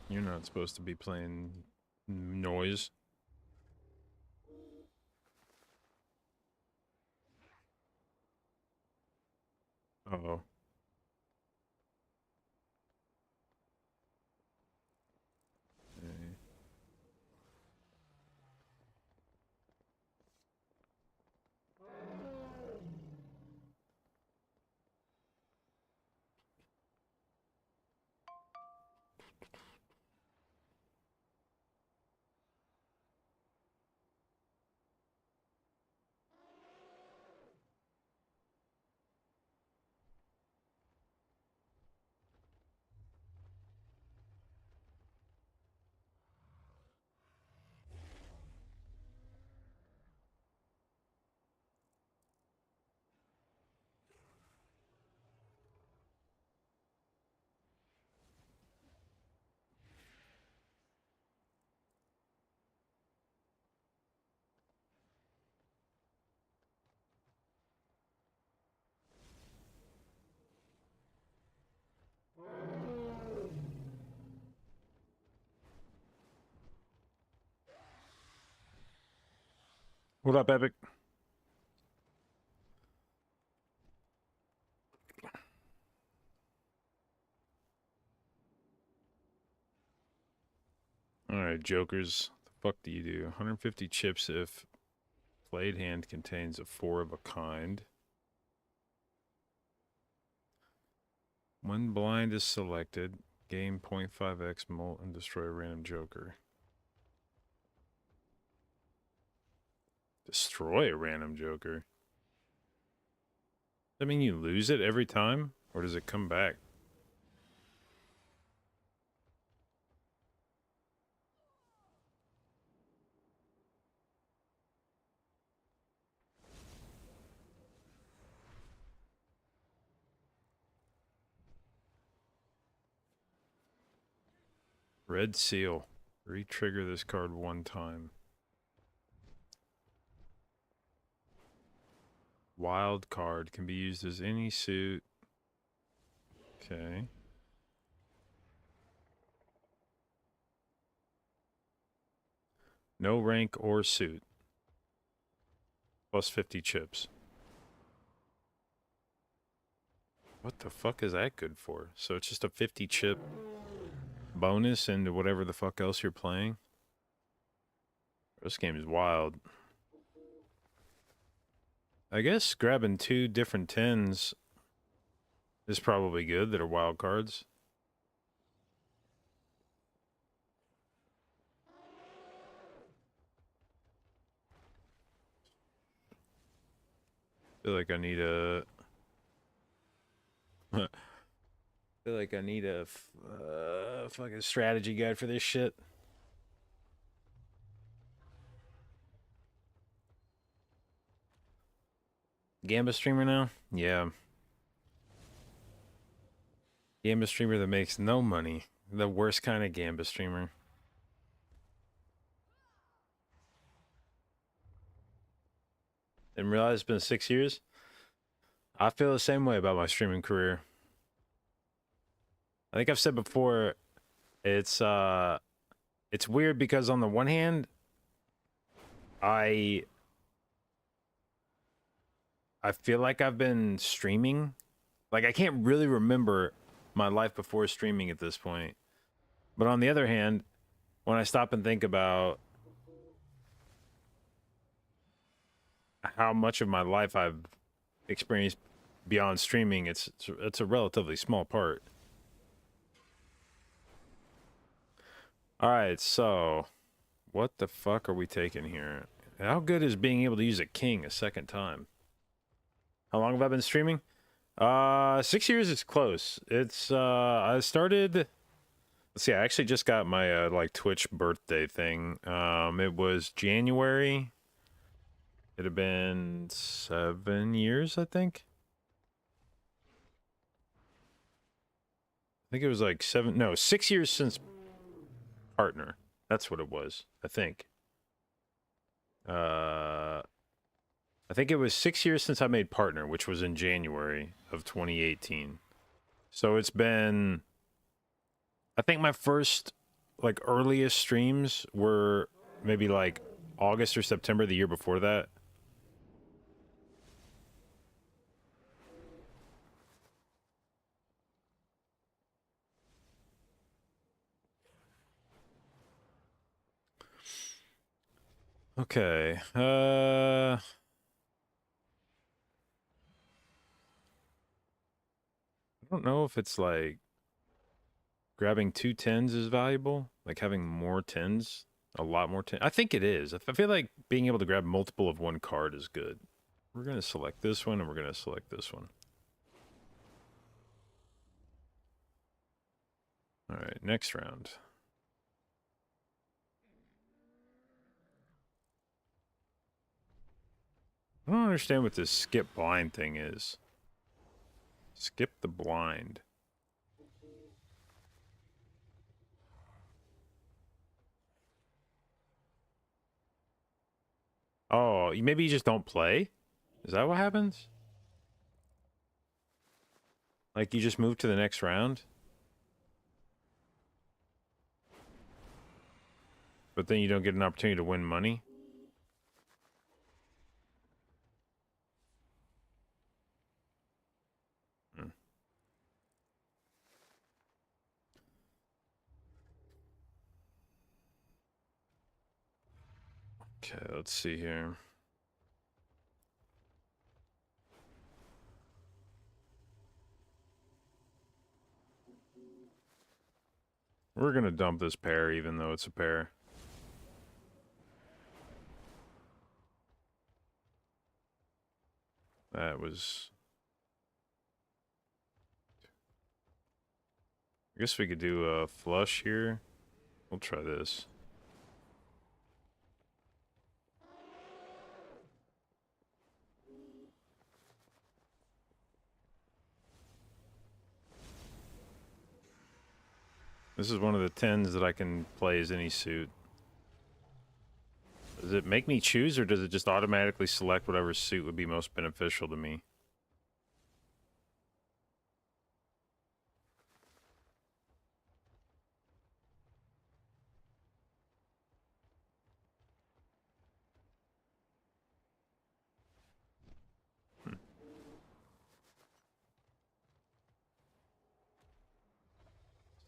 You're not supposed to be playing noise. Uh-oh. Okay. What up, Epic? Alright, jokers. The fuck do you do? 150 chips if played hand contains a 4 of a kind. When blind is selected, gain 0.5x molt and destroy a random joker. Destroy a random joker? Does that mean you lose it every time? Or does it come back? Red Seal. Re-trigger this card one time. Wild card can be used as any suit. Okay. No rank or suit. Plus 50 chips. What the fuck is that good for? So it's just a 50 chip bonus into whatever the fuck else you're playing? This game is wild. I guess grabbing 2 different 10s is probably good that are wild cards. Feel like I need a... feel like I need a fucking strategy guide for this shit. Gamba streamer now? Yeah. Gamba streamer that makes no money. The worst kind of Gamba streamer. Didn't realize it's been 6 years. I feel the same way about my streaming career. I think I've said before, it's weird because on the one hand, I feel like I've been streaming. Like, I can't really remember my life before streaming at this point. But on the other hand, when I stop and think about how much of my life I've experienced beyond streaming, it's a relatively small part. All right, so what the fuck are we taking here? How good is being able to use a king a second time? How long have I been streaming? 6 years is close. It's I started, let's see, I actually just got my like Twitch birthday thing. It was January. It'd have been 7 years, I think. I think it was like 6 years since partner. That's what it was, I think. I think it was 6 years since I made partner, which was in January of 2018. So it's been, I think my first like earliest streams were maybe like August or September the year before that. Okay. I don't know if it's like grabbing 2 10s is valuable, like having more 10s, a lot more 10. I think it is. I feel like being able to grab multiple of one card is good. We're going to select this one and we're going to select this one. All right, next round. I don't understand what this skip blind thing is. Skip the blind. Oh, maybe you just don't play? Is that what happens? Like you just move to the next round? But then you don't get an opportunity to win money? Hmm. Okay, let's see here. We're gonna dump this pair even though it's a pair. That was... I guess we could do a flush here. We'll try this. This is one of the 10s that I can play as any suit. Does it make me choose, or does it just automatically select whatever suit would be most beneficial to me?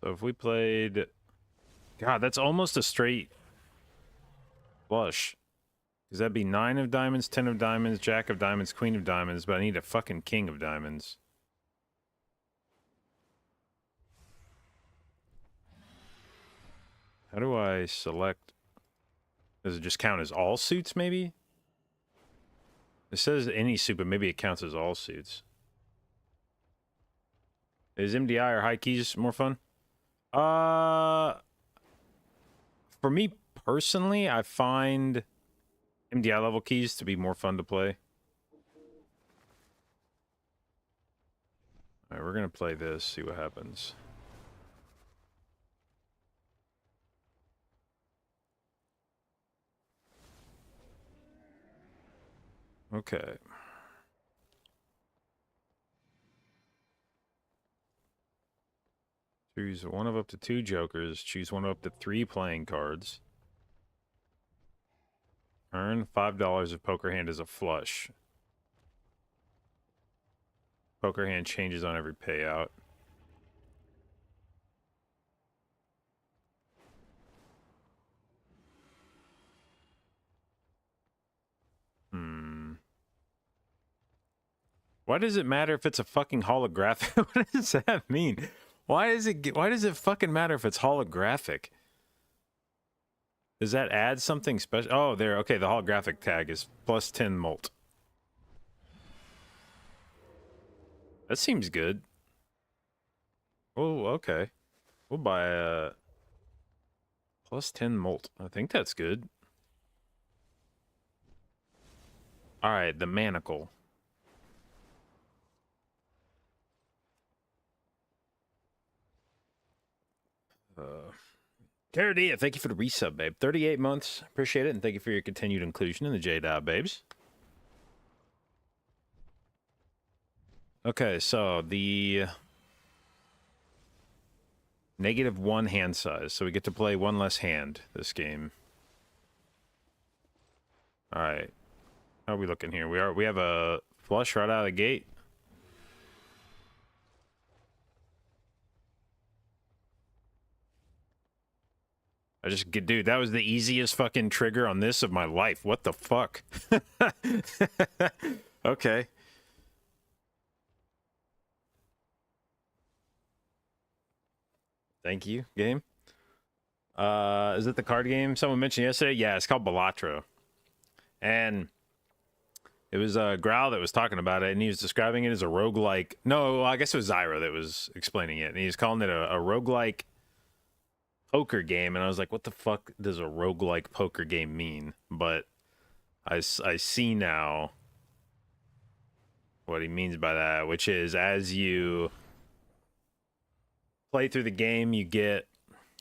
So if we played... God, that's almost a straight flush. Because that'd be 9 of diamonds, 10 of diamonds, jack of diamonds, queen of diamonds, but I need a fucking king of diamonds. How do I select? Does it just count as all suits, maybe? It says any suit, but maybe it counts as all suits. Is MDI or high keys more fun? For me personally, I find MDI level keys to be more fun to play. All right, we're gonna play this, see what happens. Okay. Choose one of up to 2 jokers. Choose one of up to 3 playing cards. Earn $5 if poker hand is a flush. Poker hand changes on every payout. Why does it matter if it's a fucking holographic? What does that mean? Why does it fucking matter if it's holographic? Does that add something special? Oh, there. Okay, the holographic tag is plus 10 molt. That seems good. Oh, okay. We'll buy a plus 10 molt. I think that's good. All right, the manacle. Caradia, thank you for the resub, babe. 38 months. Appreciate it, and thank you for your continued inclusion in the J-Dot, babes. Okay, so the -1 hand size. So we get to play one less hand this game. All right. How are we looking here? We have a flush right out of the gate. Dude, that was the easiest fucking trigger on this of my life. What the fuck? Okay. Thank you, game. Is it the card game someone mentioned yesterday? Yeah, it's called Balatro. And it was Growl that was talking about it, and he was describing it as a roguelike. No, I guess it was Zyra that was explaining it, and he was calling it a roguelike poker game, and I was like, what the fuck does a roguelike poker game mean? But I see now what he means by that, which is as you play through the game, you get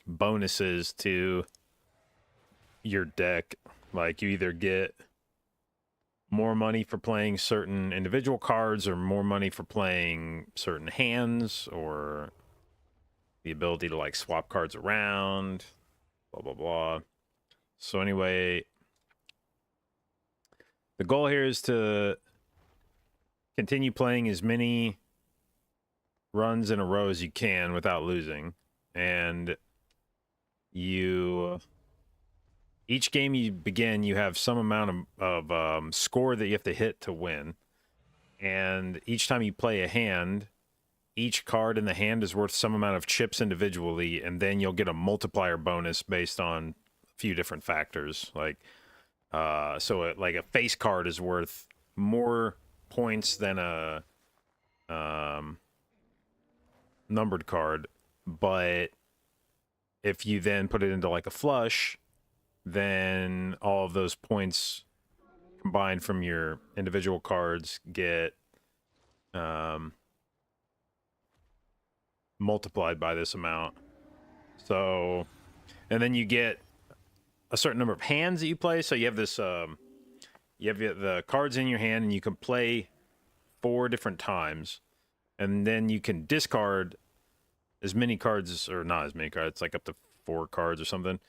bonuses to your deck. Like, you either get more money for playing certain individual cards, or more money for playing certain hands, or the ability to like swap cards around, blah blah blah. So anyway, the goal here is to continue playing as many runs in a row as you can without losing. And each game you begin, you have some amount of score that you have to hit to win. And each time you play a hand, each card in the hand is worth some amount of chips individually, and then you'll get a multiplier bonus based on a few different factors. Like, like a face card is worth more points than a numbered card, but if you then put it into like a flush, then all of those points combined from your individual cards get multiplied by this amount. So, and then you get a certain number of hands that you play. So you have this, you have the cards in your hand, and you can play 4 different times, and then you can discard as many cards, or not as many cards, like up to 4 cards or something.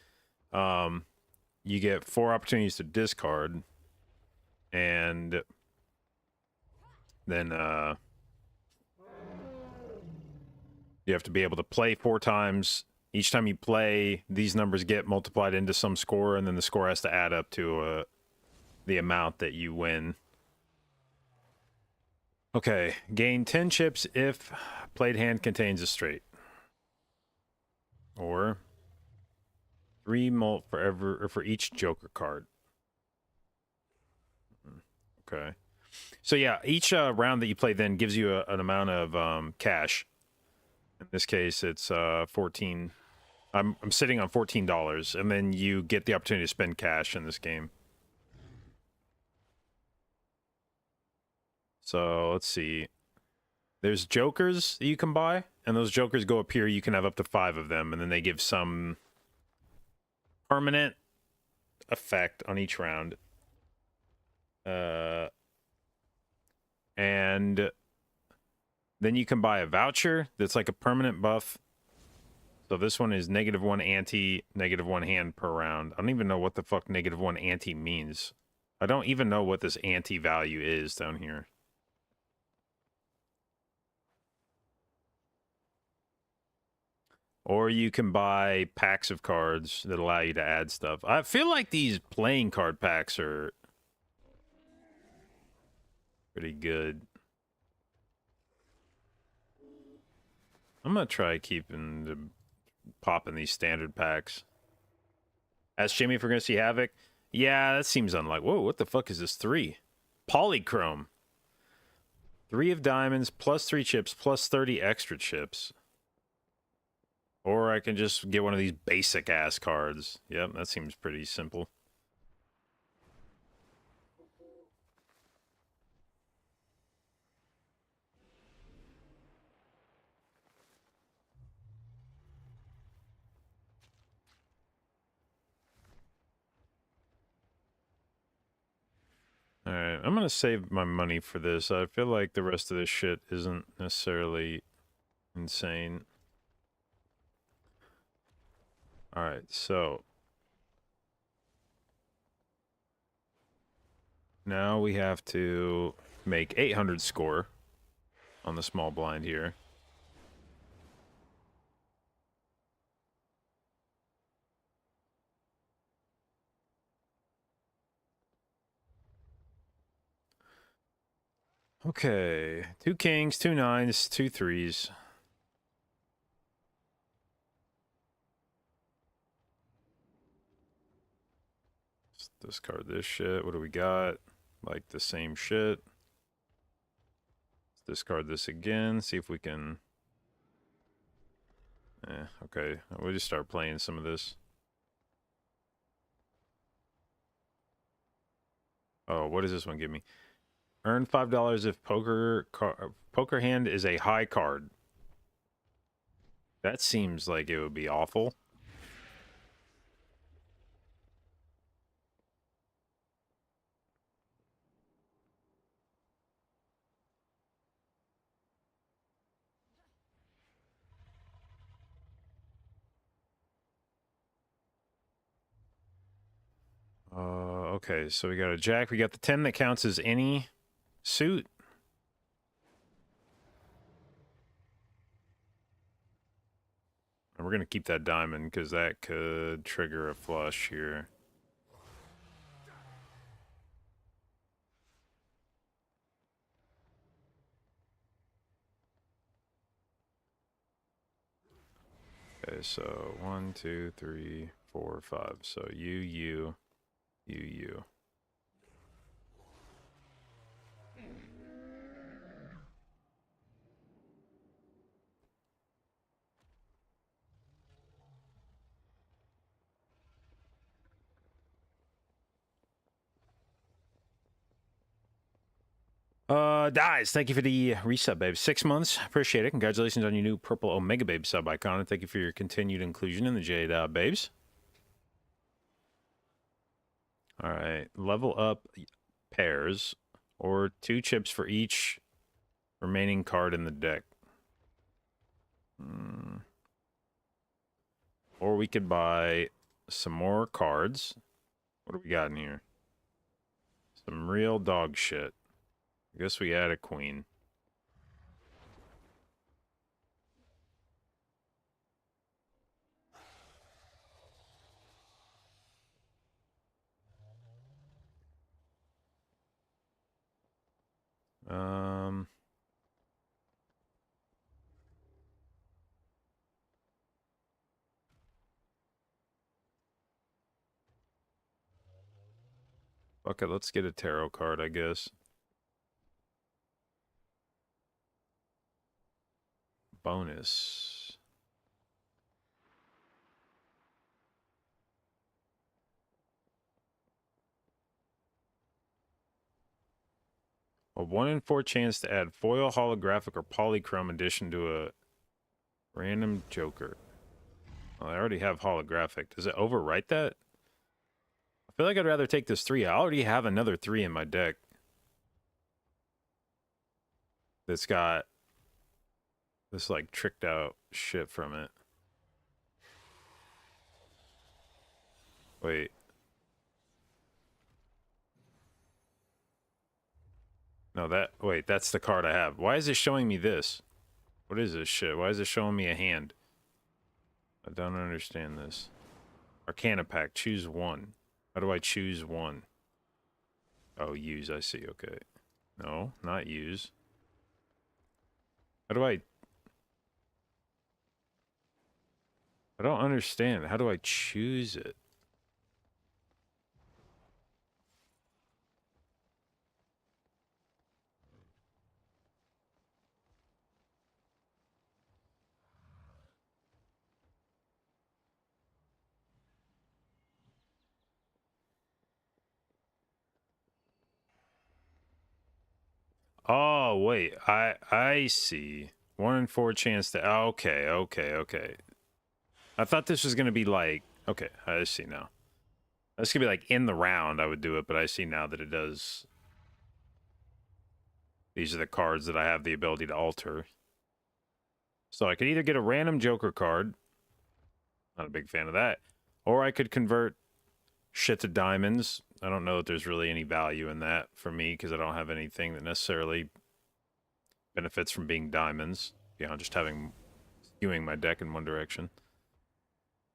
You get 4 opportunities to discard, and then you have to be able to play 4 times. Each time you play, these numbers get multiplied into some score, and then the score has to add up to the amount that you win. Okay, gain 10 chips if played hand contains a straight. Or 3 mult for each Joker card. Okay. So yeah, each round that you play then gives you an amount of cash. In this case, it's 14. I'm sitting on $14, and then you get the opportunity to spend cash in this game. So let's see. There's jokers that you can buy, and those jokers go up here. You can have up to 5 of them, and then they give some permanent effect on each round. And then you can buy a voucher that's like a permanent buff. So this one is -1 ante, -1 hand per round. I don't even know what the fuck -1 ante means. I don't even know what this ante value is down here. Or you can buy packs of cards that allow you to add stuff. I feel like these playing card packs are pretty good. I'm gonna try popping these standard packs. Ask Jimmy if we're gonna see Havoc. Yeah, that seems unlikely. Whoa, what the fuck is this? 3 polychrome. 3 of diamonds plus 3 chips plus 30 extra chips. Or I can just get one of these basic ass cards. Yep, that seems pretty simple. Alright, I'm gonna save my money for this. I feel like the rest of this shit isn't necessarily insane. All right, so now we have to make 800 score on the small blind here. Okay, 2 kings, 2 nines, 2 threes. Let's discard this shit. What do we got? Like the same shit. Let's discard this again. See if we can. Okay. We'll just start playing some of this. Oh, what does this one give me? Earn $5 if poker hand is a high card. That seems like it would be awful. Okay, so we got a jack. We got the 10 that counts as any suit. And we're going to keep that diamond because that could trigger a flush here. Okay, so 1, 2, 3, 4, 5. So you. Dies, thank you for the reset, babe. 6 months, appreciate it. Congratulations on your new purple Omega Babe sub icon, and thank you for your continued inclusion in the J babes. All right, level up pairs, or 2 chips for each remaining card in the deck. Or we could buy some more cards. What do we got in here? Some real dog shit. I guess we add a queen. Okay, let's get a tarot card, I guess. Bonus. A 1 in 4 chance to add foil, holographic, or polychrome addition to a random joker. Well, I already have holographic. Does it overwrite that? I feel like I'd rather take this 3. I already have another 3 in my deck. That's got this, like, tricked out shit from it. Wait. No, wait, that's the card I have. Why is it showing me this? What is this shit? Why is it showing me a hand? I don't understand this. Arcana pack, choose 1. How do I choose 1? Oh, use, I see, okay. No, not use. How do I don't understand. How do I choose it? Oh, wait. I see. 1 in 4 chance to... Okay. I thought this was going to be like... Okay, I see now. This could be like in the round I would do it, but I see now that it does... These are the cards that I have the ability to alter. So I could either get a random Joker card, Not a big fan of that. Or I could convert shit to diamonds. I don't know that there's really any value in that for me because I don't have anything that necessarily benefits from being diamonds. Just having skewing my deck in one direction.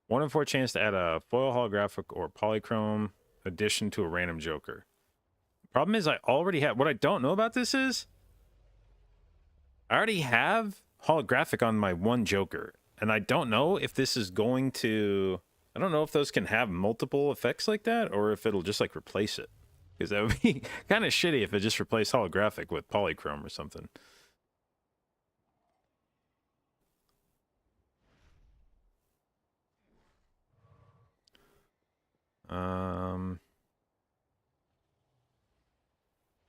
1 in 4 chance to add a foil holographic or polychrome addition to a random joker. Problem is I already have... What I don't know about this is I already have holographic on my one joker. And I don't know if this is going to... I don't know if those can have multiple effects like that or if it'll just like replace it. Because that would be kind of shitty if it just replaced holographic with polychrome or something. I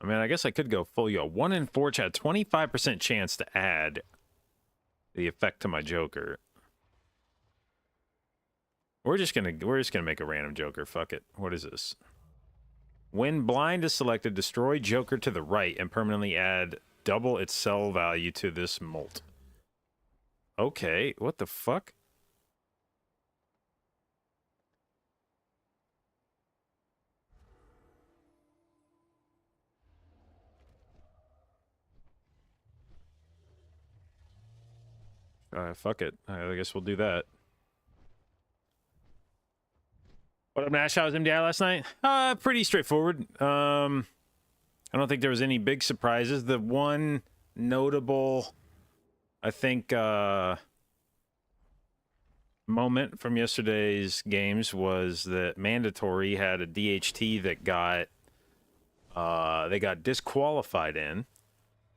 mean, I guess I could go full 1 in 4 chat, 25% chance to add the effect to my joker. We're just gonna make a random joker. Fuck it. What is this? When blind is selected, destroy joker to the right and permanently add double its sell value to this molt. Okay, what the fuck? Fuck it. I guess we'll do that. What up, Nash? How was MDI last night? Pretty straightforward. I don't think there was any big surprises. The one notable, I think, moment from yesterday's games was that Mandatory had a DHT that they got disqualified in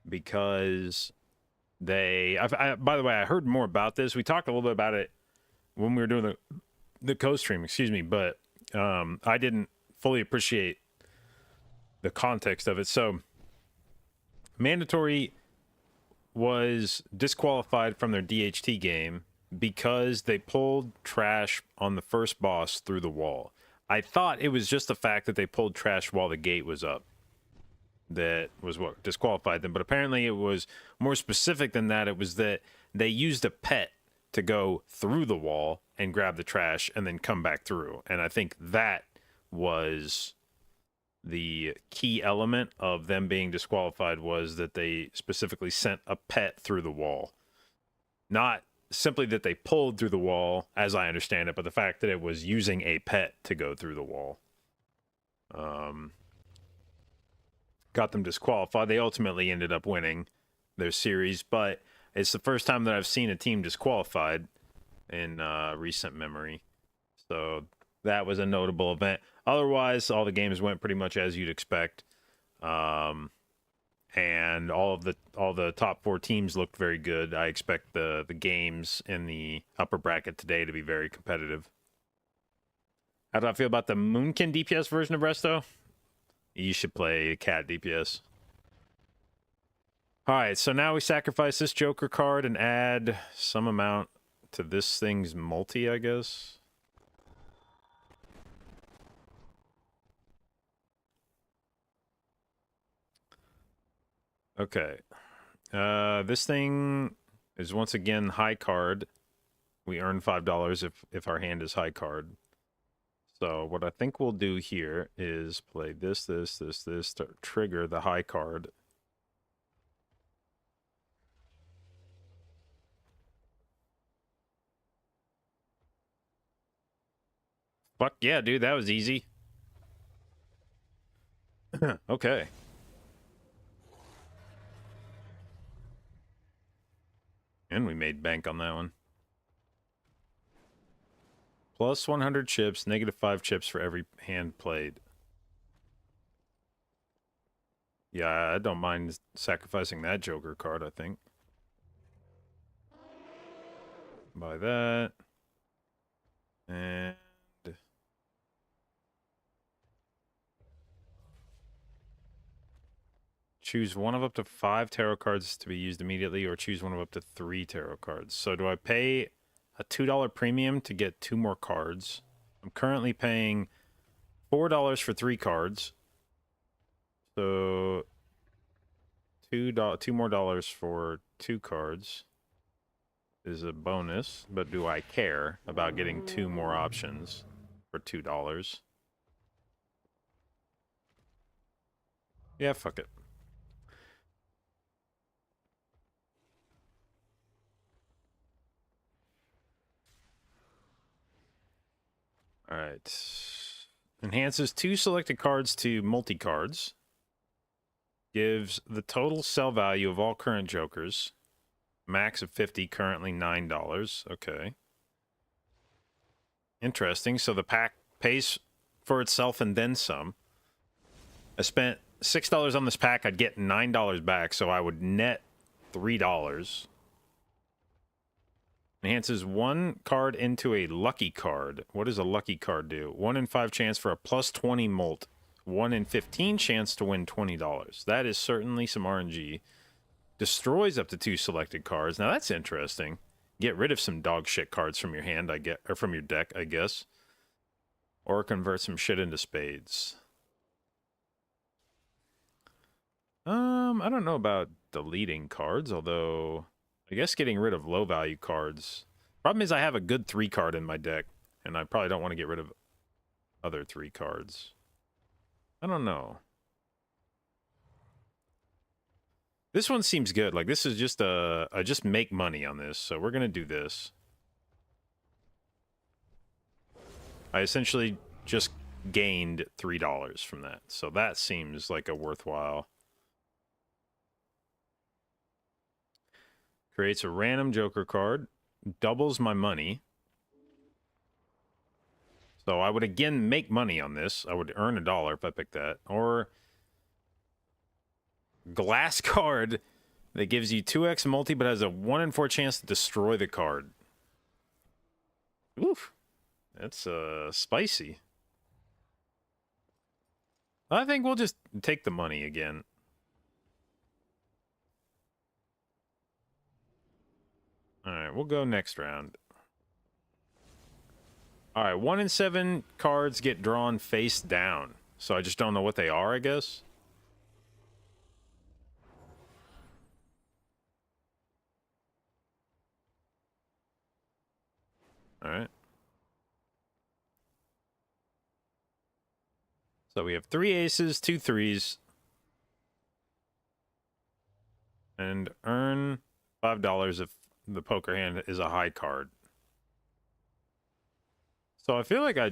because by the way, I heard more about this. We talked a little bit about it when we were doing the co-stream, excuse me, but I didn't fully appreciate the context of it. So Mandatory was disqualified from their DHT game because they pulled trash on the first boss through the wall. I thought it was just the fact that they pulled trash while the gate was up that was what disqualified them, but apparently it was more specific than that. It was that they used a pet to go through the wall and grab the trash and then come back through, and I think that was the key element of them being disqualified, was that they specifically sent a pet through the wall. Not simply that they pulled through the wall, as I understand it, but the fact that it was using a pet to go through the wall. Got them disqualified. They ultimately ended up winning their series, but it's the first time that I've seen a team disqualified in recent memory. So that was a notable event. Otherwise, all the games went pretty much as you'd expect. And all the top 4 teams looked very good. I expect the games in the upper bracket today to be very competitive. How do I feel about the Moonkin DPS version of Resto? You should play Cat DPS. Alright, so now we sacrifice this Joker card and add some amount to this thing's multi, I guess. Okay. This thing is once again high card. We earn $5 if our hand is high card. So what I think we'll do here is play this to trigger the high card. Fuck yeah, dude, that was easy. Okay. And we made bank on that one. Plus 100 chips, -5 chips for every hand played. Yeah, I don't mind sacrificing that Joker card, I think. Buy that. And... choose one of up to 5 tarot cards to be used immediately, or choose one of up to 3 tarot cards. So do I pay a $2 premium to get 2 more cards? I'm currently paying $4 for 3 cards. So $2 more for 2 cards is a bonus, but do I care about getting 2 more options for $2? Yeah, fuck it. Alright. Enhances 2 selected cards to multi-cards. Gives the total sell value of all current jokers. Max of 50, currently $9. Okay. Interesting. So the pack pays for itself and then some. I spent $6 on this pack. I'd get $9 back, so I would net $3. Enhances 1 card into a lucky card. What does a lucky card do? 1 in 5 chance for a plus 20 molt. 1 in 15 chance to win $20. That is certainly some RNG. Destroys up to 2 selected cards. Now that's interesting. Get rid of some dog shit cards from your hand, or from your deck, I guess. Or convert some shit into spades. I don't know about deleting cards, although I guess getting rid of low value cards. Problem is I have a good 3 card in my deck, and I probably don't want to get rid of other 3 cards. I don't know. This one seems good. Like, this is just I just make money on this, so we're gonna do this. I essentially just gained $3 from that, so that seems like a worthwhile. Creates a random Joker card, doubles my money. So I would again make money on this. I would earn $1 if I picked that. Or glass card that gives you 2x multi but has a 1 in 4 chance to destroy the card. Oof. That's spicy. I think we'll just take the money again. Alright, we'll go next round. Alright, 1 in 7 cards get drawn face down. So I just don't know what they are, I guess. Alright. So we have 3 aces, 2 threes. And earn $5 if the poker hand is a high card. So I feel like I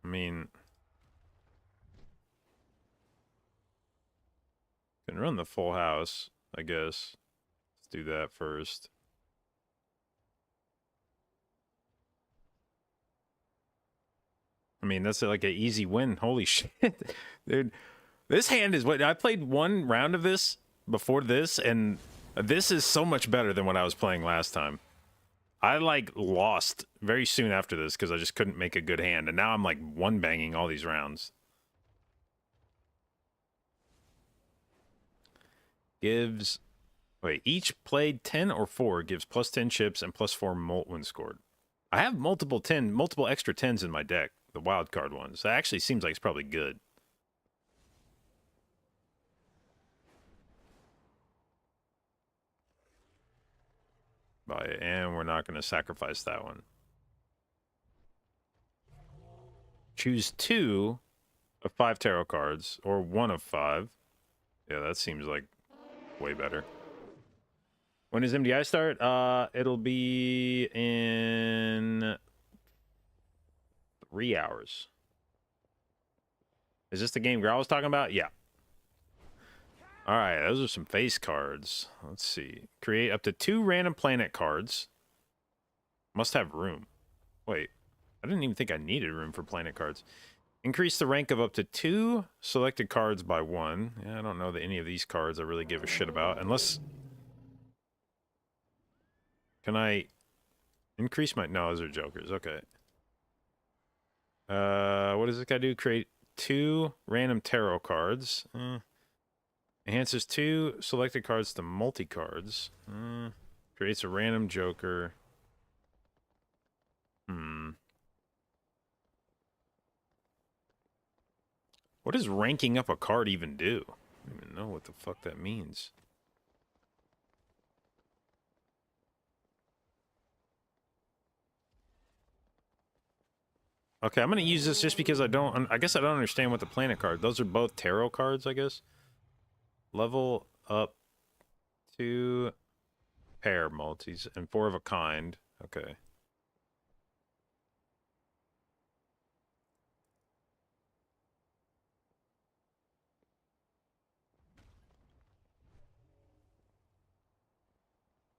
mean, can run the full house, I guess. Let's do that first. I mean, that's like an easy win. Holy shit. Dude, this hand is what I played 1 round of this before this, and this is so much better than what I was playing last time. I like lost very soon after this because I just couldn't make a good hand, and now I'm like 1-banging all these rounds. Gives, wait, each played 10 or 4 gives plus 10 chips and plus 4 molt when scored. I have multiple extra 10s in my deck, the wild card ones. That actually seems like it's probably good. And we're not going to sacrifice that one. Choose 2 of 5 tarot cards, or 1 of 5. Yeah, that seems like way better. When does MDI start? It'll be in 3 hours. Is this the game Growl was talking about? Yeah. Alright, those are some face cards. Let's see. Create up to 2 random planet cards. Must have room. Wait, I didn't even think I needed room for planet cards. Increase the rank of up to 2 selected cards by 1. Yeah, I don't know that any of these cards I really give a shit about. Unless... Can I increase my... No, those are jokers. Okay. What does this guy do? Create 2 random tarot cards. Enhances 2 selected cards to multi-cards. Creates a random joker. What does ranking up a card even do? I don't even even know what the fuck that means. Okay, I'm gonna use this just because I guess I don't understand what the planet card. Those are both tarot cards, I guess. Level up 2 pair multis and 4 of a kind. Okay.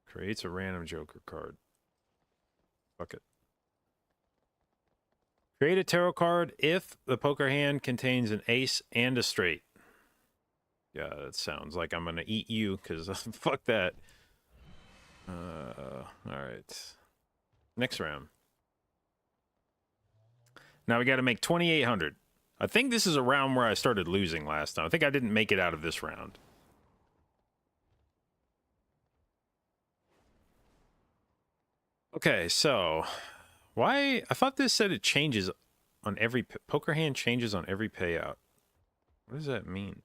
Creates a random Joker card. Fuck it. Create a tarot card if the poker hand contains an ace and a straight. Yeah, that sounds like I'm gonna eat you, because fuck that. Alright. Next round. Now we gotta make 2,800. I think this is a round where I started losing last time. I think I didn't make it out of this round. Okay, so why? I thought this said it changes on every poker hand changes on every payout. What does that mean?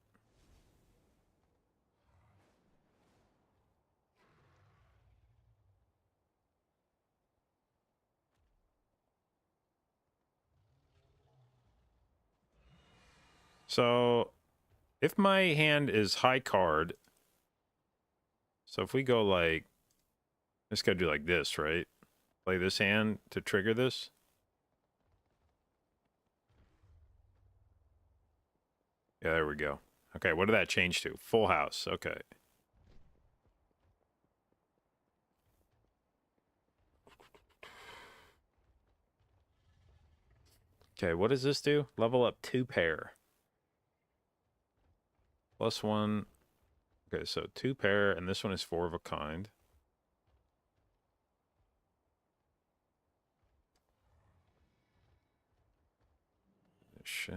So if my hand is high card, so if we go like, just gotta do like this, right? Play this hand to trigger this. Yeah, there we go. Okay, what did that change to? Full house. Okay. Okay, what does this do? Level up 2 pair. +1. Okay, so 2 pair, and this one is 4 of a kind. Shit.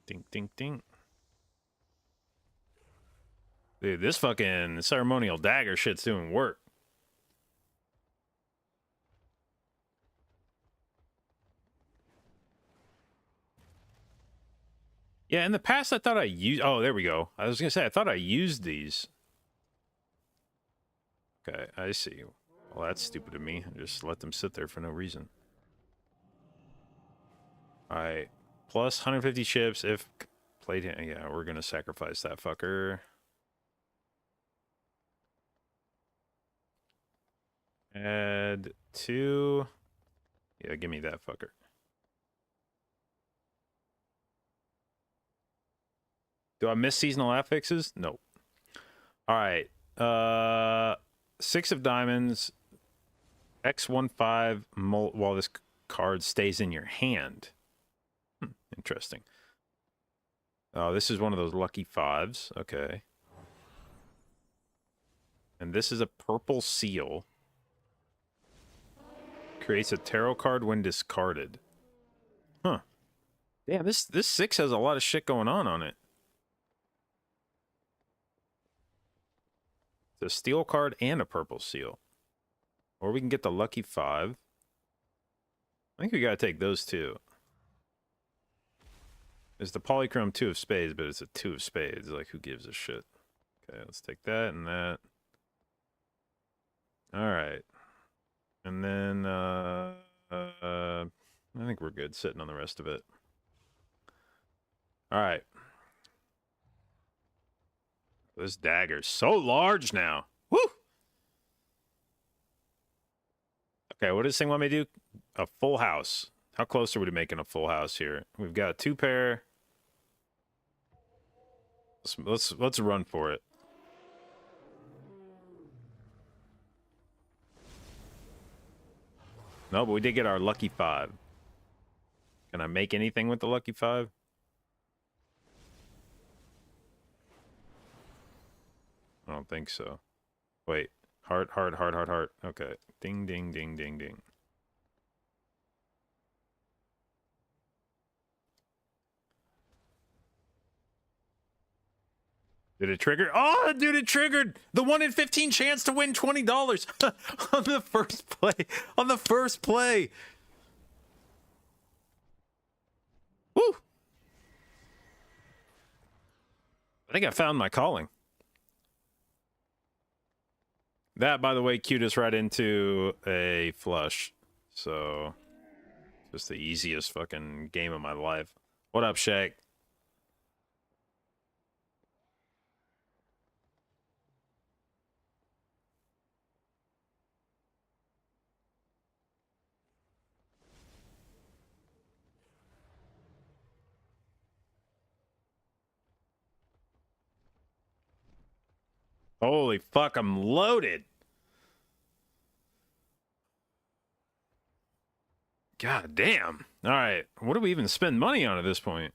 Ding, ding, ding. Dude, this fucking ceremonial dagger shit's doing work. Yeah, in the past I thought I used... Oh, there we go. I was gonna say, I thought I used these. Okay, I see. Well, that's stupid of me. I just let them sit there for no reason. Alright. Plus 150 chips if played... Yeah, we're gonna sacrifice that fucker. Add 2... Yeah, give me that fucker. Do I miss seasonal affixes? Nope. Alright. 6 of diamonds. X15 while this card stays in your hand. Interesting. Oh, this is one of those lucky 5s. Okay. And this is a purple seal. Creates a tarot card when discarded. Huh. Damn, this 6 has a lot of shit going on it. It's a steel card and a purple seal. Or we can get the lucky 5. I think we gotta take those two. It's the polychrome 2 of spades, but it's a 2 of spades. Like, who gives a shit? Okay, let's take that and that. Alright. And then, I think we're good sitting on the rest of it. Alright. This dagger's so large now. Woo! Okay, what does this thing want me to do? A full house. How close are we to making a full house here? We've got 2 pair. Let's run for it. No, but we did get our lucky 5. Can I make anything with the lucky 5? I don't think so. Wait. Heart, heart, heart, heart, heart. Okay. Ding, ding, ding, ding, ding. Did it trigger? Oh, dude, it triggered the 1 in 15 chance to win $20 on the first play. On the first play. Woo! I think I found my calling. That, by the way, queued us right into a flush. So, just the easiest fucking game of my life. What up, Shaq? Holy fuck, I'm loaded. God damn. All right. What do we even spend money on at this point?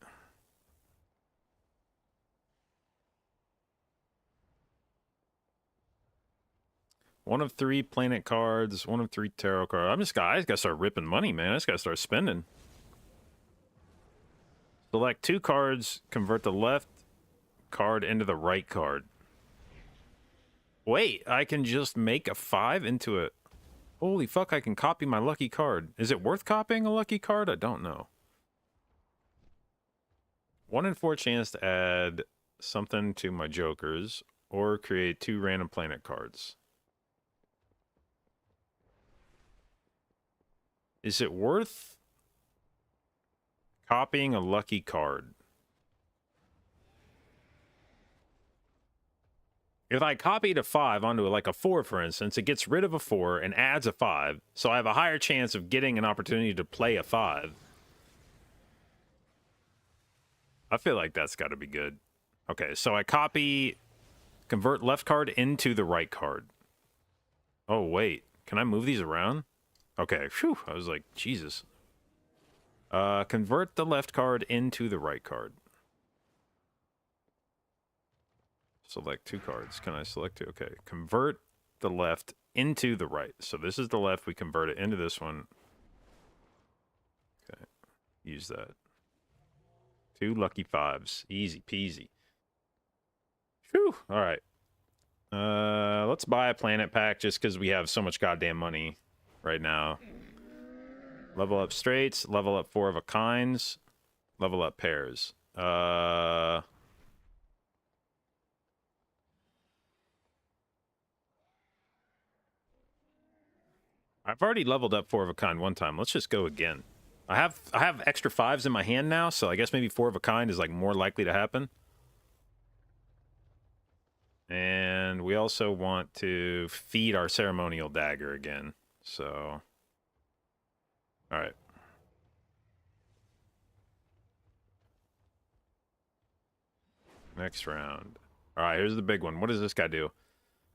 One of 3 planet cards, 1 of 3 tarot cards. I just gotta start ripping money, man. I just gotta start spending. Select 2 cards, convert the left card into the right card. Wait, I can just make a 5 into it. Holy fuck, I can copy my lucky card. Is it worth copying a lucky card? I don't know. 1 in 4 chance to add something to my jokers or create 2 random planet cards. Is it worth copying a lucky card? If I copied a 5 onto like a 4, for instance, it gets rid of a 4 and adds a 5. So I have a higher chance of getting an opportunity to play a 5. I feel like that's got to be good. Okay, so I convert left card into the right card. Oh, wait. Can I move these around? Okay, phew. I was like, Jesus. Convert the left card into the right card. Select 2 cards. Can I select 2? Okay. Convert the left into the right. So this is the left. We convert it into this one. Okay. Use that. 2 lucky 5s. Easy peasy. Phew. All right. Let's buy a planet pack just because we have so much goddamn money right now. Level up straights. Level up 4 of a kinds. Level up pairs. I've already leveled up 4 of a kind one time. Let's just go again. I have extra 5s in my hand now, so I guess maybe 4 of a kind is like more likely to happen. And we also want to feed our ceremonial dagger again. So, all right. Next round. All right, here's the big one. What does this guy do?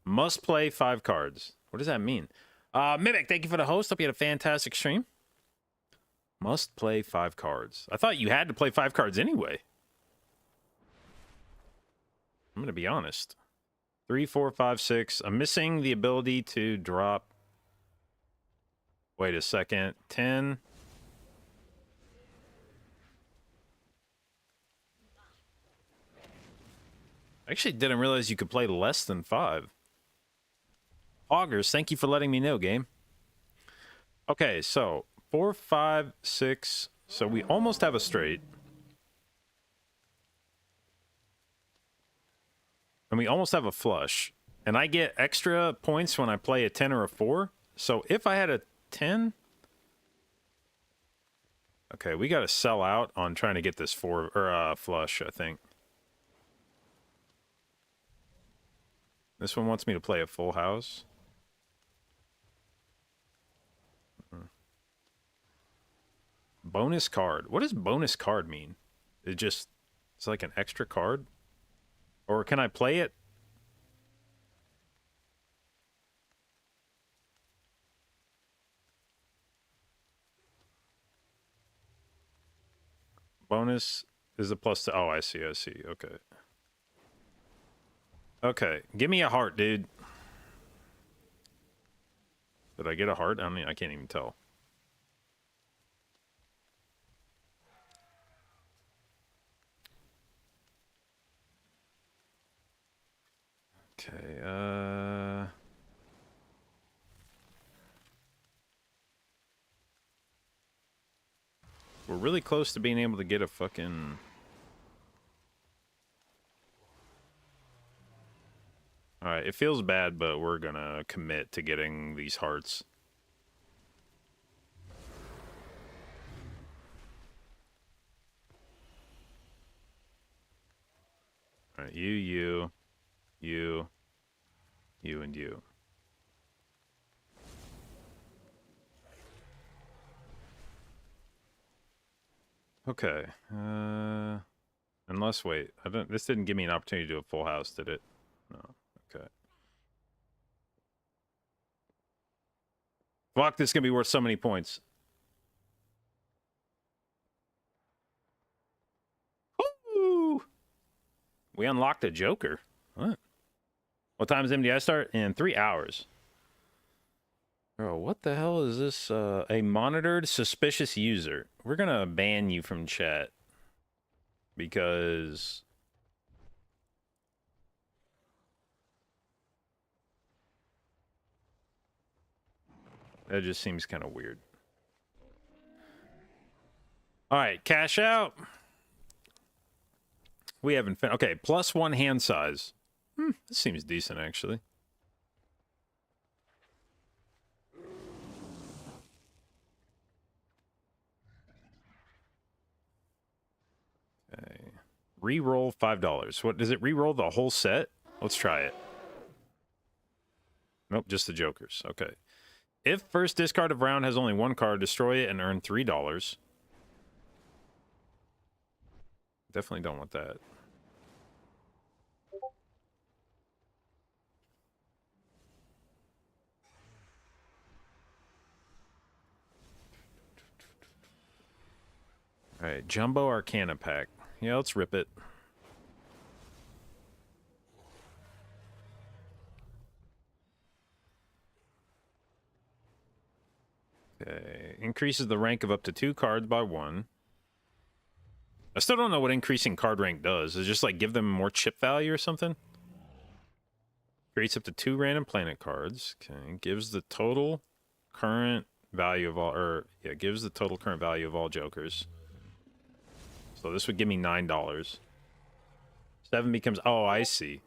Must play 5 cards. What does that mean? Mimic, thank you for the host. Hope you had a fantastic stream. Must play 5 cards. I thought you had to play 5 cards anyway. I'm going to be honest. 3, 4, 5, 6. I'm missing the ability to drop... Wait a second. 10. I actually didn't realize you could play less than 5. Augers, thank you for letting me know, game. Okay, so 4, 5, 6. So we almost have a straight. And we almost have a flush. And I get extra points when I play a 10 or a 4. So if I had a 10... Okay, we got to sell out on trying to get this 4 or flush, I think. This one wants me to play a full house. Bonus card. What does bonus card mean? It's like an extra card? Or can I play it? Bonus is a plus to... Oh, I see. Okay. Okay. Give me a heart, dude. Did I get a heart? I mean, I can't even tell. Okay, we're really close to being able to get a fucking... Alright, it feels bad, but we're gonna commit to getting these hearts. Alright, you, and you. Okay, unless, wait, this didn't give me an opportunity to do a full house, did it? No, okay. Fuck, this is gonna be worth so many points. Woo! We unlocked a Joker. What time does MDI start? In 3 hours. Bro, what the hell is this? A monitored suspicious user. We're gonna ban you from chat. Because... that just seems kind of weird. Alright, cash out. We haven't... okay, +1 hand size. This seems decent, actually. Okay. Reroll $5. What, does it reroll the whole set? Let's try it. Nope, just the jokers. Okay. If first discard of round has only one card, destroy it and earn $3. Definitely don't want that. Alright, Jumbo Arcana pack. Yeah, let's rip it. Okay, increases the rank of up to 2 cards by 1. I still don't know what increasing card rank does. Is it just like give them more chip value or something? Creates up to 2 random planet cards. Okay, gives the total current value of all, or yeah, gives the total current value of all jokers. So this would give me $9. 7 becomes, oh, I see.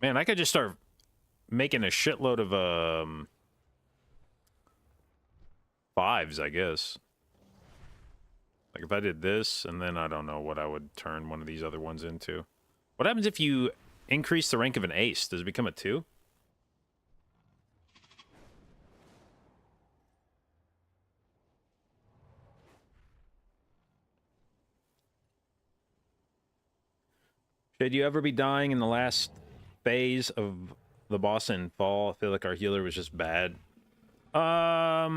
Man, I could just start making a shitload of 5s, I guess. Like if I did this, and then I don't know what I would turn one of these other ones into. What happens if you increase the rank of an ace? Does it become a 2? Should you ever be dying in the last phase of the boss in fall? I feel like our healer was just bad. I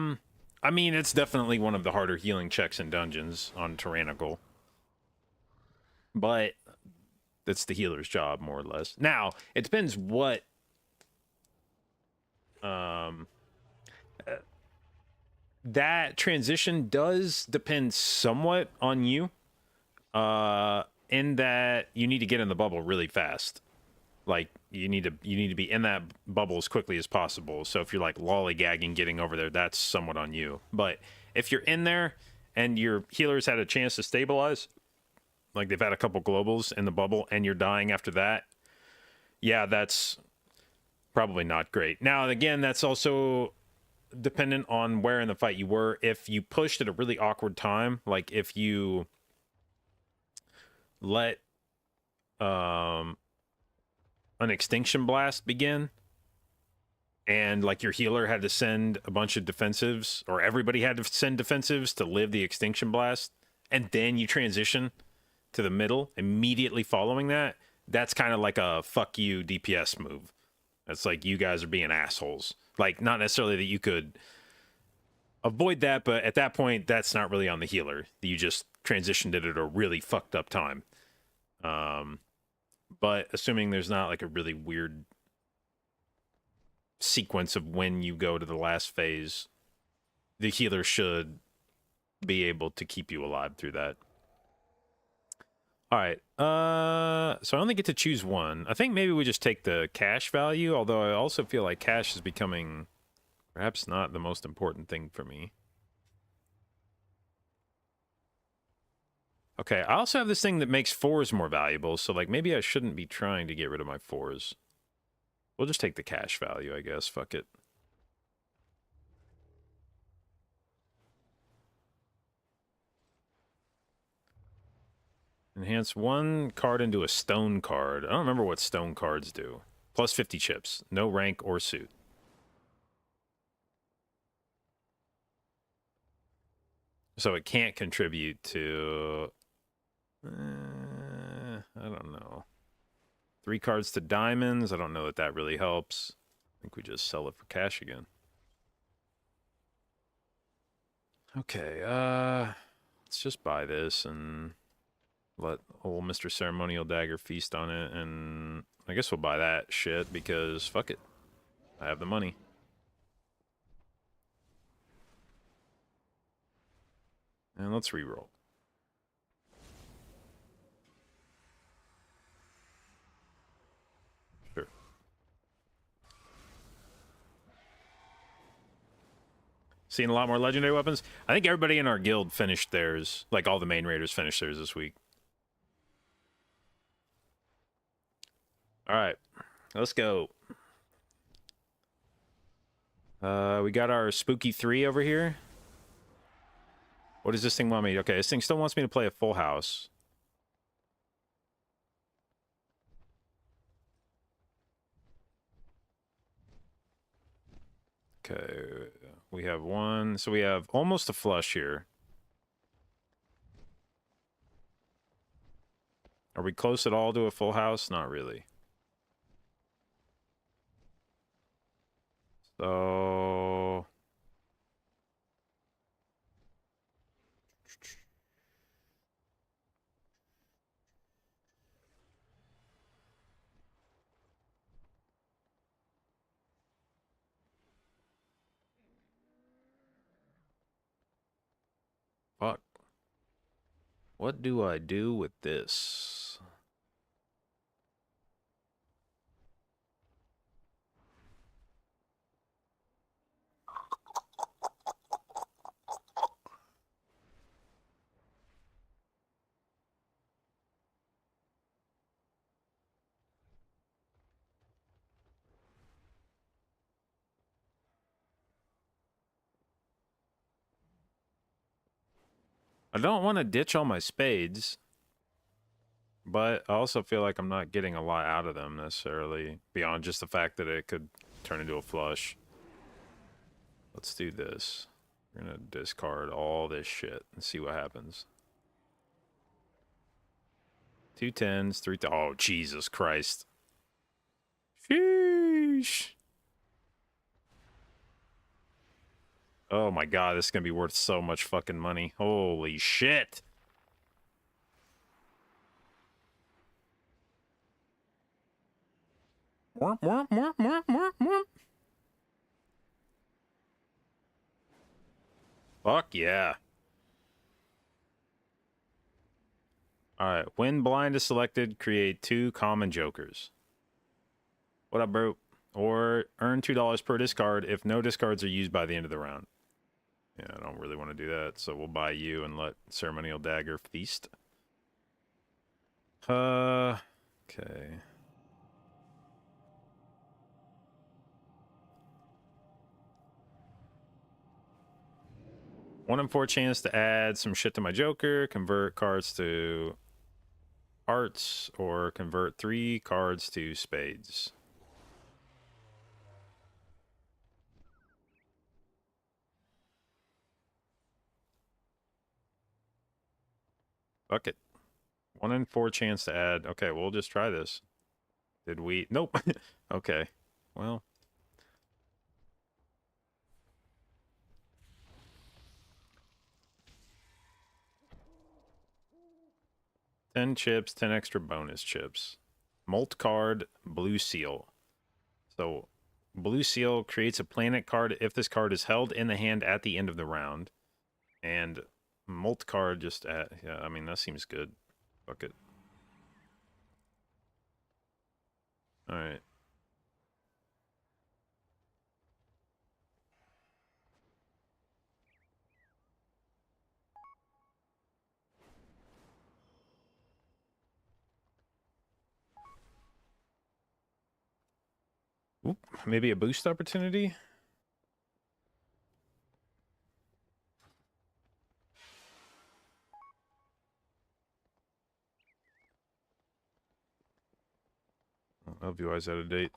mean, it's definitely one of the harder healing checks in dungeons on Tyrannical. But it's the healer's job, more or less. Now, it depends what... that transition does depend somewhat on you. In that you need to get in the bubble really fast. Like, you need to be in that bubble as quickly as possible. So if you're like lollygagging getting over there, that's somewhat on you. But if you're in there and your healer's had a chance to stabilize, like they've had a couple globals in the bubble and you're dying after that, yeah, that's probably not great. Now, again, that's also dependent on where in the fight you were. If you pushed at a really awkward time, like if you let an extinction blast begin and like your healer had to send a bunch of defensives, or everybody had to send defensives to live the extinction blast, and then you transition to the middle immediately following that, that's kind of like a fuck you DPS move. That's like, you guys are being assholes. Like, not necessarily that you could avoid that, but at that point, that's not really on the healer. You just transitioned it at a really fucked up time. But assuming there's not like a really weird sequence of when you go to the last phase, the healer should be able to keep you alive through that. All right. So I only get to choose one. I think maybe we just take the cash value, although I also feel like cash is becoming perhaps not the most important thing for me. Okay, I also have this thing that makes 4s more valuable, so like maybe I shouldn't be trying to get rid of my 4s. We'll just take the cash value, I guess. Fuck it. Enhance one card into a stone card. I don't remember what stone cards do. Plus 50 chips. No rank or suit. So it can't contribute to... I don't know. 3 cards to diamonds. I don't know that that really helps. I think we just sell it for cash again. Okay, let's just buy this and let old Mr. Ceremonial Dagger feast on it, and I guess we'll buy that shit because fuck it. I have the money. And let's reroll. Sure. Seeing a lot more legendary weapons. I think everybody in our guild finished theirs. Like all the main raiders finished theirs this week. All right, let's go. We got our spooky 3 over here. What does this thing want me? Okay, this thing still wants me to play a full house. Okay, we have 1. So we have almost a flush here. Are we close at all to a full house? Not really. So... Fuck. What do I do with this? I don't want to ditch all my spades, but I also feel like I'm not getting a lot out of them necessarily, beyond just the fact that it could turn into a flush. Let's do this. We're gonna discard all this shit and see what happens. 2 10s, 3... Oh, Jesus Christ. Sheesh. Oh my god, this is gonna be worth so much fucking money. Holy shit. Fuck yeah. Alright, when blind is selected, create 2 common jokers. What up, bro? Or earn $2 per discard if no discards are used by the end of the round. Yeah, I don't really want to do that, so we'll buy you and let Ceremonial Dagger feast. Okay. 1 in 4 chance to add some shit to my Joker, convert cards to hearts, or convert 3 cards to spades. Fuck it. 1 in 4 chance to add. Okay, we'll just try this. Did we? Nope. Okay. Well. $10 chips, 10 extra bonus chips. Molt card, blue seal. So Blue seal creates a planet card if this card is held in the hand at the end of the round. And molt card just at, yeah, I mean, that seems good. Fuck it. Alright. Oop, maybe a boost opportunity? LVY's out of date.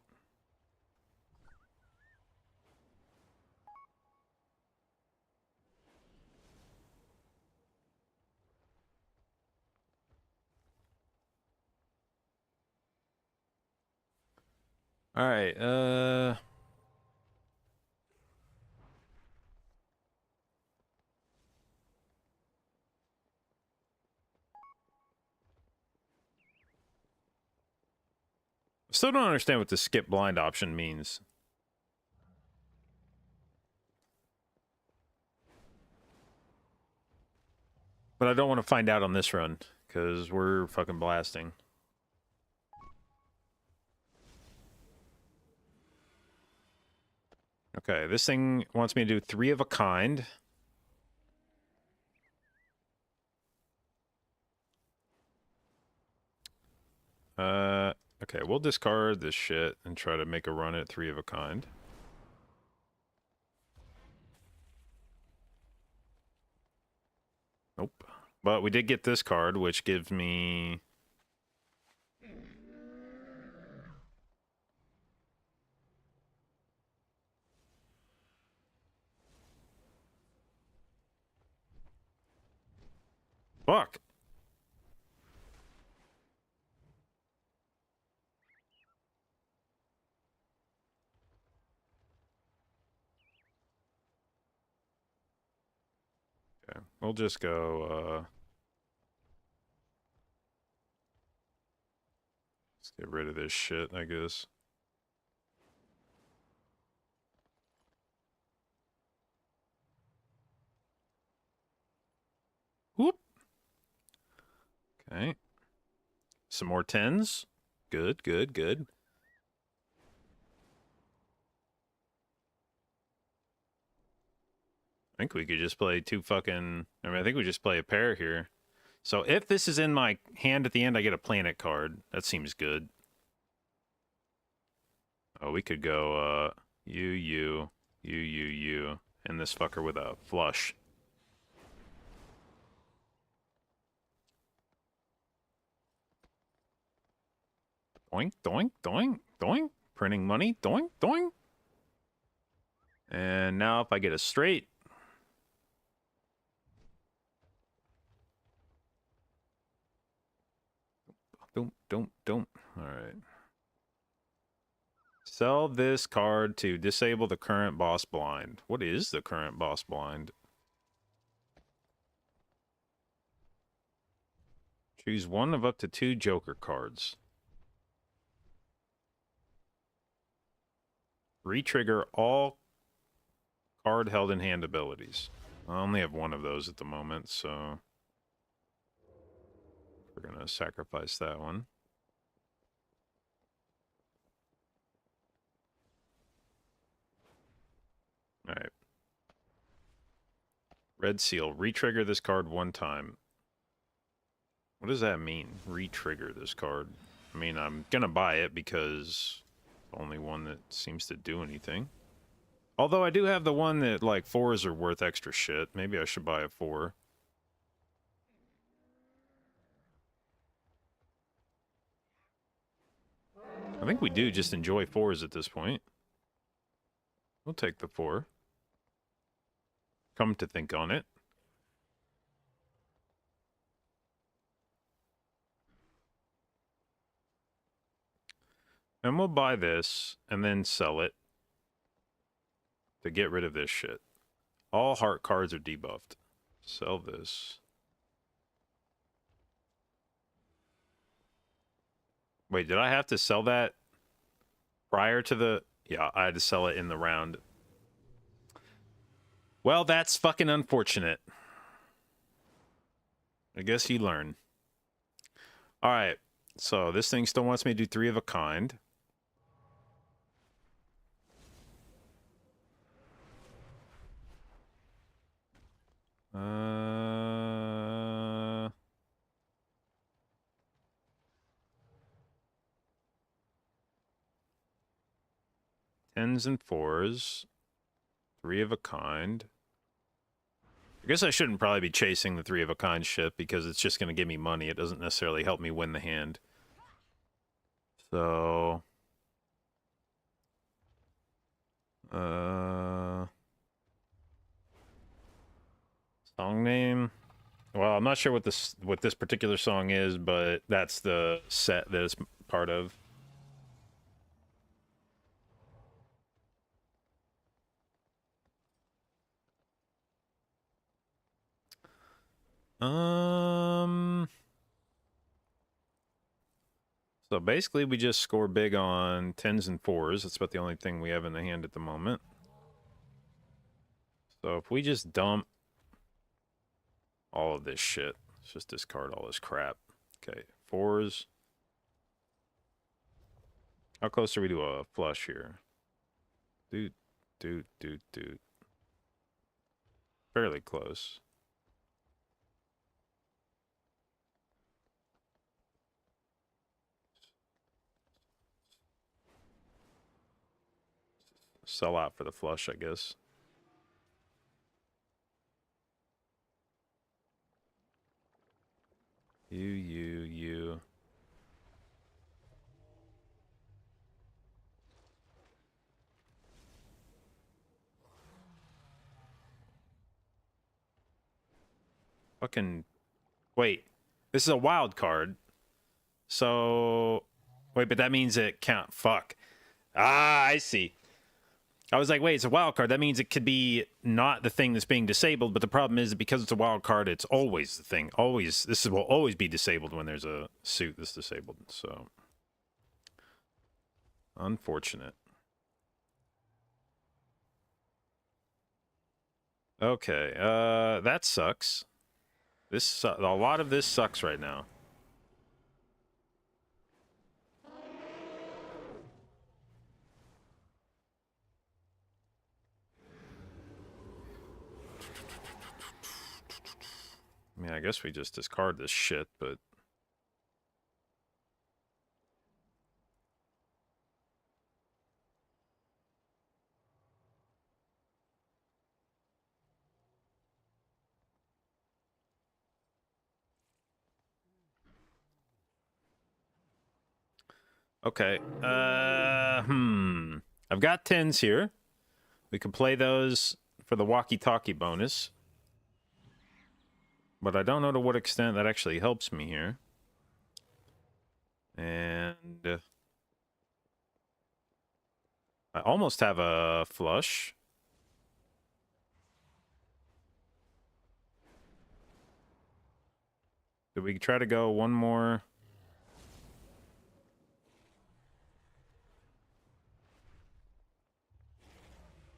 Alright, still don't understand what the skip blind option means. But I don't want to find out on this run, because we're fucking blasting. Okay, this thing wants me to do 3 of a kind. Okay, we'll discard this shit and try to make a run at 3 of a kind. Nope. But we did get this card, which gives me... Fuck! Okay, we'll just go, let's get rid of this shit, I guess. Whoop! Okay. Some more 10s. Good, good, good. I think we could just play 2 fucking... I mean, I think we just play a pair here. So if this is in my hand at the end, I get a planet card. That seems good. Oh, we could go, you, and this fucker with a flush. Doink, doink, doink, doink. Printing money, doink, doink. And now if I get a straight... Don't. Alright. Sell this card to disable the current boss blind. What is the current boss blind? Choose 1 of up to 2 Joker cards. Retrigger all card held in hand abilities. I only have 1 of those at the moment, so... we're gonna sacrifice that one. Alright. Red Seal. Retrigger this card 1 time. What does that mean? Retrigger this card. I mean, I'm gonna buy it because it's the only one that seems to do anything. Although I do have the one that, like, 4s are worth extra shit. Maybe I should buy a 4. I think we do just enjoy 4s at this point. We'll take the 4. Come to think on it. And we'll buy this and then sell it to get rid of this shit. All heart cards are debuffed. Sell this. Wait, did I have to sell that prior to the... Yeah, I had to sell it in the round. Well, that's fucking unfortunate. I guess you learn. All right. So this thing still wants me to do 3 of a kind. Tens and fours. 3 of a kind. I guess I shouldn't probably be chasing the 3 of a kind shit because it's just going to give me money. It doesn't necessarily help me win the hand. So... song name? Well, I'm not sure what this particular song is, but that's the set that it's part of. So basically we just score big on tens and fours. That's about the only thing we have in the hand at the moment. So if we just dump all of this shit, let's just discard all this crap. Okay, fours. How close are we to a flush here? Dude. Fairly close. Sell out for the flush, I guess. You. Fucking... Wait. This is a wild card. So... Wait, but that means it can't... Fuck. Ah, I see. I was like, wait, it's a wild card. That means it could be not the thing that's being disabled, but the problem is that because it's a wild card, it's always the thing. Always. Will always be disabled when there's a suit that's disabled. So... Unfortunate. Okay, that sucks. A lot of this sucks right now. I mean, I guess we just discard this shit, but... Okay, I've got 10s here. We can play those for the walkie-talkie bonus. But I don't know to what extent that actually helps me here. And... I almost have a flush. Did we try to go one more?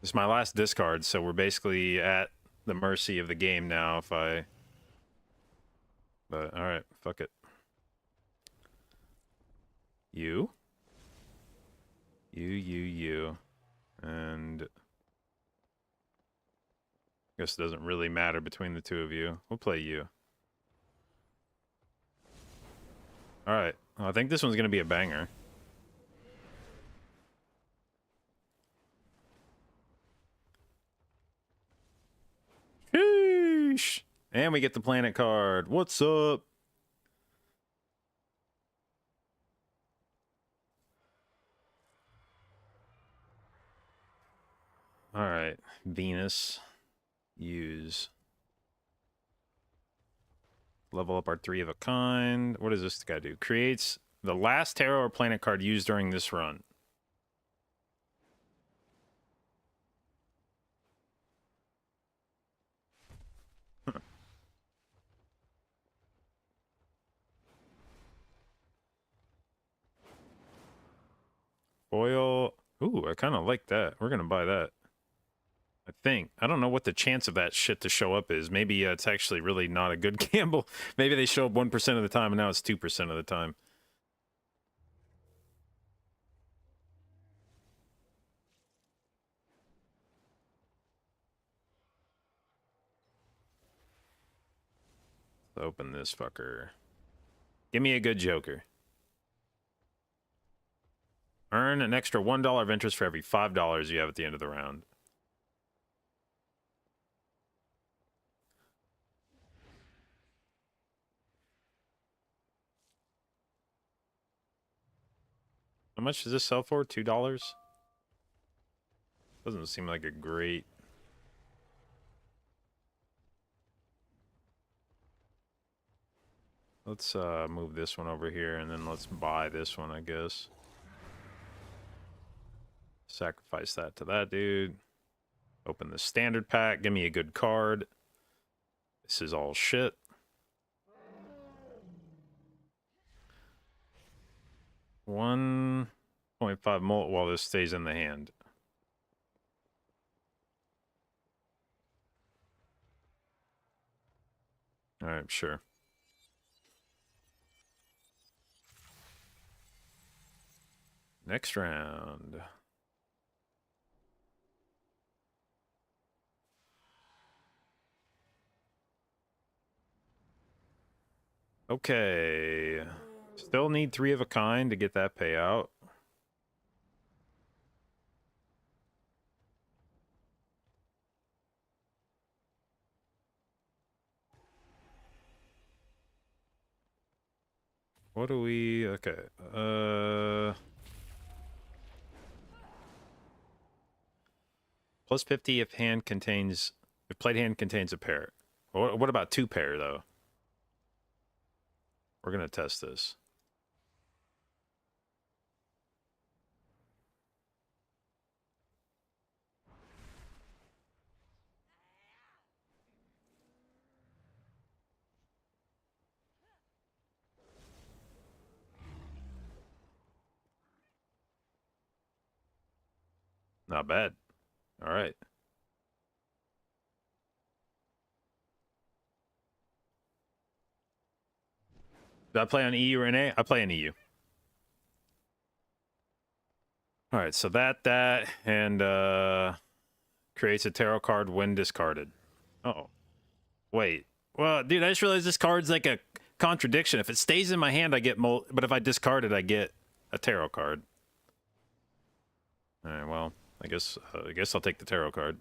This is my last discard, so we're basically at the mercy of the game now if I... But, alright, fuck it. You. And... I guess it doesn't really matter between the two of you. We'll play you. Alright, well, I think this one's gonna be a banger. Sheesh! And we get the planet card. What's up? Alright, Venus. Use. Level up our 3 of a kind. What does this guy do? Creates the last tarot or planet card used during this run. Foil. Ooh, I kind of like that. We're going to buy that. I think. I don't know what the chance of that shit to show up is. Maybe it's actually really not a good gamble. Maybe they show up 1% of the time and now it's 2% of the time. Let's open this fucker. Give me a good joker. Earn an extra $1 of interest for every $5 you have at the end of the round. How much does this sell for? $2? Doesn't seem like a great... Let's move this one over here, and then let's buy this one, I guess. Sacrifice that to that dude. Open the standard pack. Give me a good card. This is all shit. $1.5 mult while this stays in the hand. Alright, sure. Next round. Okay. Still need 3 of a kind to get that payout. What do we... Okay. Plus 50 if hand contains... If played hand contains a pair. What about 2 pair, though? We're going to test this. Not bad. All right. Did I play on EU or an A? I play on EU. All right, so that, and creates a tarot card when discarded. Oh, wait. Well, dude, I just realized this card's like a contradiction. If it stays in my hand, I get but if I discard it, I get a tarot card. All right, well, I guess I'll take the tarot card.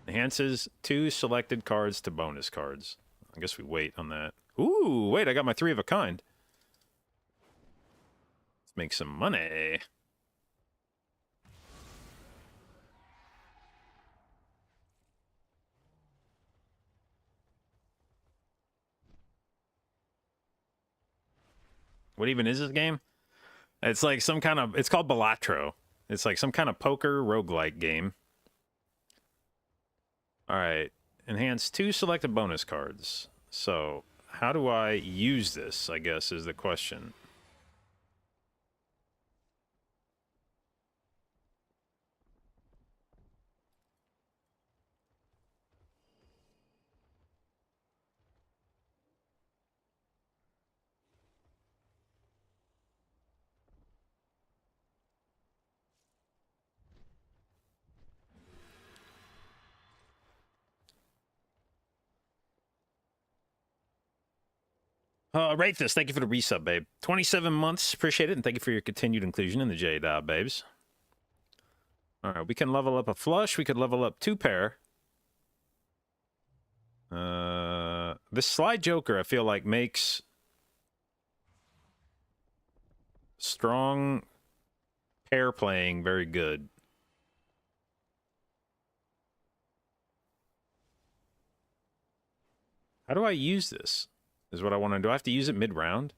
Enhances 2 selected cards to bonus cards. I guess we wait on that. Ooh, wait, I got my 3 of a kind. Let's make some money. What even is this game? It's like some kind of... It's called Balatro. It's like some kind of poker roguelike game. All right. Enhance 2 selected bonus cards. So, how do I use this, I guess, is the question. Rate this. Thank you for the resub, babe. 27 months. Appreciate it. And thank you for your continued inclusion in the jdot, babes. All right. We can level up a flush. We could level up 2 pair. This slide joker, I feel like, makes strong pair playing very good. How do I use this? Is what I want to do. I have to use it mid-round?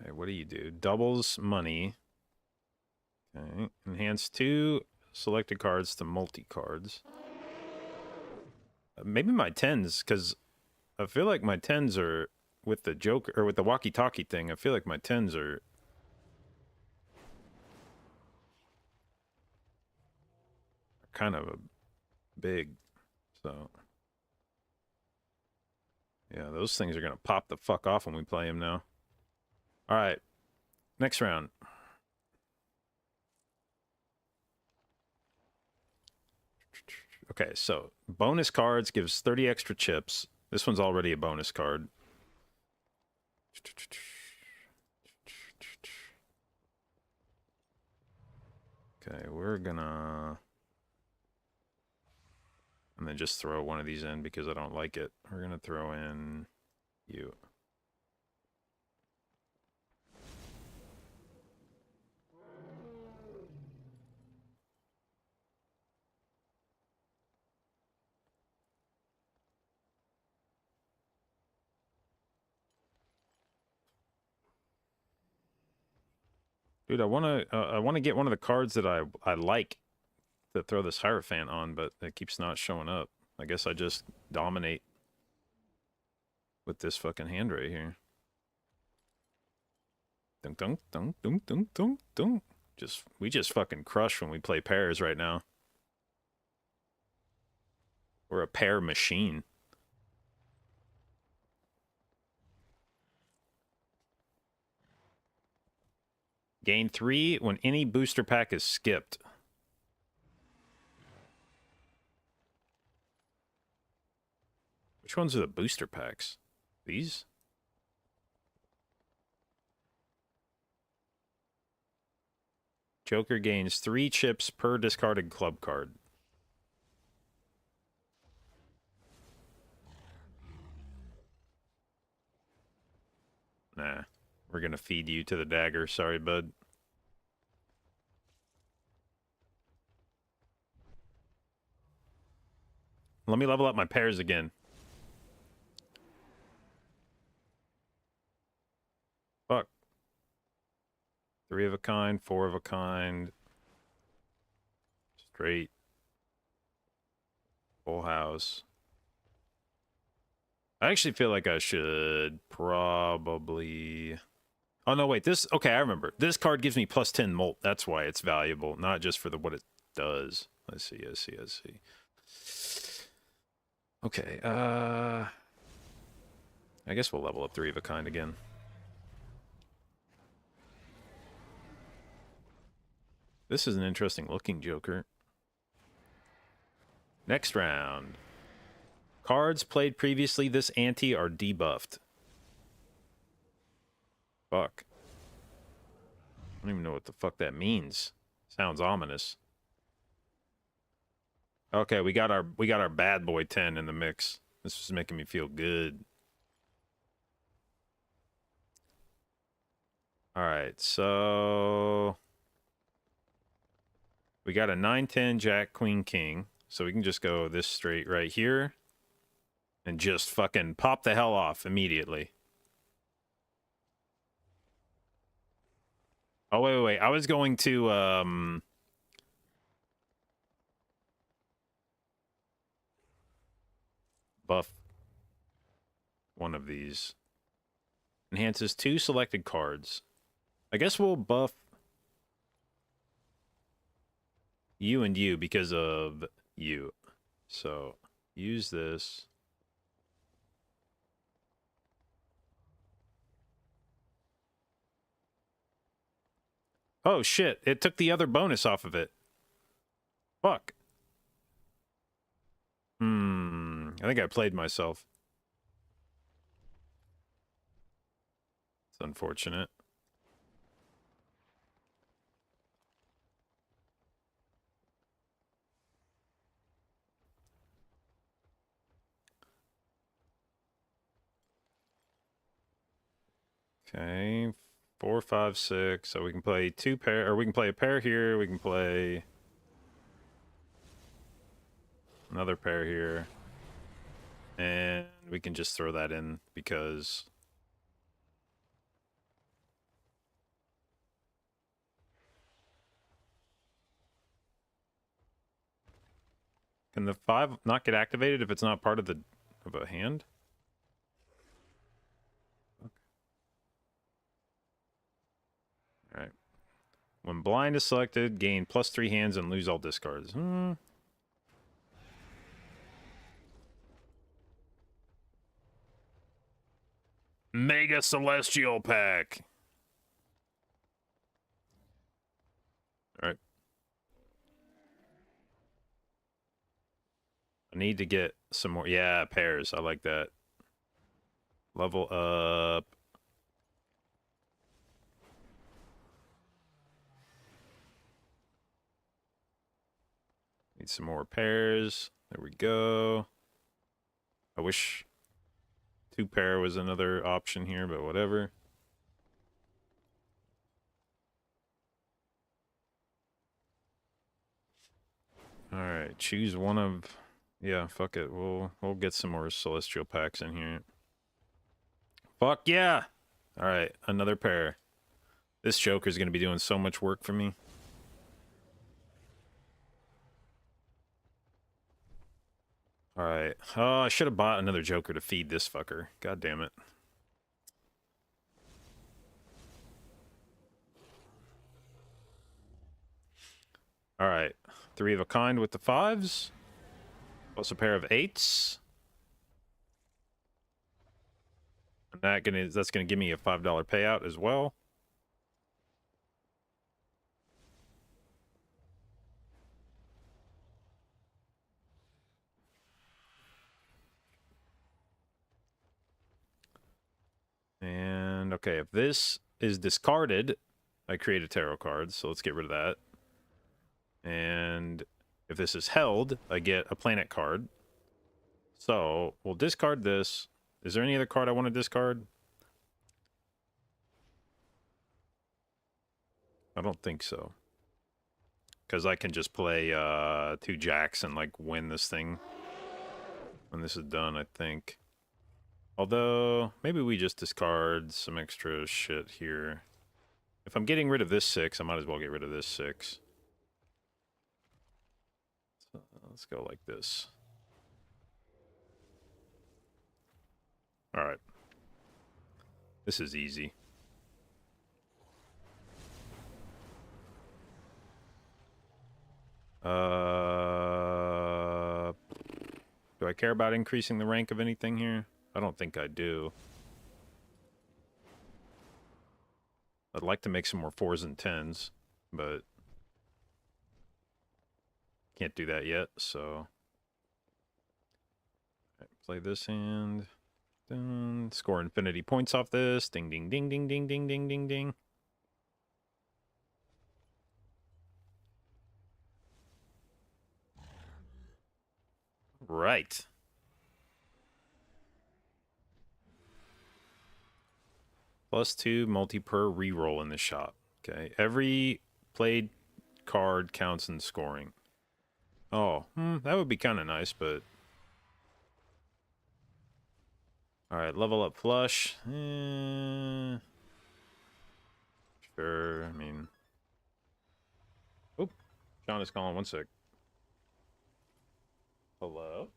Okay, what do you do? Doubles money. Okay. Enhance 2 selected cards to multi-cards. Maybe my 10s, because I feel like my 10s are with the Joker, or with the walkie-talkie thing, I feel like my 10s are kind of a big, so yeah, those things are gonna pop the fuck off when we play them now. All right, next round. Okay, so bonus cards gives 30 extra chips. This one's already a bonus card. Okay, we're gonna... and then just throw one of these in because I don't like it. We're gonna throw in you. Dude, I wanna get one of the cards that I like to throw this Hierophant on, but it keeps not showing up. I guess I just dominate with this fucking hand right here. Dunk dunk dunk dunk dunk dunk dunk. We just fucking crush when we play pairs right now. We're a pair machine. Gain 3 when any booster pack is skipped. Which ones are the booster packs? These? Joker gains 3 chips per discarded club card. Nah, we're gonna feed you to the dagger. Sorry, bud. Let me level up my pairs again. Fuck. 3 of a kind, 4 of a kind. Straight. Full house. I actually feel like I should probably... oh, no, wait. This... okay, I remember. This card gives me plus 10 molt. That's why it's valuable. Not just for what it does. Let's see. Okay, I guess we'll level up 3 of a kind again. This is an interesting looking Joker. Next round. Cards played previously this ante are debuffed. Fuck. I don't even know what the fuck that means. Sounds ominous. Okay, we got our bad boy 10 in the mix. This is making me feel good. All right, so we got a 9-10 Jack Queen King, so we can just go this straight right here and just fucking pop the hell off immediately. Oh, wait. I was going to buff one of these. Enhances 2 selected cards. I guess we'll buff you and you because of you. So, use this. Oh, shit. It took the other bonus off of it. Fuck. I think I played myself. It's unfortunate. Okay, 4, 5, 6. So we can play 2 pair, or we can play a pair here. We can play another pair here. And we can just throw that in because Can the 5 not get activated if it's not part of a hand? Okay. All right. When blind is selected, gain +3 hands and lose all discards. Mega Celestial Pack. All right. I need to get some more. Yeah, pairs. I like that. Level up. Need some more pairs. There we go. I wish 2-pair was another option here, but whatever. All right, choose one of. Yeah, fuck it. We'll get some more celestial packs in here. Fuck yeah! All right, another pair. This Joker's gonna be doing so much work for me. All right. Oh, I should have bought another Joker to feed this fucker. God damn it. All right. 3 of a kind with the 5s. Plus a pair of 8s. And that's gonna give me a $5 payout as well. And okay, if this is discarded, I create a tarot card, so let's get rid of that. And if this is held, I get a planet card. So we'll discard this. Is there any other card I want to discard? I don't think so. Because I can just play 2 jacks and like win this thing when this is done, I think. Although, maybe we just discard some extra shit here. If I'm getting rid of this 6, I might as well get rid of this 6. So let's go like this. Alright. This is easy. Do I care about increasing the rank of anything here? I don't think I do. I'd like to make some more 4s and 10s, but can't do that yet, so... Right, play this hand. Dun. Score infinity points off this. Ding, ding, ding, ding, ding, ding, ding, ding, ding. Right. +2 multi-per reroll in the shop. Okay. Every played card counts in scoring. Oh, that would be kind of nice, but... Alright, level up flush. Sure, I mean... Oop. Sean is calling, 1 sec. Hello?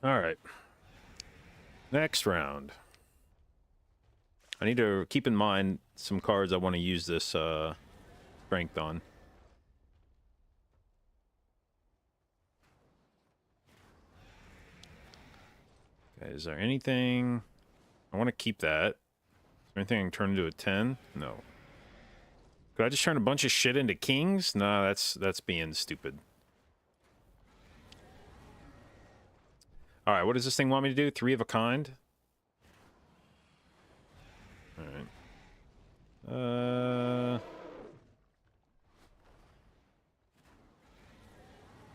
All right. Next round. I need to keep in mind some cards I want to use this strength on. Okay, is there anything... I want to keep that. Is there anything I can turn into a 10? No. Could I just turn a bunch of shit into kings? No, that's being stupid. Alright, what does this thing want me to do? 3 of a kind? Alright.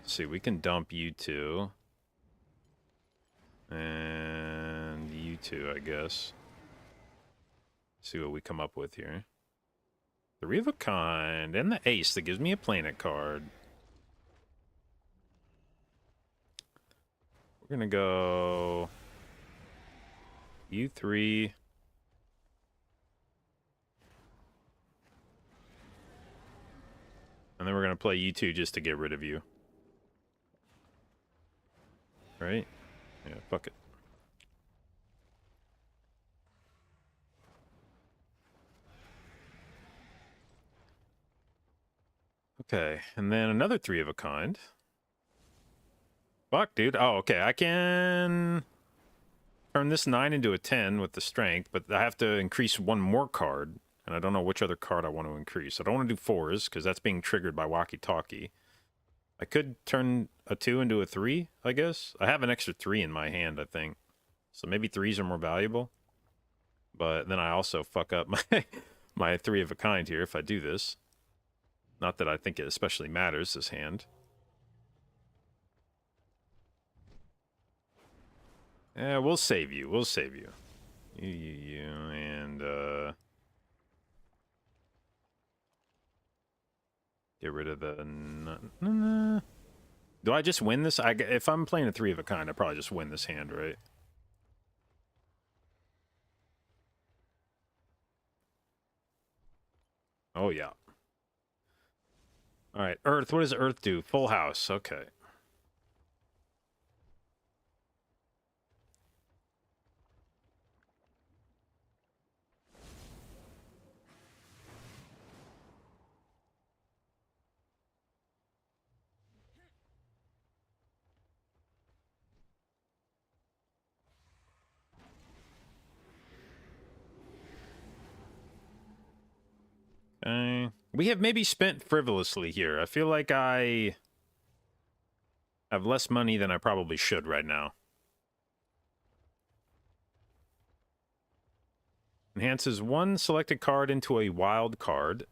Let's see, we can dump you two. And you two, I guess. See what we come up with here. 3 of a kind. And the ace that gives me a planet card. We're gonna go... you 3. And then we're gonna play you 2 just to get rid of you. Right? Yeah, fuck it. Okay, and then another 3 of a kind. Fuck, dude. Oh, okay. I can turn this 9 into a 10 with the strength, but I have to increase 1 more card, and I don't know which other card I want to increase. I don't want to do 4s, because that's being triggered by walkie-talkie. I could turn a 2 into a 3, I guess. I have an extra 3 in my hand, I think. So maybe 3s are more valuable. But then I also fuck up my 3 of a kind here if I do this. Not that I think it especially matters, this hand. Yeah, we'll save you. We'll save you. You, and, get rid of the... Do I just win this? If I'm playing a 3 of a kind, I probably just win this hand, right? Oh, yeah. Alright, Earth. What does Earth do? Full house. Okay. Okay. We have maybe spent frivolously here. I feel like I have less money than I probably should right now. Enhances 1 selected card into a wild card.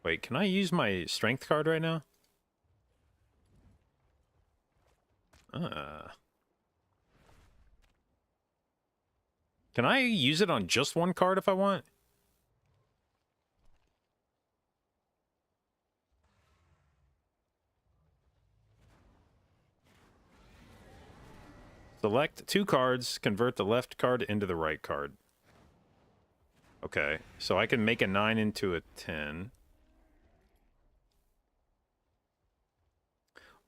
Wait, can I use my strength card right now? Can I use it on just 1 card if I want? Select 2 cards, convert the left card into the right card. Okay, so I can make a 9 into a 10.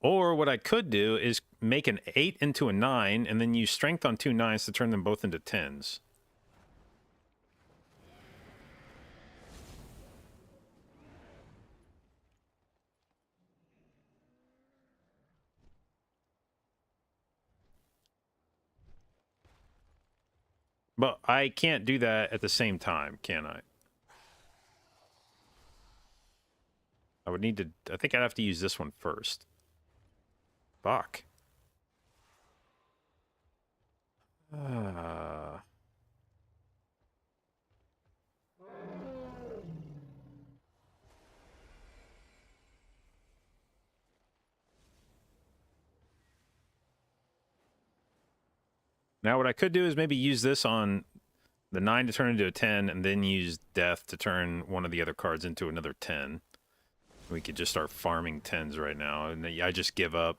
Or what I could do is make an 8 into a 9, and then use strength on 2 9s to turn them both into 10s. But I can't do that at the same time, can I? I would need to... I think I'd have to use this one first. Fuck. Now what I could do is maybe use this on the 9 to turn into a 10, and then use death to turn one of the other cards into another 10. We could just start farming 10s right now, and I just give up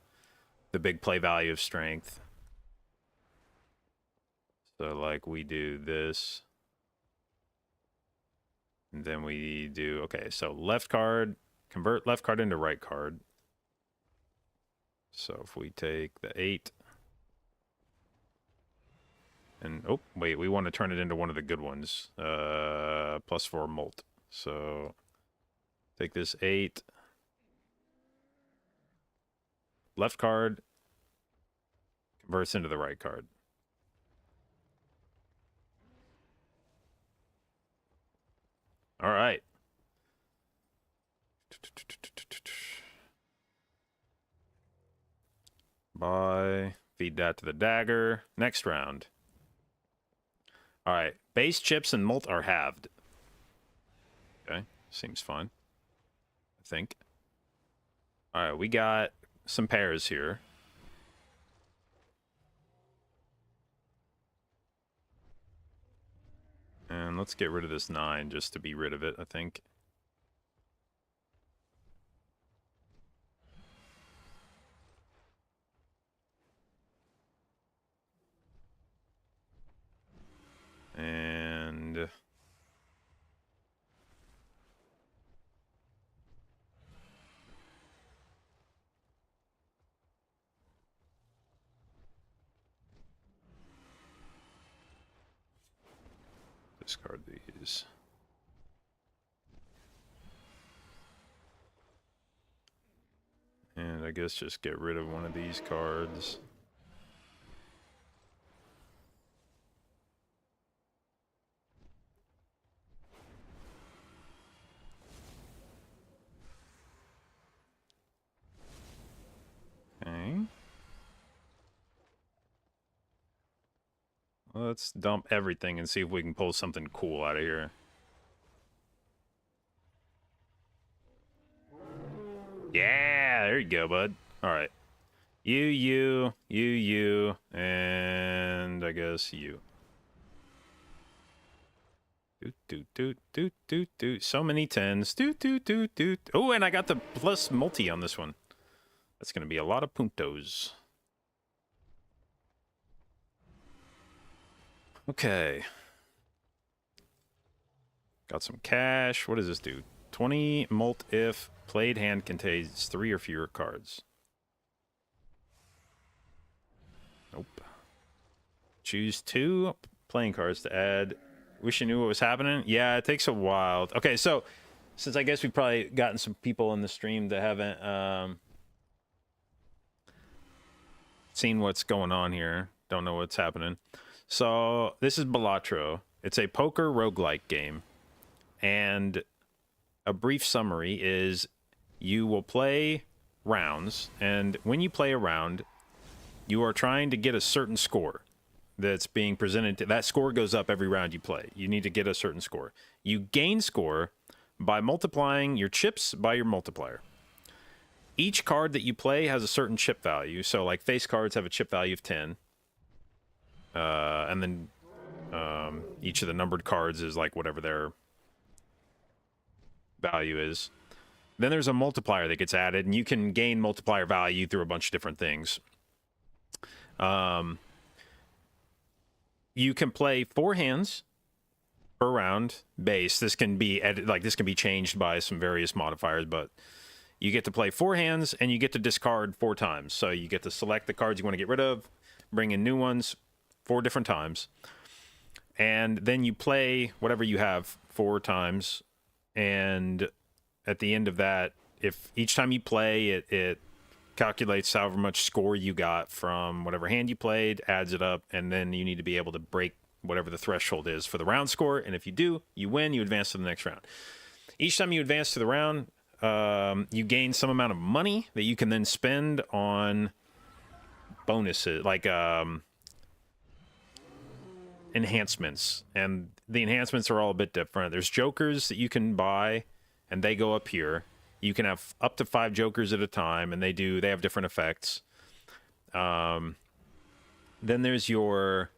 the big play value of strength. So, like, we do this. And then we do... Okay, so left card. Convert left card into right card. So if we take the 8... And, oh, wait, we want to turn it into one of the good ones. +4 molt. So, take this 8. Left card converts into the right card. All right. Bye. Feed that to the dagger. Next round. All right. Base, chips, and molt are halved. Okay. Seems fine. I think. All right. We got some pairs here. And let's get rid of this 9 just to be rid of it, I think. And discard these. And I guess just get rid of one of these cards. Okay. Let's dump everything and see if we can pull something cool out of here. Yeah, there you go, bud. All right. You, and I guess you. So many 10s. Oh, and I got the plus multi on this one. That's going to be a lot of puntos. Okay. Got some cash. What does this do? 20 molt if played hand contains 3 or fewer cards. Nope. Choose 2 playing cards to add. Wish you knew what was happening. Yeah, it takes a while. Okay, so since I guess we've probably gotten some people in the stream that haven't seen what's going on here, don't know what's happening. So this is Balatro. It's a poker roguelike game. And a brief summary is you will play rounds, and when you play a round, you are trying to get a certain score that's being presented. That score goes up every round you play. You need to get a certain score. You gain score by multiplying your chips by your multiplier. Each card that you play has a certain chip value. So like face cards have a chip value of 10. And then each of the numbered cards is like whatever their value is. Then there's a multiplier that gets added, and you can gain multiplier value through a bunch of different things. You can play 4 hands per round base. This can be this can be changed by some various modifiers, but you get to play 4 hands, and you get to discard 4 times. So you get to select the cards you want to get rid of, bring in new ones 4 different times, and then you play whatever you have 4 times. And at the end of that, if each time you play, it calculates however much score you got from whatever hand you played, adds it up, and then you need to be able to break whatever the threshold is for the round score. And if you do, you win, you advance to the next round. Each time you advance to the round, you gain some amount of money that you can then spend on bonuses, like enhancements. And the enhancements are all a bit different. There's jokers that you can buy, and they go up here. You can have up to 5 jokers at a time, and they have different effects. Then there's your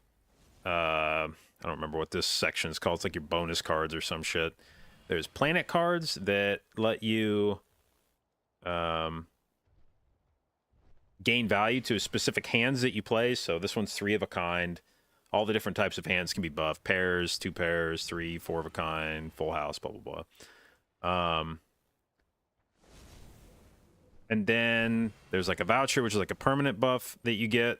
I don't remember what this section is called. It's like your bonus cards or some shit. There's planet cards that let you gain value to specific hands that you play. So this one's 3 of a kind. All the different types of hands can be buffed. Pairs, 2 pairs, 3, 4 of a kind, full house, blah, blah, blah. And then there's like a voucher, which is like a permanent buff that you get.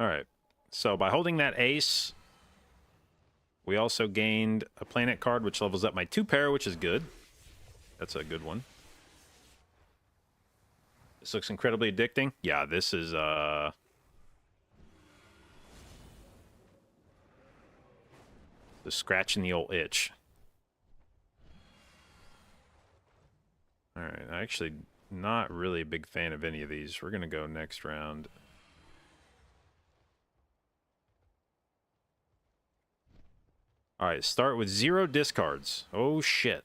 All right. So by holding that ace, we also gained a planet card, which levels up my 2-pair, which is good. That's a good one. This looks incredibly addicting. Yeah, this is the scratching the old itch. All right, I actually not really a big fan of any of these. We're gonna go next round. All right, start with 0 discards. Oh shit.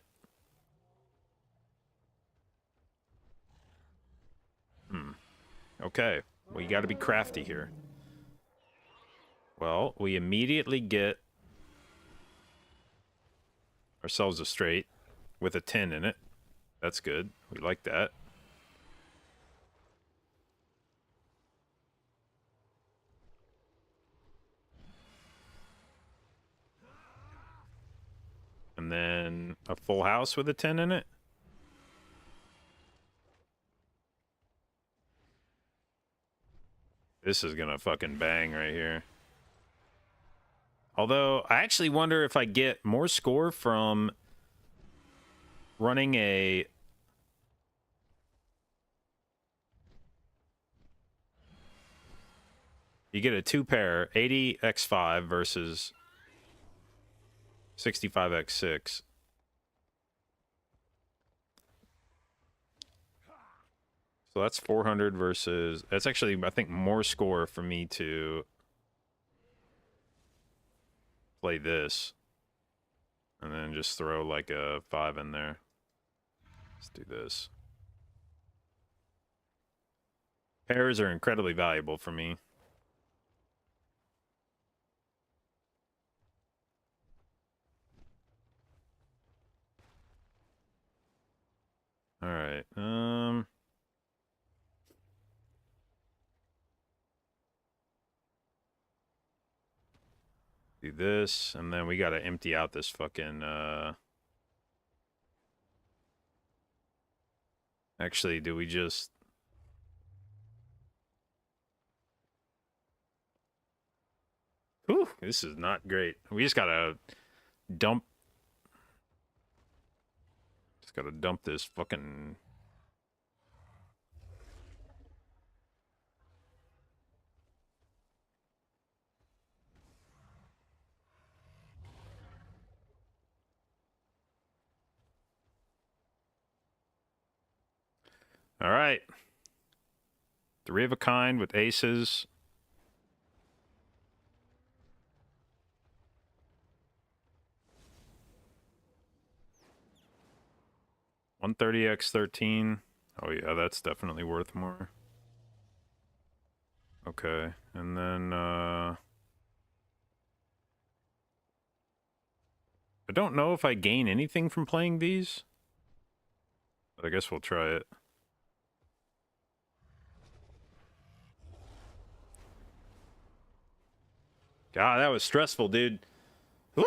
Okay, we got to be crafty here. Well, we immediately get ourselves a straight with a 10 in it. That's good. We like that. And then a full house with a 10 in it. This is gonna fucking bang right here. Although, I actually wonder if I get more score from running a... You get a 2-pair, 80x5 versus 65x6. So that's 400 versus... That's actually, I think, more score for me to play this. And then just throw like a 5 in there. Let's do this. Pairs are incredibly valuable for me. All right. Do this, and then we got to empty out this fucking, Actually, do we just... Whew, this is not great. We just gotta dump... Just gotta dump this fucking... All right. 3 of a kind with aces. $130x13. Oh yeah, that's definitely worth more. Okay, and then I don't know if I gain anything from playing these, but I guess we'll try it. God, that was stressful, dude. Whew.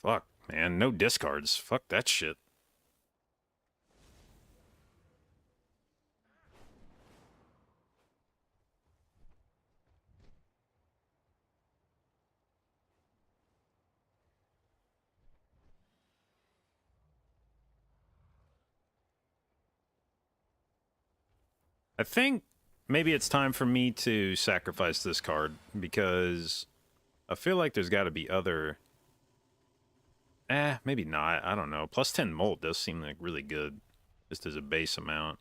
Fuck, man, no discards. Fuck that shit. I think maybe it's time for me to sacrifice this card because I feel like there's got to be other... maybe not. I don't know. Plus 10 molt does seem like really good, just as a base amount.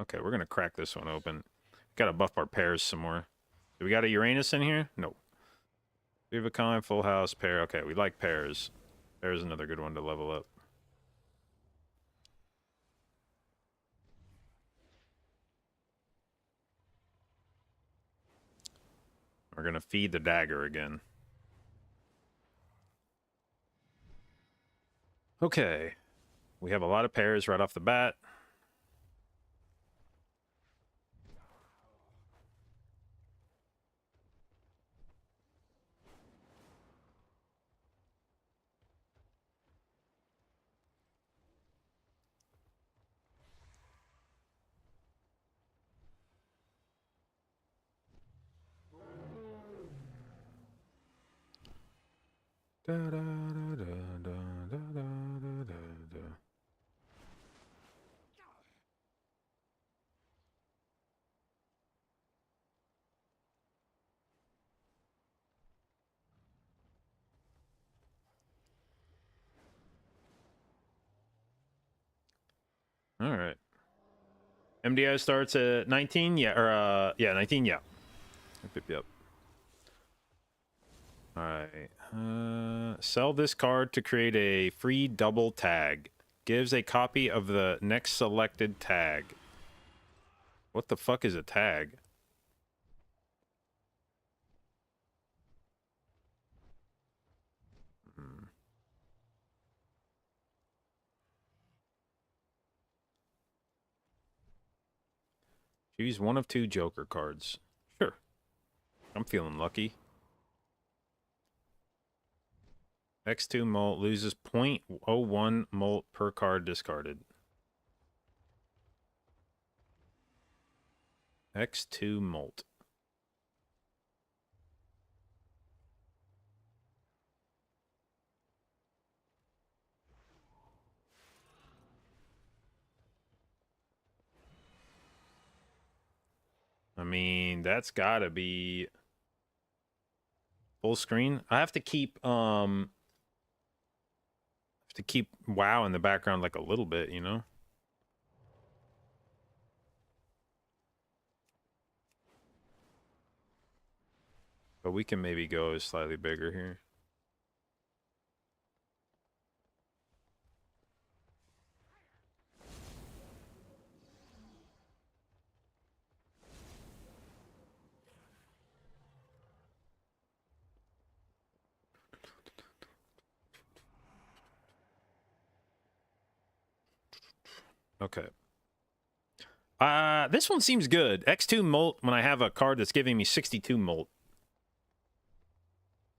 Okay, we're gonna crack this one open. Gotta buff our pairs some more. Do we got a Uranus in here? Nope. We have a kind, full house, pair. Okay, we like pairs. Pairs another good one to level up. We're gonna feed the dagger again. Okay. We have a lot of pairs right off the bat. Da, da, da, da, da, da, da, da, da. All right. MDI starts at 19, yeah, or yeah, 19, yeah. Yep. All right. Sell this card to create a free double tag. Gives a copy of the next selected tag. What the fuck is a tag? Choose one of two Joker cards. Sure. I'm feeling lucky. X2 molt loses 0.01 molt per card discarded. X2 molt. I mean, that's gotta be full screen. I have to keep WoW in the background like a little bit, you know? But we can maybe go slightly bigger here. Okay. This one seems good. X2 molt when I have a card that's giving me 62 molt.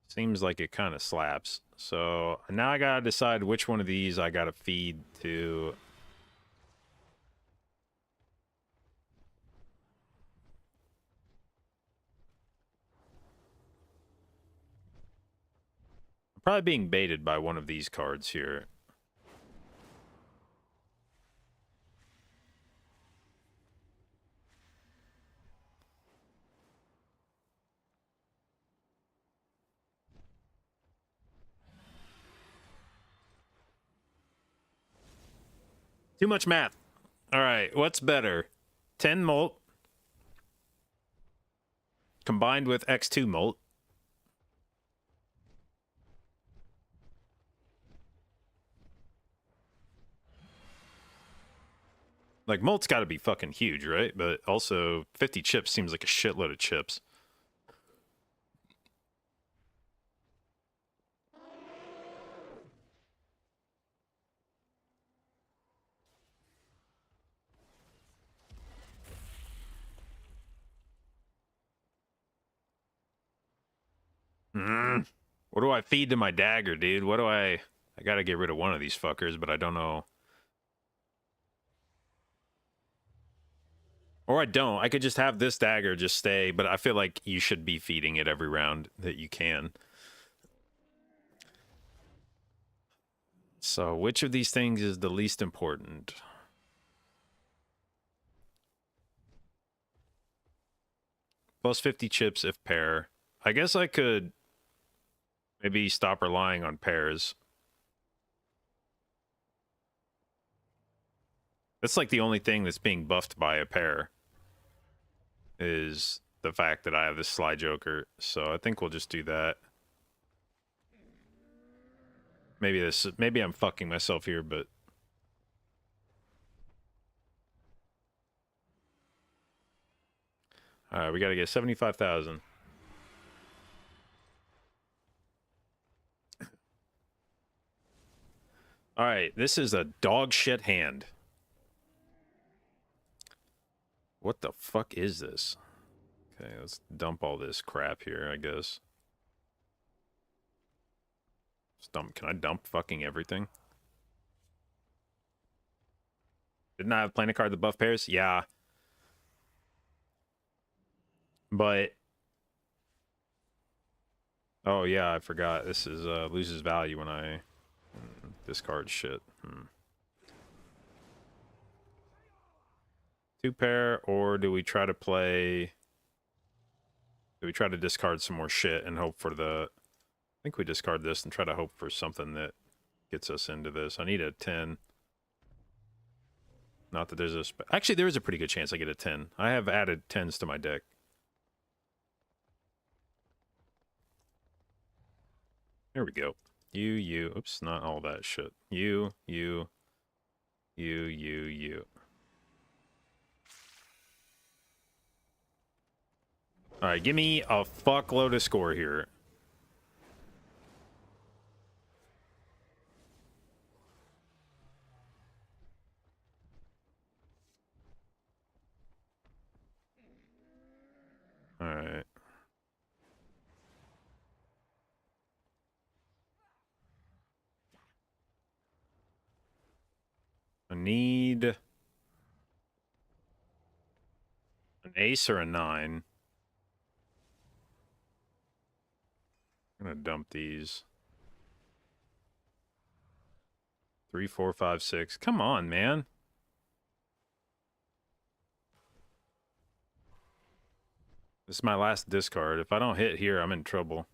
Seems like it kind of slaps. So now I gotta decide which one of these I gotta feed to. I'm probably being baited by one of these cards here. Too much math. All right, what's better? 10 molt combined with X2 molt. Like, molt's got to be fucking huge, right? But also, 50 chips seems like a shitload of chips. What do I feed to my dagger, dude? What do I gotta get rid of one of these fuckers, but I don't know. Or I don't. I could just have this dagger just stay, but I feel like you should be feeding it every round that you can. So, which of these things is the least important? Plus 50 chips if pair. I guess I could maybe stop relying on pairs. That's like the only thing that's being buffed by a pair. Is the fact that I have this Sly Joker. So I think we'll just do that. Maybe I'm fucking myself here, but all right, we got to get 75,000. All right, this is a dog shit hand. What the fuck is this? Okay, let's dump all this crap here, I guess. Can I dump fucking everything? Didn't I have planet card that buff pairs? Yeah. But Oh yeah, I forgot. This is loses value when I discard shit. Two pair, or do we try to play? Do we try to discard some more shit and hope for the? I think we discard this and try to hope for something that gets us into this. I need a 10. Not that there's a... Actually, there is a pretty good chance I get a 10. I have added 10s to my deck. There we go. You. Oops, not all that shit. You. Alright, give me a fuckload of score here. Alright. I need an ace or a 9. I'm gonna dump these. 3, 4, 5, 6. Come on, man. This is my last discard. If I don't hit here, I'm in trouble.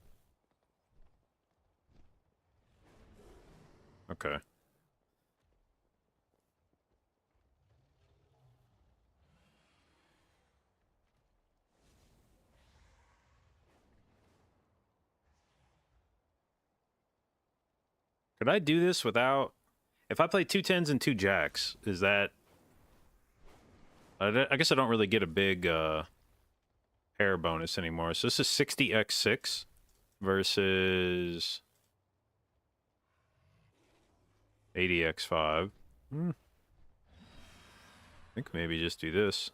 Okay. Could I do this without... If I play 2 10s and 2 jacks, is that... I guess I don't really get a big pair bonus anymore. So this is 60x6 versus 80x5. I think maybe just do this.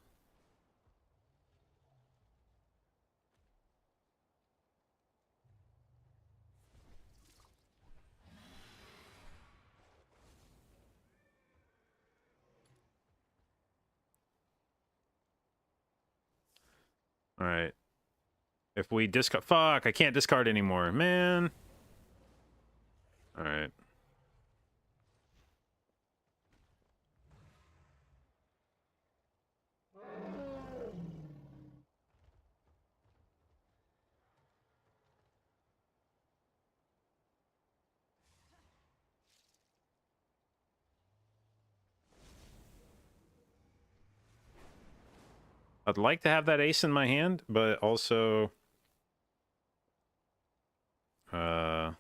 All right. If we discard... Fuck, I can't discard anymore. Man. All right. I'd like to have that ace in my hand, but also... do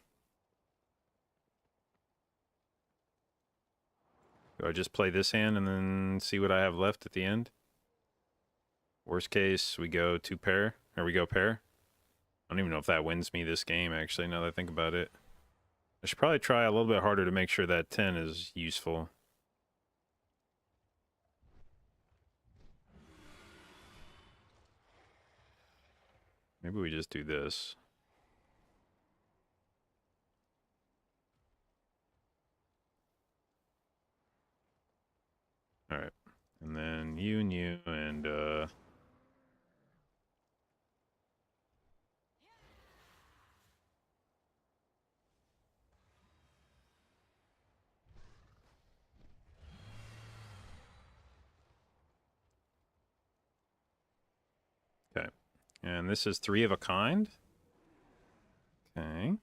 I just play this hand and then see what I have left at the end? Worst case, we go 2 pair, or we go pair. I don't even know if that wins me this game, actually, now that I think about it. I should probably try a little bit harder to make sure that 10 is useful. Maybe we just do this. Alright. And then you and you, and, okay. And this is 3 of a kind. Okay.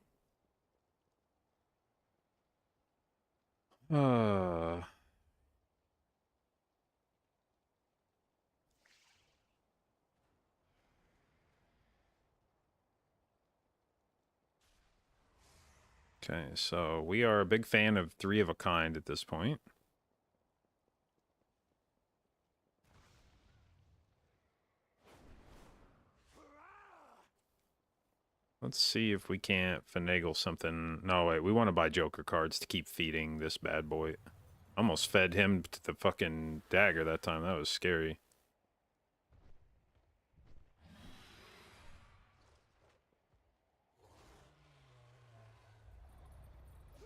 Okay, so we are a big fan of 3 of a kind at this point. Let's see if we can't finagle something. No, wait, we want to buy Joker cards to keep feeding this bad boy. Almost fed him to the fucking dagger that time. That was scary.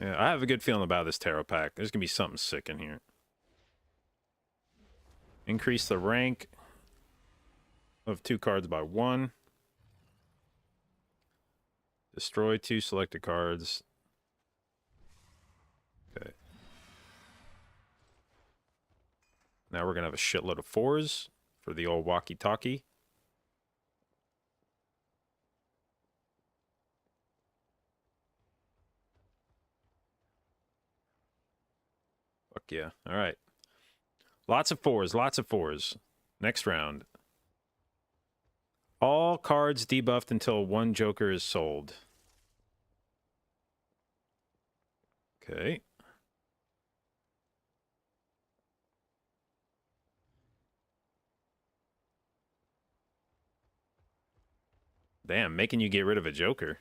Yeah, I have a good feeling about this tarot pack. There's gonna be something sick in here. Increase the rank of 2 cards by 1. Destroy 2 selected cards. Okay. Now we're going to have a shitload of 4s for the old walkie-talkie. Fuck yeah. All right. Lots of 4s, lots of 4s. Next round. All cards debuffed until 1 Joker is sold. Okay. Damn, making you get rid of a Joker.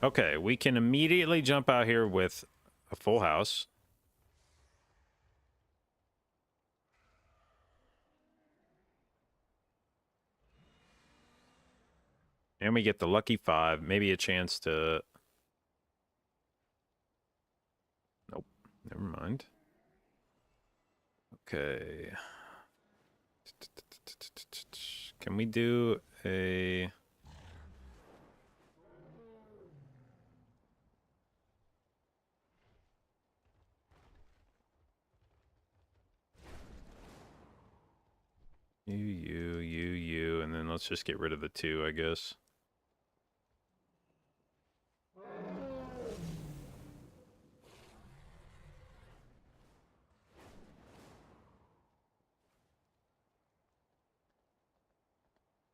Okay, we can immediately jump out here with a full house. And we get the lucky 5, maybe a chance to... Nope, never mind. Okay. Can we do a... You, and then let's just get rid of the 2, I guess.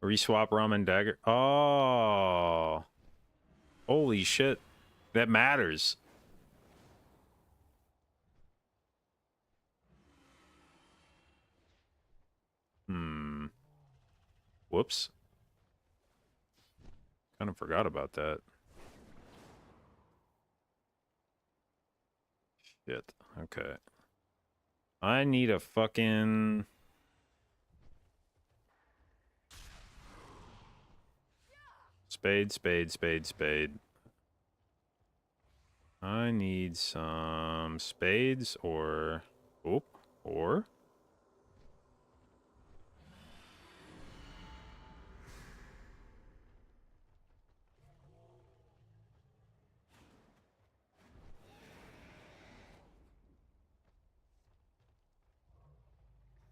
Reswap Ramen Dagger. Oh. Holy shit. That matters. Whoops. Kind of forgot about that. Shit. Okay. I need a fucking... Spade, spade, spade, spade. I need some spades or... Oop. Or...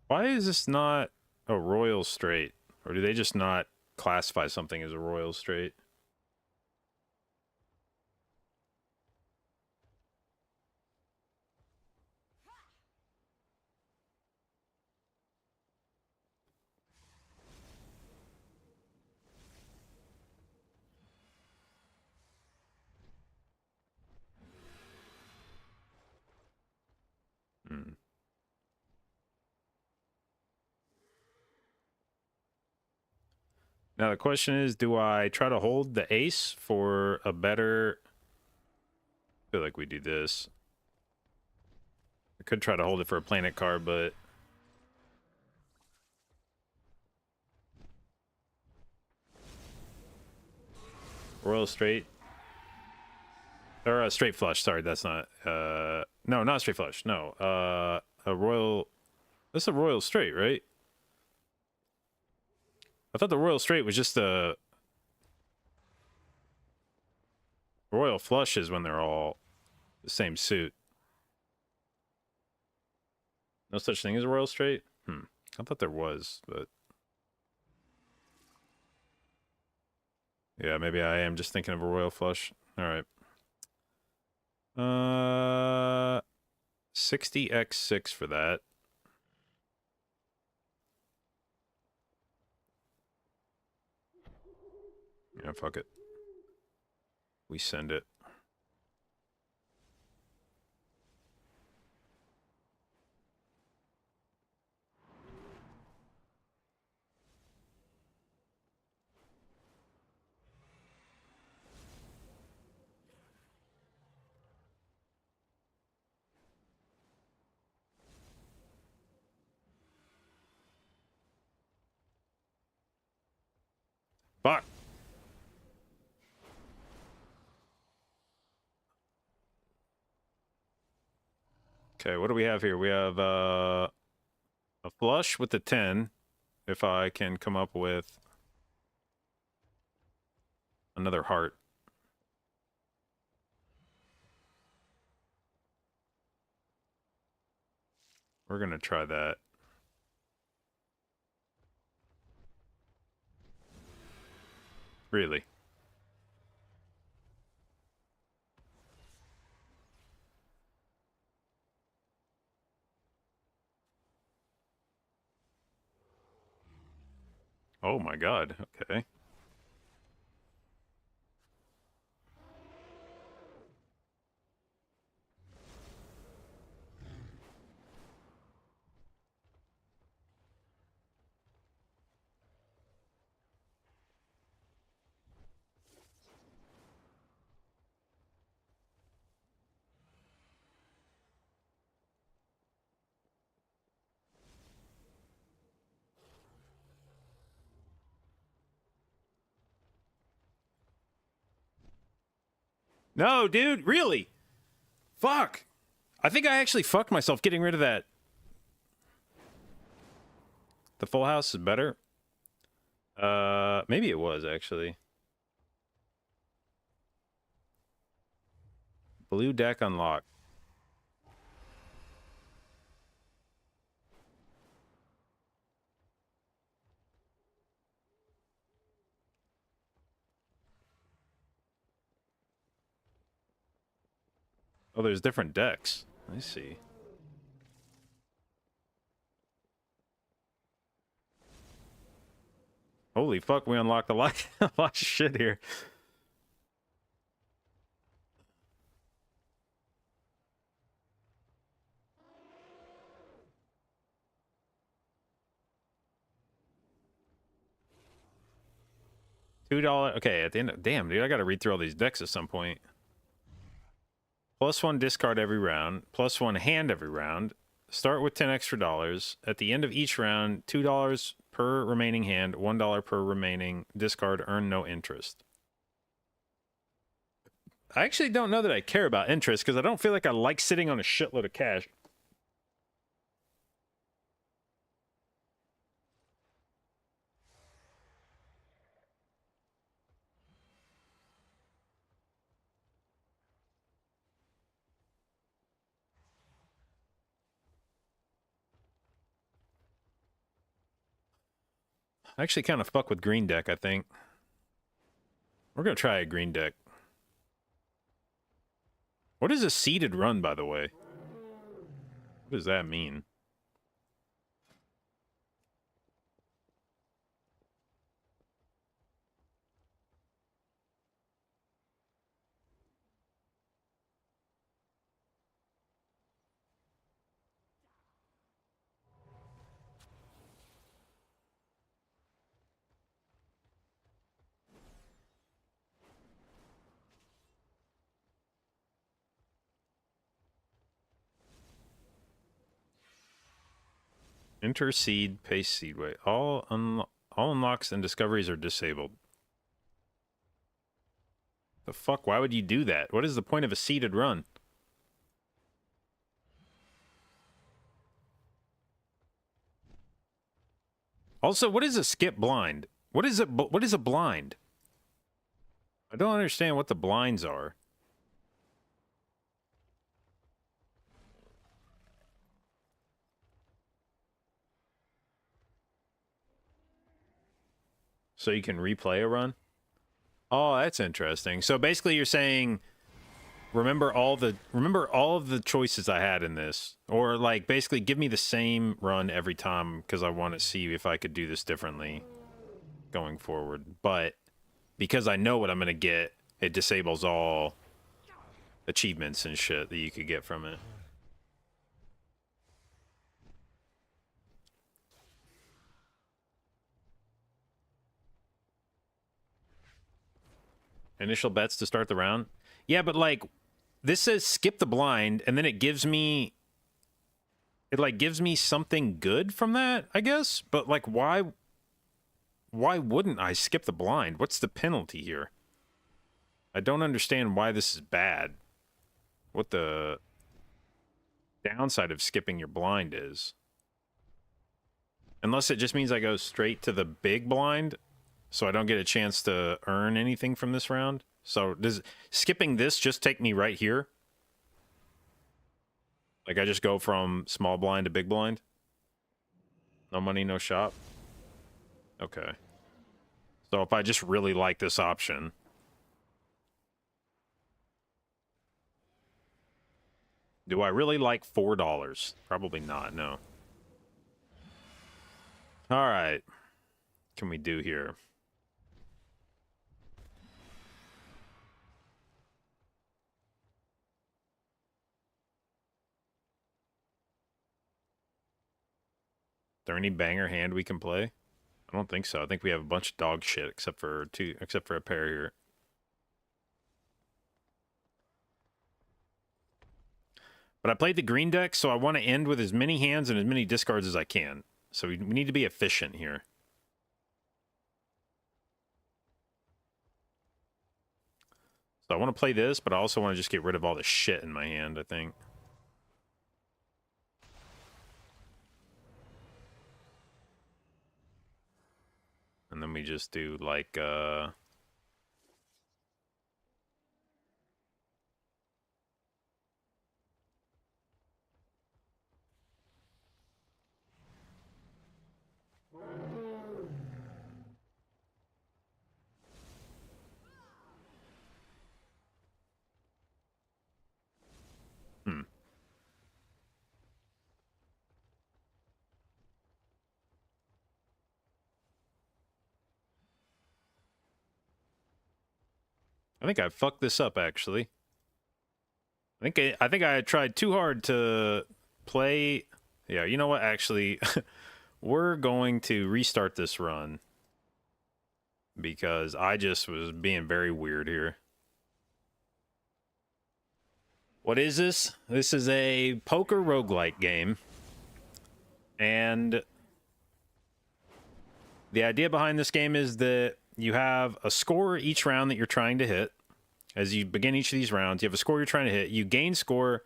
Why is this not a royal straight? Or do they just not classify something as a royal straight? Hmm. Now the question is, do I try to hold the ace for a better... I feel like we do this. I could try to hold it for a planet card, but... Royal straight. Or a straight flush, sorry, that's not... No, not straight flush, no. A royal... That's a royal straight, right? I thought the royal straight was just a... Royal flush is when they're all the same suit. No such thing as a royal straight? I thought there was, but... Yeah, maybe I am just thinking of a royal flush. Alright. 60x6 for that. Yeah, fuck it. We send it. Fuck! Okay, what do we have here? We have, A flush with the 10, if I can come up with another heart. We're gonna try that. Really? Oh my god, okay. No, dude, really? Fuck. I think I actually fucked myself getting rid of that. The full house is better. Maybe it was actually. Blue deck unlocked. Oh, there's different decks. I see. Holy fuck, we unlocked a lot, a lot of shit here. $2. Okay, at the end of, damn, dude, I gotta read through all these decks at some point. +1 discard every round. +1 hand every round. Start with 10 extra dollars. At the end of each round, $2 per remaining hand, $1 per remaining discard. Earn no interest. I actually don't know that I care about interest because I don't feel like I like sitting on a shitload of cash. I actually kind of fuck with green deck, I think. We're going to try a green deck. What is a seeded run, by the way? What does that mean? Enter seed, paste seed weight. All unlocks and discoveries are disabled. The fuck? Why would you do that? What is the point of a seeded run? Also, what is a skip blind? What is it? What is a blind? I don't understand what the blinds are. So you can replay a run? Oh, that's interesting. So basically you're saying remember all of the choices I had in this, or like basically give me the same run every time because I want to see if I could do this differently going forward. But because I know what I'm going to get, it disables all achievements and shit that you could get from it. Initial bets to start the round. Yeah, but like this says skip the blind and then it gives me something good from that, I guess. But like why wouldn't I skip the blind? What's the penalty here? I don't understand why this is bad. What the downside of skipping your blind is. Unless it just means I go straight to the big blind, so I don't get a chance to earn anything from this round. So does skipping this just take me right here? Like I just go from small blind to big blind? No money, no shop? Okay. So if I just really like this option... Do I really like $4? Probably not, no. Alright. Can we do here? Is there any banger hand we can play? I don't think so. I think we have a bunch of dog shit except for a pair here. But I played the green deck, so I want to end with as many hands and as many discards as I can. So we need to be efficient here. So I want to play this, but I also want to just get rid of all the shit in my hand, I think. And then we just do like I think I fucked this up, actually. I think I tried too hard to play... Yeah, you know what? Actually, we're going to restart this run. Because I just was being very weird here. What is this? This is a poker roguelike game. And the idea behind this game is that you have a score each round that you're trying to hit. As you begin each of these rounds, you have a score you're trying to hit. You gain score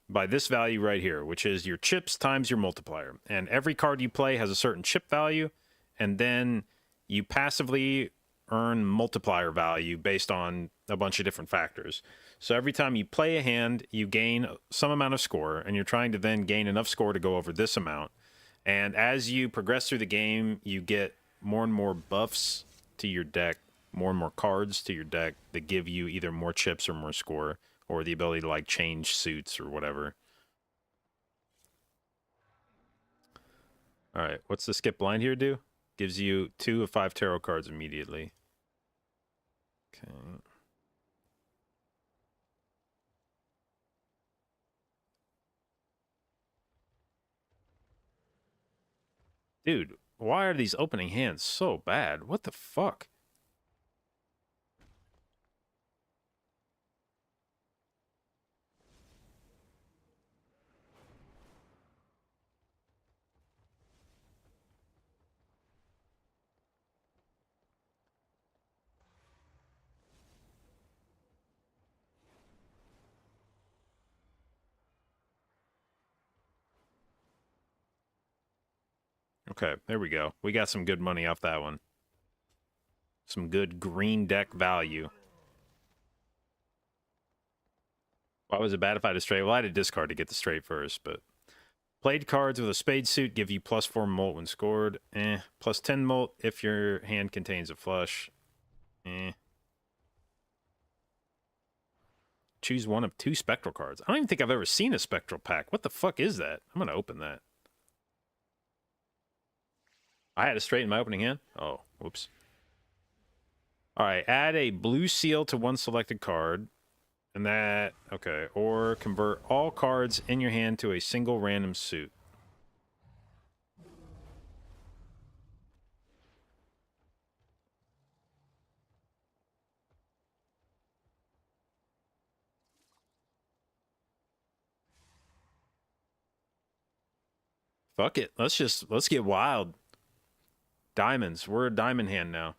by this value right here, which is your chips times your multiplier. And every card you play has a certain chip value, and then you passively earn multiplier value based on a bunch of different factors. So every time you play a hand, you gain some amount of score, and you're trying to then gain enough score to go over this amount. And as you progress through the game, you get more and more buffs to your deck, more and more cards to your deck that give you either more chips or more score, or the ability to like change suits or whatever. All right, what's the skip blind here do? Gives you 2 of 5 tarot cards immediately. Okay. Dude, why are these opening hands so bad? What the fuck? Okay, there we go. We got some good money off that one. Some good green deck value. Why was it bad if I had a straight? Well, I had a discard to get the straight first, but... Played cards with a spade suit give you +4 molt when scored. +10 molt if your hand contains a flush. Choose one of 2 spectral cards. I don't even think I've ever seen a spectral pack. What the fuck is that? I'm going to open that. I had a straight in my opening hand? Oh, whoops. All right, add a blue seal to one selected card. And that, okay. Or convert all cards in your hand to a single random suit. Fuck it. Let's get wild. Diamonds. We're a diamond hand now.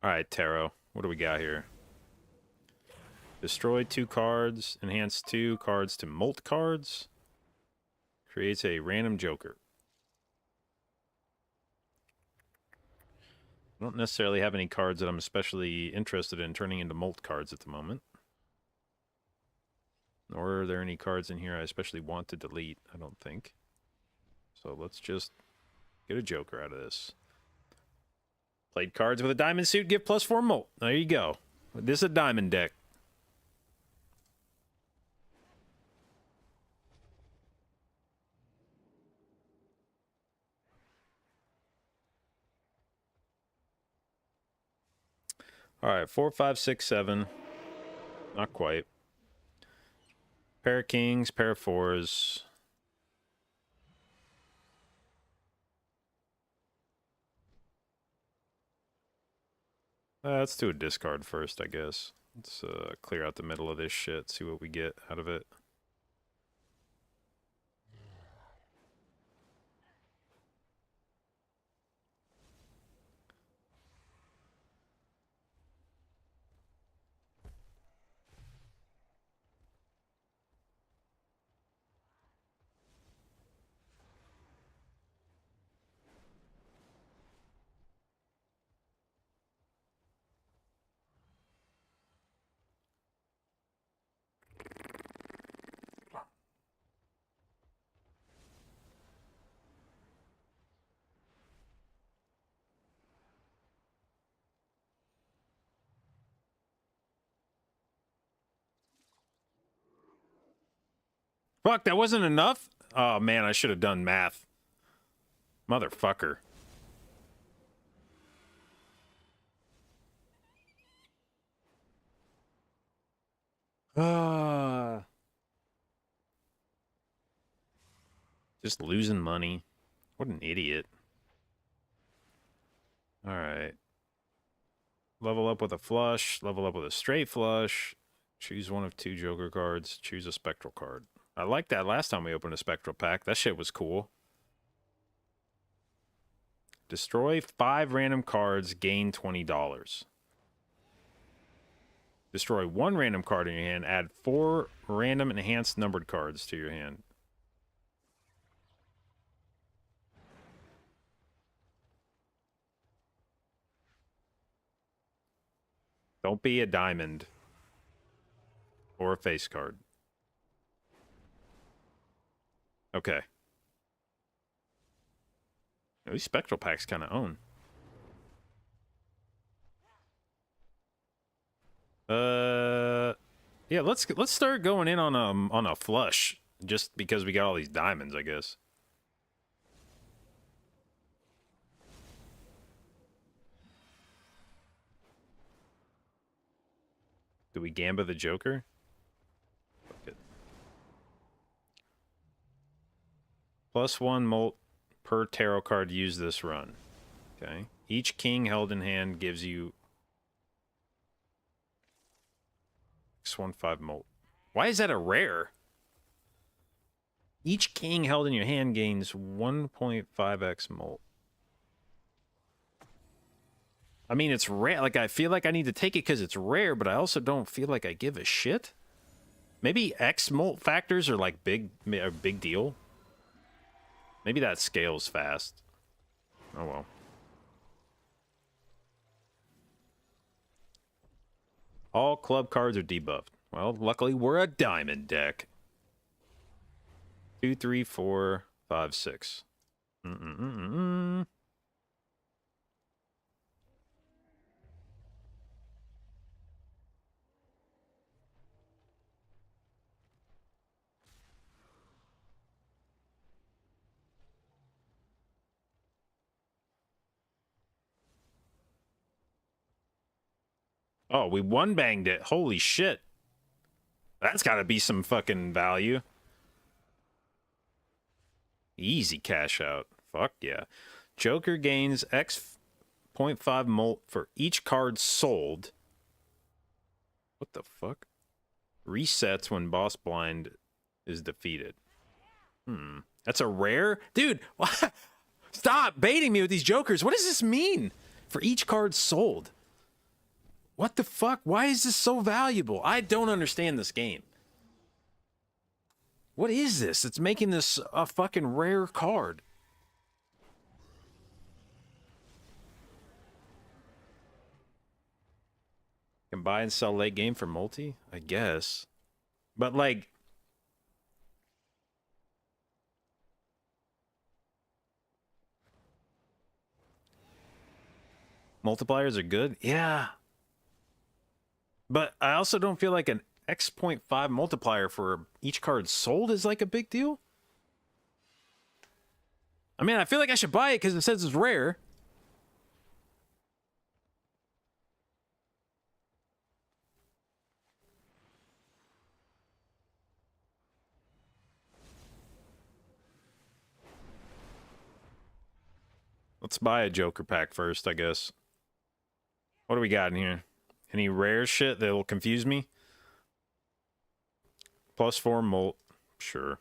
All right, tarot. What do we got here? Destroy 2 cards. Enhance 2 cards to molt cards. Creates a random joker. I don't necessarily have any cards that I'm especially interested in turning into molt cards at the moment. Nor are there any cards in here I especially want to delete, I don't think. So let's just get a joker out of this. Played cards with a diamond suit, give +4 molt. There you go. This is a diamond deck. All right, 4, 5, 6, 7. Not quite. Pair of kings, pair of fours. Let's do a discard first, I guess. Let's clear out the middle of this shit, see what we get out of it. Fuck, that wasn't enough? Oh, man, I should have done math. Motherfucker. Just losing money. What an idiot. Alright. Level up with a flush. Level up with a straight flush. Choose one of 2 joker cards. Choose a spectral card. I liked that last time we opened a spectral pack. That shit was cool. Destroy 5 random cards. Gain $20. Destroy 1 random card in your hand. Add 4 random enhanced numbered cards to your hand. Don't be a diamond. Or a face card. Okay. These spectral packs kind of own. Yeah, let's start going in on a flush, just because we got all these diamonds, I guess. Do we gamba the Joker? Fuck it. +1 molt per tarot card used this run. Okay. Each king held in hand gives you X15 molt. Why is that a rare? Each king held in your hand gains 1.5x molt. I mean, it's rare. Like, I feel like I need to take it because it's rare, but I also don't feel like I give a shit. Maybe X molt factors are like a big deal. Maybe that scales fast. Oh well. All club cards are debuffed. Well, luckily we're a diamond deck. 2, 3, 4, 5, 6. Oh, we one banged it. Holy shit. That's got to be some fucking value. Easy cash out. Fuck yeah. Joker gains X.5 molt for each card sold. What the fuck? Resets when boss blind is defeated. That's a rare? Dude, what? Stop baiting me with these jokers. What does this mean? For each card sold. What the fuck? Why is this so valuable? I don't understand this game. What is this? It's making this a fucking rare card. Can buy and sell late game for multi? I guess. But like... multipliers are good? Yeah. But I also don't feel like an X.5 multiplier for each card sold is like a big deal. I mean, I feel like I should buy it because it says it's rare. Let's buy a Joker pack first, I guess. What do we got in here? Any rare shit that'll confuse me? +4 molt. Sure.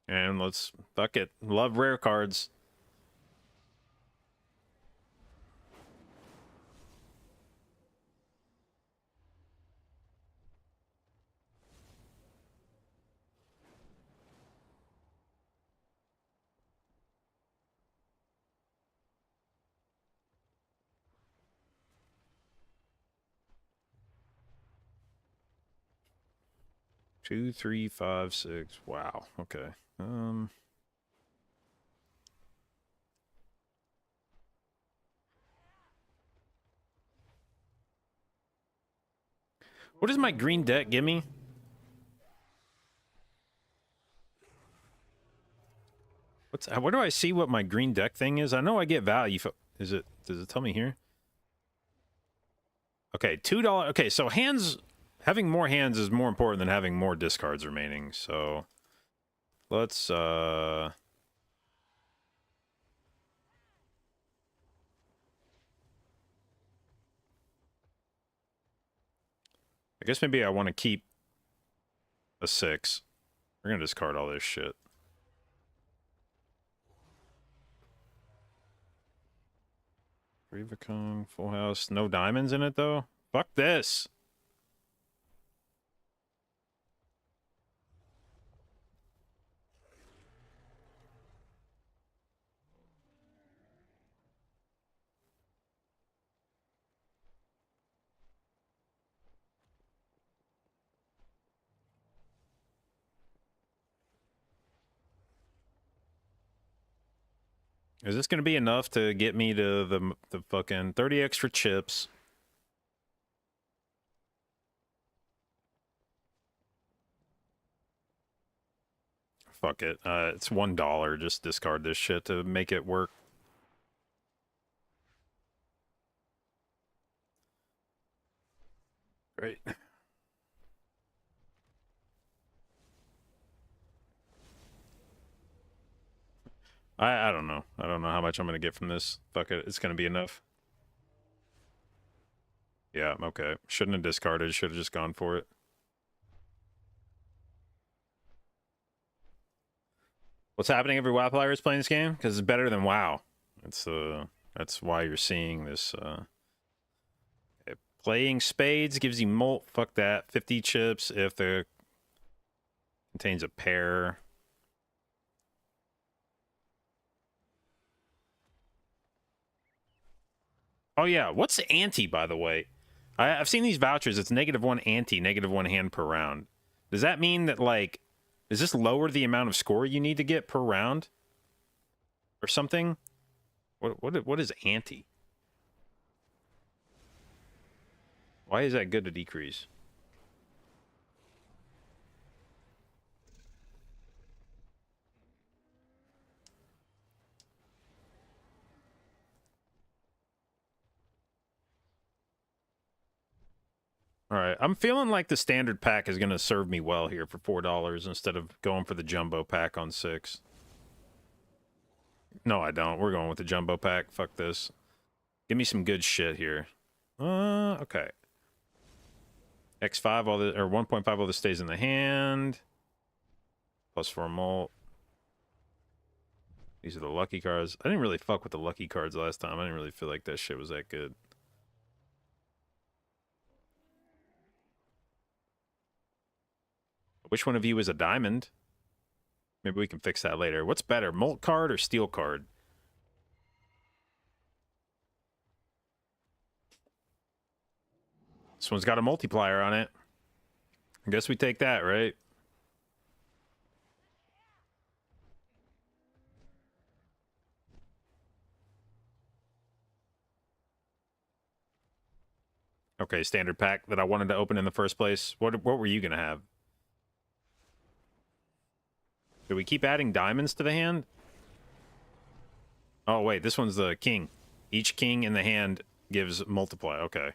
And let's... fuck it. Love rare cards. Two, three, five, six. Wow. Okay. What does my green deck give me? Where do I see what my green deck thing is? I know I get value. Does it tell me here? Okay, $2. Okay, so hands, having more hands is more important than having more discards remaining. So let's I guess maybe I want to keep a 6. We're gonna discard all this shit. Revacon, full house, no diamonds in it though. Fuck this. Is this going to be enough to get me to the fucking 30 extra chips? Fuck it. It's $1. Just discard this shit to make it work. Great. I don't know. I don't know how much I'm going to get from this. Fuck it. It's going to be enough. Yeah, okay. Shouldn't have discarded. Should have just gone for it. What's happening? Every WoW player is playing this game? Because it's better than WoW. That's why you're seeing this. Okay. Playing spades gives you molt. Fuck that. 50 chips if the contains a pair. Oh yeah, what's the ante, by the way? I've seen these vouchers. It's -1 ante, -1 hand per round. Does that mean that, like, does this lower the amount of score you need to get per round? Or something? What is ante? Why is that good to decrease? All right, I'm feeling like the standard pack is going to serve me well here for $4 instead of going for the jumbo pack on 6. No, I don't. We're going with the jumbo pack. Fuck this. Give me some good shit here. Okay. X5, all the, or 1.5, all this stays in the hand. +4 molt. These are the lucky cards. I didn't really fuck with the lucky cards last time. I didn't really feel like that shit was that good. Which one of you is a diamond? Maybe we can fix that later. What's better, molt card or steel card? This one's got a multiplier on it. I guess we take that, right? Okay, standard pack that I wanted to open in the first place. What were you gonna have? Do we keep adding diamonds to the hand? Oh wait, this one's the king. Each king in the hand gives multiply. Okay,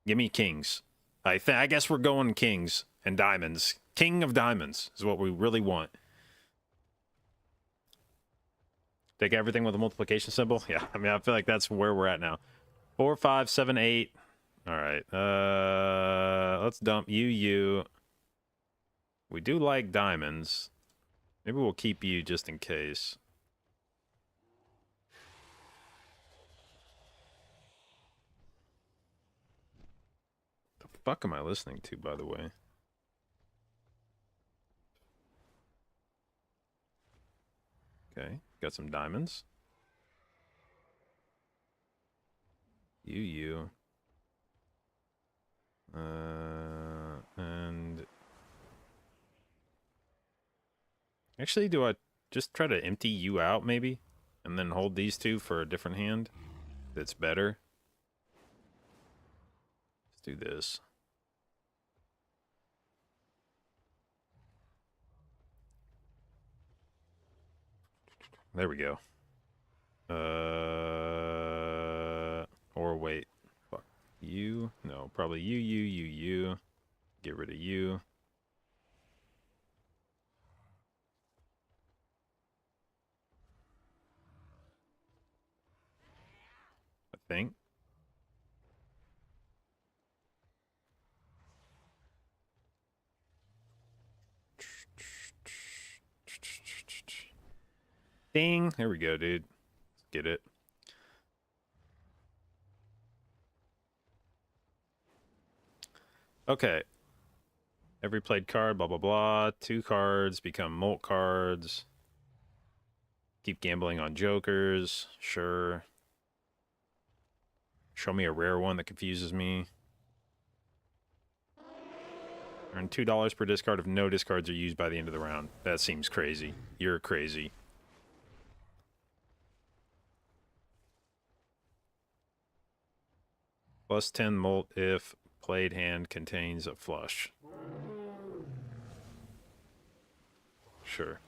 give me kings. I guess we're going kings and diamonds. King of diamonds is what we really want. Take everything with a multiplication symbol. Yeah, I mean I feel like that's where we're at now. 4, 5, 7, 8. All right, let's dump you. We do like diamonds. Maybe we'll keep you just in case. The fuck am I listening to, by the way? Okay, got some diamonds. You. And actually, do I just try to empty you out, maybe? And then hold these two for a different hand that's better? Let's do this. There we go. Or wait. Fuck. You? No, probably you. Get rid of you. I think. Ding. There we go, dude. Let's get it. Okay. Every played card, blah, blah, blah. 2 cards become molt cards. Keep gambling on jokers. Sure. Show me a rare one that confuses me. Earn $2 per discard if no discards are used by the end of the round. That seems crazy. You're crazy. Plus 10 molt if played hand contains a flush. Sure.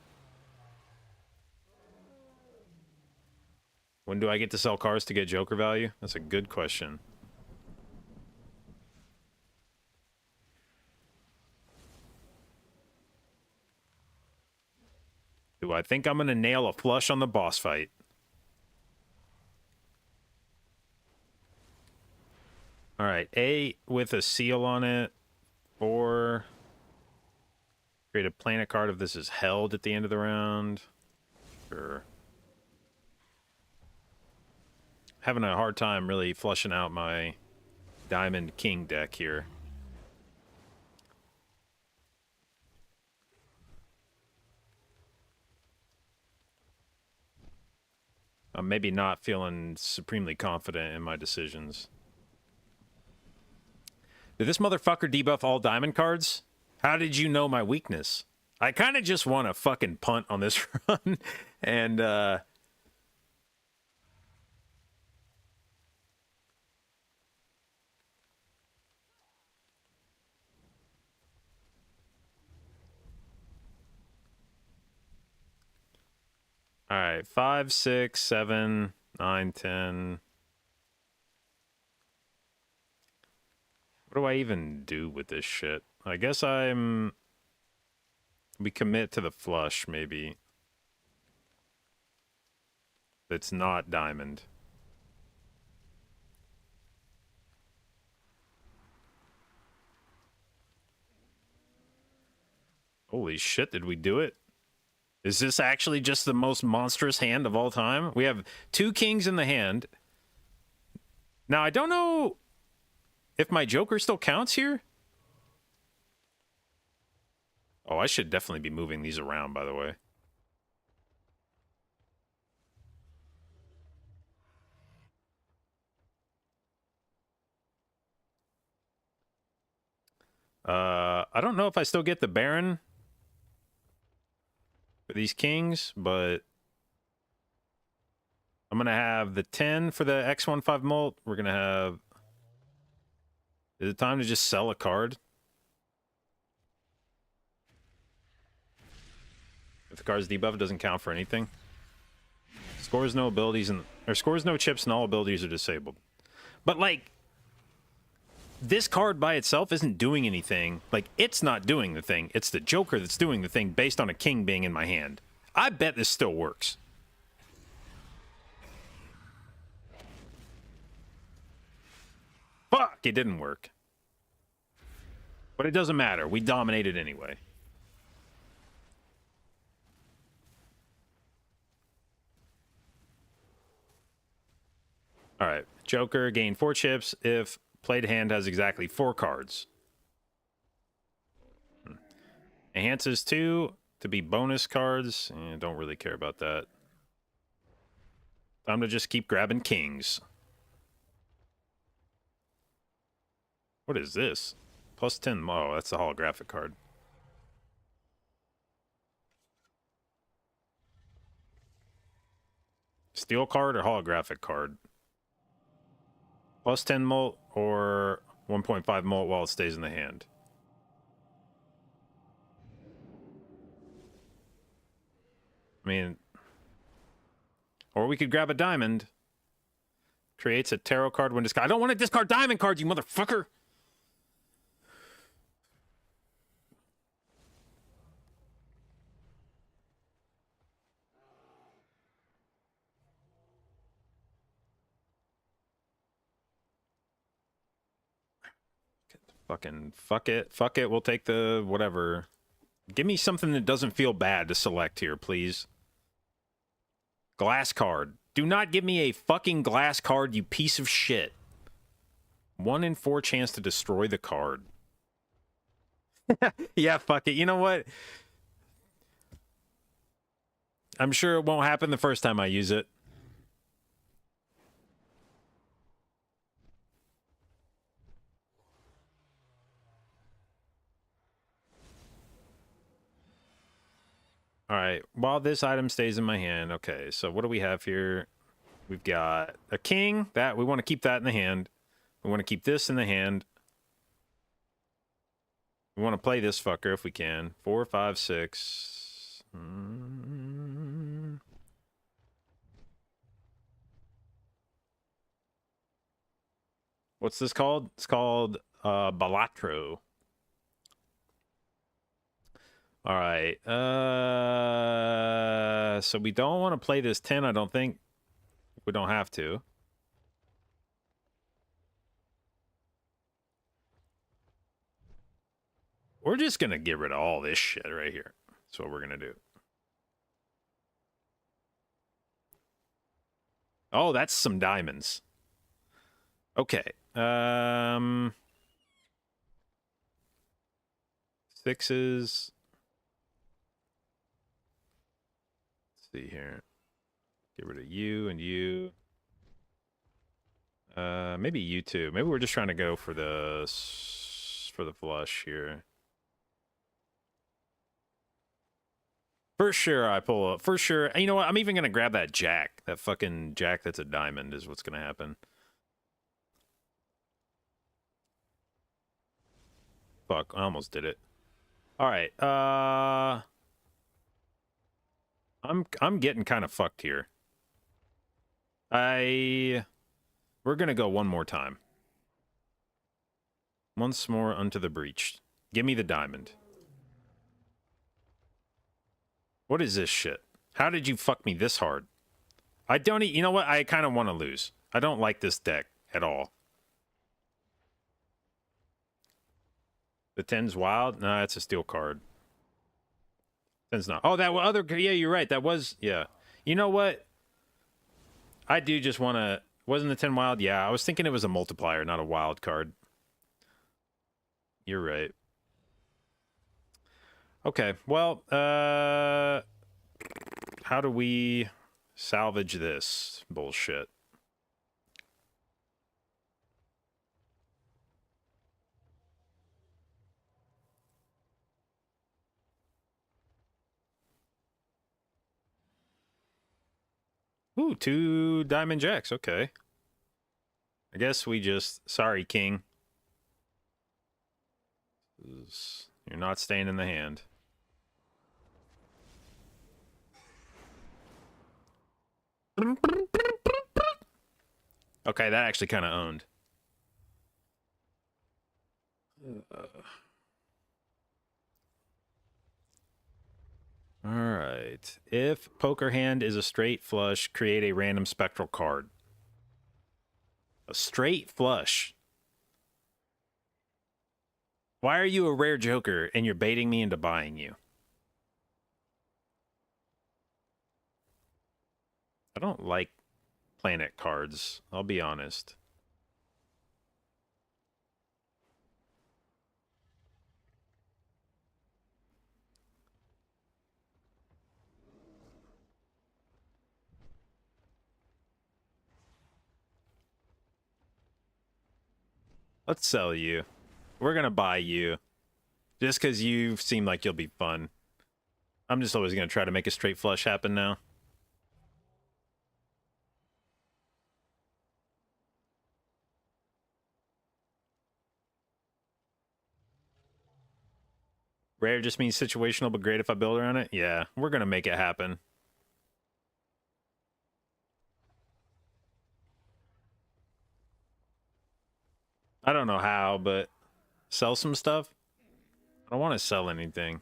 When do I get to sell cards to get Joker value? That's a good question. Do I think I'm going to nail a flush on the boss fight? All right, A with a seal on it, or create a planet card if this is held at the end of the round. Sure. Having a hard time really flushing out my Diamond King deck here. I'm maybe not feeling supremely confident in my decisions. Did this motherfucker debuff all diamond cards? How did you know my weakness? I kind of just want to fucking punt on this run. And, all right, 5, 6, 7, 9, 10. What do I even do with this shit? I guess we commit to the flush, maybe. It's not diamond. Holy shit, did we do it? Is this actually just the most monstrous hand of all time? We have 2 kings in the hand. Now, I don't know if my Joker still counts here. Oh, I should definitely be moving these around, by the way. I don't know if I still get the Baron for these kings, but I'm going to have the 10 for the X15 molt. We're going to have... Is it time to just sell a card? If the card's debuff, it doesn't count for anything. Scores no abilities and... Or scores no chips and all abilities are disabled. But, like... This card by itself isn't doing anything. Like, it's not doing the thing. It's the Joker that's doing the thing based on a king being in my hand. I bet this still works. Fuck, it didn't work. But it doesn't matter. We dominated anyway. All right. Joker, gain 4 chips if played hand has exactly 4 cards. Enhances 2 to be bonus cards. Don't really care about that. Time to just keep grabbing kings. What is this? Plus 10. Oh, that's a holographic card. Steel card or holographic card? Plus 10 molt or 1.5 molt while it stays in the hand. I mean, or we could grab a diamond. Creates a tarot card when discard. I don't want to discard diamond cards, you motherfucker! Fucking fuck it. Fuck it. We'll take the whatever. Give me something that doesn't feel bad to select here, please. Glass card. Do not give me a fucking glass card, you piece of shit. 1 in 4 chance to destroy the card. Yeah, fuck it. You know what? I'm sure it won't happen the first time I use it. All right, while this item stays in my hand, okay, so what do we have here? We've got a king, that we want to keep that in the hand. We want to keep this in the hand. We want to play this fucker if we can. 4, 5, 6. What's this called? It's called balatro. All right. So we don't want to play this 10, I don't think. We don't have to. We're just going to get rid of all this shit right here. That's what we're going to do. Oh, that's some diamonds. Okay. 6s. See here. Get rid of you and you. Maybe you too. Maybe we're just trying to go for the flush here. For sure, I pull up. For sure. You know what? I'm even gonna grab that jack. That fucking jack that's a diamond is what's gonna happen. Fuck, I almost did it. All right. I'm getting kind of fucked here. We're gonna go one more time. Once more unto the breach. Give me the diamond. What is this shit? How did you fuck me this hard? I don't... You know what? I kind of want to lose. I don't like this deck at all. The 10's wild? Nah, it's a steel card. It's not. Oh, that other... Yeah, you're right. That was... Yeah. You know what? I do just want to... Wasn't the 10 wild? Yeah, I was thinking it was a multiplier, not a wild card. You're right. Okay, well, how do we salvage this bullshit? Ooh, 2 diamond jacks, okay. I guess we just... Sorry, king. You're not staying in the hand. Okay, that actually kind of owned. All right. If poker hand is a straight flush, create a random spectral card. A straight flush. Why are you a rare joker and you're baiting me into buying you? I don't like planet cards, I'll be honest. Let's sell you. We're gonna buy you. Just because you seem like you'll be fun. I'm just always gonna try to make a straight flush happen now. Rare just means situational, but great if I build around it? Yeah, we're gonna make it happen. I don't know how, but sell some stuff? I don't want to sell anything.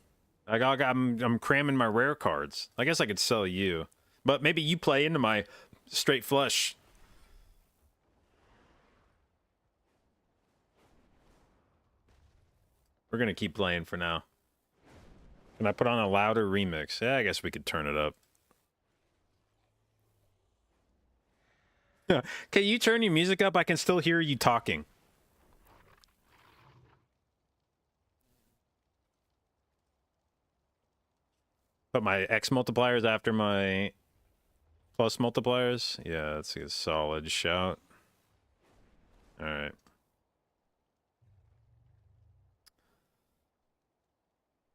I'm cramming my rare cards. I guess I could sell you. But maybe you play into my straight flush. We're going to keep playing for now. Can I put on a louder remix? Yeah, I guess we could turn it up. Can you turn your music up? I can still hear you talking. But my X multipliers after my plus multipliers? Yeah, that's a solid shout. Alright.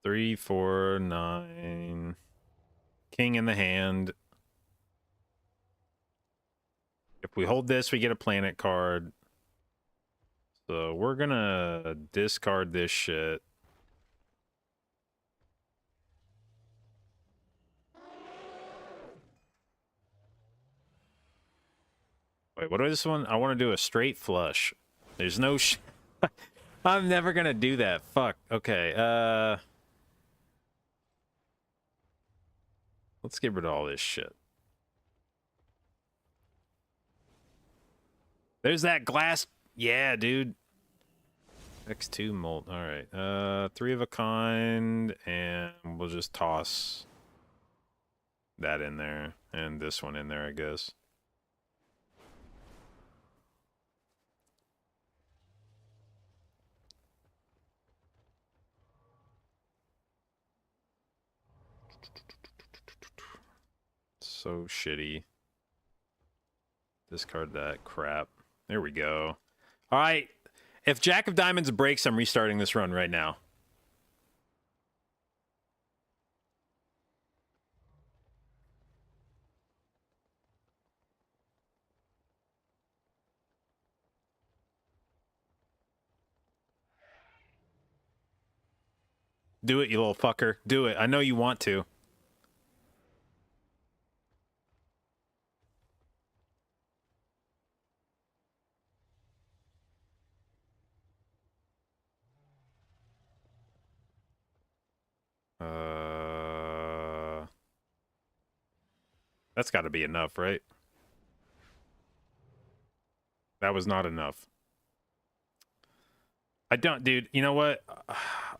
Three, 4, 9. King in the hand. If we hold this, we get a planet card. So we're gonna discard this shit. Wait, what is this one? I want to do a straight flush. There's no I'm never gonna do that. Fuck. Okay, let's get rid of all this shit. There's that glass. Yeah, dude. X2 mold. Alright. 3 of a kind, and we'll just toss that in there, and this one in there, I guess. So shitty. Discard that crap. There we go. All right. If Jack of Diamonds breaks, I'm restarting this run right now. Do it, you little fucker. Do it. I know you want to. That's got to be enough, right? That was not enough. I don't, dude. You know what?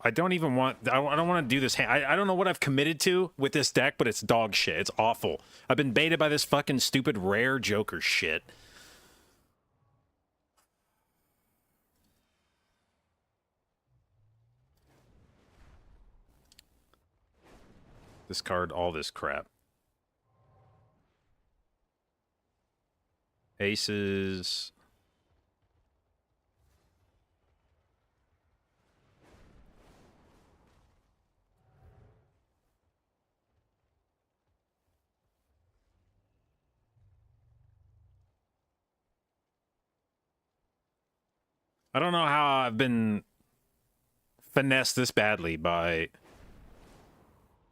I don't even want... I don't want to do this. I don't know what I've committed to with this deck, but it's dog shit. It's awful. I've been baited by this fucking stupid rare Joker shit. Discard all this crap. Aces... I don't know how I've been finessed this badly by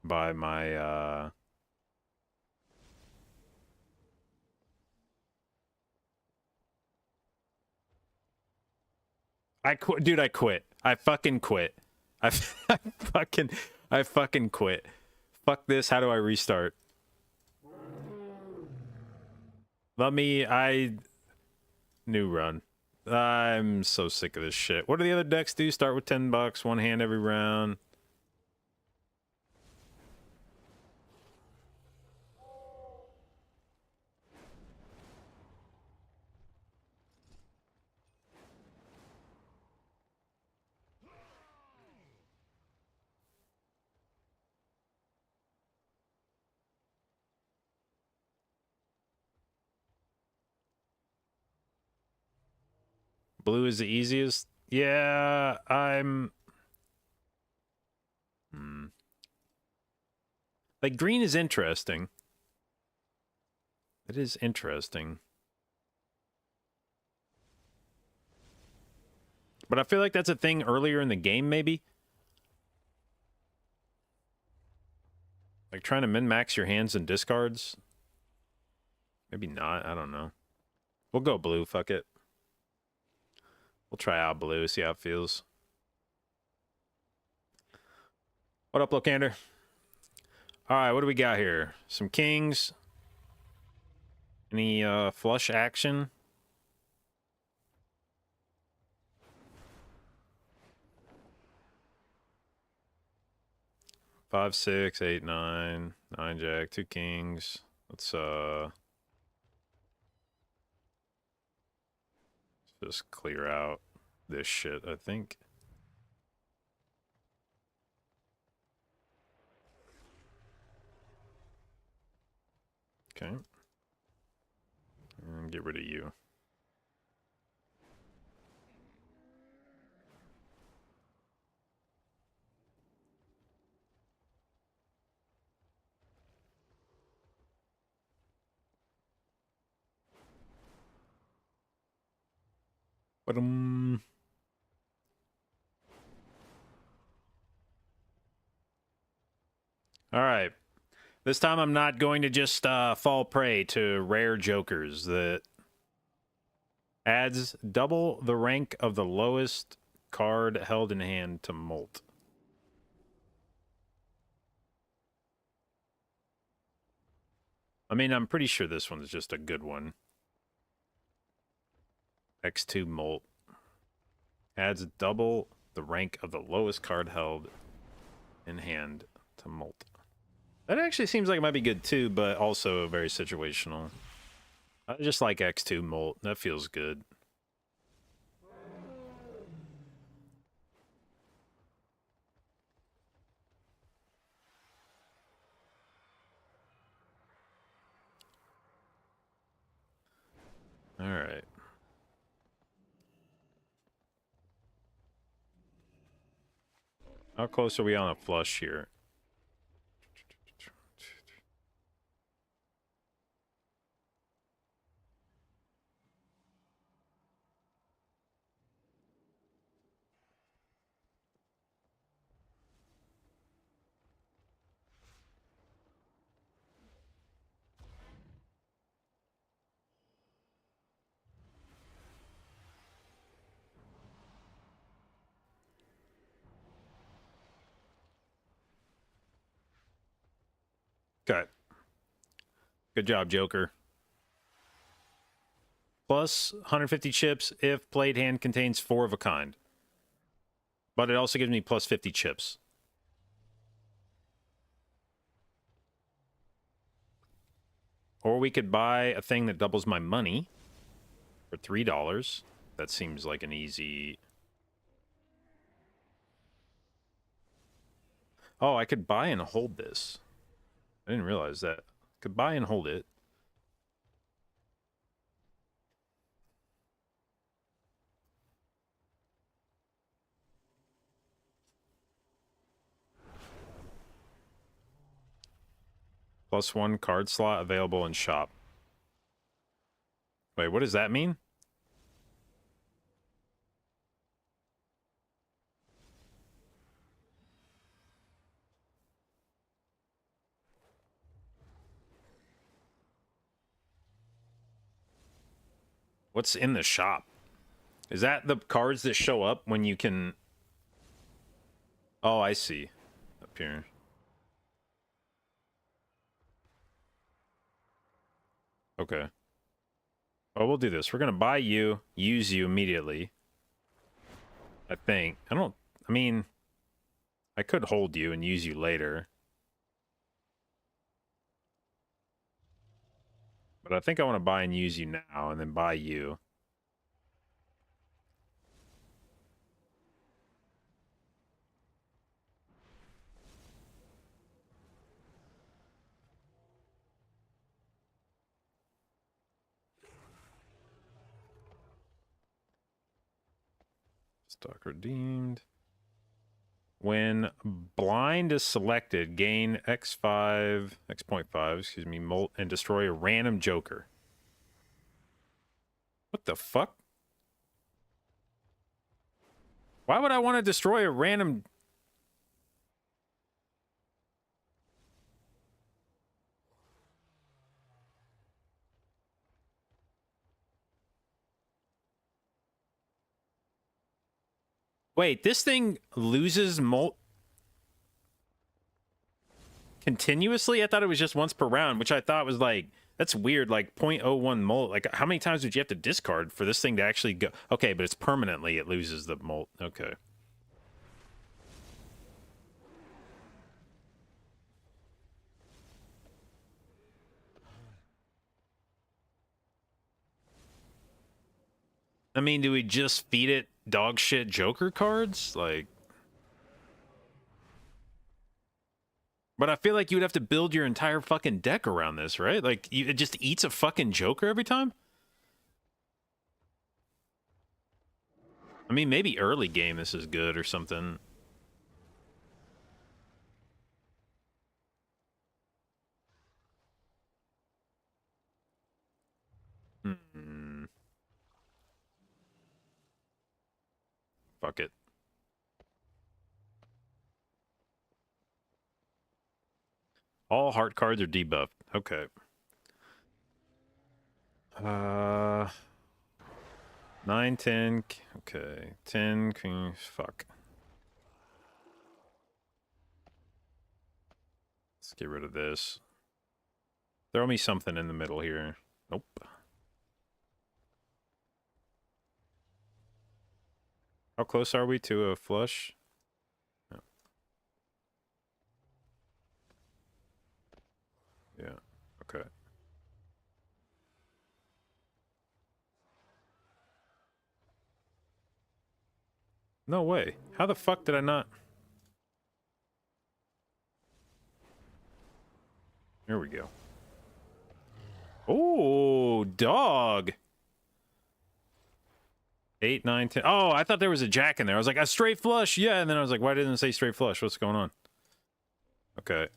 my I quit, dude. I quit. I fucking quit. I fucking quit. Fuck this. How do I restart? New run. I'm so sick of this shit. What do the other decks do? Start with $10, one hand every round. Blue is the easiest. Yeah, I'm... Like, green is interesting. It is interesting. But I feel like that's a thing earlier in the game, maybe? Like, trying to min-max your hands and discards? Maybe not, I don't know. We'll go blue, fuck it. We'll try out blue, see how it feels. What up, Locander? Alright, what do we got here? Some kings. Any flush action? Five, six, eight, nine. Nine jack, two kings. Let's just clear out this shit, I think. Okay. And get rid of you. But all right. This time I'm not going to just fall prey to rare jokers that adds double the rank of the lowest card held in hand to molt. I mean, I'm pretty sure this one's just a good one. X2 molt. Adds double the rank of the lowest card held in hand to molt. That actually seems like it might be good too, but also very situational. I just like X2 molt. That feels good. All right. How close are we on a flush here? Okay. Good job, Joker. Plus 150 chips if played hand contains 4 of a kind. But it also gives me plus 50 chips. Or we could buy a thing that doubles my money for $3. That seems like an easy... Oh, I could buy and hold this. I didn't realize that. Could buy and hold it. +1 card slot available in shop. Wait, what does that mean? What's in the shop? Is that the cards that show up when you can... Oh, I see. Up here. Okay. Well, we'll do this. We're going to buy you, use you immediately. I think. I mean, I could hold you and use you later. But I think I want to buy and use you now and then buy you. Stock redeemed. When blind is selected, gain X5, X.5, excuse me, molt, and destroy a random joker. What the fuck? Why would I want to destroy a random... Wait, this thing loses molt continuously? I thought it was just once per round, which I thought was like, that's weird, like 0.01 molt. Like, how many times would you have to discard for this thing to actually go? Okay, but it's permanently, it loses the molt. Okay. I mean, do we just feed it dog shit Joker cards? Like... But I feel like you would have to build your entire fucking deck around this, right? Like, it just eats a fucking Joker every time? I mean, maybe early game this is good or something. Hmm. Fuck it. All heart cards are debuffed. Okay. 9, 10. Okay. 10, queen. Fuck. Let's get rid of this. Throw me something in the middle here. Nope. How close are we to a flush? No. Yeah. Okay. No way. How the fuck did I not? Here we go. Oh, dog. 8, 9, 10. Oh, I thought there was a jack in there. I was like, a straight flush. Yeah, and then I was like, why didn't it say straight flush? What's going on? Okay.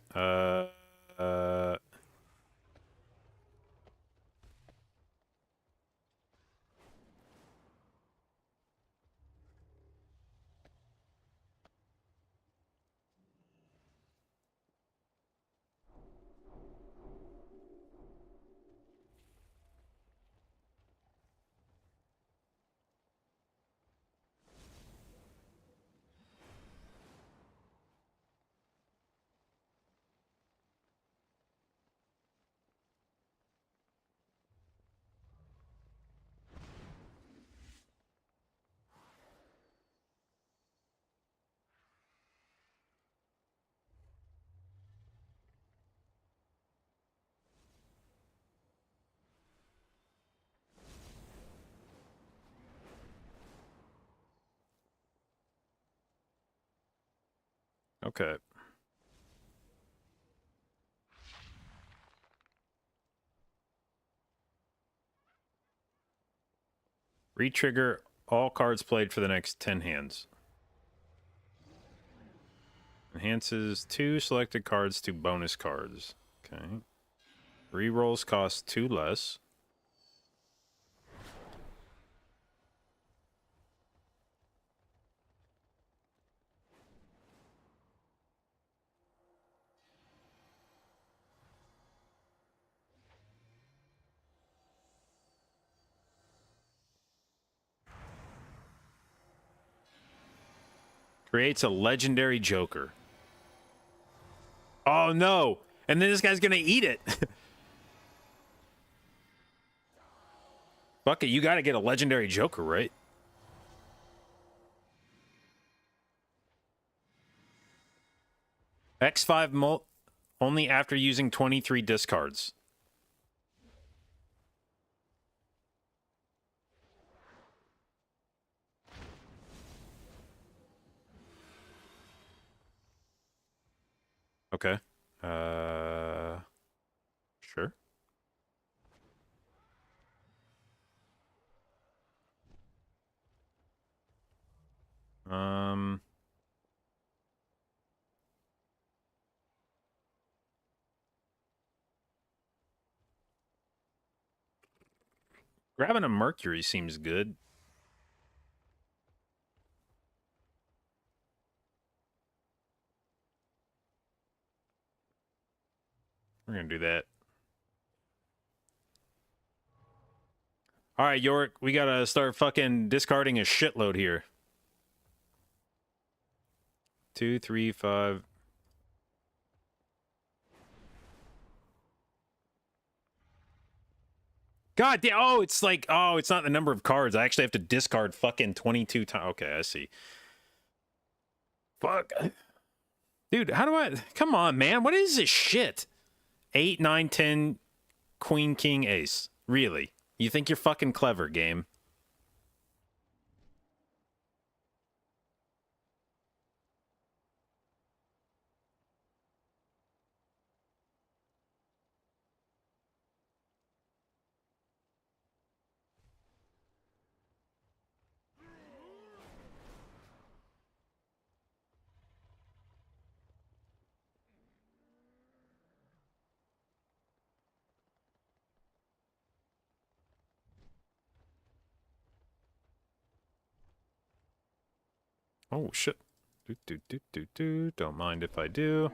Okay. Re-trigger all cards played for the next 10 hands. Enhances 2 selected cards to bonus cards. Okay. Rerolls cost 2 less. Creates a legendary Joker. Oh no! And then this guy's gonna eat it. Fuck it, you gotta get a legendary Joker, right? X5 only after using 23 discards. Okay. Sure. Um, Grabbing a Mercury seems good. We're gonna do that. All right, Yorick, we gotta start fucking discarding a shitload here. 2, 3, 5. God damn! Oh, it's like, oh, it's not the number of cards. I actually have to discard fucking 22 times. Okay, I see. Fuck, dude. How do I? Come on, man. What is this shit? 8, 9, 10, Queen, King, Ace. Really? You think you're fucking clever, game? Oh shit. Don't mind if I do.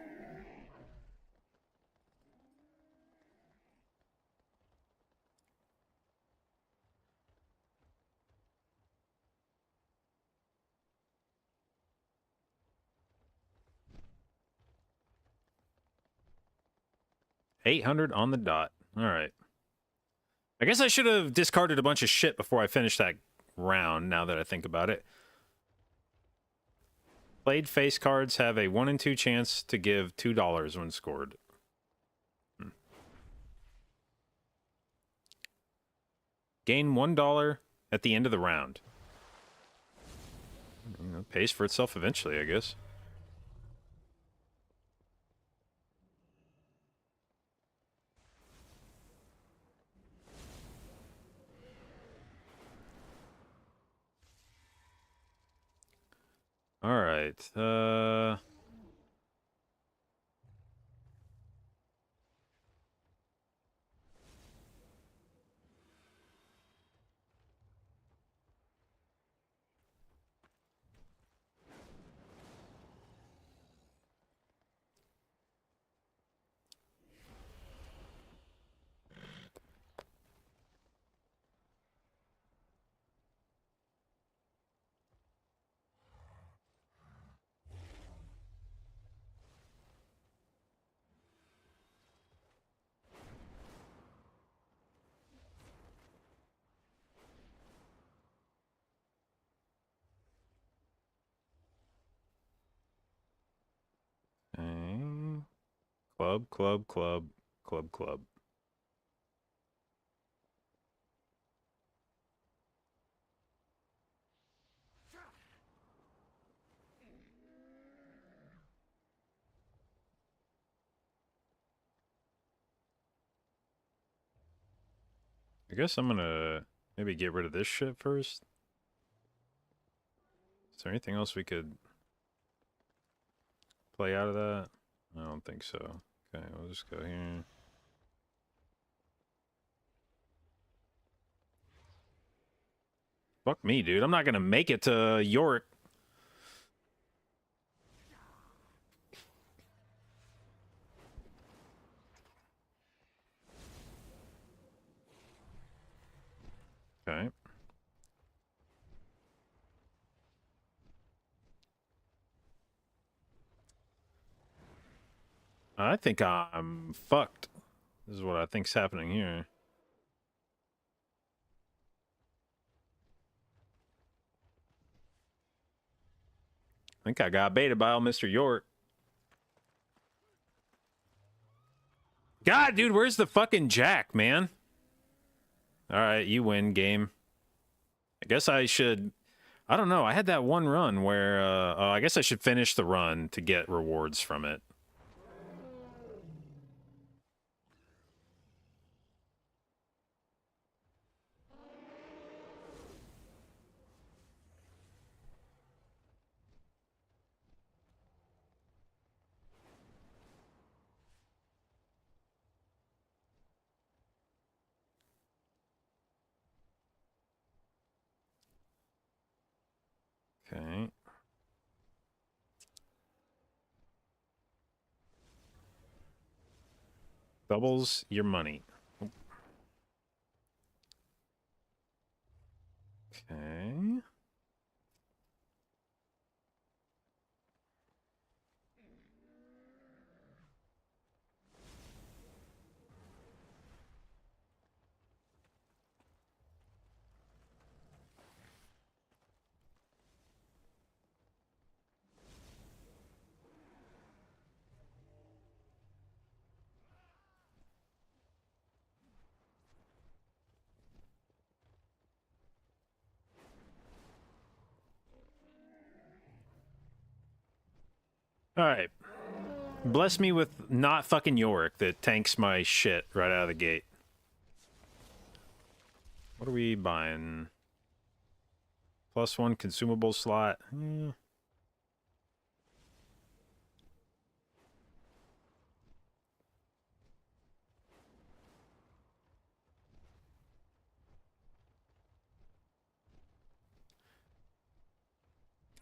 $800 on the dot. All right. I guess I should have discarded a bunch of shit before I finished that round, now that I think about it. Played face cards have a 1 in 2 chance to give $2 when scored. Gain $1 at the end of the round. You know, pays for itself eventually, I guess. All right. Okay. Club, club, club, club, club. I guess I'm gonna maybe get rid of this shit first. Is there anything else we could play out of that? I don't think so. Okay, we'll just go here. Fuck me, dude. I'm not gonna make it to York. Okay. I think I'm fucked. This is what I think's happening here. I think I got baited by old Mr. York. God, dude, where's the fucking jack, man? All right, you win, game. I guess I should... I don't know. I had that one run where... oh, I guess I should finish the run to get rewards from it. Okay. Doubles your money. Okay. All right. Bless me with not fucking York that tanks my shit right out of the gate. What are we buying? +1 consumable slot.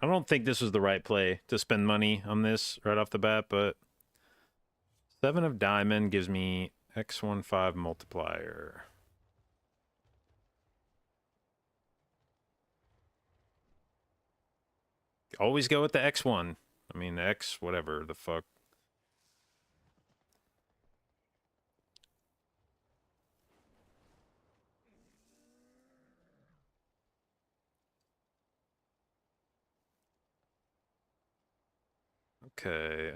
I don't think this was the right play to spend money on this right off the bat, but 7 of diamond gives me X15 multiplier. Always go with the X1. I mean, X, whatever the fuck. Okay,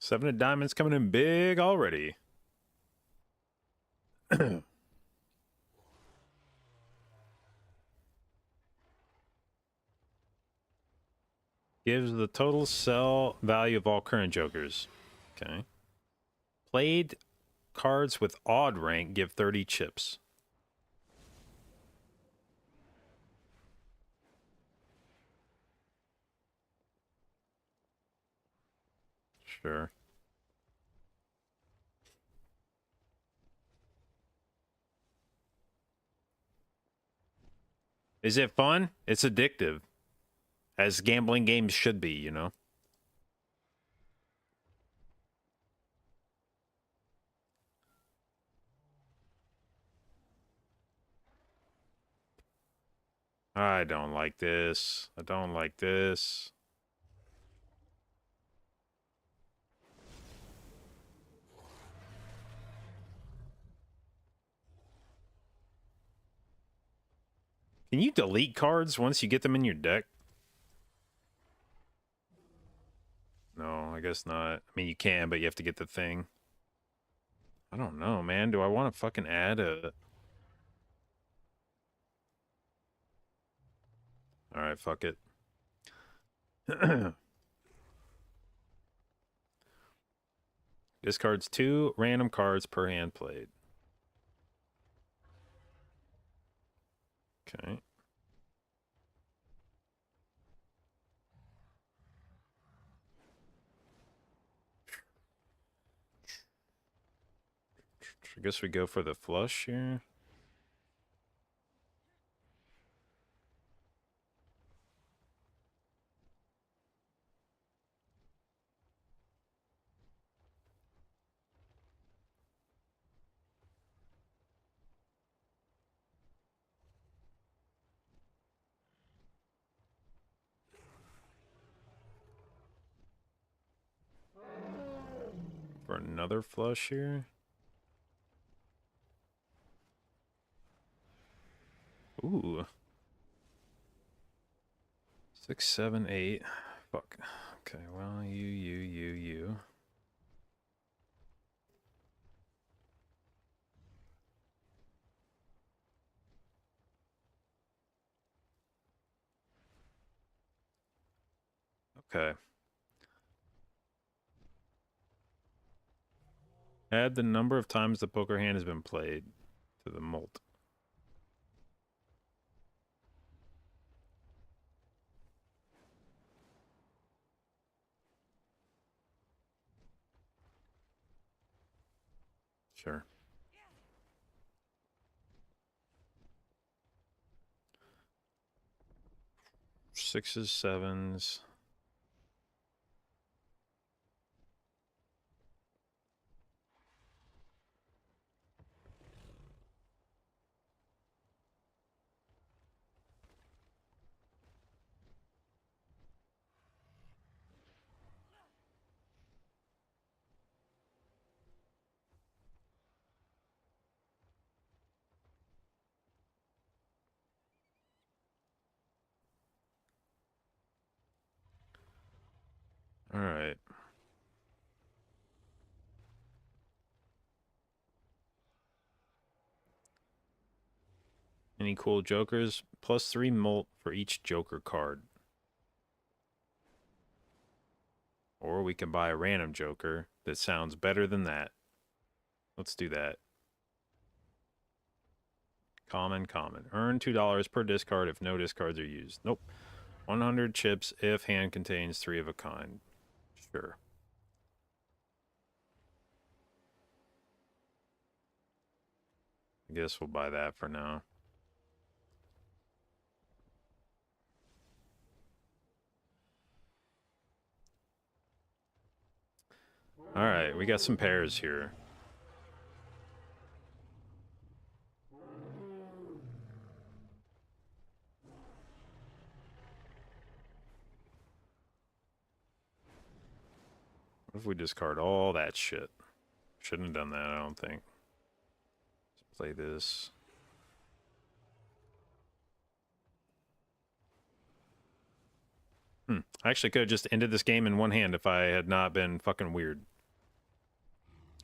7 of diamonds coming in big already. Gives the total sell value of all current jokers. Okay. Played cards with odd rank give 30 chips. Sure. Is it fun? It's addictive. As gambling games should be, you know? I don't like this. I don't like this. Can you delete cards once you get them in your deck? No, I guess not. I mean, you can, but you have to get the thing. I don't know, man. Do I want to fucking add a... Alright, fuck it. Discards 2 random cards per hand played. Okay. I guess we go for the flush here. For another flush here. Ooh. 6, 7, 8. Fuck. Okay, well, you. Okay. Add the number of times the poker hand has been played to the mult. Sure. Sixes, sevens. All right. Any cool jokers? +3 mult for each joker card. Or we can buy a random joker that sounds better than that. Let's do that. Common. Earn $2 per discard if no discards are used. Nope. 100 chips if hand contains 3 of a kind. Sure. I guess we'll buy that for now. All right, we got some pairs here. What if we discard all that shit? Shouldn't have done that, I don't think. Let's play this. I actually could have just ended this game in one hand if I had not been fucking weird.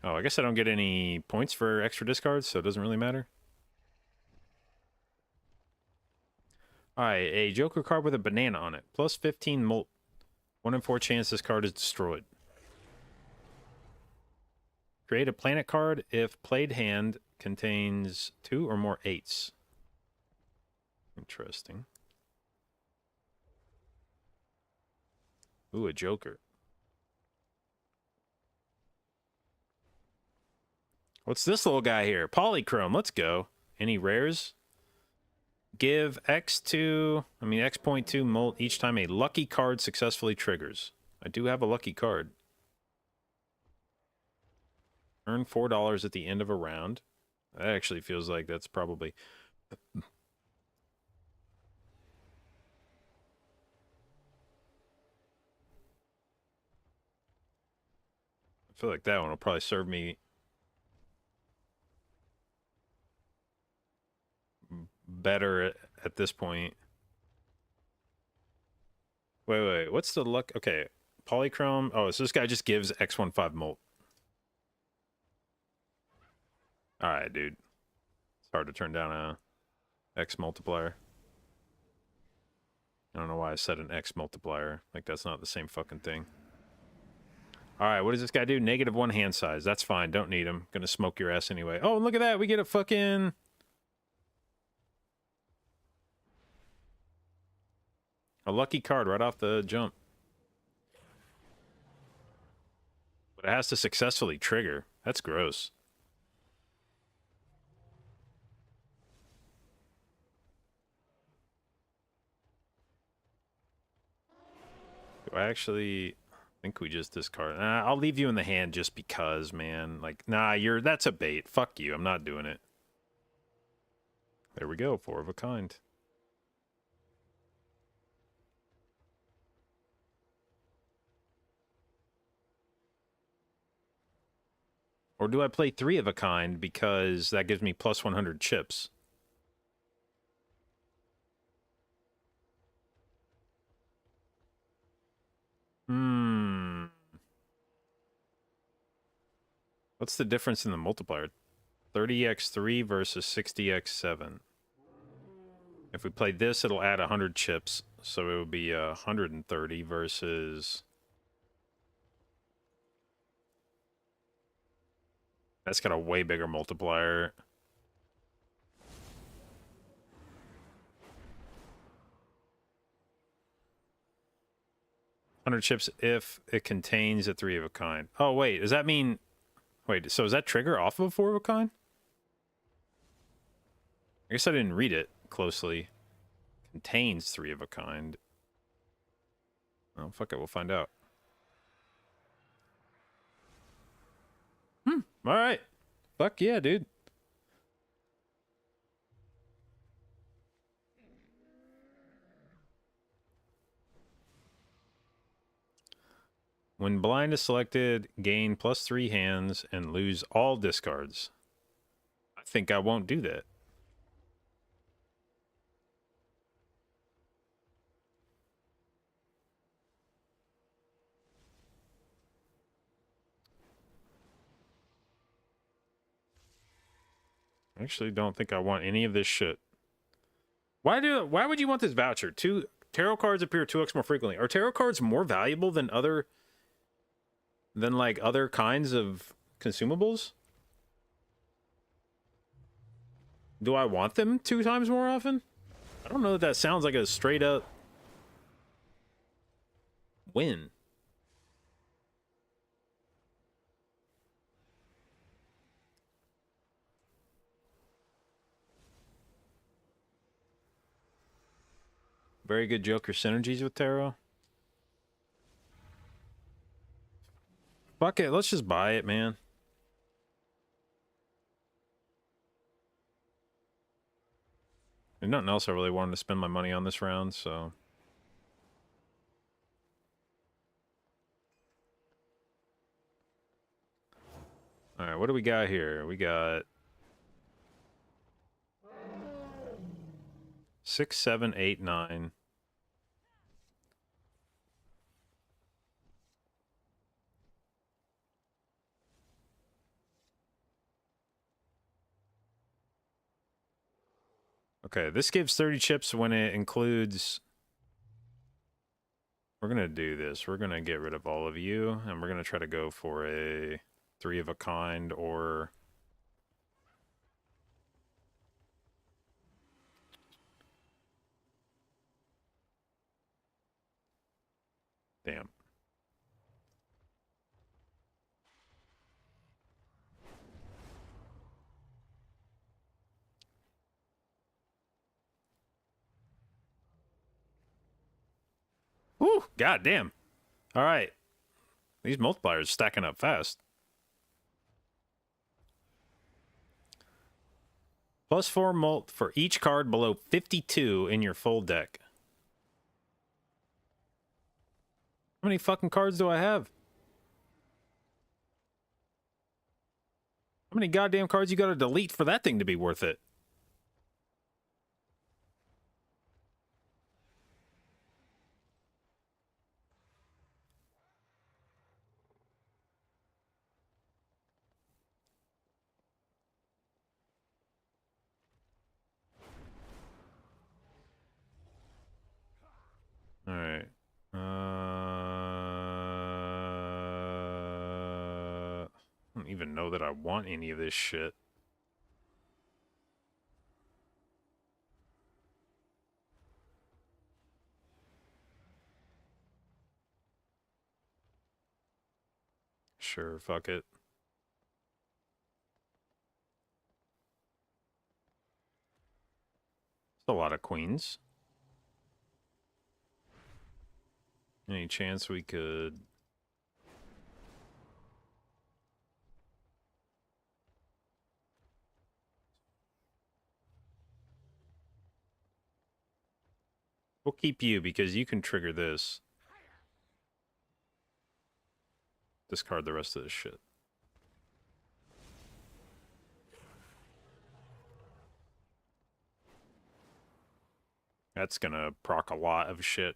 Oh, I guess I don't get any points for extra discards, so it doesn't really matter. Alright, a Joker card with a banana on it. +15 mult. 1 in 4 chance this card is destroyed. Create a planet card if played hand contains 2 or more 8s. Interesting. Ooh, a Joker. What's this little guy here? Polychrome, let's go. Any rares? Give X.2 mult each time a lucky card successfully triggers. I do have a lucky card. Earn $4 at the end of a round. That actually feels like that's probably... I feel like that one will probably serve me better at this point. Wait, what's the luck? Okay, polychrome. Oh, so this guy just gives X15 molt. All right, dude. It's hard to turn down a X multiplier. I don't know why I said an X multiplier. Like, that's not the same fucking thing. All right, what does this guy do? -1 hand size. That's fine. Don't need him. Gonna smoke your ass anyway. Oh, look at that. We get a fucking... a lucky card right off the jump. But it has to successfully trigger. That's gross. Do I actually... think we just discard. I'll leave you in the hand just because, man. Like, nah, that's a bait. Fuck you. I'm not doing it. There we go. 4 of a kind. Or do I play 3 of a kind because that gives me plus 100 chips? What's the difference in the multiplier? 30x3 versus 60x7. If we play this, it'll add 100 chips. So it would be 130 versus... That's got a way bigger multiplier. $100 chips if it contains a 3 of a kind. Oh, wait. Does that mean... Wait, so is that trigger off of a 4 of a kind? I guess I didn't read it closely. Contains 3 of a kind. Oh, fuck it. We'll find out. Alright. Fuck yeah, dude. When blind is selected, gain +3 hands and lose all discards. I think I won't do that. I actually don't think I want any of this shit. Why would you want this voucher? Tarot cards appear 2x more frequently. Are tarot cards more valuable than other kinds of consumables? Do I want them 2 times more often? I don't know that sounds like a straight up win. Very good Joker synergies with tarot. Fuck it, let's just buy it, man. There's nothing else I really wanted to spend my money on this round, so... Alright, what do we got here? We got... 6, 7, 8, 9. Okay, this gives 30 chips when it includes... We're going to do this. We're going to get rid of all of you, and we're going to try to go for a 3 of a kind or... Damn. Woo! God damn. All right. These multipliers stacking up fast. +4 mult for each card below 52 in your full deck. How many fucking cards do I have? How many goddamn cards you gotta delete for that thing to be worth it? Alright. I don't even know that I want any of this shit. Sure, fuck it. It's a lot of queens. Any chance we could... We'll keep you because you can trigger this. Discard the rest of this shit. That's gonna proc a lot of shit.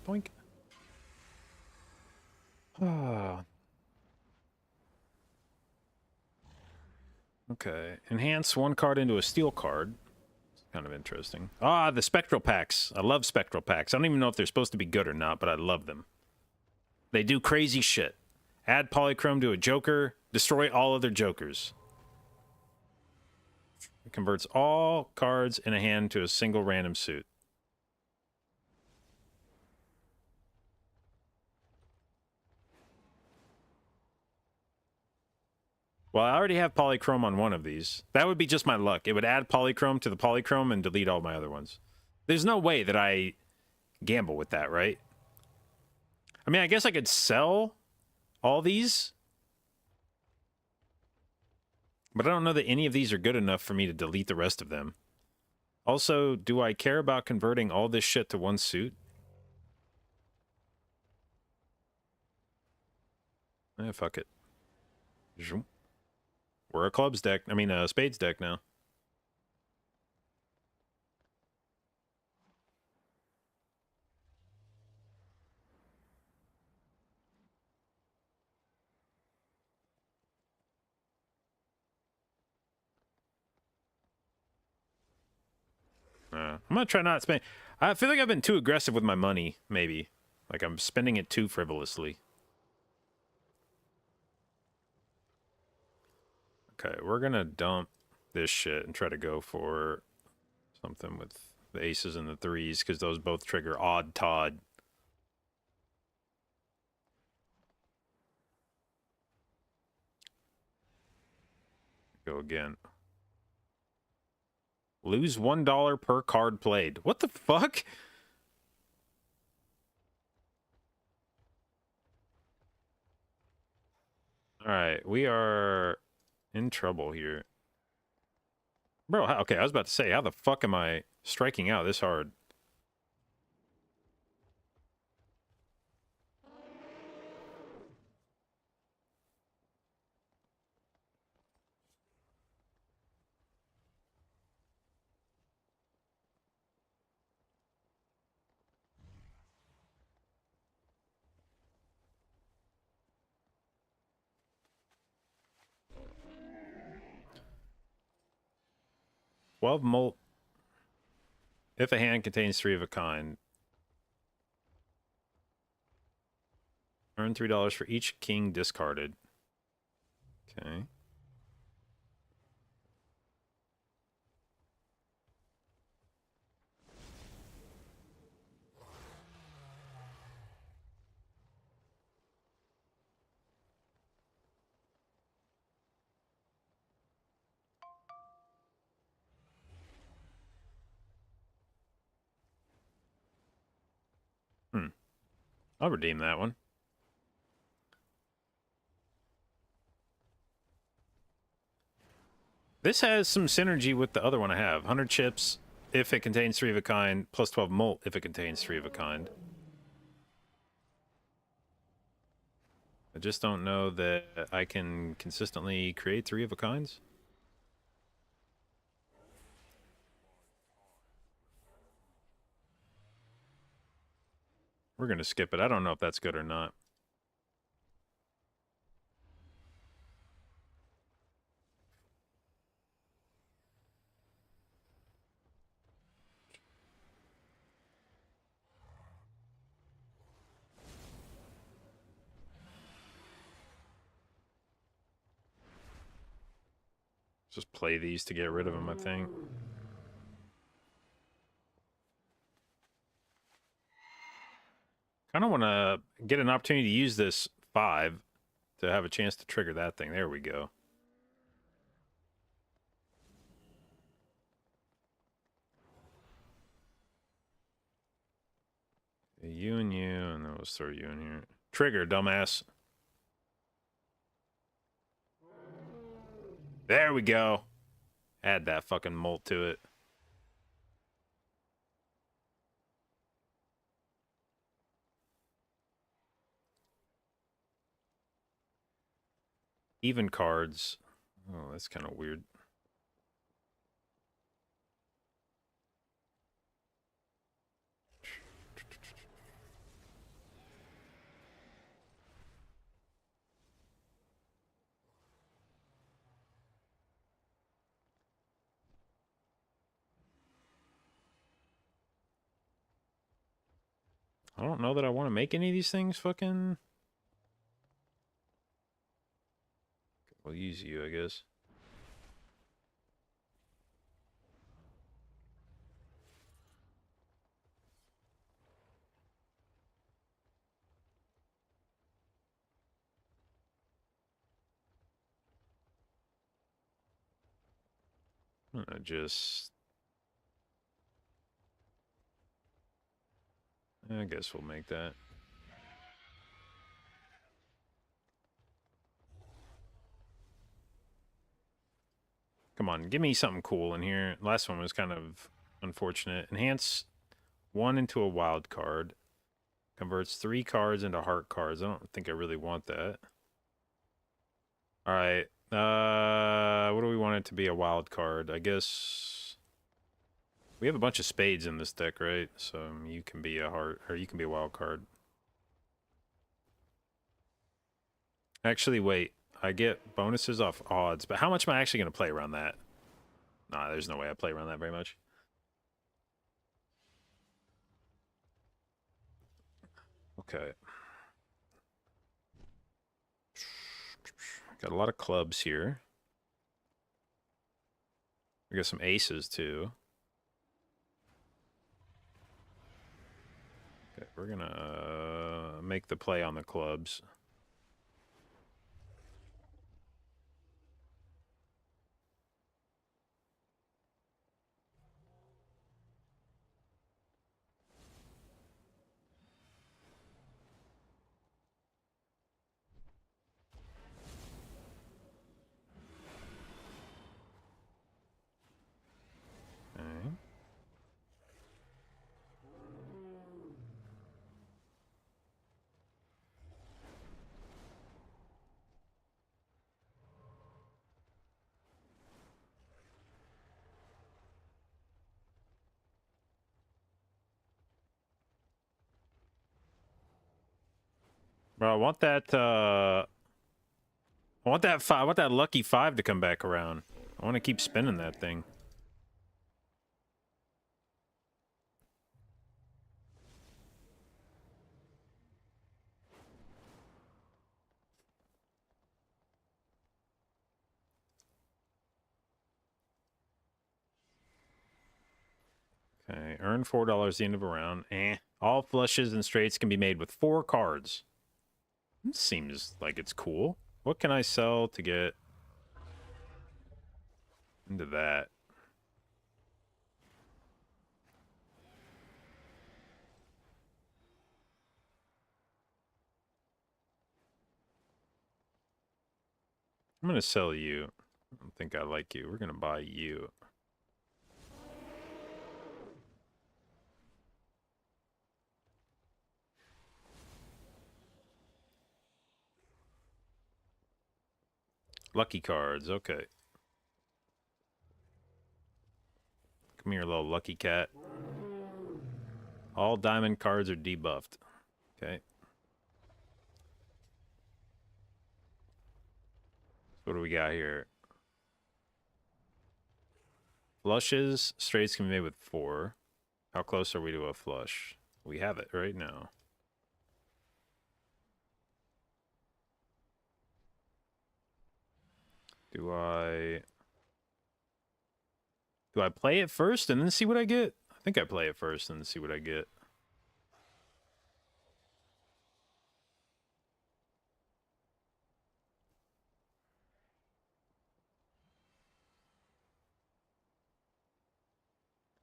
Boink. Ah. Okay. Enhance one card into a steel card. It's kind of interesting. Ah, the spectral packs. I love spectral packs. I don't even know if they're supposed to be good or not, but I love them. They do crazy shit. Add polychrome to a joker. Destroy all other jokers. It converts all cards in a hand to a single random suit. Well, I already have polychrome on one of these. That would be just my luck. It would add polychrome to the polychrome and delete all my other ones. There's no way that I gamble with that, right? I mean, I guess I could sell all these. But I don't know that any of these are good enough for me to delete the rest of them. Also, do I care about converting all this shit to one suit? Eh, fuck it. Zoom. We're a clubs deck. I mean, a spades deck now. I'm gonna try not to spend. I feel like I've been too aggressive with my money, maybe. Like I'm spending it too frivolously. Okay, we're gonna dump this shit and try to go for something with the aces and the threes, because those both trigger odd Todd. Go again. Lose $1 per card played. What the fuck? Alright, we are in trouble here. Bro, okay, I was about to say, how the fuck am I striking out this hard? Twelve molt. If a hand contains 3 of a kind. Earn $3 for each king discarded. Okay. I'll redeem that one. This has some synergy with the other one I have. 100 chips, if it contains 3 of a kind, plus 12 molt if it contains 3 of a kind. I just don't know that I can consistently create 3 of a kinds. We're going to skip it. I don't know if that's good or not. Just play these to get rid of them, I think. I don't want to get an opportunity to use this 5 to have a chance to trigger that thing. There we go. You and you, and then let's throw you in here. Trigger, dumbass. There we go. Add that fucking molt to it. Even cards. Oh, that's kind of weird. I don't know that I want to make any of these things fucking... We'll use you, I guess. I'm gonna just... I guess we'll make that. Come on, give me something cool in here. Last one was kind of unfortunate. Enhance 1 into a wild card. Converts 3 cards into heart cards. I don't think I really want that. Alright. What do we want it to be? A wild card? I guess... We have a bunch of spades in this deck, right? So you can be a heart, or you can be a wild card. Actually, wait. I get bonuses off odds, but how much am I actually going to play around that? Nah, there's no way I play around that very much. Okay. Got a lot of clubs here. We got some aces, too. Okay, we're going to make the play on the clubs. Okay. Bro, I want that, I want that lucky 5 to come back around. I want to keep spinning that thing. Okay, earn $4 at the end of a round. All flushes and straights can be made with 4 cards. This seems like it's cool. What can I sell to get into that? I'm going to sell you. I don't think I like you. We're going to buy you. Lucky cards, okay. Come here, little lucky cat. All diamond cards are debuffed. Okay. What do we got here? Flushes, straights can be made with 4. How close are we to a flush? We have it right now. Do I play it first and then see what I get? I think I play it first and then see what I get.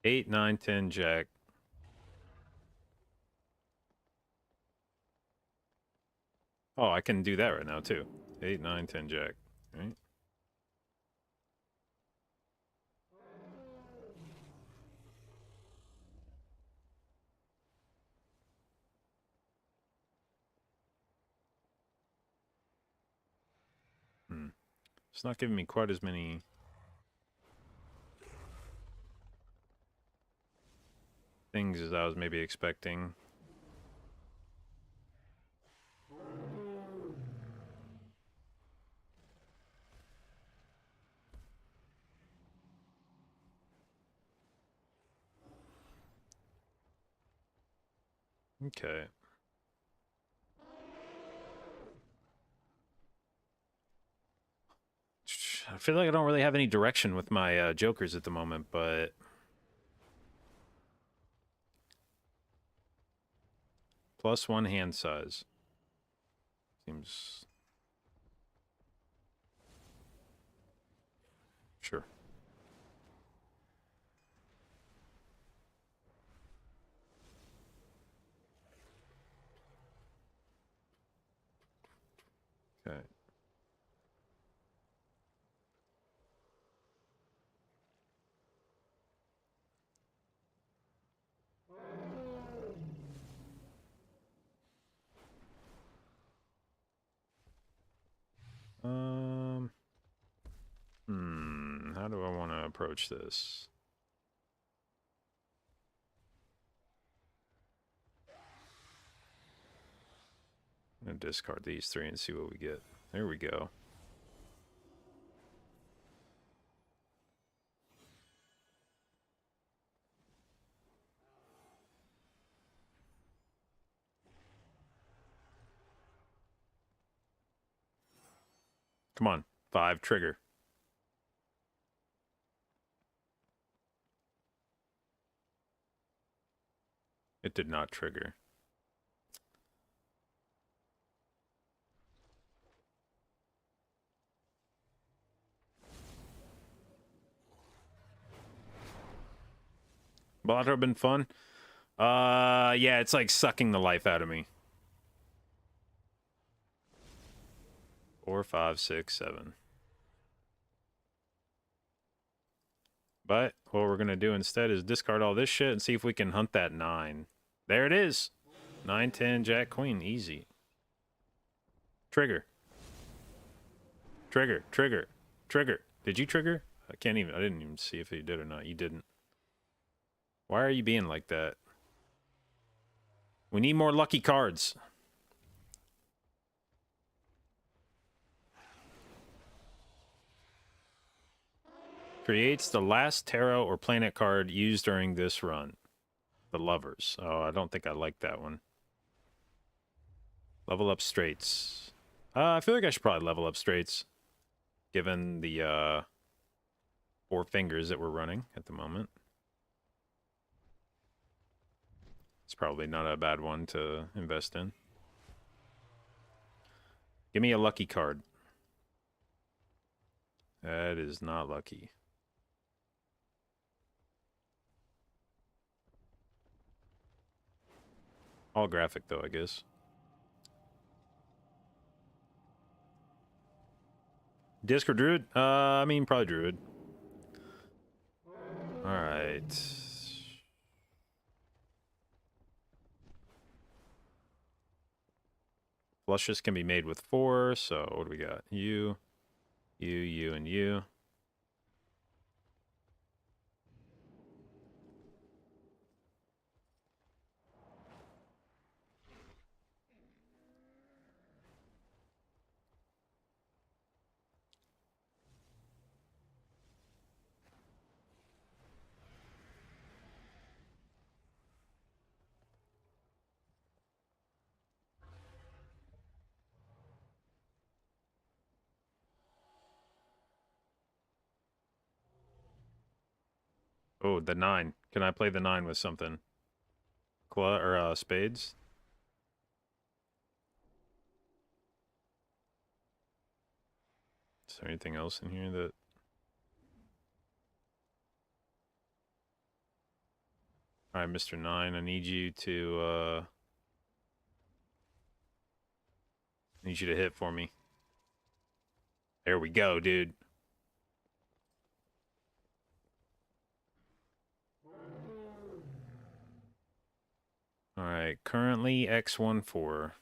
Eight, 9, 10, jack. Oh, I can do that right now too. 8, 9, 10, jack. Right? It's not giving me quite as many things as I was maybe expecting. Okay. I feel like I don't really have any direction with my jokers at the moment, but +1 hand size seems sure. Okay. How do I want to approach this? I'm going to discard these 3 and see what we get. There we go. Come on. 5, trigger. It did not trigger. Balatro been fun? Yeah, it's like sucking the life out of me. 4, 5, 6, 7. But what we're going to do instead is discard all this shit and see if we can hunt that 9. There it is. 9, 10, jack, queen. Easy. Trigger. Trigger. Trigger. Trigger. Did you trigger? I didn't even see if he did or not. You didn't. Why are you being like that? We need more lucky cards. Creates the last tarot or planet card used during this run. The Lovers. Oh, I don't think I like that one. Level up straights. I feel like I should probably level up straights, given the 4 fingers that we're running at the moment. It's probably not a bad one to invest in. Give me a lucky card. That is not lucky. All graphic, though, I guess. Disc or Druid? I mean, probably Druid. Alright. Flushes can be made with 4, so what do we got? You. You, and you. Oh, the 9. Can I play the 9 with something? Spades? Is there anything else in here that... Alright, Mr. 9, I need you to, I need you to hit for me. There we go, dude. Alright, currently X14.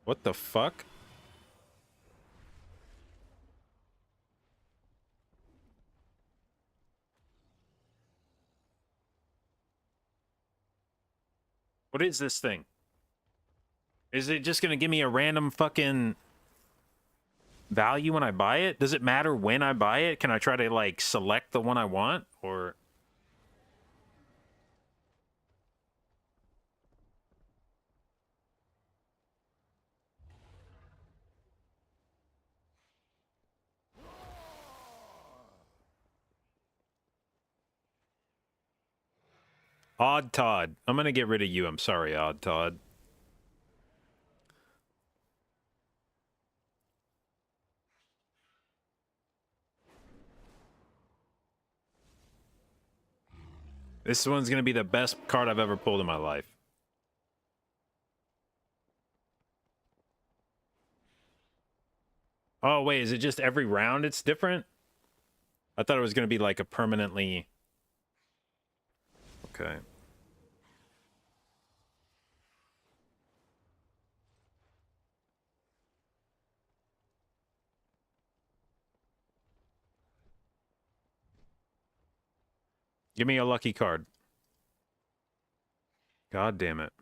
What the fuck? What is this thing? Is it just gonna give me a random fucking value when I buy it? Does it matter when I buy it? Can I try to, like, select the one I want? Or... Odd Todd. I'm gonna get rid of you. I'm sorry, Odd Todd. This one's gonna be the best card I've ever pulled in my life. Oh, wait, is it just every round it's different? I thought it was gonna be like a permanently... Okay. Give me a lucky card. God damn it.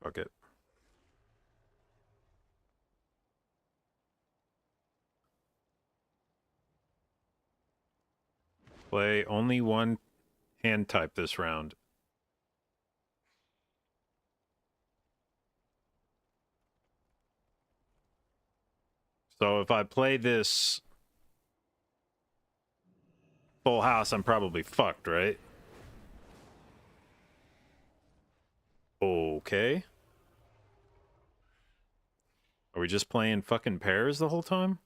Fuck it. Play only one hand type this round. So if I play this full house, I'm probably fucked, right? Okay. Are we just playing fucking pairs the whole time?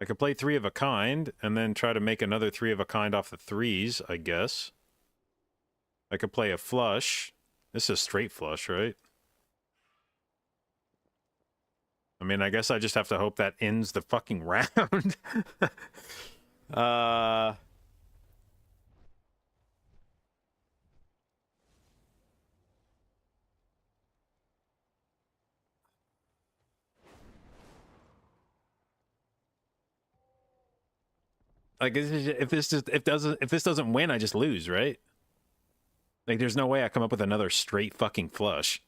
I could play 3 of a kind, and then try to make another 3 of a kind off the 3s, I guess. I could play a flush. This is straight flush, right? I mean, I guess I just have to hope that ends the fucking round. Like, if this doesn't win, I just lose, right? Like, there's no way I come up with another straight fucking flush.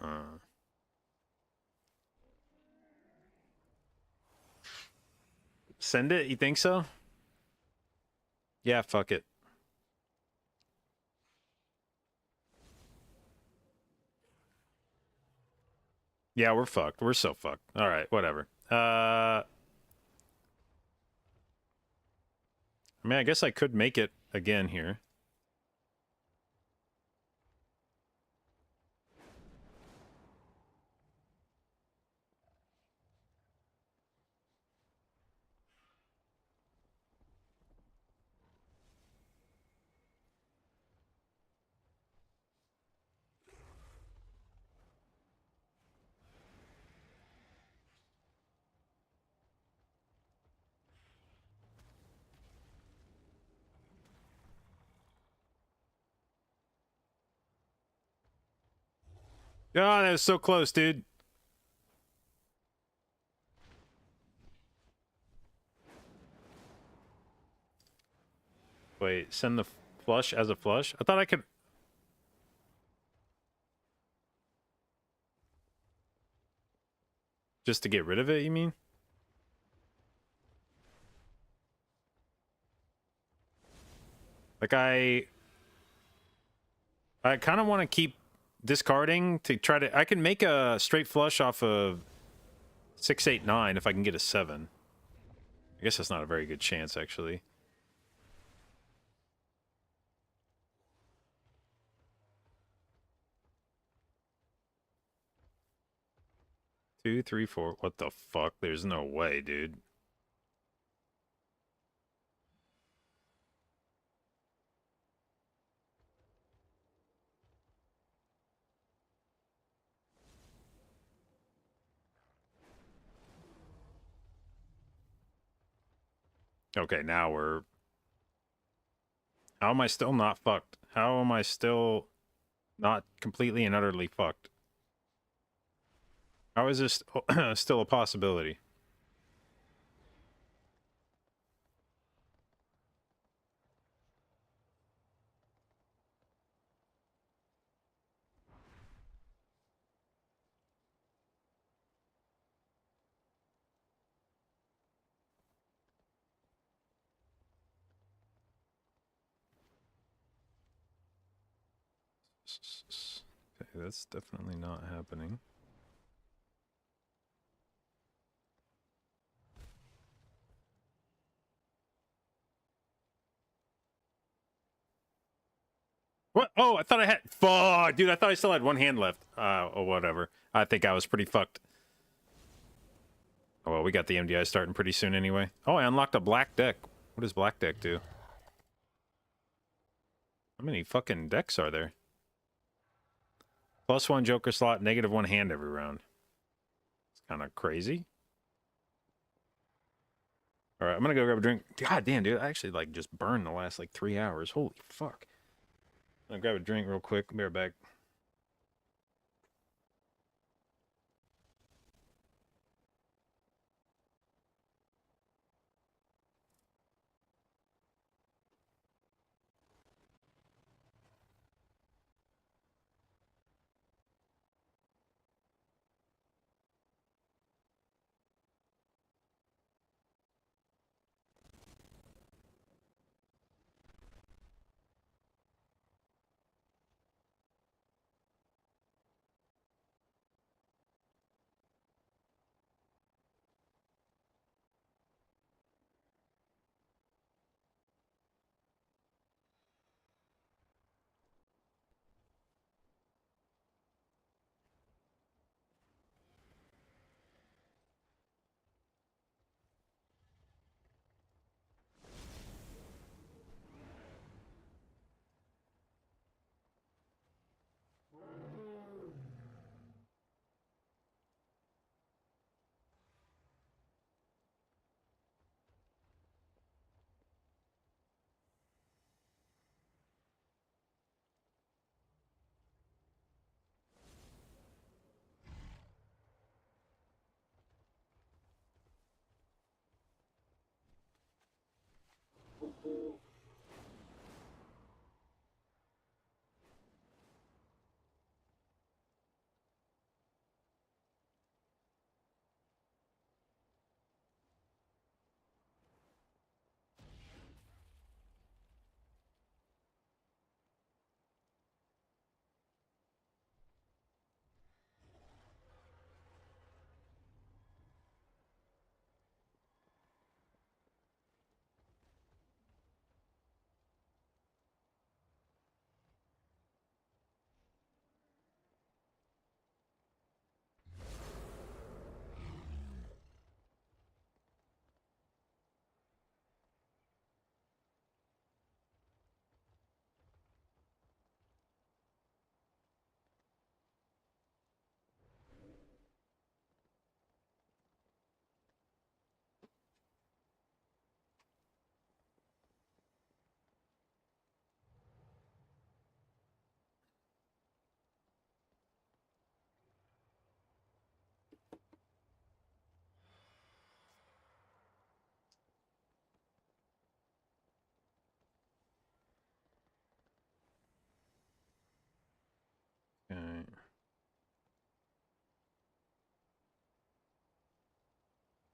Huh. Send it? You think so? Yeah, fuck it. Yeah, we're fucked. We're so fucked. All right, whatever. I mean, I guess I could make it again here. Oh, that was so close, dude. Wait, send the flush as a flush? I thought I could... Just to get rid of it, you mean? Like, I kind of want to keep discarding to try to... I can make a straight flush off of 6, 8, 9 if I can get a 7. I guess that's not a very good chance, actually. Two, three, four. What the fuck? There's no way, dude. Okay, now we're... How am I still not fucked? How am I still not completely and utterly fucked? How is this still a possibility? Okay, that's definitely not happening. What? Oh, I thought I had... Fuck, dude, I thought I still had one hand left. Or whatever. I think I was pretty fucked. Oh, well, we got the MDI starting pretty soon anyway. Oh, I unlocked a black deck. What does black deck do? How many fucking decks are there? +1 Joker slot, -1 hand every round. It's kind of crazy. All right, I'm gonna go grab a drink. God damn, dude, I actually like just burned the last like 3 hours. Holy fuck. I'm gonna grab a drink real quick. Be right back.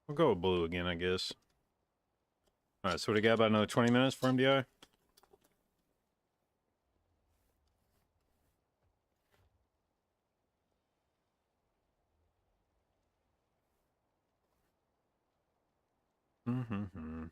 We'll go with blue again, I guess. Alright, so what do we got? About another 20 minutes for MDI? Mm-hmm.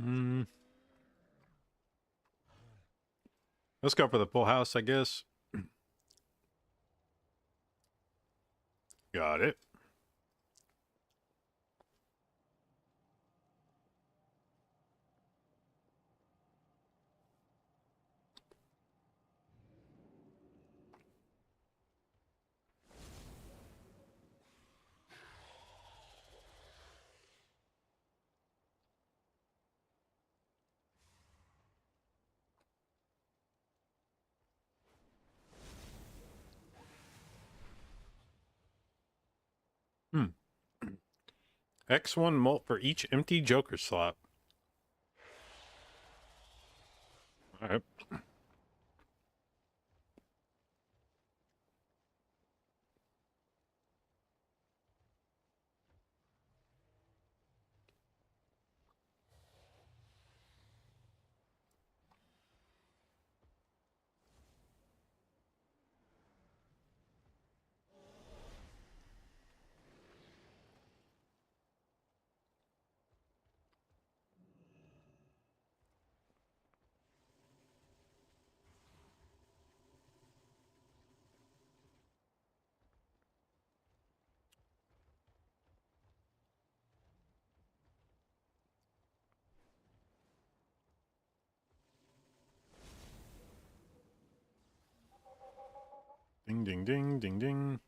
Mm. Let's go for the full house, I guess. Got it. Hmm. X1 mult for each empty Joker slot. Alright. Ding, ding, ding, ding, ding.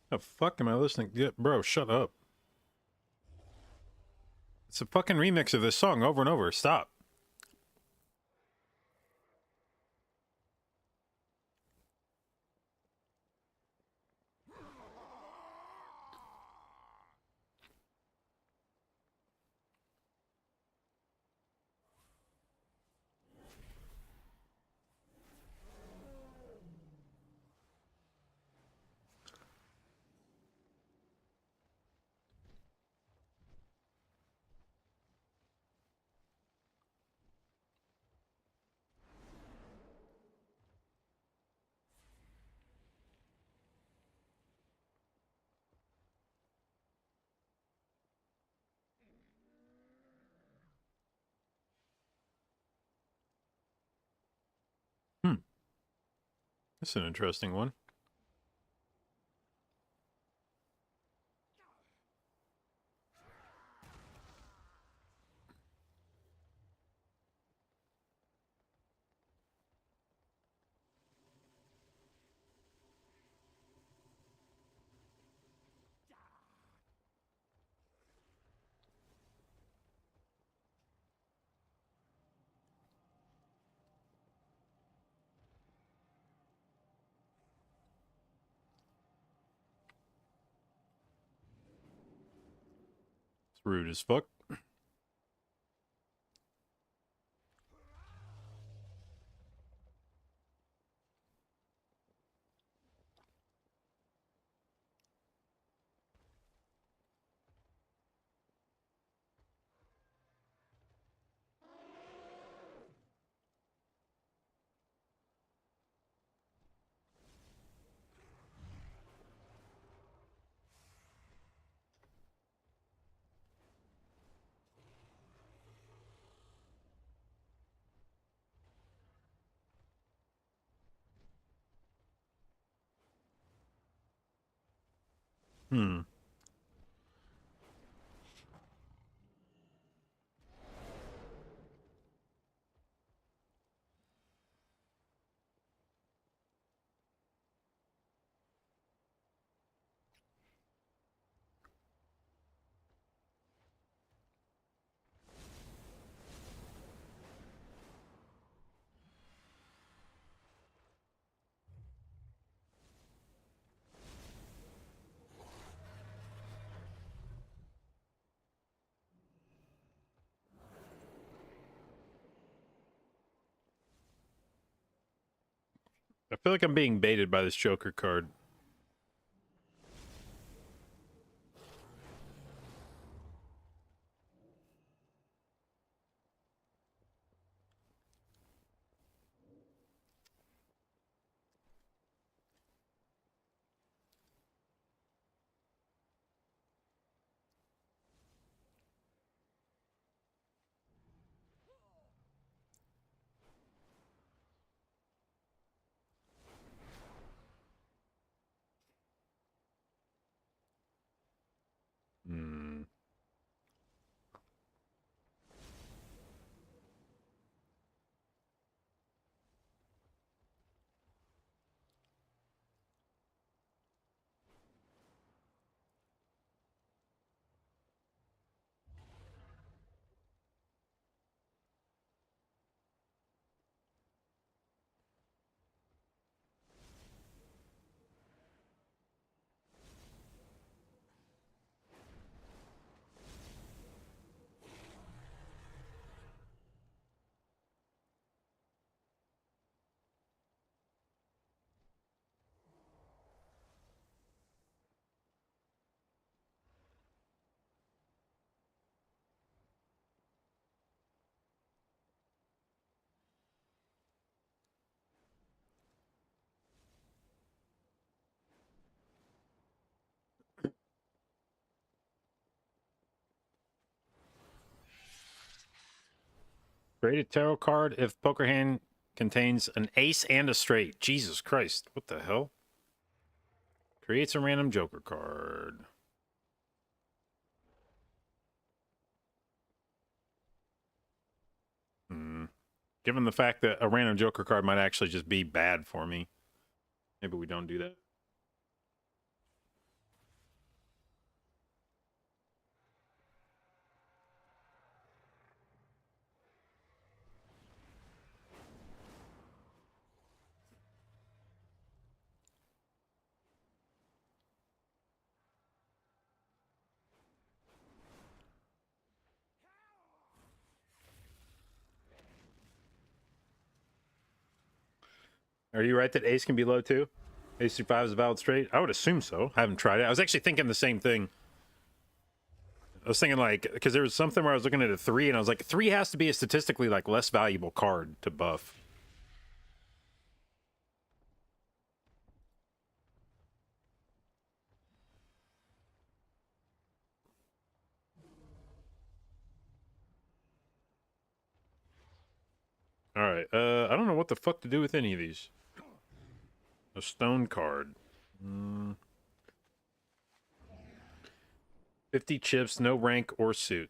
The fuck am I listening? Yeah, bro, shut up. It's a fucking remix of this song over and over. Stop. Hmm. That's an interesting one. It's rude as fuck. Hmm. I feel like I'm being baited by this Joker card. Hmm. Create a tarot card if poker hand contains an ace and a straight. Jesus Christ. What the hell? Creates a random Joker card. Hmm. Given the fact that a random Joker card might actually just be bad for me, maybe we don't do that. Are you right that ace can be low too? Ace through five is a valid straight? I would assume so. I haven't tried it. I was actually thinking the same thing. I was thinking like, because there was something where I was looking at a three and I was like, three has to be a statistically like less valuable card to buff. All right. I don't know what the fuck to do with any of these. A stone card. 50 chips, no rank or suit.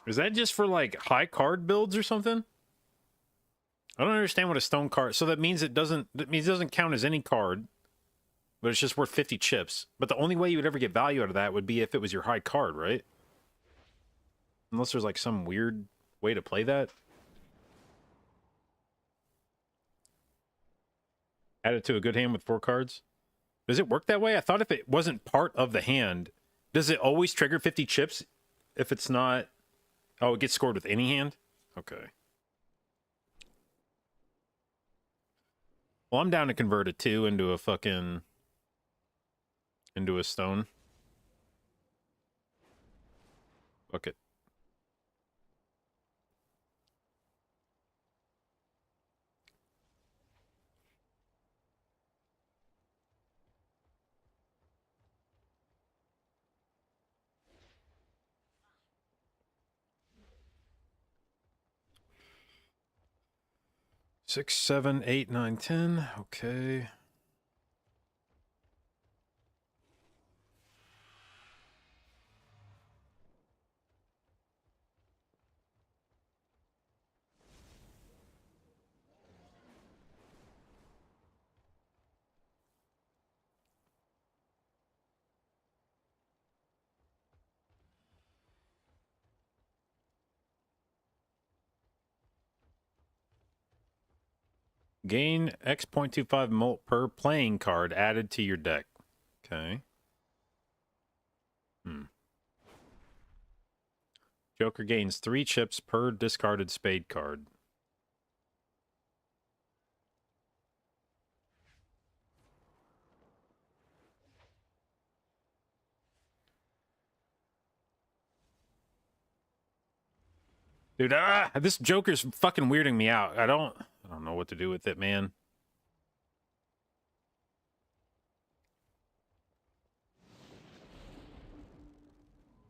Is that just for like high card builds or something? I don't understand what a stone card. So that means it doesn't count as any card, but it's just worth 50 chips. But the only way you would ever get value out of that would be if it was your high card, right? Unless there's like some weird way to play that. Add it to a good hand with 4 cards. Does it work that way? I thought if it wasn't part of the hand, does it always trigger 50 chips if it's not? Oh, it gets scored with any hand? Okay. Well, I'm down to convert a 2 into a fucking... into a stone. Fuck it. 6, 7, 8, 9, 10. Okay. Gain X.25 mult per playing card added to your deck. Okay. Joker gains 3 chips per discarded spade card. Dude, this Joker's fucking weirding me out. I don't know what to do with it, man.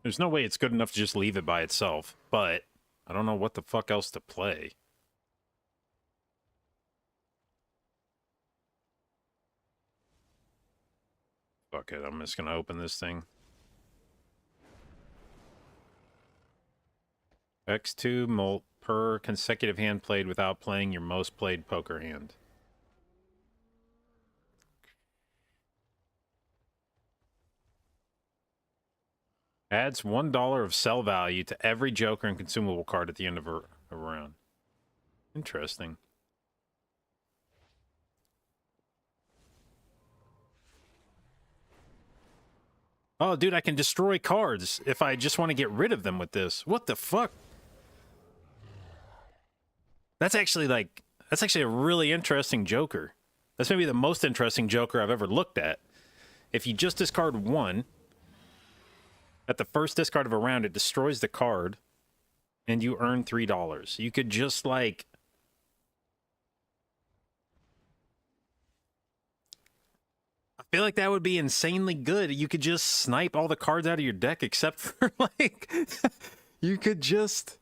There's no way it's good enough to just leave it by itself, but I don't know what the fuck else to play. Fuck it, I'm just gonna open this thing. X2 mult per consecutive hand played without playing your most played poker hand. Adds $1 of sell value to every Joker and consumable card at the end of a round. Interesting. Oh, dude, I can destroy cards if I just want to get rid of them with this. What the fuck? That's actually a really interesting Joker. That's maybe the most interesting Joker I've ever looked at. If you just discard 1, at the first discard of a round, it destroys the card, and you earn $3. You could just, like... I feel like that would be insanely good. You could just snipe all the cards out of your deck except for, like... you could just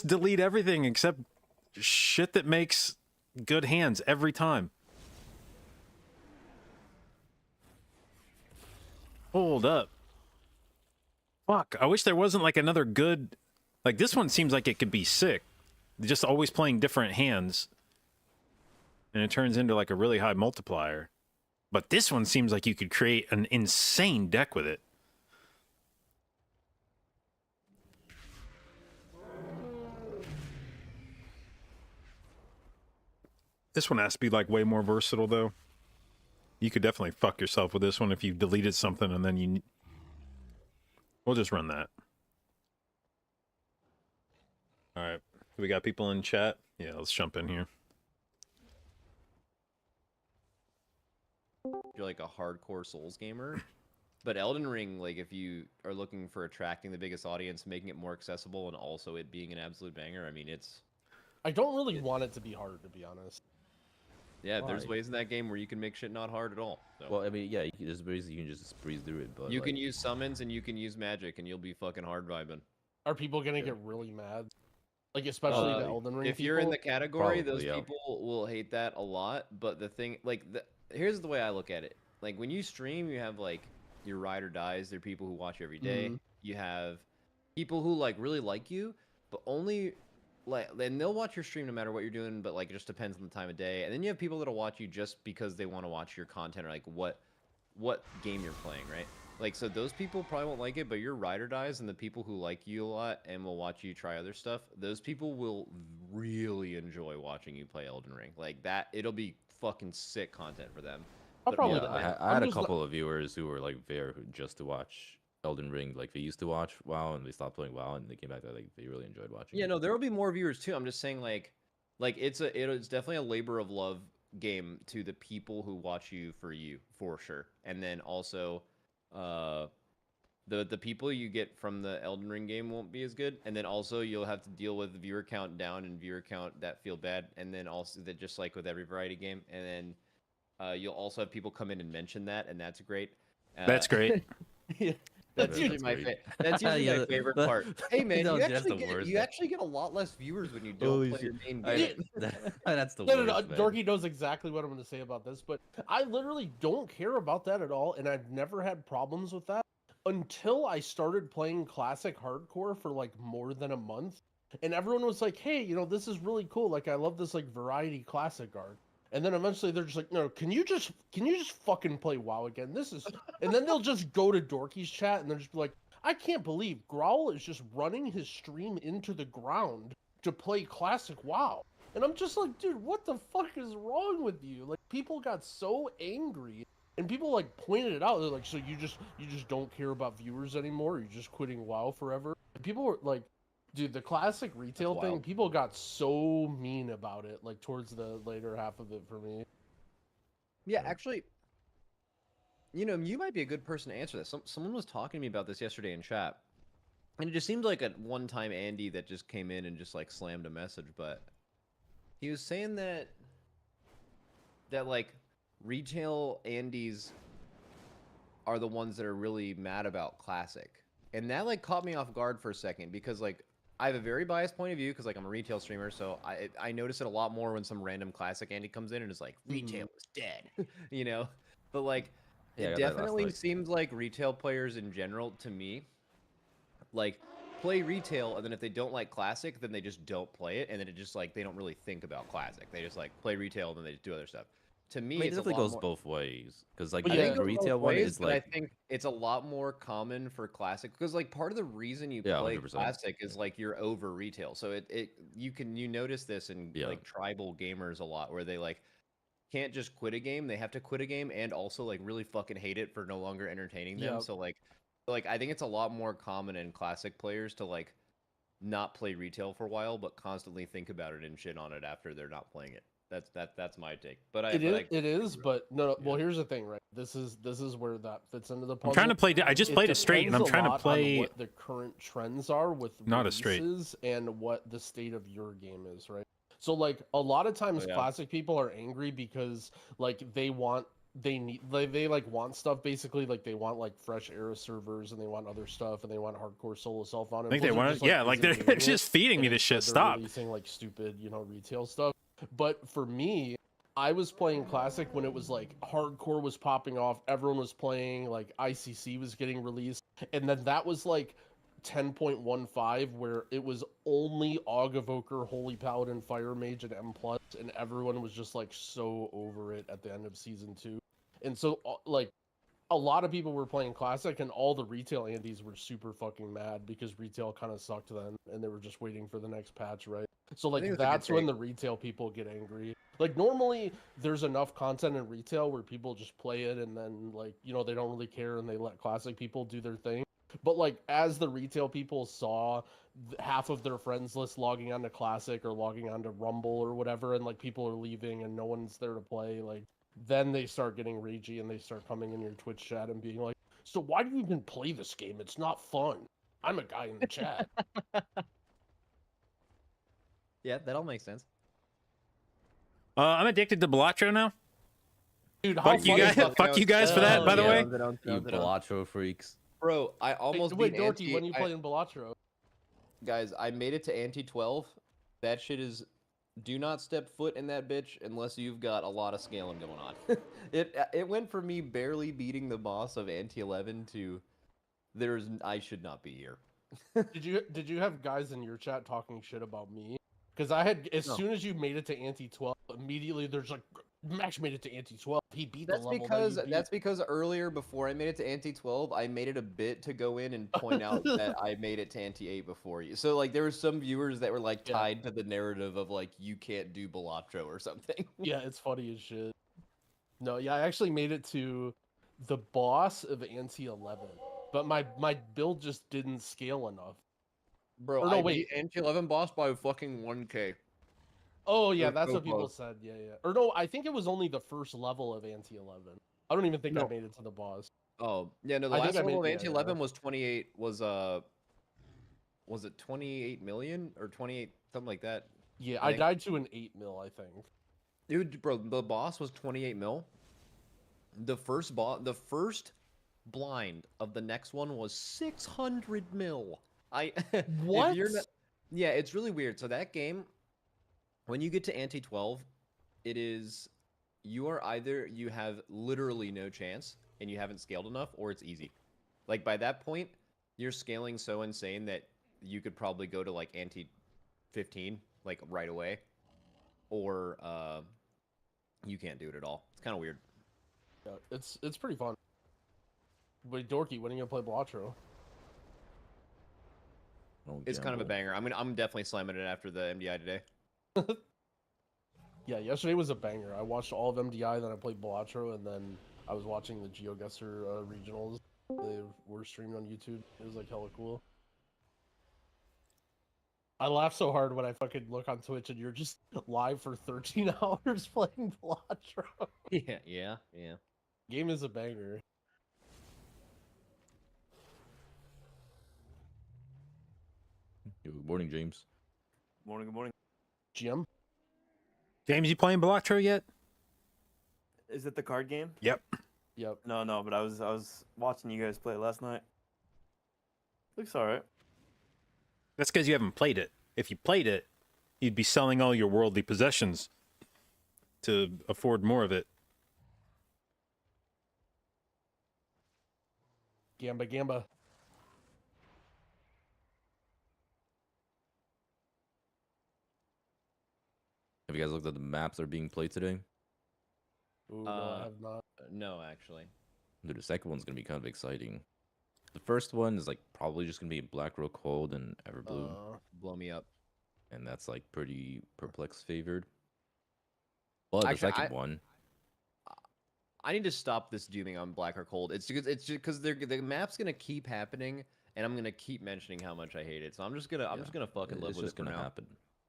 delete everything except shit that makes good hands every time. Hold up. Fuck, I wish there wasn't like another good... Like this one seems like it could be sick. Just always playing different hands. And it turns into like a really high multiplier. But this one seems like you could create an insane deck with it. This one has to be like way more versatile though. You could definitely fuck yourself with this one if you deleted something and then you... We'll just run that. Alright. We got people in chat? Yeah, let's jump in here. You're like a hardcore Souls gamer. But Elden Ring, like if you are looking for attracting the biggest audience, making it more accessible, and also it being an absolute banger, I mean, it's... I don't really want it to be harder, to be honest. Yeah, there's ways in that game where you can make shit not hard at all. So. Well, I mean, yeah, there's ways you can just breeze through it, but you like... can use summons and you can use magic, and you'll be fucking hard vibing. Are people gonna get really mad? Like, especially the Elden Ring If people? you're in the category, Probably, those people will hate that a lot. But the thing, like, here's the way I look at it. Like, when you stream, you have, like, your ride or dies. There are people who watch you every day. You have people who, like, really like you, but only... Like, and they'll watch your stream no matter what you're doing, but like it just depends on the time of day. And then you have people that'll watch you just because they want to watch your content or like what game you're playing, right? Like, so those people probably won't like it, but your ride or dies and the people who like you a lot and will watch you try other stuff, those people will really enjoy watching you play Elden Ring. Like that, it'll be fucking sick content for them. I'll probably... I had a couple of viewers who were like there just to watch Elden Ring. Like they used to watch WoW and they stopped playing WoW and they came back there, like they really enjoyed watching. Yeah, no, there will be more viewers too. I'm just saying like it's definitely a labor of love game to the people who watch you for sure. And then also the people you get from the Elden Ring game won't be as good. And then also you'll have to deal with viewer count down and viewer count that feel bad. And then also that, just like with every variety game. And then you'll also have people come in and mention that, and that's great. That's great. Yeah. That's That's usually my great. that's usually Yeah, my favorite the- part. Hey man, No, you that's actually the get worst. you actually get a lot less viewers when you don't Holy play shit. your main I- game. That's the No, worst, man. Dorky knows exactly what I'm going to say about this, but I literally don't care about that at all, and I've never had problems with that until I started playing classic hardcore for like more than a month, and everyone was like, "Hey, this is really cool. Like, I love this like variety classic art." And then eventually they're just like, "No, can you just fucking play WoW again? This is," and then they'll just go to Dorky's chat and they'll just be like, "I can't believe Growl is just running his stream into the ground to play classic WoW." And I'm just like, dude, what the fuck is wrong with you? Like, people got so angry, and people like pointed it out. They're like, so you just don't care about viewers anymore? You're just quitting WoW forever? And people were like, dude, the classic retail thing. wild. People got so mean about it, like towards the later half of it for me. Yeah, actually, you might be a good person to answer this. Someone was talking to me about this yesterday in chat, and it just seemed like at one time Andy that just came in and just like slammed a message, but he was saying that like retail Andys are the ones that are really mad about classic, and that like caught me off guard for a second because like I have a very biased point of view because like I'm a retail streamer, so I notice it a lot more when some random classic Andy comes in and is like retail is dead, but like Yeah, I it got that last definitely night. seems like retail players in general to me like play retail, and then if they don't like classic, then they just don't play it, and then it just like they don't really think about classic. They just like play retail and then they just do other stuff. To me, I mean, it it's a definitely lot goes more. both ways. Because, like, But I yeah, think the it goes retail both one ways, is but like, I think it's a lot more common for classic because like part of the reason you yeah, play 100%. classic is like you're over retail. So you notice this in Yeah. like tribal gamers a lot where they like can't just quit a game. They have to quit a game and also like really fucking hate it for no longer entertaining them. Yep. So like I think it's a lot more common in classic players to like not play retail for a while, but constantly think about it and shit on it after they're not playing it. That's my take. But It is, agree. but no. Well, Yeah. here's the thing, right? This is where that fits into the I'm puzzle. trying to play. I just played it straight, and depends I'm a trying to lot on play. what the current trends are with Not a straight. releases and what the state of your game is, right? So like a lot of times Oh, yeah. classic people are angry because like they like want stuff basically, like they want like fresh era servers and they want other stuff and they want hardcore solo self on. I think they want to. Yeah, like they're just feeding me this shit. They're Stop. releasing like stupid, retail stuff. But for me, I was playing classic when it was like hardcore was popping off, everyone was playing, like ICC was getting released, and then that was like 10.15 where it was only Aug Evoker, Holy Paladin, Fire Mage, and M+, and everyone was just like so over it at the end of season 2. And so like a lot of people were playing classic and all the retail Andes were super fucking mad because retail kind of sucked then and they were just waiting for the next patch, right? So like think that's a good that's when take. the retail people get angry. Like normally there's enough content in retail where people just play it and then like, they don't really care and they let classic people do their thing. But like as the retail people saw half of their friends list logging onto classic or logging onto Rumble or whatever and like people are leaving and no one's there to play, like then they start getting ragey and they start coming in your Twitch chat and being like, so why do you even play this game? It's not fun. I'm a guy in the chat. Yeah, that all makes sense. I'm addicted to balatro now. Dude, how Fuck you funny guys. is that? Fuck you guys for that. By the way. You balatro freaks. Bro, I almost Wait, beat Dorky, Anti. when you play in Balatro? Guys, I made it to Anti 12. That shit is. Do not step foot in that bitch unless you've got a lot of scaling going on. It went from me barely beating the boss of Anti 11 to I should not be here. Did you have guys in your chat talking shit about me? Because I had as soon as you made it to Anti 12, immediately there's like Max made it to Anti 12. He beat the level That's because earlier before I made it to Anti 12, I made it a bit to go in and point out that I made it to Anti 8 before you. So like there were some viewers that were like tied to the narrative of like you can't do balatro or something. Yeah, it's funny as shit. No, yeah, I actually made it to the boss of Anti 11, but my build just didn't scale enough. Bro, Or no, I wait. beat Anti 11 boss by fucking 1K. Oh yeah, They're that's so what people close. said. Yeah, yeah. Or no, I think it was only the first level of Anti 11. I don't even think I No. made it to the boss. Oh, yeah, no, the I think last I level of made- yeah, Anti 11 was 28 was it 28 million or 28 something like that? Yeah, I I think- died to an 8 mil, I think. Dude, bro, the boss was 28 mil. The first blind of the next one was 600 mil. What? If you're not, yeah, it's really weird. So that game, when you get to ante 12, it is you have literally no chance and you haven't scaled enough, or it's easy. Like by that point, you're scaling so insane that you could probably go to like ante 15 like right away, or you can't do it at all. It's kind of weird. Yeah, it's pretty fun. Wait, Dorky, when are you gonna play Balatro? It's kind of a banger. I'm definitely slamming it after the MDI today. Yeah, yesterday was a banger. I watched all of MDI, then I played Balatro, and then I was watching the GeoGuessr regionals. They were streamed on YouTube. It was like hella cool. I laugh so hard when I fucking look on Twitch and you're just live for 13 hours playing Balatro. Yeah. Game is a banger. Good morning, James. Morning, good morning. GM? James, you playing Balatro yet? Is it the card game? Yep. Yep. No, but I was watching you guys play last night. Looks alright. That's because you haven't played it. If you played it, you'd be selling all your worldly possessions to afford more of it. Gamba. Have you guys looked at the maps that are being played today? Ooh, no, I have not. No, actually. Dude, the second one's gonna be kind of exciting. The first one is like probably just gonna be Black Rook Cold and Everblue, Blow me up. and that's like pretty perplex favored. But the Actually, second one, I need to stop this dooming on Black or Cold. It's just because the map's gonna keep happening, and I'm gonna keep mentioning how much I hate it. So I'm just gonna fucking live it's with just it for gonna now. happen.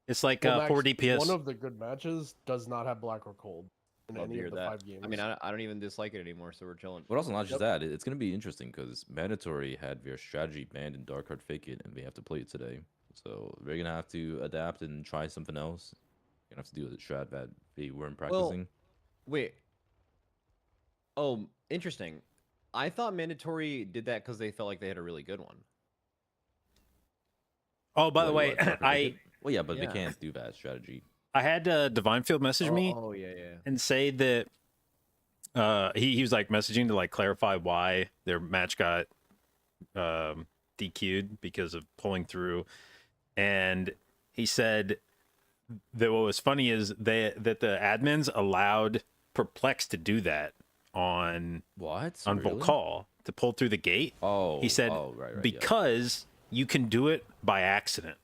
It's like Well, Max, 4 DPS. One of the good matches does not have Black or Cold in Love to any hear of the that. 5 games. I mean, I don't even dislike it anymore, so we're chilling. But also not just Yep. that, it's gonna be interesting because Mandatory had their strategy banned in Dark Card Fake It, and they have to play it today. So they're gonna have to adapt and try something else. You're gonna have to do the strat that they weren't practicing. Wait. Oh, interesting. I thought Mandatory did that because they felt like they had a really good one. Oh, by the What, way, Dark Card Fake I It? Well, yeah, but they Yeah. can't do that strategy. had Divine Field message me Oh yeah. and say that he was like messaging to like clarify why their match got DQ'd because of pulling through, and he said that what was funny is that the admins allowed Perplex to do that on What? on Really? Volcall to pull through the gate. Oh, He said right, yeah. because you can do it by accident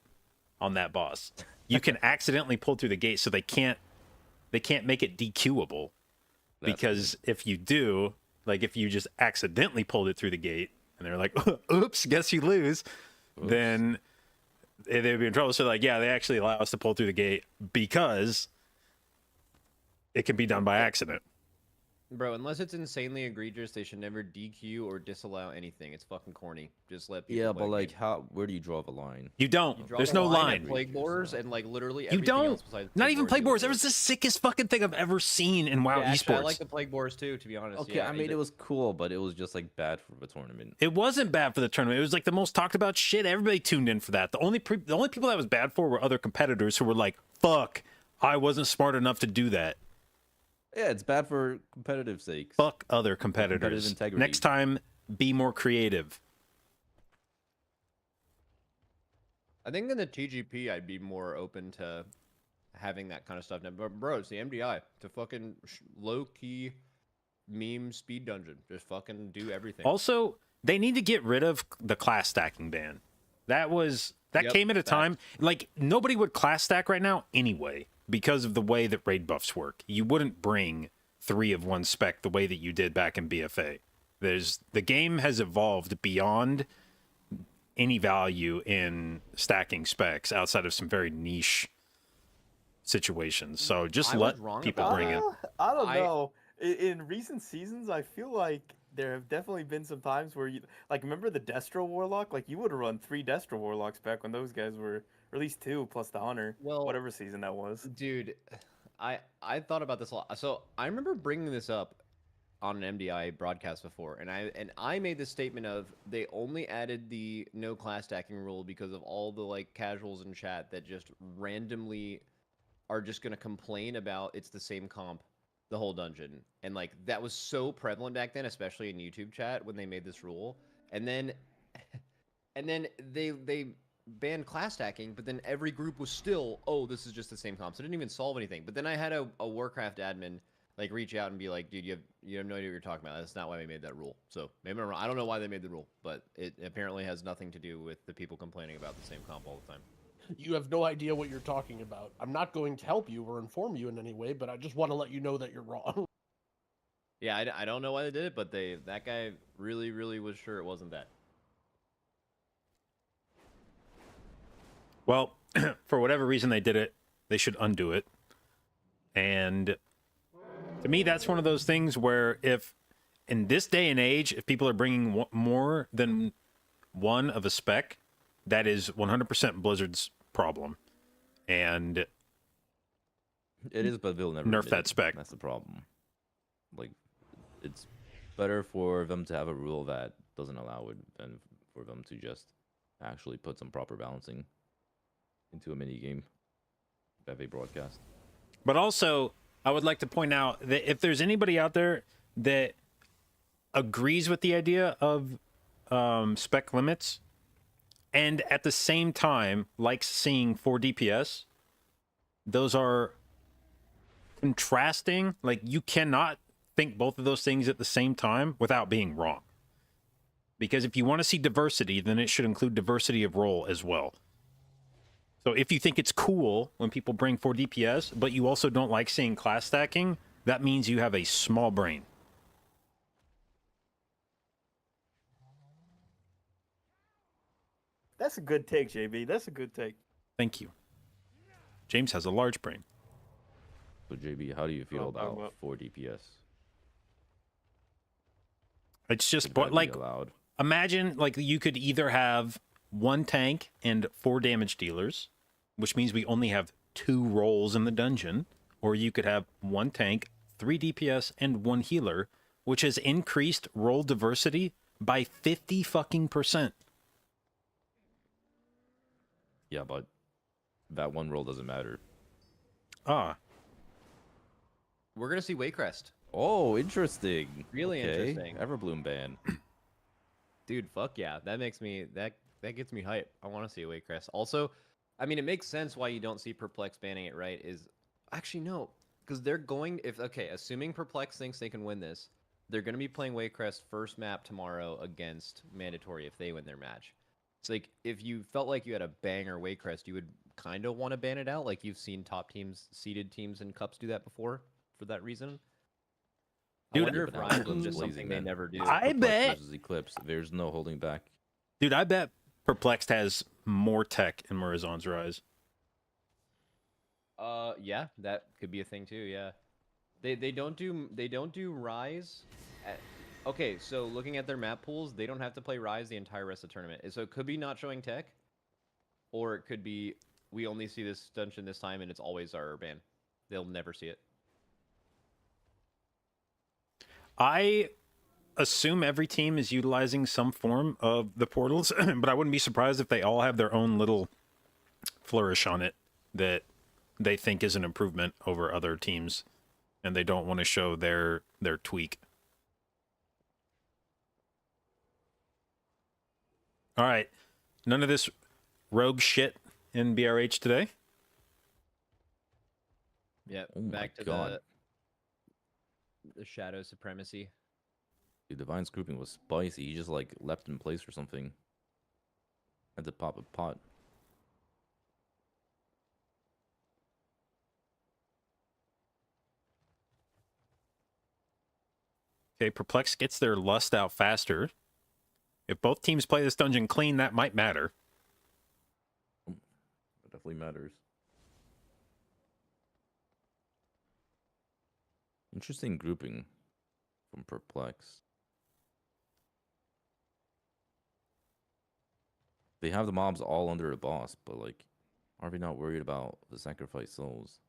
on that boss. You can accidentally pull through the gate, so they can't make it DQable. That's Because if you do, like if you just accidentally pulled it through the gate and they're like, oops, guess you lose, then they'd be in trouble. So like, yeah, they actually allow us to pull through the gate because it can be done by accident. Bro, unless it's insanely egregious, they should never DQ or disallow anything. It's fucking corny. Just let people Yeah, play but the like, game. where do you draw the line? You don't. You draw There's the no line line. at Plague Borers and like literally You everything don't. else besides Not even Plague Borers. That is was the sickest fucking thing I've ever seen in WoW yeah, actually, esports. I like the Plague Borers too, to be honest. Okay, yeah, I mean it was cool, but it was just like bad for the tournament. It wasn't bad for the tournament. It was like the most talked about shit. Everybody tuned in for that. The only people that was bad for were other competitors who were like, "Fuck, I wasn't smart enough to do that." Yeah, it's bad for competitive sakes. Fuck other competitors. integrity. Next time, be more creative. I think in the TGP, I'd be more open to having that kind of stuff. Now, but bro, it's the MDI. It's a fucking low key meme speed dungeon. Just fucking do everything. Also, they need to get rid of the class stacking ban. That Yep, came at a time like nobody would class stack right now anyway because of the way that raid buffs work. You wouldn't bring 3 of one spec the way that you did back in BFA. The game has evolved beyond any value in stacking specs outside of some very niche situations. So just I was let wrong people about bring it. I don't I- know. In recent seasons, I feel like there have definitely been some times where you like remember the Destro Warlock? Like you would have run 3 Destro Warlocks back when those guys were, or at least 2 plus the Hunter. Well, whatever season that was. Dude, I thought about this a lot. So I remember bringing this up on an MDI broadcast before, and I made the statement of they only added the no class stacking rule because of all the like casuals in chat that just randomly are just gonna complain about it's the same comp the whole dungeon, and like that was so prevalent back then, especially in YouTube chat when they made this rule, and then and then they banned class stacking, but then every group was still, oh, this is just the same comp, so it didn't even solve anything. But then I had a Warcraft admin like reach out and be like, dude, you have no idea what you're talking about. That's not why we made that rule. So maybe I'm wrong. I don't know why they made the rule, but it apparently has nothing to do with the people complaining about the same comp all the time. You have no idea what you're talking about. I'm not going to help you or inform you in any way, but I just want to let you know that you're wrong. Yeah, I don't know why they did it, but that guy really was sure it wasn't that. Well, for whatever reason they did it, they should undo it. And to me, that's one of those things where if, in this day and age, if people are bringing more than one of a spec, that is 100% Blizzard's problem. And It is, but they'll never nerf admit that it. spec. That's the problem. Like, it's better for them to have a rule that doesn't allow it than for them to just actually put some proper balancing into a mini game that they broadcast. But also, I would like to point out that if there's anybody out there that agrees with the idea of spec limits and at the same time likes seeing 4 DPS, those are contrasting. Like, you cannot think both of those things at the same time without being wrong. Because if you want to see diversity, then it should include diversity of role as well. So if you think it's cool when people bring 4 DPS, but you also don't like seeing class stacking, that means you have a small brain. That's a good take, JB. That's a good take. Thank you. James has a large brain. So JB, how do you feel Oh, about 4 DPS? It's just, Should that be like, allowed? imagine, like, you could either have 1 tank and 4 damage dealers, which means we only have 2 roles in the dungeon, or you could have 1 tank, 3 DPS, and 1 healer, which has increased role diversity by 50 fucking %. Yeah, but that one role doesn't matter. Ah, We're gonna see Waycrest. Oh, interesting. Really Okay. interesting. Everbloom ban. Dude, fuck yeah. That makes me that gets me hype. I want to see a Waycrest. Also, I mean, it makes sense why you don't see Perplex banning it, right? Is actually no, because they're going assuming Perplex thinks they can win this, they're going to be playing Waycrest first map tomorrow against Mandatory if they win their match. It's like if you felt like you had a banger Waycrest, you would kind of want to ban it out. Like you've seen top teams, seeded teams in cups do that before for that reason. Dude, I wonder if but Ryan Everbloom's was just blazing, something they man. never do. I Perplex bet. versus Eclipse. There's no holding back. dude, I bet Perplexed has more tech in Morazan's Rise. Yeah, that could be a thing too. Yeah, they don't do Rise. Okay, so looking at their map pools, they don't have to play Rise the entire rest of the tournament. So it could be not showing tech, or it could be we only see this dungeon this time and it's always our ban. They'll never see it. I assume every team is utilizing some form of the portals, but I wouldn't be surprised if they all have their own little flourish on it that they think is an improvement over other teams, and they don't want to show their tweak. All right, none of this rogue shit in BRH today. Yeah, Oh my back to God. the shadow supremacy. Dude, Divine's grouping was spicy. He just like leapt in place or something. Had to pop a pot. Okay, Perplex gets their lust out faster. If both teams play this dungeon clean, that might matter. That definitely matters. Interesting grouping from Perplex. They have the mobs all under a boss, but like, are we not worried about the sacrifice souls?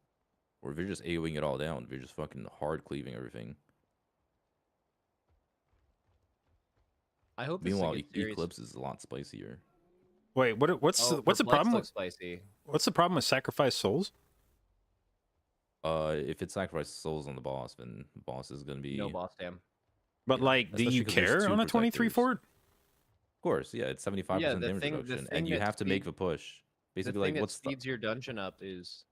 Or if they're just AoEing it all down, they're just fucking hard cleaving everything. I hope this is a Meanwhile, good series. Eclipse is a lot spicier. Wait, what's Oh, what's the Perplex problem looks with spicy. what's the problem with sacrifice souls? If it sacrifices souls on the boss, then the boss is gonna be. No boss damn. But Yeah, like, do especially you 'cause there's care two on a 23 protectors. fort? Of course, yeah, it's 75% the damage thing- the reduction, thing and you that have to make speed- the push. The Basically, thing like, that what's the speeds your dungeon up is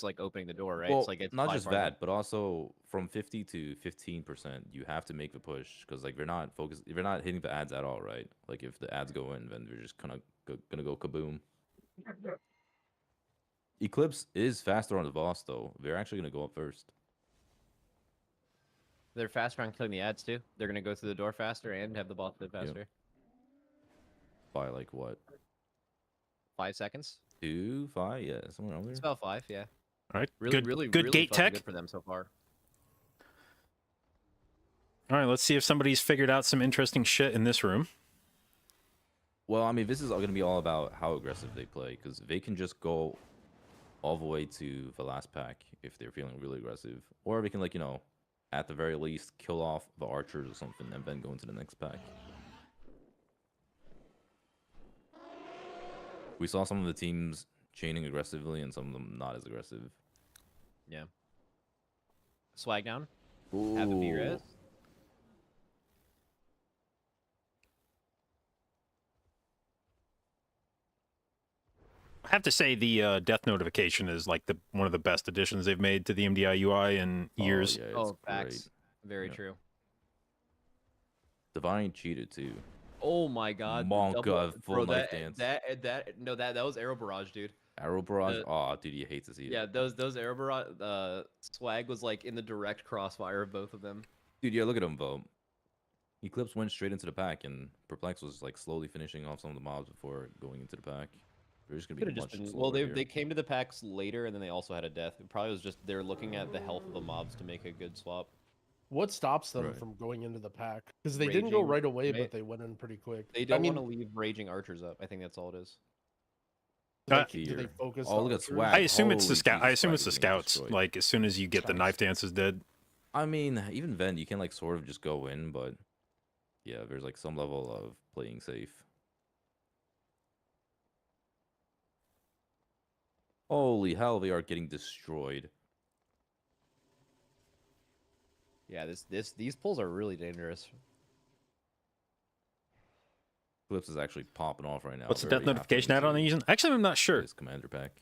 like opening the door, right? well, It's like it's not by just far the- that, but also from 50 to 15%, you have to make the push because like we're not focused, we're not hitting the ads at all, right? Like if the ads go in, then we're just kind of gonna go kaboom. Eclipse is faster on the boss though. They're actually gonna go up first. They're faster on killing the ads too. They're gonna go through the door faster and have the boss live faster. By like what? 5 seconds. 2, 5, yeah, somewhere around It's there. about 5. Yeah. All right, Really, good, really, good really gate fucking tech. good for them so far. All right, let's see if somebody's figured out some interesting shit in this room. Well, I mean, this is gonna be all about how aggressive they play because they can just go all the way to the last pack if they're feeling really aggressive, or they can like at the very least kill off the archers or something and then go into the next pack. We saw some of the teams chaining aggressively and some of them not as aggressive. Yeah. Swag down. Have the B-res. I have to say the death notification is like one of the best additions they've made to the MDI UI in years. Oh, yeah, it's Oh, great. facts. Very Yeah. true. Divine cheated too. Oh my god. Monka full bro, knife that, dance. that was Arrow Barrage, dude. Arrow barrage. Uh, Oh, dude, you hate to see it. Yeah, those Arrow Barrage swag was like in the direct crossfire of both of them. Dude, yeah, look at him though. Eclipse went straight into the pack, and Perplex was like slowly finishing off some of the mobs before going into the pack. They're just gonna be Could have much just been, slower well, here. they came to the packs later and then they also had a death. It probably was just they're looking at the health of the mobs to make a good swap. What stops them Right. from going into the pack? Because they didn't go Raging, right away, right? but they went in pretty quick. They I don't mean, want to leave raging archers up. I think that's all it is. like, do Here. they focus? Oh, on look at archers? swag. I assume it's the Holy scout. I Jesus, assume it's the Swag is getting scouts. destroyed. Like as soon as you get the Scouts. knife dances dead. I mean, even then, you can like sort of just go in, but yeah, there's like some level of playing safe. Holy hell, they are getting destroyed. Yeah, these pulls are really dangerous. Eclipse is actually popping off right now. What's the very death notification happily add-on they're to using? Actually, I'm not sure. This commander pack.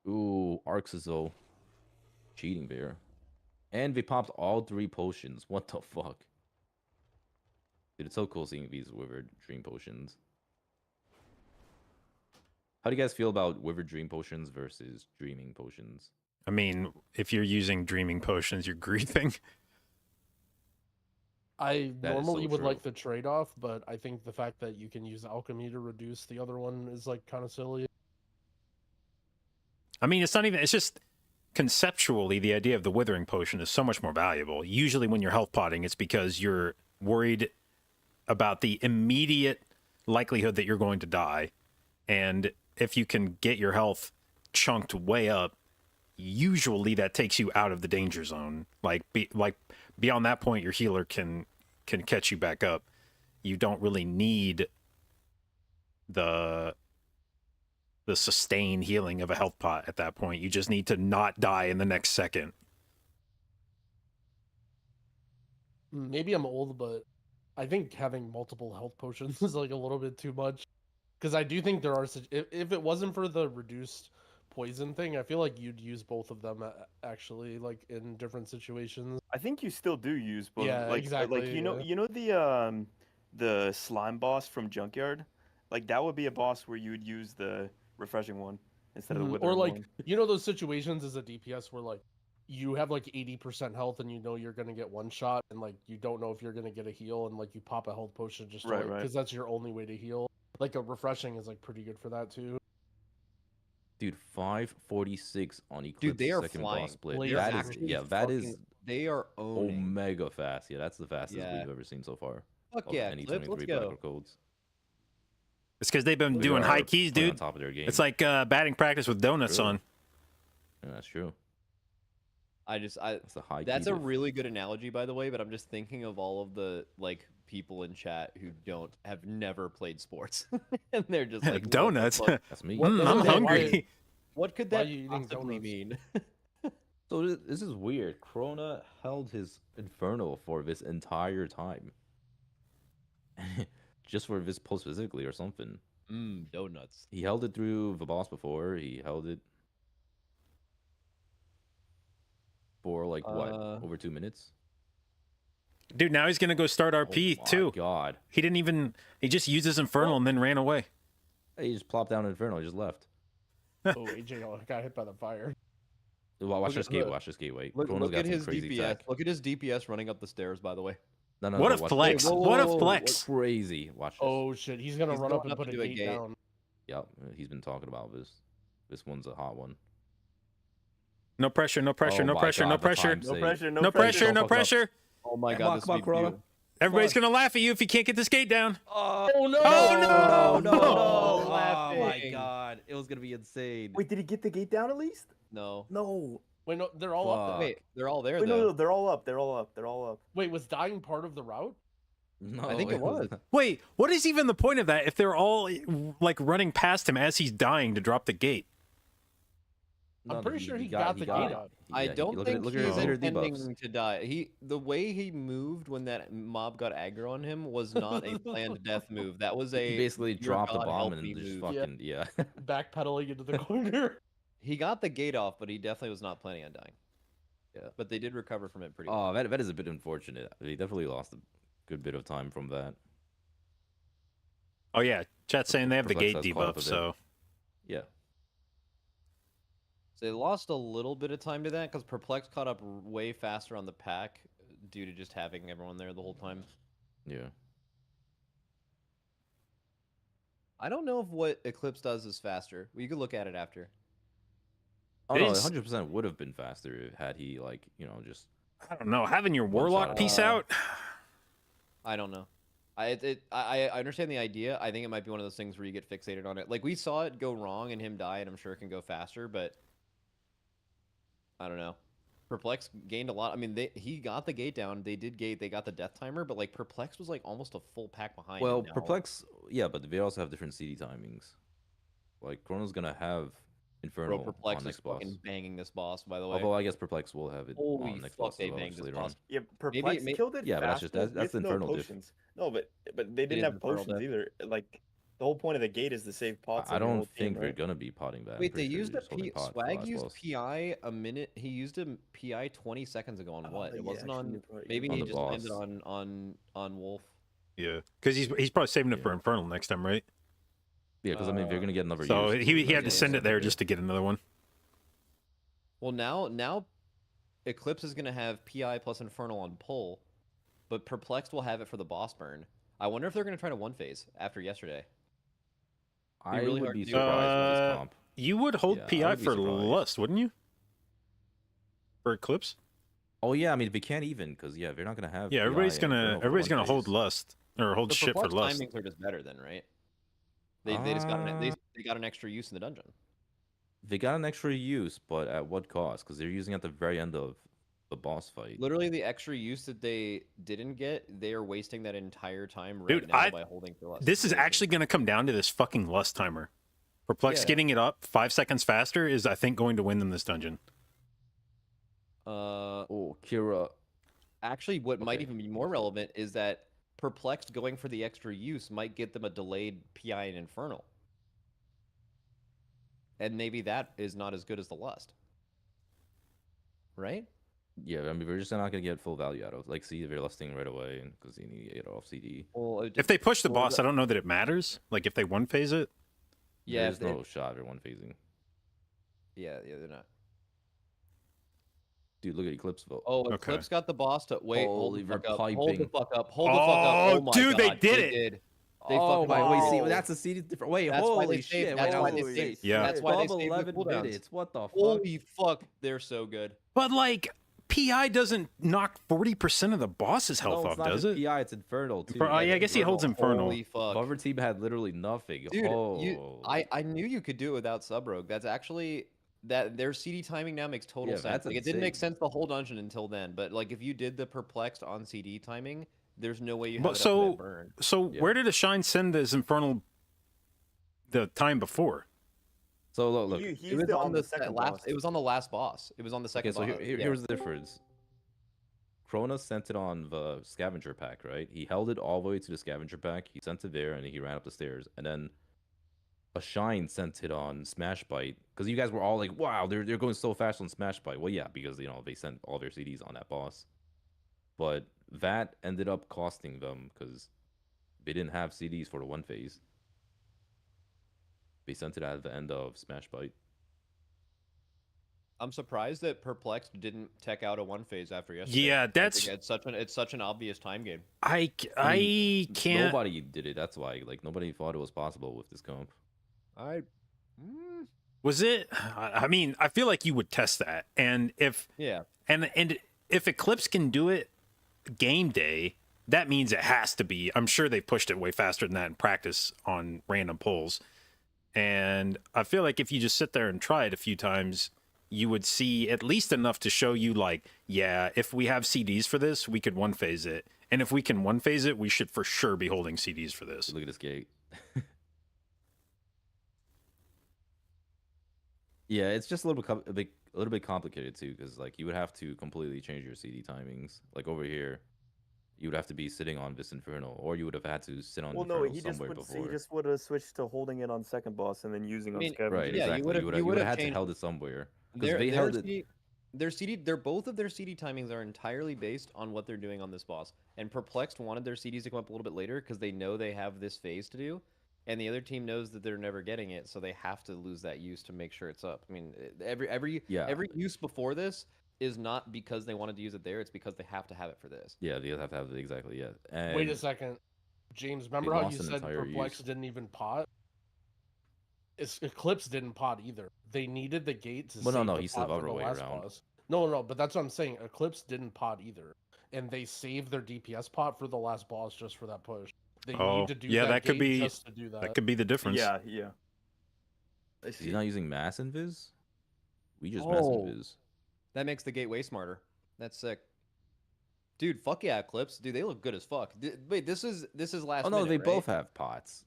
Ooh, Arxizo. Cheating there. And they popped all 3 potions. What the fuck? Dude, it's so cool seeing these Withered Dream Potions. How do you guys feel about Withered Dream Potions versus Dreaming Potions? I mean, if you're using dreaming potions, you're griefing. I That is normally so would true. like the trade-off, but I think the fact that you can use alchemy to reduce the other one is like kind of silly. I mean, it's not even. It's just conceptually the idea of the withering potion is so much more valuable. Usually, when you're health potting, it's because you're worried about the immediate likelihood that you're going to die, and if you can get your health chunked way up, usually that takes you out of the danger zone. Like beyond that point, your healer can catch you back up. You don't really need the sustained healing of a health pot at that point. You just need to not die in the next second. Maybe I'm old, but I think having multiple health potions is like a little bit too much. Because I do think there are if it wasn't for the reduced poison thing, I feel like you'd use both of them actually, like in different situations. I think you still do use both. Yeah, like, exactly, Like you know, yeah. the slime boss from Junkyard. Like that would be a boss where you would use the refreshing one instead of the Or withering like one. you know those situations as a DPS where like you have like 80% health and you know you're gonna get one shot and like you don't know if you're gonna get a heal and like you pop a health potion just to, Right, like, right. because that's your only way to heal. Like a refreshing is like pretty good for that too. Dude, 546 on Eclipse Dude, they are second flying. boss split. They are That is, actually yeah, that is They are owning. omega fast. Yeah, that's the fastest Yeah. we've ever seen so far. Fuck Of yeah, any Clip, let's 23 go. Black codes. It's because they've been They doing are high keys, playing on dude. top of their game. It's like batting practice with donuts True. on. Yeah, that's true. That's That's a high. That's key a diff. really good analogy, by the way. But I'm just thinking of all of the like people in chat who have never played sports, and they're just like, Like "What the donuts. fuck- That's me. What- I'm what- why- hungry. What could Why that are you eating possibly donuts? mean? So this is weird. Krona held his Infernal for this entire time. Just for this post specifically or something. Donuts. He held it through the boss before. He held it for like what? Over 2 minutes? Dude, now he's gonna go start RP Oh my too. God. He didn't even. He just used his Infernal and then ran away. He just plopped down Infernal. He just left. Oh, AJ got hit by the fire. Watch Look this at- gate. look- Watch this gate. Wait. Look Krono's got at some his crazy DPS. tech. Look at his DPS running up the stairs. By the way. No, What a watch this. flex! Whoa, What a whoa, whoa, flex! Crazy. Watch this. Oh shit, he's gonna He's run up going and up put to a do a gate gate. down. Yep. He's been talking about this. This one's a hot one. No pressure. No pressure. Oh No my pressure. God, No the pressure. time No save. pressure. No pressure. Don't No fuck up. pressure. Oh my Come god, on, this come on, would be Corona. beautiful. Everybody's gonna laugh at you if you can't get this gate down. Oh no! Oh, no! Oh my Laughing. God. It was gonna be insane. Wait, did he get the gate down at least? No. No. Wait, no, they're all up there. Wait, they're all there Wait, though. no, they're all up. They're all up. They're all up. Wait, was dying part of the route? No, I think it was. Wait, what is even the point of that if they're all like running past him as he's dying to drop the gate? I'm pretty sure he got the gate up. I don't think look he's at his intending debuffs. to die. The way he moved when that mob got aggro on him was not a planned death move. That was a He basically "Dear dropped the God, bomb help and me" just move. fucking yeah. Backpedaling into the corner. He got the gate off, but he definitely was not planning on dying. Yeah. But they did recover from it pretty well. Oh, that is a bit unfortunate. He definitely lost a good bit of time from that. Oh yeah, chat's saying they have the gate Perplex has caught up debuff. a bit. So Yeah. So they lost a little bit of time to that because Perplex caught up way faster on the pack due to just having everyone there the whole time. Yeah. I don't know if what Eclipse does is faster. Well, you could look at it after. Oh It no, is- 100% would have been faster had he like, just I don't know. Having your warlock shot. piece out. I don't know. I understand the idea. I think it might be one of those things where you get fixated on it. Like we saw it go wrong and him die, and I'm sure it can go faster, but I don't know. Perplex gained a lot. I mean, he got the gate down. They did gate. They got the death timer, but like Perplex was like almost a full pack behind. well, him now. Perplex, yeah, but they also have different CD timings. Like Chrono's gonna have Infernal Bro, Perplex on is next boss. fucking banging this boss. By the way, Although I guess Perplex will have it holy on next fuck, boss they as well, banged this later boss. on. Yeah, Perplex may- killed it. Yeah, but that's faster that's with the no Infernal diff. potions. No, but they is didn't have Infernal potions diff. either. Like the whole point of the gate is to save pots. I on your don't whole think team, they're right? gonna be potting that. I'm Wait, they pretty sure used they're a just holding pot for the Swag last used boss. PI a minute. He used a PI 20 seconds ago on Oh, what? It yeah, wasn't actually, on. you're probably- Maybe On he the just landed boss. on Wolf. Yeah, because he's probably saving it Yeah. for Infernal next time, right? Yeah, because I mean, they're gonna get another. So use, he so had to that's send it there something just to get another one. Well, now Eclipse is gonna have PI plus Infernal on pull, but Perplexed will have it for the boss burn. I wonder if they're gonna try to one phase after yesterday. I really would hard be to do. surprised with this comp. You would hold Yeah, I PI would be for surprised. Lust, wouldn't you? For Eclipse? Oh yeah, I mean, if they can't even, because yeah, they're not gonna have. Yeah, PI everybody's and gonna Infernal for one hold phase. Lust or hold The shit for Perplexed Lust. timings are just better then, right? They just got they got an extra use in the dungeon. They got an extra use, but at what cost? Because they're using at the very end of the boss fight. Literally, the extra use that they didn't get, they are wasting that entire time right Dude, now by holding for Lust. This is actually going to come down to this fucking Lust timer. Perplex Yeah. getting it up 5 seconds faster is, I think, going to win them this dungeon. Oh, Kira. Actually, what might Okay. even be more relevant is that Perplexed going for the extra use might get them a delayed PI and Infernal. And maybe that is not as good as the Lust. Right? Yeah, I mean, we're just not gonna get full value out of. Like, see, they're lusting right away because you need to get it off CD. Well, If they push the well, boss, I don't know that it matters. Like, if they one phase it, yeah, There's no shot they're one phasing. yeah, they're not. Dude, look at Eclipse vote. Oh, Okay. Eclipse got the boss to wait. Hold Holy, the fuck they're up. Hold the piping. fuck up. Hold the fuck up. Oh, Oh my dude, they God, did it. did. They Oh fucking my, wait, see, did. that's a CD different. Wait, That's why they holy saved- shit! that's why wait, they wait, saved- Yeah. That's why they above saved the 11 cooldowns. minutes. What the fuck? Holy fuck, they're so good. but like, PI doesn't knock 40% of the boss's health No, off, it's not does just it? PI, it's Infernal too. Oh, yeah, I guess he holds Infernal. Holy fuck. Other team had literally nothing. Dude, oh. I knew you could do it without sub rogue. That's actually that their CD timing now makes total Yeah, sense. that's Like it didn't make insane. sense the whole dungeon until then, but like if you did the perplexed on CD timing, there's no way you have But it up to so, that burn. so Yeah. where did Ashine send this Infernal the time before? So look, He It used was it on the second last. boss. It was on the last boss. It was on the okay, second. so boss. Yeah. here's the difference. Kronos sent it on the scavenger pack, right? He held it all the way to the scavenger pack. He sent it there, and he ran up the stairs. And then Ashine sent it on Smash Bite because you guys were all like, "Wow, they're going so fast on Smash Bite." Well, yeah, because they sent all their CDs on that boss. But that ended up costing them because they didn't have CDs for the one phase. They sent it at the end of Smash Bite. I'm surprised that perplexed didn't tech out a one phase after yesterday. Yeah, I think that's it's such an obvious time game. I mean, can't. Nobody did it. That's why. Like nobody thought it was possible with this comp. Was it? I mean, I feel like you would test that, and if Yeah. and if Eclipse can do it game day, that means it has to be. I'm sure they pushed it way faster than that in practice on random polls, and I feel like if you just sit there and try it a few times, you would see at least enough to show you like, yeah, if we have CDs for this, we could one phase it, and if we can one phase it, we should for sure be holding CDs for this. Look at this gate. Yeah, it's just a little bit complicated too, because like you would have to completely change your CD timings. Like over here, you would have to be sitting on this Infernal, or you would have had to sit on Well, no, Infernal he just somewhere would before. he just would have switched to holding it on second boss and then using on mean, scavenger. Right, Yeah, you exactly. would've- You you would would've have had to changed- held it somewhere because Their, they their held it. CD, their CD, both of their CD timings are entirely based on what they're doing on this boss. And Perplexed wanted their CDs to come up a little bit later because they know they have this phase to do, and the other team knows that they're never getting it, so they have to lose that use to make sure it's up. I mean, every use before this is not because they wanted to use it there; it's because they have to have it for this. Yeah, they have to have it exactly. Yeah. And Wait a second, James. Remember how you lost an said entire Perplex use. didn't even pot? Eclipse didn't pot either. They needed the gate to. Well, no, save no, the he said pot the for other the way last around. boss. No, but that's what I'm saying. Eclipse didn't pot either, and they saved their DPS pot for the last boss just for that push. They Oh, need to do yeah, that could gate be- just to do that. That could be the difference. Yeah, yeah. I Is see. he not using mass invis? We just mass Oh. invis. That makes the gate way smarter. That's sick. Dude, fuck yeah, Eclipse. Dude, they look good as fuck. Wait, this is last Oh no, minute, they right? both have pots.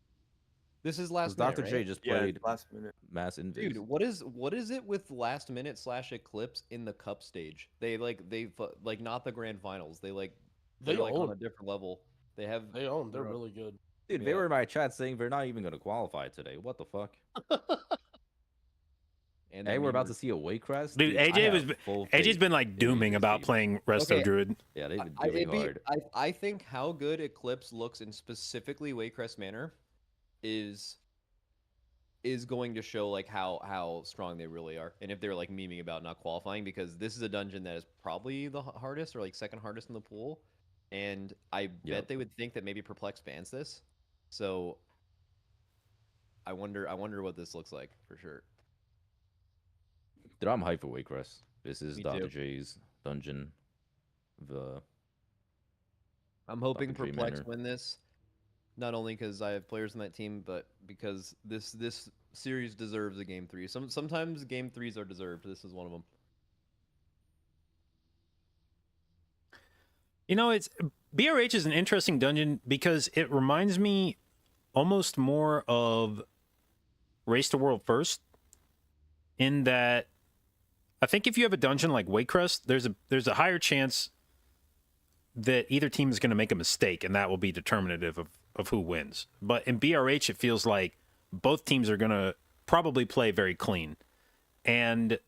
This is Because last minute, Dr. right? J just Yeah, played last minute. mass invis. Dude, what is it with last minute / Eclipse in the cup stage? They not the grand finals. They're They like on a own. different level. They have They own. They're Bro. really good. Dude, they Yeah. were in my chat saying they're not even going to qualify today. What the fuck? and Hey, the we're about to memers. see a weight crest. Dude, I AJ have was full AJ's faith been like in dooming AJ's about team. playing Resto Okay. Druid. Yeah, they've been doing hard. I think how good Eclipse looks in specifically Waycrest Manor is going to show like how strong they really are, and if they're like memeing about not qualifying, because this is a dungeon that is probably the hardest or like second hardest in the pool, and I bet Yep. they would think that maybe Perplex bans this, so I wonder what this looks like for sure. Dude, I'm hyped for weight crest. This is Me Dr. too. J's dungeon. I'm hoping Dr. Dre Perplex Manor. win this, not only because I have players on that team, but because this series deserves a game 3. Sometimes game 3s are deserved. This is one of them. You know, it's BRH is an interesting dungeon because it reminds me almost more of Race to World First, in that I think if you have a dungeon like Waycrest, there's a higher chance that either team is going to make a mistake, and that will be determinative of who wins. But in BRH, it feels like both teams are going to probably play very clean. And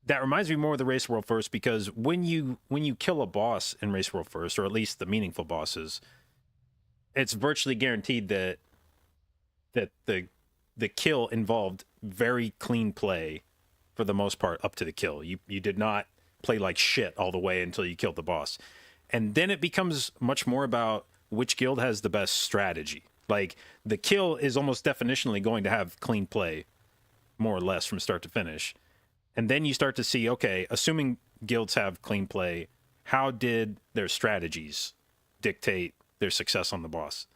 that reminds me more of the Race World First, because when you kill a boss in Race World First, or at least the meaningful bosses, it's virtually guaranteed that the kill involved very clean play for the most part up to the kill. You did not play like shit all the way until you killed the boss. And then it becomes much more about which guild has the best strategy. Like, the kill is almost definitionally going to have clean play, more or less, from start to finish. And then you start to see, okay, assuming guilds have clean play, how did their strategies dictate their success on the boss?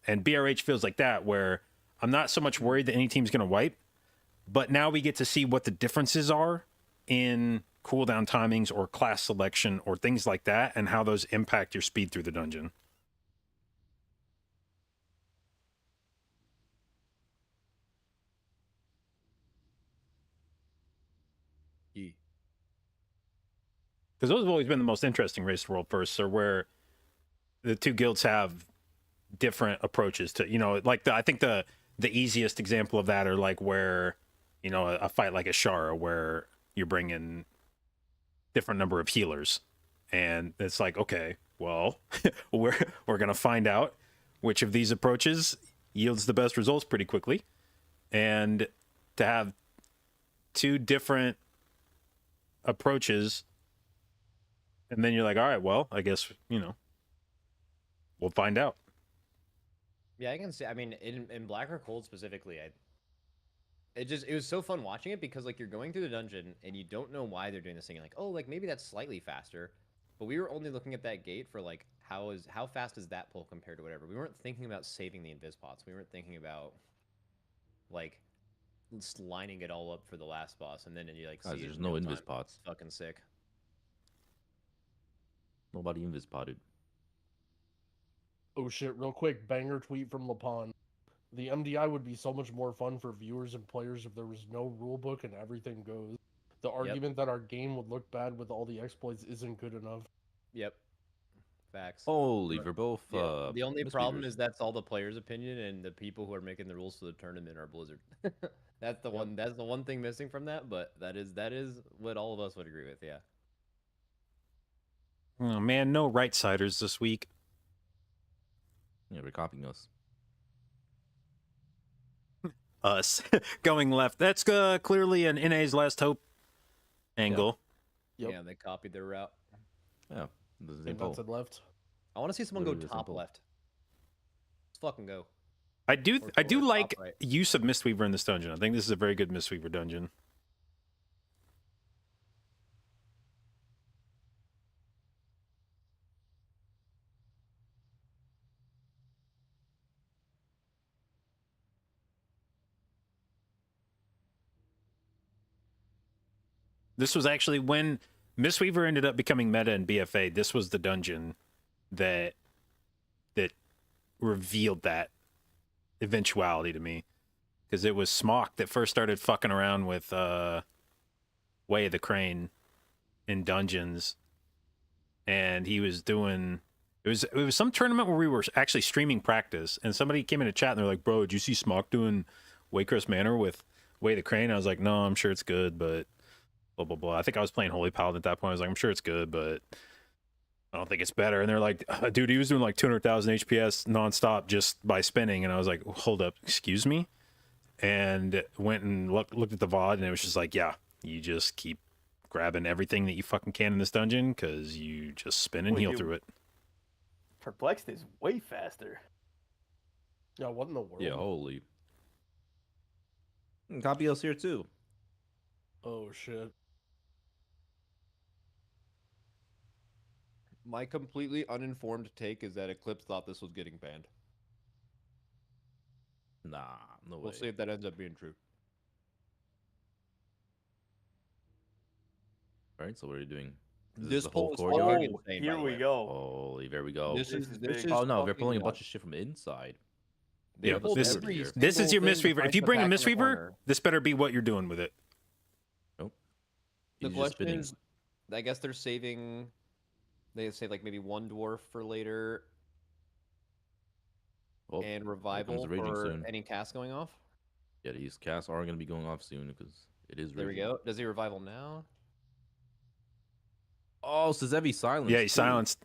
And BRH feels like that, where I'm not so much worried that any team's going to wipe, but now we get to see what the differences are in cooldown timings or class selection or things like that, and how those impact your speed through the dungeon. Because those have always been the most interesting race to world firsts, are where the two guilds have different approaches to, like I think the easiest example of that are like where, a fight like a Shara, where you're bringing different number of healers, and it's like, okay, well, we're gonna find out which of these approaches yields the best results pretty quickly, and to have two different approaches, and then you're like, all right, well, I guess we'll find out. Yeah, I can see. I mean, in Black or Cold specifically, it was so fun watching it, because like you're going through the dungeon and you don't know why they're doing this thing. You're like, oh, like maybe that's slightly faster, but we were only looking at that gate for like how fast is that pull compared to whatever. We weren't thinking about saving the invis pots. We weren't thinking about like just lining it all up for the last boss, and then you like see There's it in no real invis time. pots. It's fucking sick. Nobody invis potted. Oh shit, real quick, banger tweet from Lapon. The MDI would be so much more fun for viewers and players if there was no rulebook and everything goes. The argument that our game would look bad with all the exploits isn't good enough. Yep. Facts. Holy, we're both. Yeah. The only problem misbeavers. is that's all the players' opinion, and the people who are making the rules for the tournament are Blizzard. That's the one. That's the one thing missing from that. But that is what all of us would agree with. Yeah. Oh man, no right-siders this week. Yeah, they're copying us. Us going left. That's clearly an NA's last hope angle. Yep. Yeah, they copied their route. Yeah, the same Think poll. that's it left. I want to see someone go Literally the top simple. left. Let's fucking go. I do Or top like right. use of Mistweaver in this dungeon. I think this is a very good Mistweaver dungeon. This was actually when Mistweaver ended up becoming meta in BFA. This was the dungeon that revealed that eventuality to me, because it was Smock that first started fucking around with Way of the Crane in dungeons, and he was doing it was some tournament where we were actually streaming practice, and somebody came in a chat and they're like, bro, did you see Smock doing Waycrest Manor with Way of the Crane? I was like, no, I'm sure it's good, but blah blah blah. I think I was playing Holy Paladin at that point. I was like, I'm sure it's good, but I don't think it's better. And they're like, dude, he was doing like 200,000 HPS nonstop just by spinning. And I was like, hold up, excuse me? And went and looked at the VOD, and it was just like, yeah, you just keep grabbing everything that you fucking can in this dungeon, because you just spin and Well, heal you- through it. Perplexed is way faster. Yeah, what in the world? Yeah, holy. Copy us here too. Oh shit. My completely uninformed take is that Eclipse thought this was getting banned. Nah, no way. We'll see if that ends up being true. All right, so what are you doing? This the whole poll is courtyard? fucking insane, by Here the we way. go. Holy, there we go. This is is this big. is Oh no, they're fucking pulling a nuts. bunch of shit from inside. They Yeah, pulled this- every This is your single thing Mistweaver. If behind you the bring a back in the Mistweaver, corner. this better be what you're doing with it. Nope. The He's just question spinning. is, I guess they're saving. They save like maybe one dwarf for later Oh, and comes revival the raging for soon. any cast going off. yeah, these casts are going to be going off soon because it is. There we raging. go. Does he revival now? Oh, Sezevi silenced. Yeah, he too. silenced.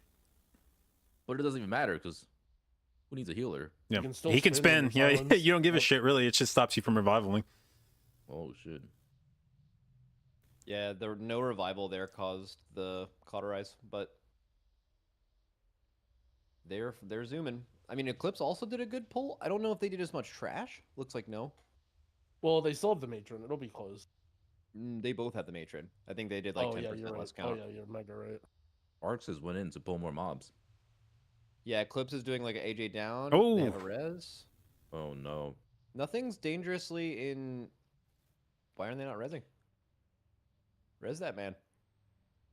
But it doesn't even matter because who needs a healer? Yeah, can still he can spin spin. under Yeah, silence. you don't give a Yep. shit really. It just stops you from revivaling. Oh shit. Yeah, there no revival there caused the cauterize, but they're zooming. I mean, Eclipse also did a good pull. I don't know if they did as much trash. Looks like no. Well, they still have the matron. It'll be closed. They both have the matron. I think they did like Oh 10% yeah, you're right. less Oh count. yeah, you're mega right. Arcs has went in to pull more mobs. Yeah, Eclipse is doing like an AJ down. They have Oh. a res. Oh no. Nothing's dangerously in. Why are they not resing? Res that man.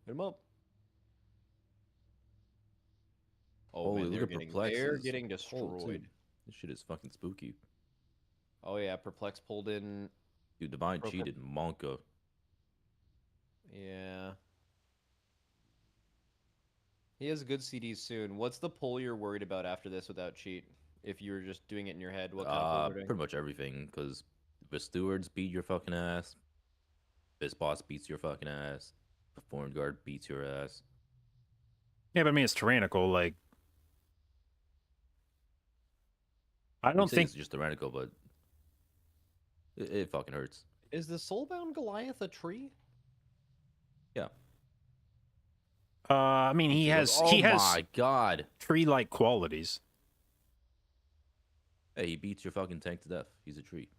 Hit him up. Oh Holy, man, look at they're Perplexes. getting Hold, destroyed. too. This shit is fucking spooky. Oh yeah, Perplex pulled in. Dude, Divine Pro- cheated Monka. Yeah. He has good CDs soon. What's the pull you're worried about after this without cheat? If you were just doing it in your head, what kind of pulls are doing? Pretty much everything, because the stewards beat your fucking ass. This boss beats your fucking ass. The foreign guard beats your ass. Yeah, but I mean, it's tyrannical. Like, I You don't say think. it's just tyrannical, but it fucking hurts. Is the Soulbound Goliath a tree? Yeah. I mean, he has Oh my god. tree-like qualities. Hey, he beats your fucking tank to death. He's a tree.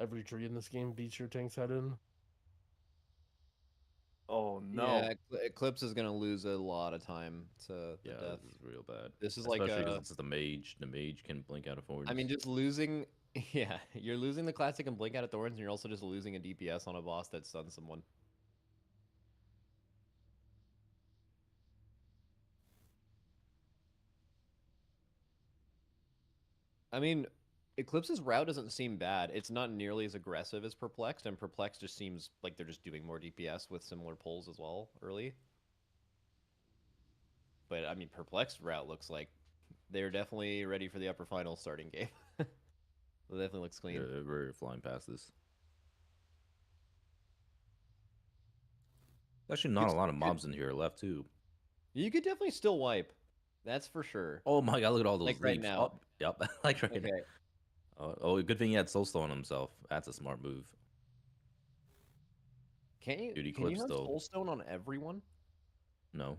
Every tree in this game beats your tank's head in. Oh no. Yeah, Eclipse is gonna lose a lot of time to the Yeah, death. this is real bad. This is Especially like because it's the mage. The mage can blink out of thorns. I mean, just losing. Yeah, you're losing the classic and blink out of thorns, and you're also just losing a DPS on a boss that stuns someone. I mean, Eclipse's route doesn't seem bad. It's not nearly as aggressive as Perplexed, and Perplexed just seems like they're just doing more DPS with similar pulls as well early. But I mean, Perplexed route looks like they're definitely ready for the upper final starting game. It definitely looks clean. yeah, we're flying past this. Actually, not a lot of mobs in here left too. You could definitely still wipe. That's for sure. Oh my god, look at all those Like right leaves. now. Oh, yep, like right Okay. now. Oh, good thing he had Soulstone on himself. That's a smart move. Can you Dude, can you Eclipse have though. Soulstone on everyone? No,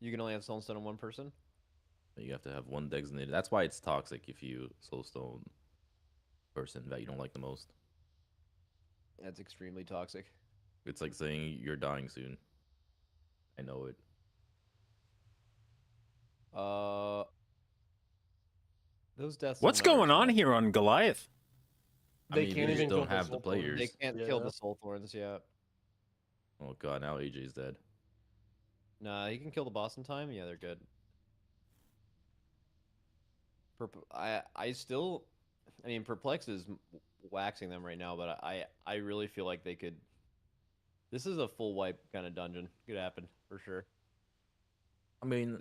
You can only have Soulstone on one person? you have to have one designated. That's why it's toxic if you Soulstone person that you don't like the most. That's extremely toxic. It's like saying you're dying soon. I know it. Those deaths. What's will never going on stop. here on Goliath? They I mean, can't we just even kill don't the have the Soul Thorns. players. They can't kill Yeah. the Soul Thorns yet. Oh god, now AJ's dead. Nah, he can kill the boss in time. Yeah, they're good. I still, I mean, Perplex is waxing them right now, but I really feel like they could. This is a full wipe kind of dungeon. Could happen for sure. I mean,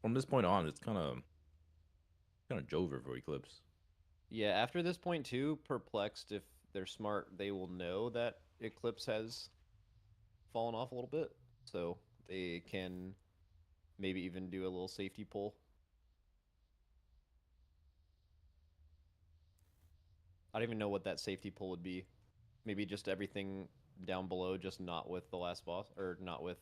from this point on, it's kind of Jover for Eclipse. Yeah, after this point too, Perplexed, if they're smart, they will know that Eclipse has fallen off a little bit, so they can maybe even do a little safety pull. I don't even know what that safety pull would be. Maybe just everything down below, just not with the last boss, or not with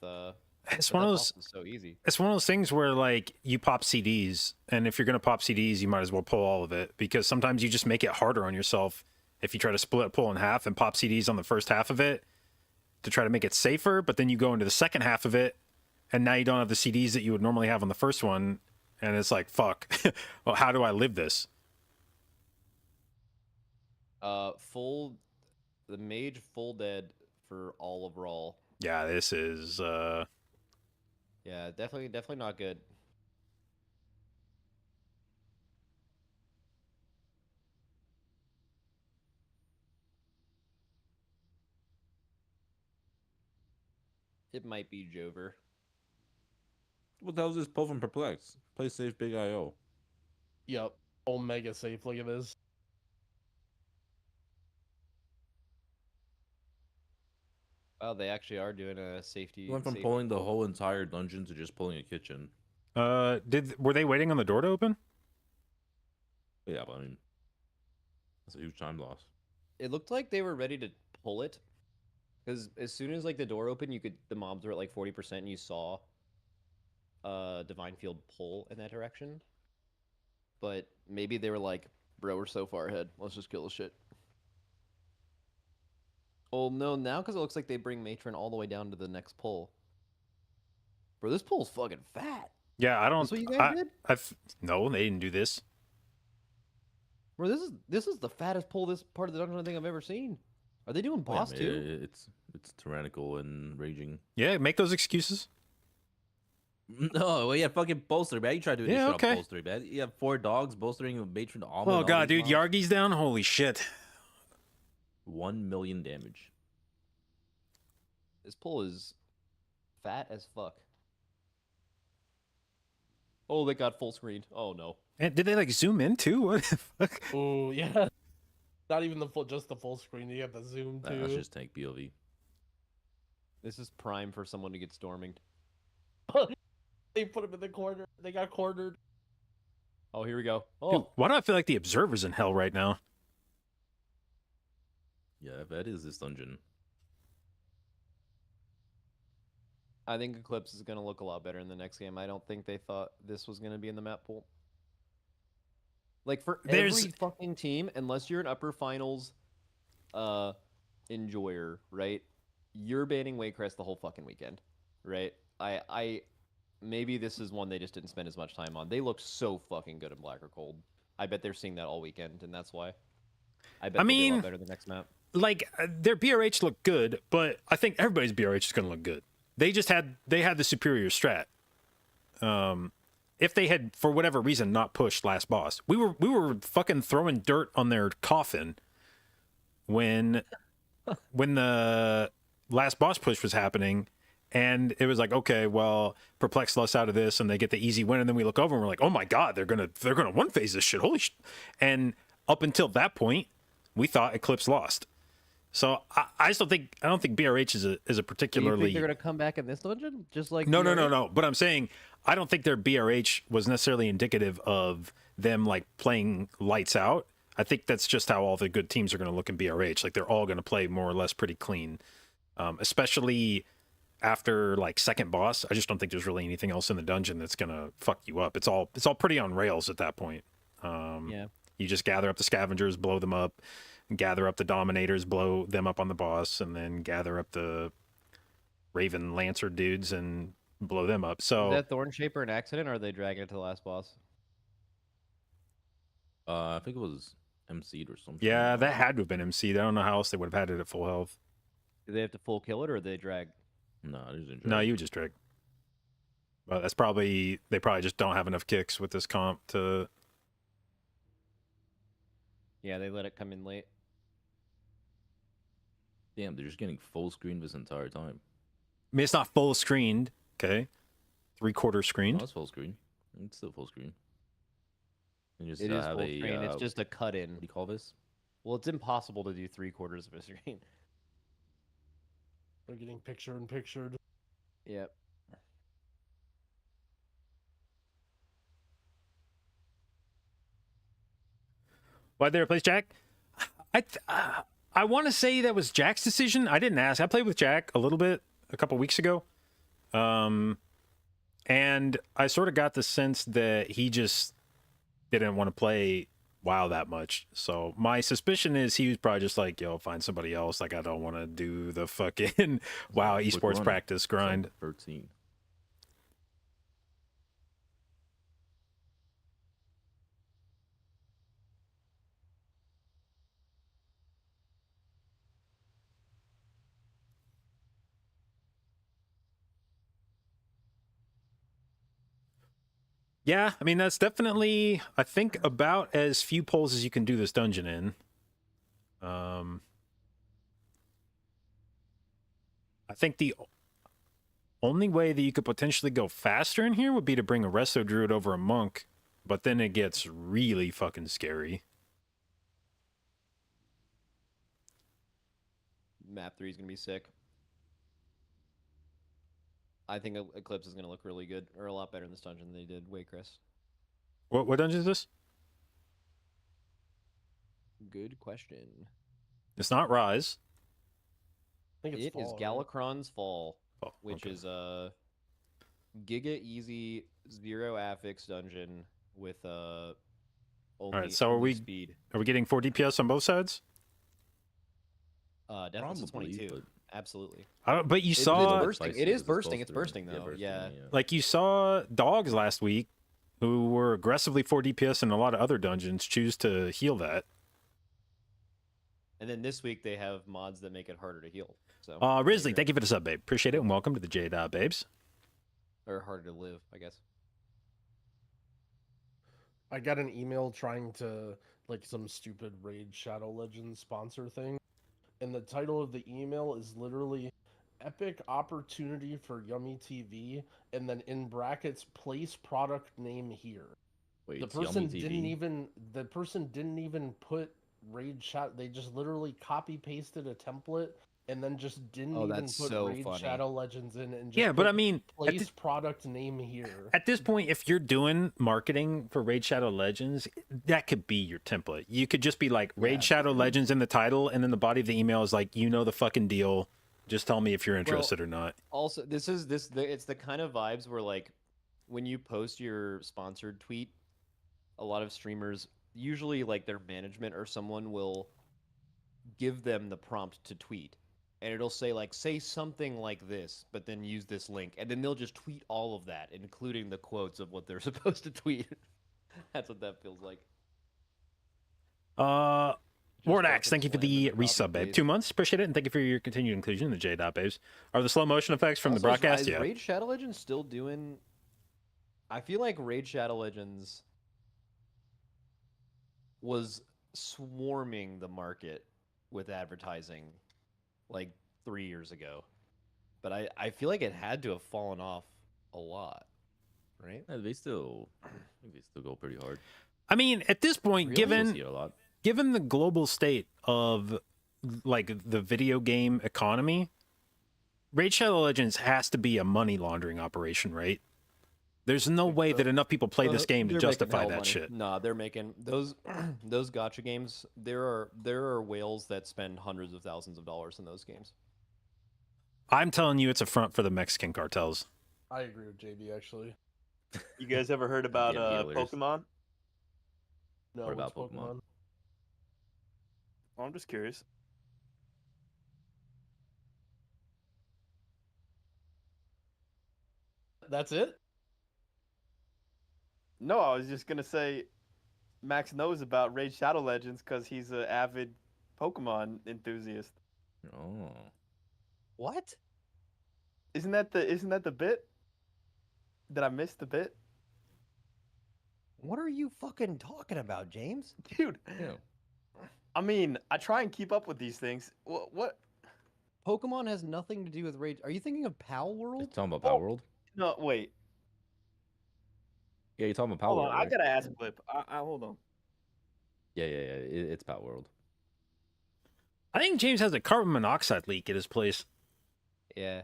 It's but one of that those. boss is so easy. It's one of those things where like you pop CDs, and if you're gonna pop CDs, you might as well pull all of it, because sometimes you just make it harder on yourself if you try to split a pull in half and pop CDs on the first half of it to try to make it safer, but then you go into the second half of it, and now you don't have the CDs that you would normally have on the first one, and it's like fuck. Well, how do I live this? The mage full dead for all of Raw. Yeah, this is Yeah, definitely not good. It might be Jover. What the hell is this pull from Perplex? Play safe, big IO. Yep. Omega safe. Look at this. Oh, they actually are doing a safety. Went from safety pulling the pull. whole entire dungeon to just pulling a kitchen. were they waiting on the door to open? But yeah, but I mean, that's a huge time loss. It looked like they were ready to pull it, because as soon as like the door opened, the mobs were at like 40%, and you saw Divine Field pull in that direction. but maybe they were like, bro, we're so far ahead. Let's just kill the shit. Oh no, now because it looks like they bring Matron all the way down to the next pole. Bro, this pole's fucking fat. Yeah, I don't. That's what you guys did? No, they didn't do this. Bro, this is the fattest pole this part of the dungeon I think I've ever seen. Are they doing boss too? It's tyrannical and raging. Yeah, make those excuses. No, well, yeah, fucking bolstering, man. You try to do this Yeah, shit okay. on bolstering, man. You have 4 dogs bolstering a matron almond. Oh all god, these dude, mobs. Yargi's down. Holy shit. 1 million damage. This pole is fat as fuck. Oh, they got full screen. Oh no. And did they like zoom in too? What the fuck? Oh yeah. Not even the full, just the full screen. You have the zoom too. That's just tank POV. This is prime for someone to get storming. They put him in the corner. They got cornered. Oh, here we go. Oh, Dude, why do I feel like the observer's in hell right now? Yeah, that is this dungeon. I think Eclipse is going to look a lot better in the next game. I don't think they thought this was going to be in the map pool. Like, for There's- every fucking team, unless you're an upper finals enjoyer, right? You're banning Waycrest the whole fucking weekend, right? Maybe this is one they just didn't spend as much time on. They look so fucking good in Black or Cold. I bet they're seeing that all weekend, and that's why. I bet they'll be a lot better the next map. Like their BRH looked good, but I think everybody's BRH is going to look good. They had the superior strat. If they had, for whatever reason, not pushed last boss, we were fucking throwing dirt on their coffin when the last boss push was happening, and it was like, okay, well, perplex us out of this, and they get the easy win, and then we look over and we're like, oh my god, they're gonna one phase this shit, holy shit! And up until that point, we thought Eclipse lost. So I don't think BRH is a Do you particularly. think they're going to come back in this dungeon? Just like No. BRH? But I'm saying I don't think their BRH was necessarily indicative of them like playing lights out. I think that's just how all the good teams are going to look in BRH. Like they're all going to play more or less pretty clean, especially after like second boss. I just don't think there's really anything else in the dungeon that's going to fuck you up. It's all pretty on rails at that point. Yeah. You just gather up the scavengers, blow them up, gather up the dominators, blow them up on the boss, and then gather up the Raven Lancer dudes and blow them up. So Is that Thorn Shaper an accident, or are they dragging it to the last boss? I think it was MC'd or something. yeah, that had to have been MC'd. I don't know how else they would have had it at full health. Do they have to full kill it, or they drag? No, it didn't. No, you just drag. But they probably just don't have enough kicks with this comp to. Yeah, they let it come in late. Damn, they're just getting full screen this entire time. I mean, it's not full screened. Okay, 3/4 No, screened. it's full screen. It's still full screen. You just It is have full a, screen. It's just a cut in. what do you call this? Well, it's impossible to do 3/4 of a screen. They're getting picture in pictured. Yep. Why'd they replace Jack? I want to say that was Jack's decision. I didn't ask. I played with Jack a little bit a couple weeks ago. And I sort of got the sense that he just didn't want to play WoW that much. So my suspicion is he was probably just like, yo, find somebody else. Like, I don't want to do the fucking WoW Quick esports run. practice grind. 13. Yeah, I mean, that's definitely, I think, about as few polls as you can do this dungeon in. I think the only way that you could potentially go faster in here would be to bring a Resto Druid over a Monk, but then it gets really fucking scary. Map 3 is going to be sick. I think Eclipse is going to look really good, or a lot better in this dungeon than they did Waycrest. What dungeon is this? Good question. It's not Rise. I think it's It is fall, right? Galakron's Fall, Oh, which okay. is a Giga Easy 0 affix dungeon with only, so are only we- speed. Are we getting 4 DPS on both sides? Definitely Probably, 22. but Absolutely. I don't, but you It's saw bursting. It is bursting. It's bursting Yeah, though. Yeah. like you saw dogs last week who were aggressively 4 DPS in a lot of other dungeons choose to heal that. And then this week they have mods that make it harder to heal. So Risley, thank you for the sub, babe. Appreciate it, and welcome to the J.Babes. Or harder to live, I guess. I got an email trying to like some stupid Raid Shadow Legends sponsor thing, and the title of the email is literally "Epic Opportunity for Yummy TV," and then in brackets, "Place product name here." Wait, The it's Yummy person TV? didn't even put Raid Shadow. They just literally copy pasted a template and then just didn't Oh, even that's put so Raid funny. Shadow Legends in and just Yeah, but put I mean, place product name here. at this point, if you're doing marketing for Raid Shadow Legends, that could be your template. You could just be like Raid Yeah. Shadow Legends in the title, and then the body of the email is like, you know the fucking deal. Just tell me if you're interested or not. Also, it's the kind of vibes where like when you post your sponsored tweet, a lot of streamers usually like their management or someone will give them the prompt to tweet. And it'll say like say something like this, but then use this link, and then they'll just tweet all of that, including the quotes of what they're supposed to tweet. That's what that feels like. Wardax, fucking thank you for slam the and copy resub, babe. paste. 2 months, appreciate it, and thank you for your continued inclusion in the J.Babes. Are the slow motion effects from the Also, broadcast? Is Yeah. Raid Shadow Legends still doing? I feel like Raid Shadow Legends was swarming the market with advertising like 3 years ago, but I feel like it had to have fallen off a lot, right? Yeah, they still, I think they still go pretty hard. I mean, at this point, Really? Still given see it a lot. given the global state of like the video game economy, Raid Shadow Legends has to be a money laundering operation, right? There's no Think way so. that enough people play this game to They're making justify hell that money. shit. Nah, they're making those those gotcha games. There are whales that spend hundreds of thousands of dollars in those games. I'm telling you, it's a front for the Mexican cartels. I agree with JB actually. You guys ever heard about Damn dealers. Pokemon? No, What what's about Pokemon? Well, I'm just curious. That's it. No, I was just gonna say, Max knows about Raid Shadow Legends because he's an avid Pokemon enthusiast. Oh. What? Isn't that the bit? Did I miss the bit? What are you fucking talking about, James? Dude, Yeah. I mean, I try and keep up with these things. What? Pokemon has nothing to do with Raid. Are you thinking of Pal You're World? talking about Power World? No, wait. Yeah, you're talking about Power Hold World. on, I right? gotta ask Flip. I hold on. Yeah. It's Power World. I think James has a carbon monoxide leak at his place. Yeah.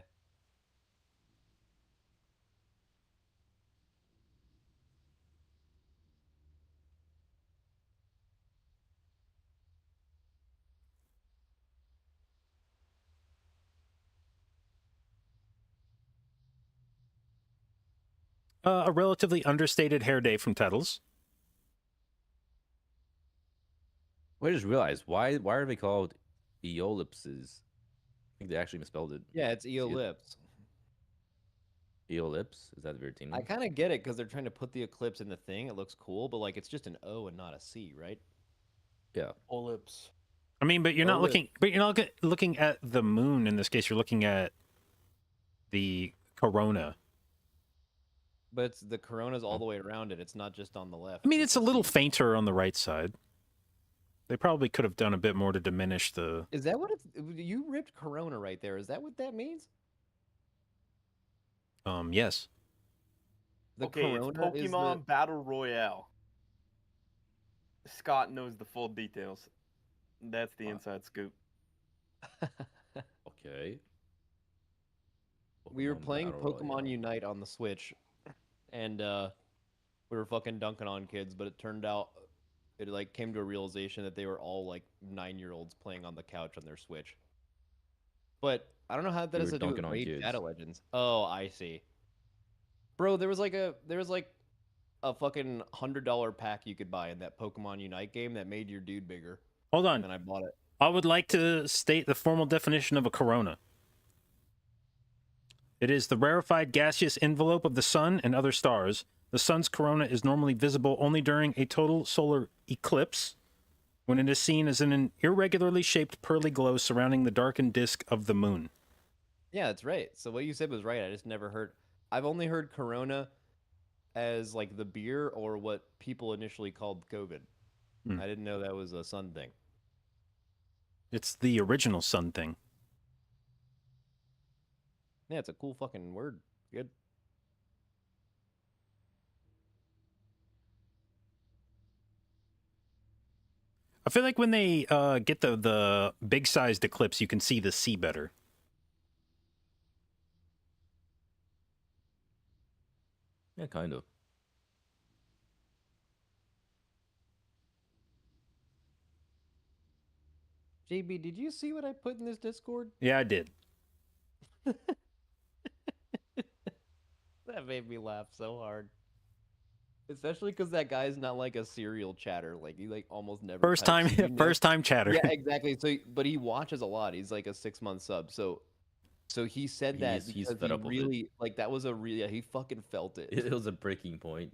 A relatively understated hair day from Tettles. Well, I just realized why are they called eolipses? I think they actually misspelled it. Yeah, it's See it? Eolips. Eolips? Is that their team I name? kind of get it because they're trying to put the eclipse in the thing. It looks cool, but like it's just an O and not a C, right? Yeah. Olips. I mean, but you're not Oh, look. looking at the moon in this case. You're looking at the corona. But it's the corona's all the way around it. It's not just on the left. I mean, It's it's a little C. fainter on the right side. They probably could have done a bit more to diminish the. Is that what it's? You ripped Corona right there. Is that what that means? Yes. The Okay, it's Corona is Pokemon Battle Royale. Scott knows the full details. That's the inside scoop. Okay. We were playing Battle Pokemon Royale. Unite on the Switch, and we were fucking dunking on kids. But it turned out it like came to a realization that they were all like 9-year-olds playing on the couch on their Switch. But I don't know how that You has were to do with dunking on Raid kids. Shadow Legends. Oh, I see. Bro, there was like a fucking $100 pack you could buy in that Pokemon Unite game that made your dude bigger. Hold on. And then I bought it. I would like to state the formal definition of a corona. It is the rarefied gaseous envelope of the sun and other stars. The sun's corona is normally visible only during a total solar eclipse, when it is seen as an irregularly shaped pearly glow surrounding the darkened disk of the moon. Yeah, that's right. So what you said was right. I just never heard. I've only heard Corona as like the beer or what people initially called COVID. Hmm. I didn't know that was a sun thing. It's the original sun thing. Yeah, it's a cool fucking word. Good. I feel like when they get the big sized eclipse, you can see the sea better. Yeah, kind of. JB, did you see what I put in this Discord? Yeah, I did. That made me laugh so hard. Especially because that guy's not like a serial chatter. Like he like almost never. First time, types, so you know- first time chatter. Yeah, exactly. So, but he watches a lot. He's like a 6-month sub. So he said that He's because fed he up with it. really like that was a really he fucking felt it. It was a breaking point.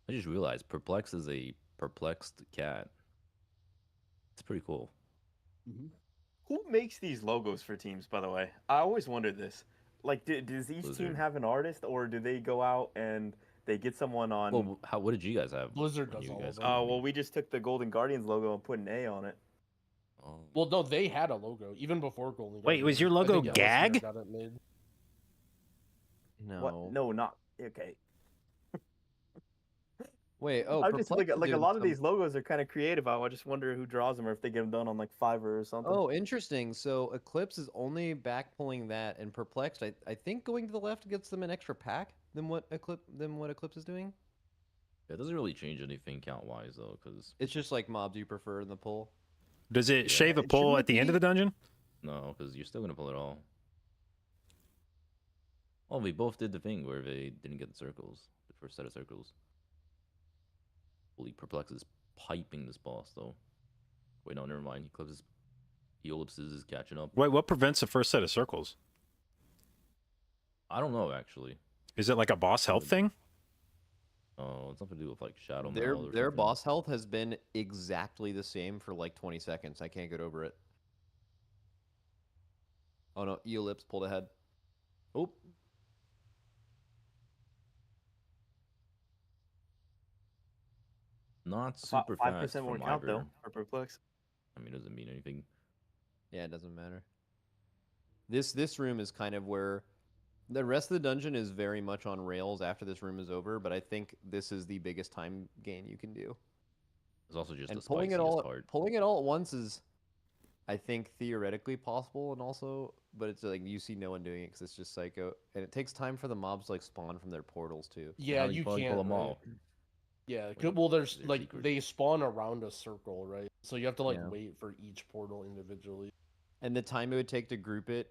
I just realized Perplex is a perplexed cat. It's pretty cool. Who makes these logos for teams, by the way? I always wondered this. Like, does each team Blizzard. have an artist, or do they go out and they get someone on? Well, what did you guys have? Blizzard when does you all guys of them. got Well, me? we just took the Golden Guardians logo and put an A on it. Oh. Well, no, they had a logo even before Golden. Wait, was Guardians. your I logo think Elsevier gag? got it made. No. What? No, not okay. Wait. Oh, I'm just like Perplex a did lot of some- these logos are kind of creative. I just wonder who draws them, or if they get them done on like Fiverr or something. Oh, interesting. So Eclipse is only back pulling that, and Perplexed, I think going to the left gets them an extra pack than what Eclipse is doing. It doesn't really change anything count wise though, because It's just like mobs you prefer in the pull. Does it Yeah, shave a it pull shouldn't at the end of be. the dungeon? no, because you're still gonna pull it all. Oh, we both did the thing where they didn't get the circles, the first set of circles. Holy, Perplex is piping this boss though. Wait, no, never mind. Ellipses is catching up. Wait, what prevents the first set of circles? I don't know actually. Is it like a boss health thing? Oh, it's nothing to do with like Shadow Their Meld or their something. boss health has been exactly the same for like 20 seconds. I can't get over it. Oh no, Ellipse pulled ahead. Oh, Not super 5% fast won't from count either. though for Perplex. I mean, it doesn't mean anything. yeah, it doesn't matter. This room is kind of where the rest of the dungeon is very much on rails after this room is over, but I think this is the biggest time gain you can do. It's also just And the spiciest part. pulling it all at once is, I think, theoretically possible, and also, but it's like you see no one doing it because it's just psycho, and it takes time for the mobs to like spawn from their portals too. Yeah, How do you probably can't. pull them right? all. Yeah, Like, well, there's they're like secret. they spawn around a circle, right? So you have to like Yeah. wait for each portal individually. And the time it would take to group it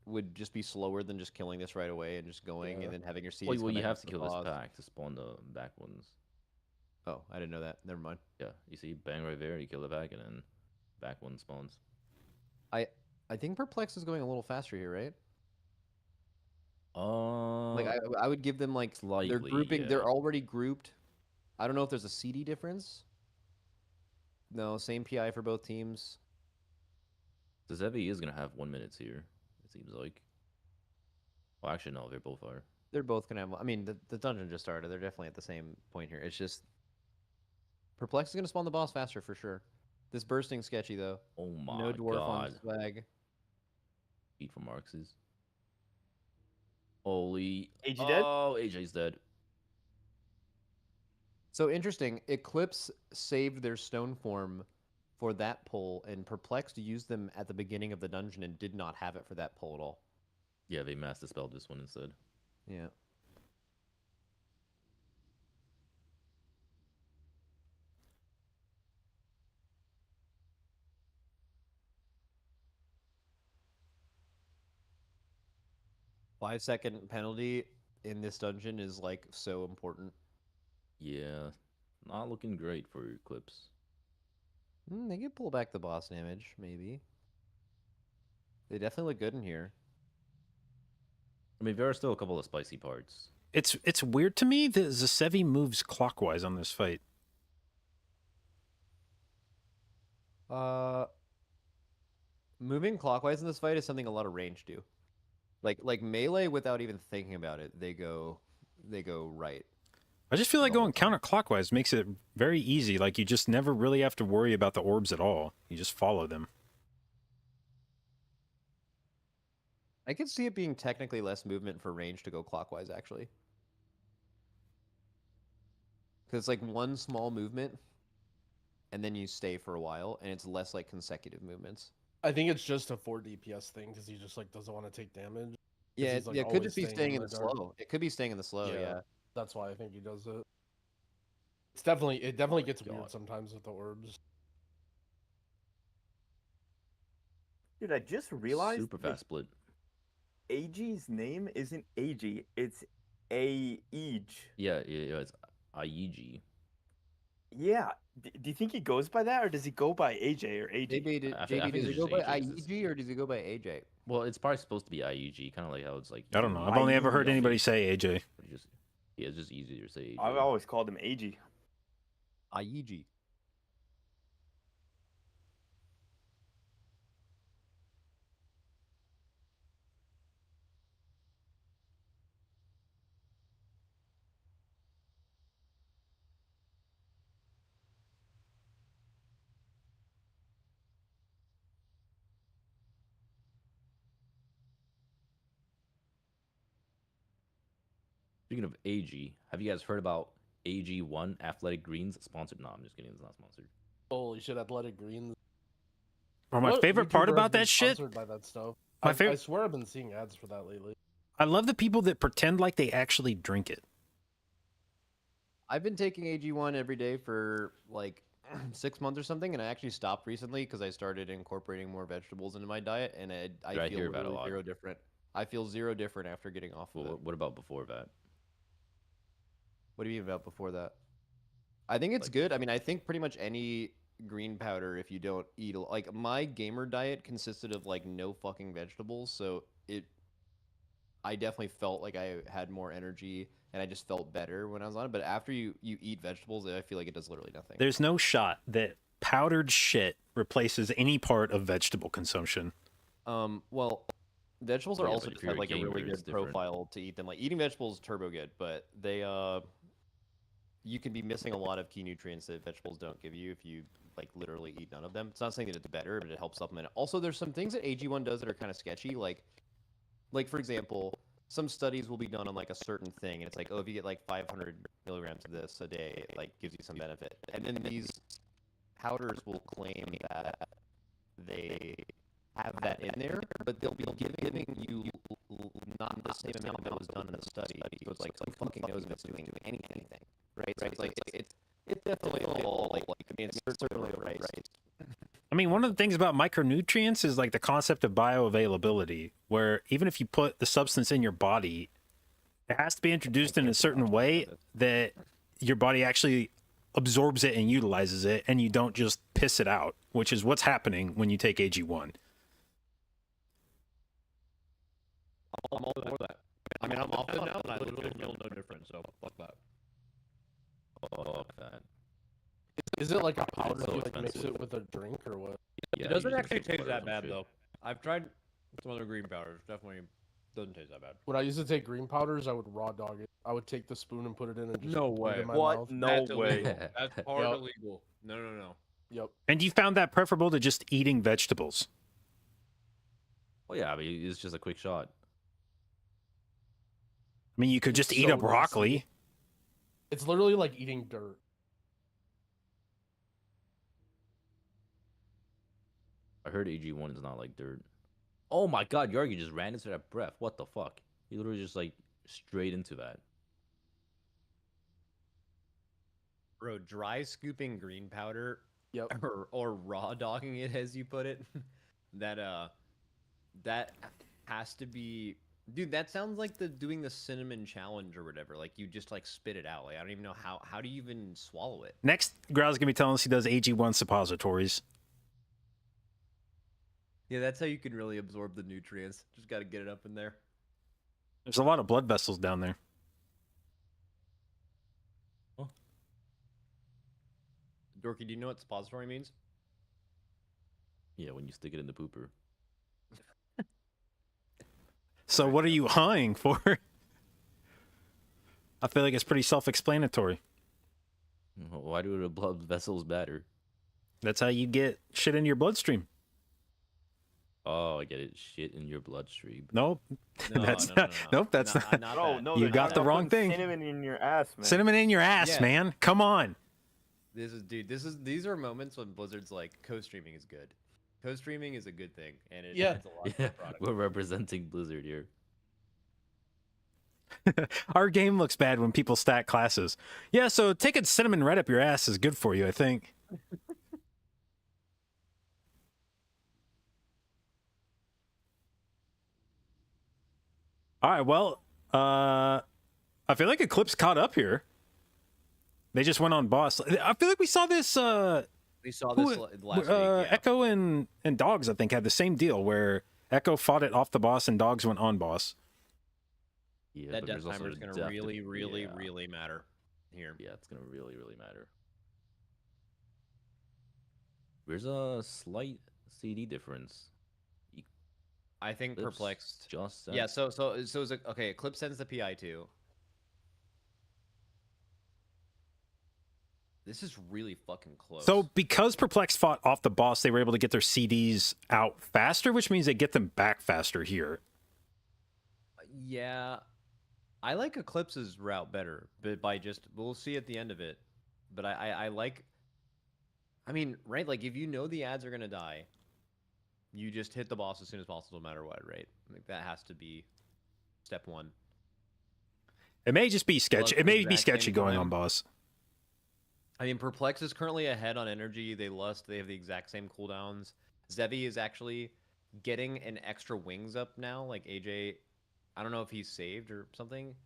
would just be slower than just killing this right away and just going Yeah. and then having your CS. Well, you connect have to the kill this boss. pack to spawn the back ones. Oh, I didn't know that. Never mind. Yeah, you see, bang right there, you kill the pack, and then back one spawns. I think Perplex is going a little faster here, right? Like Uh, I would give them like they're slightly, grouping. They're yeah. already grouped. I don't know if there's a CD difference. No, same PI for both teams. the Zevi is gonna have 1 minute here. It seems like. Well, actually, no, they both are. They're both gonna have. I mean, the dungeon just started. They're definitely at the same point here. It's just Perplex is gonna spawn the boss faster for sure. This bursting sketchy though. Oh my No dwarf on god! swag. Eat from Marx's. Holy! AG dead? Oh, AJ's dead. So interesting. Eclipse saved their stone form for that pull, and Perplexed used them at the beginning of the dungeon and did not have it for that pull at all. Yeah, they mass dispelled this one instead. Yeah. 5-second penalty in this dungeon is like so important. Yeah, not looking great for Eclipse. They can pull back the boss damage, maybe. They definitely look good in here. I mean, there are still a couple of spicy parts. It's weird to me that Zasevi moves clockwise on this fight. Moving clockwise in this fight is something a lot of range do. Like melee, without even thinking about it, they go right. I just feel like The whole going counterclockwise makes it very easy. Like, you just never really have to worry about the orbs at all. You just follow them. I could see it being technically less movement for range to go clockwise, actually. Because it's like one small movement, and then you stay for a while, and it's less like consecutive movements. I think it's just a 4 DPS thing because he just like doesn't want to take damage. Yeah, he's, like, it could always just be staying staying in in the the dark. slow. It could be staying in the slow, yeah. That's why I think he does it. It definitely gets God. weird sometimes with the orbs. Dude, I just realized Super that fast split. AG's name isn't AG, it's Aege. Yeah, it's IEG. Yeah. Do you think he goes by that, or does he go by AJ or AG? JB, I think does it's he go just by AJ, 'cause it's- IEG or does he go by AJ? Well, it's probably supposed to be IEG, kind of like how it's like. I don't know. I've only ever heard IEG. anybody say AJ. Yeah, it's just easier to say. I've AJ. always called him AG. IEG. Speaking of AG, have you guys heard about AG1 Athletic Greens? Sponsored? No, I'm just kidding. It's not sponsored. Holy shit, Athletic Greens. Or my What favorite part YouTuber has about been that shit, sponsored by that stuff? My I favorite- swear I've been seeing ads for that lately. I love the people that pretend like they actually drink it. I've been taking AG1 every day for like 6 months or something, and I actually stopped recently because I started incorporating more vegetables into my diet, and I I feel hear about a literally lot. zero different. I feel zero different after getting off of Well, it. what about before that? What do you mean about before that? I think it's Like- good. I mean, I think pretty much any green powder, if you don't eat like my gamer diet consisted of like no fucking vegetables, so I definitely felt like I had more energy and I just felt better when I was on it. But after you eat vegetables, I feel like it does literally nothing. There's no shot that powdered shit replaces any part of vegetable consumption. Well, vegetables are Yeah, also but if just you're have a like a gamer, really it's good different. profile to eat them. Like eating vegetables is turbo good, but they you can be missing a lot of key nutrients that vegetables don't give you if you like literally eat none of them. It's not saying that it's better, but it helps supplement it. Also, there's some things that AG1 does that are kind of sketchy. Like for example, some studies will be done on like a certain thing, and it's like, oh, if you get like 500 milligrams of this a day, it like gives you some benefit. And then these powders will claim that they have that in there, but they'll be giving you not the same amount that was done in the study. So it's like, who fucking knows if it's doing anything, right? So it's like it's definitely all like I mean, it's certainly right. I mean, one of the things about micronutrients is like the concept of bioavailability, where even if you put the substance in your body, it has to be introduced in a certain way that your body actually absorbs it and utilizes it, and you don't just piss it out, which is what's happening when you take AG1. I'm all for that. I mean, I'm off it now, and I literally feel no different, so fuck that. Oh, that. Is it like a powder? so You like mix expensive. it with a drink or what? Yeah, It doesn't you just actually mix it taste with that butter or bad, some though. I've tried some other green powders. Definitely doesn't taste that bad. When I used to take green powders, I would raw dog it. I would take the spoon and put it in and just No put way. it in my What? mouth. No That's way. illegal. That's hard Yep. illegal. No. Yep. And you found that preferable to just eating vegetables. Well, yeah, I mean, it's just a quick shot. I mean, you could just It's eat so a broccoli. nasty. It's literally like eating dirt. I heard AG1 is not like dirt. Oh my god, Yargi just ran into that breath. What the fuck? He literally just like straight into that. Bro, dry scooping green powder Yep. or raw dogging it, as you put it, that has to be Dude, that sounds like doing the cinnamon challenge or whatever. Like you just like spit it out. Like I don't even know how do you even swallow it? Next, Growl's gonna be telling us he does AG1 suppositories. Yeah, that's how you can really absorb the nutrients. Just got to get it up in there. There's a lot of blood vessels down there. Dorky, do you know what suppository means? Yeah, when you stick it in the pooper. So what are you eyeing for? I feel like it's pretty self-explanatory. Why do the blood vessels matter? That's how you get shit in your bloodstream. Oh, I get it. Shit in your bloodstream. Nope. No, That's no, not. no, no. Nope, that's not. Bro, that. no, You they're got not the wrong putting thing. Cinnamon in your ass, man. Cinnamon in your ass, Yeah. man. Come on. These are moments when Blizzard's like co-streaming is good. Co-streaming is a good thing, and it Yeah. adds a lot to Yeah, the product. we're representing Blizzard here. Our game looks bad when people stack classes. Yeah, so taking cinnamon right up your ass is good for you, I think. All right, well, I feel like Eclipse caught up here. They just went on boss. I feel like we saw this. We saw Who- this last week. Yeah. Echo and Dogs, I think, had the same deal where Echo fought it off the boss and Dogs went on boss. Yeah, That but death there's also timer is going death to to- really matter here. Yeah, it's gonna really matter. There's a slight CD difference. I think Eclipse perplexed. Just Yeah. sent- So it's okay. Eclipse sends the PI too. This is really fucking close. So because Perplexed fought off the boss, they were able to get their CDs out faster, which means they get them back faster here. yeah, I like Eclipse's route better, but we'll see at the end of it. But I like. I mean, right? Like if you know the ads are gonna die, you just hit the boss as soon as possible, no matter what, right? Like that has to be step one. It may just be sketchy. Plus It may the be exact same sketchy going on time. boss. I mean, Perplex is currently ahead on energy. They Lust. They have the exact same cooldowns. Zevi is actually getting an extra wings up now. Like AJ, I don't know if he's saved or something.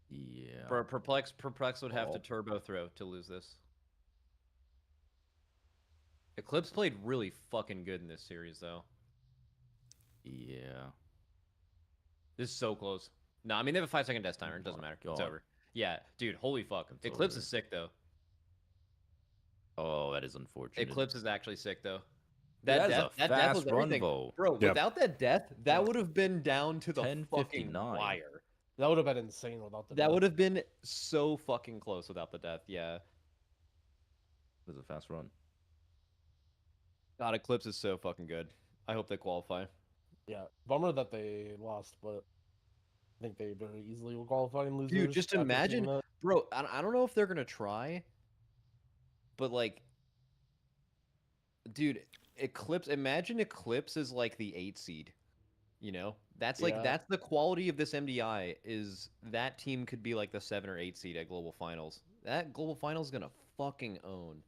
Yeah. Perplex would have to Oh. turbo throw to lose this. Eclipse played really fucking good in this series, though. Yeah. This is so close. No, I mean they have a 5-second death timer. It doesn't my matter. It's God. over. Yeah, dude, holy fuck. It's Eclipse over. is sick though. Oh, that is unfortunate. Eclipse is actually sick though. That is a death fast was run, everything. though. Bro, Yep. without that death, that would have been down to the fucking 10:59. wire. That would have been insane without the. That death. would have been so fucking close without the death. Yeah. It was a fast run. God, Eclipse is so fucking good. I hope they qualify. Yeah, bummer that they lost, but I think they very easily will qualify and lose. Dude, just imagine, bro. I don't know if they're gonna try, but like, dude, Eclipse. Imagine Eclipse is like the 8 seed. You know, that's like Yeah. that's the quality of this MDI. Is that team could be like the 7 or 8 seed at Global Finals? That Global Finals is gonna fucking own.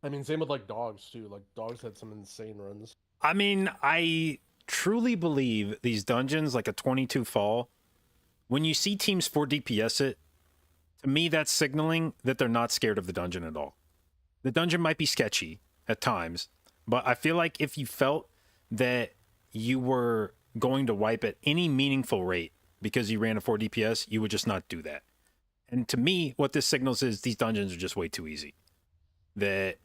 I mean, same with like Dogs too. Like Dogs had some insane runs. I mean, I truly believe these dungeons, like a 22 fall, when you see teams 4 DPS it, to me that's signaling that they're not scared of the dungeon at all. The dungeon might be sketchy at times, but I feel like if you felt that you were going to wipe at any meaningful rate because you ran a 4 DPS, you would just not do that. And to me, what this signals is these dungeons are just way too easy. That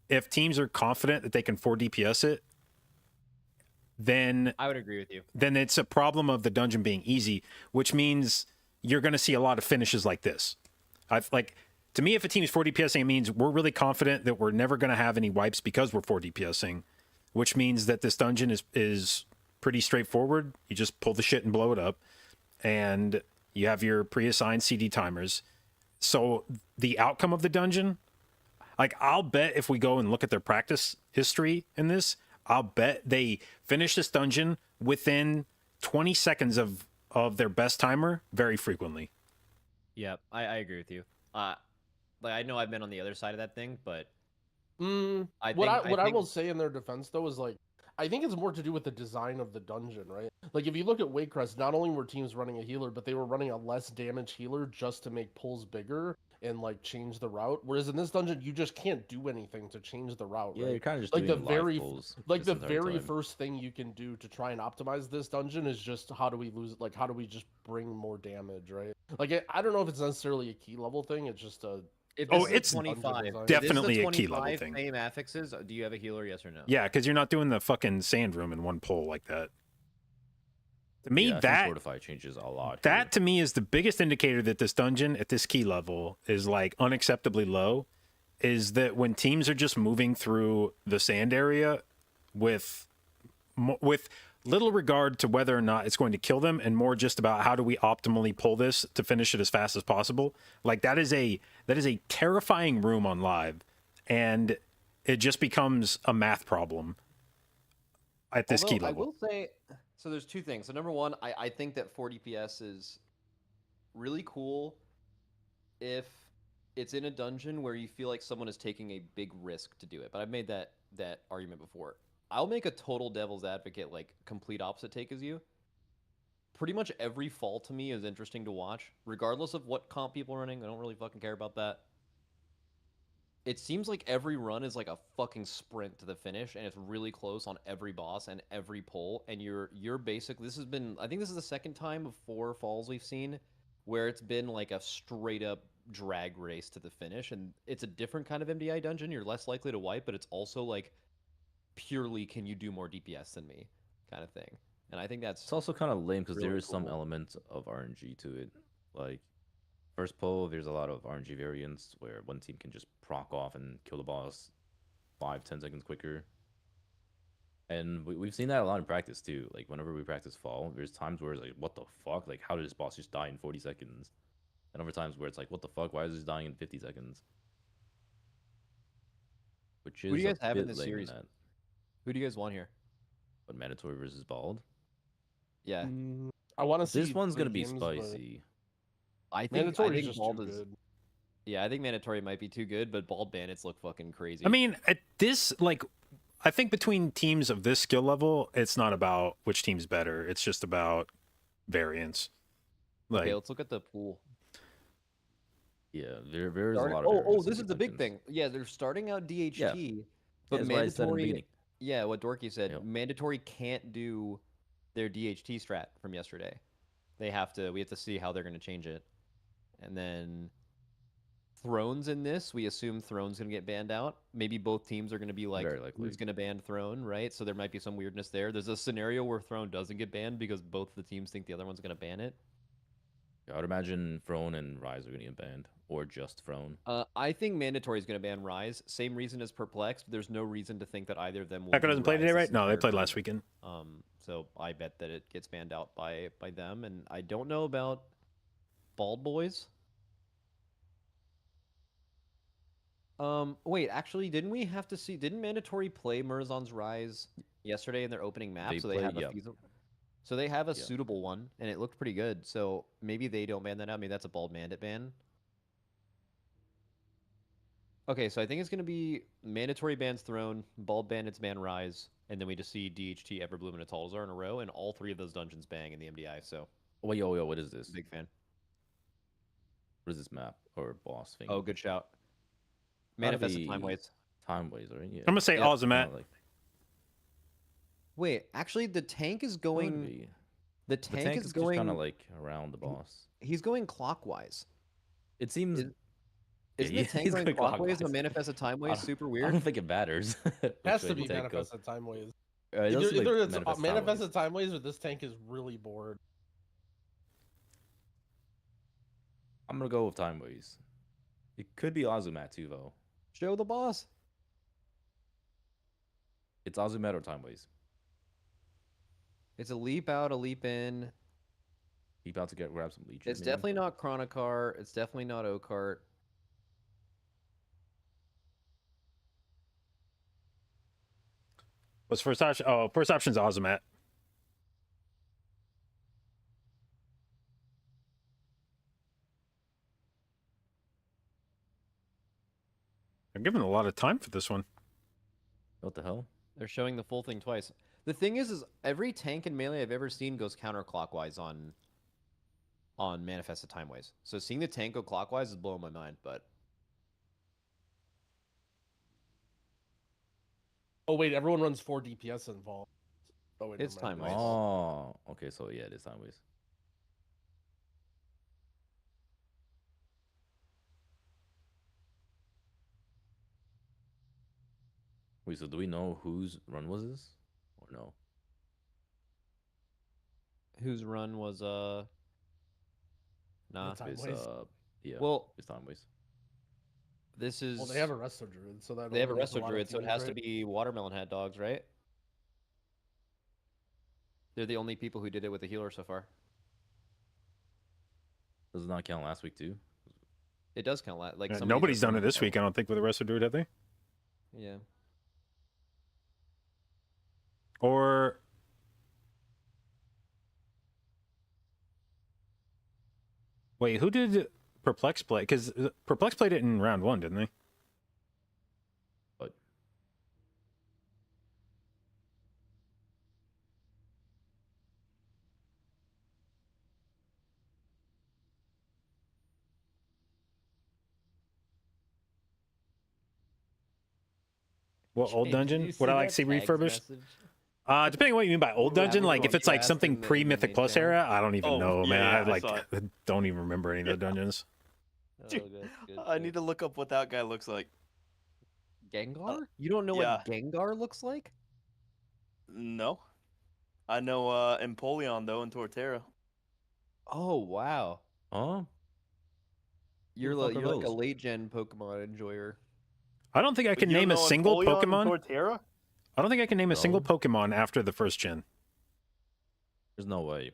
if teams are confident that they can 4 DPS it, then I would agree with you. it's a problem of the dungeon being easy, which means you're going to see a lot of finishes like this. To me, if a team is 4 DPSing, it means we're really confident that we're never going to have any wipes because we're 4 DPSing, which means that this dungeon is pretty straightforward. You just pull the shit and blow it up, and you have your pre-assigned CD timers. So the outcome of the dungeon, like I'll bet if we go and look at their practice history in this, I'll bet they finish this dungeon within 20 seconds of their best timer very frequently. Yeah, I agree with you. Like I know I've been on the other side of that thing, but What I I think will say in their defense though is like I think it's more to do with the design of the dungeon, right? Like if you look at Waycrest, not only were teams running a healer, but they were running a less damage healer just to make pulls bigger and like change the route. Whereas in this dungeon, you just can't do anything to change the route, Yeah, right? you're kind of just Like the doing live very pulls like this the entire very time. first thing you can do to try and optimize this dungeon is just how do we lose, like how do we just bring more damage, right? Like I don't know if it's necessarily a key level thing, it's just a If Oh, this is it's a 25, design. if this is definitely a key level 25 thing. Same affixes. Do you have a healer? Yes or no? Yeah, because you're not doing the fucking sand room in one pull like that. To me, Yeah, I think that Fortify changes a lot. that here. to me is the biggest indicator that this dungeon at this key level is like unacceptably low. Is that when teams are just moving through the sand area with little regard to whether or not it's going to kill them, and more just about how do we optimally pull this to finish it as fast as possible. Like that is a terrifying room on live, and it just becomes a math problem at this key Although, level. I will say, so there's two things. So number one, I think that 40 DPS is really cool if it's in a dungeon where you feel like someone is taking a big risk to do it. But I've made that argument before. I'll make a total devil's advocate, like complete opposite take as you. Pretty much every fall to me is interesting to watch, regardless of what comp people are running. I don't really fucking care about that. It seems like every run is like a fucking sprint to the finish, and it's really close on every boss and every pull. And you're basically, this has been, I think this is the second time of 4 falls we've seen where it's been like a straight up drag race to the finish. And it's a different kind of MDI dungeon. You're less likely to wipe, but it's also like purely can you do more DPS than me kind of thing. And I think that's It's also kind of lame because there really is some cool. element of RNG to it. Like first pull, there's a lot of RNG variants where one team can just proc off and kill the boss 5-10 seconds quicker. And we've seen that a lot in practice too. Like whenever we practice fall, there's times where it's like, what the fuck? Like how did this boss just die in 40 seconds? And other times where it's like, what the fuck? Why is this dying in 50 seconds? Which is Who do you guys a have in bit this lame series? that. Who do you guys want here? But mandatory versus bald. Yeah. I want to see This one's gonna three be games, but spicy. I mandatory is think just Bald too is good. Yeah, I think mandatory might be too good, but bald bandits look fucking crazy. I mean, at this, like, I think between teams of this skill level, it's not about which team's better. It's just about variance. Like, okay, let's look at the pool. Yeah, there's a Starting- lot of oh, variance in this is these the big dungeons. thing. Yeah, they're starting out DHT, but That's what I said in the mandatory. beginning. Yeah, what Dorky said. Yep. Mandatory can't do their DHT strat from yesterday. We have to see how they're going to change it. And then Thrones in this, we assume Throne's going to get banned out. Maybe both teams are going to be like, Very likely. who's going to ban Throne, right? So there might be some weirdness there. There's a scenario where Throne doesn't get banned because both the teams think the other one's going to ban it. I would imagine Throne and Rise are going to get banned, or just Throne. I think mandatory is going to ban Rise. Same reason as Perplexed. There's no reason to think that either of them will. Echo doesn't do play today, Rise right? this No, they entire played last tournament. weekend. So I bet that it gets banned out by them, and I don't know about Bald Boys. Wait, actually, didn't mandatory play Murazan's Rise yesterday in their opening map? They So they play- have a yeah. feasible. So they have a Yeah. suitable one, and it looked pretty good. So maybe they don't ban that out. Maybe that's a Bald Bandit ban. Okay, so I think it's going to be mandatory bans Throne, Bald Bandits ban Rise, and then we just see DHT, Everbloom, and Atalzar in a row, and all 3 of those dungeons bang in the MDI. So Wait, yo, what is this? big fan. What is this map or boss thing? Oh, good shout. Gotta Manifest be Time Waits. Time Ways, right? Yeah. I'm gonna say Yeah. Ozamat. Kinda like- Wait, actually, the tank is could going. be. The The tank, tank is is going. just kind of like around the boss. He's going clockwise. It seems. Is- Yeah, Isn't the tank he's going going clockwise? The clockwise. Manifested Time I Ways don't- super I weird. don't think it matters. It has which to way be the tank goes. manifested time ways. It does Either, seem like either it's manifest time manifested ways. time ways or this tank is really bored. I'm gonna go with Time Ways. It could be Azumat too, though. Show the boss. It's Azumat or Time Ways. It's a leap out, a leap in. He about to grab some leeches. It's maybe? definitely not Chronicar. It's definitely not Okart. What's first option? Oh, first option's Ozamat. They're giving a lot of time for this one. What the hell? They're showing the full thing twice. The thing is every tank in Melee I've ever seen goes counterclockwise on Manifested Timeways. So seeing the tank go clockwise is blowing my mind, but Oh wait, everyone runs 4 DPS involved. Oh wait, It's never mind. time-ways. Oh, okay. So yeah, it is sideways. Wait, so do we know whose run was this, or no? whose run was nah, Timeways. It's yeah, well, it's sideways. this is Well, they have a Resto Druid, so that they have a overlays Resto lot of Druid, so it teams, has to right? be Watermelon Hat Dogs, right? They're the only people who did it with a healer so far. Does it not count last week too? It does count like some of these Nobody's are done it from- this week, I don't think, with the rest of Druid, have they? Yeah. Or wait, who did Perplex play? Because Perplex played it in round 1, didn't they? But What old Jay, did dungeon? you Would I see like that see tags refurbished? message? Depending on what you mean by old Ooh, yeah, dungeon, we're like if it's like contrast something in the pre-Mythic main Plus channel. era, I don't even Oh, know, man. yeah, I I like saw it. don't even remember any of the dungeons. Oh, Dude, good, I need to look up what that guy looks like. Gengar? You don't know yeah. what Gengar looks like? No. I know Empoleon though and Torterra. Oh wow. oh, You're the fuck like are you're like a those? late gen Pokemon enjoyer. I don't think I can You don't name a know single Empoleon and Pokemon. Torterra? I don't think I can name a single Bro. Pokemon after the first gen. there's no way.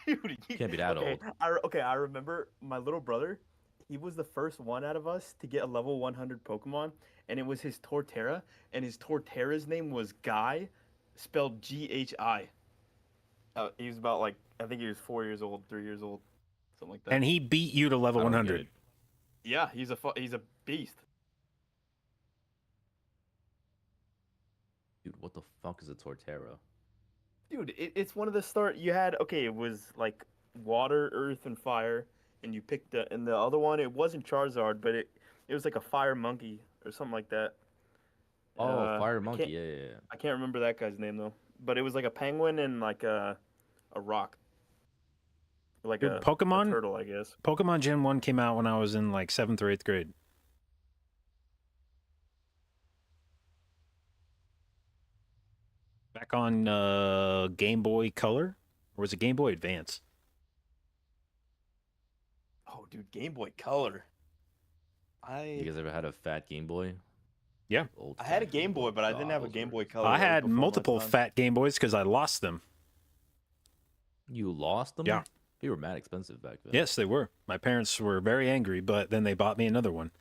Dude, Can't be that old. I remember my little brother. He was the first one out of us to get a level 100 Pokemon, and it was his Torterra, and his Torterra's name was Guy, spelled Ghi. He was about like I think he was 4 years old, 3 years old, something like that. And he beat you to level I don't get 100. it. Yeah, he's a beast. Dude, what the fuck is a Torterra? Dude, it's one of the start you had. Okay, it was like water, earth, and fire, and you picked and the other one it wasn't Charizard, but it was like a fire monkey or something like that. Oh, Fire I Monkey. can't- Yeah. I can't remember that guy's name though, but it was like a penguin and like a rock, like Dude, a Pokemon? turtle, I guess. Pokemon Gen 1 came out when I was in like 7th or 8th grade. Back on Game Boy Color? Or was it Game Boy Advance? Oh, dude, Game Boy Color. You guys ever had a fat Game Boy? Yeah. Old I had a fat Game Boy, but I didn't God, have a those Game were- Boy Color. I That was had before my multiple time. fat Game Boys because I lost them. You lost them? Yeah. They were mad expensive back then. Yes, they were. My parents were very angry, but then they bought me another one.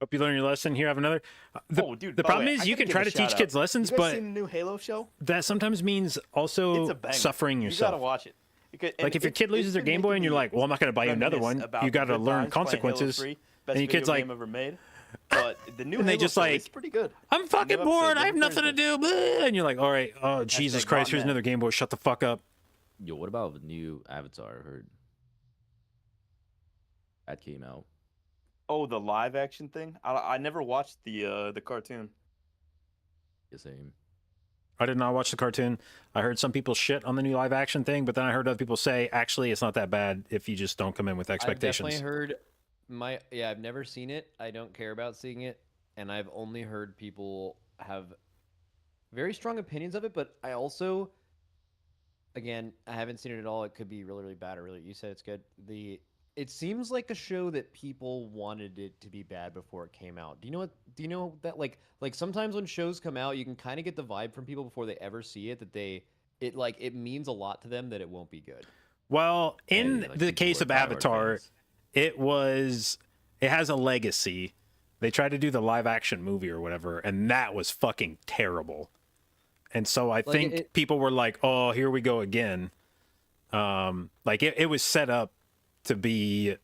Hope you learned your lesson. Here, I have another. Oh, dude, the by the problem way, is I you gotta can give try a to teach shout-out. kids lessons, You guys but seen the new Halo show? that sometimes means It's also a banger. suffering You yourself. gotta watch it. Like if your kid loses their Game Boy and you're like, well, I'm not going to buy you another one, you got to learn consequences. Best and your kid's like, game ever made. But the new and they Halo just show like, is pretty good. I'm fucking New bored. episodes I have every nothing to do. Blah. And you're like, all right, oh, Jesus Hashtag Christ, here's bot man. another Game Boy. Shut the fuck up. Yo, what about the new Avatar? I heard that came out. Oh, the live action thing? I never watched the cartoon. The same. I did not watch the cartoon. I heard some people shit on the new live action thing, but then I heard other people say, actually, it's not that bad if you just don't come in with expectations. I've definitely heard I've never seen it. I don't care about seeing it, and I've only heard people have very strong opinions of it, but I also again, I haven't seen it at all. It could be really, really bad or really you said it's good. It seems like a show that people wanted it to be bad before it came out. Do you know that like sometimes when shows come out, you can kind of get the vibe from people before they ever see it that it means a lot to them that it won't be good. Well, Yeah, in like the people case who are of diehard Avatar, fans. it has a legacy. They tried to do the live action movie or whatever, and that was fucking terrible. And so I think people were like, "Oh, here we go again." Like it was set up to be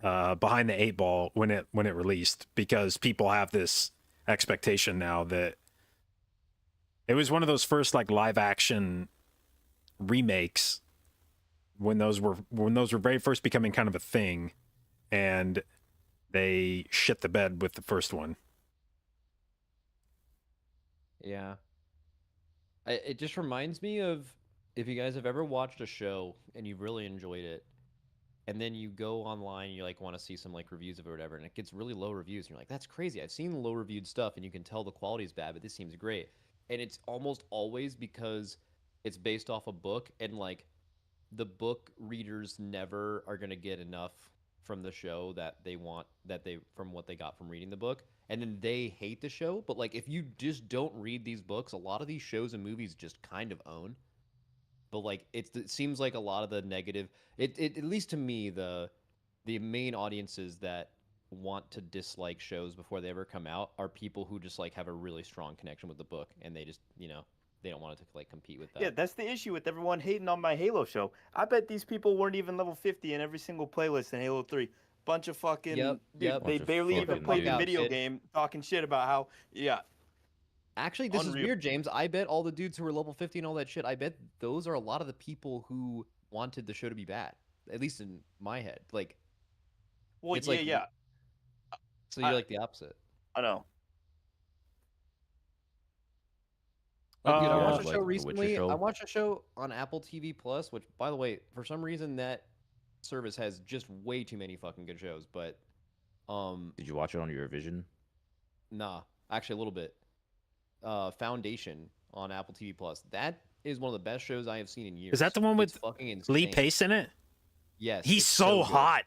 behind the eight ball when it released, because people have this expectation now that it was one of those first like live action remakes when those were very first becoming kind of a thing, and they shit the bed with the first one. Yeah. It just reminds me of if you guys have ever watched a show and you've really enjoyed it, and then you go online, you like want to see some like reviews of it or whatever, and it gets really low reviews, and you're like, that's crazy. I've seen low reviewed stuff, and you can tell the quality is bad, but this seems great. And it's almost always because it's based off a book, and like the book readers never are gonna get enough from the show that they want from what they got from reading the book, and then they hate the show. But like if you just don't read these books, a lot of these shows and movies just kind of own. But like it seems like a lot of the negative, at least to me, the main audiences that want to dislike shows before they ever come out are people who just like have a really strong connection with the book, and they just they don't want it to like compete with that. Yeah, that's the issue with everyone hating on my Halo show. I bet these people weren't even level 50 in every single playlist in Halo 3. Bunch of fucking Yep, dude, yep. they Bunch of barely even fucking played the dudes. video game, talking shit about how Actually, this Unreal. is weird, James. I bet all the dudes who are level 50 and all that shit, I bet those are a lot of the people who wanted the show to be bad. At least in my head. Like, well, it's yeah, like, yeah, so you're I- like the opposite. I know. Like, dude, I Yeah, watched a like show The Witcher recently. show. I watched a show on Apple TV Plus, which, by the way, for some reason, that service has just way too many fucking good shows. But, Did you watch it on your Vision? nah, actually a little bit. Foundation on Apple TV Plus. That is one of the best shows I have seen in years. Is that the one with It's fucking insane. Lee Pace in it? Yes, He's it's so good. hot.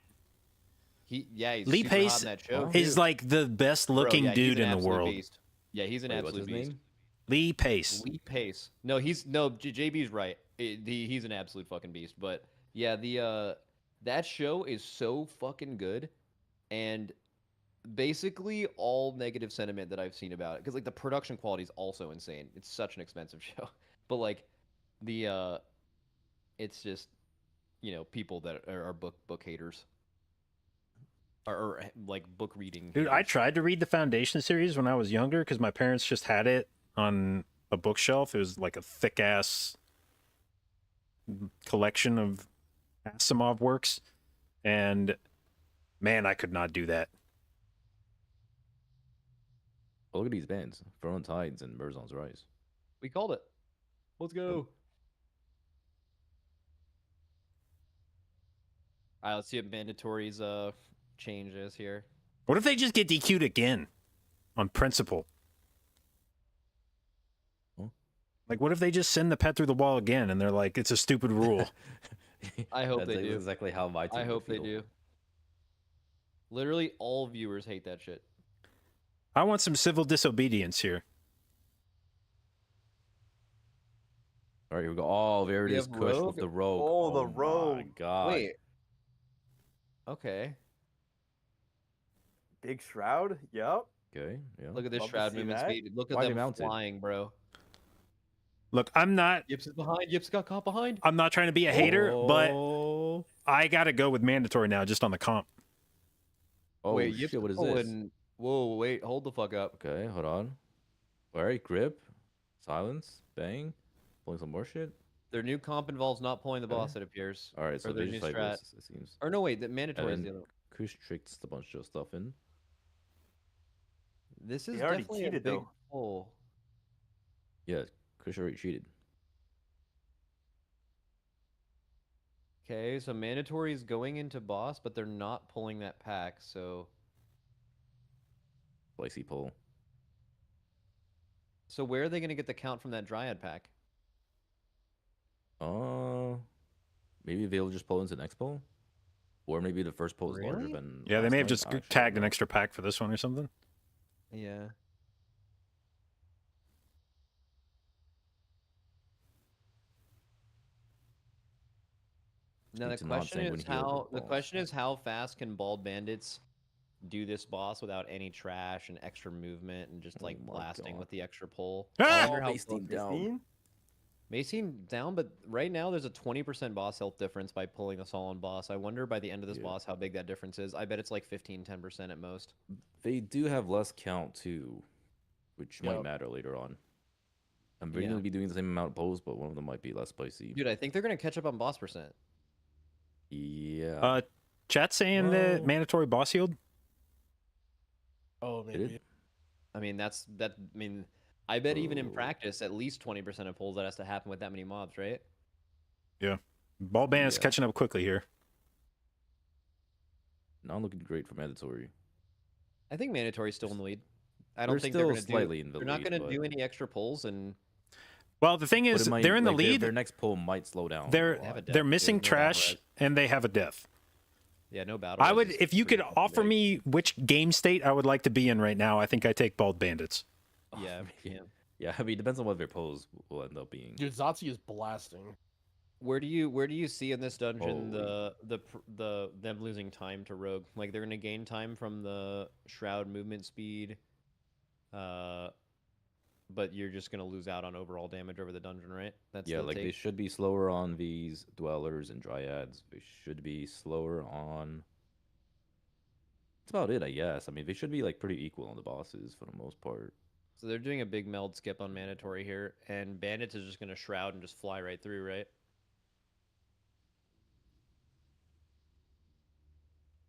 He's Lee super hot Pace in that show. is like the best Bro, looking yeah, he's dude an in the absolute world. Beast. Yeah, he's an Wait, what's absolute his beast. name? Lee Pace. Lee Pace. No, JB's right. He's an absolute fucking beast. But yeah, that show is so fucking good, and basically all negative sentiment that I've seen about it, because like the production quality is also insane. It's such an expensive show, but like it's just people that are book haters. Or like book reading. Dude, I haters. tried to read the Foundation series when I was younger because my parents just had it on a bookshelf. It was like a thick ass collection of Asimov works, and man, I could not do that. Oh, look at these bands: Frozen Tides and Birds on Rise. We called it. Let's go. All right, let's see what mandatory's change is here. What if they just get DQ'd again on principle? Huh? Like, what if they just send the pet through the wall again and they're like, it's a stupid rule? I hope That's they like do. exactly how my team I would hope they feel. do. Literally, all viewers hate that shit. I want some civil disobedience here. All right, here we go. Oh, there it We is. have Kush Rogue? with the rogue. Oh, the my rogue. God. Wait. Okay. Big Shroud. Yep. Okay. Yeah. Look at this Love to shroud see movement that. speed. Look at Why they them mounted? flying, bro. Look, I'm not Yips is behind. Yips got caught behind. trying to be a hater, but Oh, I gotta go with mandatory now just on the comp. oh Wait, Yips shit! What is is this? pulling- Whoa, wait, hold the fuck up. Okay, hold on. All right, grip, silence, bang, pulling some more shit. Their new comp involves not pulling the Okay. boss, it appears. All right, so Or their they new just like strat. this, it seems. Or no, wait, the mandatory is And the then other one. Kush tricked a bunch of stuff in. This is They already definitely a cheated, big though. pull. Yeah, Kush already cheated. Okay, so mandatory is going into boss, but they're not pulling that pack, so Spicy pull. where are they gonna get the count from that Dryad pack? Maybe they'll just pull into the next pull, or maybe the first pull is larger Really? than. Yeah, they last may have night. just I actually don't tagged an know. extra pack for this one or something. Yeah. Now the to not question is sanguine heal how balls. how fast can bald bandits do this boss without any trash and extra movement and just Oh like my blasting God. with the extra pull. I Ah! wonder how base team close- down. 16? May seem down, but right now there's a 20% boss health difference by pulling us all on boss. I wonder by the end of this Yeah. boss how big that difference is. I bet it's like 15-10% at most. They do have less count too, which might Yep. matter later on. I'm Yeah. going to be doing the same amount of pulls, but one of them might be less spicy. Dude, I think they're gonna catch up on boss percent. Yeah. Chat saying that Well- mandatory boss healed. Oh, Did it? maybe. I mean I mean I bet even in Oh. practice at least 20% of pulls that has to happen with that many mobs, right? Bald bandit's Yeah. catching up quickly here. Not looking great for mandatory. I think mandatory's still in the lead. I They're don't think still they're gonna slightly in the they're not lead, gonna but- do any extra pulls and Well, the thing But is, it might, they're in the like, their- lead. Their next pull might slow down. They're a have a lot. death, they're dude, missing no battle trash res. and they have a death. Yeah, no battle. I res would, is if you could pretty offer big. me which game state I would like to be in right now, I think I take bald bandits. Yeah, yeah. yeah. Yeah, I mean, it depends on what their pulls will end up being. Dude, Zotzi is blasting. Where do you see in this dungeon Holy. the them losing time to rogue? Like they're gonna gain time from the shroud movement speed, but you're just gonna lose out on overall damage over the dungeon, right? That's Yeah, the like they take? should be slower on these dwellers and dryads. They should be slower on. That's about it, I guess. I mean, they should be like pretty equal on the bosses for the most part. So they're doing a big meld skip on mandatory here, and bandits is just gonna shroud and just fly right through, right?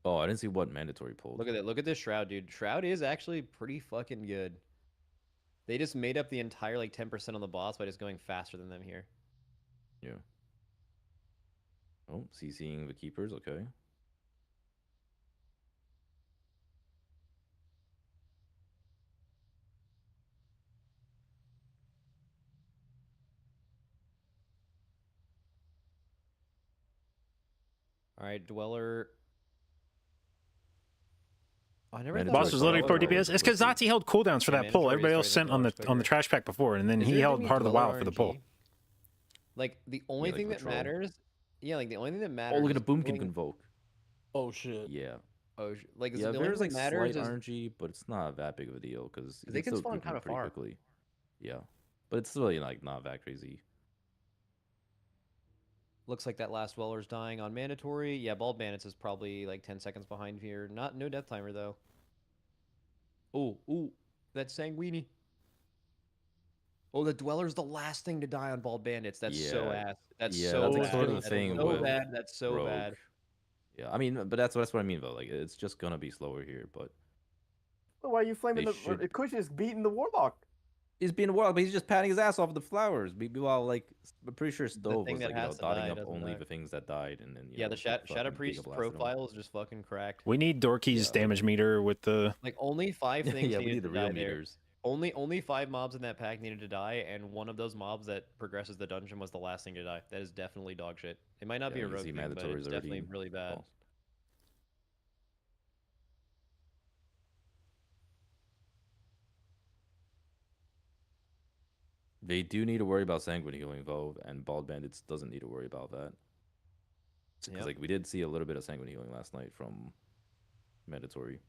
Oh, I didn't see what mandatory pulled. Look at that. Look at this shroud, dude. Shroud is actually pretty fucking good. They just made up the entire like 10% on the boss by just going faster than them here. Yeah. Oh, CCing the keepers. Okay. All right, dweller. I never Man, thought it's Boss like was literally Dweller 4 or DPS. It's because Liquid. Nazi held cooldowns for Yeah, that pull. mandatory Everybody is else right, sent on the dweller's quicker. trash pack before, and then Is he there held any Heart of the dweller Wild for the pull. RNG? Like the only like thing that patrol. matters, yeah, like the only thing that Oh, matters. look at a is boomkin killing- convoke. Oh shit. Yeah. like Yeah, the only there's thing like that matters slight is RNG, but it's not that big of a deal because they can spawn kinda pretty far. quickly. Yeah, but it's still like not that crazy. looks like that last dweller's dying on mandatory. Yeah, bald bandits is probably like 10 seconds behind here. No death timer though. Oh, that sanguini. Oh, the dweller's the last thing to die on bald bandits. That's so Yeah. ass. That's Yeah, so that's bad. like sort of the That's thing so with bad. That's so Rogue. bad. Yeah, I mean, but that's what I mean though. Like, it's just gonna be slower here, but Why are you flaming They the should- Kush is beating the warlock? he's being wild, but he's just patting his ass off of the flowers. Meanwhile, like, I'm pretty sure Stove thing was that like, has to dotting die up doesn't only die. the things that died, and then Yeah, the Shadow fucking Priest Giga blasted him. profile is just fucking cracked. We need Dorky's Yeah. damage meter with the. Like only 5 things yeah, we needed need the to real die there. meters. Only 5 mobs in that pack needed to die, and one of those mobs that progresses the dungeon was the last thing to die. That is definitely dog shit. It might not be Yeah, a you rogue see thing, but mandatory it's is already definitely really bad. lost. They do need to worry about sanguine healing though, and bald bandits doesn't need to worry about that. Because Yep. like we did see a little bit of sanguine healing last night from mandatory.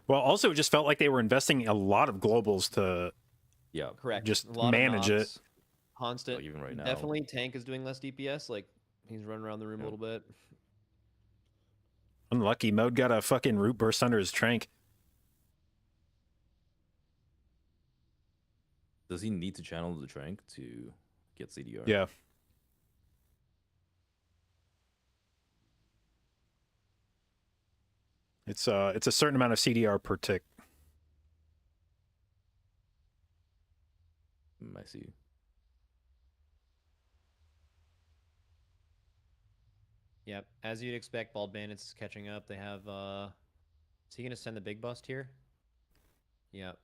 Well, also, it just felt like they were investing a lot of globals to. Yeah, Correct. Just A lot of manage it. knocks, Constant. like even right now. Definitely tank is doing less DPS. Like he's running around the room a Yep. little bit. Unlucky. Mode got a fucking root burst under his trank. Does he need to channel the trank to get CDR? Yeah. It's a certain amount of CDR per tick. I see. Yep. As you'd expect, bald bandits is catching up. They have is he gonna send the big bust here? Yep.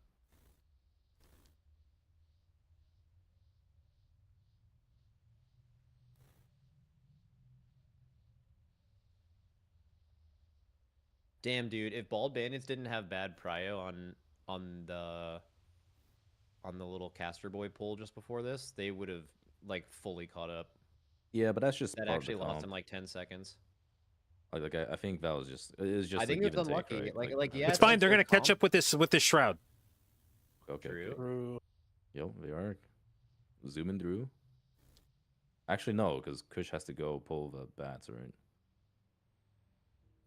Damn, dude, if bald bandits didn't have bad prio on the little caster boy pull just before this, they would have like fully caught up. Yeah, but that's just That part of the actually lost comp. him like 10 seconds. I think that was just it was just I think like it was give and take, unlucky. right? Like, yeah, It's it's a fine. They're good gonna catch comp. up with this shroud. Okay. True. True. Yep, they are zooming through. Actually, no, because Kush has to go pull the bats, right?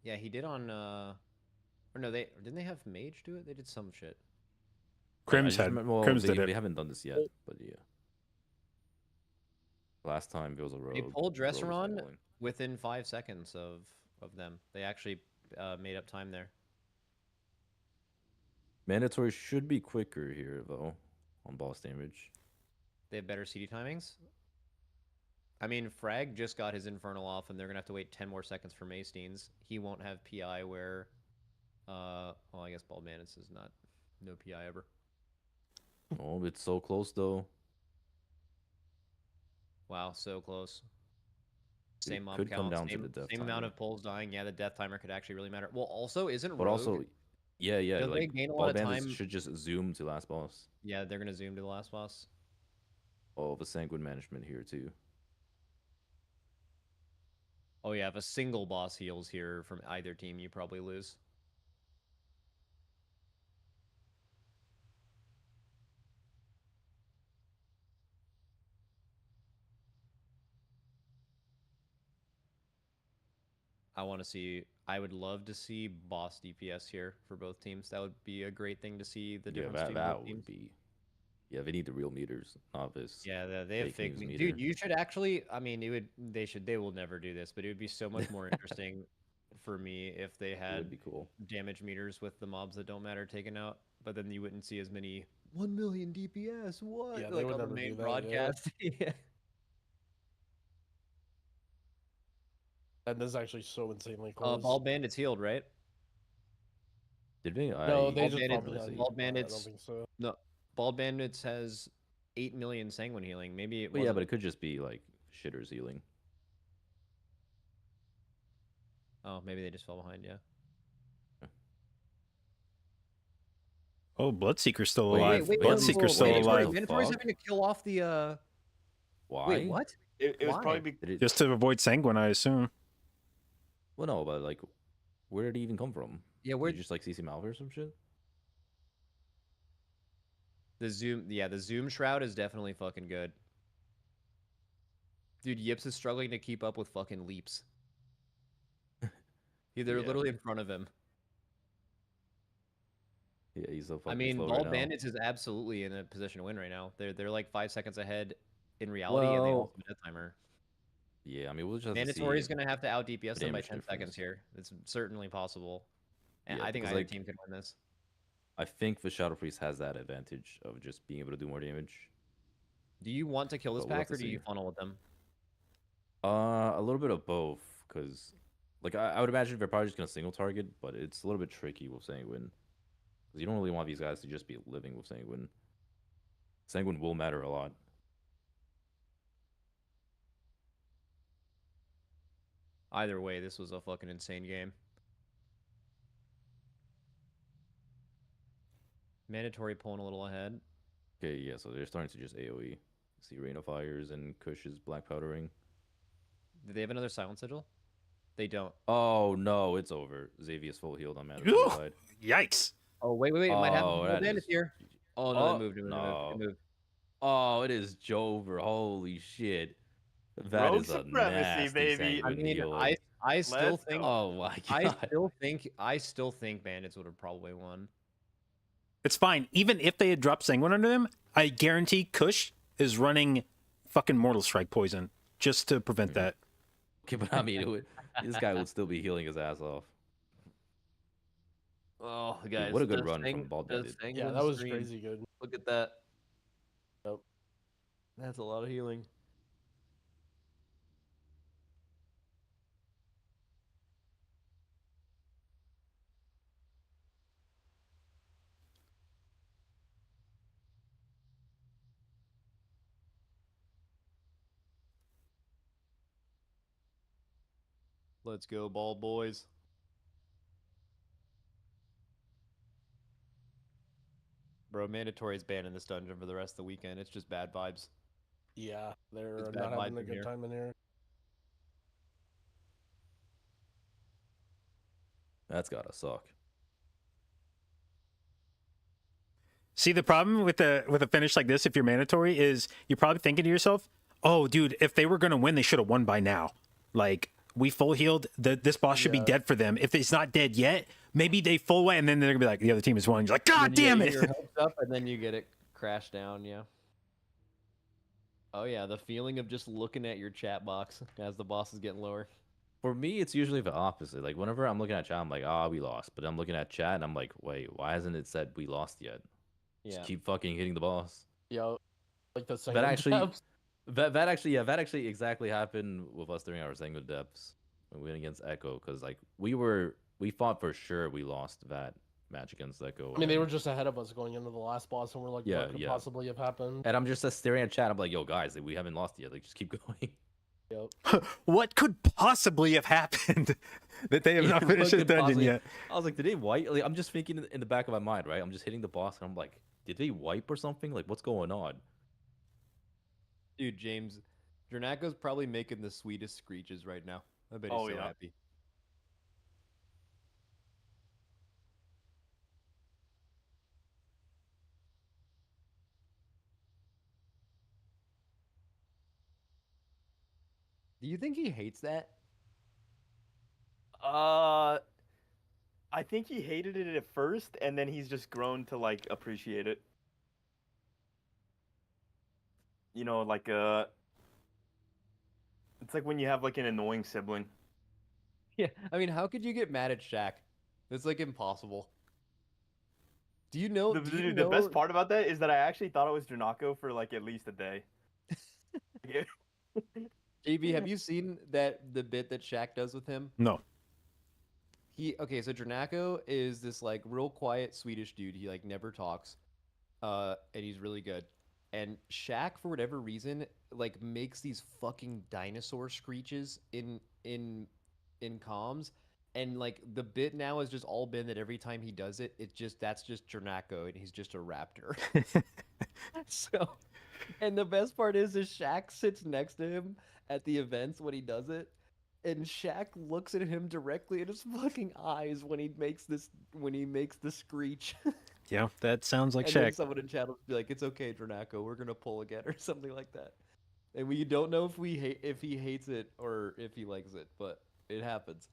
Yeah, he did on or no, didn't they have Mage do it? They did some shit. I Crims just had remember, well, Crims they did it. haven't done this yet, but yeah. Last time it was a rogue. They pulled the rogue was Dresseron following. within 5 seconds of them. They actually made up time there. Mandatory should be quicker here though, on boss damage. They have better CD timings. I mean, Frag just got his Infernal off, and they're gonna have to wait 10 more seconds for Maysteins. He won't have PI where, well, I guess Bald Bandits is not no PI ever. Oh, it's so close though. Wow, so close. It Same mob could come count, down to the death same amount timer. of pulls dying. Yeah, the death timer could actually really matter. Well, also, isn't But Rogue? also, yeah, Don't they like gain a lot ball of bandits time? should just zoom to last boss. Yeah, they're gonna zoom to the last boss. Oh, the sanguine management here too. Oh yeah, if a single boss heals here from either team, you probably lose. I would love to see boss DPS here for both teams. That would be a great thing to see the Yeah, difference between that both teams. would be. Yeah, they need the real meters, not this. Yeah, they have fake fake news me. meter. Dude, you should actually. I mean, they will never do this, but it would be so much more interesting for me if they It had would be cool. damage meters with the mobs that don't matter taken out. But then you wouldn't see as many 1 million DPS. What? Yeah, they Like would on the never main do that, yeah. broadcast. Yeah. And this is actually so insanely close. Bald Bandits healed, right? Did they? No, they Bald just Bandits- probably got Bald eaten. Bandits- I don't think so. No, Bald Bandits has 8 million sanguine healing. Maybe it But was. yeah, but it could just be like shitters healing. Oh, maybe they just fell behind. Yeah. Oh, Bloodseeker's still Wait, alive. wait, Bloodseeker's still Mandatory- alive. Mandatory's Fuck. having to kill off the. Why? Wait, what? It was Why? probably Just to avoid Sanguine, I assume. Well, no, but like, where did he even come from? Yeah, Did where he just like CC Malver or some shit? the zoom? Yeah, the zoom shroud is definitely fucking good. Dude, Yips is struggling to keep up with fucking leaps. They're Yeah. literally in front of him. Yeah, he's so fucking I mean, slow Bald right now. Bandits is absolutely in a position to win right now. They're like 5 seconds ahead in reality, and they Well, also have a death timer. Yeah, I mean, we'll just have Mandatory is to see. going to have to out DPS the them by damage 10 seconds difference. here. It's certainly possible. And Yeah, I think because, either like, team could win this. I think the Shadow Priest has that advantage of just being able to do more damage. Do you want to kill this But we'll have pack, or to do you see. funnel with them? A little bit of both, because, like, I would imagine they're probably just gonna single target, but it's a little bit tricky with Sanguine, because you don't really want these guys to just be living with Sanguine. Sanguine will matter a lot. Either way, this was a fucking insane game. Mandatory pulling a little ahead. Okay, yeah, so they're starting to just AoE. See Rain of Fires and Kush's Black Powdering. Do they have another silent sigil? They don't. Oh no, it's over. Xavier's full healed on Mandatory Ooh. side. Yikes. Oh, wait. It might have Oh, Bald that Bandits is here. GG. Oh, no, Oh, it moved. It moved. Oh, it is Jover. Holy shit. That Rogue is a supremacy, nasty baby. I Sanguine mean, heal. I still Let's think go. Oh my god. I still think Bandits would have probably won. It's fine. Even if they had dropped Sanguine under them, I guarantee Kush is running fucking Mortal Strike poison just to prevent that. Okay, but I mean, this guy would still be healing his ass off. Oh, Dude, guys, what a good run from Bald Bandit. Yeah, that was crazy good. Look at that. Yep. That's a lot of healing. Let's go, ball boys. Bro, Mandatory is banned in this dungeon for the rest of the weekend. It's just bad vibes. Yeah, they're It's not bad having vibes a in good here. time in here. That's gotta suck. See, the problem with a finish like this, if you're mandatory, is you're probably thinking to yourself, "Oh, dude, if they were gonna win, they should have won by now. Like we full healed. This boss should be Yeah. dead for them. If it's not dead yet, maybe they full away, and then they're gonna be like, the other team is won. You're like, God And then damn you it! get your hopes up, and then you get it crash down. Yeah. Oh yeah, the feeling of just looking at your chat box as the boss is getting lower. For me, it's usually the opposite. Like whenever I'm looking at chat, I'm like, "Ah, we lost." But I'm looking at chat, and I'm like, "Wait, why hasn't it said we lost yet?" Yeah. Just keep fucking hitting the boss. Yeah, like the same. That actually, that actually exactly happened with us during our Zango depths when we went against Echo, because like we fought for sure we lost that match against Echo. I mean, they and- were just ahead of us going into the last boss, and we're like, Yeah, what could yeah. possibly have happened? And I'm just staring at chat. I'm like, "Yo, guys, like, we haven't lost yet. Like, just keep going." Yep. What could possibly have happened that they have Yeah, not what finished this could dungeon possibly- yet? I was like, "Did they wipe?" Like, I'm just thinking in the back of my mind, right? I'm just hitting the boss, and I'm like, "Did they wipe or something? Like, what's going on?" Dude, James, Jernako's probably making the sweetest screeches right now. I bet he's Oh, so yeah. happy. Do you think he hates that? I think he hated it at first, and then he's just grown to like appreciate it. You know, like it's like when you have like an annoying sibling. Yeah. I mean, how could you get mad at Shaq? It's like impossible. Do you know? The best part about that is that I actually thought it was Dranako for like at least a day. JB, have you seen the bit that Shaq does with him? No. Okay, so Dranako is this like real quiet Swedish dude. He like never talks. And he's really good. And Shaq, for whatever reason, like makes these fucking dinosaur screeches in comms. And like the bit now has just all been that every time he does it, that's just Dranako and he's just a raptor. So, and the best part is Shaq sits next to him at the events when he does it, and Shaq looks at him directly in his fucking eyes when he makes the screech. Yeah, that sounds like And then Shaq. someone in chat will be like, "It's okay, Dranako, we're gonna pull again," or something like that. And we don't know if he hates it or if he likes it, but it happens.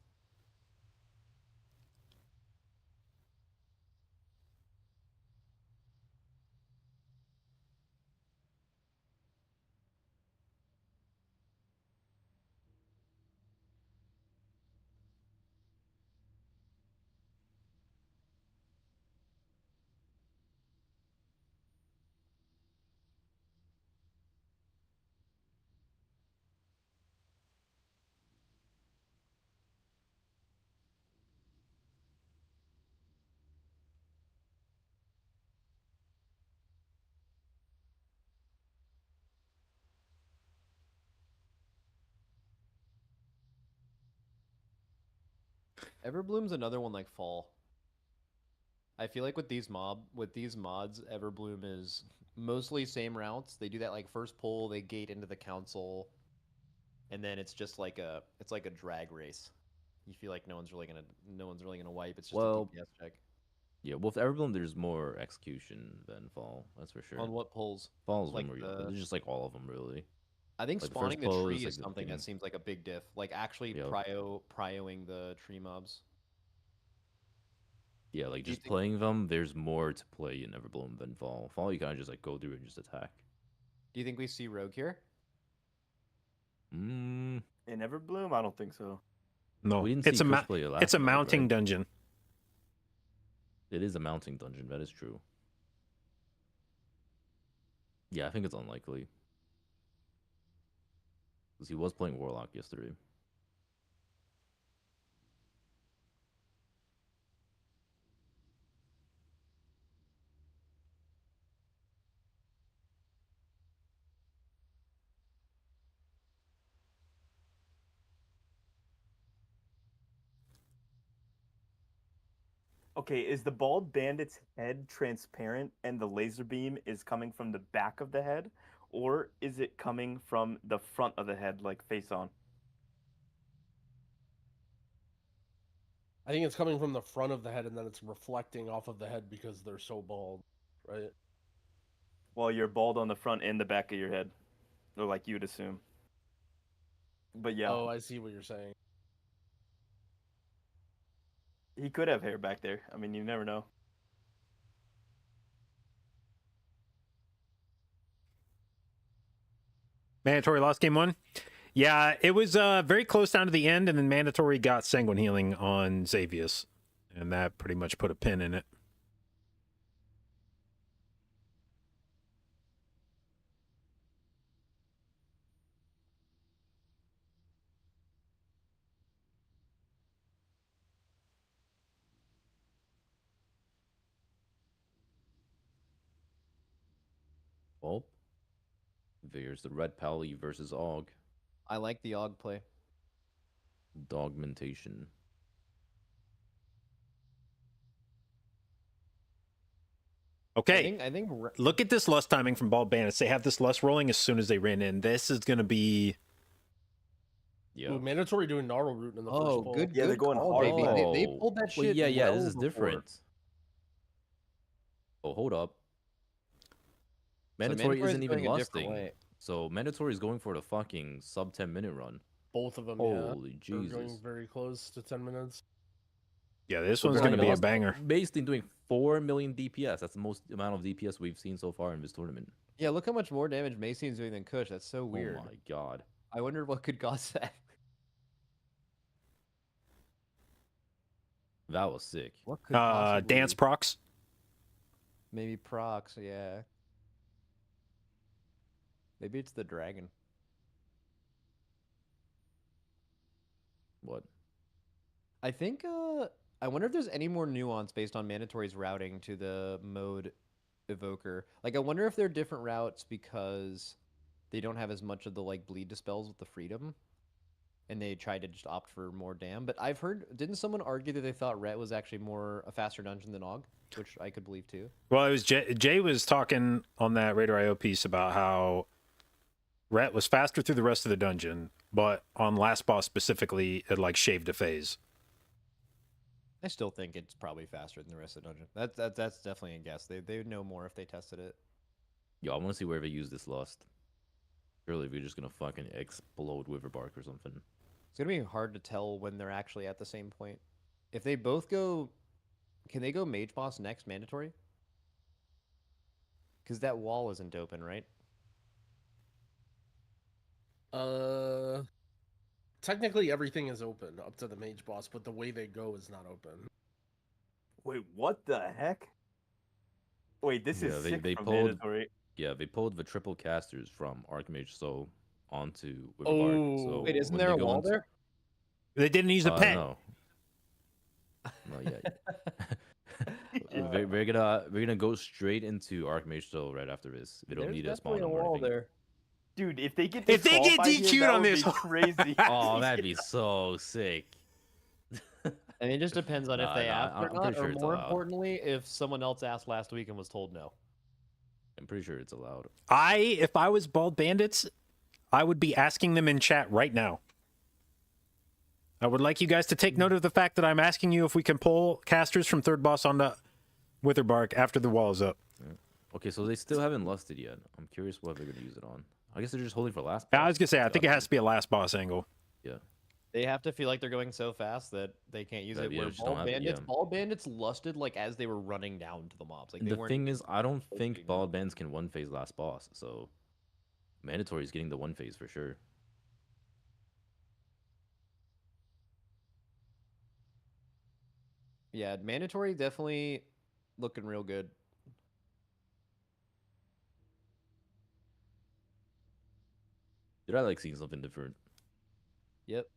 Everbloom's another one like Fall. I feel like with these mods, Everbloom is mostly same routes. They do that like first pull, they gate into the council, and then it's just like it's like a drag race. You feel like no one's really gonna wipe. It's just Well, a DPS check. Yeah, with Everbloom, there's more execution than Fall. That's for sure. On what pulls? Fall's like one more. the- It's just like all of them, really. I think Like, the spawning first the pull tree is, like, is the something beginning. that seems like a big diff. Like actually Yep. prioing the tree mobs. Yeah, like Do you just think- playing them, there's more to play in Everbloom than Fall. Fall, you kind of just like go through and just attack. Do you think we see Rogue here? Mm, In Everbloom, I don't think so. No, we didn't it's see a Chris play it last it's a night, mounting right? dungeon. It is a mounting dungeon. That is true. Yeah, I think it's unlikely. Because he was playing Warlock yesterday. Okay, is the bald bandit's head transparent and the laser beam is coming from the back of the head, or is it coming from the front of the head, like face on? I think it's coming from the front of the head, and then it's reflecting off of the head because they're so bald, right? Well, you're bald on the front and the back of your head, or like you'd assume. But yeah, Oh, I see what you're saying. he could have hair back there. I mean, you never know. Mandatory lost game 1. Yeah, it was very close down to the end, and then Mandatory got Sanguine Healing on Xavius, and that pretty much put a pin in it. Well, there's the Red Pally versus Og. I like the Og play. Dogmentation. Okay, I think look at this lust timing from Bald Bandits. They have this lust rolling as soon as they ran in. This is going to be... Yeah. Ooh, mandatory doing gnarl root in the first oh, pull. good. Yeah, they're good going call, hard. baby. They Oh, pulled that shit. Well, yeah, well this is before. different. Oh, hold up. So Mandatory Mandatory's isn't even going a different lusting. way. So Mandatory is going for the fucking sub 10-minute run. Both of them, Holy yeah. They're Jesus. going very close to 10 minutes. Yeah, this So one's they're going to be a lost- banger. Basically doing 4 million DPS. That's the most amount of DPS we've seen so far in this tournament. Yeah, look how much more damage Macy's doing than Kush. That's so weird. Oh my god. I wonder what could cause that. That was sick. What could Dance possibly- procs. Maybe procs, yeah. Maybe it's the dragon. What? I think I wonder if there's any more nuance based on Mandatory's routing to the mode evoker. Like I wonder if they're different routes because they don't have as much of the like bleed dispels with the freedom. And they tried to just opt for more dam. But I've heard, didn't someone argue that they thought Ret was actually a faster dungeon than Og? Which I could believe too. Well, it was Jay was talking on that Raider IO piece about how Ret was faster through the rest of the dungeon, but on last boss specifically, it like shaved a phase. I still think it's probably faster than the rest of the dungeon. That's definitely a guess. They would know more if they tested it. Yo, I want to see where they use this lust. Surely we're just gonna fucking explode Wiverbark or something. It's gonna be hard to tell when they're actually at the same point. If they both go, can they go Mage Boss next mandatory? Because that wall isn't open, right? Technically everything is open up to the mage boss, but the way they go is not open. Wait, what the heck? Wait, this Yeah, is they- sick they from pulled- mandatory. Yeah, they pulled the triple casters from Archmage Soul onto Wiverbark. So Oh. Wait, isn't when there they a go wall into- there? They didn't use a pet. No. Not yet. We're gonna go straight into Archmage Soul right after this. They don't There's need a spawn definitely a or wall anything. there. Dude, if they get If they get disqualified here, DQ'd that on would this be whole- crazy. Oh, that'd be so sick. I mean, it just depends on if Nah, they nah, asked or I'm not, pretty sure or it's more allowed. importantly, if someone else asked last week and was told no. I'm pretty sure it's allowed. If I was Bald Bandits, I would be asking them in chat right now. I would like you guys to take note of the fact that I'm asking you if we can pull casters from third boss onto Witherbark after the wall is up. Okay, so they still haven't lusted yet. I'm curious what they're gonna use it on. I guess they're just holding for last. I boss. was gonna say, I think it has to be a last boss angle. Yeah. They have to feel like they're going so fast that they can't use That it. yeah, Where just don't have it, yeah. Ball bandits lusted like as they were running down to the mobs. Like they The weren't. thing is, I don't think hoping. bald bands can one phase last boss, so mandatory is getting the one phase for sure. Yeah, mandatory definitely looking real good. Dude, I like seeing something different. Yep.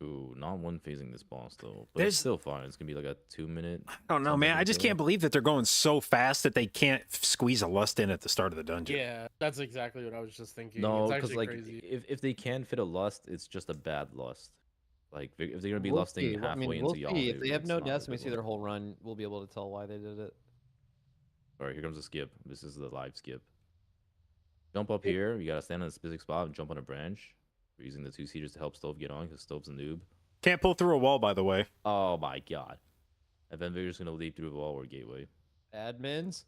Ooh, not one phasing this boss though. But There's- it's still fine. It's gonna be like a 2-minute. I don't know, Sounds man. like I a just kill. can't believe that they're going so fast that they can't squeeze a lust in at the start of the dungeon. Yeah, that's exactly what I was just thinking. No, it's because actually like crazy. if they can fit a lust, it's just a bad lust. Like if they're gonna be We'll lusting see. I mean, halfway we'll into y'all, see. If they have it's no not deaths and we worth it. see their whole run, we'll be able to tell why they did it. All right, here comes a skip. This is the live skip. Jump up here. You gotta stand on a specific spot and jump on a branch. We're using the 2-seaters to help Stove get on because Stove's a noob. Can't pull through a wall, by the way. Oh my god. And then we're just gonna lead through the wall or gateway. Admins?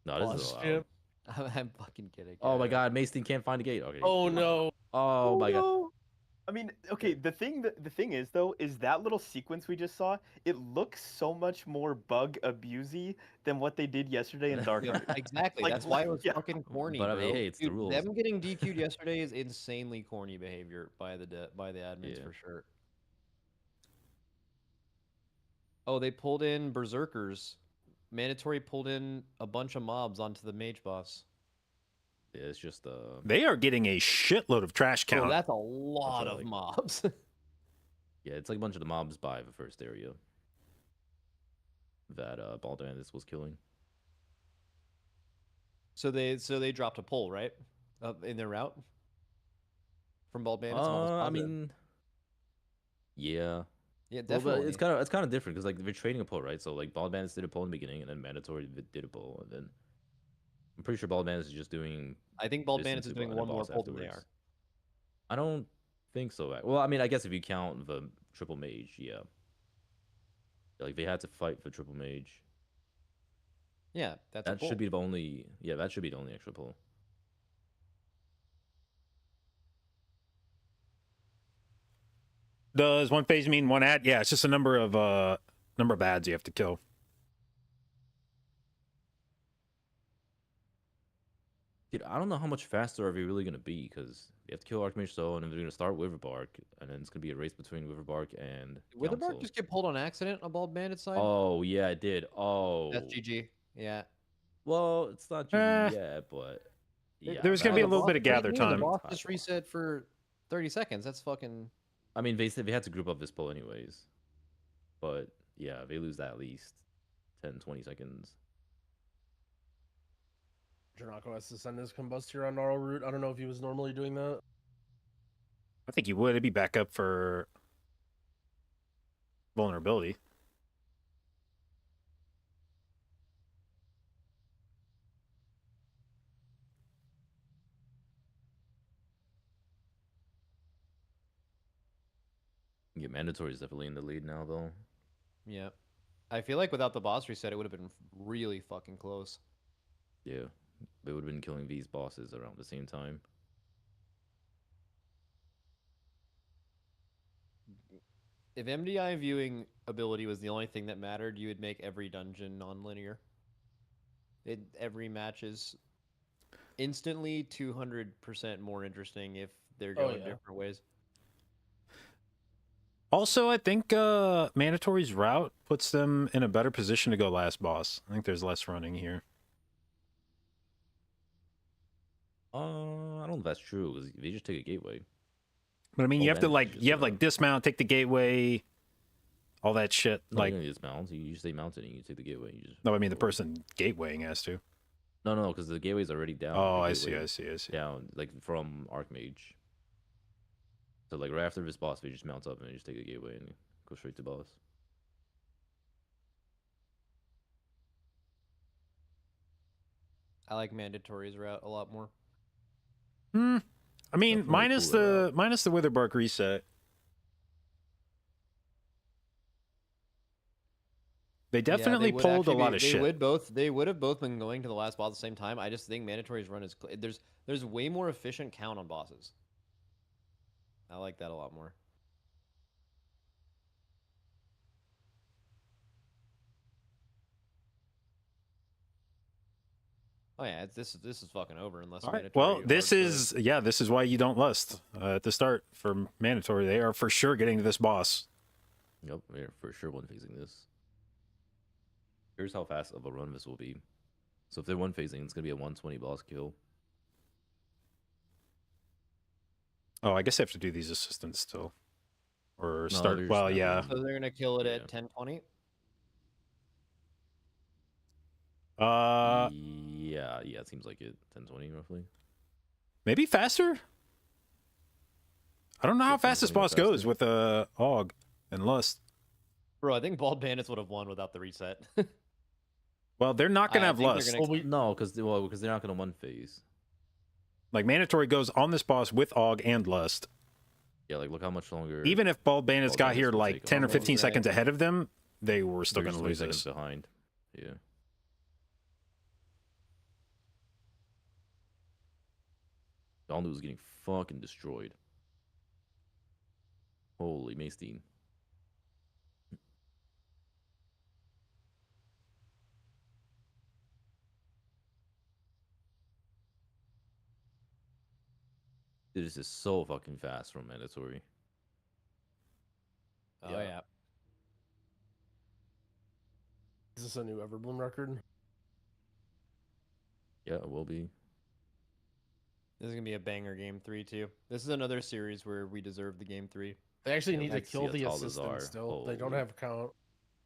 No, this Boss is allowed. chip. I'm fucking kidding. Oh my yeah. god, Mason can't find a gate. Okay. Oh no. Oh my god. no. I mean, okay. The thing is though, is that little sequence we just saw. It looks so much more bug abusey than what they did yesterday in Dark Yeah, Heart. exactly. Like, That's why it was yeah. fucking corny, But I bro. mean, hey, it's the Dude, rules. them getting DQ'd yesterday is insanely corny behavior by the admins Yeah. for sure. Oh, they pulled in berserkers. Mandatory pulled in a bunch of mobs onto the mage boss. Yeah, it's just They are getting a shitload of trash Oh, count. that's a lot of like- mobs. yeah, it's like a bunch of the mobs by the first area that Bald Bandits was killing. so they dropped a pull, right? In their route from Bald Bandits. I'm almost I positive. mean, yeah. yeah, Well, definitely. but it's kind of different because like they're trading a pull, right? So like Bald Bandits did a pull in the beginning, and then Mandatory did a pull, and then I'm pretty sure Bald Bandits is just doing. I think Bald distance Bandits is to doing and a one more boss pull than they are. afterwards. I don't think so. Well, I mean, I guess if you count the triple mage, yeah. Like they had to fight for triple mage. Yeah, that's a That pull. should be the only. Yeah, that should be the only extra pull. Does one phase mean one ad? Yeah, it's just a number of ads you have to kill. Dude, I don't know how much faster are we really gonna be because you have to kill Archmage Soul, and then we're gonna start Wiverbark, and then it's gonna be a race between Wiverbark and Did Witherbark Council. just get pulled on accident on Bald Bandit side? Oh yeah, it did. Oh, That's GG. Yeah. well, it's not Eh. GG yet, but yeah, There's gonna be a that little was- bit of What do you gather mean? time. The boss just reset for 30 seconds. That's fucking. I mean, they said they had to group up this pull anyways, but yeah, they lose that at least 10, 20 seconds. Janako has to send his combustor on Gnarl Root. I don't know if he was normally doing that. I think you would. It'd be back up for vulnerability. Yeah, Mandatory is definitely in the lead now, though. Yeah. I feel like without the boss reset, it would have been really fucking close. Yeah, they would have been killing these bosses around the same time. If MDI viewing ability was the only thing that mattered, you would make every dungeon non-linear. Every match is instantly 200% more interesting if they're Oh, going yeah. different ways. Also, I think Mandatory's route puts them in a better position to go last boss. I think there's less running here. I don't know if that's true because they just take a gateway. But I mean, you have to Mandatory's just, you have like dismount, take the gateway, all that shit. No, Like, you don't dismount. You just stay mounted and you take the gateway. You just no, I mean the person gatewaying has to. no, because the gateway's already down. Oh, The I see, gateway I see, I see. Down like from Archmage. So like right after this boss, they just mount up and they just take a gateway and go straight to boss. I like Mandatory's route a lot more. I mean, Definitely minus cooler the minus the Witherbark reset. They Yeah, definitely would pulled a actually lot be- of they shit. They would have both been going to the last boss at the same time. I just think Mandatory's run is there's way more efficient count on bosses. I like that a lot more. Oh yeah, this is fucking over unless All right. Mandatory Well, this hardcore- this is why you don't lust at the start for Mandatory. They are for sure getting to this boss. Yep, we're for sure one phasing this. Here's how fast of a run this will be. So if they're one phasing, it's gonna be a 120 boss kill. Oh, I guess I have to do these assistants still, or No, start. they're just Well, not yeah. really- So they're gonna kill it Yeah. at 10:20. Yeah, it seems like it. 1020 roughly. Maybe faster. I don't know how It's gonna fast this go boss goes faster. with Og and Lust. Bro, I think Bald Bandits would have won without the reset. Well, they're not gonna I have think they're Lust. gonna- Well, we No, because they're not gonna one phase. Like mandatory goes on this boss with Og and Lust. Yeah, like look how much longer. Even if Bald Bandits Bald got Bandits here will like take 10 or on 15 Right. seconds ahead of them, they were still they're gonna just 20 lose seconds this. behind. Yeah. Dondu was getting fucking destroyed. Holy Mastein. Dude, this is so fucking fast from mandatory. Oh yeah. is this a new Everbloom record? Yeah, it will be. This is gonna be a banger game 3 too. This is another series where we deserve the game 3. They actually Yeah, need to let's see kill how the tall those assistant are. still. They don't Holy. have count.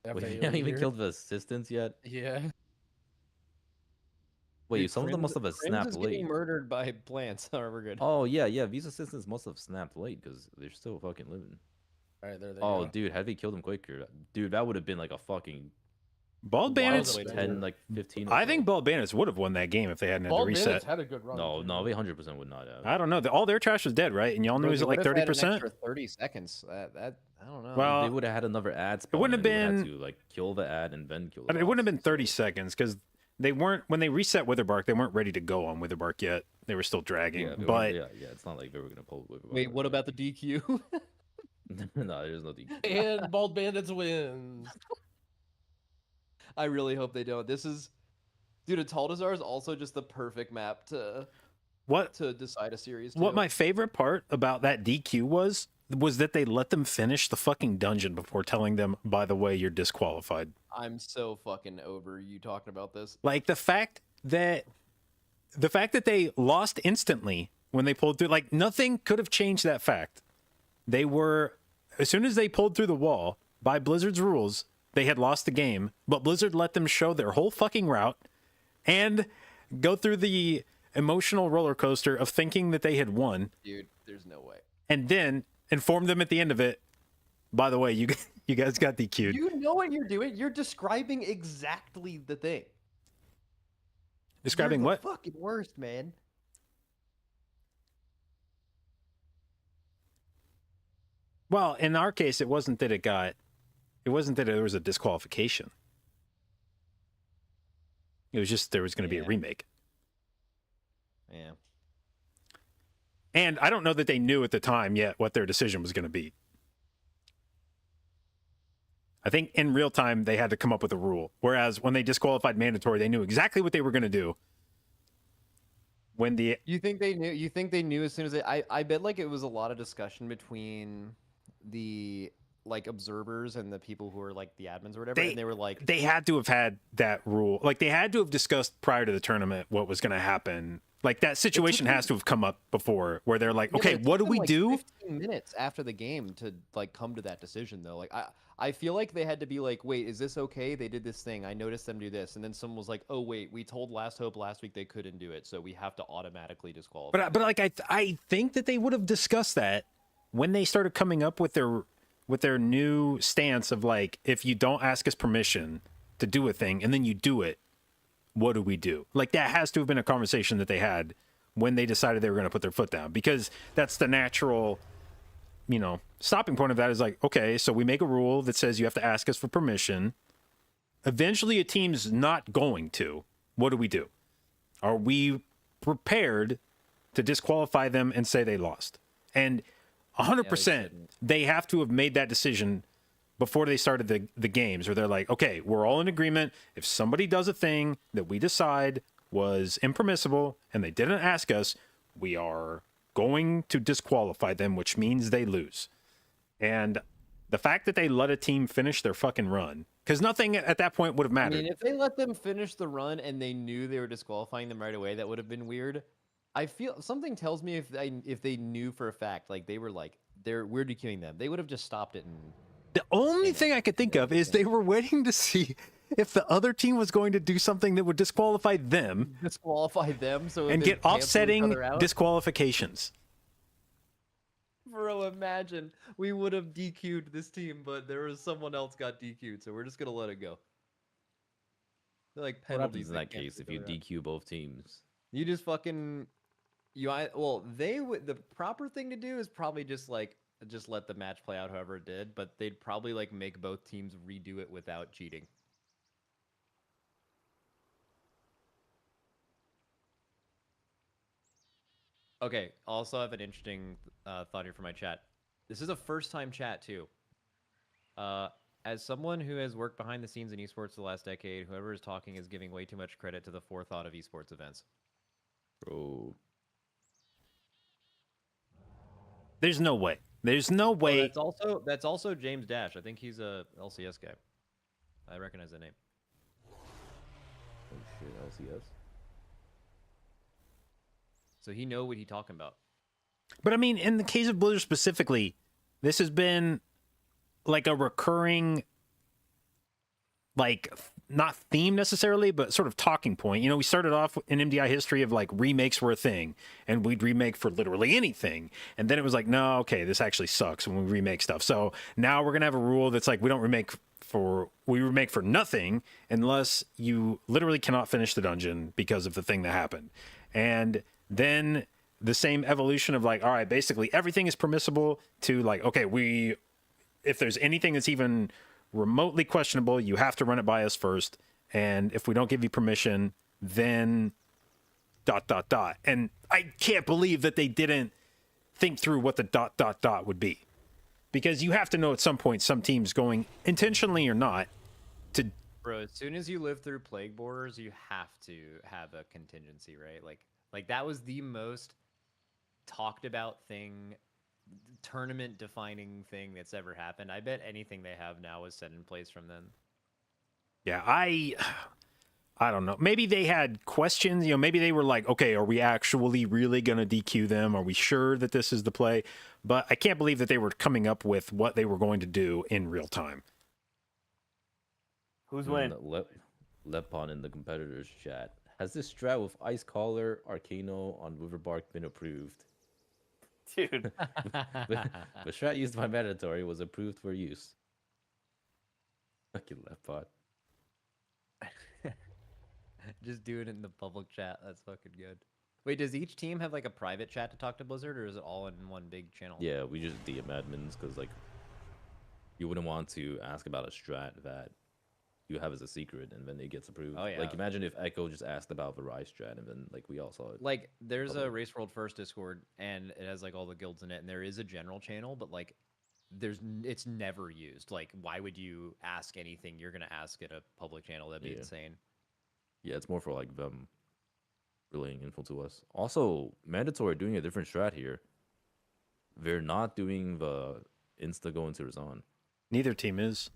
They have Wait, the you haven't even here. killed the assistants yet? Yeah. Wait, Dude, some of them must have Crims snapped is late. getting murdered by plants. Alright, we're good. Oh yeah, yeah. These assistants must have snapped late because they're still fucking living. All right, there they Oh, go. dude, had they killed him quicker, dude, that would have been like a fucking Bald Wild Bandits. way to 10, win. like 15. Or I so. think Bald Bandits would have won that game if they hadn't had to Bald reset. Bandits had a good run. No, too. no, they 100% would not have. I don't know. All their trash was dead, right? And y'all knew it was at like 30%. 30 seconds. That I don't know. Well, they would have had another ad spawn. wouldn't have and they would been- had to like kill the ad and then kill. I The mean, it wouldn't have boss. been 30 seconds because they weren't, when they reset Witherbark, they weren't ready to go on Witherbark yet. They were still dragging. Yeah, they but were, yeah, it's not like they were gonna pull. Wait, what about the DQ? No, there's no DQ. And Bald Bandits wins. I really hope they don't. This is, dude. Ataldazar is also just the perfect map to what decide a series. what too. my favorite part about that DQ was that they let them finish the fucking dungeon before telling them, by the way, you're disqualified. I'm so fucking over you talking about this. Like the fact that they lost instantly when they pulled through, like nothing could have changed that fact. They were, as soon as they pulled through the wall, by Blizzard's rules, they had lost the game, but Blizzard let them show their whole fucking route and go through the emotional roller coaster of thinking that they had won, Dude, there's no way. and then inform them at the end of it, by the way, you guys got DQ'd. You know what you're doing. You're describing exactly the thing. Describing You're what? the fucking worst, man. Well, in our case, it wasn't that there was a disqualification. It was just there was going to be a Yeah. remake. Yeah. And I don't know that they knew at the time yet what their decision was going to be. I think in real time they had to come up with a rule. Whereas when they disqualified mandatory, they knew exactly what they were going to do. When the You think they knew? You think they knew as soon as they? I bet like it was a lot of discussion between the like observers and the people who are like the admins or whatever, and they were like, they had to have had that rule. Like they had to have discussed prior to the tournament what was going to happen. Like that situation has to have come up before where they're like, Yeah, but okay, it what do took them, we like, do? 15 minutes after the game to like come to that decision though. Like I feel like they had to be like, wait, is this okay? They did this thing. I noticed them do this, and then someone was like, oh wait, we told Last Hope last week they couldn't do it, so we have to automatically disqualify. But like I think that they would have discussed that when they started coming up with their new stance of like, if you don't ask us permission to do a thing and then you do it, what do we do? Like that has to have been a conversation that they had when they decided they were going to put their foot down, because that's the natural, stopping point of that is like, okay, so we make a rule that says you have to ask us for permission. Eventually a team's not going to. What do we do? Are we prepared to disqualify them and say they lost? And 100%, they have to have made that decision before they started the games, where they're like, okay, we're all in agreement. If somebody does a thing that we decide was impermissible and they didn't ask us, we are going to disqualify them, which means they lose. And the fact that they let a team finish their fucking run, because nothing at that point would have I mattered. mean, if they let them finish the run and they knew they were disqualifying them right away, that would have been weird. I feel something tells me if they knew for a fact, like they were like we're DQing them, they would have just stopped it and. The only thing I could think of is they were waiting to see if the other team was going to do something that would disqualify them Disqualify them so and they get cancel each offsetting other out. disqualifications. Bro, imagine we would have DQ'd this team, but there was someone else got DQ'd, so we're just gonna let it go. They're like What penalties happens in that that can't case be if you overrun. DQ both teams? You just fucking well, they would the proper thing to do is probably just like just let the match play out however it did, but they'd probably like make both teams redo it without cheating. Okay, also I have an interesting thought here for my chat. This is a first time chat too. As someone who has worked behind the scenes in esports the last decade, whoever is talking is giving way too much credit to the forethought of esports events. Bro. There's no way. There's no Oh, way. that's also James Dash. I think he's a LCS guy. I recognize the name. Oh shit, LCS. So he know what he talking about. But I mean, in the case of Blizzard specifically, this has been like a recurring, like, not theme necessarily, but sort of talking point. You know, we started off in MDI history of like remakes were a thing, and we'd remake for literally anything. And then it was like, no, okay, this actually sucks when we remake stuff. So now we're going to have a rule that's like, we remake for nothing unless you literally cannot finish the dungeon because of the thing that happened. And then the same evolution of like, all right, basically everything is permissible to like, okay, if there's anything that's even remotely questionable, you have to run it by us first. And if we don't give you permission, then ... And I can't believe that they didn't think through what the ... would be. Because you have to know at some point, some teams going intentionally or not to... Bro, as soon as you live through Plague Borders, you have to have a contingency, right? Like that was the most talked about thing, tournament defining thing that's ever happened. I bet anything they have now is set in place from then. Yeah, I don't know. Maybe they had questions. You know, maybe they were like, okay, are we actually really going to DQ them? Are we sure that this is the play? But I can't believe that they were coming up with what they were going to do in real time. Who's winning? Lepon in the competitors chat. Has this strat with Ice Collar, Arcano on Riverbark been approved? Dude. The strat used by Mandatory was approved for use. Fucking Lepon. Just do it in the public chat. That's fucking good. Wait, does each team have like a private chat to talk to Blizzard, or is it all in one big channel? Yeah, we just DM admins because like you wouldn't want to ask about a strat that you have as a secret and then it gets approved. Oh, yeah. Like imagine if Echo just asked about the Rise strat and then like we all saw it. Like there's a Public. Race World First Discord, and it has like all the guilds in it, and there is a general channel, but like it's never used. Like, why would you ask anything you're gonna ask at a public channel? That'd be Yeah. insane. Yeah, it's more for like them relaying info to us. Also, Mandatory doing a different strat here. They're not doing the insta go into Razan. Neither team is.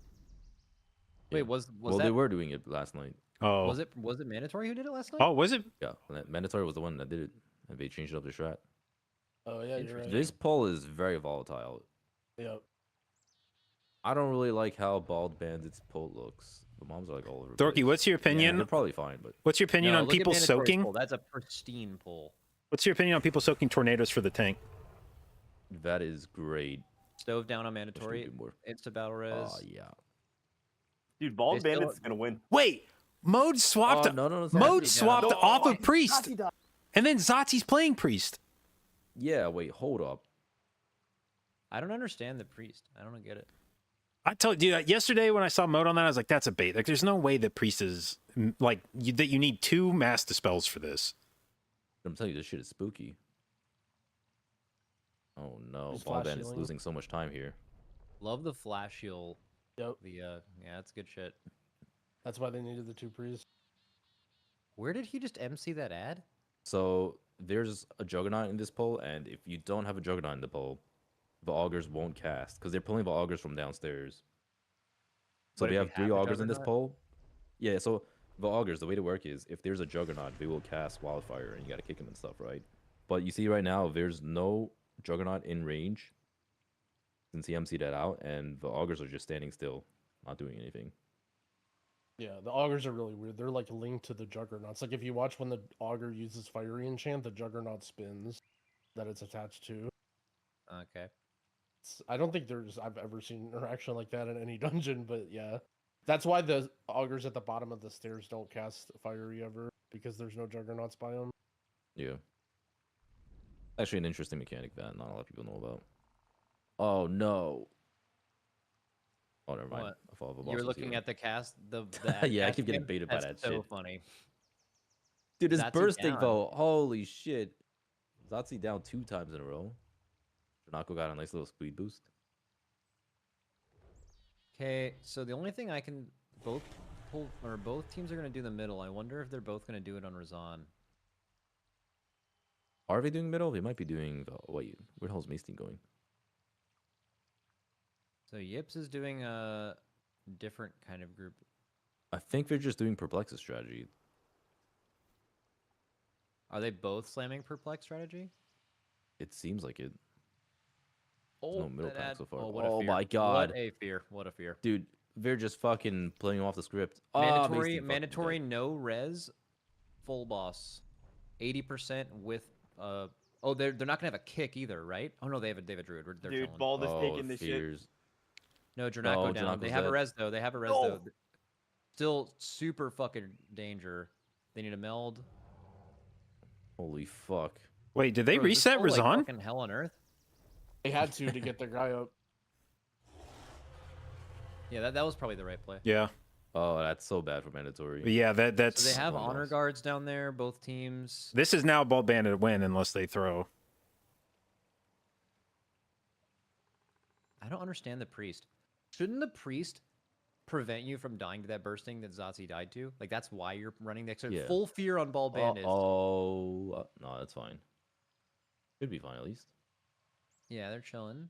Wait, was well, that they were doing it last night. Oh. was it Mandatory who did it last night? Oh, was it? Yeah, Mandatory was the one that did it, and they changed up the strat. Oh yeah, you're right. This poll is very volatile. Yep. I don't really like how Bald Bandit's poll looks. The moms are like all over. the Dorky, place. what's your Yeah, opinion? they're probably fine, but What's your opinion No, on look at people Mandatory's soaking? poll. That's a pristine poll. What's your opinion on people soaking tornadoes for the tank? that is great. Stove down on Wish there'd Mandatory. be more. Insta battle res. Oh yeah. Dude, Bald They still- Bandit's gonna win. Wait, Mode swapped. Oh, no, Mode Zati. swapped No, off oh, of Priest, and then Zati's playing Priest. Yeah, wait, hold up. I don't understand the priest. I don't get it. I told you yesterday when I saw Mode on that, I was like, "That's a bait." Like, there's no way that Priest is like that. You need 2 mass dispels for this. I'm telling you, this shit is spooky. Oh no, Just Bald flash Bandit's healing. losing so much time here. Love the flash heal. Yep. The yeah, that's good shit. That's why they needed the 2 priests. Where did he just MC that ad? So there's a Juggernaut in this poll, and if you don't have a Juggernaut in the poll, the augurs won't cast because they're pulling the augurs from downstairs. So But they if have you 3 have a augurs in this Juggernaut? poll. Yeah, so the augurs, the way to work is if there's a Juggernaut, they will cast Wildfire, and you gotta kick him and stuff, right? But you see right now, there's no Juggernaut in range since he MC'd that out, and the augurs are just standing still, not doing anything. Yeah, the augurs are really weird. They're like linked to the juggernauts. Like if you watch when the augur uses fiery enchant, the juggernaut spins that it's attached to. Okay. I don't think I've ever seen interaction like that in any dungeon, but yeah. That's why the augurs at the bottom of the stairs don't cast fiery ever, because there's no juggernauts biome. Yeah. Actually, an interesting mechanic that not a lot of people know about. Oh no. Oh, never mind. What? I thought of a boss You're was looking healing. at the cast, the ad Yeah, I keep getting casting? baited by That's that so shit. funny. Dude, it's Zazi bursting down. though. Holy shit. Zazi down 2 times in a row. Janako got a nice little speed boost. Okay, so the only thing I can both teams are gonna do the middle. I wonder if they're both gonna do it on Razan. Are they doing middle? They might be doing. Wait, where the hell's Mace team going? So Yips is doing a different kind of group. I think they're just doing Perplex's strategy. Are they both slamming perplex strategy? It seems like it. Oh, no middle pack so far. Oh, what a Oh fear. my god. What a fear. What a fear. Dude, they're just fucking playing off the script. Mandatory no res full boss. 80% with oh they're not gonna have a kick either, right? Oh no, they have a Druid. They're Dude, chilling. Bald is taking this shit. fears. No, Dranaco No, down. They Dranaco's have a dead. res though. They have a res No. though. Still super fucking danger. They need a meld. Holy fuck. Wait, did they Bro, is this reset whole, like, Razan? fucking hell on earth. They had to get their guy up. Yeah, that was probably the right play. Yeah. Oh, that's so bad for mandatory. Yeah, that's... So they have one honor loss. guards down there, both teams. This is now Bald Bandit win unless they throw. I don't understand the priest. Shouldn't the priest prevent you from dying to that bursting that Zazi died to? Like, that's why you're running the extra Yeah. full fear on Bald Bandits. No, that's fine. Should be fine at least. Yeah, they're chilling.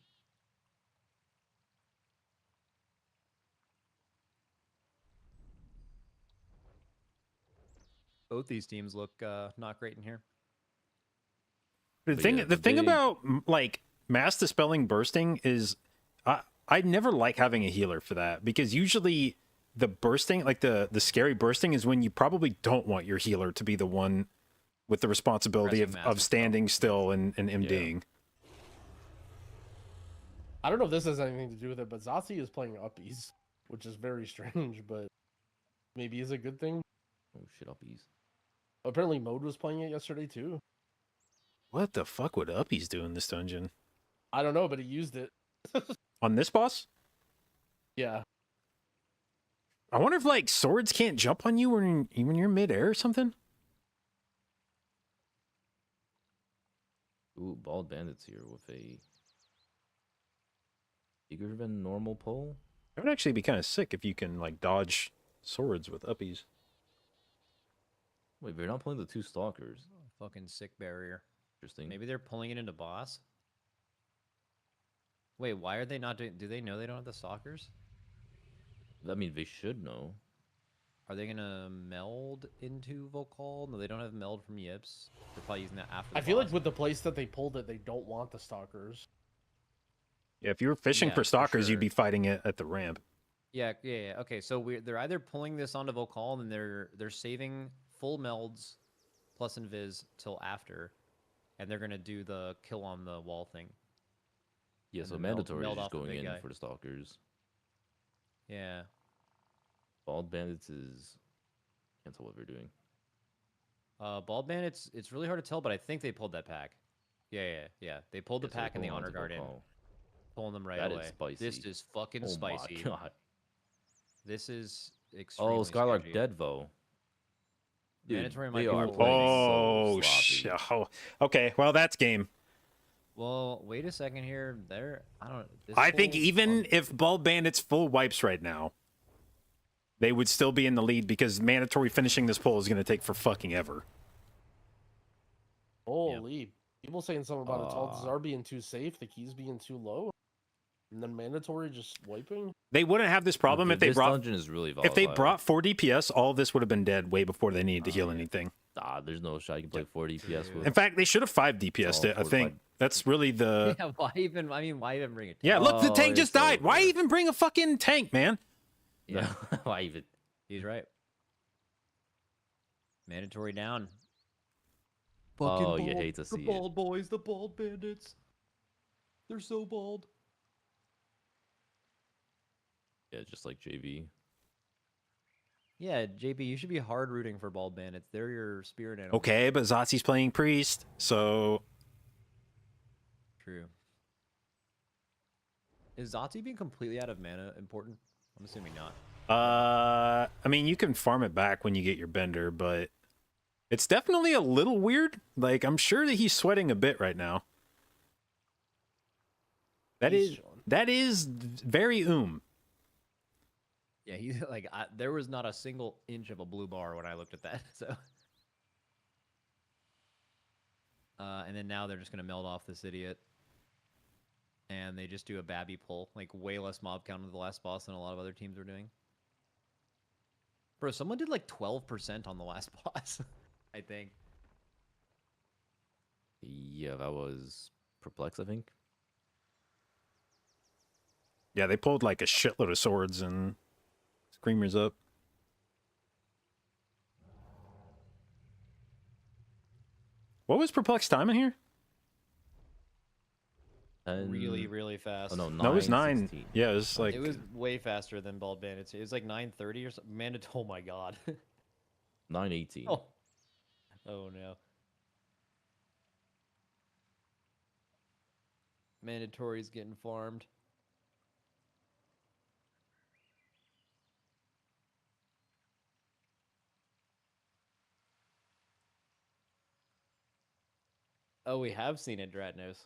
Both these teams look not great in here. The But thing, yeah, the thing they- about like mass dispelling bursting is, I never like having a healer for that, because usually the bursting, like the scary bursting, is when you probably don't want your healer to be the one with the responsibility Pressing mass of and standing still and MDing. I don't know if this has anything to do with it, but Zazi is playing uppies, which is very strange, but maybe is a good thing. Oh shit, uppies. Apparently, Mode was playing it yesterday too. What the fuck would Uppies do in this dungeon? I don't know, but he used it. On this boss? Yeah. I wonder if like swords can't jump on you when you're midair or something. Ooh, Bald Bandits here with a bigger than normal pull. That would actually be kind of sick if you can like dodge swords with Uppies. Wait, they're not pulling the 2 stalkers. Fucking sick barrier. Interesting. Maybe they're pulling it into boss. Wait, why are they not doing? Do they know they don't have the stalkers? I mean, they should know. Are they gonna meld into Vocal? No, they don't have meld from Yips. They're probably using that after. I the feel like boss. with the place that they pulled it, they don't want the stalkers. Yeah, if you were fishing Yeah, for for stalkers, you'd sure. be fighting it at the ramp. Yeah. Okay, so they're either pulling this onto Vocal and they're saving full melds plus invis till after, and they're gonna do the kill on the wall thing. Yeah, And so then meld mandatory is off just the going big in guy. for the stalkers. Yeah. Bald Bandits is... Can't tell what they're doing. Bald Bandits, it's really hard to tell, but I think they pulled that pack. Yeah. They pulled the Yeah, so they're pack and the pulling honor onto guard in. Vocal. Pulling them right That away. is spicy. This is fucking Oh spicy. my god. This is extremely Oh, Skylark sketchy. dead though. Dude, Mandatory might they be are full. playing Oh, so sloppy. oh, okay. Well, that's game. Well, wait a second here. I don't. This I think whole- even if Bald Bandits full wipes right now, they would still be in the lead, because mandatory finishing this pull is going to take for fucking ever. Holy. People saying something about Altazar being too safe, the keys being too low, and then mandatory just wiping. They wouldn't have this problem Dude, if they this brought dungeon is really volatile. if they brought 4 DPS. All of this would have been dead way before they needed to heal anything. There's no shot you can play 4 DPS with. In fact, they should have 5 DPS. all I think fortified. that's really the Yeah, why even? I mean, why even bring it? yeah. Look, the Oh, tank it's just died. Why over. even bring a fucking tank, man? Yeah, Why even? he's right. Mandatory down. Oh, you hate to see it. boys, the bald bandits. They're so bald. Yeah, just like JV. Yeah, JP, you should be hard rooting for Bald Bandits. They're your spirit animal. Okay, but Zotzi's playing Priest, so True. Is Zati being completely out of mana important? I'm assuming not. I mean, you can farm it back when you get your bender, but it's definitely a little weird. Like, I'm sure that he's sweating a bit right now. He's chilling. That is very Yeah, he's like, there was not a single inch of a blue bar when I looked at that. So, and then now they're just gonna meld off this idiot, and they just do a babby pull, like way less mob count on the last boss than a lot of other teams are doing. Bro, someone did like 12% on the last boss, I think. Yeah, that was Perplex, I think. Yeah, they pulled like a shitload of swords and screamers up. What was Perplex time in here? Really, really fast. Oh no, 9, No, it was 9. 16. Yeah, it was like It was way faster than Bald Bandits. It was like 9:30 or something. Man, oh my god. 9:18. Oh. Oh no. Mandatory's getting farmed. Oh, we have seen it, Dratnos.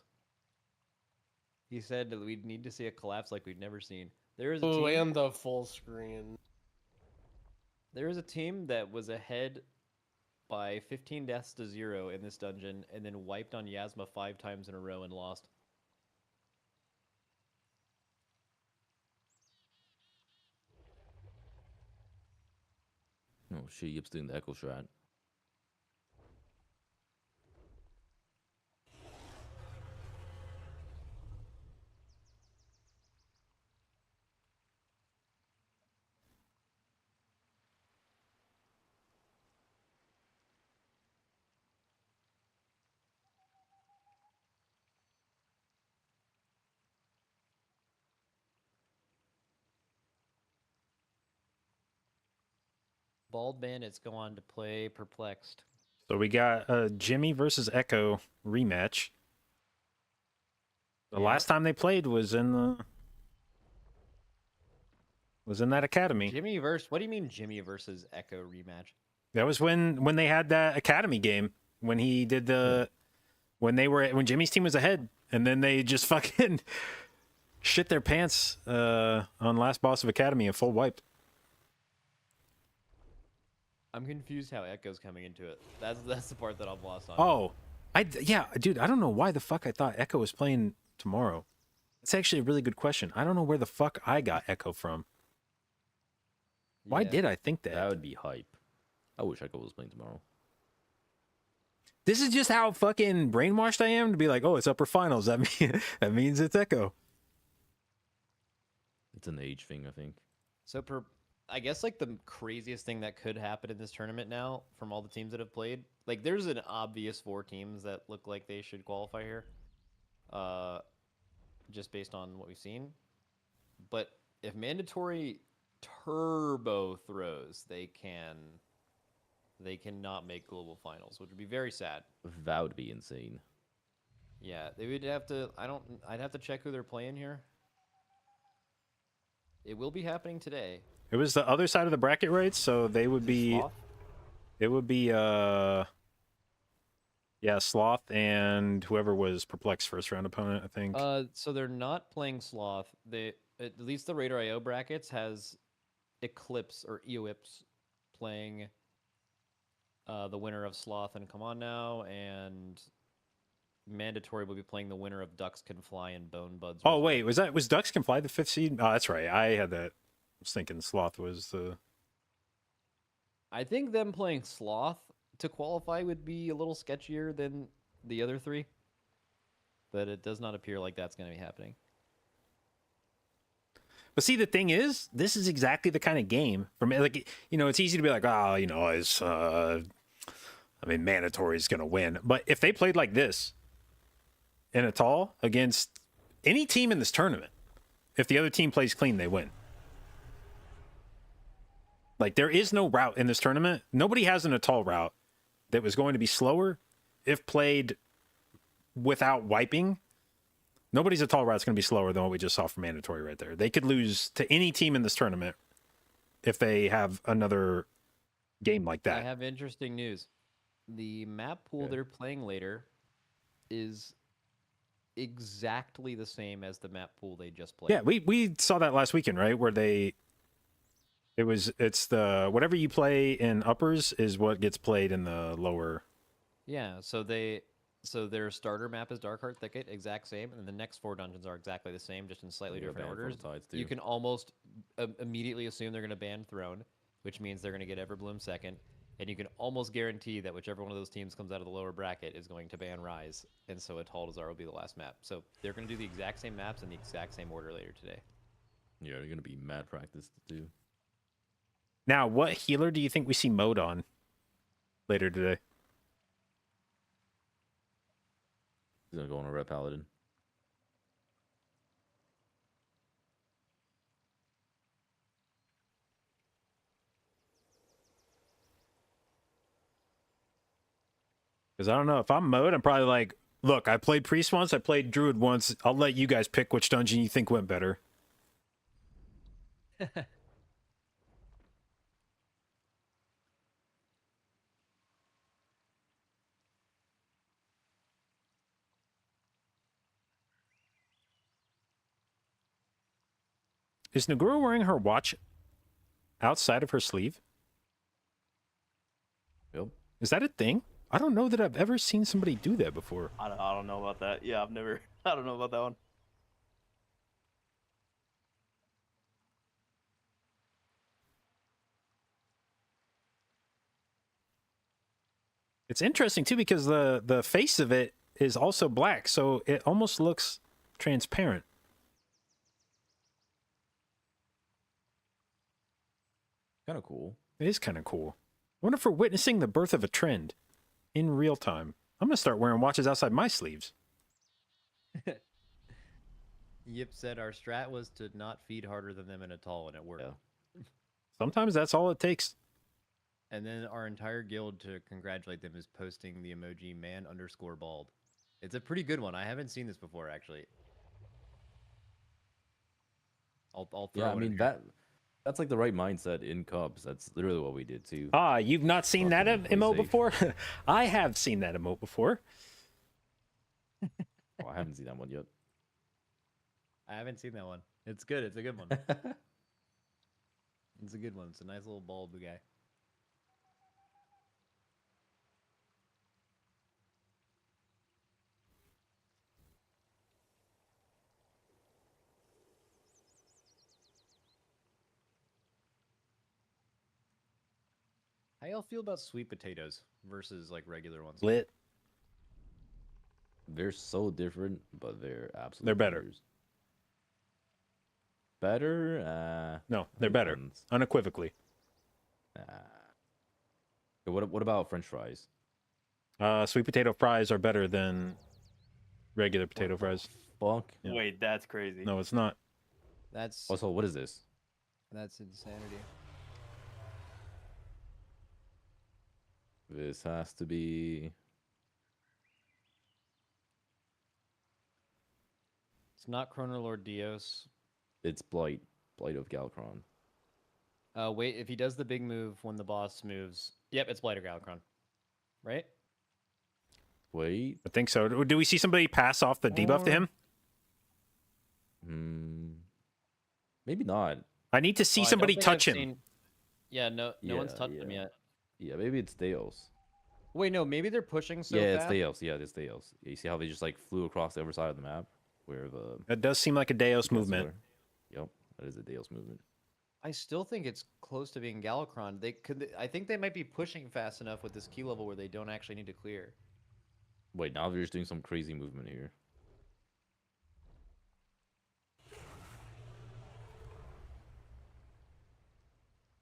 He said that we'd need to see a collapse like we've never seen. There is a Oh, team. and the full screen. There is a team that was ahead by 15 deaths to 0 in this dungeon, and then wiped on Yasma 5 times in a row and lost. Oh shit, Yip's doing the Echo Strat. Bald Bandits go on to play Perplexed. so we got a Jimmy versus Echo rematch. The last time they played was in that academy. Jimmy versus. What do you mean Jimmy versus Echo rematch? That was when they had that academy game when he did the when Jimmy's team was ahead and then they just fucking shit their pants on last boss of academy and full wiped. I'm confused how Echo's coming into it. That's the part that I'm lost on. Oh, yeah, dude, I don't know why the fuck I thought Echo was playing tomorrow. That's actually a really good question. I don't know where the fuck I got Echo from. Why Yeah. did I think that? That would be hype. I wish Echo was playing tomorrow. This is just how fucking brainwashed I am to be like, oh, it's upper finals. That means it's Echo. It's an age thing, I think. So I guess like the craziest thing that could happen in this tournament now from all the teams that have played, like there's an obvious 4 teams that look like they should qualify here. Just based on what we've seen. But if mandatory turbo throws, they cannot make global finals, which would be very sad. That would be insane. Yeah, they would have to I'd have to check who they're playing here. It will be happening today. It was the other side of the bracket, right? So they would be Sloth? it would be yeah, Sloth and whoever was Perplexed first round opponent, I think. So they're not playing Sloth. They at least the Raider IO brackets has Eclipse or EOIPS playing the winner of Sloth and Come On Now, and Mandatory will be playing the winner of Ducks Can Fly and Bone Buds. Oh wait, was Ducks Can Fly the 5th seed? Oh, that's right. I had that. I was thinking Sloth was the. I think them playing Sloth to qualify would be a little sketchier than the other 3, but it does not appear like that's going to be happening. But see, the thing is, this is exactly the kind of game for me. Like, you know, it's easy to be like, oh, you know, Mandatory is gonna win. But if they played like this in a tall against any team in this tournament, if the other team plays clean, they win. Like, there is no route in this tournament. Nobody has an Atoll route that was going to be slower if played without wiping. Nobody's Atoll route's going to be slower than what we just saw from Mandatory right there. They could lose to any team in this tournament if they have another game like that. I have interesting news. The map pool they're playing later is exactly the same as the map pool they just played. Yeah, we saw that last weekend, right? Where it's the whatever you play in uppers is what gets played in the lower. Yeah, so their starter map is Darkheart Thicket, exact same, and then the next 4 dungeons are exactly the same, just in slightly different orders. You can almost immediately assume they're going to ban Throne, which means they're going to get Everbloom second, and you can almost guarantee that whichever one of those teams comes out of the lower bracket is going to ban Rise, and so Atoll Desire will be the last map. So they're going to do the exact same maps in the exact same order later today. Yeah, they're gonna be mad practice to do. Now, what healer do you think we see mode on later today? He's gonna go on a Red Paladin. Because I don't know. If I'm mode, I'm probably like, look, I played Priest once, I played Druid once. I'll let you guys pick which dungeon you think went better. Is Nagura wearing her watch outside of her sleeve? Yep. Is that a thing? I don't know that I've ever seen somebody do that before. I don't know about that. Yeah, I don't know about that one. It's interesting too because the face of it is also black, so it almost looks transparent. Kind of cool. It is kind of cool. I wonder if we're witnessing the birth of a trend in real time. I'm gonna start wearing watches outside my sleeves. Yip said our strat was to not feed harder than them in Atoll, and it worked. Yeah. Sometimes that's all it takes. And then our entire guild, to congratulate them, is posting the emoji man_bald. It's a pretty good one. I haven't seen this before, actually. I'll throw Yeah, I it in mean here. that's like the right mindset in Cubs. That's literally what we did too. Ah, you've not seen that Fucking play emote safe. before? I have seen that emote before. Oh, I haven't seen that one yet. I haven't seen that one. It's good. It's a good one. It's a good one. It's a nice little bald guy. How y'all feel about sweet potatoes versus like regular ones? Lit. They're so different, but they're absolutely They're better. Better? No, they're better. depends. Unequivocally. Okay, what about French fries? Sweet potato fries are better than regular potato fries. Fuck. Yeah. Wait, that's crazy. No, it's not. That's Also, what is this? insanity. This has to be. It's not Chronoloord Dios. It's Blight. Blight of Galcron. Wait, if he does the big move when the boss moves, yep, it's Blighter Galacron, right? Wait. I think so. Do we see somebody pass off the debuff to him? Maybe not. I need to see Oh, I don't somebody think touch I've him. seen- Yeah, no one's Yeah, touched him yeah. yet. Yeah, maybe it's Deos. Wait, no, maybe they're pushing so yeah, fast. it's Deos. Yeah, it's Deos. Yeah, you see how they just like flew across the other side of the map, where the That does seem like a Deus movement. Yep, that is a Deos movement. I still think it's close to being Galacron. I think they might be pushing fast enough with this key level where they don't actually need to clear. Wait, now they're just doing some crazy movement here.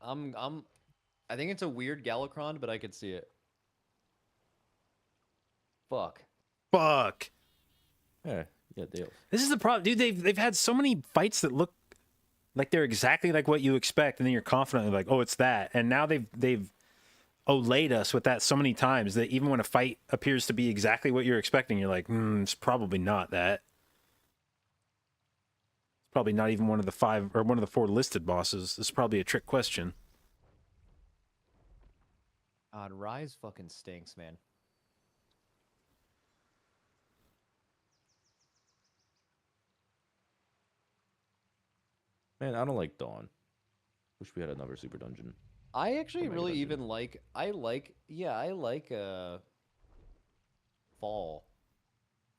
I think it's a weird Galacron, but I could see it. Fuck. Fuck. Yeah, Deos. This is the problem, dude. They've had so many fights that look Like they're exactly like what you expect, and then you're confidently like, oh, it's that. And now they've olayed us with that so many times that even when a fight appears to be exactly what you're expecting, you're like, it's probably not that. It's probably not even one of the 5 or one of the 4 listed bosses. This is probably a trick question. God, Rise fucking stinks, man. Man, I don't like Dawn. Wish we had another super dungeon. I actually Mega really dungeon. even like I like Fall.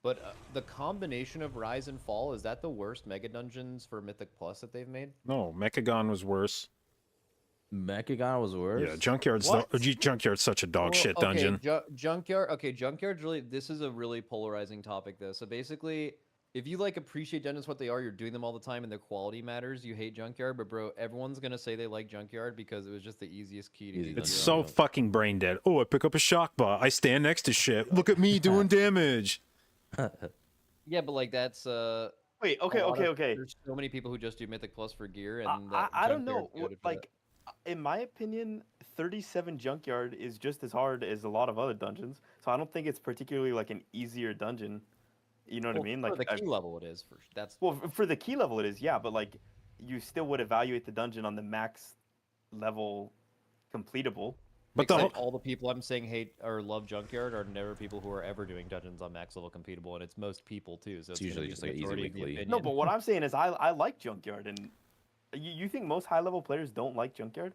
But the combination of Rise and Fall, is that the worst mega dungeons for Mythic Plus that they've made? No, Mechagon was worse. Mechagon was worse. Yeah, Junkyard's What? Junkyard's such a dog Well, shit okay, dungeon. Junkyard. Okay, Junkyard's really. This is a really polarizing topic, though. So basically, if you like appreciate dungeons what they are, you're doing them all the time, and their quality matters. You hate Junkyard, but bro, everyone's gonna say they like Junkyard because it was just the easiest key to Easy get It's through. so Yeah. fucking brain dead. Oh, I pick up a shock bot. I stand next to shit. Look at me doing damage. Yeah, but like that's Wait, a okay, lot okay, of- okay. There's so many people who just do Mythic Plus for gear, and I don't know. Junkyard's goated for that. Like, in my opinion, 37 Junkyard is just as hard as a lot of other dungeons. So I don't think it's particularly like an easier dungeon. You know what Well, I mean? for Like, the key level, it is. That's well, for the key level, it is, yeah. But like, you still would evaluate the dungeon on the max level completable. But the except whole, all the people I'm saying hate or love Junkyard are never people who are ever doing dungeons on max level completable, and it's most people too. So it's gonna usually be just the like easy majority of the weekly. opinion. No, but what I'm saying is, I like Junkyard, and you think most high level players don't like Junkyard?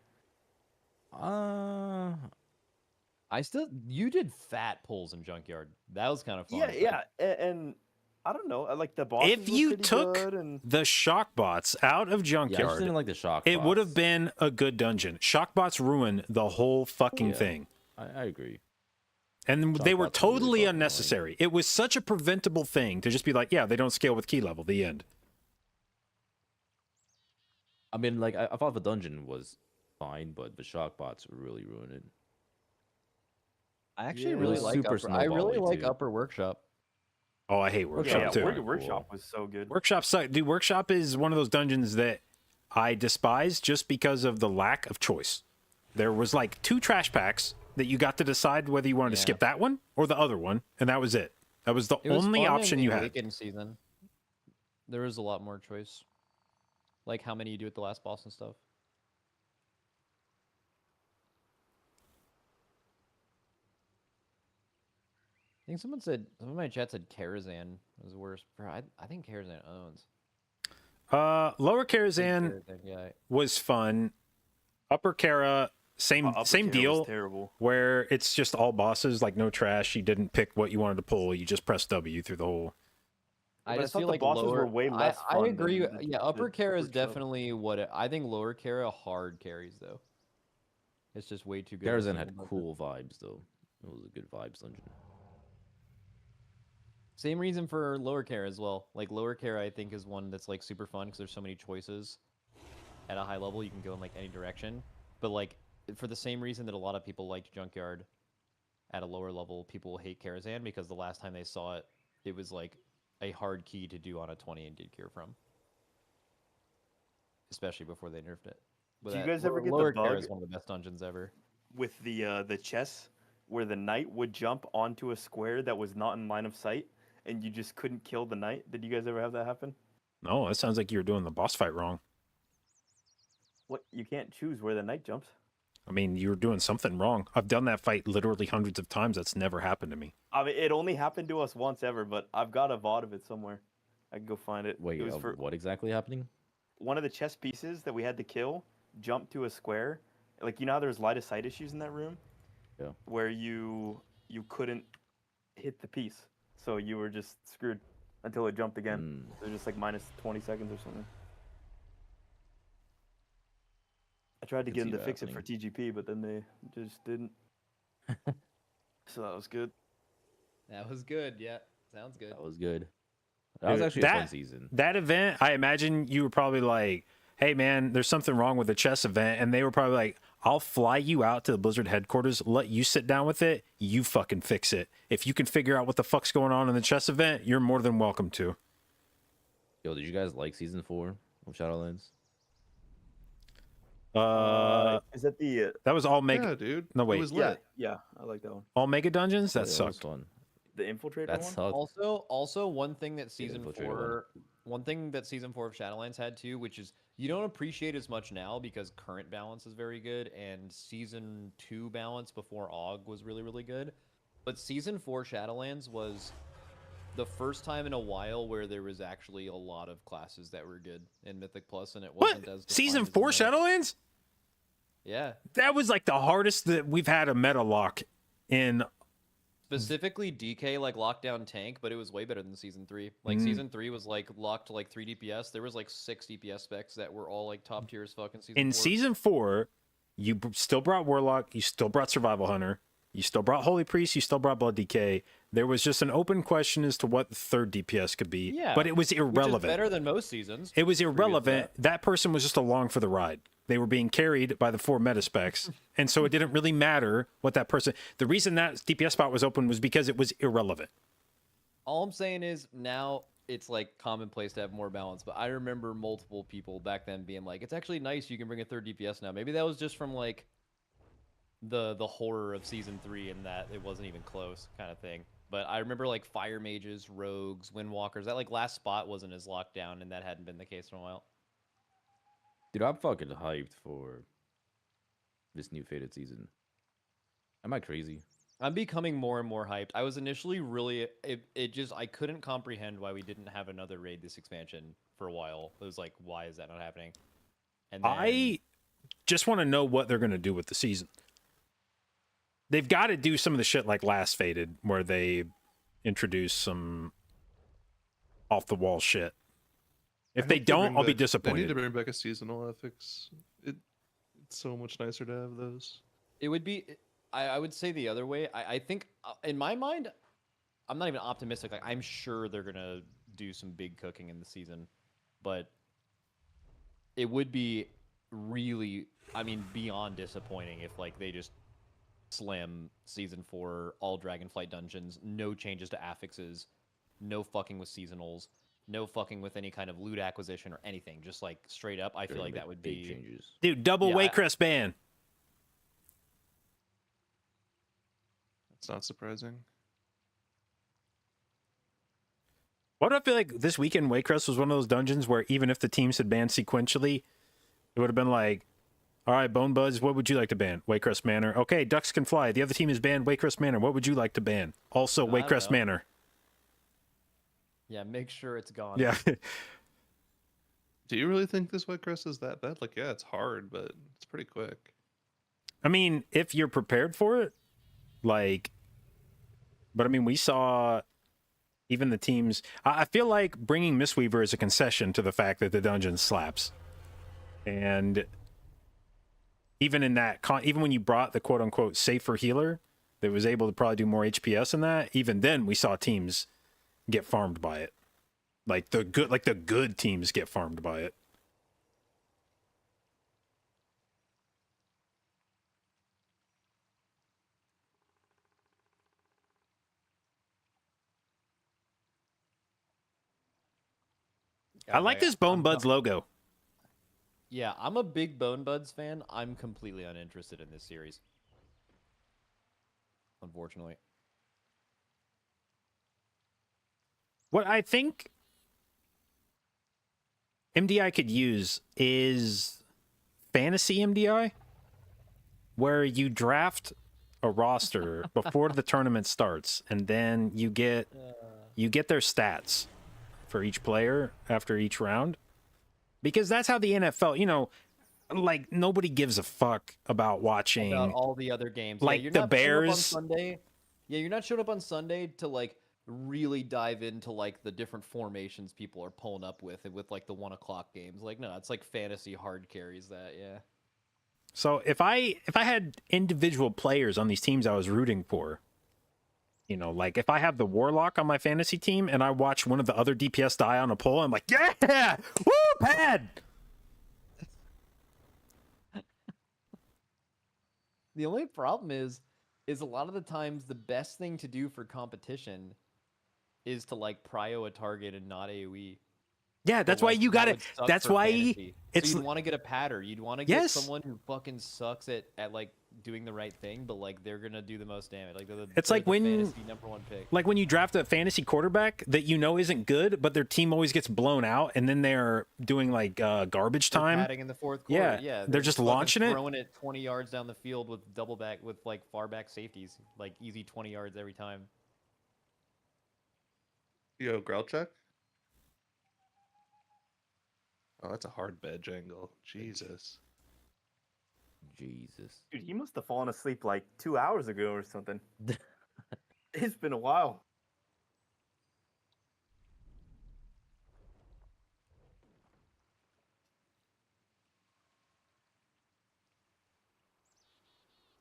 You did fat pulls in Junkyard. That was kind of fun. Yeah, and I don't know, like the bosses if were you pretty took good, and the shock bots out of Yeah, I just Junkyard, didn't like the shock. it would have bots. been a good dungeon. Shock bots ruin the whole fucking Yeah. thing. I agree. And Shock they were bots are really totally fucking annoying. unnecessary. It was such a preventable thing to just be like, yeah, they don't scale with key level. The end. I mean, like I thought the dungeon was fine, but the shock bots really ruined it. I actually Yeah. really It was like super I really snowbally, like too. Upper Workshop. Oh, I hate Workshop yeah, too. Work- Workshop was so good. Workshop suck. Dude, Workshop is one of those dungeons that I despise just because of the lack of choice. There was like 2 trash packs that you got to decide whether you wanted to Yeah. skip that one or the other one, and that was it. That was the It was only fun in option the you had. Awakened season. There was a lot more choice, like how many you do at the last boss and stuff. I think someone said some of my chat said Karazhan was worse. Bro, I think Karazhan owns. Lower I think Karazhan Karazhan, yeah. was fun. Upper Kara, same Upper same tier was deal. terrible. Where it's just all bosses, like no trash. You didn't pick what you wanted to pull. You just press W through the whole. I But I just thought feel the like bosses lower. were way less I fun agree. than Yeah, the Upper Kara is Workshop. definitely I think Lower Kara hard carries though. It's just way too good. of a Karazhan had single dungeon. cool vibes though. It was a good vibes dungeon. Same reason for Lower Kara as well. Like Lower Kara, I think is one that's like super fun because there's so many choices. At a high level, you can go in like any direction. But like for the same reason that a lot of people liked Junkyard, at a lower level, people hate Karazhan because the last time they saw it, it was like a hard key to do on a 20 and did cure from. Especially before they nerfed it. But Do you that- guys ever get the Lower Kara bug? is one of the best dungeons ever. With the chess, where the knight would jump onto a square that was not in line of sight, and you just couldn't kill the knight. Did you guys ever have that happen? No, that sounds like you were doing the boss fight wrong. What? You can't choose where the knight jumps. I mean, you were doing something wrong. I've done that fight literally hundreds of times. That's never happened to me. I mean, it only happened to us once ever, but I've got a VOD of it somewhere. I can go find it. Wait, it was for what exactly happening? one of the chess pieces that we had to kill. Jumped to a square, like you know how there's light of sight issues in that room. Yeah. Where you couldn't hit the piece, so you were just screwed until it jumped again. Mm. So just like minus 20 seconds or something. I tried to Could get see them to that fix it for happening. TGP, but then they just didn't. So that was good. That was good. Yeah, sounds good. That was good. That was Dude, actually a fun that- season. That event, I imagine you were probably like, hey man, there's something wrong with the chess event. And they were probably like, I'll fly you out to the Blizzard headquarters, let you sit down with it, you fucking fix it. If you can figure out what the fuck's going on in the chess event, you're more than welcome to. Yo, did you guys like season 4 of Shadowlands? Is that the? That was all mega. Yeah, dude. No, It wait. was Yeah, lit. yeah, I like that one. All mega dungeons. Oh, That yeah, was sucked. fun. The infiltrator That one. sucked. Also, one thing that season infiltrator one. 4, one thing that season 4 of Shadowlands had too, which is you don't appreciate as much now because current balance is very good, and season 2 balance before AUG was really, really good. But season 4 Shadowlands was the first time in a while where there was actually a lot of classes that were good in Mythic Plus, and it wasn't What? as Season defined as 4 Meta. Shadowlands? Yeah, That was like the hardest that we've had a meta lock in. specifically DK like lockdown tank, but it was way better than season 3. Like season 3 was like locked to like 3 DPS. There was like 6 DPS specs that were all like top tier as fucking season In 4. season 4, you still brought Warlock, you still brought Survival Hunter, you still brought Holy Priest, you still brought Blood DK. There was just an open question as to what the third DPS could be, Yeah, but it was which is irrelevant. better than most seasons. It was Previous to irrelevant. that. That person was just along for the ride. They were being carried by the 4 meta specs, and so it didn't really matter what that person. The reason that DPS spot was open was because it was irrelevant. All I'm saying is now it's like commonplace to have more balance, but I remember multiple people back then being like, "It's actually nice you can bring a third DPS now." Maybe that was just from like the horror of season 3 and that it wasn't even close kind of thing. But I remember like fire mages, rogues, windwalkers. That like last spot wasn't as locked down, and that hadn't been the case in a while. Dude, I'm fucking hyped for this new Fated season. Am I crazy? I'm becoming more and more hyped. I was initially really it just I couldn't comprehend why we didn't have another raid this expansion for a while. It was like, why is that not happening? And then, I just want to know what they're going to do with the season. They've got to do some of the shit like last Fated, where they introduce some off the wall shit. If I they hope don't, bring I'll be back- They need disappointed. to bring back a seasonal ethics. It's so much nicer to have those. it would be I would say the other way. I think in my mind, I'm not even optimistic. Like I'm sure they're gonna do some big cooking in the season, but it would be really, I mean, beyond disappointing if like they just slam season 4 all Dragonflight dungeons, no changes to affixes, no fucking with seasonals, no fucking with any kind of loot acquisition or anything. Just like straight up, I They're feel gonna like make that would big be changes. Dude, double Yeah, Waycrest ban. It's not surprising. Why do I feel like this weekend Waycrest was one of those dungeons where even if the teams had banned sequentially, it would have been like, all right, Bone Buds, what would you like to ban? Waycrest Manor. Okay, Ducks Can Fly. The other team is banned Waycrest Manor. What would you like to ban? Also I don't Waycrest know. Manor. yeah. Make sure it's gone. Yeah. Do you really think this White Crest is that bad? Like, yeah, it's hard, but it's pretty quick. I mean, if you're prepared for it, like, but I mean, we saw even the teams. I feel like bringing Mistweaver is a concession to the fact that the dungeon slaps. And even in that, even when you brought the quote unquote safer healer that was able to probably do more HPS in that, even then we saw teams get farmed by it. Like the good teams get farmed by it. I like this Bone Buds logo. Yeah, I'm a big Bone Buds fan. I'm completely uninterested in this series. Unfortunately. What I think MDI could use is fantasy MDI, where you draft a roster before the tournament starts, and then you get their stats for each player after each round. Because that's how the NFL, you know, like nobody gives a fuck about watching About all the other games. like yeah, you're the not showing up on Bears. Sunday. Yeah, you're not showing up on Sunday to like really dive into like the different formations people are pulling up with like the 1 o'clock games. Like no, it's like fantasy hard carries that, yeah. So if I had individual players on these teams I was rooting for, you know, like if I have the Warlock on my fantasy team and I watch one of the other DPS die on a pull, I'm like, yeah, woo, pad. The only problem is a lot of the times the best thing to do for competition is to like prio a target and not AoE. Yeah, but, that's why like, you that got would to. suck That's for why fantasy. it's. So you'd want to get a patter. You'd want to get Yes. someone who fucking sucks at like doing the right thing, but like they're gonna do the most damage. Like It's they're like the when- fantasy #1 pick. Like when you draft a fantasy quarterback that you know isn't good, but their team always gets blown out, and then they're doing like garbage They're time. padding in the fourth quarter. Yeah, Yeah, they're just fucking launching it. throwing it 20 yards down the field with double back with like far back safeties, like easy 20 yards every time. Yo, growl check. Oh, that's a hard bed angle. Jesus. Jesus. Dude, he must have fallen asleep like 2 hours ago or something. It's been a while.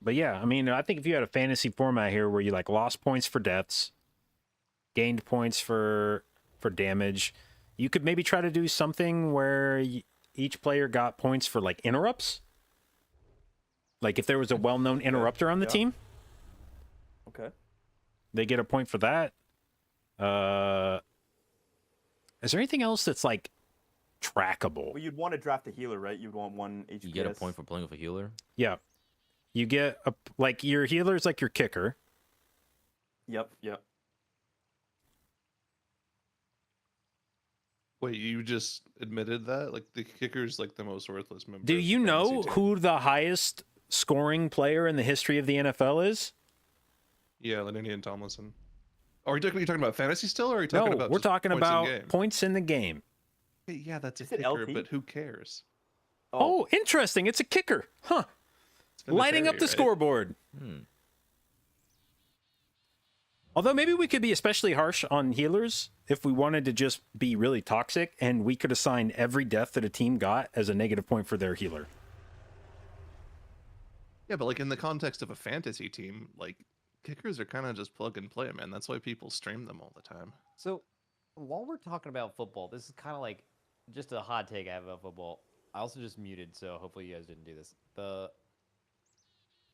But yeah, I mean, I think if you had a fantasy format here where you like lost points for deaths, gained points for damage, you could maybe try to do something where each player got points for like interrupts. Like if there was a well-known interrupter on the yeah. team, Okay. they get a point for that. Is there anything else that's like trackable? Well, you'd want to draft a healer, right? You'd want one HPS. You get a point for playing with a healer. Yeah, you get a like your healer's like your kicker. Yep, yep. Wait, you just admitted that? Like the kicker's like the most worthless member. Do of the you know fantasy team. who the highest scoring player in the history of the NFL is? Yeah, Leninian Tomlinson. Oh, are you talking about fantasy still, or are you talking No, about? we're just talking points in about game? points in the game. Yeah, that's a Is it kicker, LT? but who cares? Oh, interesting. It's a kicker. Huh. It's Lighting up Vinatieri, the right? scoreboard. Hmm. Although maybe we could be especially harsh on healers if we wanted to just be really toxic, and we could assign every death that a team got as a negative point for their healer. Yeah, but like in the context of a fantasy team, like kickers are kind of just plug and play, man. That's why people stream them all the time. So while we're talking about football, this is kind of like just a hot take I have about football. I also just muted, so hopefully you guys didn't do this.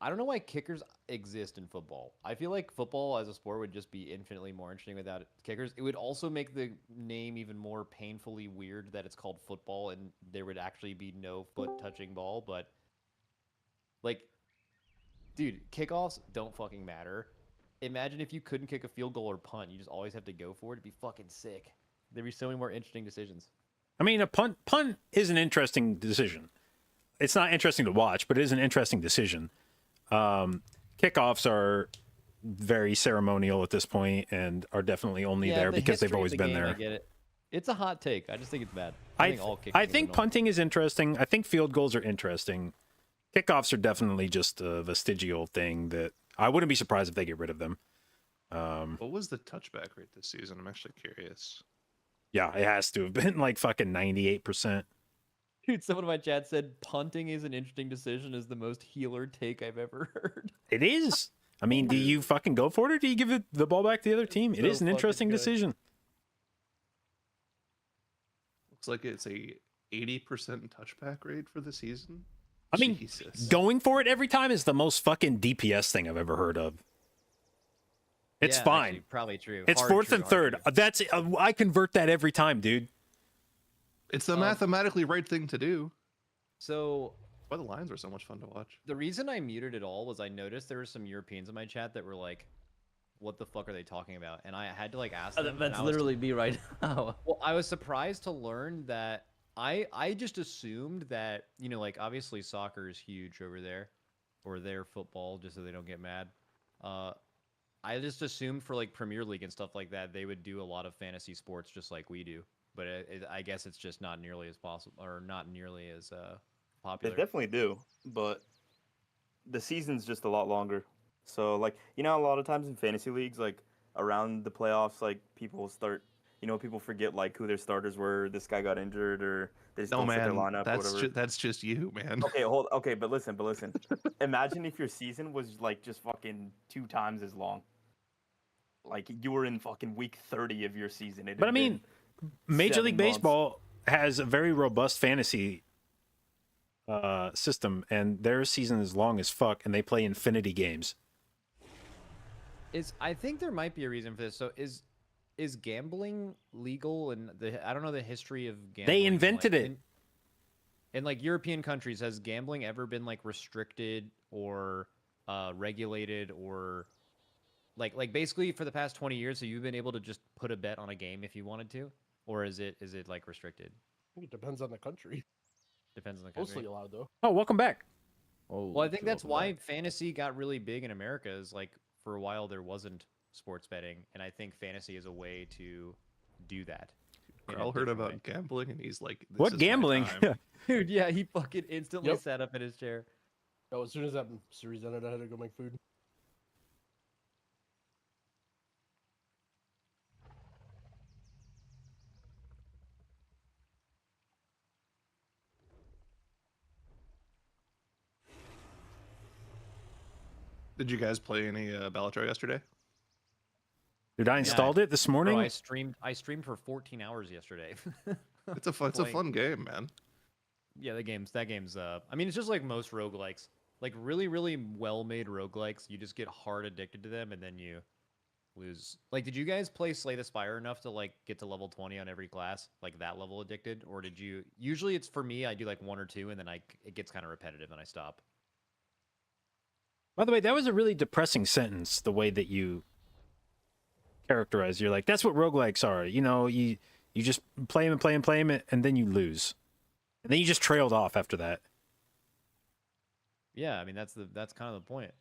I don't know why kickers exist in football. I feel like football as a sport would just be infinitely more interesting without kickers. It would also make the name even more painfully weird that it's called football and there would actually be no foot touching ball. But like, dude, kickoffs don't fucking matter. Imagine if you couldn't kick a field goal or punt. You just always have to go for it. It'd be fucking sick. There'd be so many more interesting decisions. I mean, a punt is an interesting decision. It's not interesting to watch, but it is an interesting decision. Kickoffs are very ceremonial at this point and are definitely only there the because they've history of always the been game, there. I get it. It's a hot take. I just think it's bad. I think all kicking I is think annoying. punting is interesting. I think field goals are interesting. Kickoffs are definitely just a vestigial thing that I wouldn't be surprised if they get rid of them. What was the touchback rate this season? I'm actually curious. Yeah, it has to have been like fucking 98%. Dude, someone in my chat said punting is an interesting decision is the most healer take I've ever heard. It is. I mean, do you fucking go for it or do you give the ball back to the other team? It so is an fucking interesting good. decision. Looks like it's a 80% touchback rate for the season. I mean, Jesus. going for it every time is the most fucking DPS thing I've ever heard of. It's Yeah, fine. actually, probably true. It's Hard fourth true, and hard third. true. That's I convert that every time, dude. It's the mathematically right thing to do. So That's why the lines were so much fun to watch. the reason I muted it all was I noticed there were some Europeans in my chat that were like, "What the fuck are they talking about?" And I had to like ask them. and That's I was- literally me right now. Well, I was surprised to learn that I just assumed that, you know, like obviously soccer is huge over there, or their football, just so they don't get mad. I just assumed for like Premier League and stuff like that, they would do a lot of fantasy sports just like we do. But I guess it's just not nearly as possible, or not nearly as They popular. definitely do, but the season's just a lot longer. So, like, you know, a lot of times in fantasy leagues, like around the playoffs, like people start, you know, people forget like who their starters were. This guy got injured, or they just No, don't set their man. lineup. or whatever. That's just you, man. Okay, but listen. Imagine if your season was like just fucking 2 times as long. Like you were in fucking week 30 of your season. But I mean, Major 7 League months. Baseball has a very robust fantasy system, and their season is long as fuck, and they play infinity games. I think there might be a reason for this. So is gambling legal? And I don't know the history of gambling. They invented it. In like European countries, has gambling ever been like restricted or regulated or like basically for the past 20 years, so you've been able to just put a bet on a game if you wanted to, or is it like restricted? I think it depends on the country. Depends on the country. Mostly allowed though. Oh, welcome back. Oh, Well, I think sure, that's welcome why back. fantasy got really big in America. Is like for a while there wasn't sports betting, and I think fantasy is a way to do that. in a Carl heard different about way. gambling and he's like, this What is my gambling? time. Dude, yeah, he fucking instantly Yep. sat up in his chair. No, as soon as that series ended, I had to go make food. Did you guys play any balatro yesterday? Dude, I installed it this morning. Bro, I streamed for 14 hours yesterday. It's a fun game, man. Yeah, that game's I mean, it's just like most roguelikes. Like really, really well-made roguelikes, you just get hard addicted to them and then you lose. Like, did you guys play Slay the Spire enough to like get to level 20 on every class? Like that level addicted? Or did you usually it's for me, I do like 1 or 2 and then it gets kind of repetitive and I stop. By the way, that was a really depressing sentence, the way that you characterize. You're like, that's what roguelikes are. You know, you just play them and play and play them, and then you lose. And then you just trailed off after that. Yeah, I mean that's kind of the point.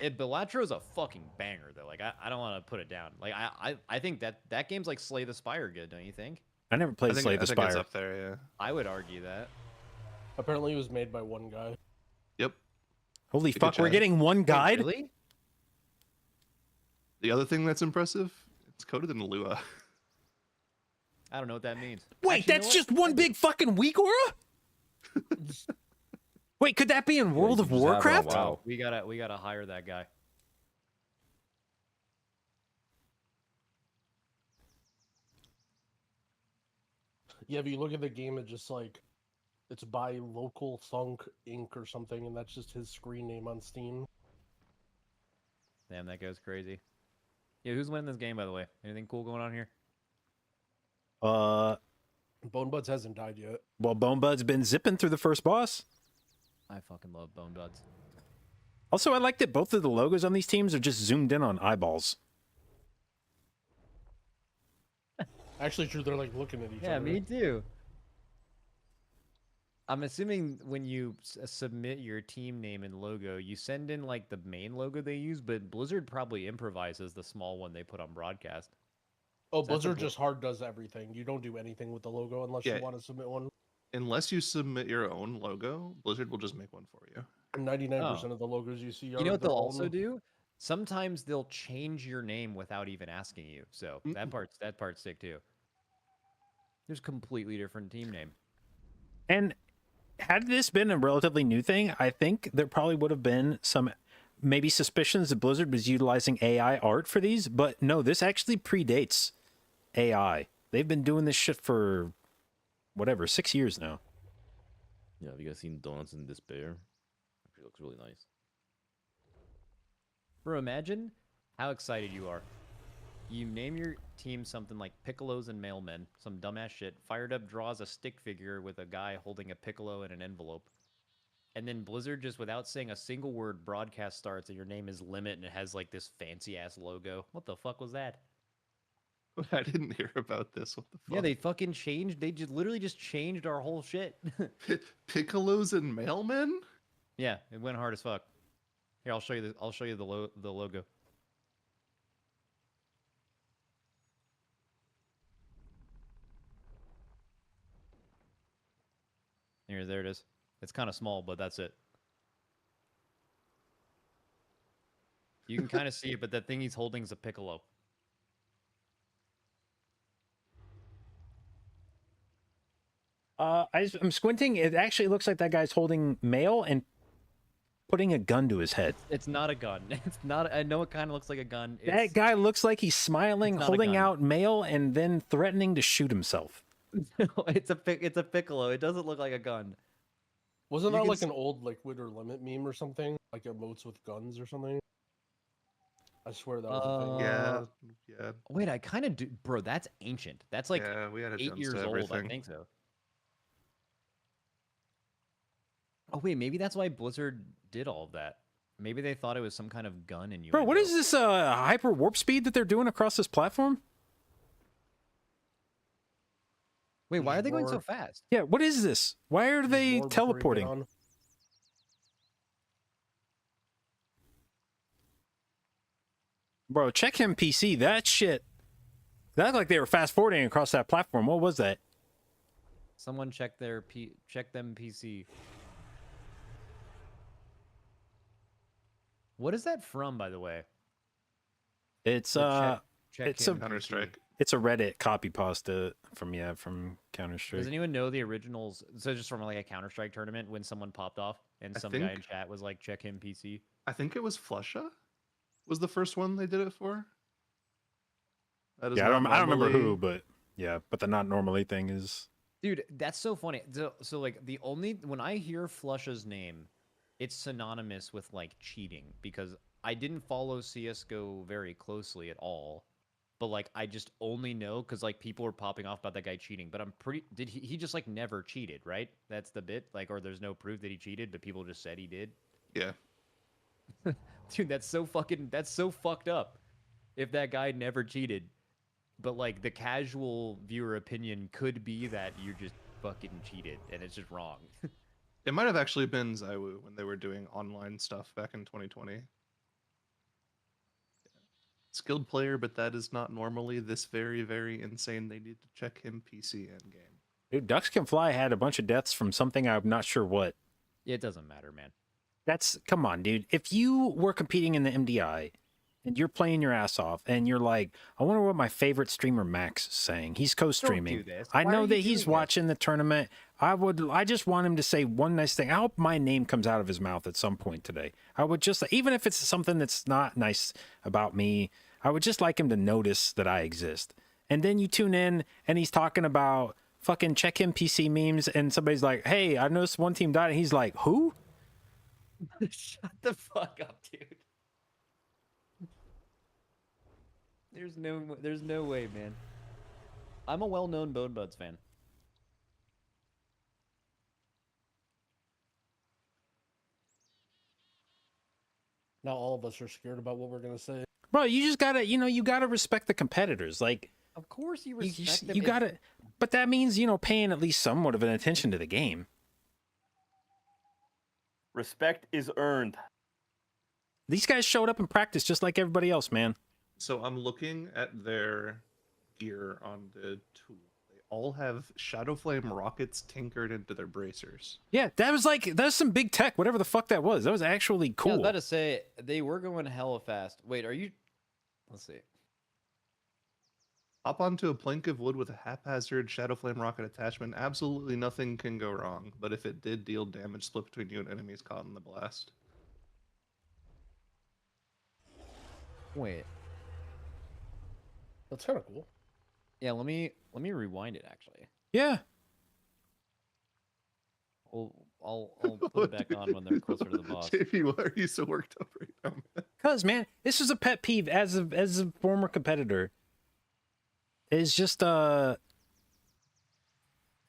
Balatro is a fucking banger though. Like I don't want to put it down. Like I think that game's like Slay the Spire good, don't you think? I never played Slay the I think it's Spire. up there, yeah. I would argue that. Apparently, it was made by one guy. Yep. Holy Good fuck, we're job. getting one Wait, guide? really? The other thing that's impressive, it's coded in Lua. I don't know what that means. Wait, Actually, you know that's what? just one big fucking week, Aura? Wait, could that be in World you of can just have it on Warcraft? WoW. We gotta hire that guy. Yeah, if you look at the game, it's just like it's by Local Thunk Inc. or something, and that's just his screen name on Steam. Damn, that goes crazy. Yeah, who's winning this game, by the way? Anything cool going on here? Bonebuds hasn't died yet. Well, Bonebud's been zipping through the first boss. I fucking love Bone Buds. Also, I like that both of the logos on these teams are just zoomed in on eyeballs. Actually, true, they're like looking at each Yeah, other. me too. I'm assuming when you submit your team name and logo, you send in like the main logo they use, but Blizzard probably improvises the small one they put on broadcast. Oh, That's a Blizzard bl- just hard does everything. You don't do anything with the logo unless Yeah. you want to submit one. Unless you submit your own logo, Blizzard will just make one for you. 99% of the logos you see are You know what their they'll also own. do? Sometimes they'll change your name without even asking you. So that part's sick too. There's completely different team name. And had this been a relatively new thing, I think there probably would have been some maybe suspicions that Blizzard was utilizing AI art for these, but no, this actually predates AI. They've been doing this shit for whatever, 6 years now. Yeah, have you guys seen Donuts in Despair? Actually looks really nice. Bro, imagine how excited you are. You name your team something like Piccolos and Mailmen, some dumbass shit. Fired Up draws a stick figure with a guy holding a piccolo in an envelope. And then Blizzard, just without saying a single word, broadcast starts and your name is Limit and it has like this fancy ass logo. What the fuck was that? I didn't hear about this. What the fuck? Yeah, they fucking changed. They just literally just changed our whole shit. Piccolos and mailmen? Yeah, it went hard as fuck. Here, I'll show you the logo. Here, there it is. It's kind of small, but that's it. You can kind of see it, but that thing he's holding is a piccolo. I'm squinting. It actually looks like that guy's holding mail and putting a gun to his head. It's not a gun. It's not. I know it kind of looks like a gun. That guy looks like he's smiling, It's not a holding gun. out mail, and then threatening to shoot himself. It's a piccolo. It doesn't look like a gun. Wasn't You that can like an old Liquid or Limit meme or something? Like emotes with guns or something? I swear that was a thing. Yeah. Wait, I kind of do, bro. That's ancient. That's like Yeah, we had 8 adjuncts years to old. I everything. think so. Oh wait, maybe that's why Blizzard did all of that. Maybe they thought it was some kind of gun innuendo. Bro, what is this hyper warp speed that they're doing across this platform? Wait, why are they going so More- fast? Yeah, what is this? Why are There's they more before you get teleporting? on. Bro, check him PC. That shit. That looked like they were fast forwarding across that platform. What was that? Someone check their check them PC. What is that from, by the way? It's Check it's him a- Counter PC. Strike. it's a Reddit copy pasta from Counter Does Strike. anyone know the originals? So just from like a Counter Strike tournament when someone popped off and I some guy in think- chat was like, "Check him PC." I think it was Flusha. Was the first one they did it for? That is Yeah, I don't remember who, normally- but yeah, but the not normally thing is Dude, that's so funny. So like the only when I hear Flusha's name, it's synonymous with like cheating because I didn't follow CS:GO very closely at all. But like I just only know because like people were popping off about that guy cheating. But I'm pretty did he just like never cheated, right? That's the bit? Like or there's no proof that he cheated, but people just said he did. Yeah. Dude, that's so fucked up. If that guy never cheated, but like the casual viewer opinion could be that you just fucking cheated and it's just wrong. It might have actually been Zywoo when they were doing online stuff back in 2020. Skilled player, but that is not normally this very, very insane. They need to check him PC end game. dude. Ducks Can Fly had a bunch of deaths from something I'm not sure what. It doesn't matter, man. That's come on, dude. If you were competing in the MDI and you're playing your ass off and you're like, I wonder what my favorite streamer Max is saying. He's co-streaming. this. I Why know are that you he's doing this? watching the tournament. I just want him to say one nice thing. I hope my name comes out of his mouth at some point today. I would just, even if it's something that's not nice about me, I would just like him to notice that I exist. And then you tune in and he's talking about fucking check him PC memes and somebody's like, hey, I noticed one team died. And he's like, who? Shut the fuck up, dude. There's no way, man. I'm a well-known Bone Buds fan. Now all of us are scared about what we're gonna say. Bro, you just gotta, you gotta respect the competitors. Like, Of course you you, respect them. you gotta, but that means, paying at least somewhat of an attention to the game. Respect is earned. These guys showed up in practice just like everybody else, man. So I'm looking at their gear on the tool. They all have Shadow Flame rockets tinkered into their bracers. Yeah, that's some big tech, whatever the fuck that was. That was actually Yeah, I cool. was about to say they were going hella fast. Wait, are you? Let's see. Hop onto a plank of wood with a haphazard Shadow Flame rocket attachment. Absolutely nothing can go wrong. But if it did deal damage, split between you and enemies caught in the blast. Wait. That's kind of cool. Yeah, let me rewind it actually. Yeah. I'll put it back on when they're closer to the boss. JP, why are you so worked up right now, man? Cause man, this is a pet peeve as a former competitor. It's just it's one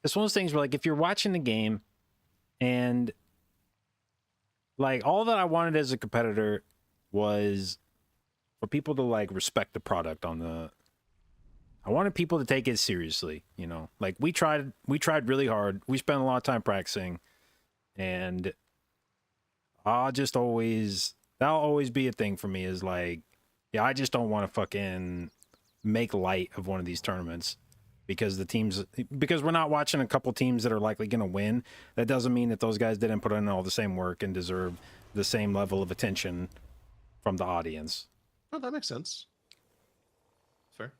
of those things where like if you're watching the game and like all that I wanted as a competitor was for people to like respect the product on the I wanted people to take it seriously, Like we tried really hard. We spent a lot of time practicing and that'll always be a thing for me is like, yeah, I just don't want to fucking make light of one of these tournaments because we're not watching a couple teams that are likely going to win. That doesn't mean that those guys didn't put in all the same work and deserve the same level of attention from the audience. Oh, that makes sense. Fair.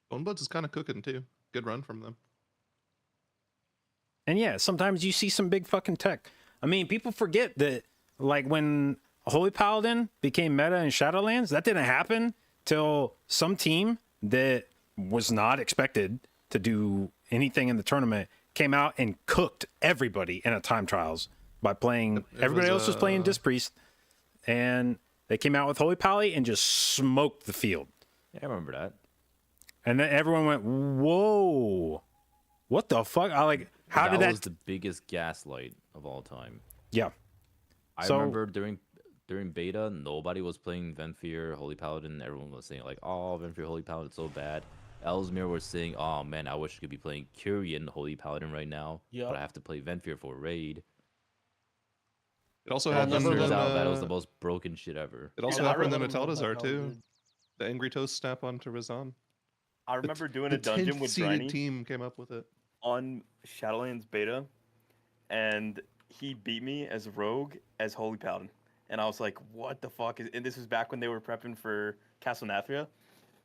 Bone Buds is kind of cooking too. Good run from them. And yeah, sometimes you see some big fucking tech. I mean, people forget that like when Holy Paladin became meta in Shadowlands, that didn't happen till some team that was not expected to do anything in the tournament came out and cooked everybody in a time trials. by playing. It Everybody was, else was playing Disc Priest, and they came out with Holy Pally and just smoked the field. Yeah, I remember that. And then everyone went, "Whoa, what the fuck?" I like. How did that? was the biggest gaslight of all time. Yeah. I So- remember during beta, nobody was playing Venfear, Holy Paladin. Everyone was saying like, "Oh, Venfear, Holy Paladin, so bad." Ellesmere was saying, "Oh man, I wish I could be playing Kyrian, Holy Paladin right now, Yep. but I have to play Venfear for raid." It also And it happened turns in out that it was the uh, most broken shit ever. it also Dude, I happened in remember Metalda's that art how too. good- The Angry Toast snap onto Razan. I remember doing The a dungeon 10th with seeded Briny team came up with it. on Shadowlands beta, and he beat me as rogue as Holy Paladin, and I was like, "What the fuck?" And this was back when they were prepping for Castle Nathria,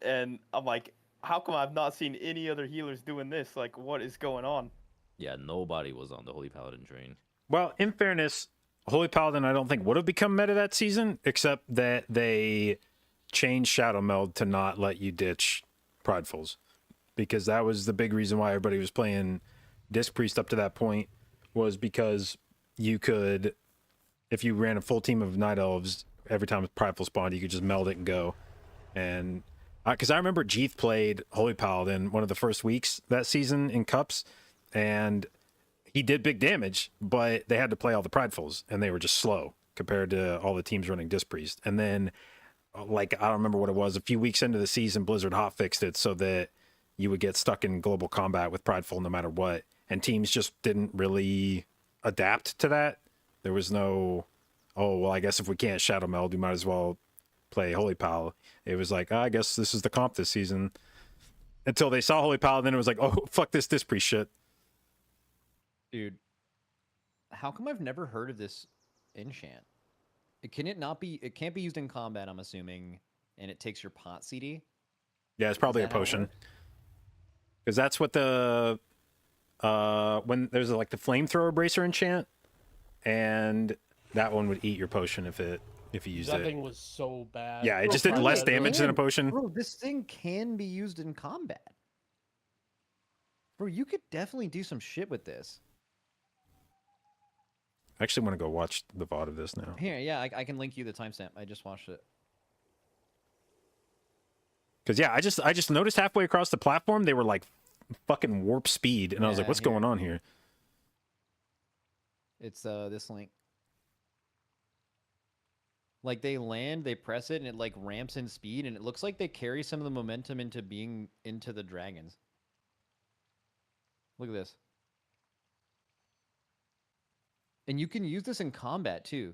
and I'm like, "How come I've not seen any other healers doing this? Like, what is going on?" Yeah, nobody was on the Holy Paladin train. Well, in fairness, Holy Paladin I don't think would have become meta that season, except that they changed Shadow Meld to not let you ditch Pridefuls, because that was the big reason why everybody was playing Disc Priest up to that point, was because you could, if you ran a full team of Night Elves, every time Prideful spawned, you could just meld it and go. And because I remember Jeeth played Holy Paladin one of the first weeks that season in Cups, and he did big damage, but they had to play all the Pridefuls, and they were just slow compared to all the teams running Disc Priest. And then, like, I don't remember what it was, a few weeks into the season, Blizzard hotfixed it so that you would get stuck in global combat with Prideful no matter what. And teams just didn't really adapt to that. There was no, oh, well, I guess if we can't Shadow Meld, we might as well play Holy Pal. It was like, I guess this is the comp this season. Until they saw Holy Pal, then it was like, oh, fuck this Disc Priest shit. Dude, how come I've never heard of this enchant? Can it not be? It can't be used in combat, I'm assuming, and it takes your pot CD. Yeah, it's probably a that how it potion. works? Because that's what the when there's like the flamethrower bracer enchant, and that one would eat your potion if you used That it. thing was so bad. Yeah, it Bro, just did Prime less had- damage than a potion. Bro, this thing can be used in combat. Bro, you could definitely do some shit with this. I actually want to go watch the VOD of this now. Here, yeah, I can link you the timestamp. I just watched it. Because yeah, I just noticed halfway across the platform they were like fucking warp speed, and I was like, Yeah, what's here. going on here? It's this link. Like they land, they press it, and it like ramps in speed, and it looks like they carry some of the momentum into being into the dragons. Look at this. And you can use this in combat too.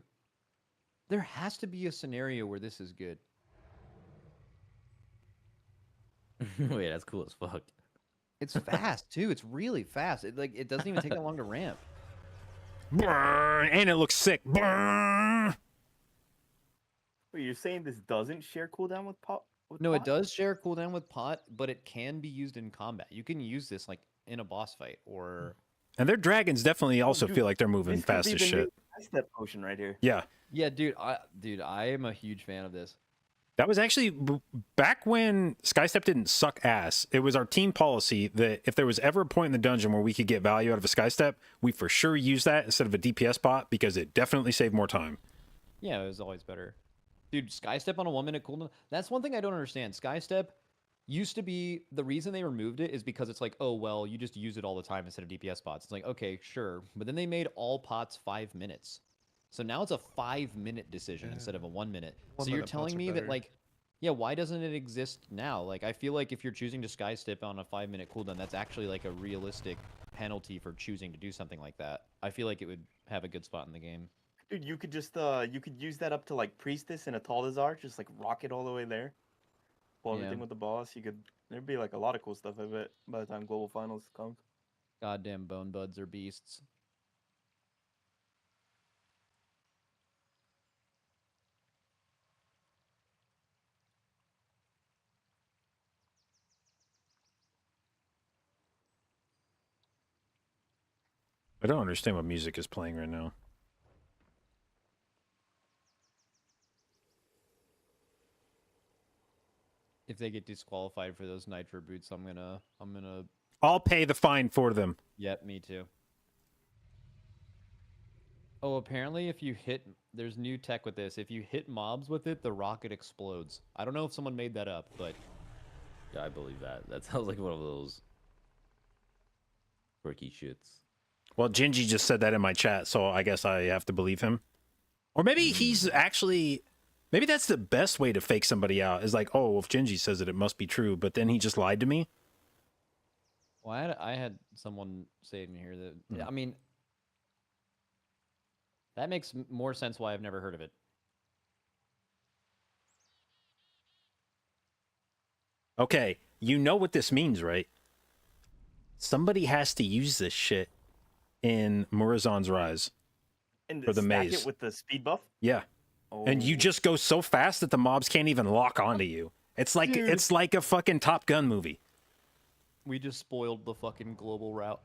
There has to be a scenario where this is good. Wait, that's cool as fuck. It's fast too. It's really fast. It doesn't even take that long to ramp. Burn, and it looks sick. Burn. Wait, you're saying this doesn't share cooldown with pot? No, it does share cooldown with pot, but it can be used in combat. You can use this like in a boss fight or And their dragons definitely also dude, feel like they're moving This could fast be as the new shit. Step potion right here. Yeah. yeah, dude. I am a huge fan of this. That was actually back when Skystep didn't suck ass. It was our team policy that if there was ever a point in the dungeon where we could get value out of a Skystep, we for sure use that instead of a DPS bot because it definitely saved more time. Yeah, it was always better. Dude, Skystep on a 1 minute cooldown. That's one thing I don't understand. Skystep used to be the reason they removed it is because it's like, oh well, you just use it all the time instead of DPS bots. It's like, okay, sure. But then they made all pots 5 minutes. So now it's a 5 minute decision instead of a 1 minute. 1 So you're minute pots telling are me that better. like, yeah, why doesn't it exist now? Like I feel like if you're choosing to Skystep on a 5 minute cooldown, that's actually like a realistic penalty for choosing to do something like that. I feel like it would have a good spot in the game. Dude, you could just you could use that up to like Priestess and a Taldazar, just like rocket all the way there. Pull Yeah. everything with the boss. You could there'd be like a lot of cool stuff I bet by the time global finals comes. Goddamn bone buds are beasts. I don't understand what music is playing right now. If they get disqualified for those nitro boots, I'm gonna I'll pay the fine for them. Yep, me too. Oh, apparently if you hit, there's new tech with this. If you hit mobs with it, the rocket explodes. I don't know if someone made that up, but Yeah, I believe that. That sounds like one of those quirky shits. Well, Gingy just said that in my chat, so I guess I have to believe him. Or maybe he's actually, maybe that's the best way to fake somebody out. Is like, oh, if Gingy says it, it must be true. But then he just lied to me. well, I had someone say in here that I mean, that makes more sense why I've never heard of it. Okay, you know what this means, right? Somebody has to use this shit in Murazan's Rise. And For the stack maze. it with the speed buff. Yeah. And you Oh. just go so fast that the mobs can't even lock onto you. It's like Dude. it's like a fucking Top Gun movie. We just spoiled the fucking global route.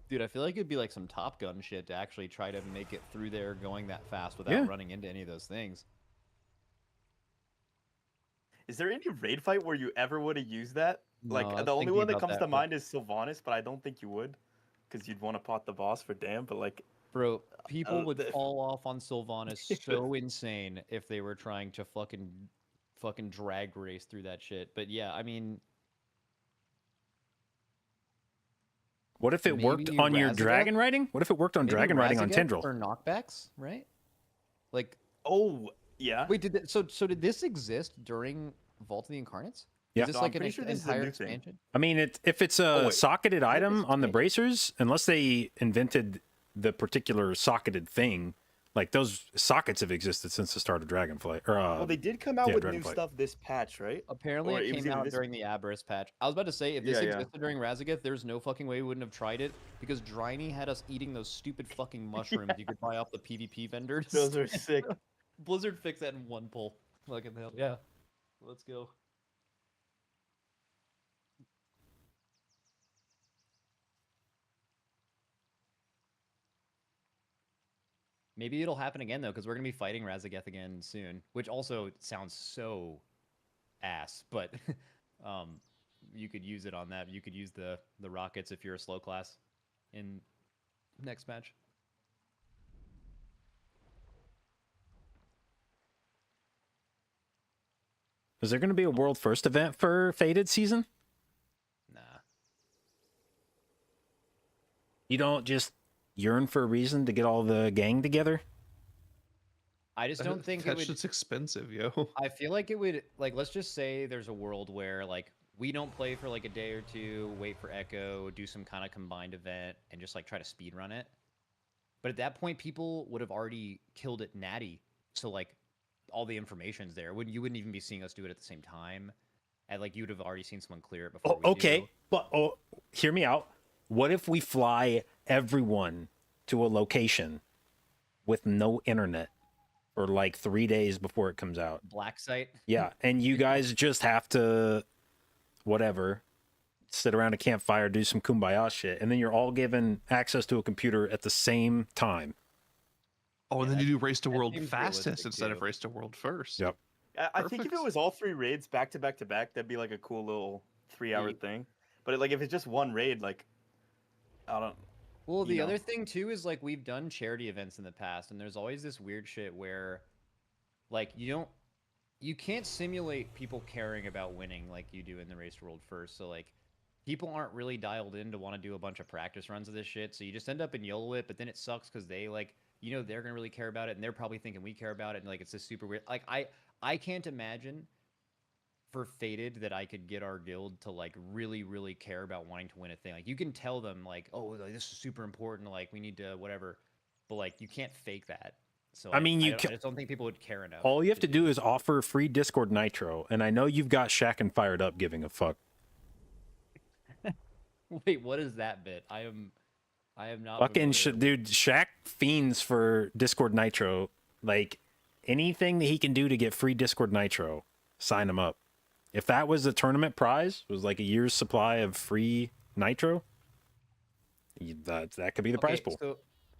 Dude, I feel like it'd be like some Top Gun shit to actually try to make it through there going that fast without Yeah. running into any of those things. Is there any raid fight where you ever would have used that? No, I Like was the only thinking one that about comes that, to but- mind is Sylvanas, but I don't think you would, because you'd want to pot the boss for damn. But like, Bro, people would the- fall off on Sylvanas so insane if they were trying to fucking drag race through that shit. But yeah, I mean, What if it worked Maybe on your Razageth? dragon riding? What if it worked on maybe dragon riding on Razageth Tendril? or knockbacks, right? Like, oh yeah, wait, so did this exist during Vault of the Incarnates? Yeah. Is this No, like I'm an pretty sure this is a entire new thing. expansion? I mean, if it's a Oh, wait. socketed item this on the expansion? bracers, unless they invented the particular socketed thing, like those sockets have existed since the start of Dragonflight. Or well they did come out yeah, with new Dragonflight. stuff this patch, right? Apparently, Or it it was came either out this- during the Aberrus patch. I was about to say, if this Yeah, yeah. existed during Razageth, there's no fucking way we wouldn't have tried it, because Dryny had us eating those stupid fucking mushrooms you could buy off the PvP vendors. Those are sick. Blizzard fixed that in one pull. Fucking hell. Yeah. Let's go. Maybe it'll happen again, though, because we're going to be fighting Razageth again soon, which also sounds so ass, but you could use it on that. You could use the rockets if you're a slow class in next match. Is there going to be a world first event for Fated season? Nah. You don't just yearn for a reason to get all the gang together? I just don't think it that would... shit's expensive, yo. I feel like it would, like, let's just say there's a world where, like, we don't play for, like, a day or two, wait for Echo, do some kind of combined event, and just, like, try to speedrun it. But at that point, people would have already killed it natty, so, like, all the information's there. You wouldn't even be seeing us do it at the same time. And, like, you would have already seen someone clear it before we Okay, do. but hear me out. What if we fly everyone to a location with no internet for like 3 days before it comes out? Black site. Yeah, and you guys just have to, whatever, sit around a campfire, do some kumbaya shit, and then you're all given access to a computer at the same time. Oh, and Yeah, then you do race to that world seems fastest realistic, instead of too. race to world first. Yep. I think if it Perfect. was all 3 raids back to back to back, that'd be like a cool little 3-hour thing. But like if it's just one raid, like I don't. Well, you the know. other thing too is, like, we've done charity events in the past, and there's always this weird shit where, like, you can't simulate people caring about winning like you do in the race to world first. So, like, people aren't really dialed in to want to do a bunch of practice runs of this shit. So you just end up in YOLO it, but then it sucks because they, like, you know, they're gonna really care about it, and they're probably thinking we care about it, and, like, it's just super weird. Like, I can't imagine for Fated that I could get our guild to, like, really, really care about wanting to win a thing. Like, you can tell them, like, oh, like, this is super important, like, we need to whatever, but, like, you can't fake that. So I mean, I just don't think people would care enough. All you have to do is offer free Discord Nitro, and I know you've got Shaq and Fired Up giving a fuck. Wait, what is that bit? I am not Fucking familiar. dude, Shaq fiends for Discord Nitro. Like, anything that he can do to get free Discord Nitro, sign him up. If that was the tournament prize, was like a year's supply of free Nitro, that could be the prize pool. So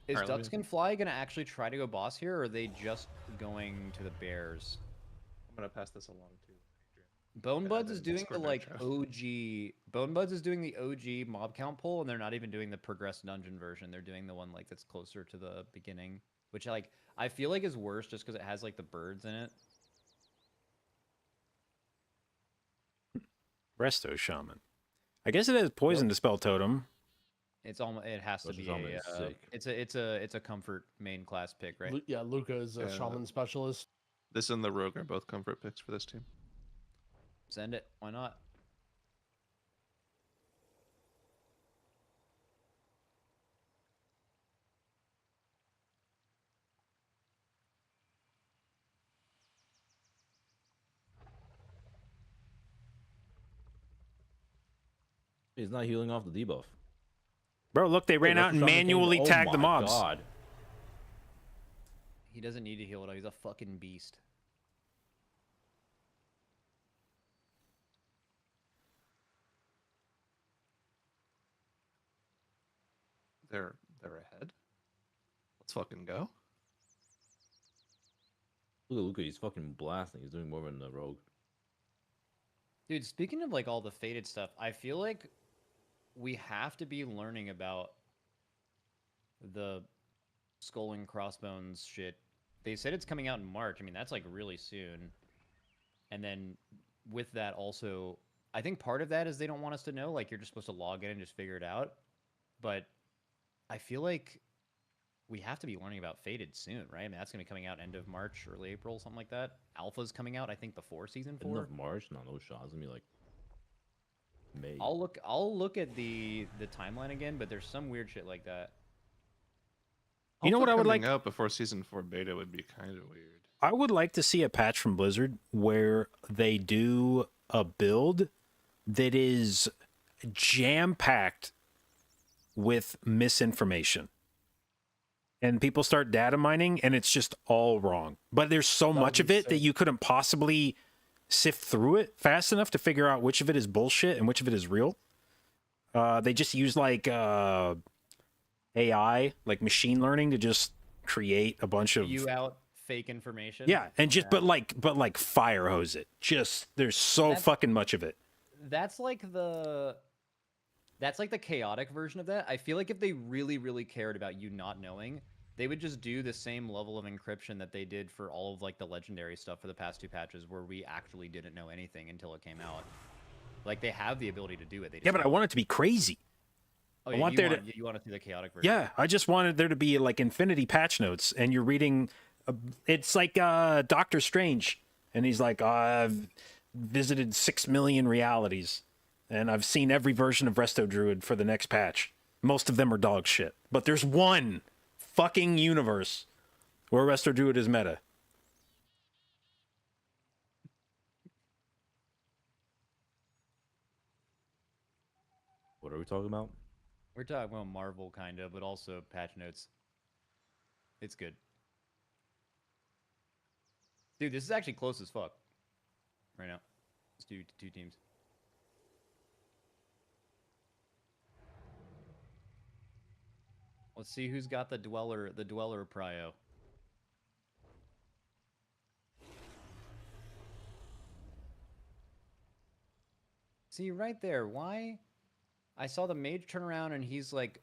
is Alright, let Ducks me- Can Fly gonna actually try to go boss here, or are they just going to the Bears? I'm gonna pass this along to Bone Yeah, Buds the is doing the Discord like nitro. OG. Bone Buds is doing the OG mob count poll, and they're not even doing the progressed dungeon version. They're doing the one like that's closer to the beginning, which like I feel like is worse just because it has like the birds in it. Resto Shaman. I guess it has poison Yep. dispel totem. It's almost it has to Resto be Shaman a is sick. it's a comfort main class pick, right? Yeah, Luca is a Yeah. shaman specialist. This and the rogue are both comfort picks for this team. Send it. Why not? He's not healing off the debuff. Bro, look, they ran Resto out and Shaman came- manually oh tagged the my mobs. God. He doesn't need to heal it. He's a fucking beast. They're ahead. Let's fucking go. Look at Luca, he's fucking blasting. He's doing more than the rogue. Dude, speaking of like all the faded stuff, I feel like we have to be learning about the skull and crossbones shit. They said it's coming out in March. I mean, that's like really soon. And then with that also, I think part of that is they don't want us to know, like you're just supposed to log in and just figure it out. But I feel like we have to be learning about Faded soon, right? I mean, that's going to be coming out end of March, early April, something like that. Alpha's coming out, I think, before Season 4. End of March? No shot. It's gonna be like May. I'll look at the timeline again, but there's some weird shit like that. You know what I would coming like? out before season 4 beta would be kind of weird. I would like to see a patch from Blizzard where they do a build that is jam-packed with misinformation. And people start data mining and it's just all wrong. But there's so That would much of be it that sick. you couldn't possibly sift through it fast enough to figure out which of it is bullshit and which of it is real. They just use like AI, like machine learning, to just create a bunch of You out fake information. yeah, and just but like fire hose it. Just there's so That's- fucking much of it. That's like the chaotic version of that. I feel like if they really cared about you not knowing, they would just do the same level of encryption that they did for all of like the legendary stuff for the past 2 patches where we actually didn't know anything until it came out. Like they have the ability to do it. They just Yeah, but I don't. want it to be crazy. Oh, I yeah, want you there want, to- you want to see the chaotic version. Yeah, I just wanted there to be like infinity patch notes, and you're reading. It's like Doctor Strange, and he's like, I've visited 6 million realities, and I've seen every version of Resto Druid for the next patch. Most of them are dog shit, but there's one fucking universe where Resto Druid is meta. What are we talking about? We're talking about Marvel kind of, but also patch notes. It's good. Dude, this is actually close as fuck right now. It's two teams. Let's see who's got the dweller prio. See right there, why? I saw the mage turn around and he's like,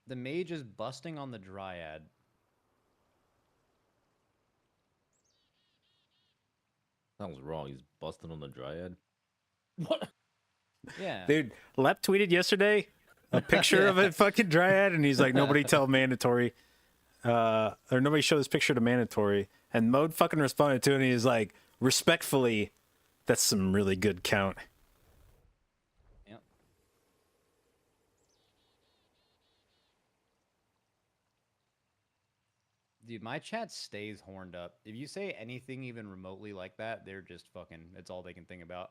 the mage is busting on the dryad. Sounds wrong. He's busting on the dryad. What? Yeah. Dude, Lep tweeted yesterday a picture of a fucking dryad, and he's like, nobody tell mandatory, or nobody show this picture to mandatory. And Mode fucking responded to it, and he's like, respectfully, that's some really good count. Yep. Dude, my chat stays horned up. If you say anything even remotely like that, they're just fucking, it's all they can think about.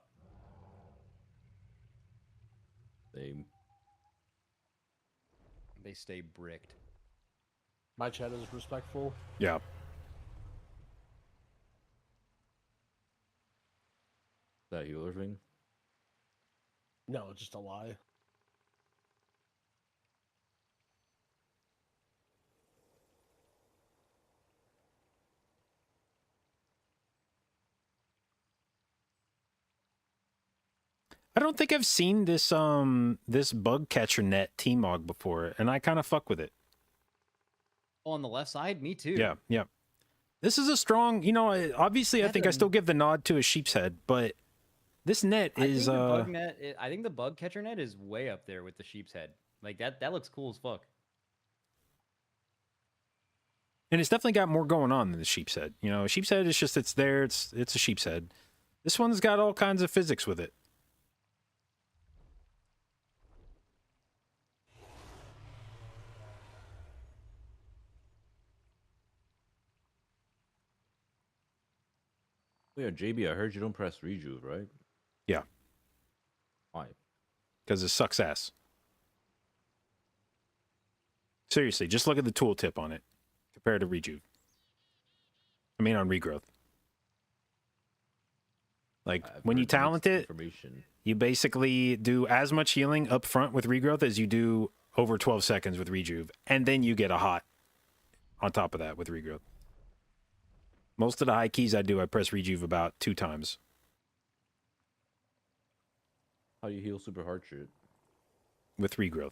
They stay bricked. My chat is respectful. Yeah. That healer thing. No, it's just a lie. I don't think I've seen this this bug catcher net T-Mog before, and I kind of fuck with it. Oh, on the left side, me too. Yeah, yeah. This is a strong, you know, obviously I think I still give the nod to a sheep's head, but this net is I think the bug catcher net is way up there with the sheep's head. Like that looks cool as fuck. and it's definitely got more going on than the sheep's head. You know, a sheep's head is just it's there, it's a sheep's head. This one's got all kinds of physics with it. Yeah, JB, I heard you don't press rejuve, right? Yeah. Why? Because it sucks ass. Seriously, just look at the tooltip on it compared to rejuve. I mean, on regrowth. Like, when you talent it, you basically do as much healing up front with regrowth as you do over 12 seconds with rejuve. And then you get a hot on top of that with regrowth. Most of the high keys I do, I press rejuve about 2 times. How do you heal super hard shit? With regrowth.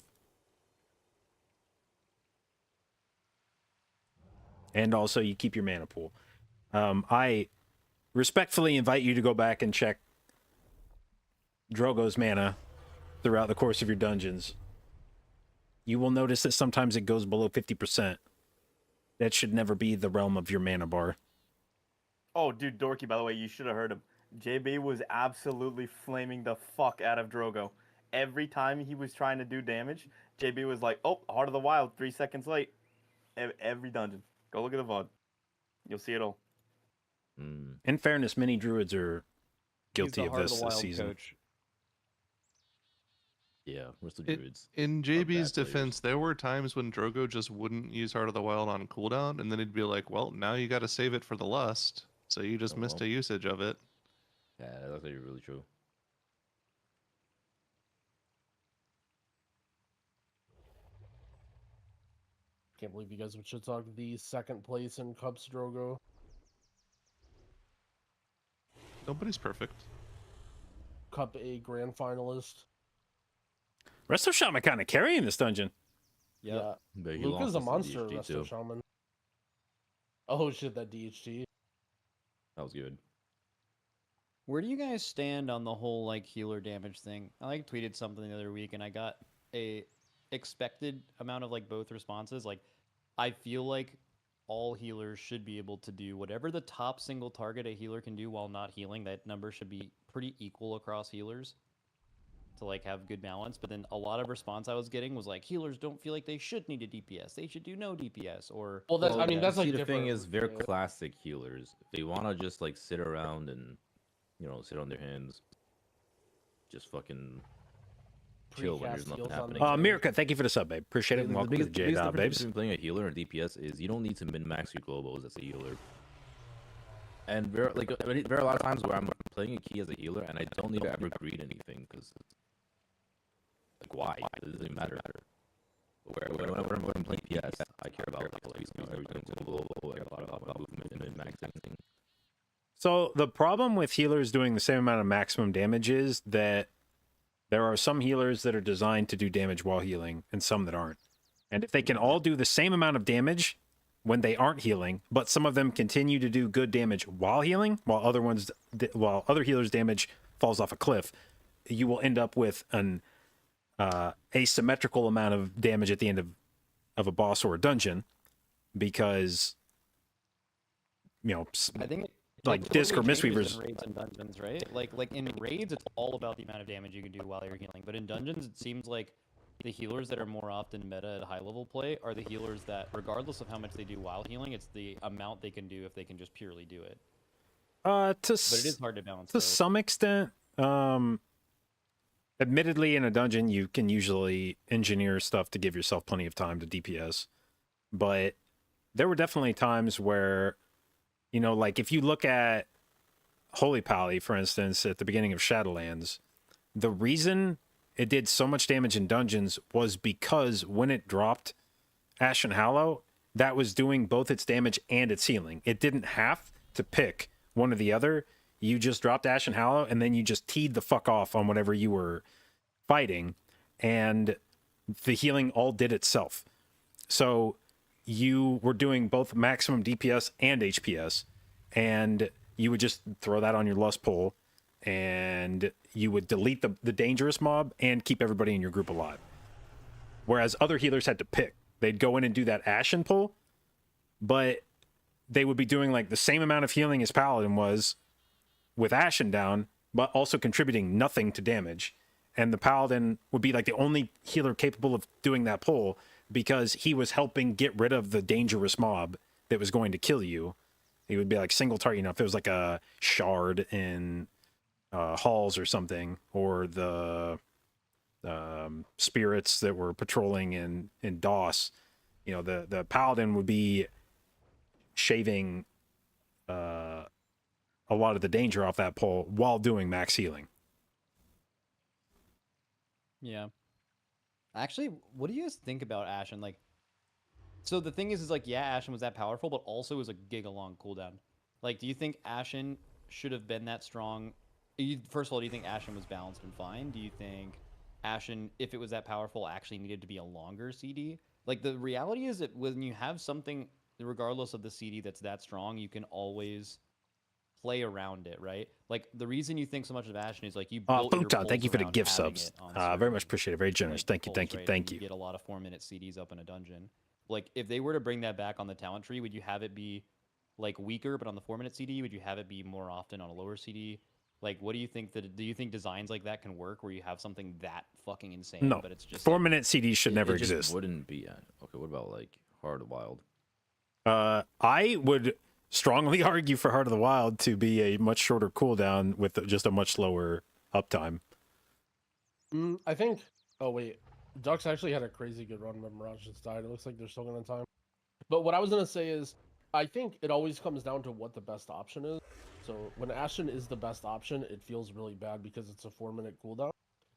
And also, you keep your mana pool. I respectfully invite you to go back and check Drogo's mana throughout the course of your dungeons. You will notice that sometimes it goes below 50%. That should never be the realm of your mana bar. Oh, dude, Dorky, by the way, you should have heard him. JB was absolutely flaming the fuck out of Drogo. Every time he was trying to do damage, JB was like, oh, Heart of the Wild, 3 seconds late. Every dungeon. Go look at the VOD. You'll see it all. In fairness, many druids are guilty He's of the this Heart of the Wild season. coach. Yeah, rest of the druids. In bad JB's players. defense, there were times when Drogo just wouldn't use Heart of the Wild on cooldown, and then he'd be like, well, now you got to save it for the lust. So you just Oh, missed well. a usage of it. Yeah, that's actually really true. Can't believe you guys would shit talk the second place in Cups Drogo. Nobody's perfect. Cup A grand finalist. Resto Shaman kind of carrying this dungeon. Yeah. But he Luke is lost a us to monster, DHT Resto too. Shaman. Oh shit, that DHT. That was good. Where do you guys stand on the whole like healer damage thing? I like tweeted something the other week and I got a expected amount of like both responses. Like I feel like all healers should be able to do whatever the top single target a healer can do while not healing. That number should be pretty equal across healers to like have good balance. But then a lot of response I was getting was like healers don't feel like they should need a DPS. They should do no DPS or Well, that's, I mean, that's See, like the thing different. is, they're Yeah. classic healers. If they want to just like sit around and, you know, sit on their hands, just fucking chill when there's Precast nothing heals on happening. them. Mirka, thank you for the sub, babe. Appreciate it. And The welcome to the biggest J-Dot, difference babes. between playing a healer and DPS is you don't need to min-max your globals as a healer. And there are a lot of times where I'm playing a key as a healer and I don't need to ever greed anything because, like, why? It doesn't even matter. When I'm playing PS, I care about everything global. I care about movement and min-maxing. So the problem with healers doing the same amount of maximum damage is that there are some healers that are designed to do damage while healing and some that aren't. And if they can all do the same amount of damage when they aren't healing, but some of them continue to do good damage while healing, while other healers' damage falls off a cliff, you will end up with an asymmetrical amount of damage at the end of a boss or a dungeon because, you know, I think like it disc or totally changes mistweavers. in raids and dungeons, right? Like in raids, it's all about the amount of damage you can do while you're healing. But in dungeons, it seems like the healers that are more often meta at high level play are the healers that, regardless of how much they do while healing, it's the amount they can do if they can just purely do it. But it is hard to balance. To some extent. Admittedly, in a dungeon, you can usually engineer stuff to give yourself plenty of time to DPS. But there were definitely times where, you know, like if you look at Holy Pally, for instance, at the beginning of Shadowlands, the reason it did so much damage in dungeons was because when it dropped Ashen Hallow, that was doing both its damage and its healing. It didn't have to pick one or the other. you just dropped Ash and Hallow, and then you just teed the fuck off on whatever you were fighting, and the healing all did itself. So you were doing both maximum DPS and HPS, and you would just throw that on your Lust Pull, and you would delete the dangerous mob and keep everybody in your group alive. Whereas other healers had to pick. They'd go in and do that Ashen pull, but they would be doing like the same amount of healing as Paladin was with Ashen down, but also contributing nothing to damage. And the Paladin would be like the only healer capable of doing that pull because he was helping get rid of the dangerous mob that was going to kill you. He would be like single target, if it was like a shard in halls or something, or the spirits that were patrolling in DOS, the Paladin would be shaving a lot of the danger off that pull while doing max healing. Yeah. Actually, what do you guys think about Ashen? Like, so the thing is like, yeah, Ashen was that powerful, but also it was a giga-long cooldown. Like, do you think Ashen should have been that strong? First of all, do you think Ashen was balanced and fine? Do you think Ashen, if it was that powerful, actually needed to be a longer CD? Like, the reality is that when you have something, regardless of the CD that's that strong, you can always play around it, right? Like, the reason you think so much of Ashen is like you built your Futon, thank you for the pulls gift around having subs. it on Very much certain, appreciate it. Very generous. like, Thank you, pulls, thank you, right? thank And you. get a lot of 4-minute CDs up in a dungeon. Like, if they were to bring that back on the talent tree, would you have it be like weaker, but on the 4-minute CD? Would you have it be more often on a lower CD? Like, what do you think do you think designs like that can work where you have something that fucking insane, No, but it's just 4-minute CDs should never it just exist. wouldn't be at. Okay, what about like Heart of the Wild? I would strongly argue for Heart of the Wild to be a much shorter cooldown with just a much lower uptime. I think. Oh wait, Ducks actually had a crazy good run, but Mirage just died. It looks like they're still gonna time. But what I was gonna say is, I think it always comes down to what the best option is. So when Ashen is the best option, it feels really bad because it's a 4-minute cooldown.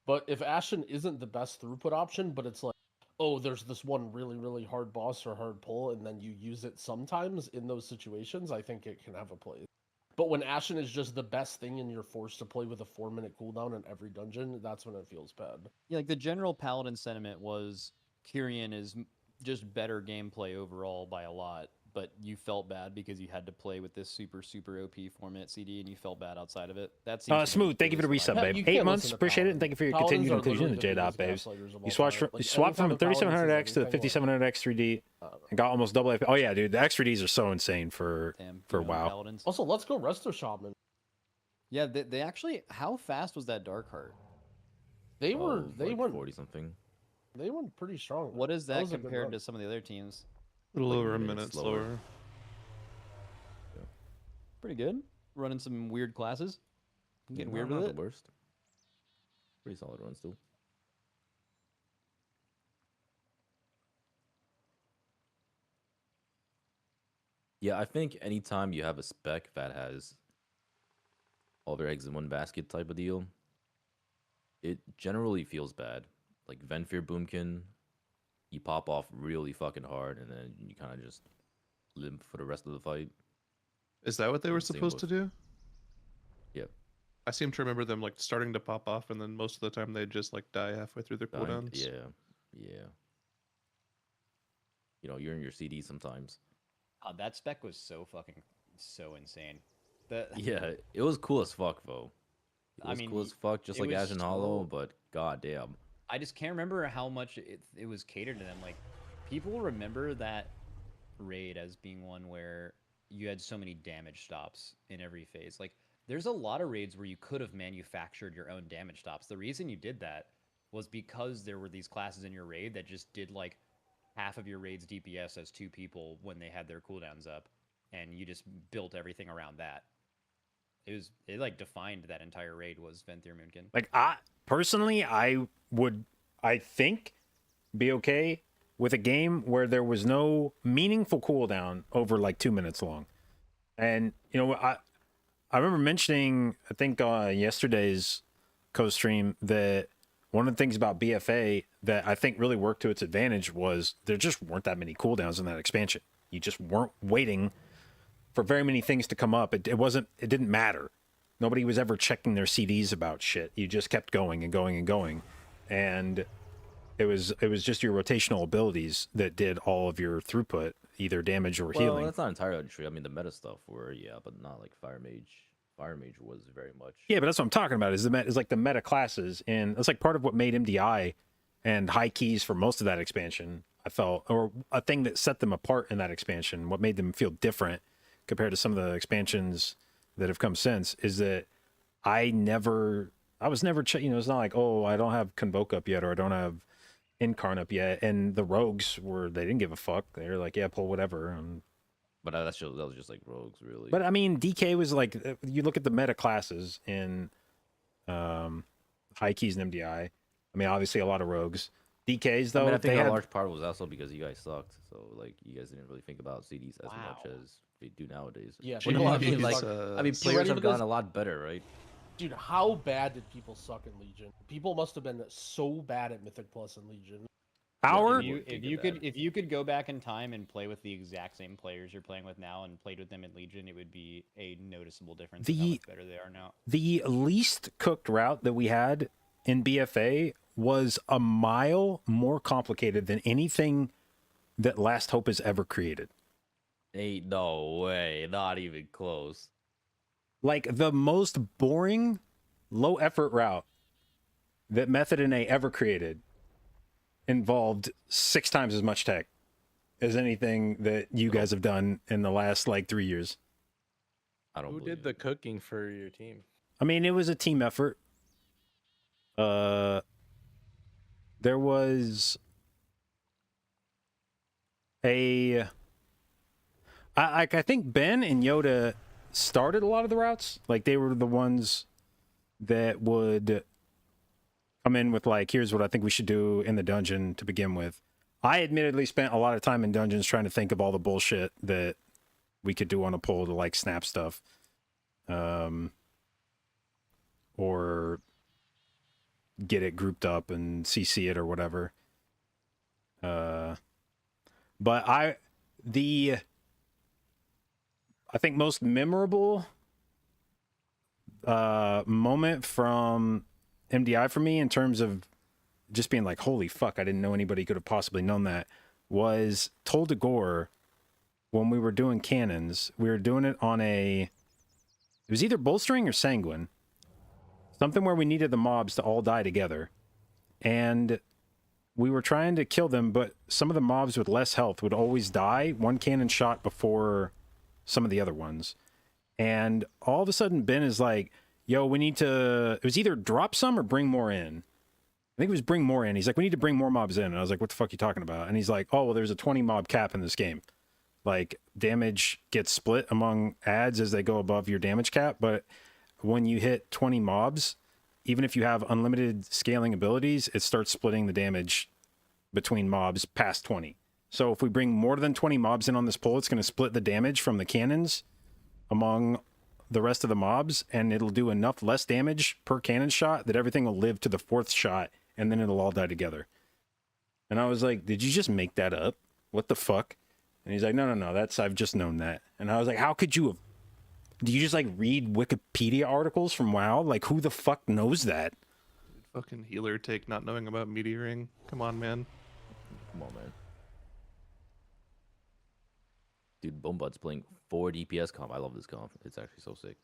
But if Ashen isn't the best throughput option, but it's like, oh, there's this one really, really hard boss or hard pull, and then you use it sometimes in those situations, I think it can have a place. But when Ashen is just the best thing and you're forced to play with a 4-minute cooldown in every dungeon, that's when it feels bad. Yeah, like the general Paladin sentiment was Kyrian is just better gameplay overall by a lot, but you felt bad because you had to play with this super, super OP 4-minute CD and you felt bad outside of it. That seems Smooth, thank you for the resub, Yeah, babe. you 8 can't months, listen to appreciate it, and thank you for your Paladins continued are inclusion in the literally J-Dot, the biggest babes. gaslighters of all You time. Like, swapped from anytime a Paladin 3700X says to the anything, 5700X 3D and got almost double AP. Oh yeah, dude, the X3Ds are so insane for WoW. Paladins. Also, let's go Resto Shaman. Yeah, they actually, how fast was that Dark Heart? They Like went 40 something. They went pretty strong. What is that was a good compared run. to some of the other teams? A little Like over a minute minute slower. slower. Pretty good. Running some weird classes. Getting weird not with it. the worst. Pretty solid run still. Yeah, I think anytime you have a spec that has all their eggs in one basket type of deal, it generally feels bad. Like Venfear Boomkin, you pop off really fucking hard, and then you kind of just limp for the rest of the fight. Is that what they were Same supposed to with- do? Yep. I seem to remember them like starting to pop off, and then most of the time they'd just like die halfway through their Dying- cooldowns. Yeah, yeah. You're in your CD sometimes. That spec was so insane. Yeah, it was cool as fuck though. It I was mean, cool as fuck, just it like was Ashen Hollow, so- but goddamn. I just can't remember how much it was catered to them. Like, people remember that raid as being one where you had so many damage stops in every phase. Like, there's a lot of raids where you could have manufactured your own damage stops. The reason you did that was because there were these classes in your raid that just did like half of your raid's DPS as 2 people when they had their cooldowns up, and you just built everything around that. It like defined that entire raid was Venthir Moonkin. Like I think be okay with a game where there was no meaningful cooldown over like 2 minutes long. And I remember mentioning, I think yesterday's co-stream, that one of the things about BFA that I think really worked to its advantage was there just weren't that many cooldowns in that expansion. You just weren't waiting for very many things to come up. It didn't matter. Nobody was ever checking their CDs about shit. You just kept going and going and going, and it was just your rotational abilities that did all of your throughput, either damage or Well, healing. that's not entirely true. I mean, the meta stuff were, yeah, but not like Fire Mage. Fire Mage was very much. Yeah, but that's what I'm talking about. Is like the meta classes, and that's like part of what made MDI and high keys for most of that expansion. I felt, or a thing that set them apart in that expansion, what made them feel different compared to some of the expansions that have come since, is that I was never, it's not like, oh, I don't have Convoke up yet, or I don't have Incarn up yet, and the rogues they didn't give a fuck. They were like, yeah, pull whatever. But that was just like rogues, really. But I mean, DK was like, you look at the meta classes in high keys and MDI. I mean, obviously a lot of rogues. DKs though, I mean, I think they a had large part was also because you guys sucked. So like, you guys didn't really think about CDs as much as they do nowadays. Yeah, Well, people no, actually he's, suck. I mean, You players ready have for gotten this? a lot better, right? Dude, how bad did people suck in Legion? People must have been so bad at Mythic Plus and Legion. our If you could go back in time and play with the exact same players you're playing with now and played with them in Legion, it would be a noticeable difference in how much better they are now. the least cooked route that we had in BFA was a mile more complicated than anything that Last Hope has ever created. Ain't no way, not even close. Like the most boring, low effort route that Method and A ever created involved 6 times as much tech as anything that you guys have done in the last like 3 years. I don't. Who believe did the it. cooking for your team? I mean, it was a team effort. There was I think Ben and Yoda started a lot of the routes. Like they were the ones that would come in with like, here's what I think we should do in the dungeon to begin with. I admittedly spent a lot of time in dungeons trying to think of all the bullshit that we could do on a poll to like snap stuff. Or get it grouped up and CC it or whatever. But I think most memorable moment from MDI for me in terms of just being like, holy fuck, I didn't know anybody could have possibly known that, was Told to Gore when we were doing cannons. We were doing it on it was either bolstering or sanguine. Something where we needed the mobs to all die together. And we were trying to kill them, but some of the mobs with less health would always die one cannon shot before some of the other ones. And all of a sudden, Ben is like, yo, we need to... It was either drop some or bring more in. I think it was bring more in. He's like, we need to bring more mobs in. And I was like, what the fuck are you talking about? And he's like, oh, well, there's a 20 mob cap in this game. Like, damage gets split among adds as they go above your damage cap, but when you hit 20 mobs, even if you have unlimited scaling abilities, it starts splitting the damage between mobs past 20. So if we bring more than 20 mobs in on this pull, it's going to split the damage from the cannons among the rest of the mobs, and it'll do enough less damage per cannon shot that everything will live to the 4th shot, and then it'll all die together. And I was like, did you just make that up? What the fuck? And he's like, no, I've just known that. And I was like, how could you have... Do you just like read Wikipedia articles from WoW? Like, who the fuck knows that? Fucking healer take not knowing about meteoring. Come on, man. Come on, man. Dude, Bombud's playing 4 DPS comp. I love this comp. It's actually so sick.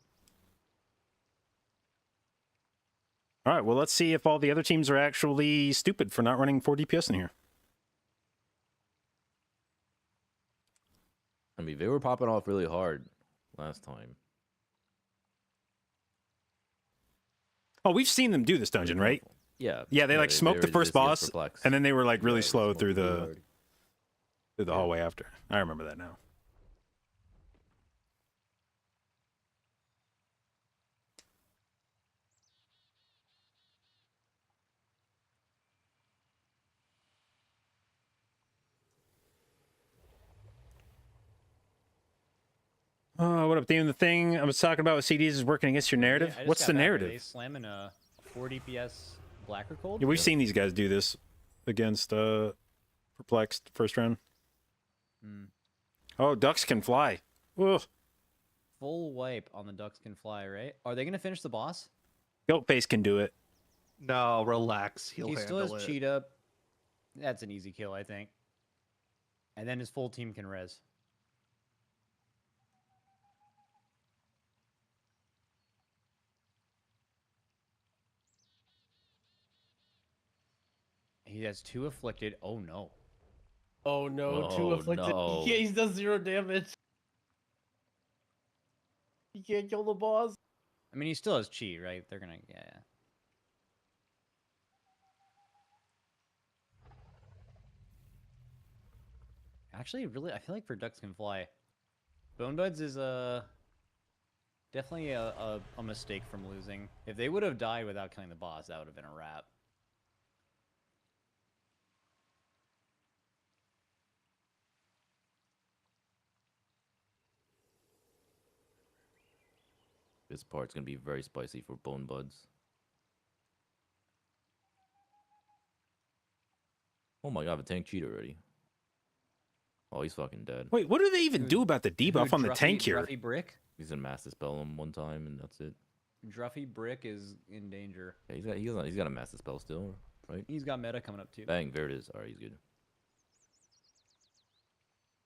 All right, well, let's see if all the other teams are actually stupid for not running 4 DPS in here. I mean, they were popping off really hard last time. Oh, we've seen them do this dungeon, right? Yeah. Yeah, they like smoked the first boss, and then they were like really Yeah, slow smoked through really the hard. hallway after. I remember that now. What up, Dean? The thing I was talking about with CDs is working against your narrative. Yeah, I just What's got the back. Are narrative? they slamming a 4 DPS Blacker Cold? Yeah, we've seen these guys do this against Perplexed first round. Hmm. Oh, ducks can fly. Ugh. full wipe on the Ducks Can Fly, right? Are they gonna finish the boss? Goatface can do it. No, relax. He'll He still has handle it. cheat up. That's an easy kill, I think. And then his full team can res. He has 2 afflicted. Oh no. Oh no, 2 Oh, afflicted. no. He does 0 damage. He can't kill the boss. I mean, he still has cheat, right? They're gonna, yeah. Actually, really, I feel like for Ducks Can Fly, Bone Buds is definitely a mistake from losing. If they would have died without killing the boss, that would have been a wrap. This part's gonna be very spicy for Bone Buds. Oh my god, I have a tank cheat already. Oh, he's fucking dead. Wait, what do they even do about the debuff on the tank here? Druffy Brick? He's gonna mass dispel him one time and that's it. Druffy Brick is in danger. Yeah, he's got a mass dispel still, right? He's got meta coming up too. Bang, there it is. Alright, he's good.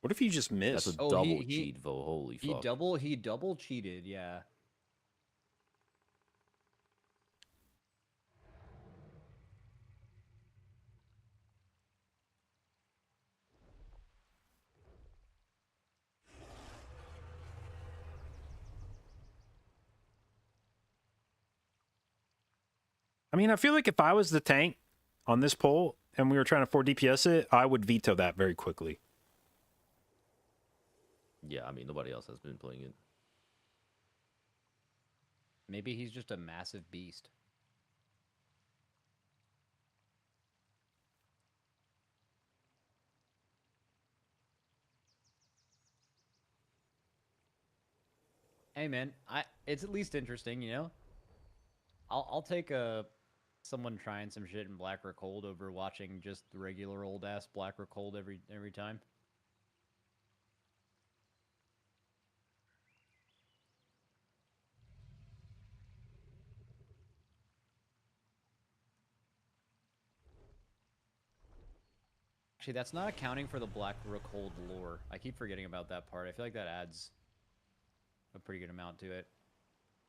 What if you just miss? That's a Oh, double cheat, Vo. Holy fuck. He double cheated, yeah. I mean, I feel like if I was the tank on this poll and we were trying to 4 DPS it, I would veto that very quickly. Yeah, I mean, nobody else has been playing it. Maybe he's just a massive beast. Hey man, it's at least interesting, you know? I'll take someone trying some shit in Black or Cold over watching just the regular old ass Black or Cold every time. Actually, that's not accounting for the Black or Cold lore. I keep forgetting about that part. I feel like that adds a pretty good amount to it.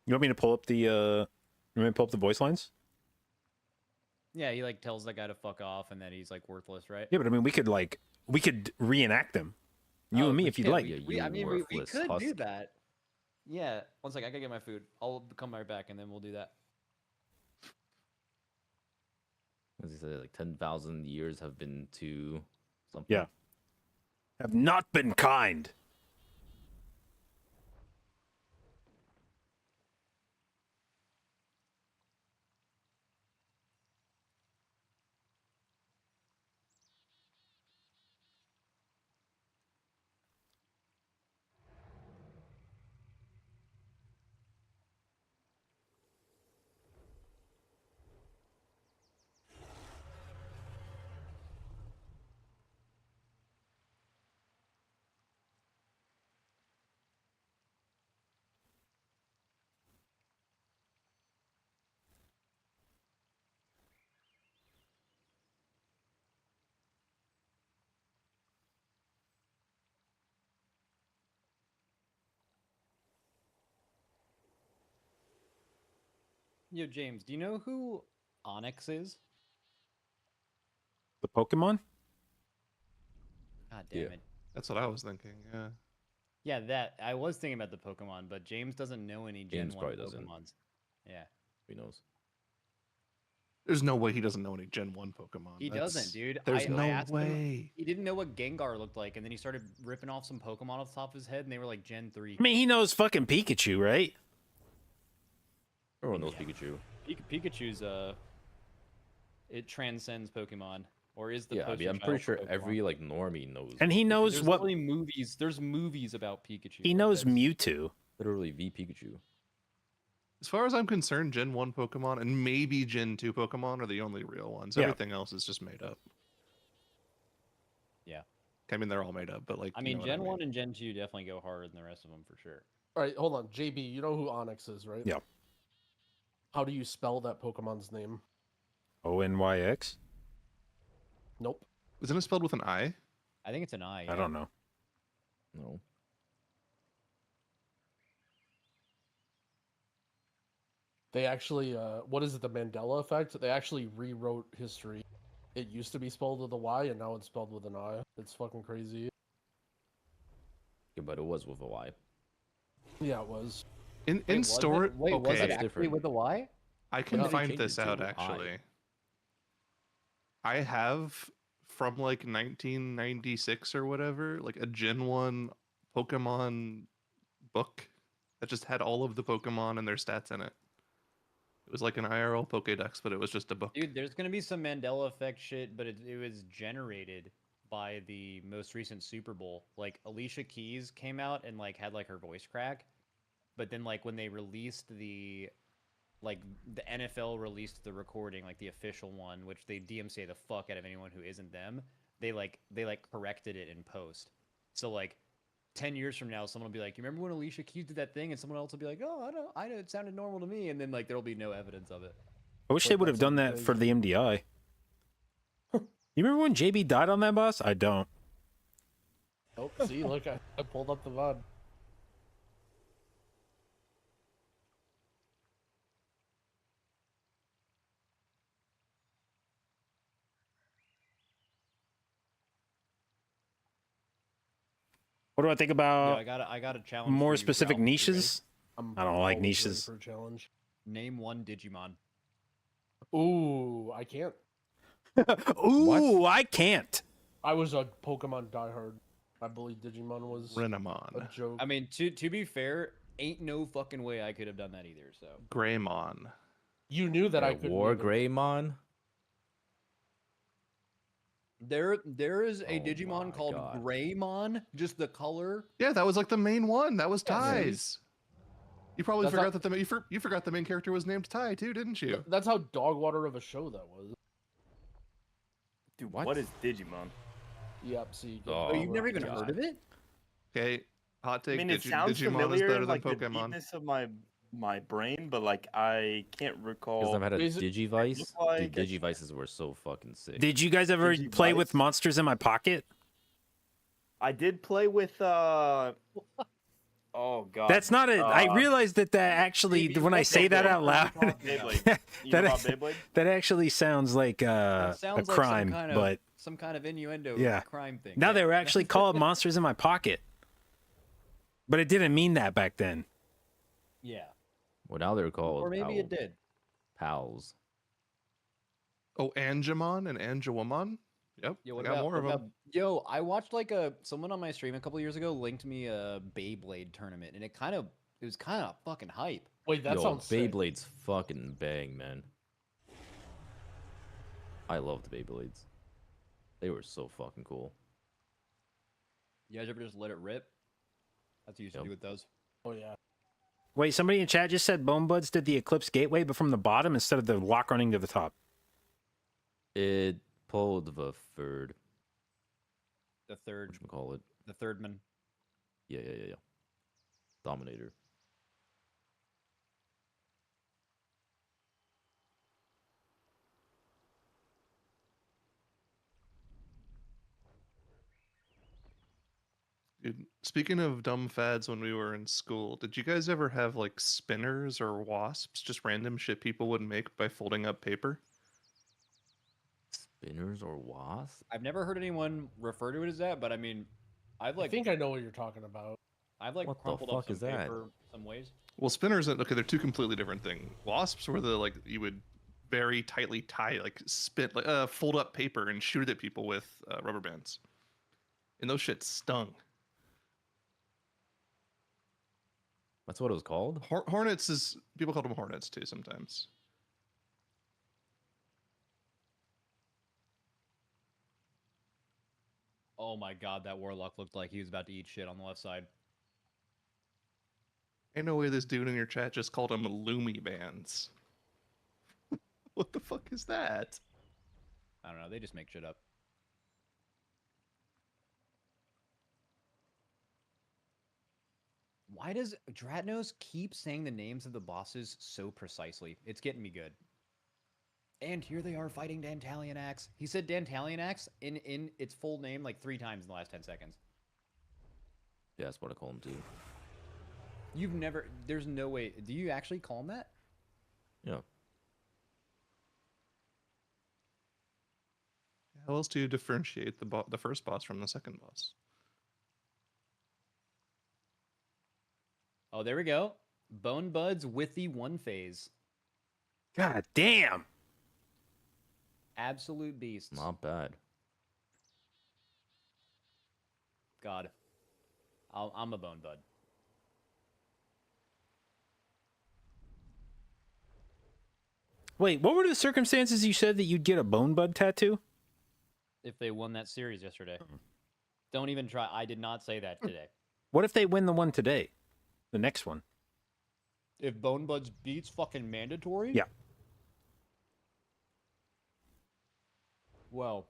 You want me to pull up the voice lines? Yeah, he like tells that guy to fuck off and that he's like worthless, right? Yeah, but I mean, we could reenact them. You and me, if you'd like. I mean, we worthless could do husk. that. Yeah, one second, I gotta get my food. I'll come right back and then we'll do that. As he said, like 10,000 years have been to something. Yeah. Have not been kind. Yo, James, do you know who Onyx is? The Pokemon? God damn Yeah. it. That's what I was thinking. Yeah. Yeah, that I was thinking about the Pokemon, but James doesn't know any Gen James 1 probably doesn't. Pokemons. Yeah. Who knows? There's no way he doesn't know any Gen 1 Pokemon. He doesn't, dude. There's I no asked him, way. he didn't know what Gengar looked like, and then he started ripping off some Pokemon off the top of his head, and they were like Gen 3. I mean, he knows fucking Pikachu, right? Everyone knows Yeah. Pikachu. Pikachu's it transcends Pokemon, or is the Yeah, I mean, poster I'm child pretty for sure Pokemon. every like normie knows. And he knows There's what literally movies. There's movies about Pikachu. he like, knows that's- Mewtwo. Literally V Pikachu. As far as I'm concerned, Gen 1 Pokemon and maybe Gen 2 Pokemon are the only real ones. Yeah. Everything else is just made up. Yeah. I mean, they're all made up, but like. I you mean, know what Gen mean. 1 and Gen 2 definitely go harder than the rest of them for sure. All right, hold on, JB. You know who Onyx is, right? Yeah. How do you spell that Pokemon's name? ONYX? Nope. Isn't it spelled with an I? I think it's an I. I don't know. No. They actually, what is it? The Mandela effect. They actually rewrote history. It used to be spelled with a Y, and now it's spelled with an I. It's fucking crazy. Yeah, but it was with a Y. Yeah, it was. In Wait, was store. it? Wait, was okay, it That's actually different. with a Y? I can When did he find change this it to out I? actually. I have from like 1996 or whatever, like a Gen 1 Pokemon book that just had all of the Pokemon and their stats in it. It was like an IRL Pokédex, but it was just a book. Dude, there's gonna be some Mandela effect shit, but it was generated by the most recent Super Bowl. Like Alicia Keys came out and like had like her voice crack, but then like when they released the NFL released the recording, like the official one, which they DMCA the fuck out of anyone who isn't them. They corrected it in post. So like 10 years from now, someone will be like, "You remember when Alicia Keys did that thing?" And someone else will be like, "Oh, I know, it sounded normal to me." And then like there'll be no evidence of it. I wish Wait, they would have that's done that for the crazy. MDI. You remember when JB died on that boss? I don't. Oh, see, look, I pulled up the VOD. What do I think Yeah, about I got a challenge. more for you, specific Ralph. You ready? niches? I don't like always ready niches. for a challenge. Name one Digimon. Ooh, I can't. Ooh, I can't. I was a Pokemon diehard. I believe Digimon was a Renamon, joke. I mean, to be fair, ain't no fucking way I could have done that either. So Greymon. You knew that I Yeah, couldn't. War even- Greymon. there is a Oh Digimon my called God. Greymon. Just the color. Yeah, that was like the main one. That was Yeah, see? Ties. You probably That's forgot not- that you forgot the main character was named Ty too, didn't you? That's how dog water of a show that was. Dude, What? what is Digimon? Yep. See. Oh Oh, you've my never even God. heard of it? Okay, hot I take. mean, it sounds Digimon familiar, is better like than the Pokemon. deepness of my brain, but like I can't Because recall. I've had a Is it- Digivice. look like Dude, a- Digivices were so fucking sick. Did you guys ever play with Digivice? Monsters in My Pocket? I did play with oh god. That's not it. I realized that actually, Maybe when I what say that Beyblade out loud, Beyblade. You know about Beyblade? that actually sounds like It a sounds like crime. some kind of innuendo Yeah. crime thing. Now Yeah. they were actually called Monsters in My Pocket, but it didn't mean that back then. Yeah. Well, now they're called Or maybe it did. pals. Oh, Angemon and Angewomon. Yep, Yo, I what got about, more of what them. about- Yo, I watched like someone on my stream a couple years ago linked me a Beyblade tournament, and it was kind of fucking hype. Wait, that Yo, sounds sick. Beyblades fucking bang, man. I loved Beyblades. They were so fucking cool. You guys ever just let it rip? That's what you used to Yep. do with those. Oh yeah. Wait, somebody in chat just said Bone Buds did the Eclipse Gateway, but from the bottom instead of the walk running to the top. It pulled the third. The third, Whatchamacallit. the third man. Yeah. Dominator. Dude, speaking of dumb fads when we were in school, did you guys ever have like spinners or wasps, just random shit people would make by folding up paper? Spinners or wasps? I've never heard anyone refer to it as that, but I mean, I've I think I know what you're talking about. I've like What the crumpled up fuck some is that? paper some ways. Well, spinners, okay, they're two completely different things. Wasps were the like you would very tightly tie fold up paper and shoot it at people with rubber bands, and those shit stung. That's what it was called? Hornets is people called them hornets too sometimes. Oh my god, that warlock looked like he was about to eat shit on the left side. Ain't no way this dude in your chat just called them Loomy bands. What the fuck is that? I don't know, they just make shit up. Why does Dratnos keep saying the names of the bosses so precisely? It's getting me good. And here they are fighting Dantalion-Axe. He said Dantalion-Axe in its full name like 3 times in the last 10 seconds. Yeah, that's what I call him too. You've never... There's no way... Do you actually call him that? Yeah. How else do you differentiate the first boss from the second boss? Oh, there we go. Bone Buds with the 1 phase. God damn. Absolute beasts. Not bad. God. I'm a Bone Bud. Wait, what were the circumstances you said that you'd get a bone bud tattoo? If they won that series yesterday. Don't even try. I did not say that today. What if they win the one today? The next one? If Bone Buds beats fucking mandatory? Yeah. Well.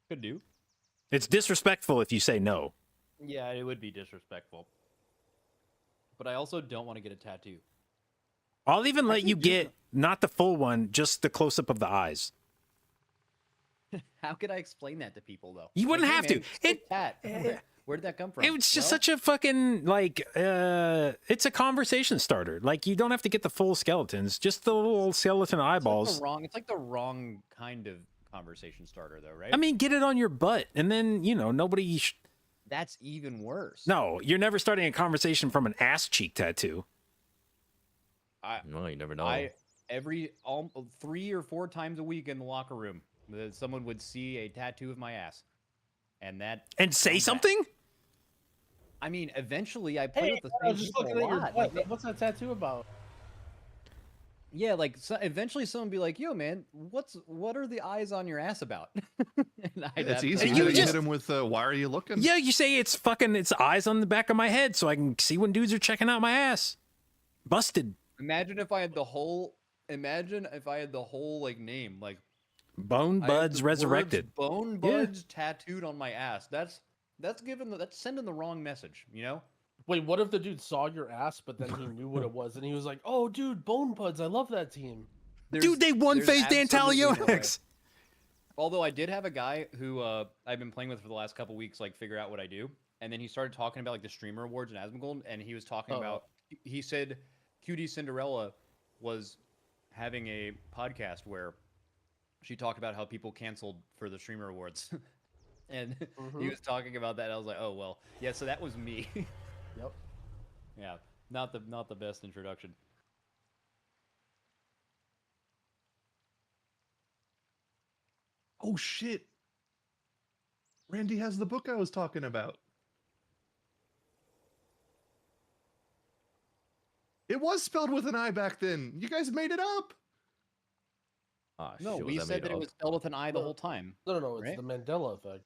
Could do. It's disrespectful if you say no. Yeah, it would be disrespectful. But I also don't want to get a tattoo. I'll even let Actually, you get not the full one, just the close up of the eyes. How could I explain that to people, though? You wouldn't Like, have hey, to. man, sick tat. Where did that come from? It was just Well, such a fucking it's a conversation starter. Like you don't have to get the full skeletons, just the little skeleton eyeballs. It's like the wrong kind of conversation starter, though, right? I mean, get it on your butt, and then nobody. That's even worse. No, you're never starting a conversation from an ass cheek tattoo. No, you never know. Every 3 or 4 times a week in the locker room, someone would see a tattoo of my ass, and say I'm something. back. I mean, eventually, I play Hey, with the I same was just people looking a at your lot. butt. Like, What's that tattoo about? yeah, like eventually, someone would be like, "Yo, man, what are the eyes on your ass about?" And I'd It's have to easy. say, You You just- hit him with, why are you looking? Yeah, you say it's eyes on the back of my head, so I can see when dudes are checking out my ass. Busted. Imagine if I had the whole. Imagine if I had the whole like name, like Bone I have Buds the Resurrected. words Bone Yeah. Buds tattooed on my ass. That's sending the wrong message, you know? Wait, what if the dude saw your ass, but then he knew what it was, and he was like, "Oh, dude, Bone Buds, I love that team." Dude, they one there's phased absolutely no way. Dantalion-Axe. Although I did have a guy who I've been playing with for the last couple weeks, like figure out what I do, and then he started talking about like the streamer awards and Asmongold, and he was talking about. He said, "QD Cinderella was having a podcast where she talked about how people canceled for the streamer awards." And he was talking about that. And I was like, "Oh well, yeah." So that was me. Yep. Yeah, not the best introduction. Oh shit! Randy has the book I was talking about. It was spelled with an I back then. You guys made it up. Ah, No, shit, was we that said made that it up? was spelled with an I the No. whole time. No, it's Right? the Mandela effect.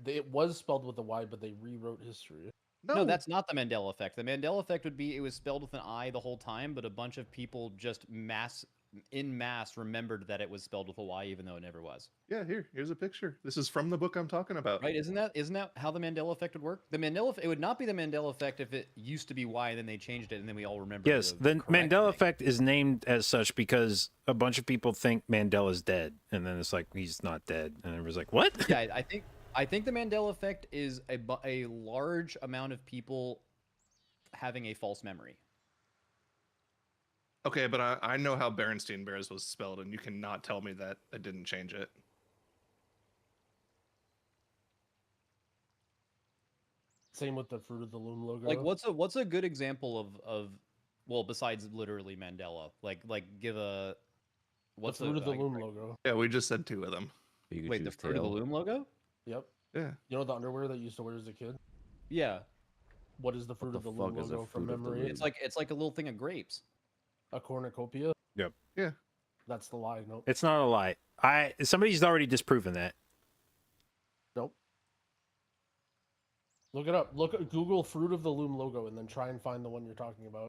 It was spelled with a Y, but they rewrote history. No, that's not the Mandela effect. The Mandela effect would be it was spelled with an I the whole time, but a bunch of people just in mass remembered that it was spelled with a Y, even though it never was. Yeah. Here's a picture. This is from the book I'm talking about. Right? Isn't that how the Mandela effect would work? It would not be the Mandela effect if it used to be Y and then they changed it and then we all remember. Yes, the correct Mandela thing. effect is named as such because a bunch of people think Mandela's dead, and then it's like he's not dead, and everyone's like, "What?" Yeah, I think the Mandela effect is a large amount of people having a false memory. Okay, but I know how Berenstein Bears was spelled, and you cannot tell me that I didn't change it. Same with the Fruit of the Loom logo. Like, what's a good example of well, besides literally Mandela, like give a the Fruit of the Loom logo? Yeah, we just said 2 of them. Wait, the Pikachu's Fruit of the tail. Loom logo? Yep. Yeah. You know the underwear that you used to wear as a kid? Yeah, What is the Fruit the of the fuck Loom is a logo from Fruit of the memory? Loom? it's like a little thing of grapes. A cornucopia? Yep. Yeah. That's the lie. Nope. It's not a lie. Somebody's already disproven that. Nope. Look it up. Google Fruit of the Loom logo and then try and find the one you're talking about.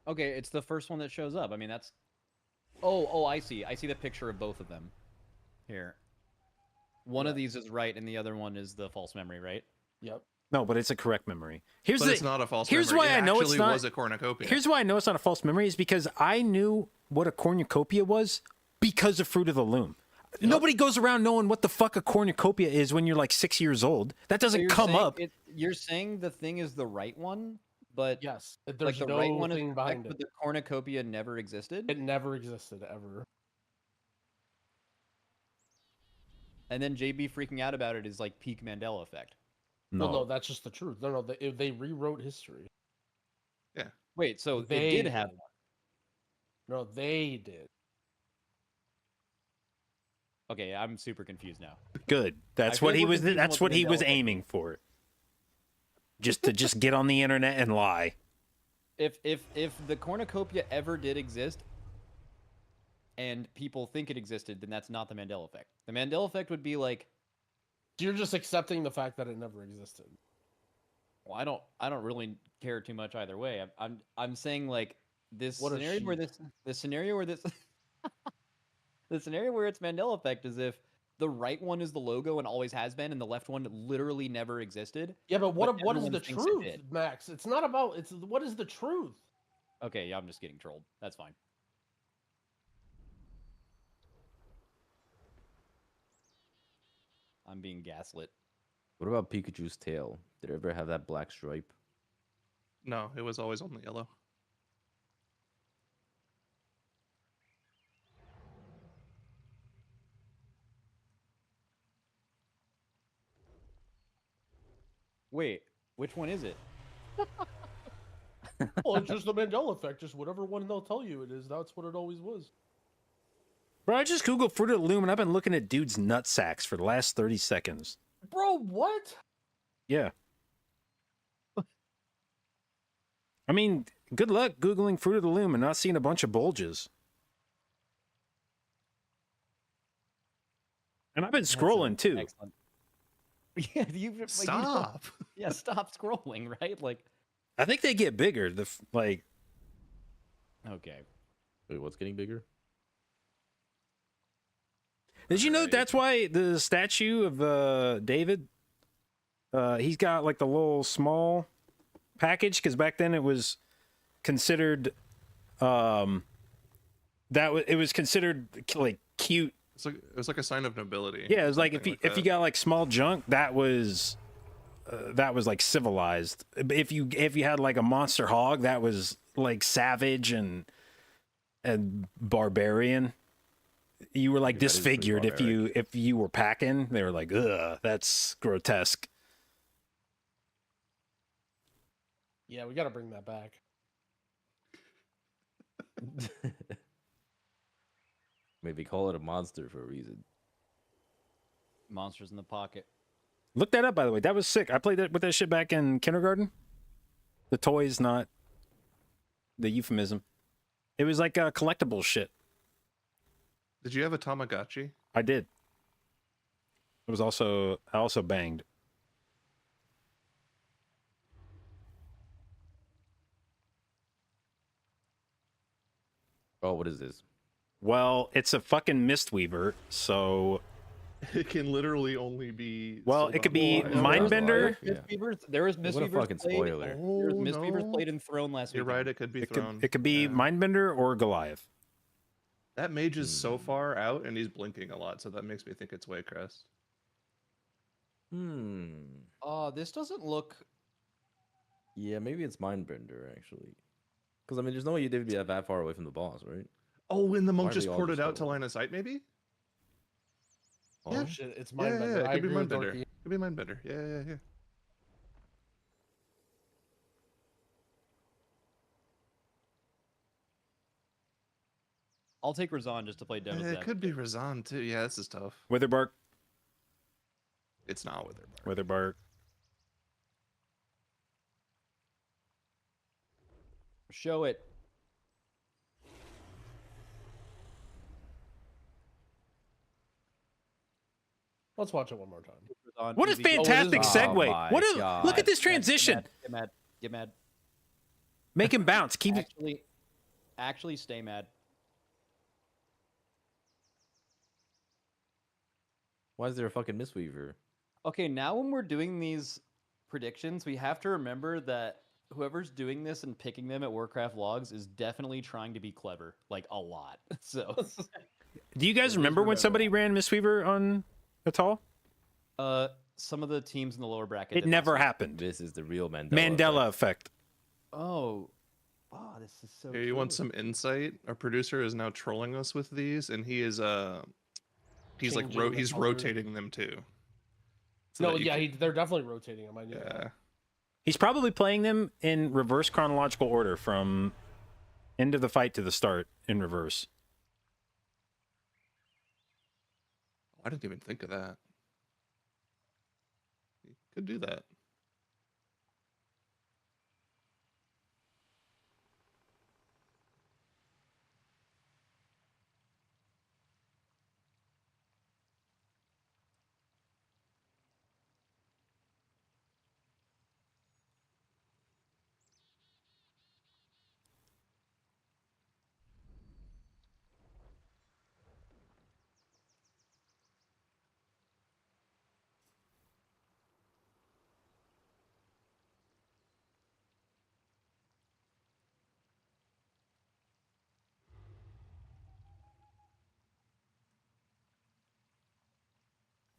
Okay, it's the first one that shows up. I mean, that's. Oh, I see. I see the picture of both of them. Here. One of these is right, and the other one is the false memory, right? Yep. No, but it's a correct memory. Here's But the, it's not a false here's memory. why It I know it's actually not. was a cornucopia. Here's why I know it's not a false memory is because I knew what a cornucopia was because of Fruit of the Loom. Nobody goes around knowing what the fuck a cornucopia is when you're like 6 years old. That So doesn't you're come saying up. you're saying the thing is the right one, but Yes. like There's the no right one is thing correct, behind but it. the cornucopia never existed. It never existed ever. And then JB freaking out about it is like peak Mandela effect. No, Well, no, that's just the truth. No, they rewrote history. Wait, so They it did have did. No, they did. Okay, I'm super confused now. good. That's feel what like he we're was. confusing That's what what the he was Mandela effect aiming for. Just to just get on the internet and lie. If the cornucopia ever did exist and people think it existed, then that's not the Mandela effect. The Mandela effect would be like, You're just accepting the fact that it never existed. well, I don't really care too much either way. I'm saying like this What a scenario where sheep. this scenario where this the scenario where it's Mandela effect is if the right one is the logo and always has been, and the left one literally never existed. Yeah, but what is everyone the thinks it truth, did. Max? It's not about. It's what is the truth? Okay, yeah, I'm just getting trolled. That's fine. I'm being gaslit. What about Pikachu's tail? Did it ever have that black stripe? No, it was always only yellow. Wait, which one is it? Well, it's just the Mandela effect. Just whatever one they'll tell you it is. That's what it always was. Bro, I just Googled Fruit of the Loom and I've been looking at dudes' nut sacks for the last 30 seconds. Bro, what? Yeah. I mean, good luck Googling Fruit of the Loom and not seeing a bunch of bulges. And I've been scrolling too. Excellent. Yeah, you Stop. Yeah, stop scrolling, right? Like, I think they get bigger. Like, okay. Wait, what's getting bigger? did you know Alright. that's why the statue of David, he's got like the little small package because back then it was considered, it was considered like cute. It was like a sign of nobility. Yeah, it was like something if you that. got like small junk, that was like civilized. If you had like a monster hog, that was like savage and barbarian. You were like That is pretty disfigured if you were packing. They were like, ugh, that's grotesque. Yeah, we got to bring that back. Maybe call it a monster for a reason. Monsters in the pocket. Look that up, by the way. That was sick. I played that with that shit back in kindergarten. The toys, not the euphemism. It was like a collectible shit. Did you have a Tamagotchi? I did. I also banged. Oh, what is this? Well, it's a fucking Mistweaver, so It can literally only be. well, sold it could be online. Mindbender. Yeah. There was What a Mistweavers fucking played. spoiler. There was Oh, Mistweavers no. played in Throne last You're weekend. right. It could be It thrown. could be Yeah. Mindbender or Goliath. That mage is so far out, and he's blinking a lot, so that makes me think it's Waycrest. This doesn't look. Yeah, maybe it's Mindbender actually. Because I mean, there's no way you'd be that far away from the boss, right? Oh, and the Why monk are just they all ported just out to so- line of sight, maybe? Oh Yeah. shit, it's Yeah, Mindbender. it I could be agree with Mindbender. Dorky. Could be Mindbender. Yeah. I'll take Razan just to play devil's It could advocate. be Razan too. Yeah, this is tough. Witherbark. It's not Witherbark. Witherbark. Show it. Let's watch it one more time. Razan, What a PvP. fantastic Oh, segue! my What a God. look at this Get mad, transition. Get mad. Get mad. Make him bounce. Keep it. Actually, stay mad. Why is there a fucking Mistweaver? Okay, now when we're doing these predictions, we have to remember that whoever's doing this and picking them at Warcraft logs is definitely trying to be clever, like a lot. So, Do you guys remember when somebody ran Mistweaver on Atal? some of the teams in the lower bracket. It did never last week. happened. This is the real Mandela. Mandela effect. Oh, wow, this is so. Here, you want some insight? Our producer is now trolling us with these, and he is he's like Changing the he's color. rotating them too. So No, that you yeah, can- they're definitely rotating them. I knew yeah. that. He's probably playing them in reverse chronological order from end of the fight to the start in reverse. I didn't even think of that. You could do that.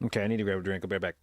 Okay, I need to grab a drink. I'll be right back.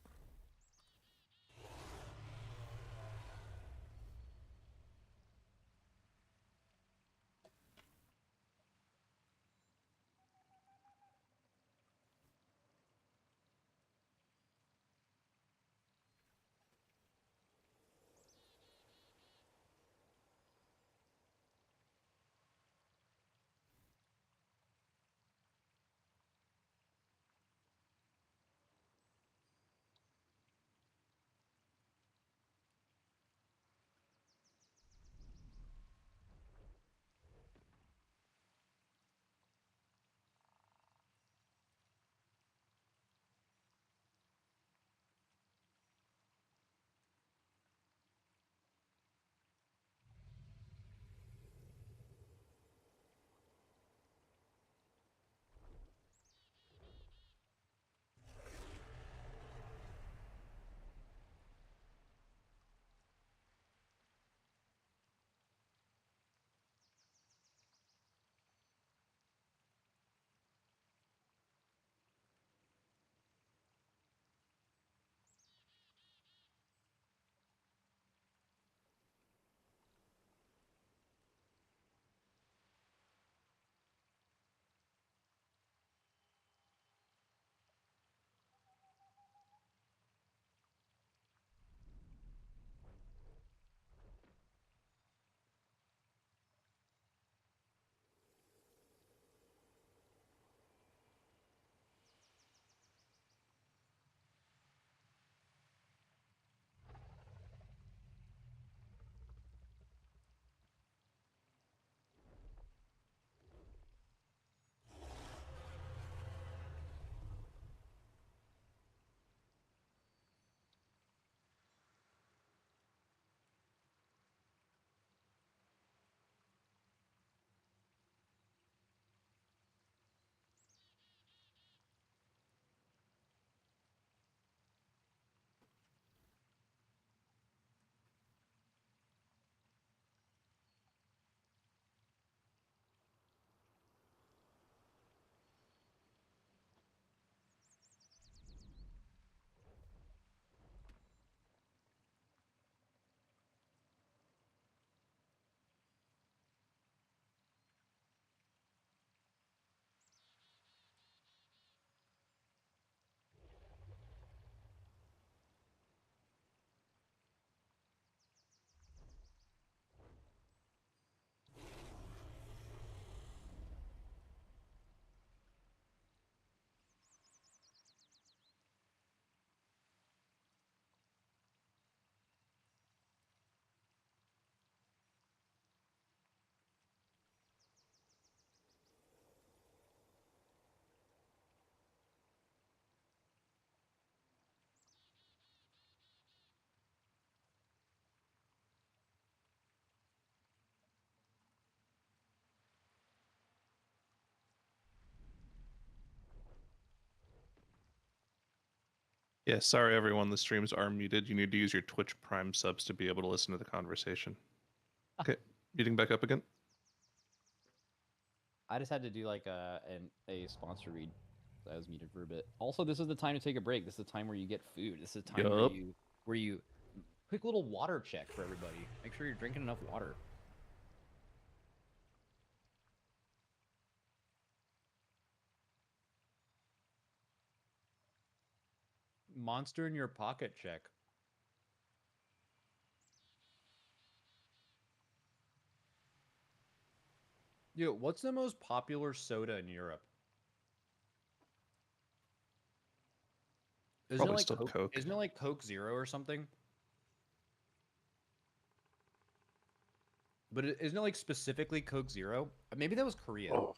Yeah, sorry everyone, the streams are muted. You need to use your Twitch Prime subs to be able to listen to the conversation. Okay, muting back up again. I just had to do like a sponsor read. I was muted for a bit. Also, this is the time to take a break. This is the time where you get food. This is the time Yup. where you quick little water check for everybody. Make sure you're drinking enough water. Monster in your pocket check. Yo, what's the most popular soda in Europe? Isn't Probably it like still Coke. Isn't it like Coke Zero or something? But isn't it like specifically Coke Zero? Maybe that was Korea. Oh.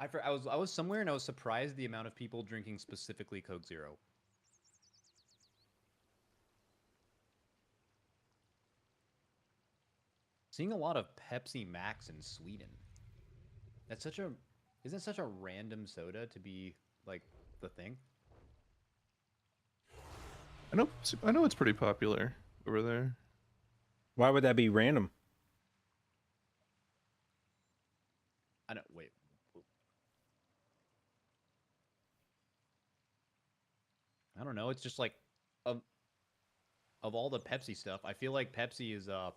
I was somewhere and I was surprised the amount of people drinking specifically Coke Zero. Seeing a lot of Pepsi Max in Sweden. Isn't such a random soda to be like the thing? I know it's pretty popular over there. Why would that be random? I don't wait. I don't know. It's just like of all the Pepsi stuff, I feel like Pepsi is I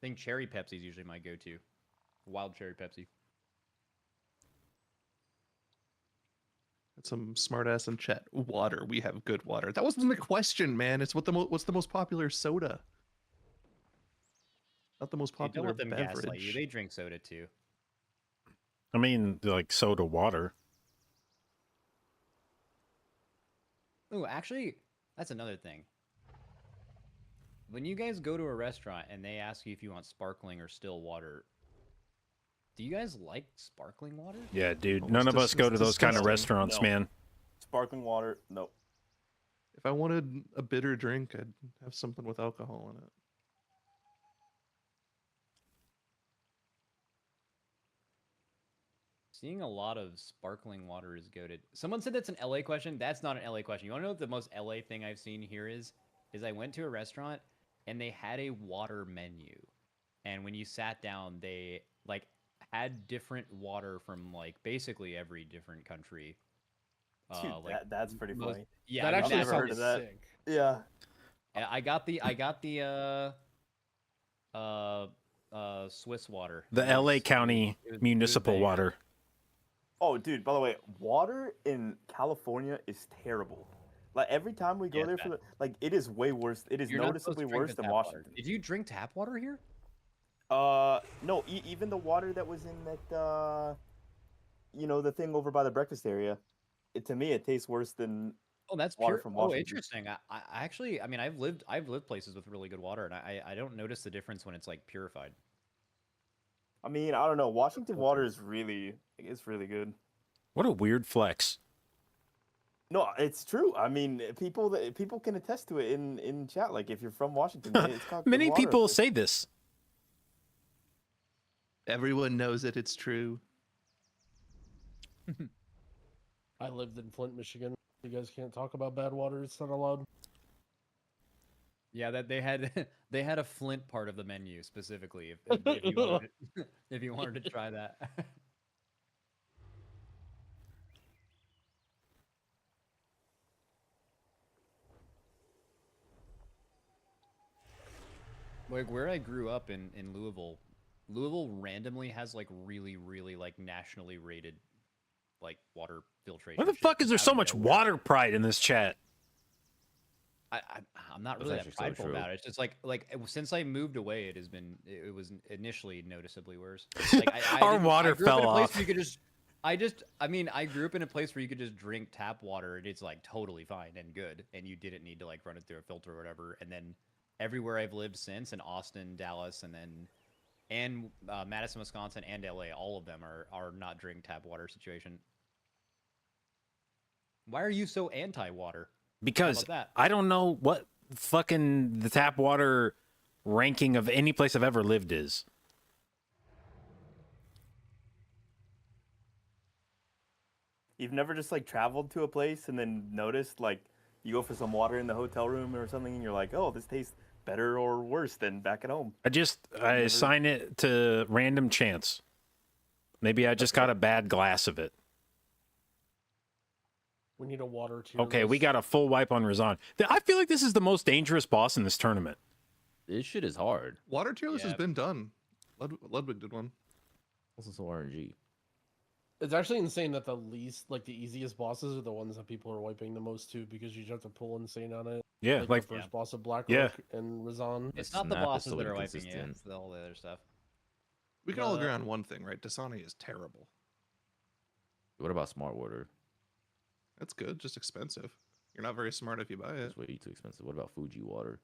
think cherry Pepsi is usually my go-to. Wild cherry Pepsi. That's some smart ass in chat. Water. We have good water. That wasn't the question, man. It's what's the most popular soda? Not the most Hey, don't popular let them gaslight you. beverage. They drink soda too. I mean, like soda water. Oh, actually, that's another thing. When you guys go to a restaurant and they ask you if you want sparkling or still water, do you guys like sparkling water? Yeah, dude. Oh, None it's of us go to those kind of disgusting. restaurants, No. man. Sparkling water, no. If I wanted a bitter drink, I'd have something with alcohol in it. Seeing a lot of sparkling water is goated. Someone said that's an LA question. That's not an LA question. You want to know what the most LA thing I've seen here is? Is I went to a restaurant and they had a water menu. And when you sat down, they like had different water from like basically every different country. Dude, Like that's pretty most- funny. Yeah, that I mean, actually never heard sounds of that. sick. Yeah. I got the Swiss water. The It LA was- County it was municipal banger. water. Oh, dude, by the way, water in California is terrible. Like every time we go Yeah, it's there for like it is way worse. It is You're not supposed to noticeably drink worse the than tap water. Washington. Did you drink tap water here? No, even the water that was in that the thing over by the breakfast area. To me it tastes worse than Oh, that's water pure. from Oh, Washington. interesting. I actually, I mean, I've lived places with really good water, and I don't notice the difference when it's like purified. I mean, I don't know. Washington water is really good. What a weird flex. No, it's true. I mean, people can attest to it in chat. Like if you're from Washington, it's got good Many water people up there. say this. Everyone knows it. It's true. I lived in Flint, Michigan. You guys can't talk about bad water. It's not allowed. Yeah, that they had they had a Flint part of the menu specifically if you wanted if you wanted to try that. Like where I grew up in Louisville, Louisville randomly has like really like nationally rated like water filtration. Why the shit fuck is there out so of much nowhere. water pride in this chat? I'm not That's really actually that so prideful true. about it. It's just like since I moved away, it was initially noticeably worse. Like Our didn't- water grew up in fell a place off. where you could just, I mean, I grew up in a place where you could just drink tap water and it's like totally fine and good, and you didn't need to like run it through a filter or whatever. And then everywhere I've lived since, in Austin, Dallas, and Madison, Wisconsin, and LA, all of them are not drink tap water situation. Why are you so anti-water? Because that? I don't know what fucking the tap water ranking of any place I've ever lived is. You've never just like traveled to a place and then noticed like you go for some water in the hotel room or something and you're like, oh, this tastes better or worse than back at home. I Never- assign it to random chance. Maybe I just got a bad glass of it. We need a water tier. Okay, we list. got a full wipe on Razan. I feel like this is the most dangerous boss in this tournament. This shit is hard. Water tier list has Yeah. been done. Ludwig did one. Also, some RNG. It's actually insane that the easiest bosses are the ones that people are wiping the most too, because you just have to pull insane on it. Yeah, like the first boss of Blackrock Yeah. and Razan. It's not the Snap is bosses so that are wiping you; inconsistent. it's all the other stuff. We can all agree on one thing, right? Dasani is terrible. What about smart water? That's good, just expensive. You're not very smart if you buy it. It's way too expensive. What about Fuji water?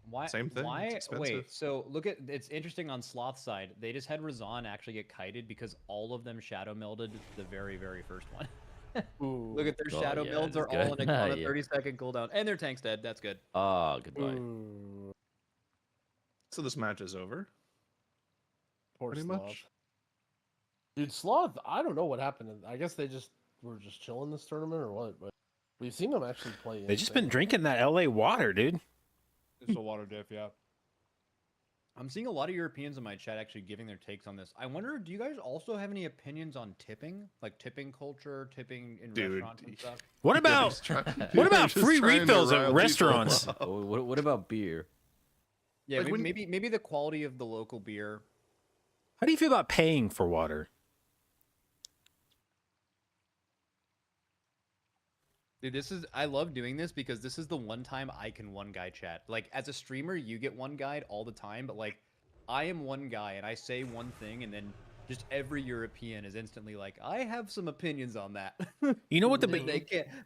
Why? Same thing, it's Why? Wait. expensive. So look at it's interesting on Sloth's side. They just had Razan actually get kited because all of them shadow melded the very first one. Ooh. Look at their Oh, shadow yeah, builds that's are all good. on a Yeah. 30-second cooldown, and their tank's dead. That's good. Ah, goodbye. Ooh, So this match is over. poor Pretty Sloth. much. Dude, Sloth, I don't know what happened. I guess they just were just chilling this tournament or what, but we've seen them actually play. they just been insane. drinking that LA water, dude. It's a water diff, yeah. I'm seeing a lot of Europeans in my chat actually giving their takes on this. I wonder, do you guys also have any opinions on tipping, like tipping culture, tipping in Dude. restaurants and stuff? What about what about free refills at restaurants? What about beer? Yeah, Like maybe the quality of the local beer. How do you feel about paying for water? Dude, I love doing this because this is the one time I can one guy chat. Like as a streamer, you get one guide all the time, but like I am one guy and I say one thing and then just every European is instantly like, I have some opinions on that. You know what the And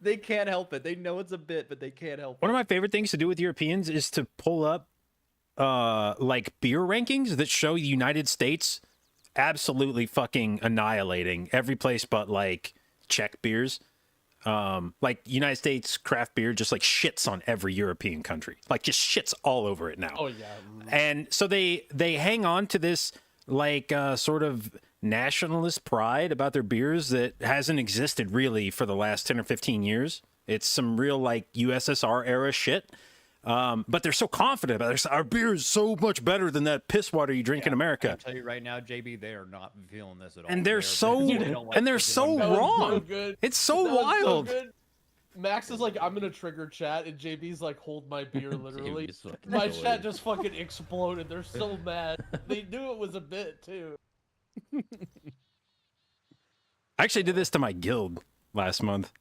they can't help it. They know it's a bit, but they can't help one it. of my favorite things to do with Europeans is to pull up like beer rankings that show the United States absolutely fucking annihilating every place but like Czech beers. Like United States craft beer just like shits on every European country, like just shits all over it now. Oh yeah. And so they hang on to this like sort of nationalist pride about their beers that hasn't existed really for the last 10 or 15 years. It's some real like USSR era shit. But they're so confident about it. Our beer is so much better than that piss water you drink in I America. can tell you right now, JB, they are not feeling this at all. And they're They are- so they don't like and they're this so one guy. That was so wrong. good. It's so That was wild. good. Max is like, I'm gonna trigger chat, and JB's like, hold my beer, literally. Just fucking My enjoy chat it. just fucking exploded. They're so mad. They knew it was a bit too. I actually did this to my guild last month.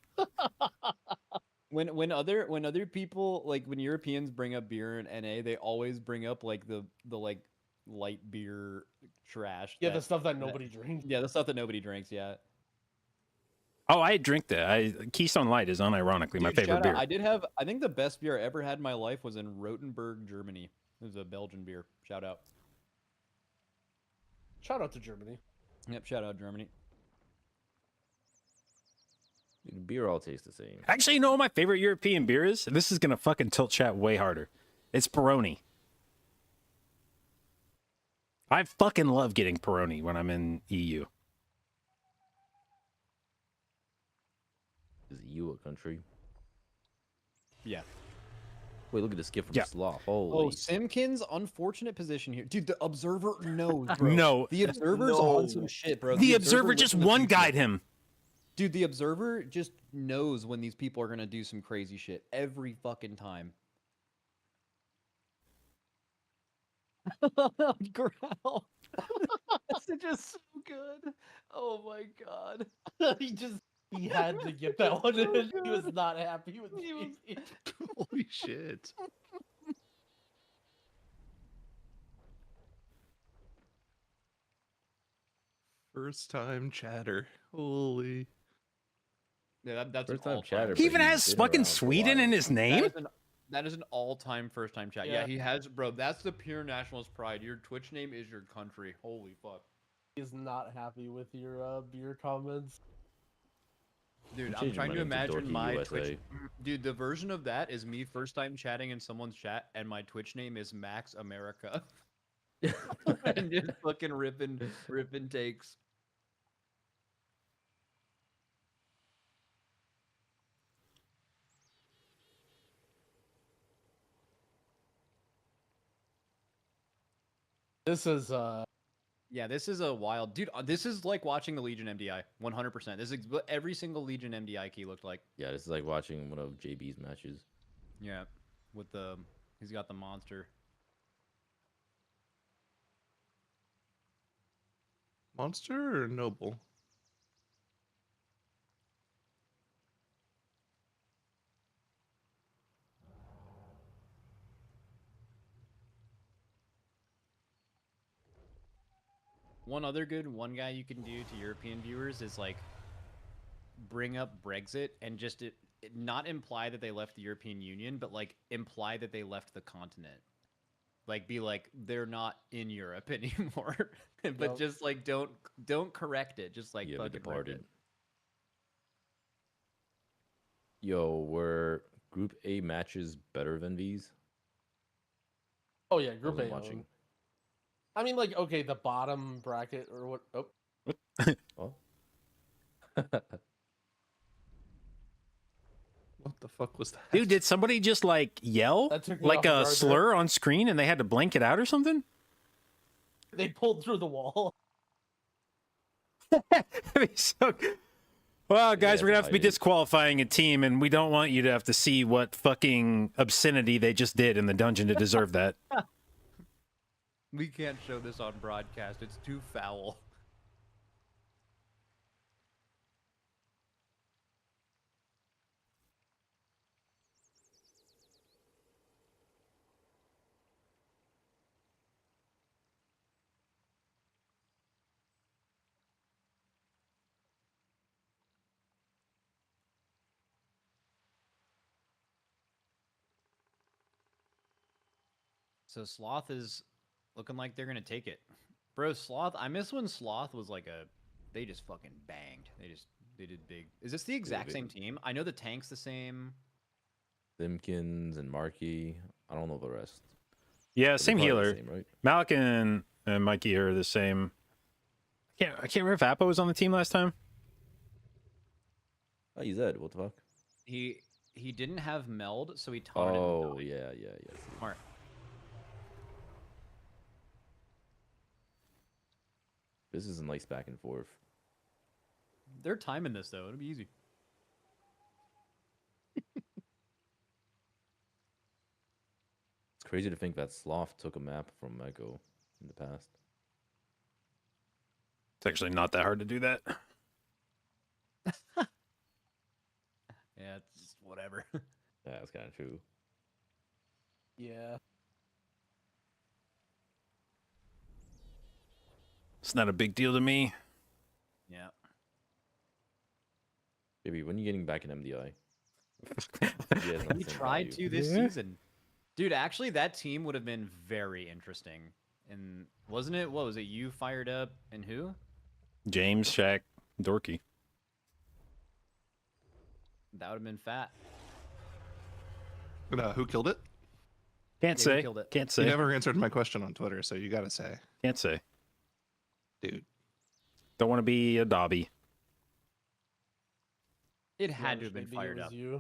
When other people, like when Europeans bring up beer in NA, they always bring up like the like light beer trash. Yeah, the that- stuff that nobody drinks. Yeah, the stuff that nobody drinks. Yeah. Oh, I drink that. Keystone Light is unironically my Dude, favorite shout beer. out. I think the best beer I ever had in my life was in Rotenburg, Germany. It was a Belgian beer. Shout out. Shout out to Germany. Yep, shout out Germany. Dude, beer all tastes the same. Actually, you know what my favorite European beer is? This is gonna fucking tilt chat way harder. It's Peroni. I fucking love getting Peroni when I'm in E EU. Is EU a country? Yeah. Wait, look at the skip from Yeah. Sloth. Oh, Holy. Simkin's unfortunate position here, dude. The Observer knows, bro. No. The Observer's on some shit, bro. The Observer just lives in the one future. guide him. Dude, the Observer just knows when these people are gonna do some crazy shit every fucking time. Growl. That's just so good. Oh my god. He had to get that one in. He was not happy with He JB. Holy shit. First time chatter. Holy. Yeah, that's First an time all-time. chatter. He but even he's has been fucking around for a Sweden while. in his name. That is an all-time first-time chat. Yeah. Yeah. He has, bro. That's the pure nationalist pride. Your Twitch name is your country. Holy fuck, He's not happy with your beer comments. dude. I'm I'm trying to changing my name to imagine Dorky my USA. Twitch. Dude, the version of that is me first-time chatting in someone's chat, and my Twitch name is Max America. And just fucking ripping takes. This is Yeah, this is a wild dude. This is like watching the Legion MDI, 100%. This is what every single Legion MDI key looked like. Yeah, this is like watching one of JB's matches. Yeah, with the he's got the monster. Monster or noble? One other good one guy you can do to European viewers is like bring up Brexit and just not imply that they left the European Union, but like imply that they left the continent. Like be like they're not in Europe anymore, but Nope. just like don't correct it. Just like Yeah, we fucking wreck departed. it. Yo, were Group A matches better than these? oh yeah, Group Wasn't A. watching. I mean, like, okay, the bottom bracket or what? Oh, Oh. What the fuck was that? Dude, did somebody just like yell That took me like off a guard there. slur on screen and they had to blank it out or something? they pulled through the wall. That'd be so good. Well, guys, Yeah, we're gonna have to be I did. disqualifying a team, and we don't want you to have to see what fucking obscenity they just did in the dungeon to deserve that. We can't show this on broadcast. It's too foul. So Sloth is looking like they're gonna take it. Bro, Sloth, I miss when Sloth was like they just fucking banged. They did big. Is this the exact big. same team? I know the tank's the same. Simpkins and Markey. I don't know the rest. Yeah, But they're same probably the healer. same, right? Malik and Mikey are the same. I can't remember if Appa was on the team last time. Oh, he's dead. What the fuck? He didn't have meld, so he taunted. and Oh, died. yeah. See. Smart. This is a nice back and forth. They're timing this though. It'll be easy. It's crazy to think that Sloth took a map from Echo in the past. It's actually not that hard to do that. Yeah, it's just whatever. Yeah, that's kind of true. Yeah. It's not a big deal to me. Yeah. Maybe when are you getting back in MDI? We tried to this season. Dude, actually that team would have been very interesting. And wasn't it, what was it, you fired up and who? James, Shaq, Dorky. That would have been fat. Who killed it? Can't Yeah, say. you killed it. Can't You say. never answered my question on Twitter, so you gotta say, Can't say. dude. Don't want to be a Dobby. It had to Yeah, have been maybe it fired was up. You.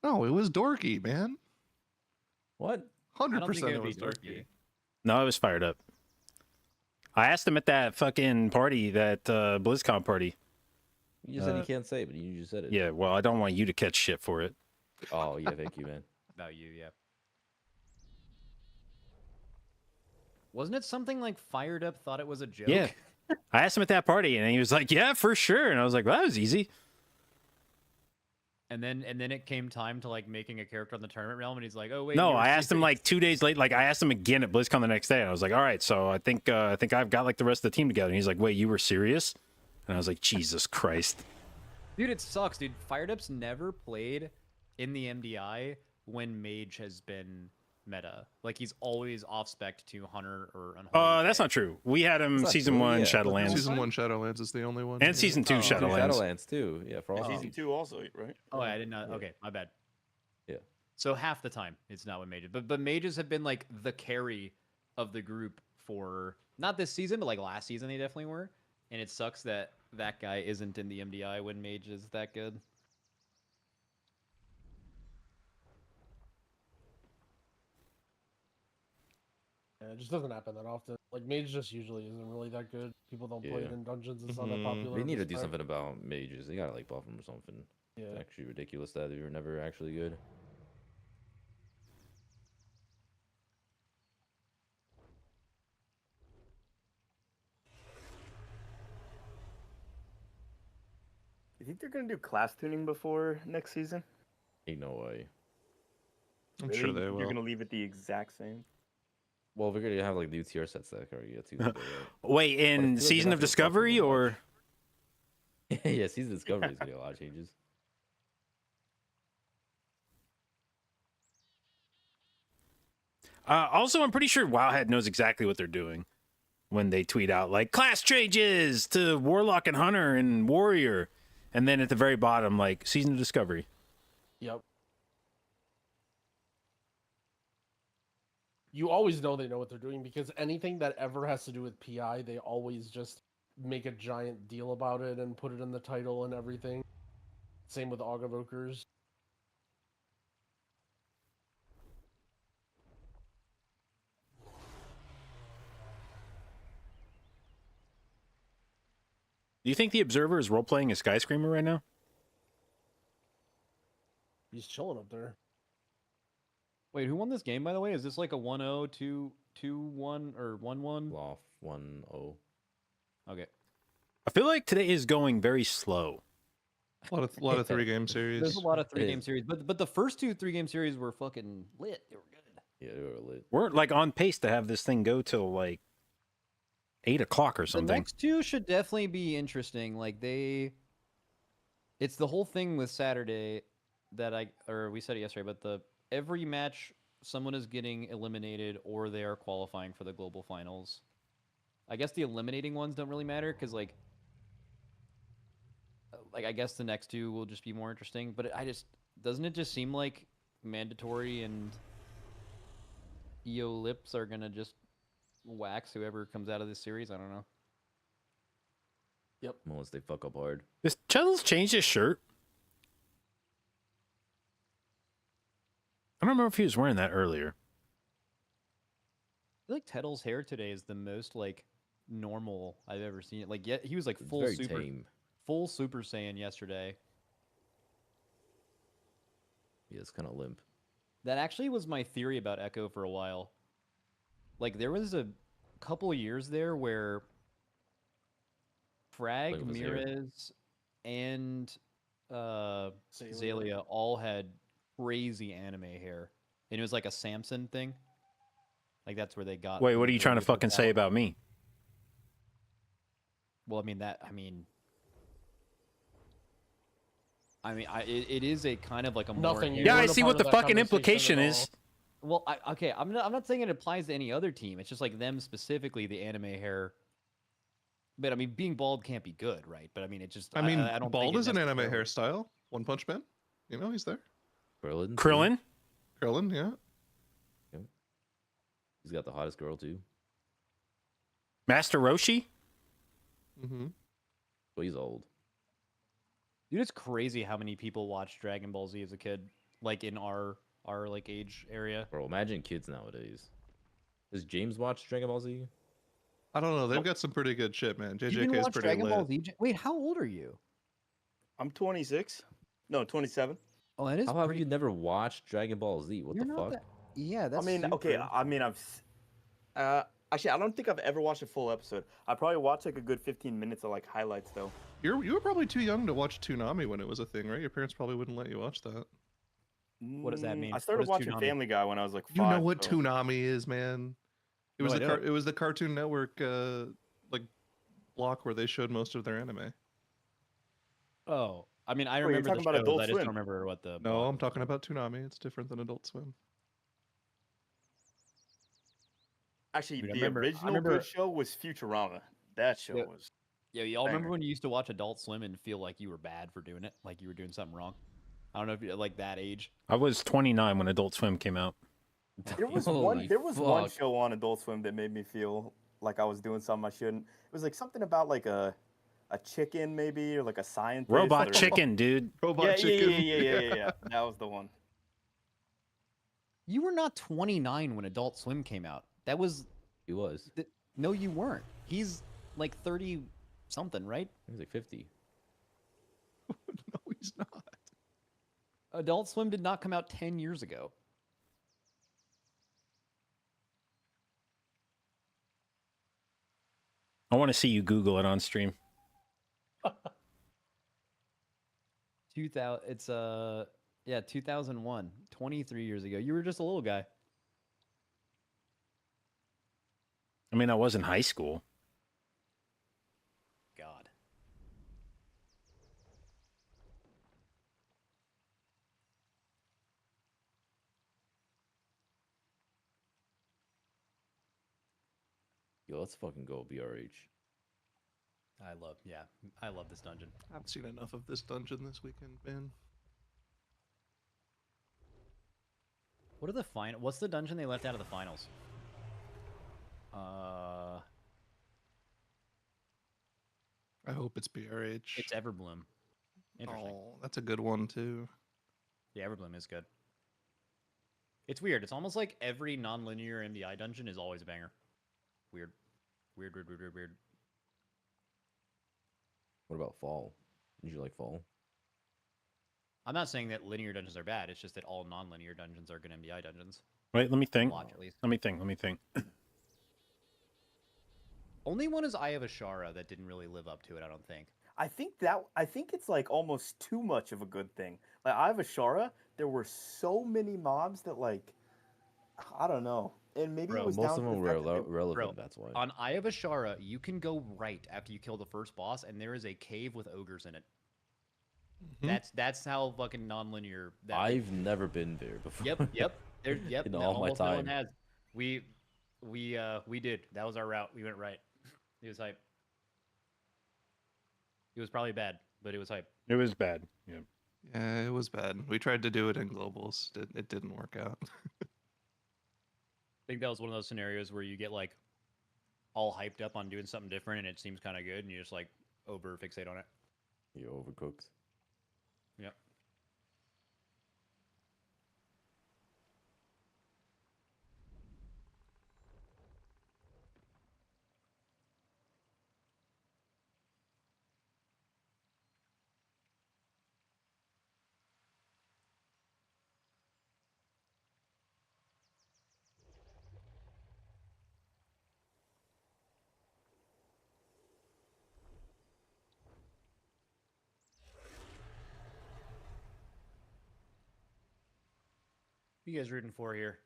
No, it was Dorky, man. What? 100% it it would was be Dorky. Dorky. No, I was fired up. I asked him at that fucking party, that BlizzCon party. You just said you can't say, but you just said it. Yeah, well, I don't want you to catch shit for it. Oh, yeah, thank you, man. About you, yeah. Wasn't it something like fired up thought it was a joke? Yeah. I asked him at that party, and he was like, "Yeah, for sure." And I was like, "Well, that was easy." And then it came time to like making a character on the tournament realm, and he's like, "Oh wait." No, you were I asked him secret." like 2 days late. Like I asked him again at BlizzCon the next day, and I was like, "All right, so I think I've got like the rest of the team together." And he's like, "Wait, you were serious?" And I was like, "Jesus Christ!" Dude, it sucks, dude. Fired Up's never played in the MDI when Mage has been meta. Like he's always off spec to Hunter or Unholy. That's not true. We had him That's not season true, 1 yeah. Shadowlands Season 1 Shadowlands is the only one. and season 2 Oh. Two Shadowlands. Shadowlands too. Yeah, for all Season 2 also, right? Oh, I didn't know. Yeah. Okay, my bad. Yeah. So half the time it's not with mages, but mages have been like the carry of the group for not this season, but like last season they definitely were. And it sucks that that guy isn't in the MDI when mage is that good. Yeah, it just doesn't happen that often. Like Mage just usually isn't really that good. People don't play it Yeah. in dungeons. It's not Mhm. that popular. They of need a to do spec. something about mages. They gotta like buff them or something. Yeah. It's actually ridiculous that they were never actually good. You think they're gonna do class tuning before next season? Ain't no way. I'm sure Really? they You're will. gonna leave it the exact same? Well, we're gonna have like new tier sets that are gonna get to. Right? Wait, But I feel in like they're Season not of gonna buff them Discovery much. or? Yeah, season discovery is gonna be a lot of changes. Also, I'm pretty sure Wowhead knows exactly what they're doing when they tweet out like class changes to Warlock and Hunter and Warrior, and then at the very bottom like Season of Discovery. Yep. You always know they know what they're doing because anything that ever has to do with PI, they always just make a giant deal about it and put it in the title and everything. Same with Augavokers. Do you think the Observer is role playing a Skyscreamer right now? He's chilling up there. Wait, who won this game, by the way? Is this like a 1-0, 2-1, or 1-1? Loft 1-0. Okay. I feel like today is going very slow. A lot of 3-game series. There's a lot of It 3-game is. series, but the first 2 3-game series were fucking lit. They were good. Yeah, they were lit. We're like on pace to have this thing go till like 8 o'clock or The something. next 2 should definitely be interesting. Like it's the whole thing with Saturday that we said it yesterday, but every match someone is getting eliminated or they are qualifying for the global finals. I guess the eliminating ones don't really matter because like I guess the next 2 will just be more interesting. But doesn't it just seem like mandatory and EO lips are gonna just wax whoever comes out of this series? I don't know. Unless they fuck up hard. This Chuddles changed his shirt. I don't remember if he was wearing that earlier. I feel like Tettle's hair today is the most like normal I've ever seen it. Like, he was like It's full very super tame. Saiyan yesterday. Yeah, it's kind of limp. That actually was my theory about Echo for a while. Like, there was a couple years there where Frag, Like with his hair. Mirez, and Zalia all had crazy anime hair, and it was like a Samson thing. Like that's where they got. Wait, the what are you trying to majority of fucking their say talent. about me? Well, it is a kind of like a more Nothing. You Yeah, I weren't a see part what of the that fucking conversation implication at is. all. Well, okay, I'm not saying it applies to any other team. It's just like them specifically, the anime hair. But I mean, being bald can't be good, right? But I mean, it just. I mean, I don't bald think it is an anime necessarily- hairstyle. One Punch Man. You know, he's there. Krillin. too. Krillin? Krillin, yeah. He's got the hottest girl too. Master Roshi? Mm-hmm. But he's old. Dude, it's crazy how many people watched Dragon Ball Z as a kid, like in our like age area. Bro, imagine kids nowadays. Does James watch Dragon Ball Z? I don't know. They've got some pretty good shit, man. You JJK didn't is watch pretty Dragon lit. Ball Z? Wait, how old are you? I'm 26. No, 27. Oh, that is. How have pretty... you never watched Dragon Ball Z? What You're the not fuck? that- Yeah, that's. I mean, okay. super. I mean, actually, I don't think I've ever watched a full episode. I probably watched like a good 15 minutes of like highlights though. You were probably too young to watch Toonami when it was a thing, right? Your parents probably wouldn't let you watch that. What does that mean? I What started is watching Toonami? Family Guy when I was like 5. You know what so- Toonami is, man. It was No, I don't. it was the Cartoon Network like block where they showed most of their anime. Oh, I mean, I you're remember the talking about shows. Adult I just Swim. don't remember what the. No, I'm talking about Toonami. It's different than Adult Swim. Actually, Dude, I the remember- I original remember- good show was Futurama. That show Yeah. was. Yeah, y'all remember Banger. when you used to watch Adult Swim and feel like you were bad for doing it, like you were doing something wrong? I don't know if you're like that age. I was 29 when Adult Swim came out. There was Holy one fuck. show on Adult Swim that made me feel like I was doing something I shouldn't. It was like something about like a chicken maybe or like a scientist. Robot or- chicken, dude. Robot Yeah, Chicken. yeah. That was the one. You were not 29 when Adult Swim came out. That was He was. No, you weren't. He's like 30 something, right? He was like 50. No, he's not. Adult Swim did not come out 10 years ago. I want to see you Google it on stream. 2000. It's 2001. 23 years ago. You were just a little guy. I mean, I was in high school. God. Yo, let's fucking go, BRH. I love this dungeon. I haven't seen enough of this dungeon this weekend, man. What are the final? What's the dungeon they left out of the finals? I hope it's BRH. It's Everbloom. Interesting. Oh, that's a good one too. Yeah, Everbloom is good. It's weird. It's almost like every non-linear MDI dungeon is always a banger. Weird. Weird. What about Fall? Did you like Fall? I'm not saying that linear dungeons are bad. It's just that all non-linear dungeons are good MDI dungeons. Wait, let me think. Watch at least. Let me think. Only one is Eye of Ashara that didn't really live up to it, I don't think. I think it's like almost too much of a good thing. Like I have Ashara, there were so many mobs that like I don't know. And maybe Bro, it was Most down of to them the were fact that they- relevant, Bro, that's why. On Eye of Ashara, you can go right after you kill the first boss, and there is a cave with ogres in it. That's how fucking non-linear that is. I've never been there before. Yep. Yep. In no, all my almost no one time. has. We did. That was our route. We went right. It was hype. It was probably bad, but it was hype. It was bad. Yeah. Yeah, it was bad. We tried to do it in globals. It didn't work out. I think that was one of those scenarios where you get like all hyped up on doing something different, and it seems kind of good, and you just like over fixate on it. You're overcooked. Yep. Who you guys rooting for here?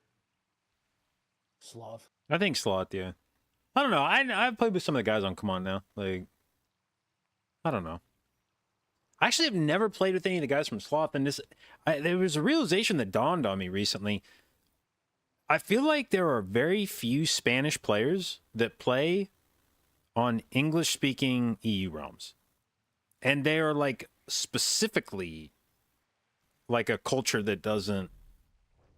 Sloth. I think Sloth, yeah. I don't know. I've played with some of the guys on Come On Now. Like, I don't know. I actually have never played with any of the guys from Sloth, and there was a realization that dawned on me recently. I feel like there are very few Spanish players that play on English-speaking EU realms. And they are, like, specifically, like, a culture that doesn't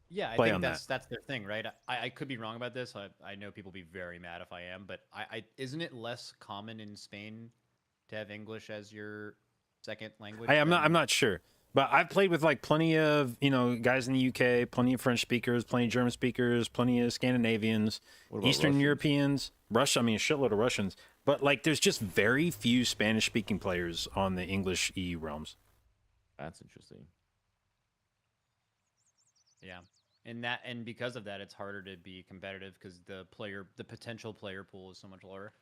Yeah, I play think on that's their thing, right? I could be wrong about this. I know people be very mad if I am, but isn't it less common in Spain to have English as your second language? I'm than- not sure. But I've played with like plenty of, guys in the UK, plenty of French speakers, plenty of German speakers, plenty of Scandinavians, What about Eastern Russians? Europeans, Russia, I mean a shitload of Russians. But like there's just very few Spanish speaking players on the English EU realms. That's interesting. Yeah, and because of that, it's harder to be competitive because the potential player pool is so much lower.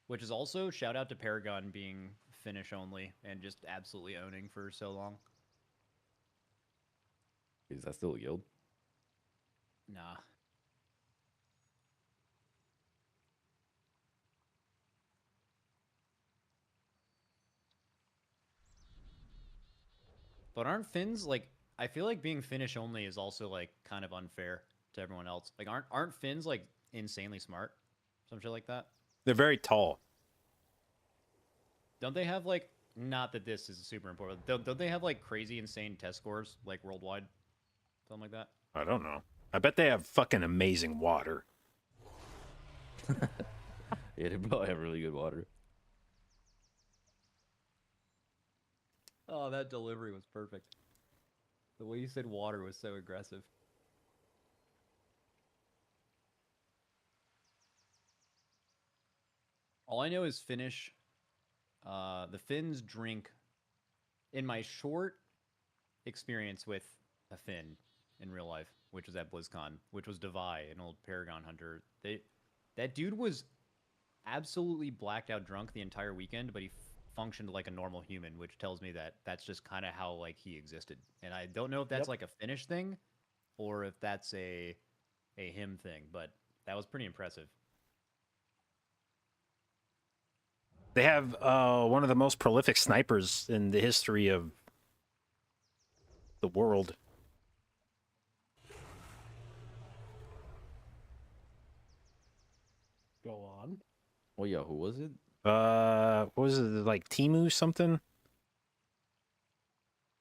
Which is also shout out to Paragon being Finnish only and just absolutely owning for so long. Is that still a guild? Nah. But aren't Finns like? I feel like being Finnish only is also like kind of unfair to everyone else. Like, aren't Finns like insanely smart? Some shit like that. They're very tall. Don't they have like? Not that this is super important. Don't they have like crazy insane test scores like worldwide? Something like that. I don't know. I bet they have fucking amazing water. Yeah, they probably have really good water. Oh, that delivery was perfect. The way you said water was so aggressive. All I know is Finnish. The Finns drink. In my short experience with a Finn in real life, which was at BlizzCon, which was Devai, an old Paragon hunter. That dude was absolutely blacked out drunk the entire weekend, but he functioned like a normal human, which tells me that that's just kind of how like he existed. And I don't know if that's like a Finnish thing or if that's a him thing, but that was pretty impressive. They have one of the most prolific snipers in the history of the world. Go on. Oh yeah, who was it? What was it, like Timu something?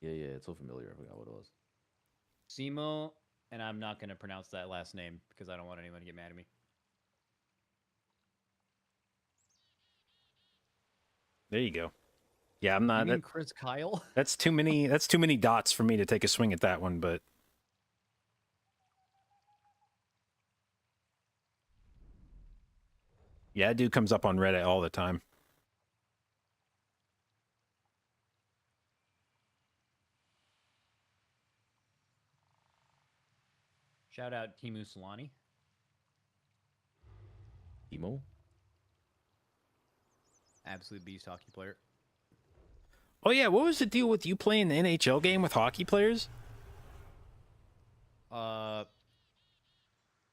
Yeah, it's so familiar. I forgot what it was. Simo, and I'm not going to pronounce that last name because I don't want anyone to get mad at me. There you go. Yeah, I'm not. You mean Chris Kyle? That's too many. That's too many dots for me to take a swing at that one. But yeah, that dude comes up on Reddit all the time. Shout out Timu Solani. Emo? Absolute beast hockey player. Oh yeah, what was the deal with you playing the NHL game with hockey players?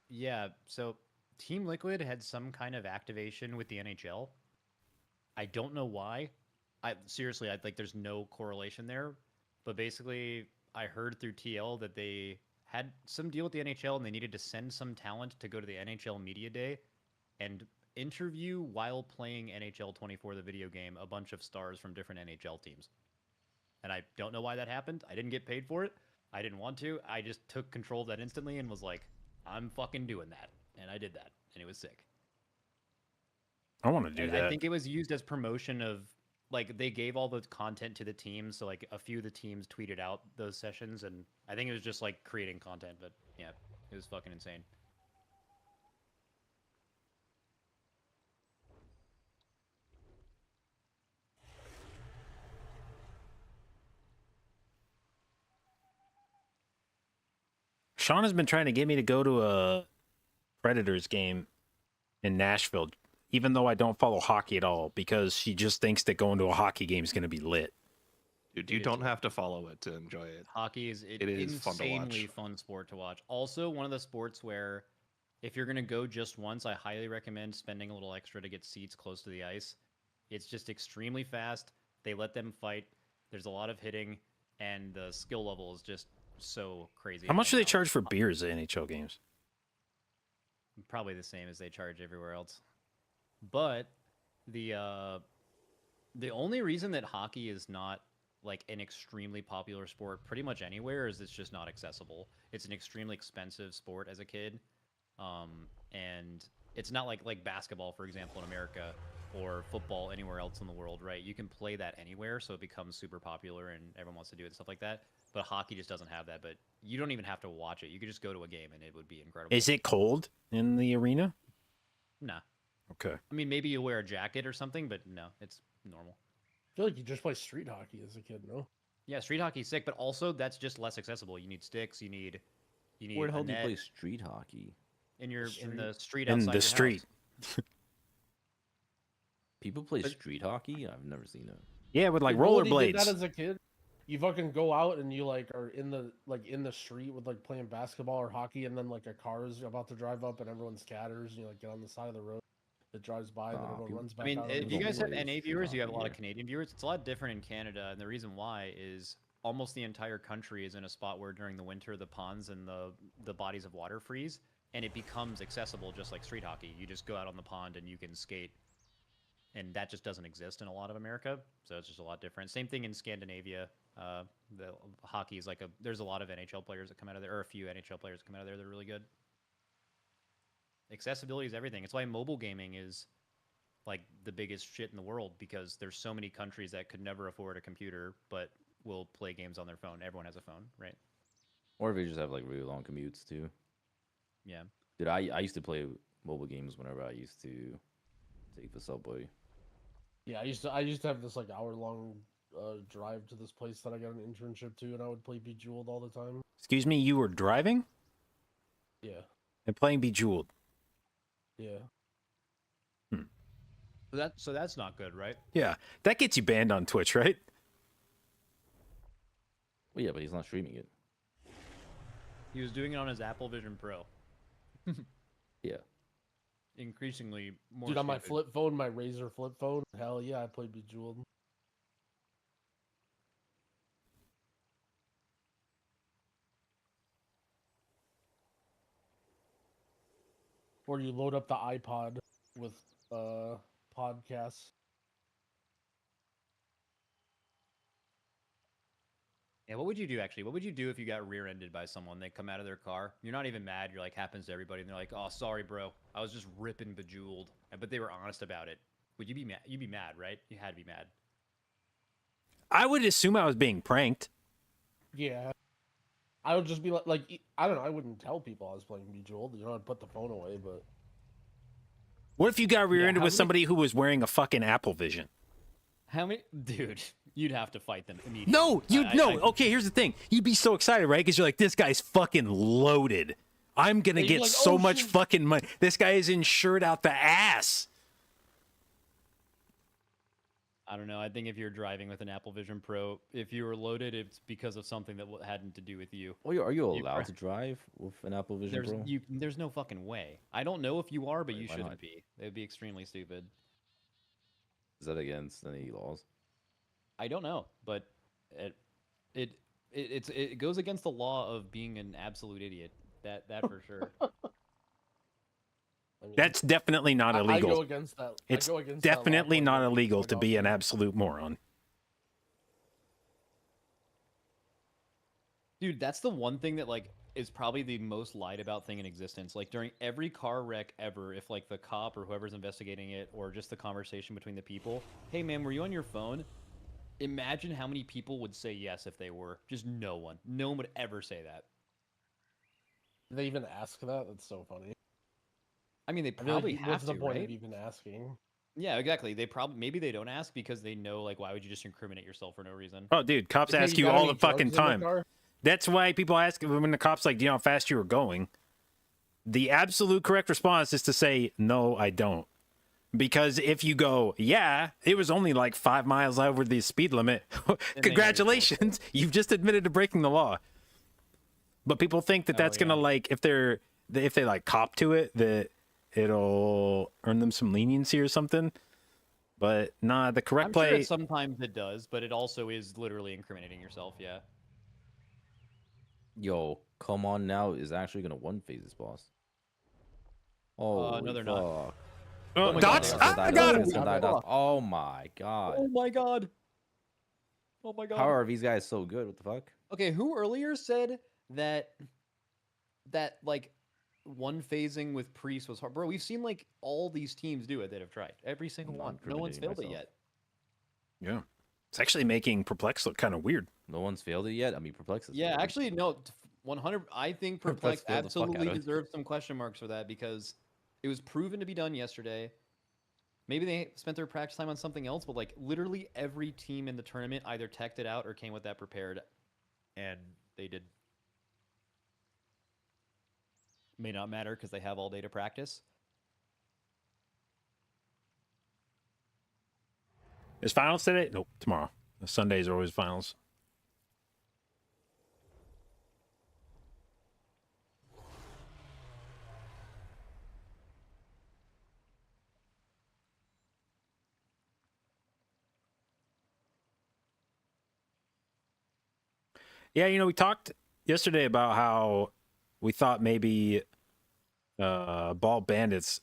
Yeah, so Team Liquid had some kind of activation with the NHL. I don't know why. Seriously, like there's no correlation there, but basically I heard through TL that they had some deal with the NHL and they needed to send some talent to go to the NHL Media Day and interview while playing NHL 24, the video game, a bunch of stars from different NHL teams. And I don't know why that happened. I didn't get paid for it. I didn't want to. I just took control of that instantly and was like, I'm fucking doing that. And I did that. And it was sick. I want to do And that. I think it was used as promotion of, like, they gave all the content to the teams. So, like, a few of the teams tweeted out those sessions. And I think it was just, like, creating content. But, yeah, it was fucking insane. Sean has been trying to get me to go to a Predators game in Nashville, even though I don't follow hockey at all, because she just thinks that going to a hockey game is going to be lit. Dude, you don't have to follow it to enjoy it. Hockey is It is fun to watch. insanely fun sport to watch. Also, one of the sports where if you're going to go just once, I highly recommend spending a little extra to get seats close to the ice. It's just extremely fast. They let them fight. There's a lot of hitting, and the skill level is just so crazy. How much do they Right now. charge for beers at NHL games? Probably the same as they charge everywhere else. But the only reason that hockey is not like an extremely popular sport pretty much anywhere is it's just not accessible. It's an extremely expensive sport as a kid. And it's not like basketball, for example, in America or football anywhere else in the world, right? You can play that anywhere, so it becomes super popular and everyone wants to do it and stuff like that. But hockey just doesn't have that. But you don't even have to watch it. You could just go to a game and it would be incredible. Is it cold in the arena? Nah. Okay. I mean, maybe you wear a jacket or something, but no, it's normal. I feel like you just play street hockey as a kid, no? Yeah, street hockey's sick, but also that's just less accessible. You need sticks. You need. Where the hell a do you net play street hockey? in the street In outside the your street. house. People play street hockey? I've never seen it. Yeah, with like Your buddy did rollerblades. that as a kid. You fucking go out and you like are in the street with like playing basketball or hockey, and then like a car is about to drive up and everyone scatters. And you like get on the side of the road that drives by, and then everyone people- runs I back mean, out. if you guys have plays NA street viewers, you have a hockey lot of here. Canadian viewers. It's a lot different in Canada, and the reason why is almost the entire country is in a spot where during the winter the ponds and the bodies of water freeze, and it becomes accessible just like street hockey. You just go out on the pond and you can skate, and that just doesn't exist in a lot of America, so it's just a lot different. Same thing in Scandinavia. The hockey is like there's a lot of NHL players that come out of there, or a few NHL players that come out of there. They're really good. Accessibility is everything. It's why mobile gaming is like the biggest shit in the world, because there's so many countries that could never afford a computer but will play games on their phone. Everyone has a phone, right? Or if you just have like really long commutes too. Yeah. Dude, I used to play mobile games whenever I used to take the subway. Yeah, I used to have this like hour-long drive to this place that I got an internship to, and I would play Bejeweled all the time. Excuse me, you were driving Yeah, and playing Bejeweled. yeah. So that's not good, right? Yeah, that gets you banned on Twitch, right? Well, yeah, but he's not streaming it. He was doing it on his Apple Vision Pro. Yeah. Increasingly more. Dude, on my stupid. flip phone, my Razer flip phone, hell yeah, I played Bejeweled. Or you load up the iPod with podcasts. Yeah, what would you do actually? What would you do if you got rear-ended by someone? They come out of their car. You're not even mad. You're like, happens to everybody. And they're like, oh, sorry, bro. I was just ripping Bejeweled. But they were honest about it. Would you be mad? You'd be mad, right? You had to be mad. I would assume I was being pranked. Yeah. I would just be like, I don't know, I wouldn't tell people I was playing Bejeweled. You know, I'd put the phone away, but... What if you got rear-ended how with many- somebody who was wearing a fucking Apple Vision? How many? Dude, you'd have to fight them immediately. No, okay, here's the thing. You'd be so excited, right? Because you're like, this guy's fucking loaded. I'm gonna Yeah, you're get like, so "Oh, much shit." fucking money. This guy is insured out the ass. I don't know. I think if you're driving with an Apple Vision Pro, if you were loaded, it's because of something that hadn't to do with you. Well, are you You allowed are- to drive with an Apple Vision Pro? There's no fucking way. I don't know if you are, but Wait, you why shouldn't not? be. It would be extremely stupid. Is that against any laws? I don't know, but it goes against the law of being an absolute idiot. That for sure. I mean, That's definitely not I illegal. go against that. It's I go against that law definitely quite not often, illegal quite to be an often. absolute moron. Dude, that's the one thing that like is probably the most lied about thing in existence. Like during every car wreck ever, if like the cop or whoever's investigating it or just the conversation between the people, hey man, were you on your phone? Imagine how many people would say yes if they were. Just no one. No one would ever say that. Do they even ask that? That's so funny. I mean, they I feel probably like, have what's to, the point right? of even asking? Yeah, exactly. They probably maybe they don't ask because they know like why would you just incriminate yourself for no reason? Oh, dude, cops Hey, ask you got all any the fucking drugs in the time. car? That's why people ask when the cops like, do you know how fast you were going? The absolute correct response is to say, no, I don't. Because if you go, yeah, it was only like 5 miles over the speed limit. Congratulations, you've just admitted to breaking the law. But people think that that's gonna like if they like cop to it, that it'll earn them some leniency or something. But nah, the correct I'm play. sure sometimes it does, but it also is literally incriminating yourself. Yeah. Yo, come on now is actually gonna one phase this boss. Oh no, they're not. fuck. Oh, my dots! God, Ah, I got him. It's gonna die, dots. Oh my god. Oh my god. Oh my god. How are these guys so good? What the fuck? Okay, who earlier said that like one phasing with Priest was hard? Bro, we've seen like all these teams do it that have tried. Every single I'm one. not No one's failed incriminating it myself. yet. Yeah, it's actually making Perplex look kind of weird. No one's failed it yet? I mean, Perplex is Yeah, failed it. actually no, 100 I think Perplex Perplex failed the fuck out absolutely of it. deserves some question marks for that because it was proven to be done yesterday. Maybe they spent their practice time on something else, but like literally every team in the tournament either teched it out or came with that prepared, and they did. May not matter because they have all day to practice. Is finals today? Nope, tomorrow. The Sundays are always finals. Yeah, you know, we talked yesterday about how we thought maybe Ball Bandits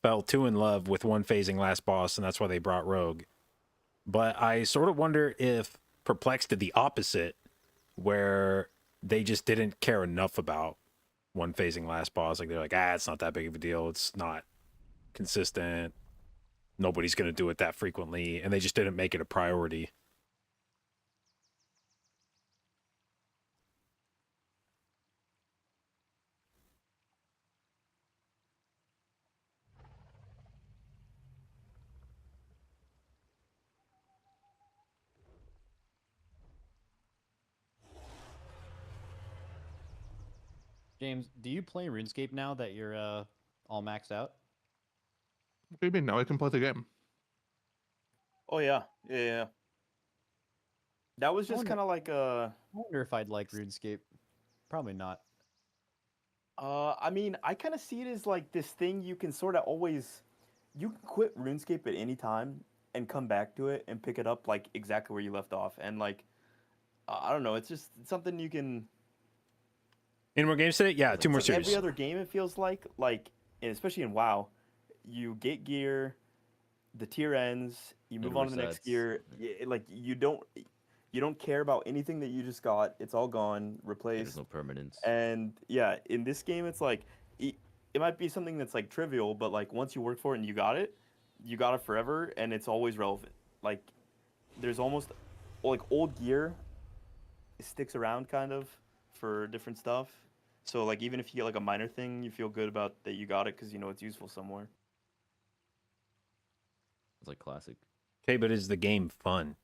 fell too in love with one phasing last boss, and that's why they brought Rogue. But I sort of wonder if Perplex did the opposite, where they just didn't care enough about one phasing last boss. Like they're like, it's not that big of a deal. It's not consistent. Nobody's going to do it that frequently. And they just didn't make it a priority. James, do you play RuneScape now that you're all maxed out? What do you mean? Now I can play the game. Oh yeah, yeah. That was I just wonder- kind of like I wonder if I'd like RuneScape. Probably not. I mean, I kind of see it as like this thing you can sort of always, you can quit RuneScape at any time and come back to it and pick it up like exactly where you left off. And like, I don't know, it's just something you can. Any more games today? Yeah, It's two more like series. every other game, it feels like, and especially in WoW, you get gear, the tier ends, you It move on to the next resets. gear. Like you don't care about anything that you just got. It's all gone, Yeah, replaced. there's no permanence. And yeah, in this game, it's like it might be something that's like trivial, but like once you work for it and you got it forever, and it's always relevant. Like there's almost like old gear sticks around kind of for different stuff. So like even if you get like a minor thing, you feel good about that you got it because you know it's useful somewhere. It's like classic. Okay, but is the game fun?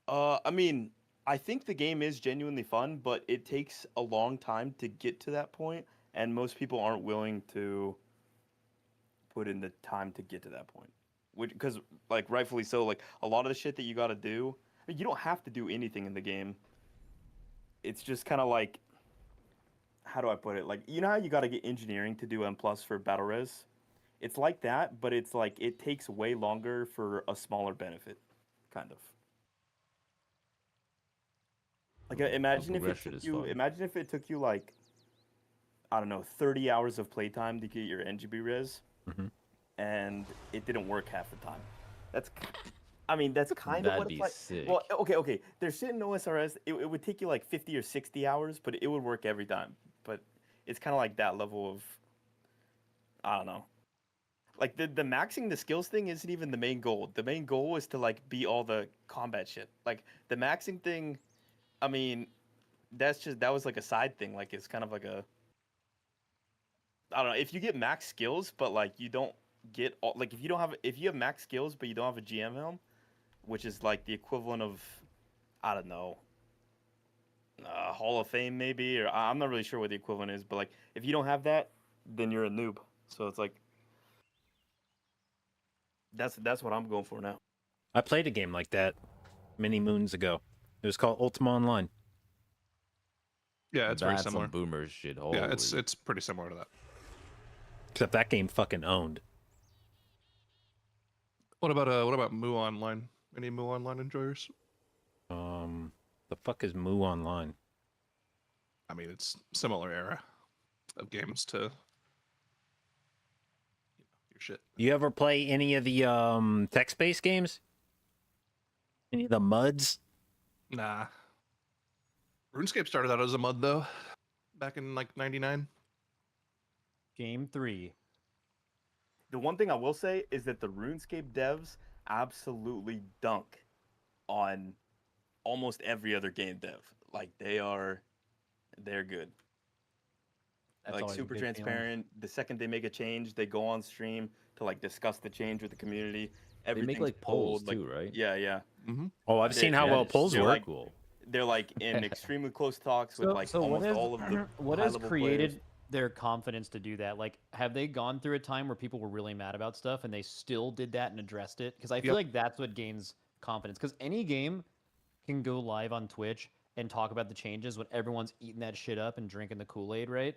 I mean, I think the game is genuinely fun, but it takes a long time to get to that point, and most people aren't willing to put in the time to get to that point. Which, because like rightfully so, like a lot of the shit that you got to do, I mean, you don't have to do anything in the game. It's just kind of like, how do I put it? Like, you know how you got to get engineering to do M plus for battle res? It's like that, but it's like it takes way longer for a smaller benefit, kind of. Like imagine if it progression took is you, fun. imagine if it took you like, I don't know, 30 hours of playtime to get your NGB res, Mhm. and it didn't work half the time. That's, I mean, that's kind of That'd what be it's like. sick. Well, okay. There's shit in OSRS. It would take you like 50 or 60 hours, but it would work every time. But it's kind of like that level of, I don't know. Like the maxing the skills thing isn't even the main goal. The main goal is to like beat all the combat shit. Like the maxing thing, I mean, that was like a side thing. Like it's kind of like a, I don't know, if you get max skills but like you don't get all, like if you have max skills but you don't have a GM helm, which is like the equivalent of, I don't know, Hall of Fame maybe, or I'm not really sure what the equivalent is, but like if you don't have that, then you're a noob. So it's like that's what I'm going for now. I played a game like that many moons ago. It was called Ultima Online. Yeah, it's very That's similar. some boomer shit. Yeah, it's Holy. pretty similar to that. Except that game fucking owned. What about Moo Online? Any Moo Online enjoyers? The fuck is Moo Online? I mean, it's similar era of games to your shit. You ever play any of the text-based games? Any of the MUDs? Nah. RuneScape started out as a MUD though, back in like '99. Game 3. The one thing I will say is that the RuneScape devs absolutely dunk on almost every other game dev. Like they're good. That's Like always a super good feeling. transparent. The second they make a change, they go on stream to like discuss the change with the community. They make Everything's like polls pulled, like, too, right? Yeah. Mm-hmm. Oh, I've They- seen how yeah, well it's- polls they're work. like- Cool. They're like in extremely close talks with like what almost has, all of the what has high-level created players. their confidence to do that? Like, have they gone through a time where people were really mad about stuff and they still did that and addressed it? Because I feel Yep. like that's what gains confidence. Because any game can go live on Twitch and talk about the changes when everyone's eating that shit up and drinking the Kool-Aid, right?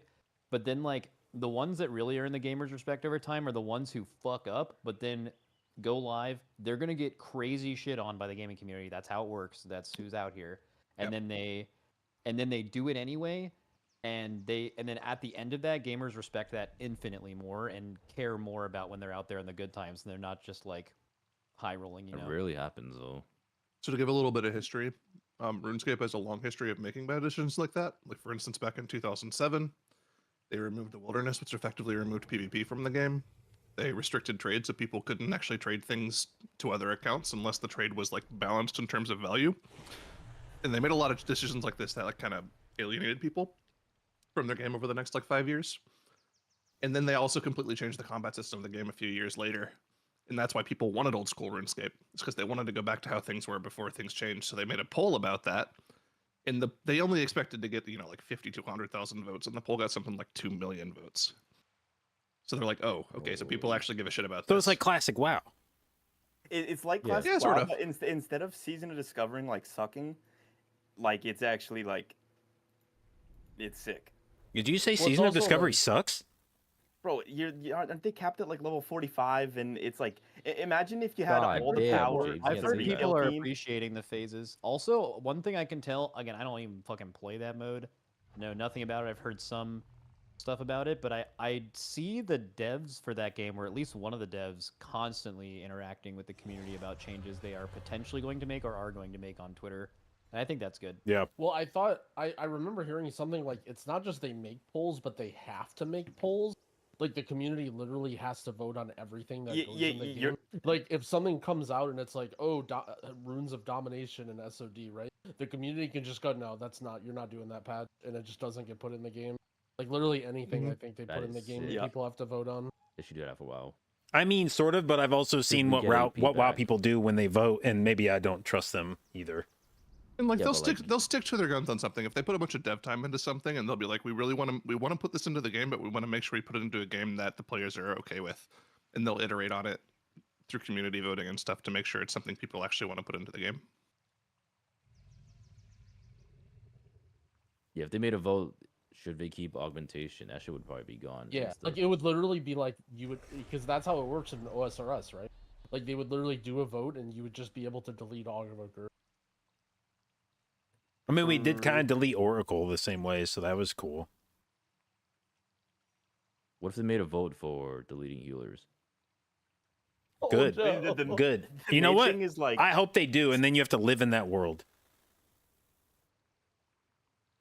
But then, like, the ones that really earn the gamers' respect over time are the ones who fuck up, but then go live. They're gonna get crazy shit on by the gaming community. That's how it works. That's who's out here. And Yep. then they do it anyway. And then at the end of that, gamers respect that infinitely more and care more about when they're out there in the good times. And they're not just like high rolling, you It know. rarely happens though. So to give a little bit of history, RuneScape has a long history of making bad decisions like that. Like for instance, back in 2007, they removed the wilderness, which effectively removed PvP from the game. They restricted trade so people couldn't actually trade things to other accounts unless the trade was like balanced in terms of value. And they made a lot of decisions like this that like kind of alienated people from their game over the next like 5 years. And then they also completely changed the combat system of the game a few years later. And that's why people wanted old school RuneScape. It's because they wanted to go back to how things were before things changed. So they made a poll about that. and they only expected to get like 50 to 100,000 votes, and the poll got something like 2 million votes. So they're like, oh, okay, so people actually give a shit about So this. it's like classic WoW. It's like Yeah. classic Yeah, sort WoW, of. but instead of Season of Discovering like sucking, like it's actually like it's sick. Did you say Well, it's Season of also, Discovery like- sucks? Bro, aren't they capped at like level 45? And it's like, imagine if you had God all the damn, power. James, I've can't heard say people that. are appreciating the phases. Also, one thing I can tell, again, I don't even fucking play that mode. Know nothing about it. I've heard some stuff about it, but I see the devs for that game, or at least one of the devs, constantly interacting with the community about changes they are potentially going to make or are going to make on Twitter. And I think that's good. Yeah. Well, I remember hearing something like it's not just they make polls, but they have to make polls. Like the community literally has to vote on everything that goes in the you're- game. Like if something comes out and it's like, oh, runes of domination and SOD, right? The community can just go, no, you're not doing that patch, and it just doesn't get put in the game. Like literally anything I think they That put in the is game, sick. Yeah. people have to vote on. They should do that for WoW. I mean, sort of, but I've also seen we what get AP WoW back. people do when they vote, and maybe I don't trust them either. And like Yeah, they'll but, stick like- they'll stick to their guns on something. If they put a bunch of dev time into something, and they'll be like, we want to put this into the game, but we want to make sure we put it into a game that the players are okay with, and they'll iterate on it through community voting and stuff to make sure it's something people actually want to put into the game. Yeah, if they made a vote, should they keep augmentation? That shit would probably be gone. Yeah, Instead- like it would literally be like you would, because that's how it works in OSRS, right? Like they would literally do a vote, and you would just be able to delete Augmentor. I mean, we did kind of delete Oracle the same way, so that was cool. What if they made a vote for deleting healers? Good. Oh, no. Good. the You know main what? thing is like I hope they do, and then you have to live in that world.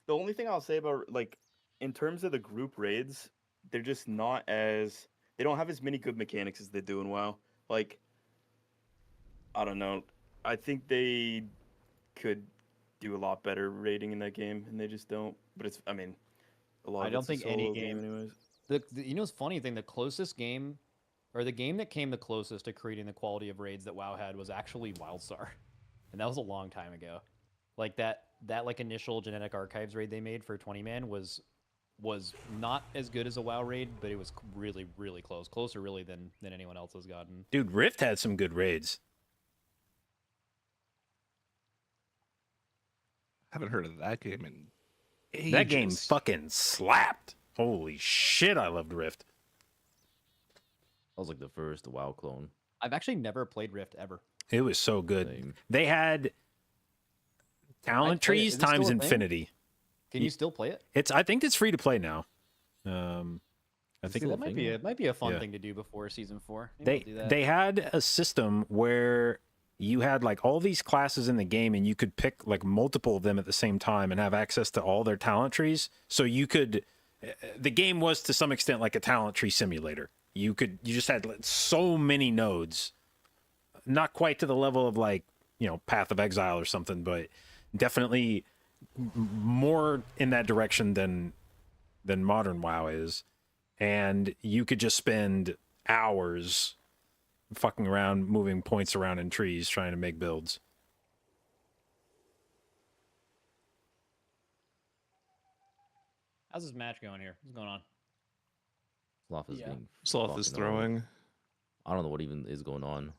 the only thing I'll say about like in terms of the group raids, they're just not as they don't have as many good mechanics as they do in WoW. Like I don't know. I think they could do a lot better raiding in that game, and they just don't. But it's a lot. I of don't it's a think any solo game- anyways. You know what's funny thing? The closest game, or the game that came the closest to creating the quality of raids that WoW had was actually WildStar, and that was a long time ago. Like that like initial genetic archives raid they made for 20-man was not as good as a WoW raid, but it was really really closer really than anyone else has gotten. Dude, Rift had some good raids. Haven't heard of that game in ages. That game fucking slapped. Holy shit, I loved Rift. That was like the first WoW clone. I've actually never played Rift ever. It was so good. Same. They had talent I'd play it. trees Is it still times a thing? infinity. Can you still play it? I think it's free to play now. I Is think it That might be thing? it might be a fun Yeah. thing to do before season 4. Maybe I'll do that. they had a system where you had like all these classes in the game, and you could pick like multiple of them at the same time and have access to all their talent trees. So you could, the game was to some extent like a talent tree simulator. You just had like, so many nodes, not quite to the level of like, Path of Exile or something, but definitely more in that direction than modern WoW is. And you could just spend hours fucking around, moving points around in trees, trying to make builds. How's this match going here? What's going on? Sloth is Yeah. being. Sloth is fucking old. throwing. I don't know what even is going on.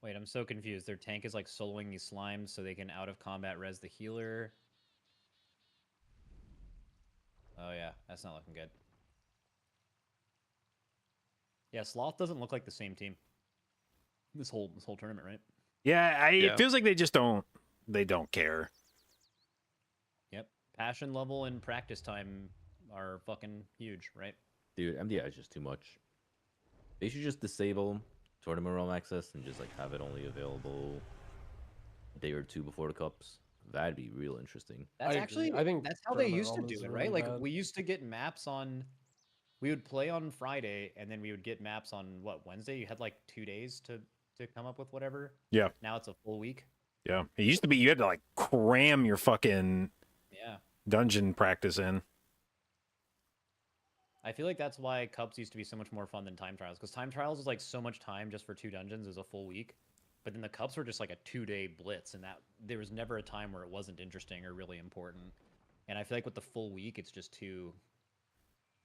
Wait, I'm so confused. Their tank is like soloing these slimes so they can out of combat res the healer. Oh yeah, that's not looking good. Yeah, Sloth doesn't look like the same team. This whole tournament, right? Yeah, Yeah. it feels like they just don't care. Yep. Passion level and practice time are fucking huge, right? Dude, MDI is just too much. They should just disable tournament realm access and just like have it only available a day or two before the cups. That'd be real interesting. That's I agree. actually I think that's how they tournament used to realm do is it, really right? Like bad. we used to get maps on we would play on Friday and then we would get maps on what, Wednesday? You had like 2 days to come up with whatever. Yeah. Now it's a full week. Yeah, it used to be you had to like cram your fucking Yeah. dungeon practice in. I feel like that's why cups used to be so much more fun than time trials, because time trials is like so much time just for 2 dungeons is a full week. But then the Cups were just like a 2-day blitz, and that there was never a time where it wasn't interesting or really important. And I feel like with the full week, it's just too.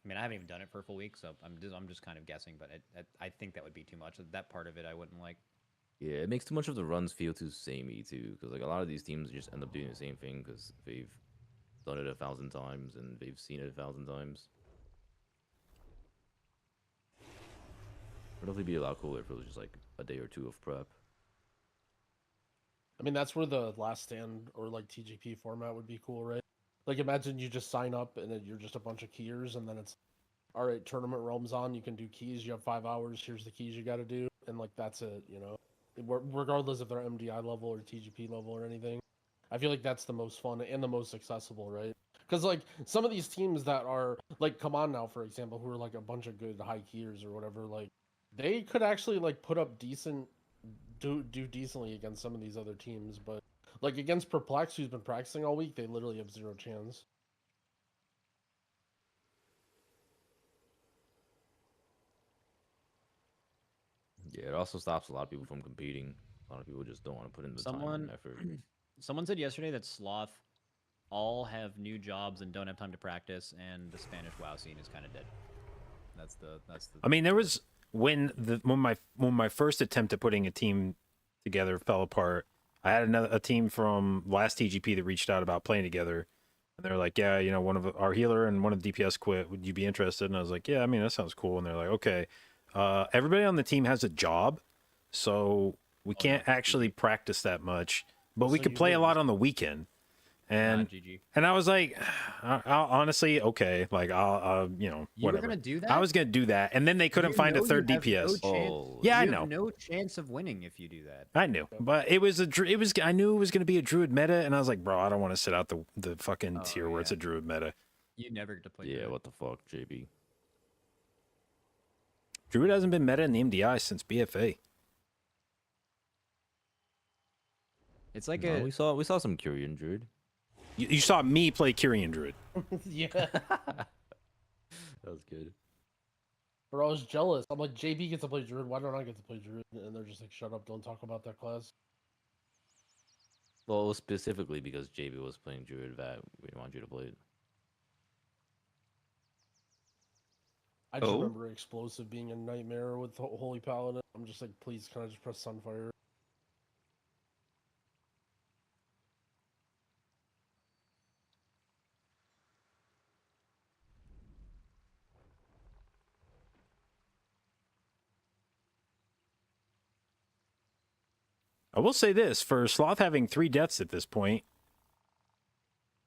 I mean, I haven't even done it for a full week, so I'm just kind of guessing. But I think that would be too much. That part of it I wouldn't like. Yeah, it makes too much of the runs feel too samey too, because like a lot of these teams just end up doing the same thing because they've done it 1,000 times and they've seen it 1,000 times. It'd definitely be a lot cooler if it was just like a day or two of prep. I mean, that's where the last stand or like TGP format would be cool, right? Like, imagine you just sign up and then you're just a bunch of keyers, and then it's, all right, tournament realms on. You can do keys. You have 5 hours. Here's the keys you got to do, and like that's it. You know, regardless if they're MDI level or TGP level or anything. I feel like that's the most fun and the most accessible, right? Because like some of these teams that are like, come on now, for example, who are like a bunch of good high keyers or whatever, like they could actually like put up decent, do decently against some of these other teams, but like against Perplex, who's been practicing all week, they literally have 0 chance. Yeah, it also stops a lot of people from competing. A lot of people just don't want to put in the time and effort. Someone said yesterday that Sloth all have new jobs and don't have time to practice, and the Spanish WoW scene is kind of dead. That's the. I mean, there was when my first attempt at putting a team together fell apart. I had a team from last TGP that reached out about playing together, and they're like, "Yeah, you know, one of our healer and one of the DPS quit. Would you be interested?" And I was like, "Yeah, I mean, that sounds cool." And they're like, "Okay, everybody on the team has a job, so we can't actually practice that much, but we So could you play a lose. lot on the weekend." And GG. and I was like, I'll honestly, okay, like I'll you know, You were whatever. gonna do that? I was gonna do that, and then they couldn't You find a know third you have DPS. No chance. Oh, Yeah, I you know. have no chance of winning if you do that. I knew, but it was I knew it was gonna be a Druid meta, and I was like, bro, I don't want to sit out the fucking Oh, tier where it's yeah. a Druid meta. You never get to play. Yeah, Druid. what the fuck, JB? Druid hasn't been meta in the MDI since BFA. It's like No, a. we saw some Curian Druid. You saw me play Kyrian Druid. Yeah, That was good. bro, I was jealous. I'm like, JB gets to play Druid. Why don't I get to play Druid? And they're just like, shut up, don't talk about that class. Well, it was specifically because JB was playing Druid that we didn't want you to play it. I just Oh? remember Explosive being a nightmare with Holy Paladin. I'm just like, please, can I just press Sunfire? I will say this: for Sloth having 3 deaths at this point,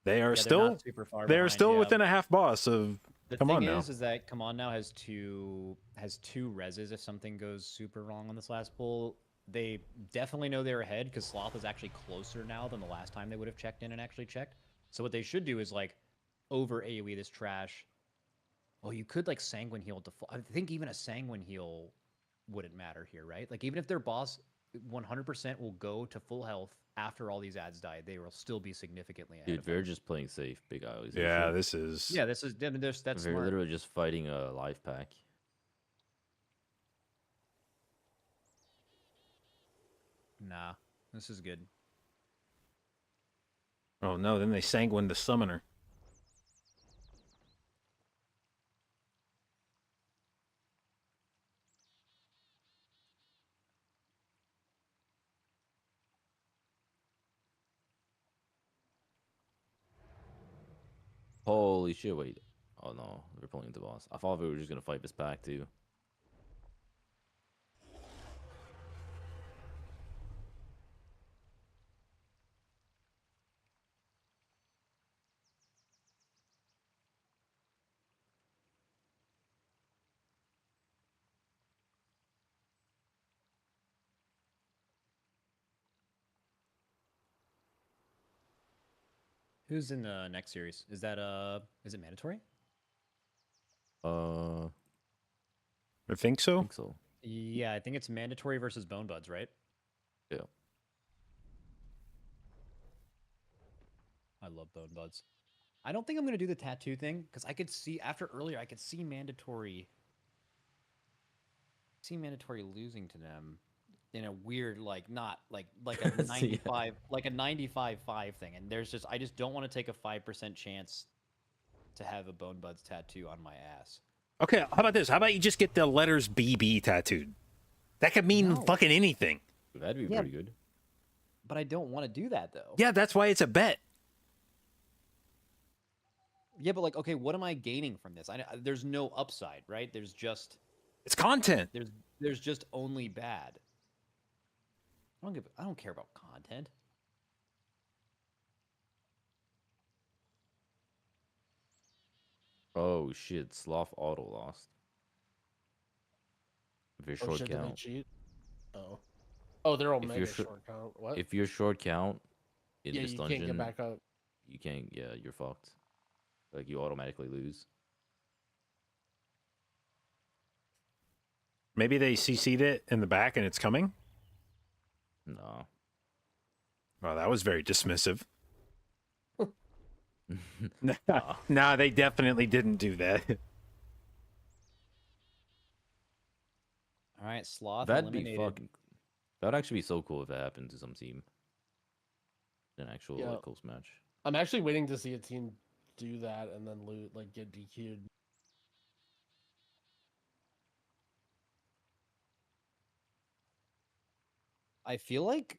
they are Yeah, they're still not super far they're behind, still yeah. within a half boss of. The Come thing on now. is that Come On Now has two reses if something goes super wrong on this last pull. They definitely know they're ahead because Sloth is actually closer now than the last time they would have checked in and actually checked. So what they should do is like over AoE this trash. Oh, you could like Sanguine Heal default. I think even a Sanguine Heal wouldn't matter here, right? Like even if their boss 100% will go to full health after all these ads die, they will still be significantly ahead. Dude, of they're them. just playing safe, Big Eyes. Yeah, this is. Yeah, this is that's They're smart. literally just fighting a life pack. Nah, this is good. Oh no! Then they sanguine the summoner. Holy shit, wait. Oh no, they're pulling into boss. I thought we were just gonna fight this pack too. Who's in the next series? Is that is it mandatory? I think so. I think so. Yeah, I think it's mandatory versus Bone Buds, right? Yeah. I love Bone Buds. I don't think I'm gonna do the tattoo thing because I could see after earlier I could see mandatory. See mandatory losing to them. in a weird not like a 95 like a 95-5 thing, and I just don't want to take a 5% chance to have a Bone Buds tattoo on my ass. Okay, how about this? How about you just get the letters BB tattooed? That could mean No. fucking anything. That'd be Yeah. pretty good. But I don't want to do that though. Yeah, that's why it's a bet. Yeah, but like, okay, what am I gaining from this? There's no upside, right? There's just It's content. there's just only bad. I don't care about content. Oh shit, Sloth auto lost. If you're Oh short shit, did they count, cheat? Oh. Oh, they're all If mega you're short count. What? if you're short count in Yeah, this you dungeon, can't get back up. you can't. Yeah, you're fucked. Like you automatically lose. Maybe they CC'd it in the back and it's coming? No. Well, that was very dismissive. No, they definitely didn't do that. All right, Sloth That'd be eliminated. fucking. That'd actually be so cool if it happened to some team. An actual Yeah. like close match. I'm actually waiting to see a team do that and then get DQ'd. I feel like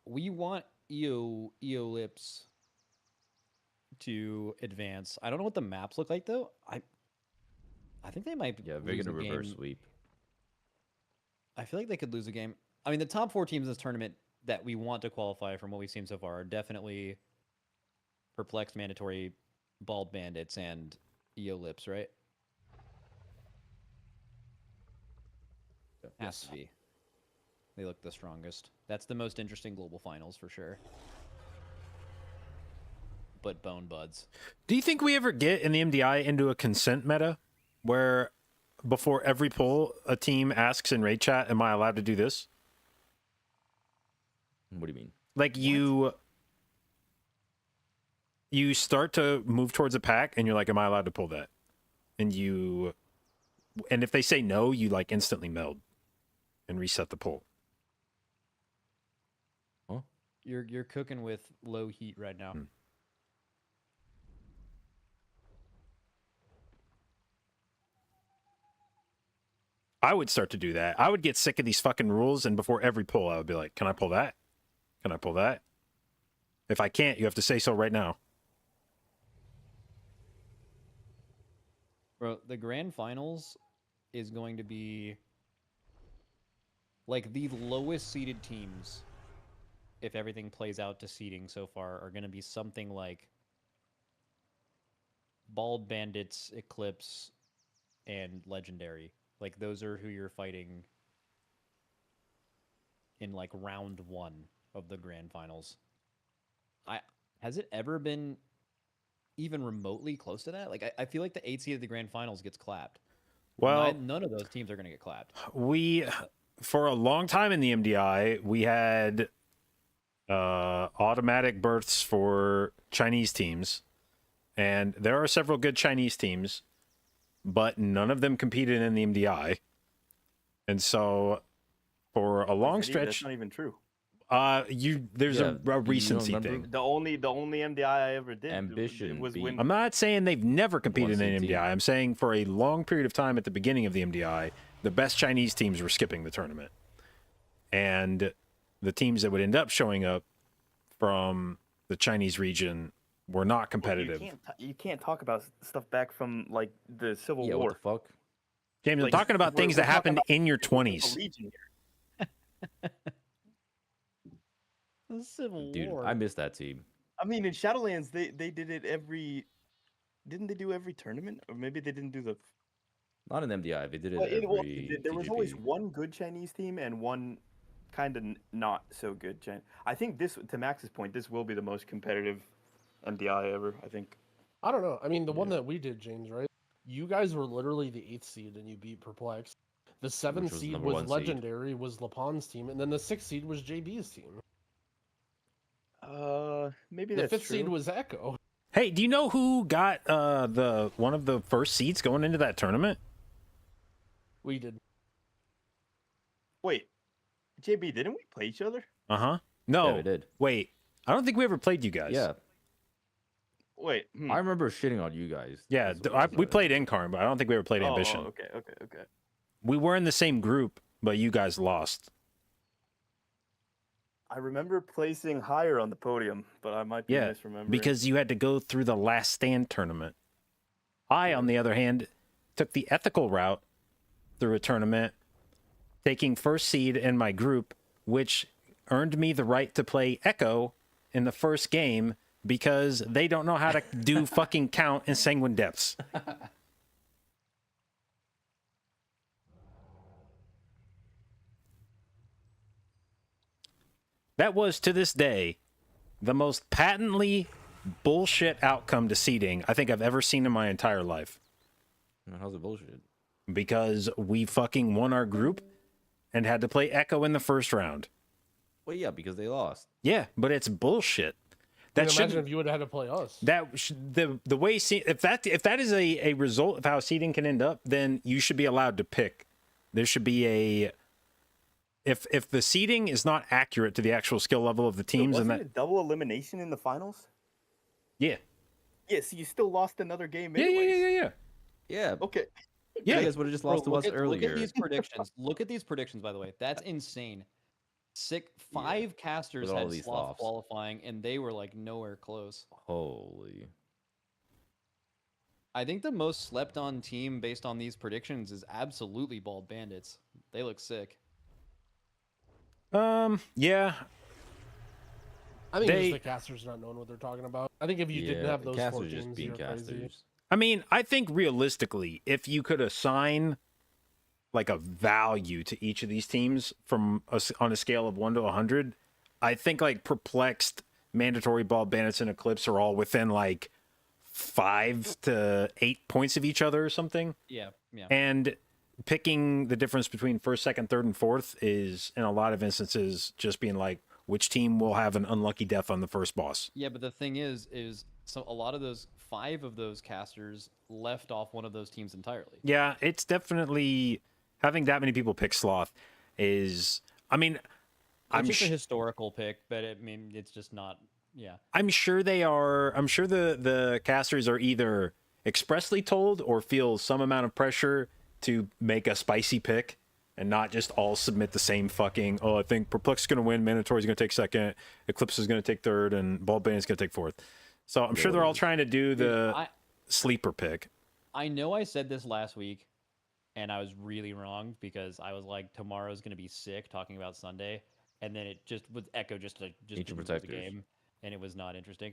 we want Eolips to advance. I don't know what the maps look like though. I think they might Yeah, they're lose gonna a reverse game. sweep. I feel like they could lose a game. I mean, the top 4 teams in this tournament that we want to qualify from what we've seen so far are definitely Perplexed, Mandatory, Bald Bandits, and Eolips, right? Has to be. They look the strongest. That's the most interesting global finals for sure. But Bone Buds. Do you think we ever get in the MDI into a consent meta where before every poll a team asks in raid chat, am I allowed to do this? What do you mean? Like you start to move towards a pack and you're like, am I allowed to pull that? And if they say no, you like instantly meld and reset the poll. You're cooking with low heat right now. I would start to do that. I would get sick of these fucking rules, and before every pull, I would be like, can I pull that? Can I pull that? If I can't, you have to say so right now. Bro, the grand finals is going to be like the lowest seeded teams, if everything plays out to seeding so far, are going to be something like Bald Bandits, Eclipse, and Legendary. Like, those are who you're fighting in, like, round 1 of the grand finals. Has it ever been even remotely close to that? Like, I feel like the 8 seed of the grand finals gets clapped. Well, None of those teams are going to get clapped. For a long time in the MDI, we had automatic berths for Chinese teams, and there are several good Chinese teams, but none of them competed in the MDI. And so for a long stretch, That's not even true. there's a recency remember? thing. The only MDI I ever did Ambition was beat- when I'm not saying they've never competed in One an seed MDI. team. I'm saying for a long period of time at the beginning of the MDI, the best Chinese teams were skipping the tournament. And the teams that would end up showing up from the Chinese region were not competitive. You can't talk about stuff back from like the Civil Yeah, War. what the fuck? James, I'm Like, talking about things we're that talking happened about in your the 20s. Legion here. The Civil Dude, War. I miss that team. I mean, in Shadowlands, they did it every. Didn't they do every tournament, or maybe they didn't do the? Not in MDI. They did it Well, every. there was always TGP. one good Chinese team and one kind of not so good Chinese. I think this, to Max's point, this will be the most competitive MDI ever. I think. I don't know. I mean, the one that we did, James, right? You guys were literally the 8th seed and you beat Perplexed. The 7th Which was seed number was 1 seed. Legendary, was Lapon's team, and then the 6th seed was JB's team. Maybe The that's 5th seed true. was Echo. Hey, do you know who got the one of the first seeds going into that tournament? We did. Wait, JB, didn't we play each other? Uh-huh. Yeah, No. we did. Wait. I don't think we ever played you guys. Yeah, Wait. I remember shitting on you guys. Yeah, That's what we it played Incarn, but I don't think we ever played Ambition. Oh, okay. We were in the same group, but you guys lost. I remember placing higher on the podium, but I might be Yeah, misremembering. because you had to go through the last stand tournament. I, on the other hand, took the ethical route through a tournament, taking first seed in my group, which earned me the right to play Echo in the first game because they don't know how to do fucking count in Sanguine Depths. That was, to this day, the most patently bullshit outcome to seeding I think I've ever seen in my entire life. How's it bullshit? Because we fucking won our group and had to play Echo in the first round. Well, yeah, because they lost. Yeah, but it's bullshit. I That mean, should imagine if you would have had to play us. the way if that is a result of how seeding can end up, then you should be allowed to pick. There should be a if the seeding is not accurate to the actual skill level of the teams, wasn't and it double elimination in the finals? yeah, So you still lost another game yeah, anyways. Yeah. Okay. Yeah. You guys would have just lost to Bro, us look earlier. at these predictions. Look at these predictions, by the way. That's insane. Five casters With all had these sloth flops. qualifying, and they were like nowhere close. Holy. I think the most slept on team based on these predictions is absolutely Bald Bandits. They look sick. Yeah, I think They- just the casters not knowing what they're talking about. I think if you didn't Yeah, have those casters fortunes, just being you're crazy. casters. I mean, I think realistically, if you could assign like a value to each of these teams from on a scale of 1 to 100, I think like Perplexed, Mandatory, Bald Bandits, and Eclipse are all within like 5 to 8 points of each other or something. Yeah, yeah. And picking the difference between first, second, third, and fourth is in a lot of instances just being like which team will have an unlucky death on the first boss. Yeah, but the thing is so a lot of those 5 of those casters left off one of those teams entirely. Yeah, it's definitely having that many people pick Sloth is. I mean, It's just a historical pick, but I mean, it's just not. Yeah. I'm sure they are. I'm sure the casters are either expressly told or feel some amount of pressure to make a spicy pick and not just all submit the same fucking. Oh, I think Perplex is going to win, Mandatory is going to take second, Eclipse is going to take third, and Bald Bandit is going to take fourth. So I'm sure they're all trying to do the sleeper pick. I know I said this last week, and I was really wrong because I was like, tomorrow's going to be sick talking about Sunday, and then it just with Echo just Ancient didn't lose the Protectors. game, and it was not interesting.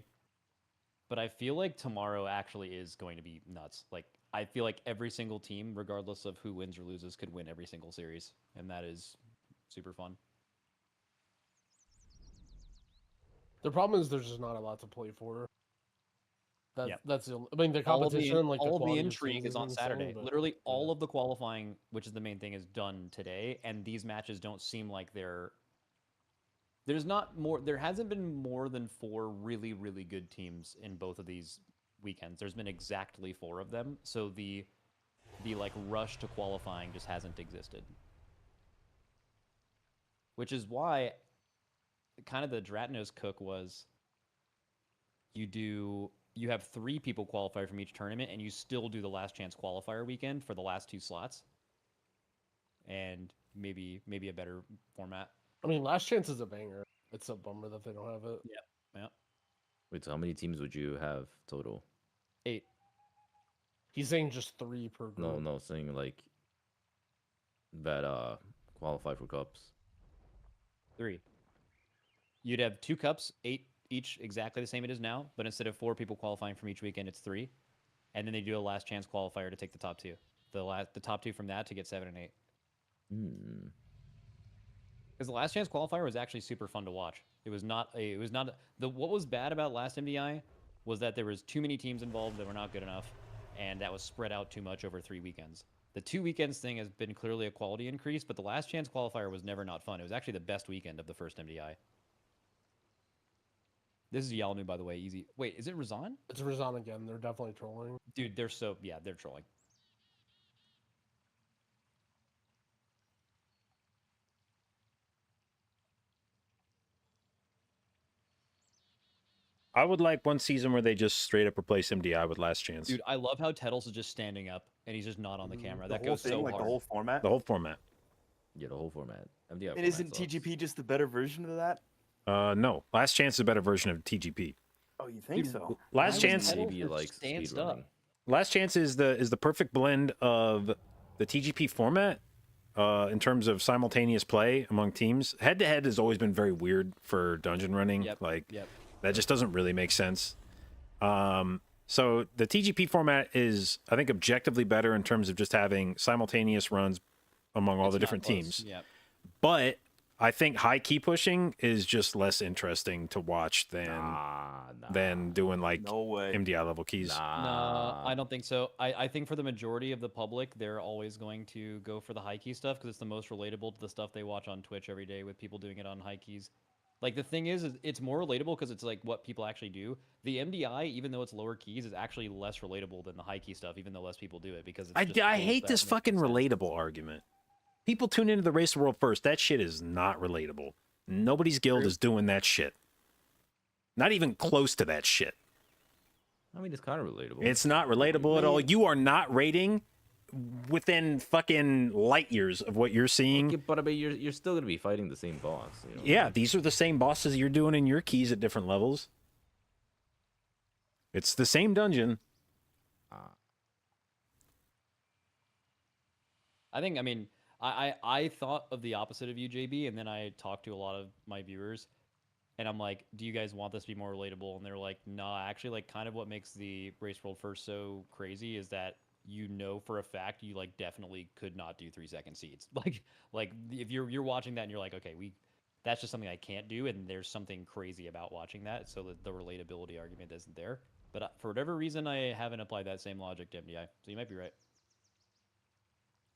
But I feel like tomorrow actually is going to be nuts. Like I feel like every single team, regardless of who wins or loses, could win every single series, and that is super fun. The problem is there's just not a lot to play for. Yep. That's I mean the All of competition, like all of the quality of intrigue teams is on insane, Saturday. but- Literally, all of the qualifying, which is the main thing, is done today, and these matches don't seem like they're. There's not more. There hasn't been more than 4 really, really good teams in both of these weekends. There's been exactly 4 of them, so the like rush to qualifying just hasn't existed. Which is why, kind of the Dratnos cook was. You have 3 people qualify from each tournament, and you still do the last chance qualifier weekend for the last 2 slots. And maybe a better format. I mean, last chance is a banger. It's a bummer that they don't have it. Yeah. Wait, so how many teams would you have total? 8. He's saying just 3 per group. No, saying like that qualify for cups. 3. You'd have 2 cups, 8 each, exactly the same it is now, but instead of 4 people qualifying from each weekend, it's 3. And then they do a last chance qualifier to take the top 2. The top 2 from that to get 7 and 8. Because the last chance qualifier was actually super fun to watch. What was bad about last MDI was that there was too many teams involved that were not good enough, and that was spread out too much over 3 weekends. The 2 weekends thing has been clearly a quality increase, but the last chance qualifier was never not fun. It was actually the best weekend of the first MDI. This is Yalmu, by the way. Easy. Wait, is it Razan? It's Razan again. They're definitely trolling. Dude, they're trolling. I would like one season where they just straight up replace MDI with Last Chance. Dude, I love how Tettles is just standing up and he's just not on the camera. The That whole goes thing, so like hard. the whole format. The whole format. Yeah, the whole format. MDI And format isn't sucks. TGP just the better version of that? No, Last Chance is a better version of TGP. Oh, you think Dude, so? Last Why was Chance. Tettles Maybe just like stands up? speedrunning. Last Chance is the perfect blend of the TGP format in terms of simultaneous play among teams. Head to head has always been very weird for dungeon running. Yep. Like Yep. that just doesn't really make sense. So the TGP format is, I think, objectively better in terms of just having simultaneous runs among all It's the not different close. teams. Yep. But I think high key pushing is just less interesting to watch Nah. than doing like No way. MDI level keys. No, I don't think so. I think for the majority of the public, they're always going to go for the high key stuff because it's the most relatable to the stuff they watch on Twitch every day with people doing it on high keys. Like the thing is it's more relatable because it's like what people actually do. The MDI, even though it's lower keys, is actually less relatable than the high key stuff, even though less people do it because it's just I tools hate that this make fucking sense. relatable argument. People tune into the Race the World first. That shit is not relatable. Nobody's guild is doing that shit. Not even close to that shit. I mean, it's kind of relatable. It's not relatable at all. You are not rating within fucking light years of what you're seeing. Okay, but I mean, you're still gonna be fighting the same boss. You know? Yeah, these are the same bosses you're doing in your keys at different levels. It's the same dungeon. I think, I mean, I thought of the opposite of you, JB, and then I talked to a lot of my viewers, and I'm like, do you guys want this to be more relatable? And they're like, nah, actually, like, kind of what makes the Race World First so crazy is that you know for a fact you, like, definitely could not do 3-second seeds. Like, if you're watching that and you're like, okay, that's just something I can't do, and there's something crazy about watching that, so the relatability argument isn't there. But for whatever reason, I haven't applied that same logic to MDI, so you might be right.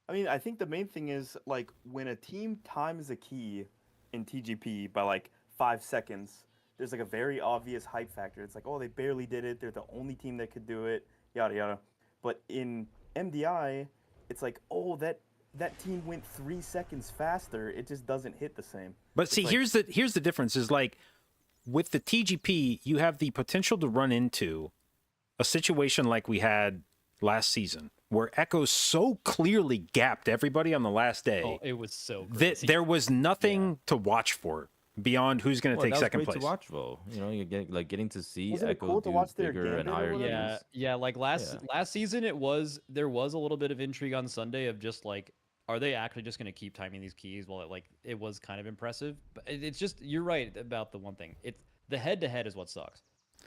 I mean, I think the main thing is like when a team times a key in TGP by like 5 seconds, there's like a very obvious hype factor. It's like, oh, they barely did it. They're the only team that could do it. Yada yada. But in MDI, it's like, oh, that team went 3 seconds faster. It just doesn't hit the same. But It's see, like- here's the difference is like with the TGP, you have the potential to run into a situation like we had last season where Echo so clearly gapped everybody on the last day Oh, it was so that crazy. there was nothing to watch for beyond who's going to Well, take that was second great place. to watch, though. You know, you get getting to see Wasn't it Echo cool to do watch their bigger and gambit or higher whatever? Yeah, games. yeah. Like last season, there was a little bit of intrigue on Sunday of just like, are they actually just going to keep timing these keys? Well, it was kind of impressive, but it's just you're right about the one thing. It's the head to head is what sucks.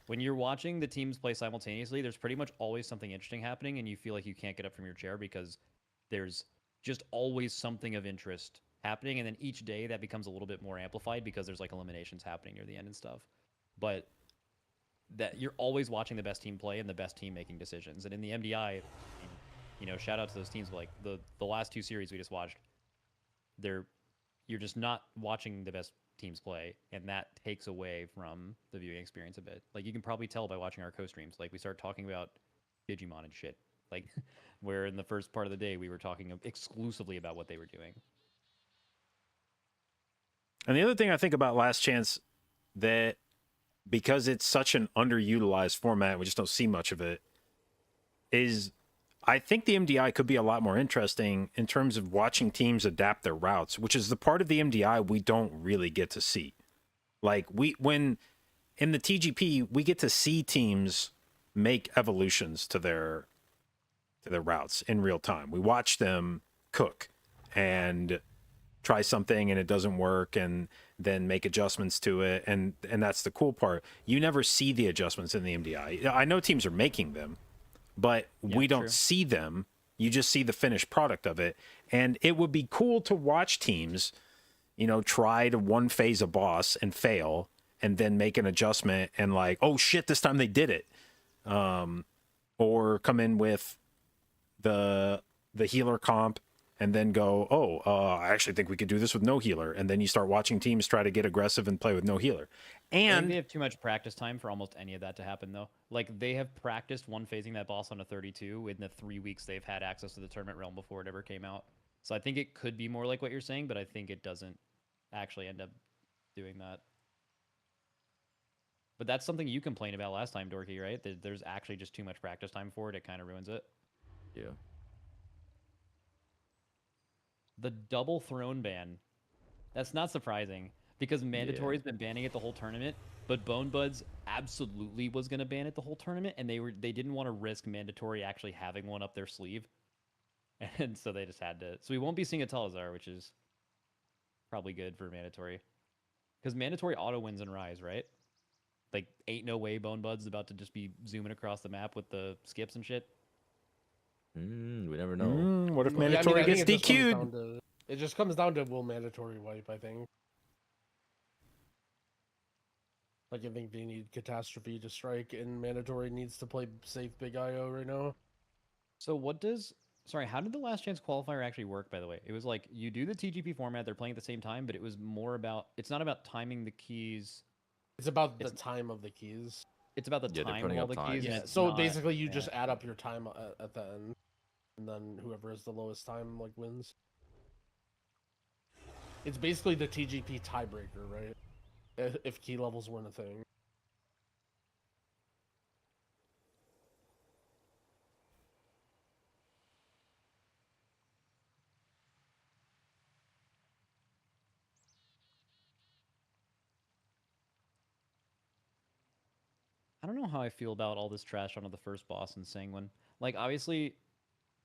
When you're watching the teams play simultaneously, there's pretty much always something interesting happening, and you feel like you can't get up from your chair because there's just always something of interest happening, and then each day that becomes a little bit more amplified because there's like eliminations happening near the end and stuff. But that you're always watching the best team play and the best team making decisions. And in the MDI, I mean, you know, shout out to those teams. But like the last two series we just watched, you're just not watching the best teams play, and that takes away from the viewing experience a bit. Like you can probably tell by watching our co-streams. Like we start talking about Digimon and shit. Like where in the first part of the day we were talking exclusively about what they were doing. And the other thing I think about Last Chance, that because it's such an underutilized format, we just don't see much of it, is I think the MDI could be a lot more interesting in terms of watching teams adapt their routes, which is the part of the MDI we don't really get to see. Like when in the TGP, we get to see teams make evolutions to their routes in real time. We watch them cook and try something and it doesn't work and then make adjustments to it, and that's the cool part. You never see the adjustments in the MDI. I know teams are making them, but we don't true. see them. You just see the finished product of it. And it would be cool to watch teams, you know, try to one phase a boss and fail and then make an adjustment and like, oh shit, this time they did it. Or come in with the healer comp and then go, I actually think we could do this with no healer. And then you start watching teams try to get aggressive and play with no healer. I think And they have too much practice time for almost any of that to happen, though. Like, they have practiced one phasing that boss on a 32 in the 3 weeks they've had access to the tournament realm before it ever came out. So I think it could be more like what you're saying, but I think it doesn't actually end up doing that. But that's something you complained about last time, Dorky, right? There's actually just too much practice time for it. It kind of ruins it. Yeah. The double throne ban. That's not surprising because mandatory's been banning it the whole tournament, but Bone Buds absolutely was going to ban it the whole tournament, and they didn't want to risk mandatory actually having one up their sleeve, and so they just had to. So we won't be seeing a Telazar, which is probably good for mandatory, because mandatory auto wins in Rise, right? Like, ain't no way Bone Buds about to just be zooming across the map with the skips and shit. We never know. What if Yeah, I mean, mandatory I think gets it just comes DQ'd? down to- It just comes down to will mandatory wipe, I think. Like, I think they need Catastrophe to strike, and mandatory needs to play safe big IO right now. So what does... Sorry, how did the last chance qualifier actually work, by the way? It was like, you do the TGP format, they're playing at the same time, but it was more about... It's not about timing the keys. It's about the time of the keys. It's about the Yeah, they're time putting of all up the times. keys. and Yeah, it's so not- basically you just yeah. add up your time at the end, and then whoever has the lowest time, like, wins. It's basically the TGP tiebreaker, right? If key levels weren't a thing. I don't know how I feel about all this trash onto the first boss in Sanguine. Like, obviously,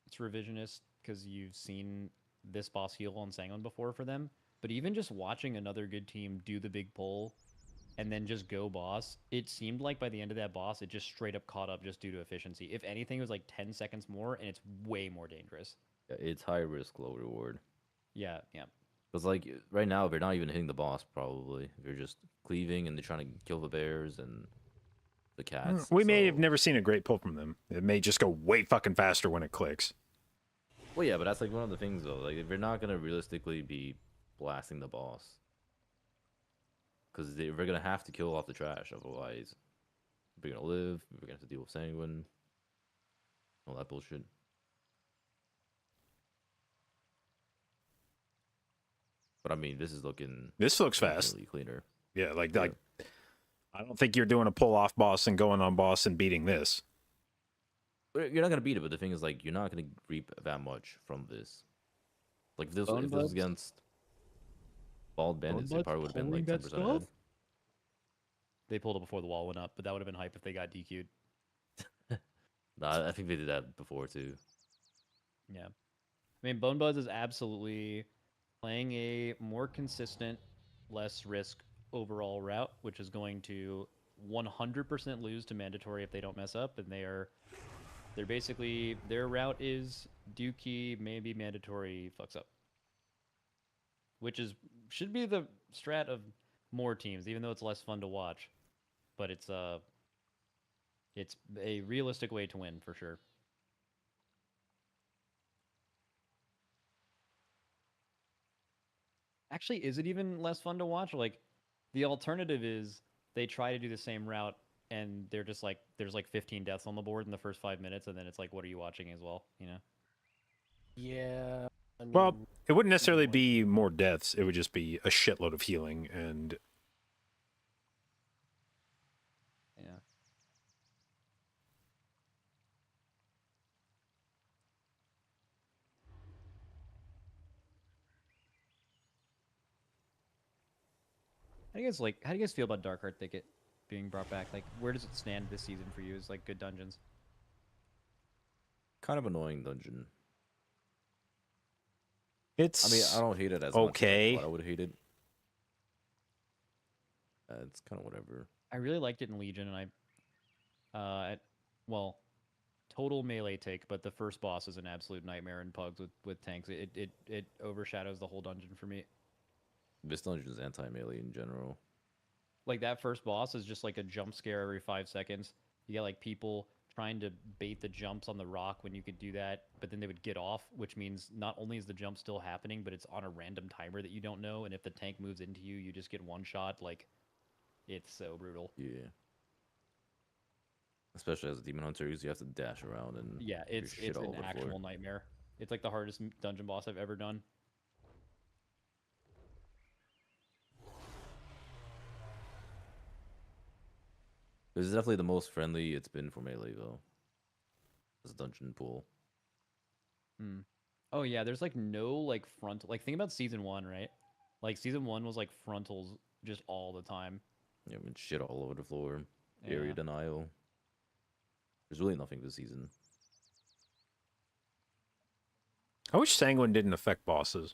it's revisionist because you've seen this boss heal on Sanguine before for them. But even just watching another good team do the big pull and then just go boss, it seemed like by the end of that boss, it just straight up caught up just due to efficiency. If anything, it was like 10 seconds more, and it's way more dangerous. Yeah, it's high risk, low reward. Yeah, yeah. Because like right now, if you're not even hitting the boss, probably if you're just cleaving and they're trying to kill the bears and the cats. We may so- have never seen a great pull from them. It may just go way fucking faster when it clicks. Well, yeah, but that's like one of the things though. Like if you're not gonna realistically be blasting the boss, because they're gonna have to kill off the trash, otherwise we're gonna live. We're gonna have to deal with sanguine, all that bullshit. But I mean, this is looking. This looks fast. definitely cleaner. Yeah, like Yeah. like I don't think you're doing a pull off boss and going on boss and beating this. But you're not gonna beat it. But the thing is, like, you're not gonna reap that much from this. Like if this was Buds? against Bald Bandits, it Buds probably would have been pulling like that 10% ahead. stuff? They pulled it before the wall went up, but that would have been hype if they got DQ'd. Nah, I think they did that before too. Yeah. I mean, Bone Buds is absolutely playing a more consistent, less risk overall route, which is going to 100% lose to mandatory if they don't mess up, and they're basically, their route is Dookie, maybe mandatory fucks up. Which should be the strat of more teams, even though it's less fun to watch. But it's a realistic way to win for sure. Actually, is it even less fun to watch? Like, the alternative is they try to do the same route and they're just like, there's like 15 deaths on the board in the first 5 minutes, and then it's like, what are you watching as well, you know? Yeah. I mean, Well, it wouldn't necessarily like- be more deaths. It would just be a shitload of healing and Yeah. How do you guys feel about Dark Heart Thicket being brought back? Like, where does it stand this season for you as like good dungeons? Kind of annoying dungeon. it's I mean, I don't hate it as okay. much as I would hate it. It's kind of whatever. I really liked it in Legion, and well, total melee take, but the first boss is an absolute nightmare in Pugs with tanks. It overshadows the whole dungeon for me. This dungeon is anti-melee in general. Like, that first boss is just like a jump scare every 5 seconds. You get like people trying to bait the jumps on the rock when you could do that, but then they would get off, which means not only is the jump still happening, but it's on a random timer that you don't know, and if the tank moves into you, you just get one shot. Like, it's so brutal. Yeah. Especially as a demon hunter, because you have to dash around and Yeah, your it's shit all an over the floor. actual nightmare. It's like the hardest dungeon boss I've ever done. This is definitely the most friendly it's been for melee though. This dungeon pool. Hmm. Oh yeah, there's like no like front. Like think about season 1, right? Like season 1 was like frontals just all the time. Yeah, I mean, shit all over the floor. Yeah. Area denial. There's really nothing this season. I wish Sanguine didn't affect bosses.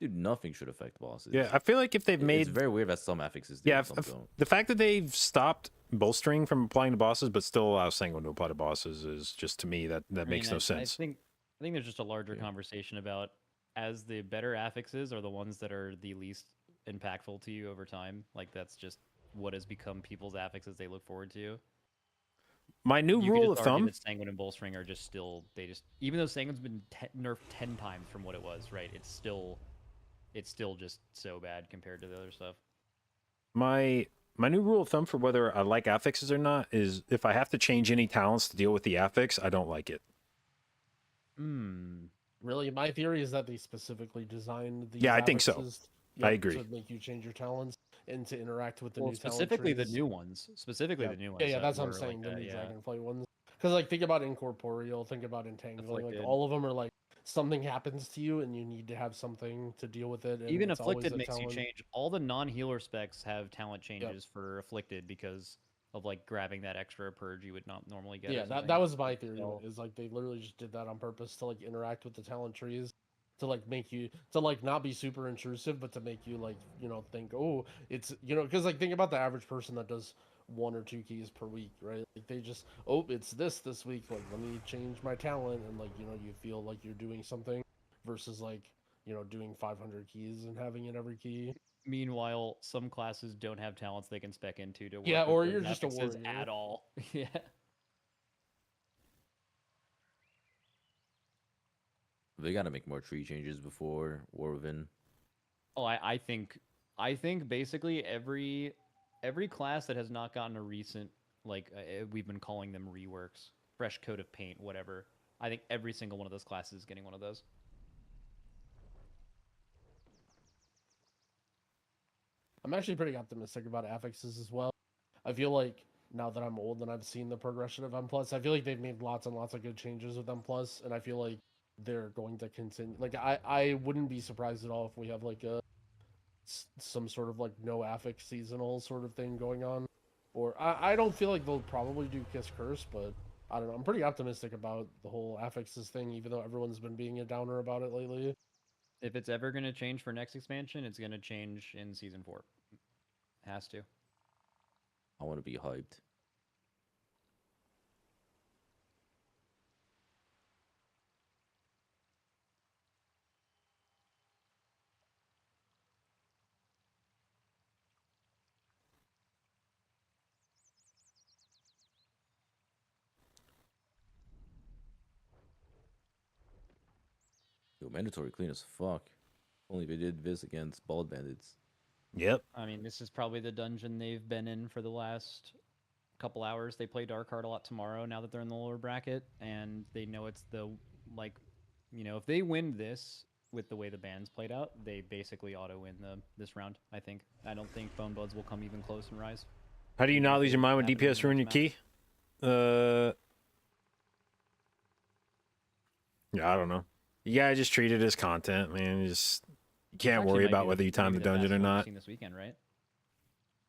Dude, nothing should affect bosses. Yeah, I feel like if they've It's made very weird that some affixes do, yeah, and some don't. the fact that they've stopped bolstering from applying to bosses, but still allow Sanguine to apply to bosses is just to me that I makes mean, no sense. I think there's just a larger Yeah. conversation about as the better affixes are the ones that are the least impactful to you over time. Like that's just what has become people's affixes they look forward to. My new You could rule of just argue thumb. that Sanguine and Bolstering are just still even though Sanguine's been nerfed 10 times from what it was, right? It's still just so bad compared to the other stuff. My new rule of thumb for whether I like affixes or not is if I have to change any talents to deal with the affix, I don't like it. Hmm. Really, my theory is that they specifically designed these Yeah, I think so. affixes, I agree. to make you change your talents and to interact with the Well, new talent specifically the trees. new ones. Specifically the new ones. Yeah, yeah, that that's what I'm were saying. like The that, new yeah. Dragonflight ones. Because like, think about incorporeal, think about entangling. Like Afflicted. all of them are like something happens to you and you need to have something to deal with it. And Even it's always Afflicted a makes you talent. change. All the non-healer specs have talent changes for Afflicted because of like grabbing that extra purge you would not normally get. or Yeah, that something. was my theory. So- Is like they literally just did that on purpose to like interact with the talent trees, to like make you to like not be super intrusive, but to make you like think, oh, it's because like think about the average person that does 1 or 2 keys per week, right? Like they just it's this week. Like let me change my talent, and like you feel like you're doing something, versus like doing 500 keys and having it every key. Meanwhile, some classes don't have talents they can spec into to work Yeah, with or those you're just a affixes warrior. at all. Yeah. They gotta make more tree changes before Warwin. Oh, I think basically every class that has not gotten a recent we've been calling them reworks, fresh coat of paint, whatever. I think every single one of those classes is getting one of those. I'm actually pretty optimistic about affixes as well. I feel like now that I'm old and I've seen the progression of M+, I feel like they've made lots and lots of good changes with M+, and I feel like they're going to continue. Like, I wouldn't be surprised at all if we have, like, some sort of, like, no affix seasonal sort of thing going on. Or, I don't feel like they'll probably do Kiss Curse, but I don't know. I'm pretty optimistic about the whole affixes thing, even though everyone's been being a downer about it lately. If it's ever going to change for next expansion, it's going to change in Season 4. Has to. I want to be hyped. Yo, mandatory clean as fuck. Only they did this against bald bandits. Yep. I mean, this is probably the dungeon they've been in for the last couple hours. They play Dark Heart a lot tomorrow now that they're in the lower bracket, and they know it's the, if they win this with the way the bands played out, they basically auto-win this round, I think. I don't think Bone Bloods will come even close and rise. How do you not lose your mind when Happen in DPS the ruin your next key? Yeah, I don't know. You gotta just treat it as content, man. You can't Actually worry might about be whether you time the maybe dungeon or fastest one we've not. seen this weekend, right?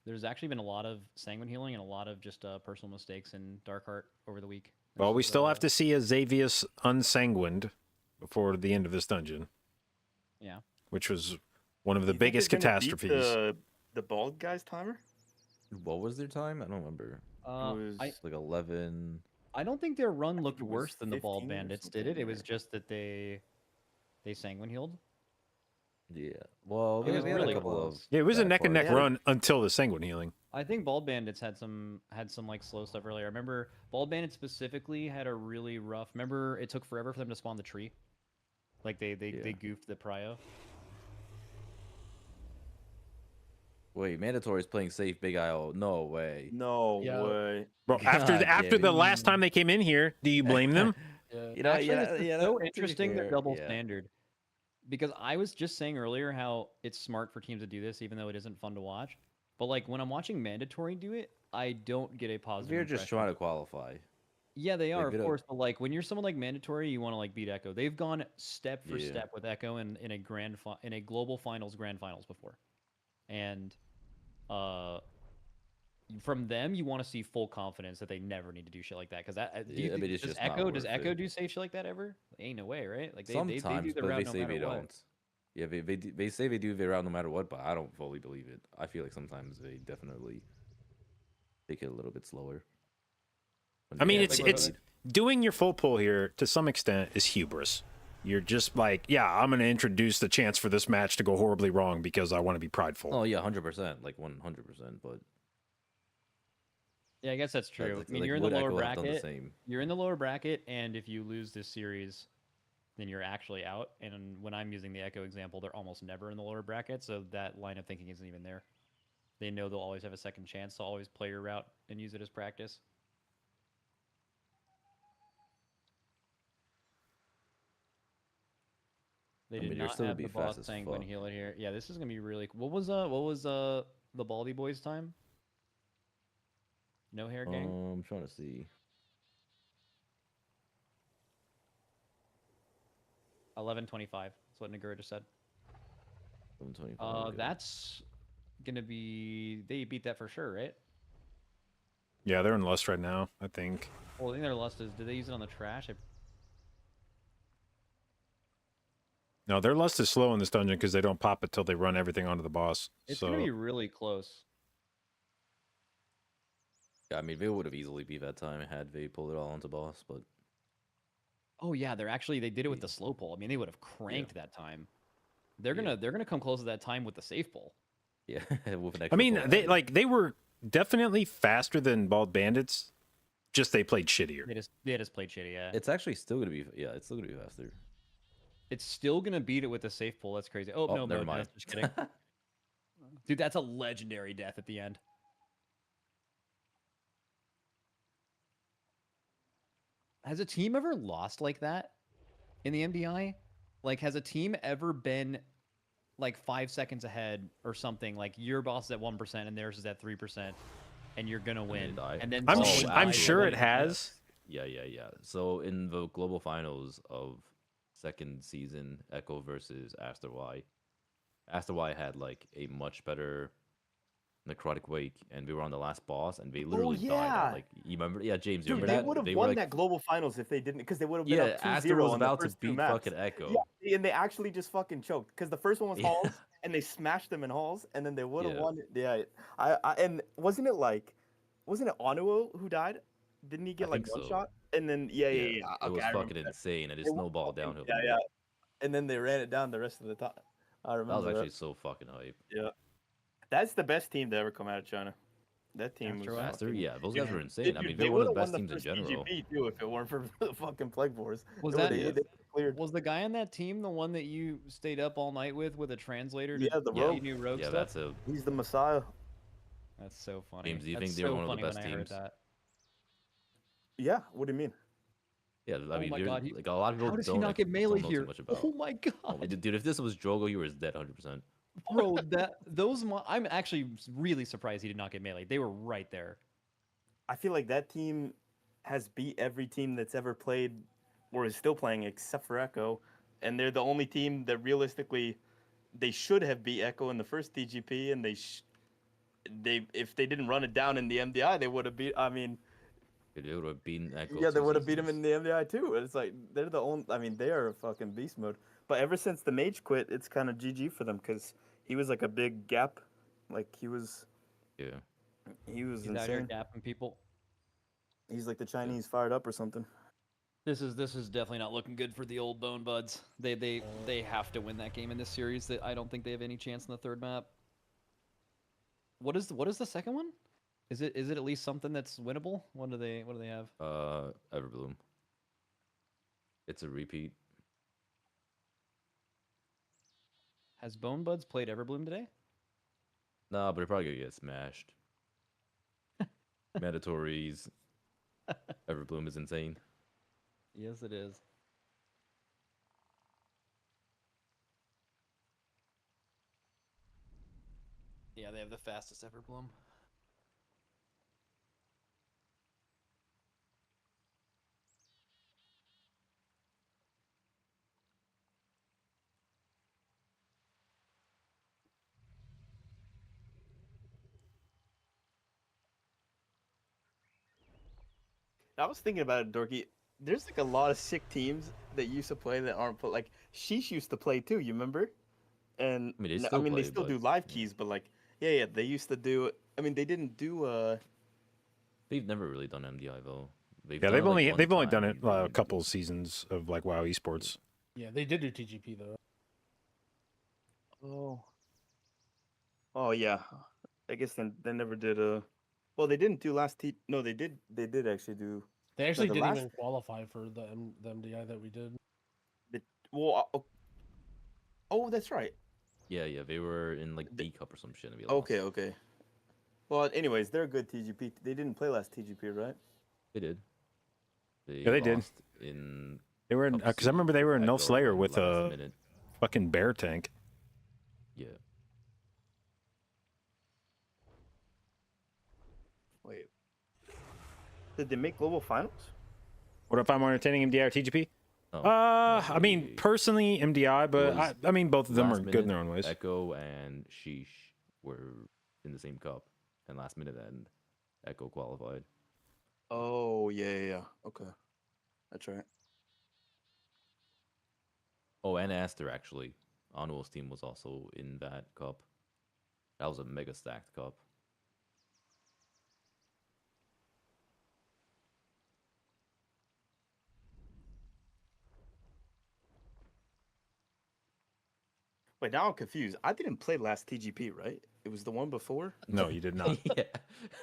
There's actually been a lot of Sanguine healing and a lot of just personal mistakes in Dark Heart over the week. Well, we still have to see a Xavius unsanguined before the end of this dungeon. Yeah. Which was one of the You think biggest they're gonna beat catastrophes. The bald guy's timer? What was their time? I don't remember. It was I It's like 11. I don't think their run looked it was worse than the Bald 15 or Bandits did it. something, It was or- just that they Sanguine healed. Yeah. Well, It was they had really a couple close. of. Yeah, it was a neck and neck Yeah. run until the sanguine healing. I think Bald Bandits had some like slow stuff earlier. I remember Bald Bandits specifically had a really rough. Remember, it took forever for them to spawn the tree. Like they goofed the prio. Wait, mandatory is playing safe Big Isle. No way. No Yeah. way. Bro, after God after damn the it. last time they came in here, do you blame them? Yeah. You know, Actually, yeah, it's yeah, so to be interesting fair, the double yeah. standard. Because I was just saying earlier how it's smart for teams to do this, even though it isn't fun to watch. But like when I'm watching mandatory do it, I don't get a positive. They're just impression. trying to qualify. Yeah, they are, get of a- course. But like when you're someone like mandatory, you want to like beat Echo. They've gone step for Yeah. step with Echo in a in a global finals, grand finals before, and from them you want to see full confidence that they never need to do shit like that. Because that do you Yeah, I mean, think, it's does just not Echo does worth Echo it. do say shit like that ever? Ain't no way, right? Like they Sometimes, do the but route they no say matter they what. don't. Yeah, they say they do the route no matter what, but I don't fully believe it. I feel like sometimes they definitely take it a little bit slower. when I they mean, have like the what- it's lead. doing your full pull here to some extent is hubris. You're just like, yeah, I'm going to introduce the chance for this match to go horribly wrong because I want to be prideful. Oh yeah, 100%, like 100%. But Yeah, I guess that's true. like- I mean, like, you're in the would lower Echo have done the bracket. same? You're in the lower bracket, and if you lose this series, then you're actually out. And when I'm using the Echo example, they're almost never in the lower bracket, so that line of thinking isn't even there. They know they'll always have a second chance, so always play your route and use it as practice. They I did mean, you're not still gonna have be the fast boss as sanguine fuck. healer here. Yeah, this is gonna be really. What was the Baldy Boys time? No hair gang. I'm trying to see. 11:25. That's what Nagura just said. 725. okay. That's gonna be. They beat that for sure, right? Yeah, they're in Lust right now, I think. Well, I think their lust is. Did they use it on the trash? No, their Lust is slow in this dungeon because they don't pop it till they run everything onto the boss. It's so gonna be really close. Yeah, I mean, they would have easily beat that time had they pulled it all onto boss, but Oh yeah, they did it with the slow pull. I mean, they would have cranked that time. They're Yeah. gonna come close to that time with the safe pull. yeah, with an I extra mean, pull they added. they were definitely faster than Bald Bandits. Just they played shittier. They just played shitty. Yeah, It's actually still gonna be it's still gonna be faster. it's still gonna beat it with the safe pull. That's crazy. Oh, Oh, no, never no, mind. just kidding. Dude, that's a legendary death at the end. Has a team ever lost like that in the MDI? Like, has a team ever been like 5 seconds ahead or something? Like your boss is at 1% and theirs is at 3%, and you're gonna win. die. And then I'm someone I'm dies sure it late. has. Yeah. So in the global finals of second season, Echo versus Aster Y, Aster Y had like a much better necrotic wake, and we were on the last boss, and they literally died. yeah. Like, you remember? Yeah, James, you Dude, remember they that? would have They won were like, that global finals if they didn't, because they would have been yeah, up 2-0 Aster was on the about to first two beat maps. fucking Echo. Yeah, and they actually just fucking choked because the first one was Yeah. halls, and they smashed them in halls, and then they would have Yeah. won it. Yeah, and wasn't it Onuo who died? Didn't he get like think one so. shot? And then yeah. It Okay, was I remember fucking that. insane, and it They won snowballed fucking- downhill. Yeah, from yeah. there. And then they ran it down the rest of the time. I remember That was actually so fucking hype. Yeah, that's the best team to ever come out of China. That team was Aster, fucking- yeah, those Dude, guys were insane. I dude, mean, they they're one of the would've won best teams in first general. TGP too if it weren't for the fucking Plague Wars. Was They that would've- they cleared? was the guy on that team the one that you stayed up all night with a translator? Yeah, the to rogue. teach you rogue Yeah, stuff? that's a He's the Messiah. That's so funny. James, do you That's think they were so one of the funny best when I heard teams? that. Yeah. What do you mean? yeah. I mean, my you're- God, like a lot of people How does he don't, not get don't melee know here? too much about. Oh my god, Oh, dude, if this was Drogo, he was dead 100%. bro! I'm actually really surprised he did not get melee. They were right there. I feel like that team has beat every team that's ever played or is still playing except for Echo, and they're the only team that realistically they should have beat Echo in the first TGP, and they if they didn't run it down in the MDI, they would have beat. I mean, They would have beaten Echo. yeah, they 2 would have beat him seasons. in the MDI too. It's like they're the only. I mean, they are a fucking beast mode. But ever since the mage quit, it's kind of GG for them because he was like a big gap. Like he was Yeah. He's out here insane. gapping people. He's like the Chinese fired up or something. This is definitely not looking good for the old Bone Buds. They have to win that game in this series. That I don't think they have any chance in the third map. What is the second one? Is it at least something that's winnable? What do they have? Everbloom. It's a repeat. Has Bone Buds played Everbloom today? No, but they're probably gonna get smashed. Mandatories. Everbloom is insane. Yes, it is. Yeah, Yeah, they have the fastest ever bloom. I was thinking about it, Dorky. There's like a lot of sick teams that used to play that aren't. But like Sheesh used to play too. You remember? And I mean, they I still mean, they play, still but do live yeah. keys, but like, yeah, they used to do. I mean, they didn't do. They've never really done MDI though. They've Yeah, done it, like, one they've only done time it in a couple of seasons of like WoW esports. Yeah, they did do TGP though. Oh. Oh yeah. I guess then they never did Well, they didn't do last T. No, they did. They did actually do. They actually the didn't last- even qualify for the MDI that we did. Well, oh, that's right. Yeah, yeah, they were in like They- B Cup or some shit. And we Okay, lost. okay. Well, anyways, they're a good TGP. They didn't play last TGP, right? They did. Yeah, they did. lost in They were Cup because I remember they were in Echo No Slayer in with last a minute. fucking bear tank. Yeah. Wait. Did they make global finals? What if I'm entertaining MDI or TGP? Oh, I mean, they- personally, MDI, but was I mean, both of them are last good in minute, their own ways. Echo and Sheesh were in the same cup, and last minute and Echo qualified. Oh yeah. Okay, that's right. Oh, and Aster actually. Anuel's team was also in that cup. That was a mega stacked cup. Wait, now I'm confused. I didn't play last TGP, right? It was the one before. No, you did not.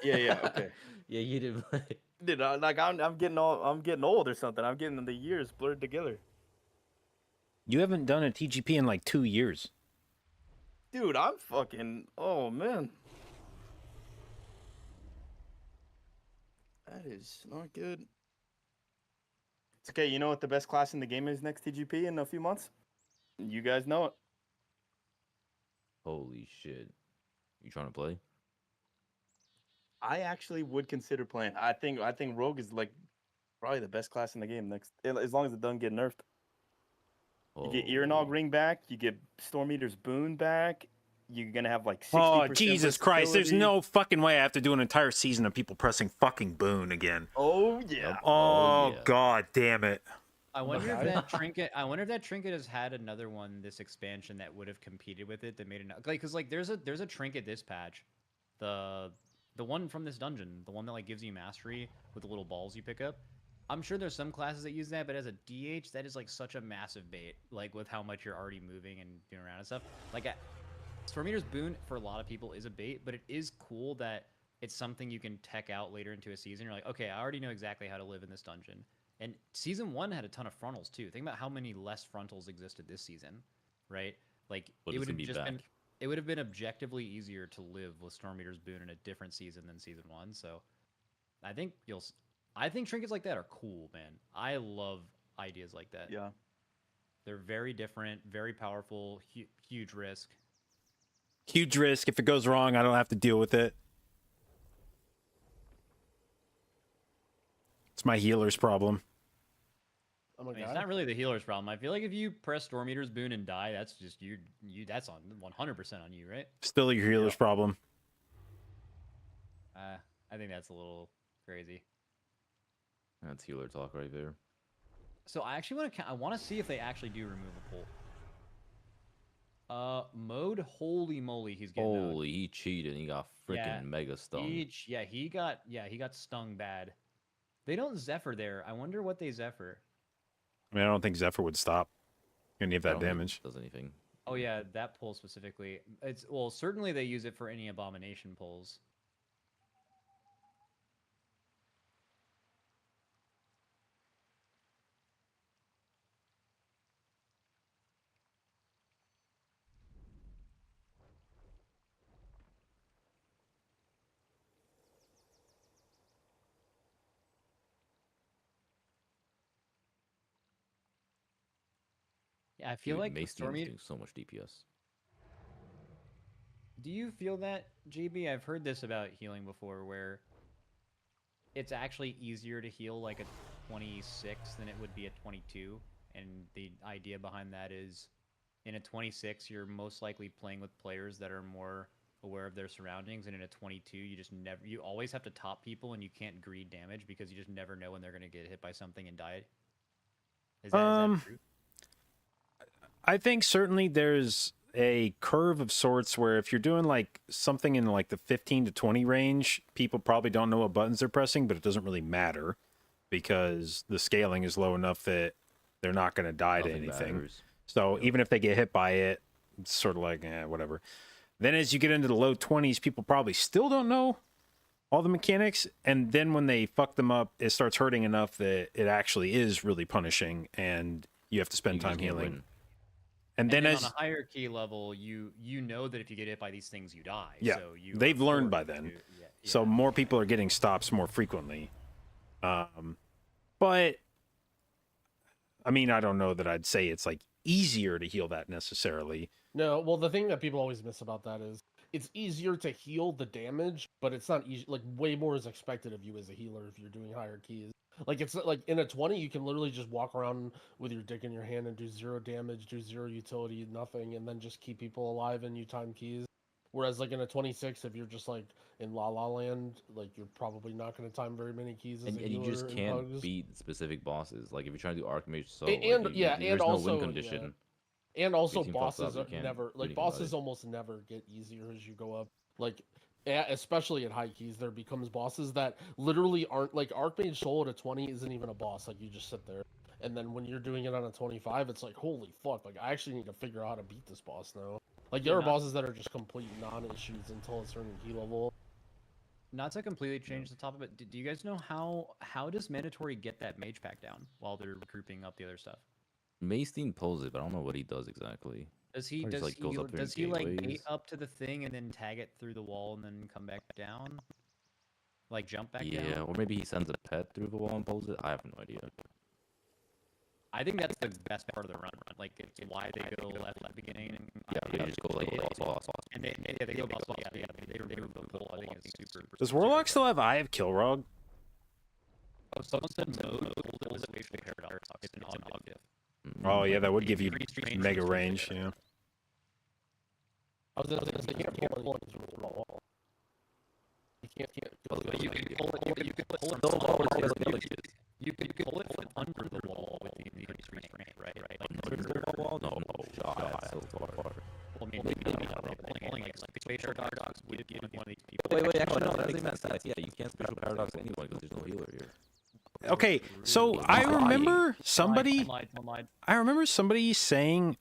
yeah. Yeah, okay. Yeah, you did play. Dude, I'm getting old or something. I'm getting the years blurred together. You haven't done a TGP in like 2 years. Dude, I'm fucking. Oh man, that is not good. It's okay. You know what the best class in the game is next TGP in a few months? You guys know it. Holy shit. You trying to play? I actually would consider playing. I think Rogue is like probably the best class in the game next, as long as it doesn't get nerfed. You get Earnog Holy- Ring back. You get Storm Eater's Boon back. You're gonna have like 60% Oh, Jesus Christ. There's versatility. no fucking way I have to do an entire season of people pressing fucking Boon again. Oh yeah. Yep. Oh, yeah. God damn it. I wonder if Okay. that trinket. I wonder if that trinket has had another one this expansion that would have competed with it that made it like because like there's a trinket this patch, the one from this dungeon, the one that like gives you mastery with the little balls you pick up. I'm sure there's some classes that use that, but as a DH, that is like such a massive bait. Like with how much you're already moving and doing around and stuff. Like Storm Eater's Boon for a lot of people is a bait, but it is cool that it's something you can tech out later into a season. You're like, okay, I already know exactly how to live in this dungeon. And season 1 had a ton of frontals too. Think about how many less frontals existed this season, right? Like But it it's would gonna have be just back. been it would have been objectively easier to live with Storm Eater's Boon in a different season than season 1. So I think trinkets like that are cool, man. I love ideas like that. Yeah. They're very different, very powerful, huge risk. Huge risk. If it goes wrong, I don't have to deal with it. It's my healer's problem. Oh my I mean, it's god. not really the healer's problem. I feel like if you press Storm Eater's Boon and die, that's just you. That's on 100% on you, right? Still your healer's problem. I think that's a little crazy. That's healer talk right there. So I actually want to see if they actually do remove a pull. Mode, holy moly, he's getting out. Holy, he cheated. He got freaking Yeah, mega stung. He got stung bad. They don't Zephyr there. I wonder what they Zephyr. I mean, I don't think Zephyr would stop any of I that don't think it damage. Does anything? Oh yeah, that pull specifically. Certainly they use it for any abomination pulls. Yeah, I feel Dude, like Mace Storm Demon's Eater. doing so much DPS. Do you feel that, GB? I've heard this about healing before, where it's actually easier to heal like a 26 than it would be a 22, and the idea behind that is, in a 26, you're most likely playing with players that are more aware of their surroundings, and in a 22, you always have to top people, and you can't greed damage because you just never know when they're going to get hit by something and die. Is that true? I think certainly there's a curve of sorts where if you're doing like something in like the 15 to 20 range, people probably don't know what buttons they're pressing, but it doesn't really matter because the scaling is low enough that they're not going to die to anything. Matters. So even if they get hit by it, it's sort of like, whatever. Then as you get into the low 20s, people probably still don't know all the mechanics. And then when they fuck them up, it starts hurting enough that it actually is really punishing and you have to spend time healing. And then as on a higher key level, you know that if you get hit by these things, you die. Yeah, So they've learned by then. So more people are getting stops more frequently. But I mean, I don't know that I'd say it's like easier to heal that necessarily. No, well, the thing that people always miss about that is it's easier to heal the damage, but it's not easy. Like, way more is expected of you as a healer if you're doing higher keys. Like, it's like in a 20, you can literally just walk around with your dick in your hand and do 0 damage, do 0 utility, nothing, and then just keep people alive and you time keys. Whereas, like, in a 26, if you're just like in La La Land, like, you're probably not going to time very many keys as And a you healer just in can't pugs. beat specific bosses. Like if you're trying to do Archmage, so And- like, yeah, there's and no also, win condition. And also, If your team fucks bosses up, are you can't never do like anything about bosses it. almost never get easier as you go up. Like, especially at high keys, there becomes bosses that literally aren't like Archmage Soul at a 20 isn't even a boss. Like, you just sit there, and then when you're doing it on a 25, it's like, holy fuck! Like, I actually need to figure out how to beat this boss now. Like, there are bosses that are just complete non-issues until it's turning key level. Not to completely change the topic, but do you guys know how does Mandatory get that mage pack down while they're grouping up the other stuff? Maceine pulls it, but I don't know what he does exactly. Does he Probably just, goes up there in like gateways. bait up to the thing and then tag it through the wall and then come back down? Like jump back down? Yeah, or maybe he sends a pet through the wall and pulls it. I have no idea. I think that's the best part of the run. Like, it's why they go left at the beginning. Yeah, they just go like boss. And they go boss. Yeah, they remove the pull. I think it's super. Does Warlock still have Eye of Kilrog? Oh, someone said mode pull is away from paradox. It's an objective. Oh yeah, that would give you mega range. Yeah. I was gonna say, you can't pull it through the wall. You can't. You can pull it. You can pull it. You can pull it from under the wall with the increased range, right? Under the wall? No, God, so far. Well, I mean, maybe not pulling like space paradox would give one of these people. Wait, actually, no, that doesn't make sense. Yeah, you can't special paradox anyone because there's no healer here. Okay, so I remember somebody. I remember somebody saying,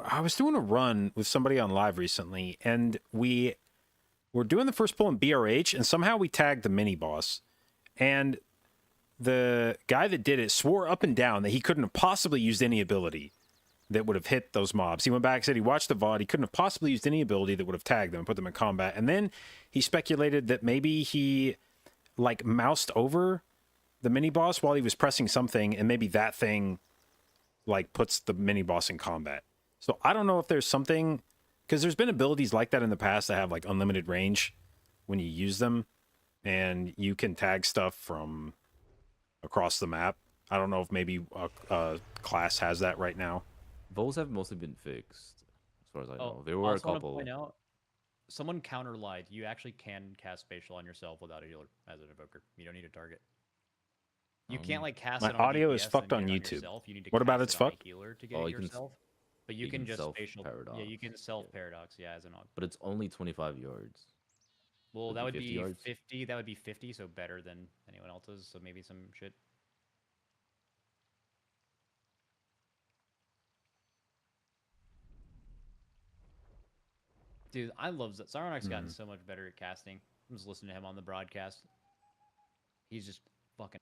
I was doing a run with somebody on live recently, and we were doing the first pull in BRH, and somehow we tagged the mini boss, and the guy that did it swore up and down that he couldn't have possibly used any ability that would have hit those mobs. He went back and said he watched the VOD. He couldn't have possibly used any ability that would have tagged them and put them in combat. And then he speculated that maybe he like moused over the mini boss while he was pressing something, and maybe that thing like puts the mini boss in combat. So I don't know if there's something, because there's been abilities like that in the past that have like unlimited range when you use them, and you can tag stuff from across the map. I don't know if maybe a class has that right now. Those have mostly been fixed, as far as I know. There were a Also wanna couple. point out, someone counter lied. You actually can cast spatial on yourself without a healer as an evoker. You don't need a target. You can't like cast My it on audio is DPS and fucked get on it YouTube. yourself. You need to What about cast it's it on a fucked? healer to get Oh, it you can yourself. But you you can can just self spatial. Yeah, you paradox, can self yeah. paradox. Yeah, as an aug. But it's only 25 yards. Well, Would that be would 50 be yards? 50. That would be 50, so better than anyone else's. So maybe some shit. Dude, I love that. Saronok's gotten so much better at casting. I'm just listening to him on the broadcast. He's just fucking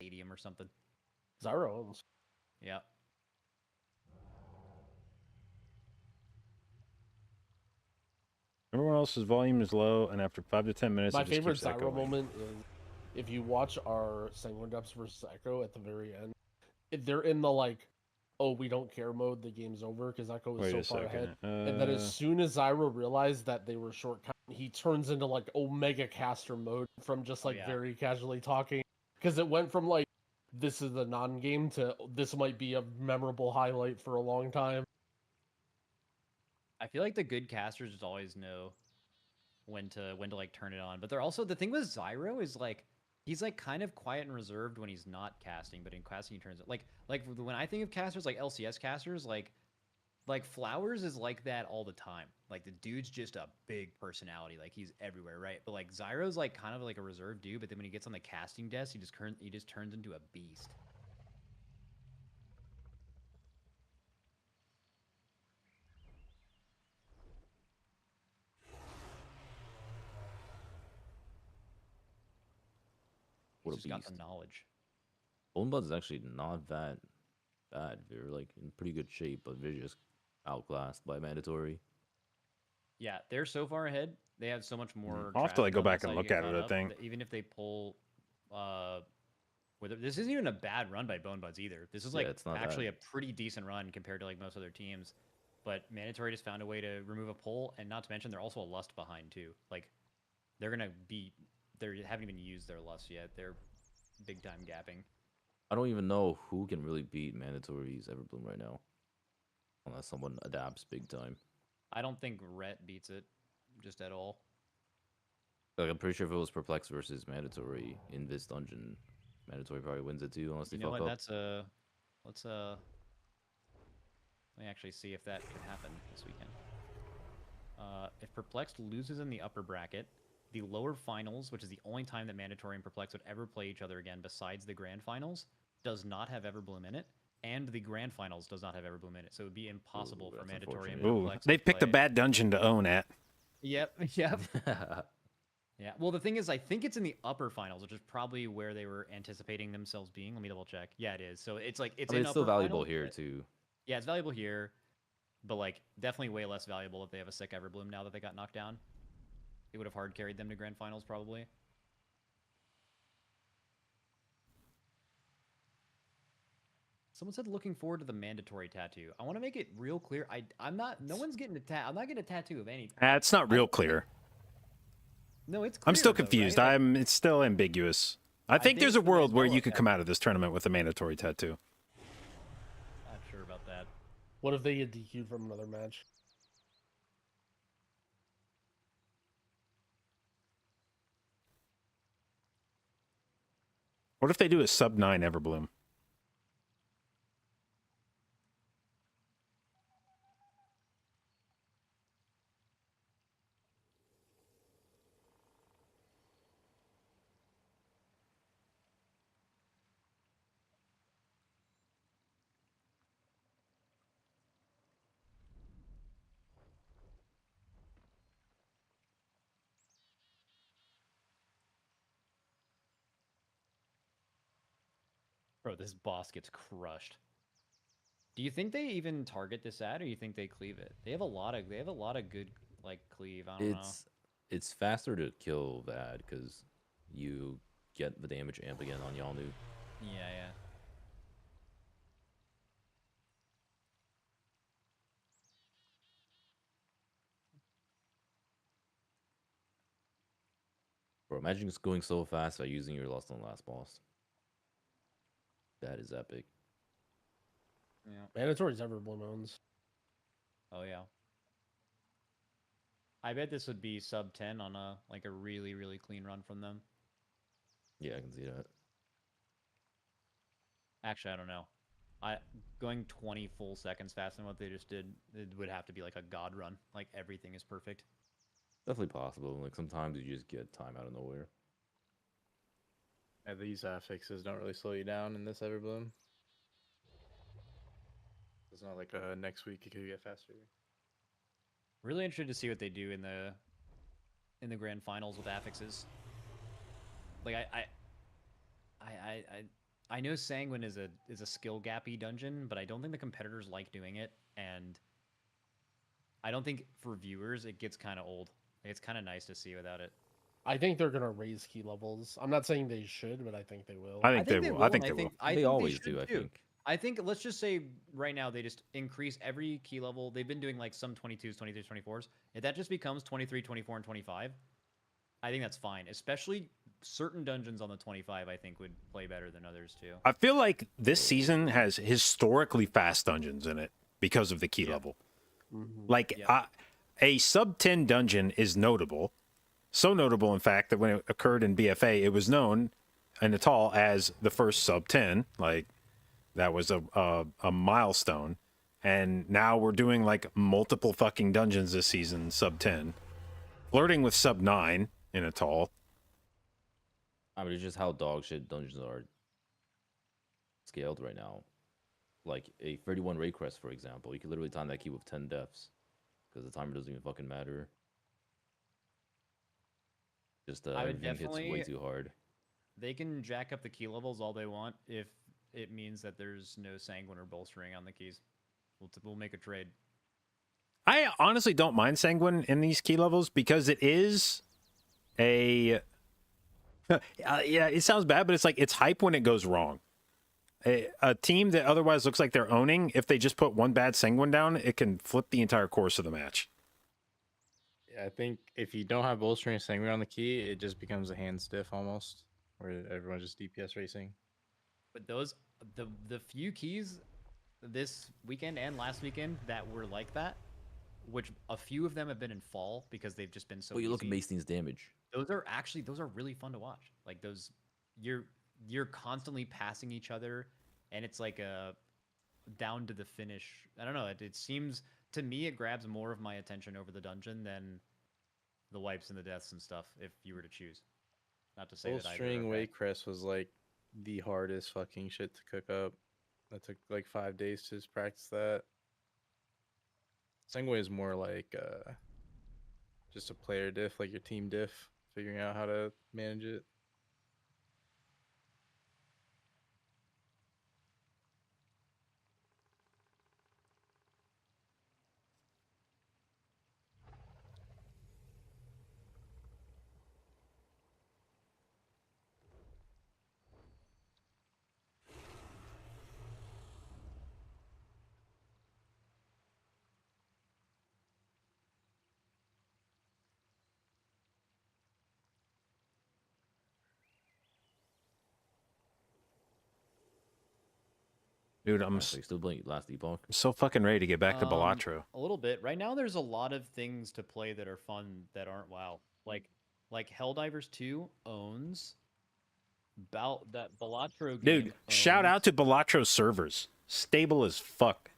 stadium or something. Zyro. Yeah. Everyone else's volume is low, and after 5 to 10 minutes, My it just favorite keeps Zyro echoing. moment is if you watch our Sanguine Depths versus Echo at the very end. They're in the like oh, we don't care mode, the game's over, because Echo was Wait so a far second. ahead. And then as soon as Zyro realized that they were short, he turns into like Omega Caster mode from just Oh, like yeah. very casually talking, because it went from like this is a non-game to this might be a memorable highlight for a long time. I feel like the good casters just always know when to like turn it on. But they're also, the thing with Zyro is like he's like kind of quiet and reserved when he's not casting, but in casting he turns it like when I think of casters like LCS casters, like Flowers is like that all the time. Like the dude's just a big personality, like he's everywhere, right? But like Zyro's like kind of like a reserved dude, but then when he gets on the casting desk, he just turns into a beast. What He's a just beast. got the knowledge. Bone Blood's actually not that bad. They're like in pretty good shape, but they're just outclassed by mandatory. Yeah, they're so far ahead. They have so much more. I'll have to trash like go on that back and side to look get at it. caught I up, think. that even if they pull, this isn't even a bad run by Bone Buds either. This is Yeah, like it's not actually bad. a pretty decent run compared to like most other teams. But mandatory just found a way to remove a pull, and not to mention they're also a lust behind too. Like they're gonna be, they haven't even used their lust yet. They're big time gapping. I don't even know who can really beat mandatory's Everbloom right now, unless someone adapts big time. I don't think Rhett beats it, just at all. Like I'm pretty sure if it was Perplex versus mandatory in this dungeon, mandatory probably wins it too, unless they You know fuck what? up. That's let's let me actually see if that could happen this weekend. If Perplexed loses in the upper bracket, the lower finals, which is the only time that Mandatory and Perplexed would ever play each other again besides the grand finals, does not have Everbloom in it, and the grand finals does not have Everbloom in it. So it would be impossible Ooh, for that's Mandatory and unfortunate. Ooh, Perplexed. they to picked a play. bad dungeon to own at. Yep, yep. Yeah. Well, the thing is, I think it's in the upper finals, which is probably where they were anticipating themselves being. Let me double check. Yeah, it is. So it's like it's I mean, in it's still upper valuable finals, here but- too. Yeah, it's valuable here, but like definitely way less valuable if they have a sick Everbloom now that they got knocked down. It would have hard carried them to grand finals probably. Someone said looking forward to the mandatory tattoo. I want to make it real clear. I'm not. No one's getting a I'm not getting a tattoo of anything. It's not real clear. No, it's. I'm still clear, though, confused. right? Like, It's still ambiguous. I think think there's it's a the world where Mandela you could come effect. out of this tournament with a mandatory tattoo. not sure about that. What if they get DQ'd from another match? What if they do a sub 9 Everbloom? Bro, this boss gets crushed. Do you think they even target this ad, or you think they cleave it? They have a lot of good like cleave. I don't know. It's faster to kill that because you get the damage amp again on Yalnu. Yeah, yeah. Bro, imagine just going so fast by using your Lost on Last boss. That is epic. Yeah. Mandatory's Everbloom owns. Oh yeah. I bet this would be sub 10 on a like a really really clean run from them. Yeah, I can see that. Actually, I don't know. Going 20 full seconds faster than what they just did, it would have to be like a god run. Like everything is perfect. Definitely possible. Like sometimes you just get time out of nowhere. Yeah, these fixes don't really slow you down in this Everbloom. It's not like next week you could get faster. Really interested to see what they do in the grand finals with affixes. Like I know Sanguine is a skill gappy dungeon, but I don't think the competitors like doing it, and I don't think for viewers it gets kind of old. It's kind of nice to see without it. I think they're gonna raise key levels. I'm not saying they should, but I think they will. I think they will. I think and they will. I They think always should do, I too. think. I think let's just say right now they just increase every key level. They've been doing like some 22s, 23s, 24s. If that just becomes 23, 24, and 25, I think that's fine. Especially certain dungeons on the 25, I think would play better than others too. I feel like this season has historically fast dungeons in it because of the key level. Like a sub 10 dungeon is notable. So notable, in fact, that when it occurred in BFA, it was known in Natal as the first sub 10. Like, that was a milestone. And now we're doing like multiple fucking dungeons this season, sub 10. Flirting with sub 9 in Natal. I mean, it's just how dog shit dungeons are scaled right now. Like a 31 raid crest, for example, you can literally time that key with 10 deaths because the timer doesn't even fucking matter. Just everything hits way too hard. They can jack up the key levels all they want if it means that there's no sanguine or bolstering on the keys. We'll make a trade. I honestly don't mind sanguine in these key levels because it is a yeah, it sounds bad, but it's like it's hype when it goes wrong. A team that otherwise looks like they're owning, if they just put one bad sanguine down, it can flip the entire course of the match. Yeah, I think if you don't have bolstering and sanguine on the key, it just becomes a hand stiff almost, where everyone's just DPS racing. But those the few keys this weekend and last weekend that were like that, which a few of them have been in fall because they've just been so. But you look at easy. Mace's damage. Those are really fun to watch. Like those, you're constantly passing each other, and it's like a down to the finish. I don't know. It seems to me it grabs more of my attention over the dungeon than the wipes and the deaths and stuff. If you were to choose, not to say that Bolstering Waycrest was like the hardest fucking shit to cook up. That took like 5 days to just practice that. Sanguine is more like just a player diff, like your team diff, figuring out how to manage it. Dude, I'm So you still playing Last Epoch? so fucking ready to get back to balatro. A little bit. Right now, there's a lot of things to play that are fun that aren't WoW. Like Helldivers 2 owns. That balatro game. Dude, shout out to balatro servers. Stable as fuck.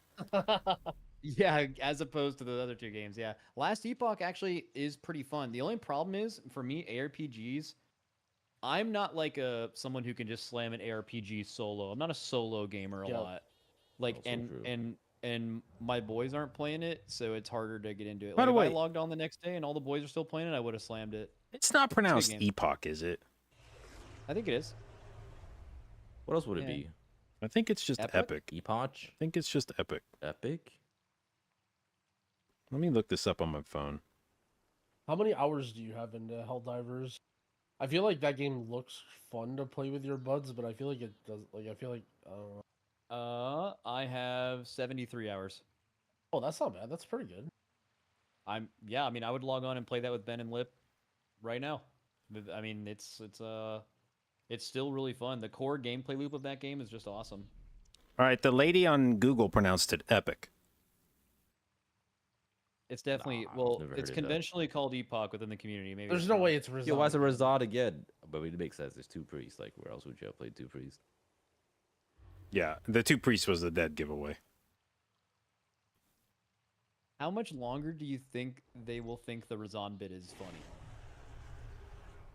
Yeah, as opposed to the other two games. Yeah, Last Epoch actually is pretty fun. The only problem is for me, ARPGs. I'm not like someone who can just slam an ARPG solo. I'm not a solo gamer a lot. Like and my boys aren't playing it, so it's harder to get into it. By Like the if way, I logged on the next day and all the boys are still playing it, I would have slammed it. It's not pronounced game. epoch, is it? I think it is. What else would it Yeah. be? I think it's just epic. Epoch? I think it's just epic. Epic? Let me look this up on my phone. How many hours do you have into Helldivers? I feel like that game looks fun to play with your buds, but I feel like it does. Like I feel like I have 73 hours. Oh, that's not bad. That's pretty good. I mean, I would log on and play that with Ben and Lip right now. I mean, it's still really fun. The core gameplay loop of that game is just awesome. All right, the lady on Google pronounced it epic. It's definitely I've well, never it's heard of that. conventionally called Epoch within the community. Maybe There's it's no not. way it's Yo, why is it Razad. Razad again? But it makes sense. There's two priests. Like, where else would you have played two priests? Yeah, the two priests was the dead giveaway. How much longer do you think they will think the Razan bit is funny?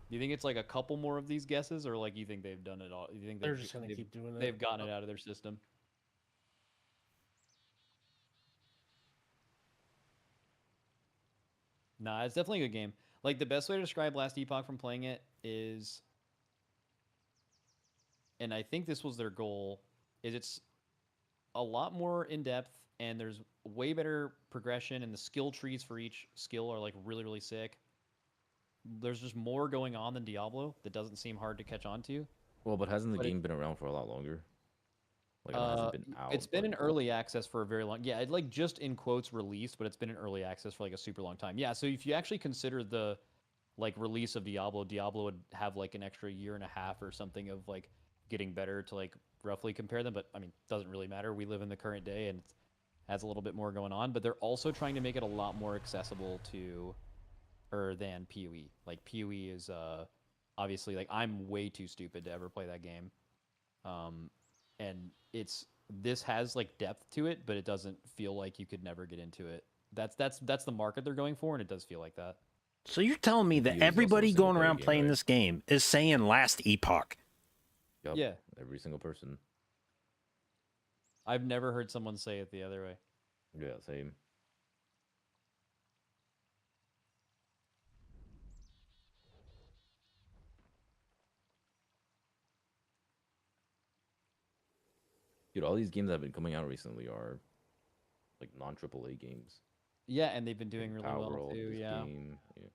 Do you think it's like a couple more of these guesses, or like you think they've done it all? You think They're just gonna keep doing it. They've gotten it out of their system. Nah, it's definitely a good game. Like the best way to describe Last Epoch from playing it is, and I think this was their goal, is it's a lot more in depth and there's way better progression and the skill trees for each skill are like really, really sick. There's just more going on than Diablo that doesn't seem hard to catch on to. Well, but hasn't the But it- game been around for a lot longer? Like it hasn't been out. It's been but- in early access for a very long. Yeah, it like just in quotes released, but it's been in early access for like a super long time. Yeah, so if you actually consider the like release of Diablo would have like an extra year and a half or something of like getting better to like roughly compare them. But I mean, doesn't really matter. We live in the current day and it has a little bit more going on. But they're also trying to make it a lot more accessible to, or than PoE. Like PoE is obviously like I'm way too stupid to ever play that game. And this has like depth to it, but it doesn't feel like you could never get into it. That's the market they're going for, and it does feel like that. So you're telling me PoE that is also a everybody single going player around game, playing right? this game is saying last epoch? Yup, Yeah. every single person. I've never heard someone say it the other way. Yeah, same. Dude, all these games that have been coming out recently are like non-AAA games. Yeah, and they've been doing Like really Power well World, too. this Yeah. game, yeah.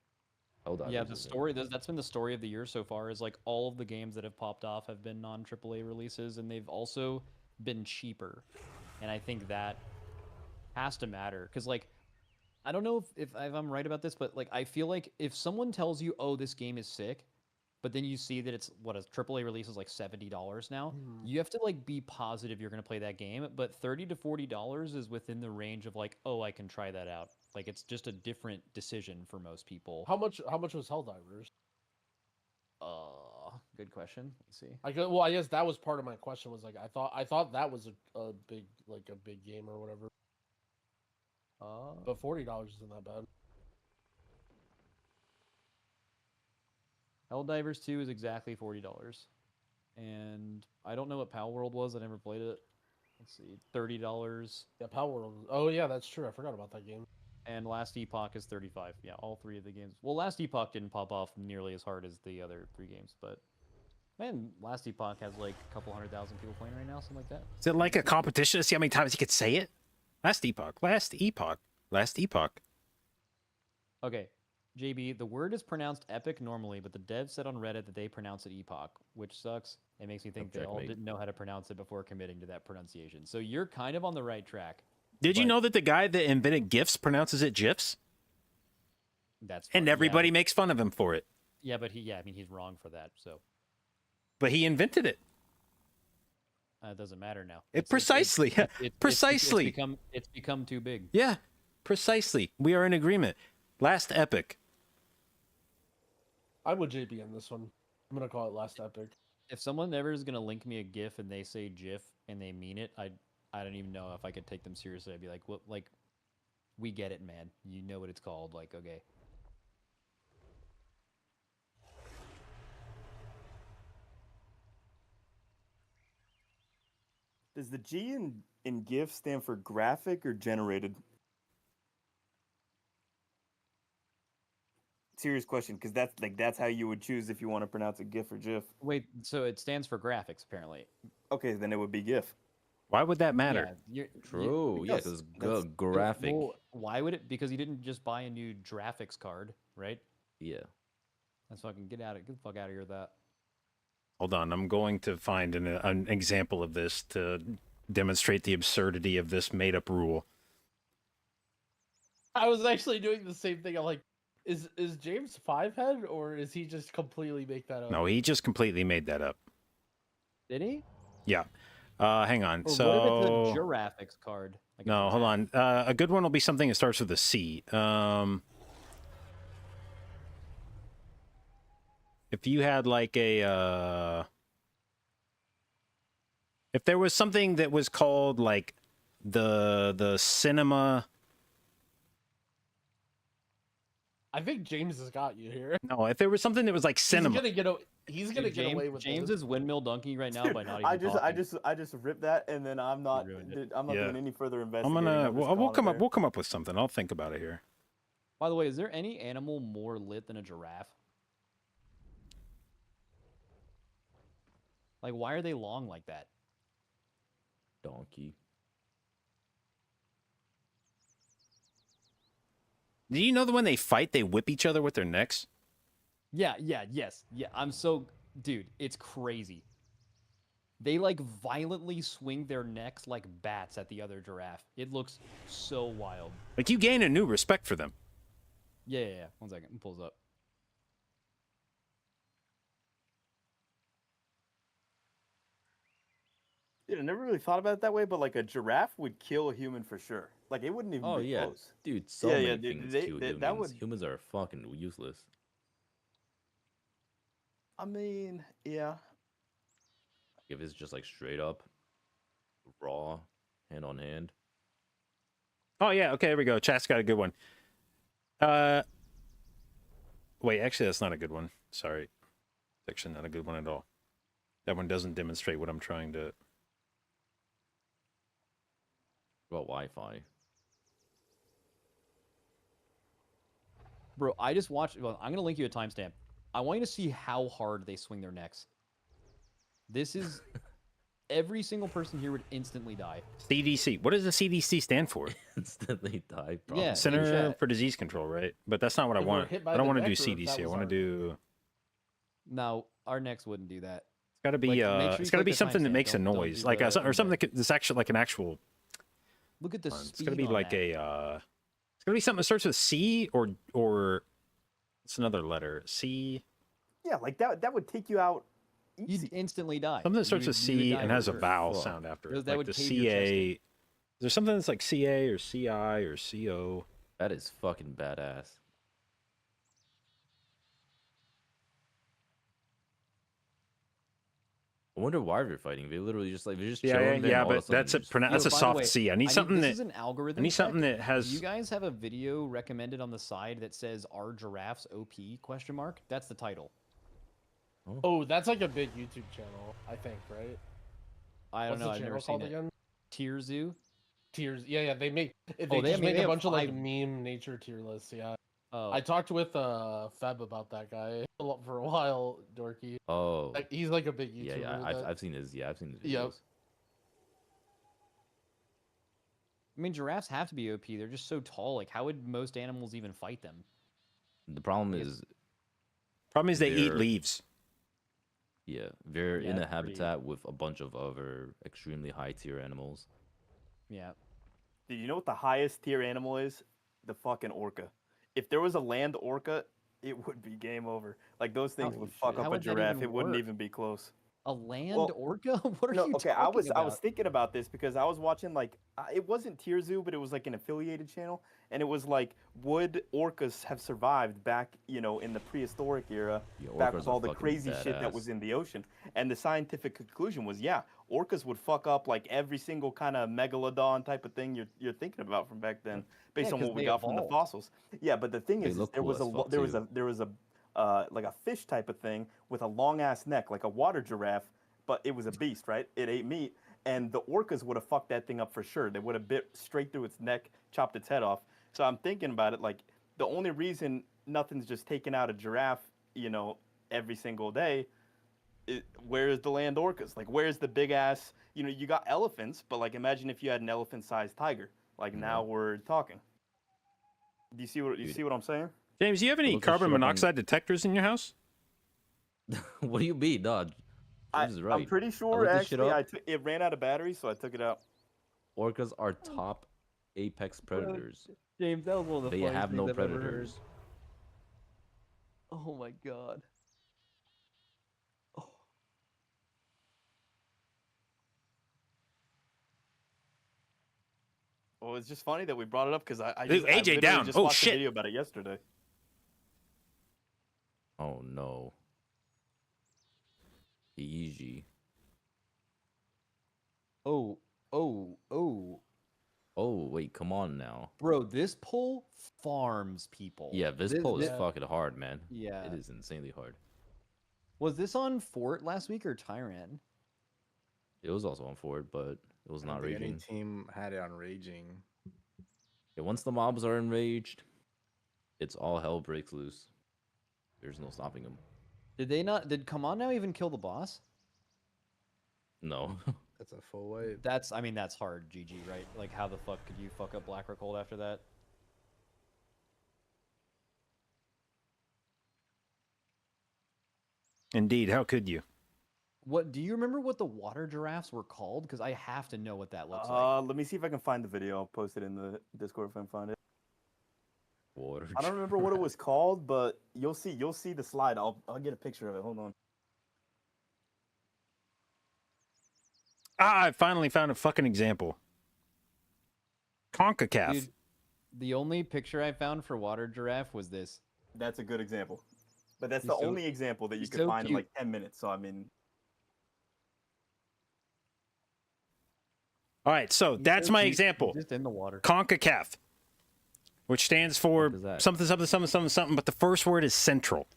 Helldivers Yeah, the is story that's been the story of the year so far is like all of the games that have popped off have been non-AAA releases, and they've also been cheaper. And I think that has to matter because like I don't know if I'm right about this, but like I feel like if someone tells you, "Oh, this game is sick," but then you see that it's what a AAA release is like $70 now, you have to like be positive you're gonna play that game. But $30 to $40 is within the range of like, oh, I can try that out. Like it's just a different decision for most people. How much was Helldivers? Good question. Let's see. I guess that was part of my question. Was like I thought that was a big game or whatever. But $40 isn't that bad. Helldivers 2 is exactly $40. And I don't know what Pal World was. I never played it. Let's see. $30. Yeah, Power World. Oh yeah, that's true. I forgot about that game. And Last Epoch is 35. Yeah, all three of the games. Well, Last Epoch didn't pop off nearly as hard as the other three games, but man, Last Epoch has like a couple 100,000 people playing right now, something like that. Is it like a competition to see how many times you could say it? Last epoch, last epoch, last epoch. Okay, JB, the word is pronounced epic normally, but the devs said on Reddit that they pronounce it epoch, which sucks. It makes me think they all Checkmate. didn't know how to pronounce it before committing to that pronunciation. So you're kind of on the right track. Did you But- know that the guy that invented GIFs pronounces it GIFs? That's And fine. everybody Yeah, makes fun of him for it. yeah, but I mean, he's wrong for that. So But he invented it. it doesn't matter now. Precisely. Precisely. It's become too big. Yeah, precisely. We are in agreement. Last epic. I'm with JB on this one. I'm gonna call it Last Epic. If someone ever is gonna link me a GIF and they say GIF and they mean it, I don't even know if I could take them seriously. I'd be like, what? Like, we get it, man. You know what it's called. Like, okay. Does the G in GIF stand for graphic or generated? Serious question, because that's how you would choose if you want to pronounce a GIF or GIF. Wait, so it stands for graphics, apparently. Okay, then it would be GIF. Why would that matter? Yeah, True. Yeah, because because that's- graphic. Well, why would it? Because you didn't just buy a new graphics card, right? Yeah. That's fucking get the fuck out of here with that. Hold on, I'm going to find an example of this to demonstrate the absurdity of this made-up rule. I was actually doing the same thing. I'm like, is James Fivehead or is he just completely make that up? No, he just completely made that up. Did he? Yeah. Hang on. Or So what if it's a graphics card? Like a no, hold on. A good one will be something that starts with a C. If you had like a if there was something that was called like the cinema. I think James has got you here. No, if there was something that was like cinema. He's gonna get away with James this. is windmill dunking right now by not even I just ripped that, and then I'm not ruined it. Yeah. doing any further I'm investigating. gonna I'm just we'll calling come it up there. we'll come up with something. I'll think about it here. By the way, is there any animal more lit than a giraffe? Like, why are they long like that? Donkey. Do you know that when they fight, they whip each other with their necks? Yeah. I'm so, dude, it's crazy. They like violently swing their necks like bats at the other giraffe. It looks so wild. Like you gain a new respect for them. Yeah. 1 second. It pulls up. Dude, I never really thought about it that way, but like a giraffe would kill a human for sure. Like it wouldn't even Oh be yeah, close. dude. So Yeah, many yeah, dude, things they- kill they- humans. that would- Humans are fucking useless. I mean, yeah. If it's just like straight up, raw, hand on hand. Oh yeah, okay, here we go. Chat's got a good one. Wait, actually that's not a good one. Sorry. It's actually not a good one at all. That one doesn't demonstrate what I'm trying to... About Wi-Fi. Bro, I just watched. Well, I'm gonna link you a timestamp. I want you to see how hard they swing their necks. This is every single person here would instantly die. CDC. What does the CDC stand for? Instantly die. Yeah, Center chat. for Disease Control, right? But that's not what I If we're want. hit by I don't the want to do vector, if that CDC. I was want to our- do... No, our necks wouldn't do that. It's got to be Like, make sure it's you got to click be the something that timestamp. makes a Don't noise, do like the or something index. that's actually like an actual... Look at the It's speed gonna be on like that. it's gonna be something that starts with C or it's another letter. C. Yeah, like that would take you out easy. You'd instantly die. Something that starts You with would- you would C die and for has a sure. vowel Fuck. sound after Because it. that Like would the cave your chest CA. Is there something that's like CA or CI or CO? That is fucking badass. I wonder why they're fighting. They literally just like they're just Yeah, chilling there. yeah, and all of but sudden that's a just- that's Yo, a by the soft way, C. I need something this that is an algorithm. I need something check. that has. Do you guys have a video recommended on the side that says "Are giraffes OP?" question mark? That's the title. Oh, that's like a big YouTube channel, I think, right? I don't What's know. the I've channel never seen called it. again? Tier Zoo. Tiers. Yeah, they make they Oh, they just have- make they a have bunch of like 5. meme nature tier lists. Yeah, Oh, I talked with Feb about that guy for a while, Dorky. Oh, Like, he's like a big YouTuber. yeah, yeah. with I've, that. I've seen his. Yeah, I've seen his Yep. videos. I mean, giraffes have to be OP. They're just so tall. Like, how would most animals even fight them? The problem Yes. is, Problem is they eat they're- leaves. yeah, they're Yeah, in a that's pretty- habitat with a bunch of other extremely high tier animals. Yeah. Did you know what the highest tier animal is? The fucking orca. If there was a land orca, it would be game over. Like those things How- would fuck how up a would that giraffe. even It wouldn't work? even be close. A land Well, orca? What are No, you okay. talking I was about? thinking about this because I was watching like it wasn't Tier Zoo, but it was like an affiliated channel, and it was like would orcas have survived back, in the prehistoric era, Yeah, back orcas with are all the fucking crazy shit that was badass. in the ocean, and the scientific conclusion was yeah, orcas would fuck up like every single kind of megalodon type of thing you're thinking about from back then, based Yeah, on 'cause what we they got from the evolved. fossils. Yeah, but the thing They is look there cool was a as fuck, there was too. a like a fish type of thing with a long ass neck, like a water giraffe, but it was a beast, right? It ate meat, and the orcas would have fucked that thing up for sure. They would have bit straight through its neck, chopped its head off. So I'm thinking about it, like the only reason nothing's just taking out a giraffe, every single day, where's the land orcas? Like where's the big ass? You got elephants, but like imagine if you had an elephant-sized tiger. Like now we're talking. Do you see what I'm saying? James, do you have any Look this shit carbon up on- monoxide detectors in your house? What do you mean, dog? James is right. I'm pretty sure looked this shit actually up. it ran out of batteries, so I took it out. Orcas are top apex predators. James, that was one of the They funniest have things no I've ever heard. predators. Oh my god. Oh. Well, it's just funny that we brought it up because I Dude, just, AJ literally down. just Oh, watched shit. a video about it yesterday. Oh no. Easy. Oh, oh, oh. Oh wait, come on now. Bro, this poll farms people. Yeah, this poll is yeah. fucking hard, man. Yeah. It is insanely hard. Was this on Fort last week or Tyran? It was also on Ford, but it was I don't not think any raging. team had it on raging. Yeah, once the mobs are enraged, it's all hell breaks loose. There's no stopping them. Did they not? Did Come On Now even kill the boss? No. That's a full wave. I mean, that's hard, GG, right? Like, how the fuck could you fuck up Black Rockhold after that? Indeed, how could you? What do you remember what the water giraffes were called? Because I have to know what that looks like. Let me see if I can find the video. I'll post it in the Discord if I can find it. Water. I don't remember what it was called, but you'll see the slide. I'll get a picture of it. Hold on. Ah, I finally found a fucking example. CONCACAF. Dude, the only picture I found for water giraffe was this. That's a good example. But that's He's the so- only example that you he's could so find in cute. like 10 minutes. So I mean, All right, so that's so my cute, example. Just in the water. CONCACAF, which stands for What is that? something, something, something, something, something, but the first word is central.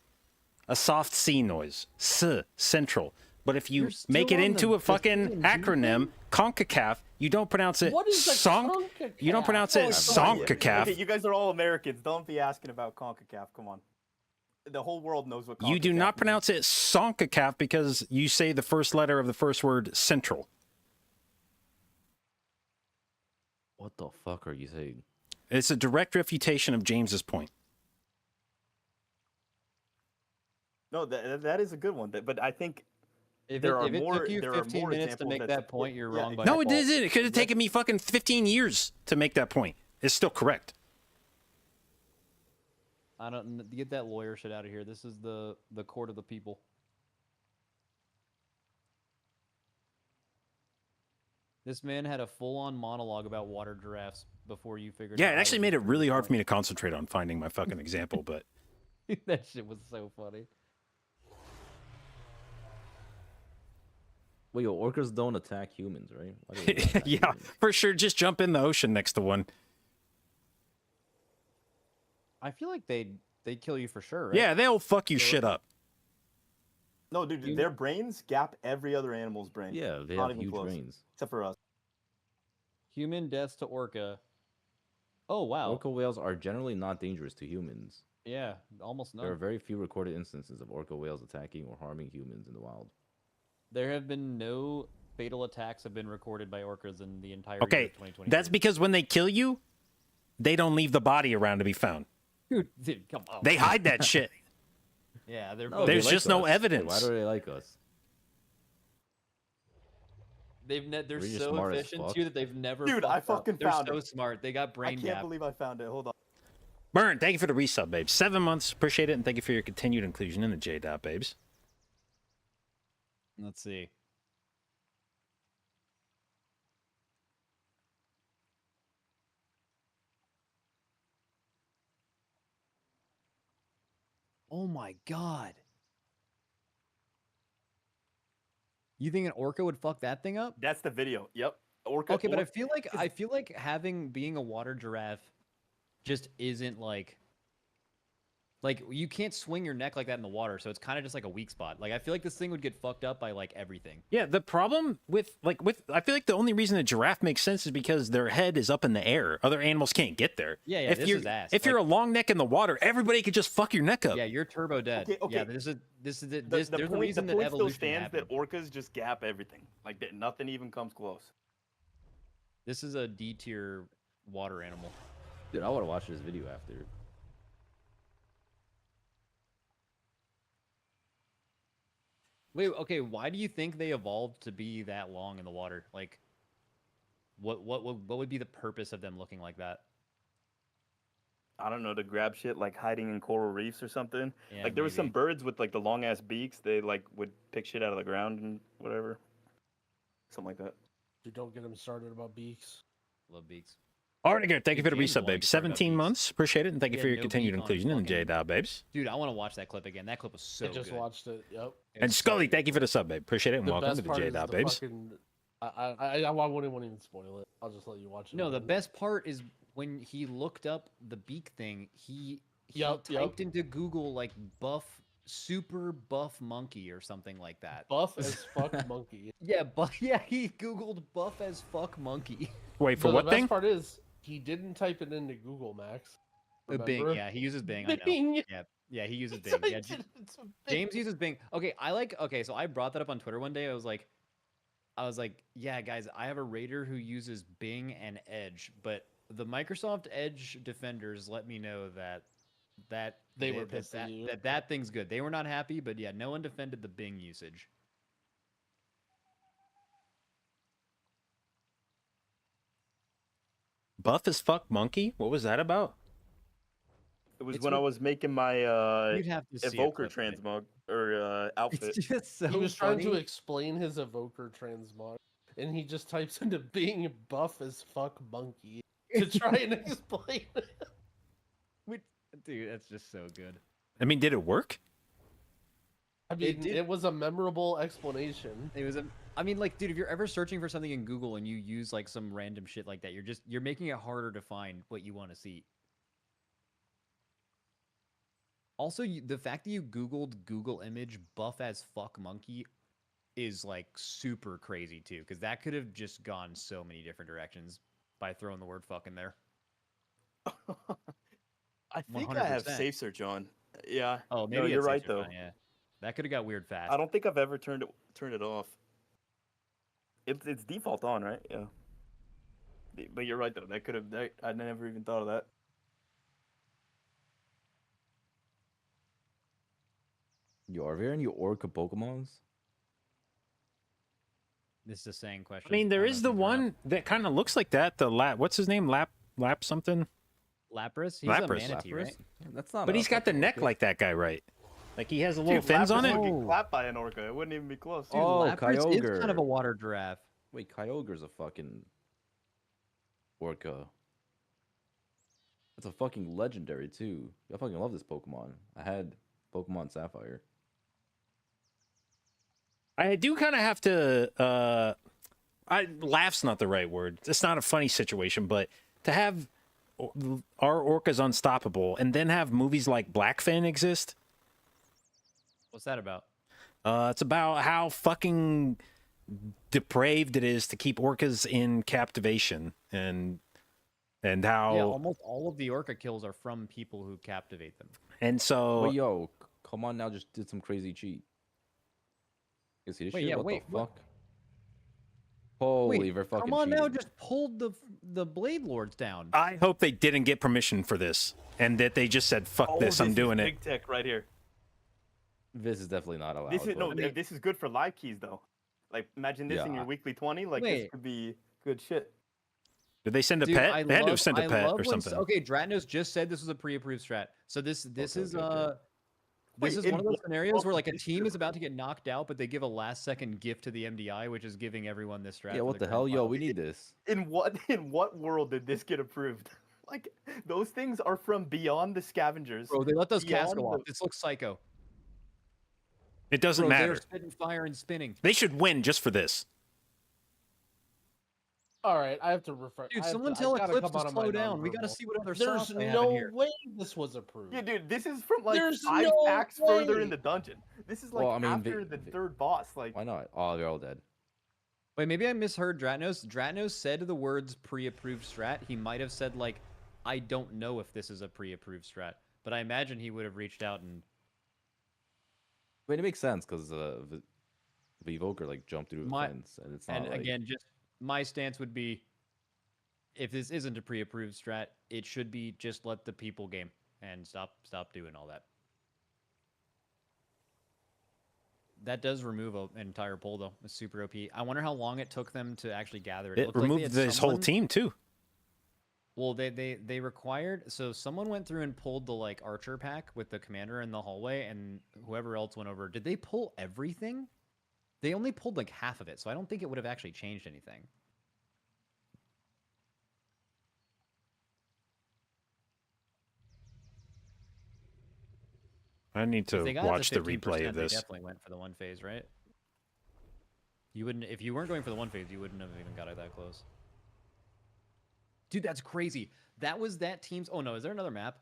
A soft C noise. Central. But if you You're make still it on into the a fucking Brazilian acronym, CONCACAF, you don't pronounce it What is a CONCACAF? You don't pronounce it Oh, SONCACAF. okay, you guys are all Americans. Don't be asking about CONCACAF. Come on. The whole world knows what CONCACAF You do not means. pronounce it SONCACAF because you say the first letter of the first word central. What the fuck are you saying? It's a direct refutation of James's point. No, that is a good one. But I think If there are it more. took you there are 15 more minutes to examples make that that support- point, you're yeah, wrong by No, it default. isn't. It could have taken me fucking 15 years to make that point. It's still correct. I don't get that lawyer shit out of here. This is the court of the people. This man had a full-on monologue about water giraffes before you figured. Yeah, out it how actually to made it prove really your hard for me point. to concentrate on finding my fucking example, but That shit was so funny. Wait, yo, orcas don't attack humans, right? Why do they not attack yeah, humans? for sure. Just jump in the ocean next to one. I feel like they'd kill you for sure, right? Yeah, they'll fuck you So- shit up. No, dude, You- their brains gap every other animal's brain. Yeah, they Not have even huge close. brains. Except for us. Human deaths to orca. Oh wow. Orca whales are generally not dangerous to humans. Yeah, almost There are none. very few recorded instances of orca whales attacking or harming humans in the wild. There have been no fatal attacks have been recorded by orcas in the entire year Okay, of 2020. that's because when they kill you, they don't leave the body around to be found. Dude, come on. They hide that shit. Yeah, they're No, There's they just like no us. evidence. Why do they like us? they're We're just so smart as efficient fuck. too that they've never. Dude, I fucked up. fucking They're found so it. smart. They got I brain can't gap. believe I found it. Hold on. Burn, thank you for the resub, babe. 7 months. Appreciate it, and thank you for your continued inclusion in the J-Dot, babes. Let's see. Oh my god. You think an orca would fuck that thing up? That's the video. Yep. Orca. Okay, but or- I feel like having being a water giraffe just isn't like you can't swing your neck like that in the water, so it's kind of just like a weak spot. Like I feel like this thing would get fucked up by like everything. Yeah, the problem with I feel like the only reason a giraffe makes sense is because their head is up in the air. Other animals can't get there. Yeah, if this you're, is ass. If you're a long neck in the water, everybody could just fuck your neck up. Yeah, you're turbo dead. Okay, Yeah, okay. this is the there's a point, reason the that point still evolution stands happened. that orcas just gap everything. Like that, nothing even comes close. This is a D tier water animal. Dude, I want to watch this video after. Wait, okay, why do you think they evolved to be that long in the water? Like, what would be the purpose of them looking like that? I don't know, to grab shit like hiding in coral reefs or something. Yeah, Like there was some maybe. birds with like the long ass beaks. They like would pick shit out of the ground and whatever. Something like that. You don't get him started about beaks. Love beaks. Artiger, thank you for the James resub, wanted babe. to talk about 17 beaks. months. Appreciate it, and thank you He for had your no continued beak on his inclusion in the fucking- J-Dot, babes. Dude, I want to watch that clip again. That clip was so I just good. watched it. Yep. And Scully, thank you for the sub, babe. Appreciate it, and The welcome best to the part is J-Dot, the babes. fucking. I wouldn't even spoil it. I'll just let you watch it. No, the again. best part is when he looked up the beak thing. He Yup, yup. typed into Google like super buff monkey or something like that. buff as fuck monkey. Yeah, but yeah, he Googled buff as fuck monkey. Wait, for So what the thing? best part is he didn't type it into Google Max. Bing, Remember? yeah, he uses Bing. I know. Bing. Yeah, he uses He Bing. Yeah, typed it into Bing. James uses Bing. Okay, okay, so I brought that up on Twitter one day. I was like, yeah, guys, I have a raider who uses Bing and Edge, but the Microsoft Edge defenders let me know that They were pissed at you. that thing's good. They were not happy, but yeah, no one defended the Bing usage. buff as fuck monkey? What was that about? It was It's when I what- was making my You'd have to see a evoker clip of it. transmog or outfit. It's just so He was trying to funny. explain his evoker transmog, and he just types into being buff as fuck monkey to try and explain it. Dude, that's just so good. I mean, did it work? I mean, did- it was a memorable explanation. It was I mean, like, dude, if you're ever searching for something in Google and you use like some random shit like that, you're making it harder to find what you want to see. Also, the fact that you Googled Google image buff as fuck monkey is like super crazy too, because that could have just gone so many different directions by throwing the word fuck in there. I think I have 100%. safe search on. Yeah. Oh, No, maybe you're it's right extra though. fun, yeah, that could have got weird fast. I don't think I've ever turned it off. It's default on, right? Yeah. But you're right though. That could have. I never even thought of that. Yo, are there any orca Pokemons? This is a saying question. I mean, there don't is know the if you've heard of one that kind of looks like that. The what's his name? Lap something. Lapras. He's Lapras. a manatee, right? That's not. But a he's got the fucking neck orca. like that guy, right? Like he has the little Dude, fins on Lapras it. would get Oh. clapped by an orca. It wouldn't even be close. Dude, Oh, Lapras is kind of a Kyogre. water giraffe. Wait, Kyogre's a fucking orca. That's a fucking legendary too. I fucking love this Pokemon. I had Pokemon Sapphire. I do kind of have to. Laugh's not the right word. It's not a funny situation, but to have our orcas unstoppable and then have movies like Blackfin exist. What's that about? It's about how fucking depraved it is to keep orcas in captivation and how Yeah, almost all of the orca kills are from people who captivate them. and so Wait, yo, come on now, just did some crazy cheat. You see this Wait, shit? yeah, What wait, the what? fuck? Holy, Wait, they're fucking come on now, cheating. just pulled the Blade Lords down. I hope they didn't get permission for this and that they just said fuck Oh, this, I'm is doing it. big tech right here. This is definitely not allowed. This is no. but- This is good for live keys though. Like imagine this in Yeah. your weekly 20. Like Wait. this could be good shit. Did they send a Dude, pet? I They had to have love- sent a I pet love or when something. Okay, Dratnos just said this was a pre-approved strat. So this Okay, is okay, okay. this Wait, is in one of those what scenarios where world like a is team this is about to get knocked out, but they give a last second gift to the MDI, which is giving everyone this strat. Yeah, for what the grand hell, yo? final. We need this. In what world did this get approved? Like those things are from beyond the scavengers. Bro, they let those cats beyond go off. the- This looks psycho. It doesn't Bro, matter. they're spitting fire and spinning. They should win just for this. All right, I have to refresh. Dude, I have someone to, tell I gotta Eclipse come out to of my slow down. We gotta nonverbal. see what other There's sauce they have in no here. way this was approved. Yeah, dude, this is from like There's 5 no packs further way. in the dungeon. This is like Well, I mean, after the third boss. Like Why not? Oh, they're all dead. Wait, maybe I misheard Dratnos. Dratnos said the words pre-approved strat. He might have said like, I don't know if this is a pre-approved strat, but I imagine he would have reached out and I mean, it makes sense because the evoker like jumped through the My- fence, and it's not and like again, just my stance would be, if this isn't a pre-approved strat, it should be just let the people game and stop doing all that. That does remove an entire poll though. It's super OP. I wonder how long it took them to actually gather it. It looked like they removed had this whole someone- team too. Well, they required, so someone went through and pulled the like archer pack with the commander in the hallway, and whoever else went over. Did they pull everything? They only pulled like half of it, so I don't think it would have actually changed anything. I need If to they got it to watch the 15%, replay of they this. definitely went for the one phase, right? You wouldn't, if you weren't going for the one phase, you wouldn't have even got it that close. Dude, that's crazy. That was that team's. Oh no, is there another map?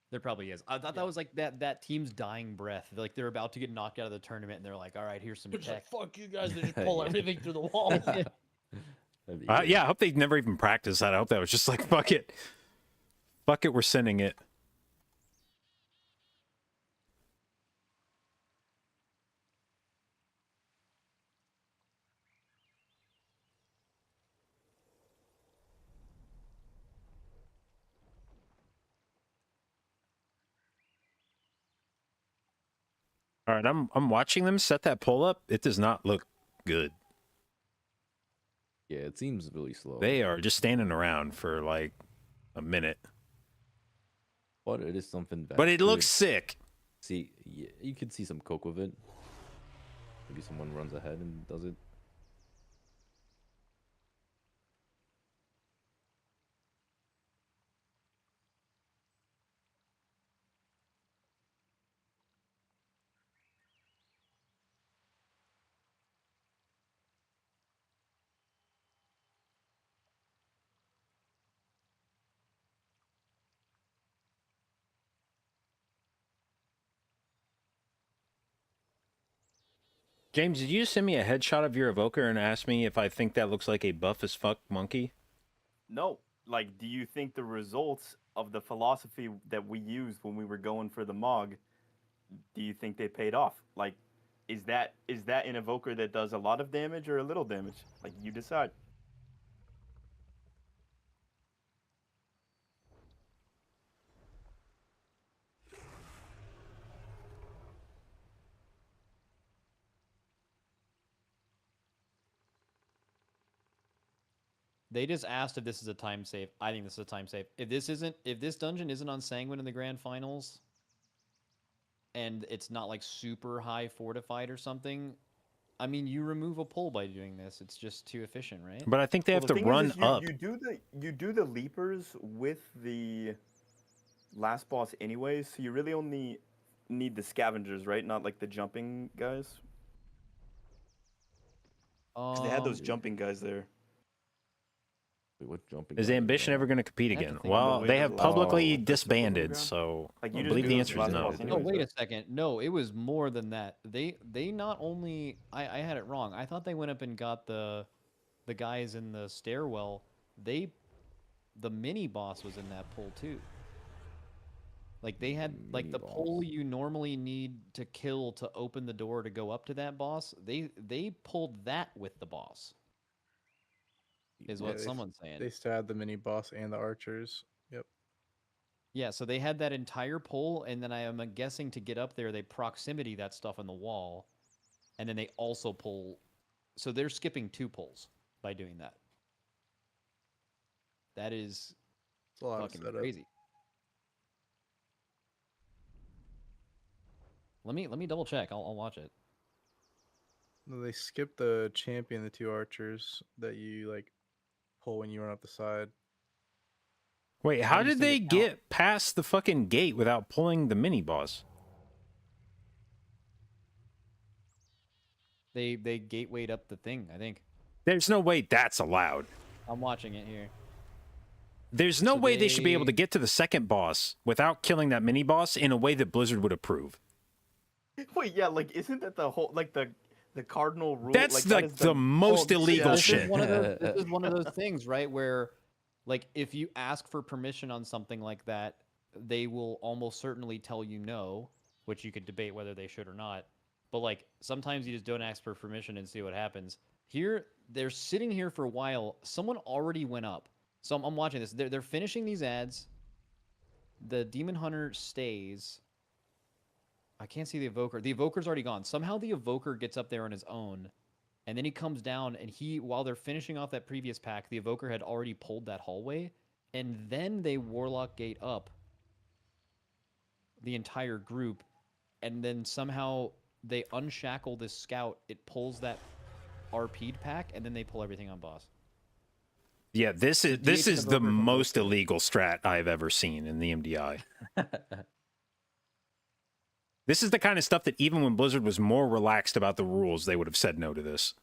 There probably is. I thought that was like that team's dying breath. Like they're about to get knocked out of the tournament, and they're like, "All right, here's some It's like, tech." fuck you guys, they just pull everything through the wall. That'd be good. Yeah, I hope they never even practiced that. I hope that was just like, fuck it. Fuck it, we're sending it. All right, I'm watching them set that pull up. It does not look good. Yeah, it seems really slow. They are just standing around for like a minute. But it is something that But it could looks sick. see. Yeah, you could see some coke with it. Maybe someone runs ahead and does it. James, did you send me a headshot of your evoker and ask me if I think that looks like a buff as fuck monkey? No. Like, do you think the results of the philosophy that we used when we were going for the Mog, do you think they paid off? Like, is that an evoker that does a lot of damage or a little damage? Like, you decide. They just asked if this is a time save. I think this is a time save. If this dungeon isn't on Sanguine in the grand finals, and it's not like super high fortified or something, I mean, you remove a pull by doing this. It's just too efficient, right? But I think they have the to thing run you, up. You do the leapers with the last boss anyways, so you really only need the scavengers, right? Not like the jumping guys. 'Cause they had those jumping guys there. Wait, what jumping? Is guys are Ambition going ever on? going to compete I have to again? think Well, about they it. have Oh, publicly that's the playground? disbanded, so Like, I you just believe do the the answer is last no. boss No, anyways, wait right? a second. No, it was more than that. They not only I had it wrong. I thought they went up and got the guys in the stairwell. The mini boss was in that pool too. Like they had like Mini the boss. pole you normally need to kill to open the door to go up to that boss. They pulled that with the boss. Is Yeah, what they- someone's saying. They still had the mini boss and the archers. Yep. Yeah, so they had that entire pole, and then I am guessing to get up there, they proximity that stuff on the wall, and then they also pull. So they're skipping 2 pulls by doing that. That is It's a lot of fucking setup. crazy. Let me double check. I'll watch it. No, they skipped the champion, the 2 archers that you like pull when you run up the side. Wait, How how do you did send they it out? get past the fucking gate without pulling the mini boss? They gatewayed up the thing. I think There's no way that's allowed. I'm watching it here. There's no So way they should be able to they- get to the second boss without killing that mini boss in a way that Blizzard would approve. Wait, yeah, like, isn't that the whole, like, the cardinal rule? That's like, that like is the most Well, illegal this shit. Is one of those, this is one of those things, right? Where, like, if you ask for permission on something like that, they will almost certainly tell you no, which you could debate whether they should or not. But like, sometimes you just don't ask for permission and see what happens. Here, they're sitting here for a while. Someone already went up, so I'm watching this. They're finishing these ads. The Demon Hunter stays. I can't see the Evoker. The Evoker's already gone. Somehow the Evoker gets up there on his own. And then he comes down, and while they're finishing off that previous pack, the Evoker had already pulled that hallway, and then they Warlock Gate up the entire group, and then somehow they unshackle this scout, it pulls that RP'd pack, and then they pull everything on boss. Yeah, this is DH and the Evoker from most both illegal strat I've ever seen in the MDI. This is the kind of stuff that even when Blizzard was more relaxed about the rules, they would have said no to this.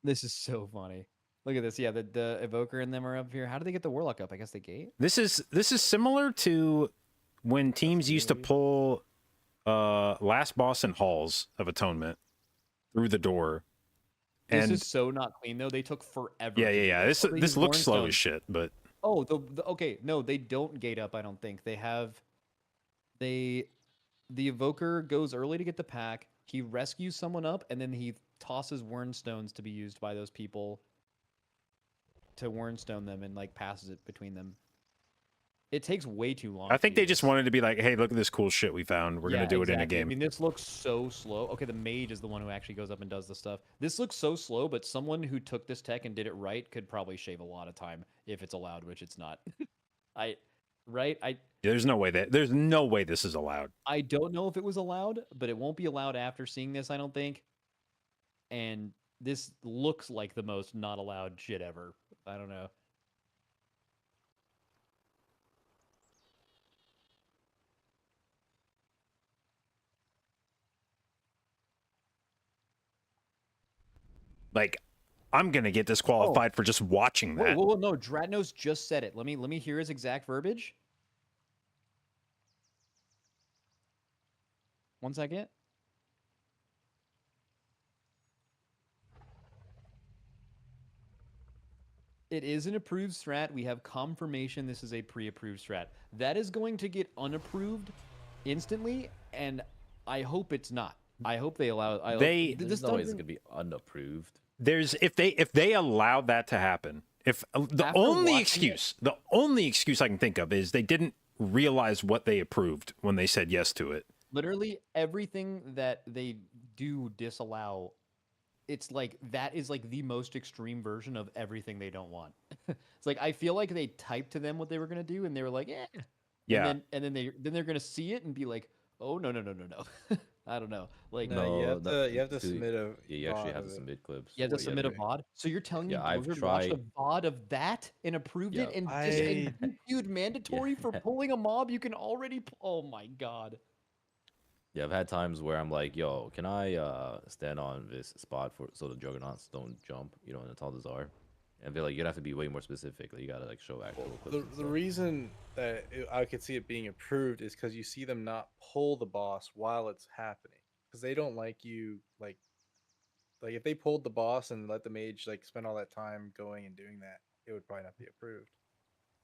This is so funny. Look at this. Yeah, the Evoker and them are up here. How do they get the Warlock up? I guess they gate? This is similar to when teams used to pull last boss in halls of atonement through the door. This And is so not clean, though. They took forever. yeah, to yeah, do yeah. this. This Oh, they this use looks slow Warnstone. as shit, but Oh, okay. No, they don't gate up, I don't think. The Evoker goes early to get the pack. He rescues someone up, and then he tosses Wernstones to be used by those people to Wernstone them and like passes it between them. It takes way too long. I think to they do just this. wanted to be like, hey, look at this cool shit we found. We're Yeah, gonna do it in a exactly. game. I mean, this looks so slow. Okay, the mage is the one who actually goes up and does the stuff. This looks so slow, but someone who took this tech and did it right could probably shave a lot of time if it's allowed, which it's not. There's no way this is allowed. I don't know if it was allowed, but it won't be allowed after seeing this, I don't think. And this looks like the most not allowed shit ever. I don't know. Like, I'm gonna get disqualified for just watching that. Whoa, no, Dratnos just said it. Let me hear his exact verbiage. 1 second. It is an approved strat. We have confirmation this is a pre-approved strat. That is going to get unapproved instantly, and I hope it's not. I hope they allow. There's no way it's gonna be unapproved. If they allowed that to happen, the After only watching excuse I can think of is they didn't realize what they approved when they said yes to it. Literally everything that they do disallow, it's like that is like the most extreme version of everything they don't want. It's like I feel like they typed to them what they were gonna do, and they were like, "Yeah." Yeah. And then they're gonna see it and be like, "Oh no." I don't know. Like No, you have to to- submit a. Yeah, you actually VOD have of to it. submit clips. you have to What submit a do. VOD. So you're telling Yeah, me I've Blizzard watched a tried- VOD of that and approved it Yeah, and I- viewed mandatory for pulling a mob you can already. Oh my god. Yeah, I've had times where I'm like, "Yo, can I stand on this spot so the juggernauts don't jump?" You know, and it's all bizarre. And they're like, "You'd have to be way more specific. Like, you gotta like show actual clips." The, and the stuff." reason that I could see it being approved is because you see them not pull the boss while it's happening, because they don't like you like if they pulled the boss and let the mage like spend all that time going and doing that, it would probably not be approved.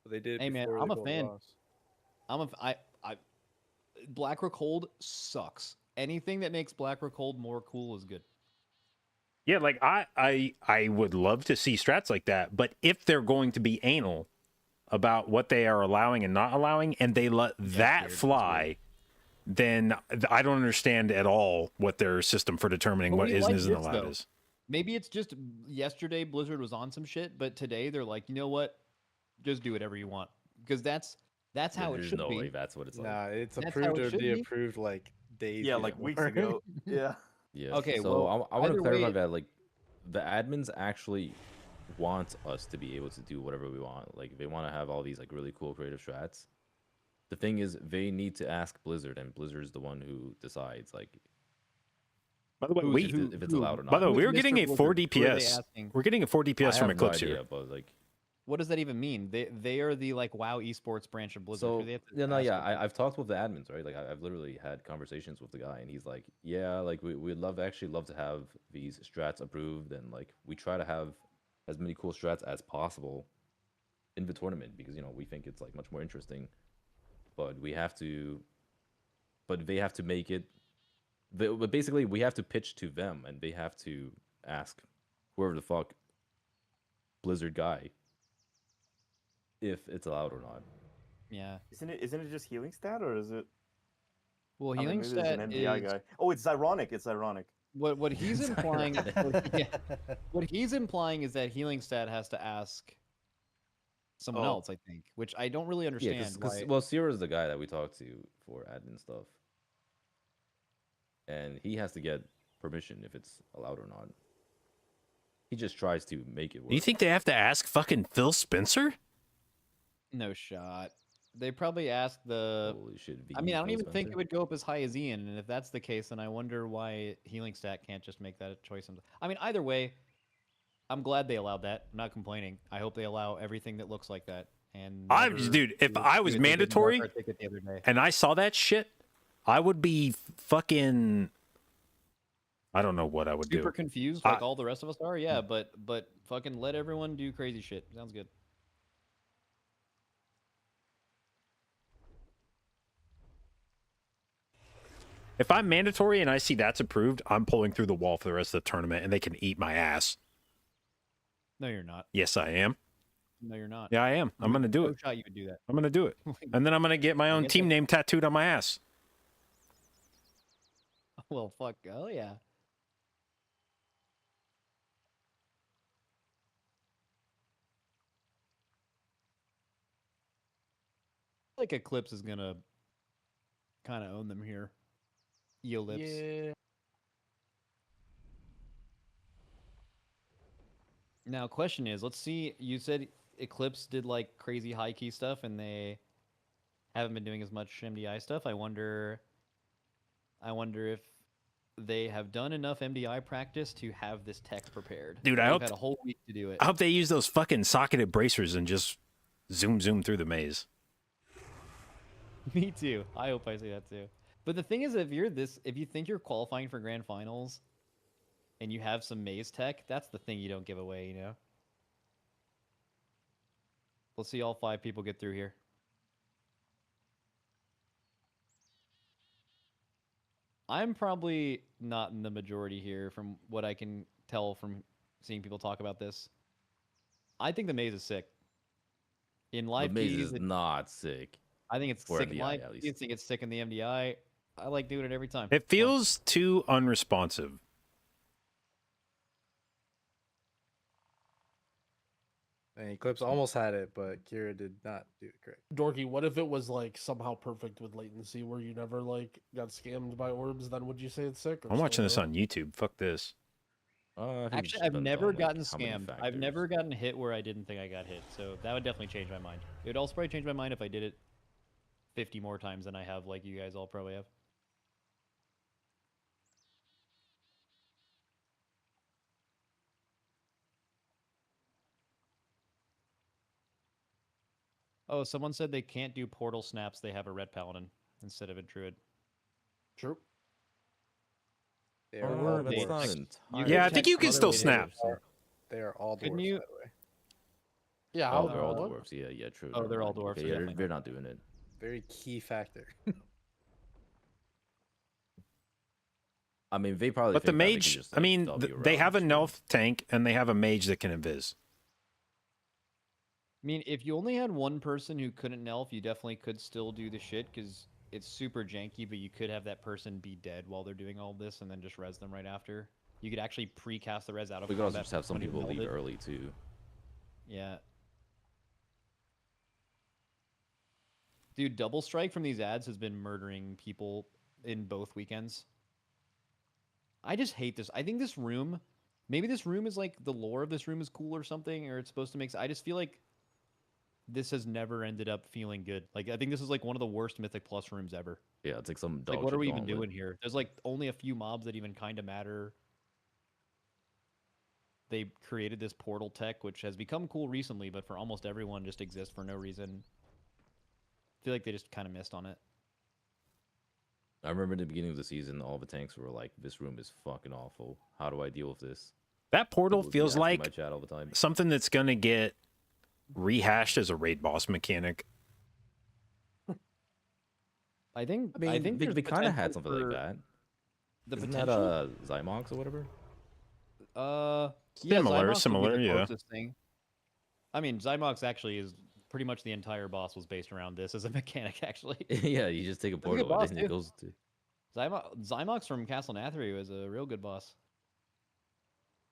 But they did it Hey, man, before I'm they a pulled the fan. boss. Blackrock Hold sucks. Anything that makes Blackrock Hold more cool is good. Yeah, like I would love to see strats like that, but if they're going to be anal about what they are allowing and not allowing, and they let that fly, then I don't understand at all what their system for determining But what we is and like isn't this, allowed though. is. Maybe it's just yesterday Blizzard was on some shit, but today they're like, you know what? Just do whatever you want, because that's how it There's should no be. way that's what it's like. Nah, it's That's how approved it or should be. de-approved like days. Yeah, like weeks ago. Yeah. Yeah. Okay, So well, I want either to clarify way- that like the admins actually want us to be able to do whatever we want. Like they want to have all these like really cool creative strats. The thing is, they need to ask Blizzard, and Blizzard's the one who decides. Like, By the way, if it's allowed or not. by the way, Who's we were Mr. getting a 4 Blizzard? Who are they DPS. asking? We're getting a 4 I DPS from have no Eclipse idea, here. but like, What does that even mean? They are the like WoW esports branch of Blizzard. so Who they have to yeah, no, ask yeah, them? I've talked with the admins, right? Like, I've literally had conversations with the guy, and he's like, yeah, like we'd love to have these strats approved, and like we try to have as many cool strats as possible in the tournament because we think it's like much more interesting, but they have to make it. But basically, we have to pitch to them, and they have to ask whoever the fuck Blizzard guy if it's allowed or not. Yeah. Isn't it just healing stat or is it? Well, I mean, healing maybe there's stat an NDI is guy. Oh, it's ironic. It's ironic. what he's It's implying. ironic. Yeah, what he's implying is that healing stat has to ask someone Oh. else. I think, which I don't really Yeah, understand. because why... well, Sierra's the guy that we talked to for admin stuff, and he has to get permission if it's allowed or not. He just tries to make it work. Do you think they have to ask fucking Phil Spencer? No shot. They probably ask the. Holy shit! I mean, I don't Phil even think it Spencer? would go up as high as Ian, and if that's the case, then I wonder why healing stat can't just make that a choice. I mean, either way, I'm glad they allowed that. I'm not complaining. I hope they allow everything that looks like that. And Dude, if I was mandatory and I saw that shit, I would be fucking. I don't know what I would super do. confused like all the rest of us are. Yeah, but fucking let everyone do crazy shit. Sounds good. If I'm mandatory and I see that's approved, I'm pulling through the wall for the rest of the tournament, and they can eat my ass. No, you're not. Yes, I am. No, you're not. Yeah, I am. I'm gonna do No it. shot you would do that. I'm gonna do it, and then I'm gonna get my I own guess team I- name tattooed on my ass. Well, fuck. Oh yeah. Like Eclipse is gonna kind of own them here. Eolips. Yeah. Now, question is, let's see. You said Eclipse did like crazy high key stuff, and they haven't been doing as much MDI stuff. I wonder if they have done enough MDI practice to have this tech prepared. Dude, I They've hope had a whole week to do it. I hope they use those fucking socketed bracers and just zoom through the maze. Me too. I hope I see that too. But the thing is, if you think you're qualifying for grand finals, and you have some maze tech, that's the thing you don't give away, you know. Let's see all 5 people get through here. I'm probably not in the majority here from what I can tell from seeing people talk about this. I think the maze is sick. In live The maze keys, is not sick. I think it's for sick in MDI, live at keys. least. I think it's sick in the MDI. I like doing it every time. It It's fun. feels too unresponsive. And Eclipse almost had it, but Kira did not do it correct. Dorky, what if it was like somehow perfect with latency where you never like got scammed by orbs? Then would you say it's sick? Or I'm watching this so on YouTube. Fuck this. I think it Actually, just I've depends never on, like, gotten how many scammed. I've factors. never gotten hit where I didn't think I got hit. So that would definitely change my mind. It would also probably change my mind if I did it 50 more times than I have, like you guys all probably have. Oh, someone said they can't do portal snaps. They have a red paladin instead of a druid. True. They Or are were all they dwarves. text- entirely Yeah, I check think you some can other still way to snap. do it. They are all dwarves, Couldn't you- by the way. Yeah. Oh, how- they're all what? dwarves. Yeah, true. Oh, never they're all mind. dwarves, Okay, so yeah, definitely they're not doing it. Very key factor. I mean, they probably. But the think that they can mage, just, I like, mean, W they around have a screen. Nelf tank and they have a mage that can invis. I mean, if you only had one person who couldn't nelf, you definitely could still do the shit because it's super janky, but you could have that person be dead while they're doing all this and then just res them right after. You could actually pre-cast the res out of We could also combat just have some when you people nailed leave it. early too. Yeah. Dude, double strike from these ads has been murdering people in both weekends. I just hate this. I think this room, maybe this room is like the lore of this room is cool or something, or it's supposed to make. I just feel like this has never ended up feeling good. Like I think this is like one of the worst Mythic Plus rooms ever. Yeah, it's like some. Like dog what are shit we even gauntlet. doing here? There's like only a few mobs that even kind of matter. They created this portal tech, which has become cool recently, but for almost everyone just exists for no reason. I feel like they just kind of missed on it. I remember in the beginning of the season, all the tanks were like, "This room is fucking awful. How do I deal with this?" That portal People would be feels asking like my chat all the time. something that's going to get rehashed as a raid boss mechanic. I think. I mean, I think they there's kind of had potential something like for that. The Isn't potential. that Zymox or whatever? Yeah, Similar, Zymox would be similar, the yeah. closest thing. I mean, Zymox actually is pretty much the entire boss was based around this as a mechanic. Actually, Yeah, you just take a That's a good portal boss, and it too. goes to. Zymox from Castle Nathri was a real good boss.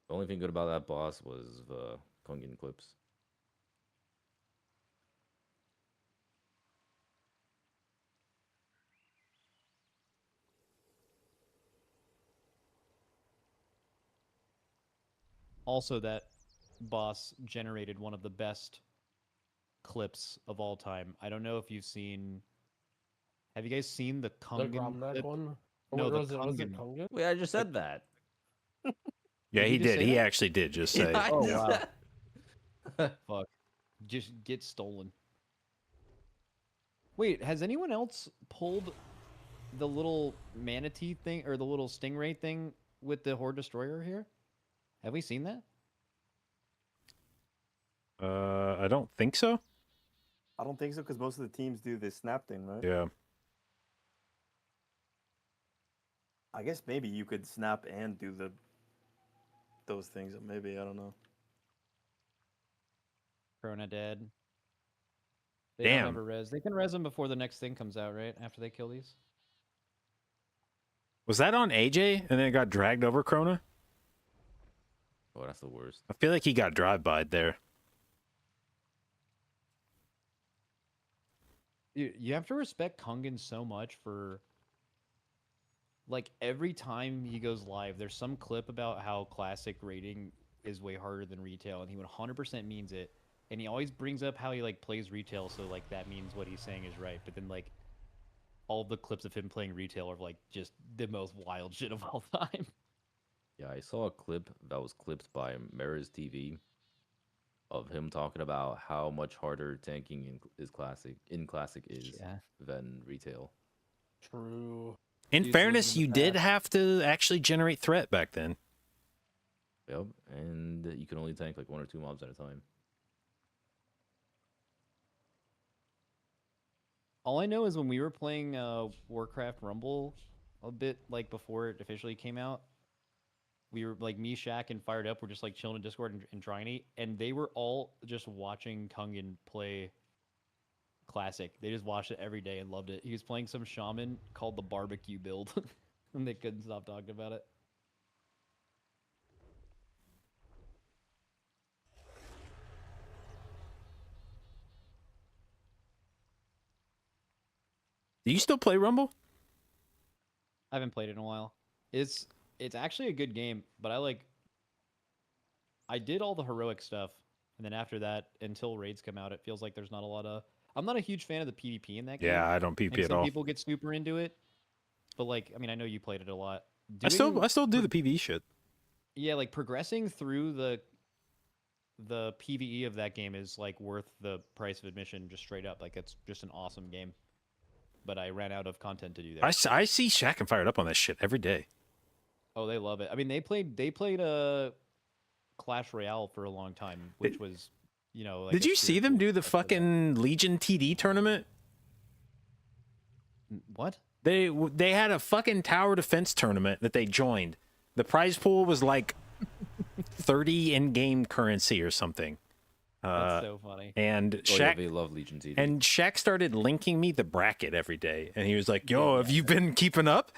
The only thing good about that boss was the Kungan clips. Also, that boss generated one of the best clips of all time. I don't know if you've seen. Have you guys seen the The Kungan Gromnak clip? one? Or No, what the was it Kungan. Kungan? Wait, I just said that. Yeah, Did he you just did. say He that? actually did just say. I Oh, just wow. said- Fuck. Just get stolen. Wait, has anyone else pulled the little manatee thing or the little stingray thing with the Horde Destroyer here? Have we seen that? I don't think so. I don't think so because most of the teams do this snap thing, right? Yeah. I guess maybe you could snap and do those things. Maybe I don't know. Krona dead. They Damn. don't have a res. They can res them before the next thing comes out, right? After they kill these. Was that on AJ and then it got dragged over Krona? Oh, that's the worst. I feel like he got drive-by'd there. You have to respect Kungan so much for, like, every time he goes live, there's some clip about how classic rating is way harder than retail, and he 100% means it. And he always brings up how he, like, plays retail, so, like, that means what he's saying is right. But then, like, all the clips of him playing retail are, like, just the most wild shit of all time. Yeah, I saw a clip that was clipped by Mirror's TV of him talking about how much harder tanking in classic is Yeah. than retail. True. In Dude's fairness, living you in the did past. have to actually generate threat back then. Yep, and you can only tank like 1 or 2 mobs at a time. All I know is when we were playing Warcraft Rumble a bit, like, before it officially came out, we were, like, me, Shaq, and Fired Up were just, like, chilling in Discord and trying to eat, and they were all just watching Kungan play Classic. They just watched it every day and loved it. He was playing some shaman called the barbecue build, and they couldn't stop talking about it. Do you still play Rumble? I haven't played it in a while. It's actually a good game, but I did all the heroic stuff, and then after that, until raids come out, it feels like there's not a lot of. I'm not a huge fan of the PvP in that game. Yeah, I don't I think PP at some all. people get super into it, but, like, I mean, I know you played it a lot. I still do the PvE shit. Yeah, like, progressing through the PvE of that game is, like, worth the price of admission, just straight up. Like, it's just an awesome game. But I ran out of content to do there. I see Shaq and Fired Up on that shit every day. Oh, they love it. I mean, they played Clash Royale for a long time, which was, you know. Like, Did a you see them spiritual do the successor to that. fucking Legion TD tournament? What? They had a fucking tower defense tournament that they joined. The prize pool was like 30 in-game currency or something. That's so funny. And Oh, yeah, Shaq they love Legion TD. and Shaq started linking me the bracket every day, and he was like, "Yo, have you been keeping up?"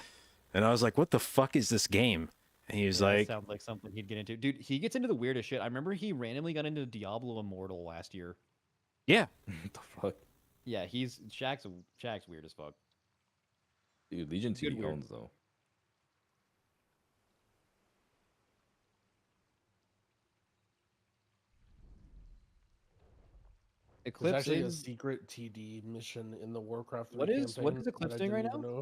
And I was like, "What the fuck is this game?" And he was Yeah, that like, sounds like something he'd get into. Dude, he gets into the weirdest shit. I remember he randomly got into Diablo Immortal last year. "Yeah, What the fuck? Yeah, Shaq's weird as fuck. Dude, Legion Good TD weird. owns though. There's Eclipse actually a is secret TD mission in the Warcraft 3 What is campaign Eclipse that I doing right didn't now? even know.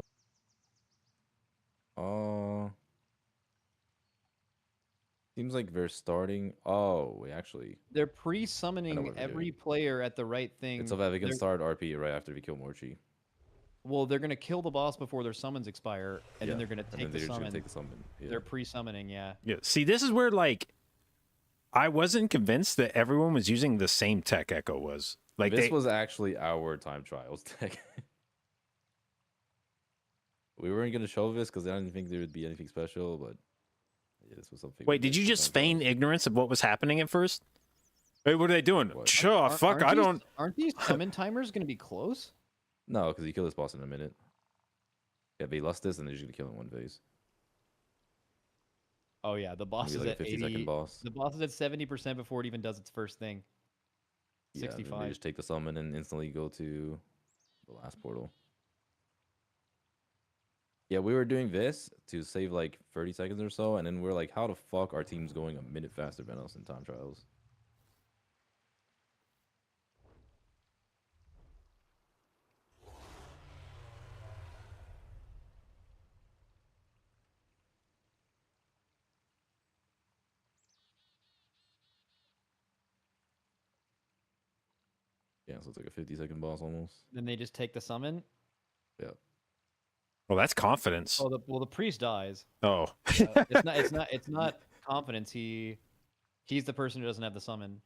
Seems like they're starting. Oh, wait, actually, They're I know pre-summoning what they're every doing. player at the right thing. It's so that we can They're- start RP right after we kill Morchi. Well, they're gonna kill the boss before their summons expire, and then they're gonna and take then the they're just summon. gonna take the summon. Yeah. They're pre-summoning, yeah. yeah." See, this is where like I wasn't convinced that everyone was using the same tech Echo was. Like This they, was actually our time trials tech. We weren't gonna show this because I didn't think there would be anything special, but yeah, this was something. we Wait, did did you for just time feign trials. ignorance of what was happening at first? Hey, what are they doing? What? Sure, Aren't- fuck, aren't I these- don't. Aren't these summon timers gonna be close? No, because you kill this boss in a minute. Yeah, they lust this, and they're just gonna kill it in one phase. Oh yeah, the boss Maybe is like a at 50-second 80. boss. The boss is at 70% before it even does its first thing. Yeah, and then 65. they just take the summon and instantly go to the last portal. Yeah, we were doing this to save like 30 seconds or so, and then we're like, how the fuck our team's going a minute faster than us in time trials? Yeah, so it's like a 50-second boss almost. Then they just take the summon. Yeah. Well, that's confidence. Oh, the priest dies. Oh, It's not confidence. He's the person who doesn't have the summon.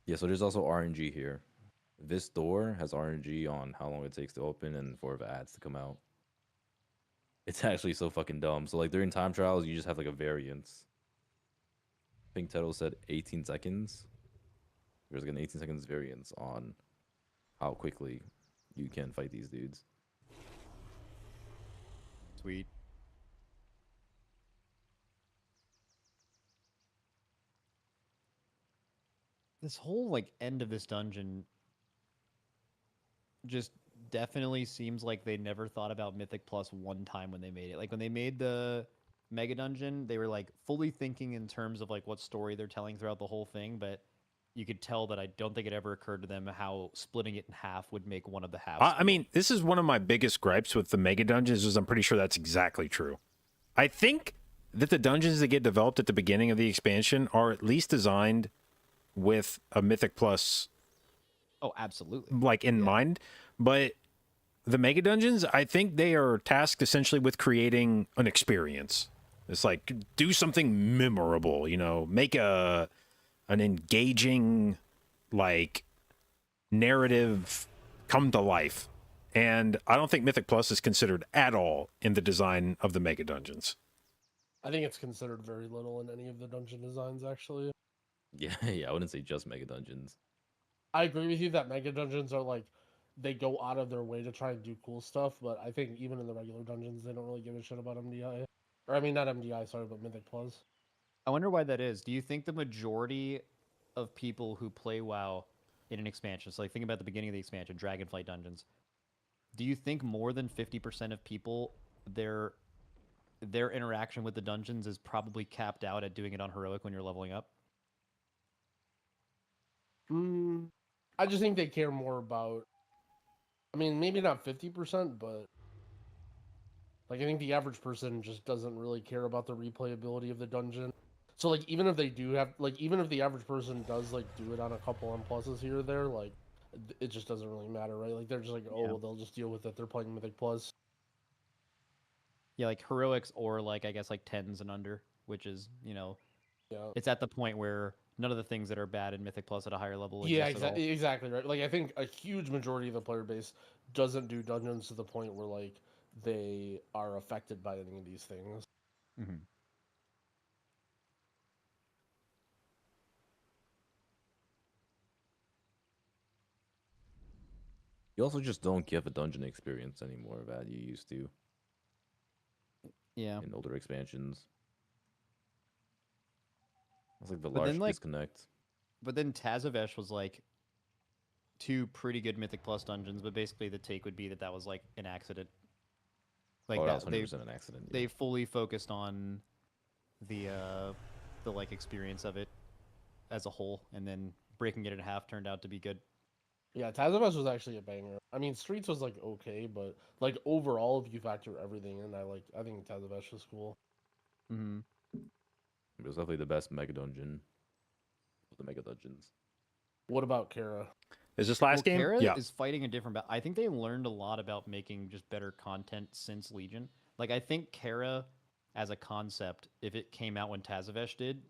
Yeah, so there's also RNG here this door has RNG on how long it takes to open and for the ads to come out. It's actually so fucking dumb. So like during time trials, you just have like a variance. I think Tettle said 18 seconds. There's like an 18 seconds variance on how quickly you can fight these dudes. Sweet. This whole like end of this dungeon just definitely seems like they never thought about Mythic Plus one time when they made it. Like when they made the Mega Dungeon, they were like fully thinking in terms of like what story they're telling throughout the whole thing, but you could tell that I don't think it ever occurred to them how splitting it in half would make one of the halves. I mean, this is one of my biggest gripes with the Mega Dungeons is I'm pretty sure that's exactly true. I think that the dungeons that get developed at the beginning of the expansion are at least designed with a Mythic Plus Oh, absolutely. like in mind, but the Mega Dungeons, I think they are tasked essentially with creating an experience. It's like do something memorable, you know, make an engaging like narrative come to life. And I don't think Mythic Plus is considered at all in the design of the Mega Dungeons. I think it's considered very little in any of the dungeon designs, actually. Yeah, yeah, I wouldn't say just Mega Dungeons. I agree with you that Mega Dungeons are like, they go out of their way to try and do cool stuff, but I think even in the regular dungeons, they don't really give a shit about MDI. Or, I mean, not MDI, sorry, but Mythic Plus. I wonder why that is. Do you think the majority of people who play WoW in an expansion, so like think about the beginning of the expansion, Dragonflight dungeons, do you think more than 50% of people, their interaction with the dungeons is probably capped out at doing it on heroic when you're leveling up? I just think they care more about, I mean, maybe not 50%, but like I think the average person just doesn't really care about the replayability of the dungeon. So like even if they do have, like even if the average person does like do it on a couple M+s here or there, like it just doesn't really matter, right? Like they're just like, oh, Yeah. well, they'll just deal with it. They're playing Mythic Plus. Yeah, like heroics or like I guess like 10s and under, which is, you know, Yeah. it's at the point where none of the things that are bad in Mythic Plus at a higher level Yeah, exist at all. exactly right. Like I think a huge majority of the player base doesn't do dungeons to the point where like they are affected by any of these things. Mm-hmm. You also just don't get the dungeon experience anymore that you used to Yeah. in older expansions. That's like the But large then, like- disconnect. But then Tazavesh was like two pretty good Mythic Plus dungeons, but basically the take would be that that was like an accident. Like Oh, that was that 100% an accident. they fully focused on the like experience of it as a whole, and then breaking it in half turned out to be good. Yeah, Tazavesh was actually a banger. I mean, Streets was like okay, but like overall, if you factor everything in, I think Tazavesh was cool. Mm-hmm. It was definitely the best Mega Dungeon of the Mega Dungeons. What about Kara? Is this last game? Kara Yeah. is fighting a different I think they learned a lot about making just better content since Legion. Like I think Kara as a concept, if it came out when Tazavesh did,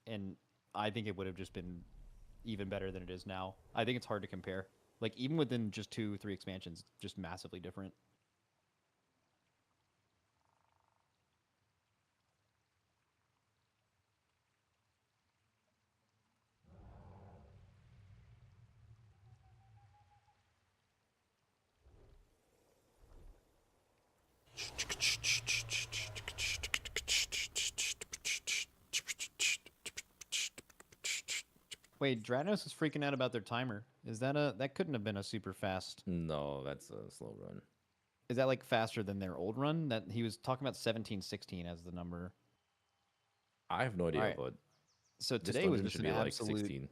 and I think it would have just been even better than it is now. I think it's hard to compare. Like even within just 2-3 expansions, just massively different. Wait, Dranos is freaking out about their timer. Is that that couldn't have been a super fast? No, that's a slow run. Is that like faster than their old run? That he was talking about 1716 as the number. I have no idea, Alright. but So this today was dungeon just should an be like absolute. 16.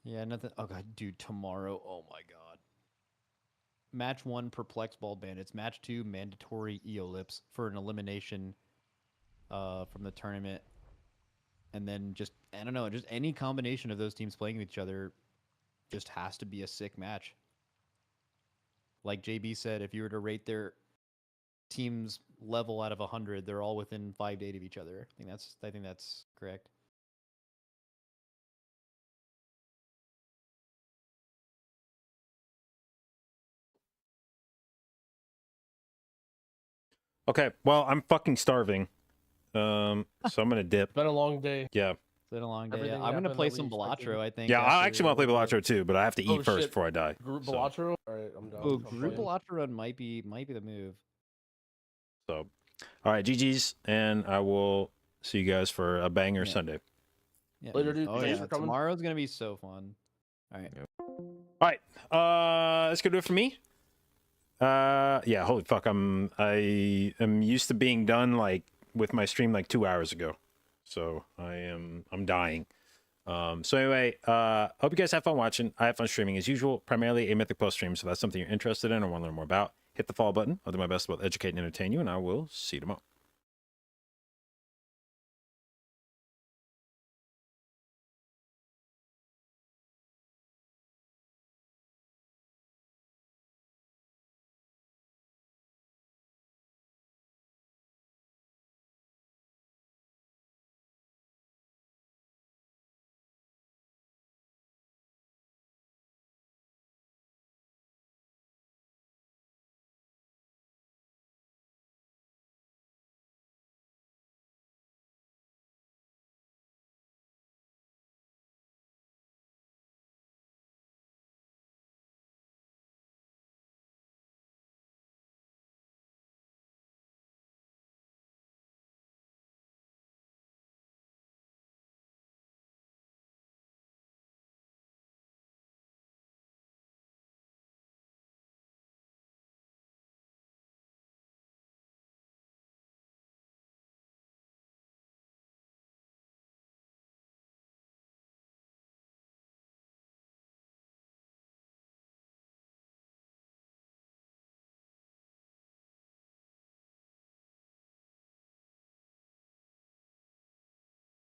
Yeah, nothing. Oh god, dude, tomorrow. Oh my god. Match 1, Perplex Ball Bandits. Match 2, mandatory Eolips for an elimination from the tournament. And then just, I don't know, just any combination of those teams playing with each other just has to be a sick match. Like JB said, if you were to rate their team's level out of 100, they're all within 5 to 8 of each other. I think that's correct. Okay, well, I'm fucking starving. So I'm gonna dip. It's been a long day. Yeah. It's been a long day. Everything I'm gonna happened play that we some expected. balatro. I think. Yeah, I actually want to play after- Balatro too, but I have to eat Oh, first shit. before I die. Group So, Balatro? Alright, I'm down. Oh, I'm group playing. balatro run might be the move. all right, GG's, and I will see you guys for a banger Yeah. Sunday. Yeah. Later, dude. Oh Thanks yeah, for coming. tomorrow's gonna be so fun. All right. All right, that's gonna do it for me. Yeah, holy fuck, I am used to being done like with my stream like 2 hours ago, so I'm dying. So anyway, hope you guys have fun watching. I have fun streaming as usual, primarily a Mythic Plus stream. So if that's something you're interested in or want to learn more about, hit the follow button. I'll do my best to both educate and entertain you, and I will see you tomorrow.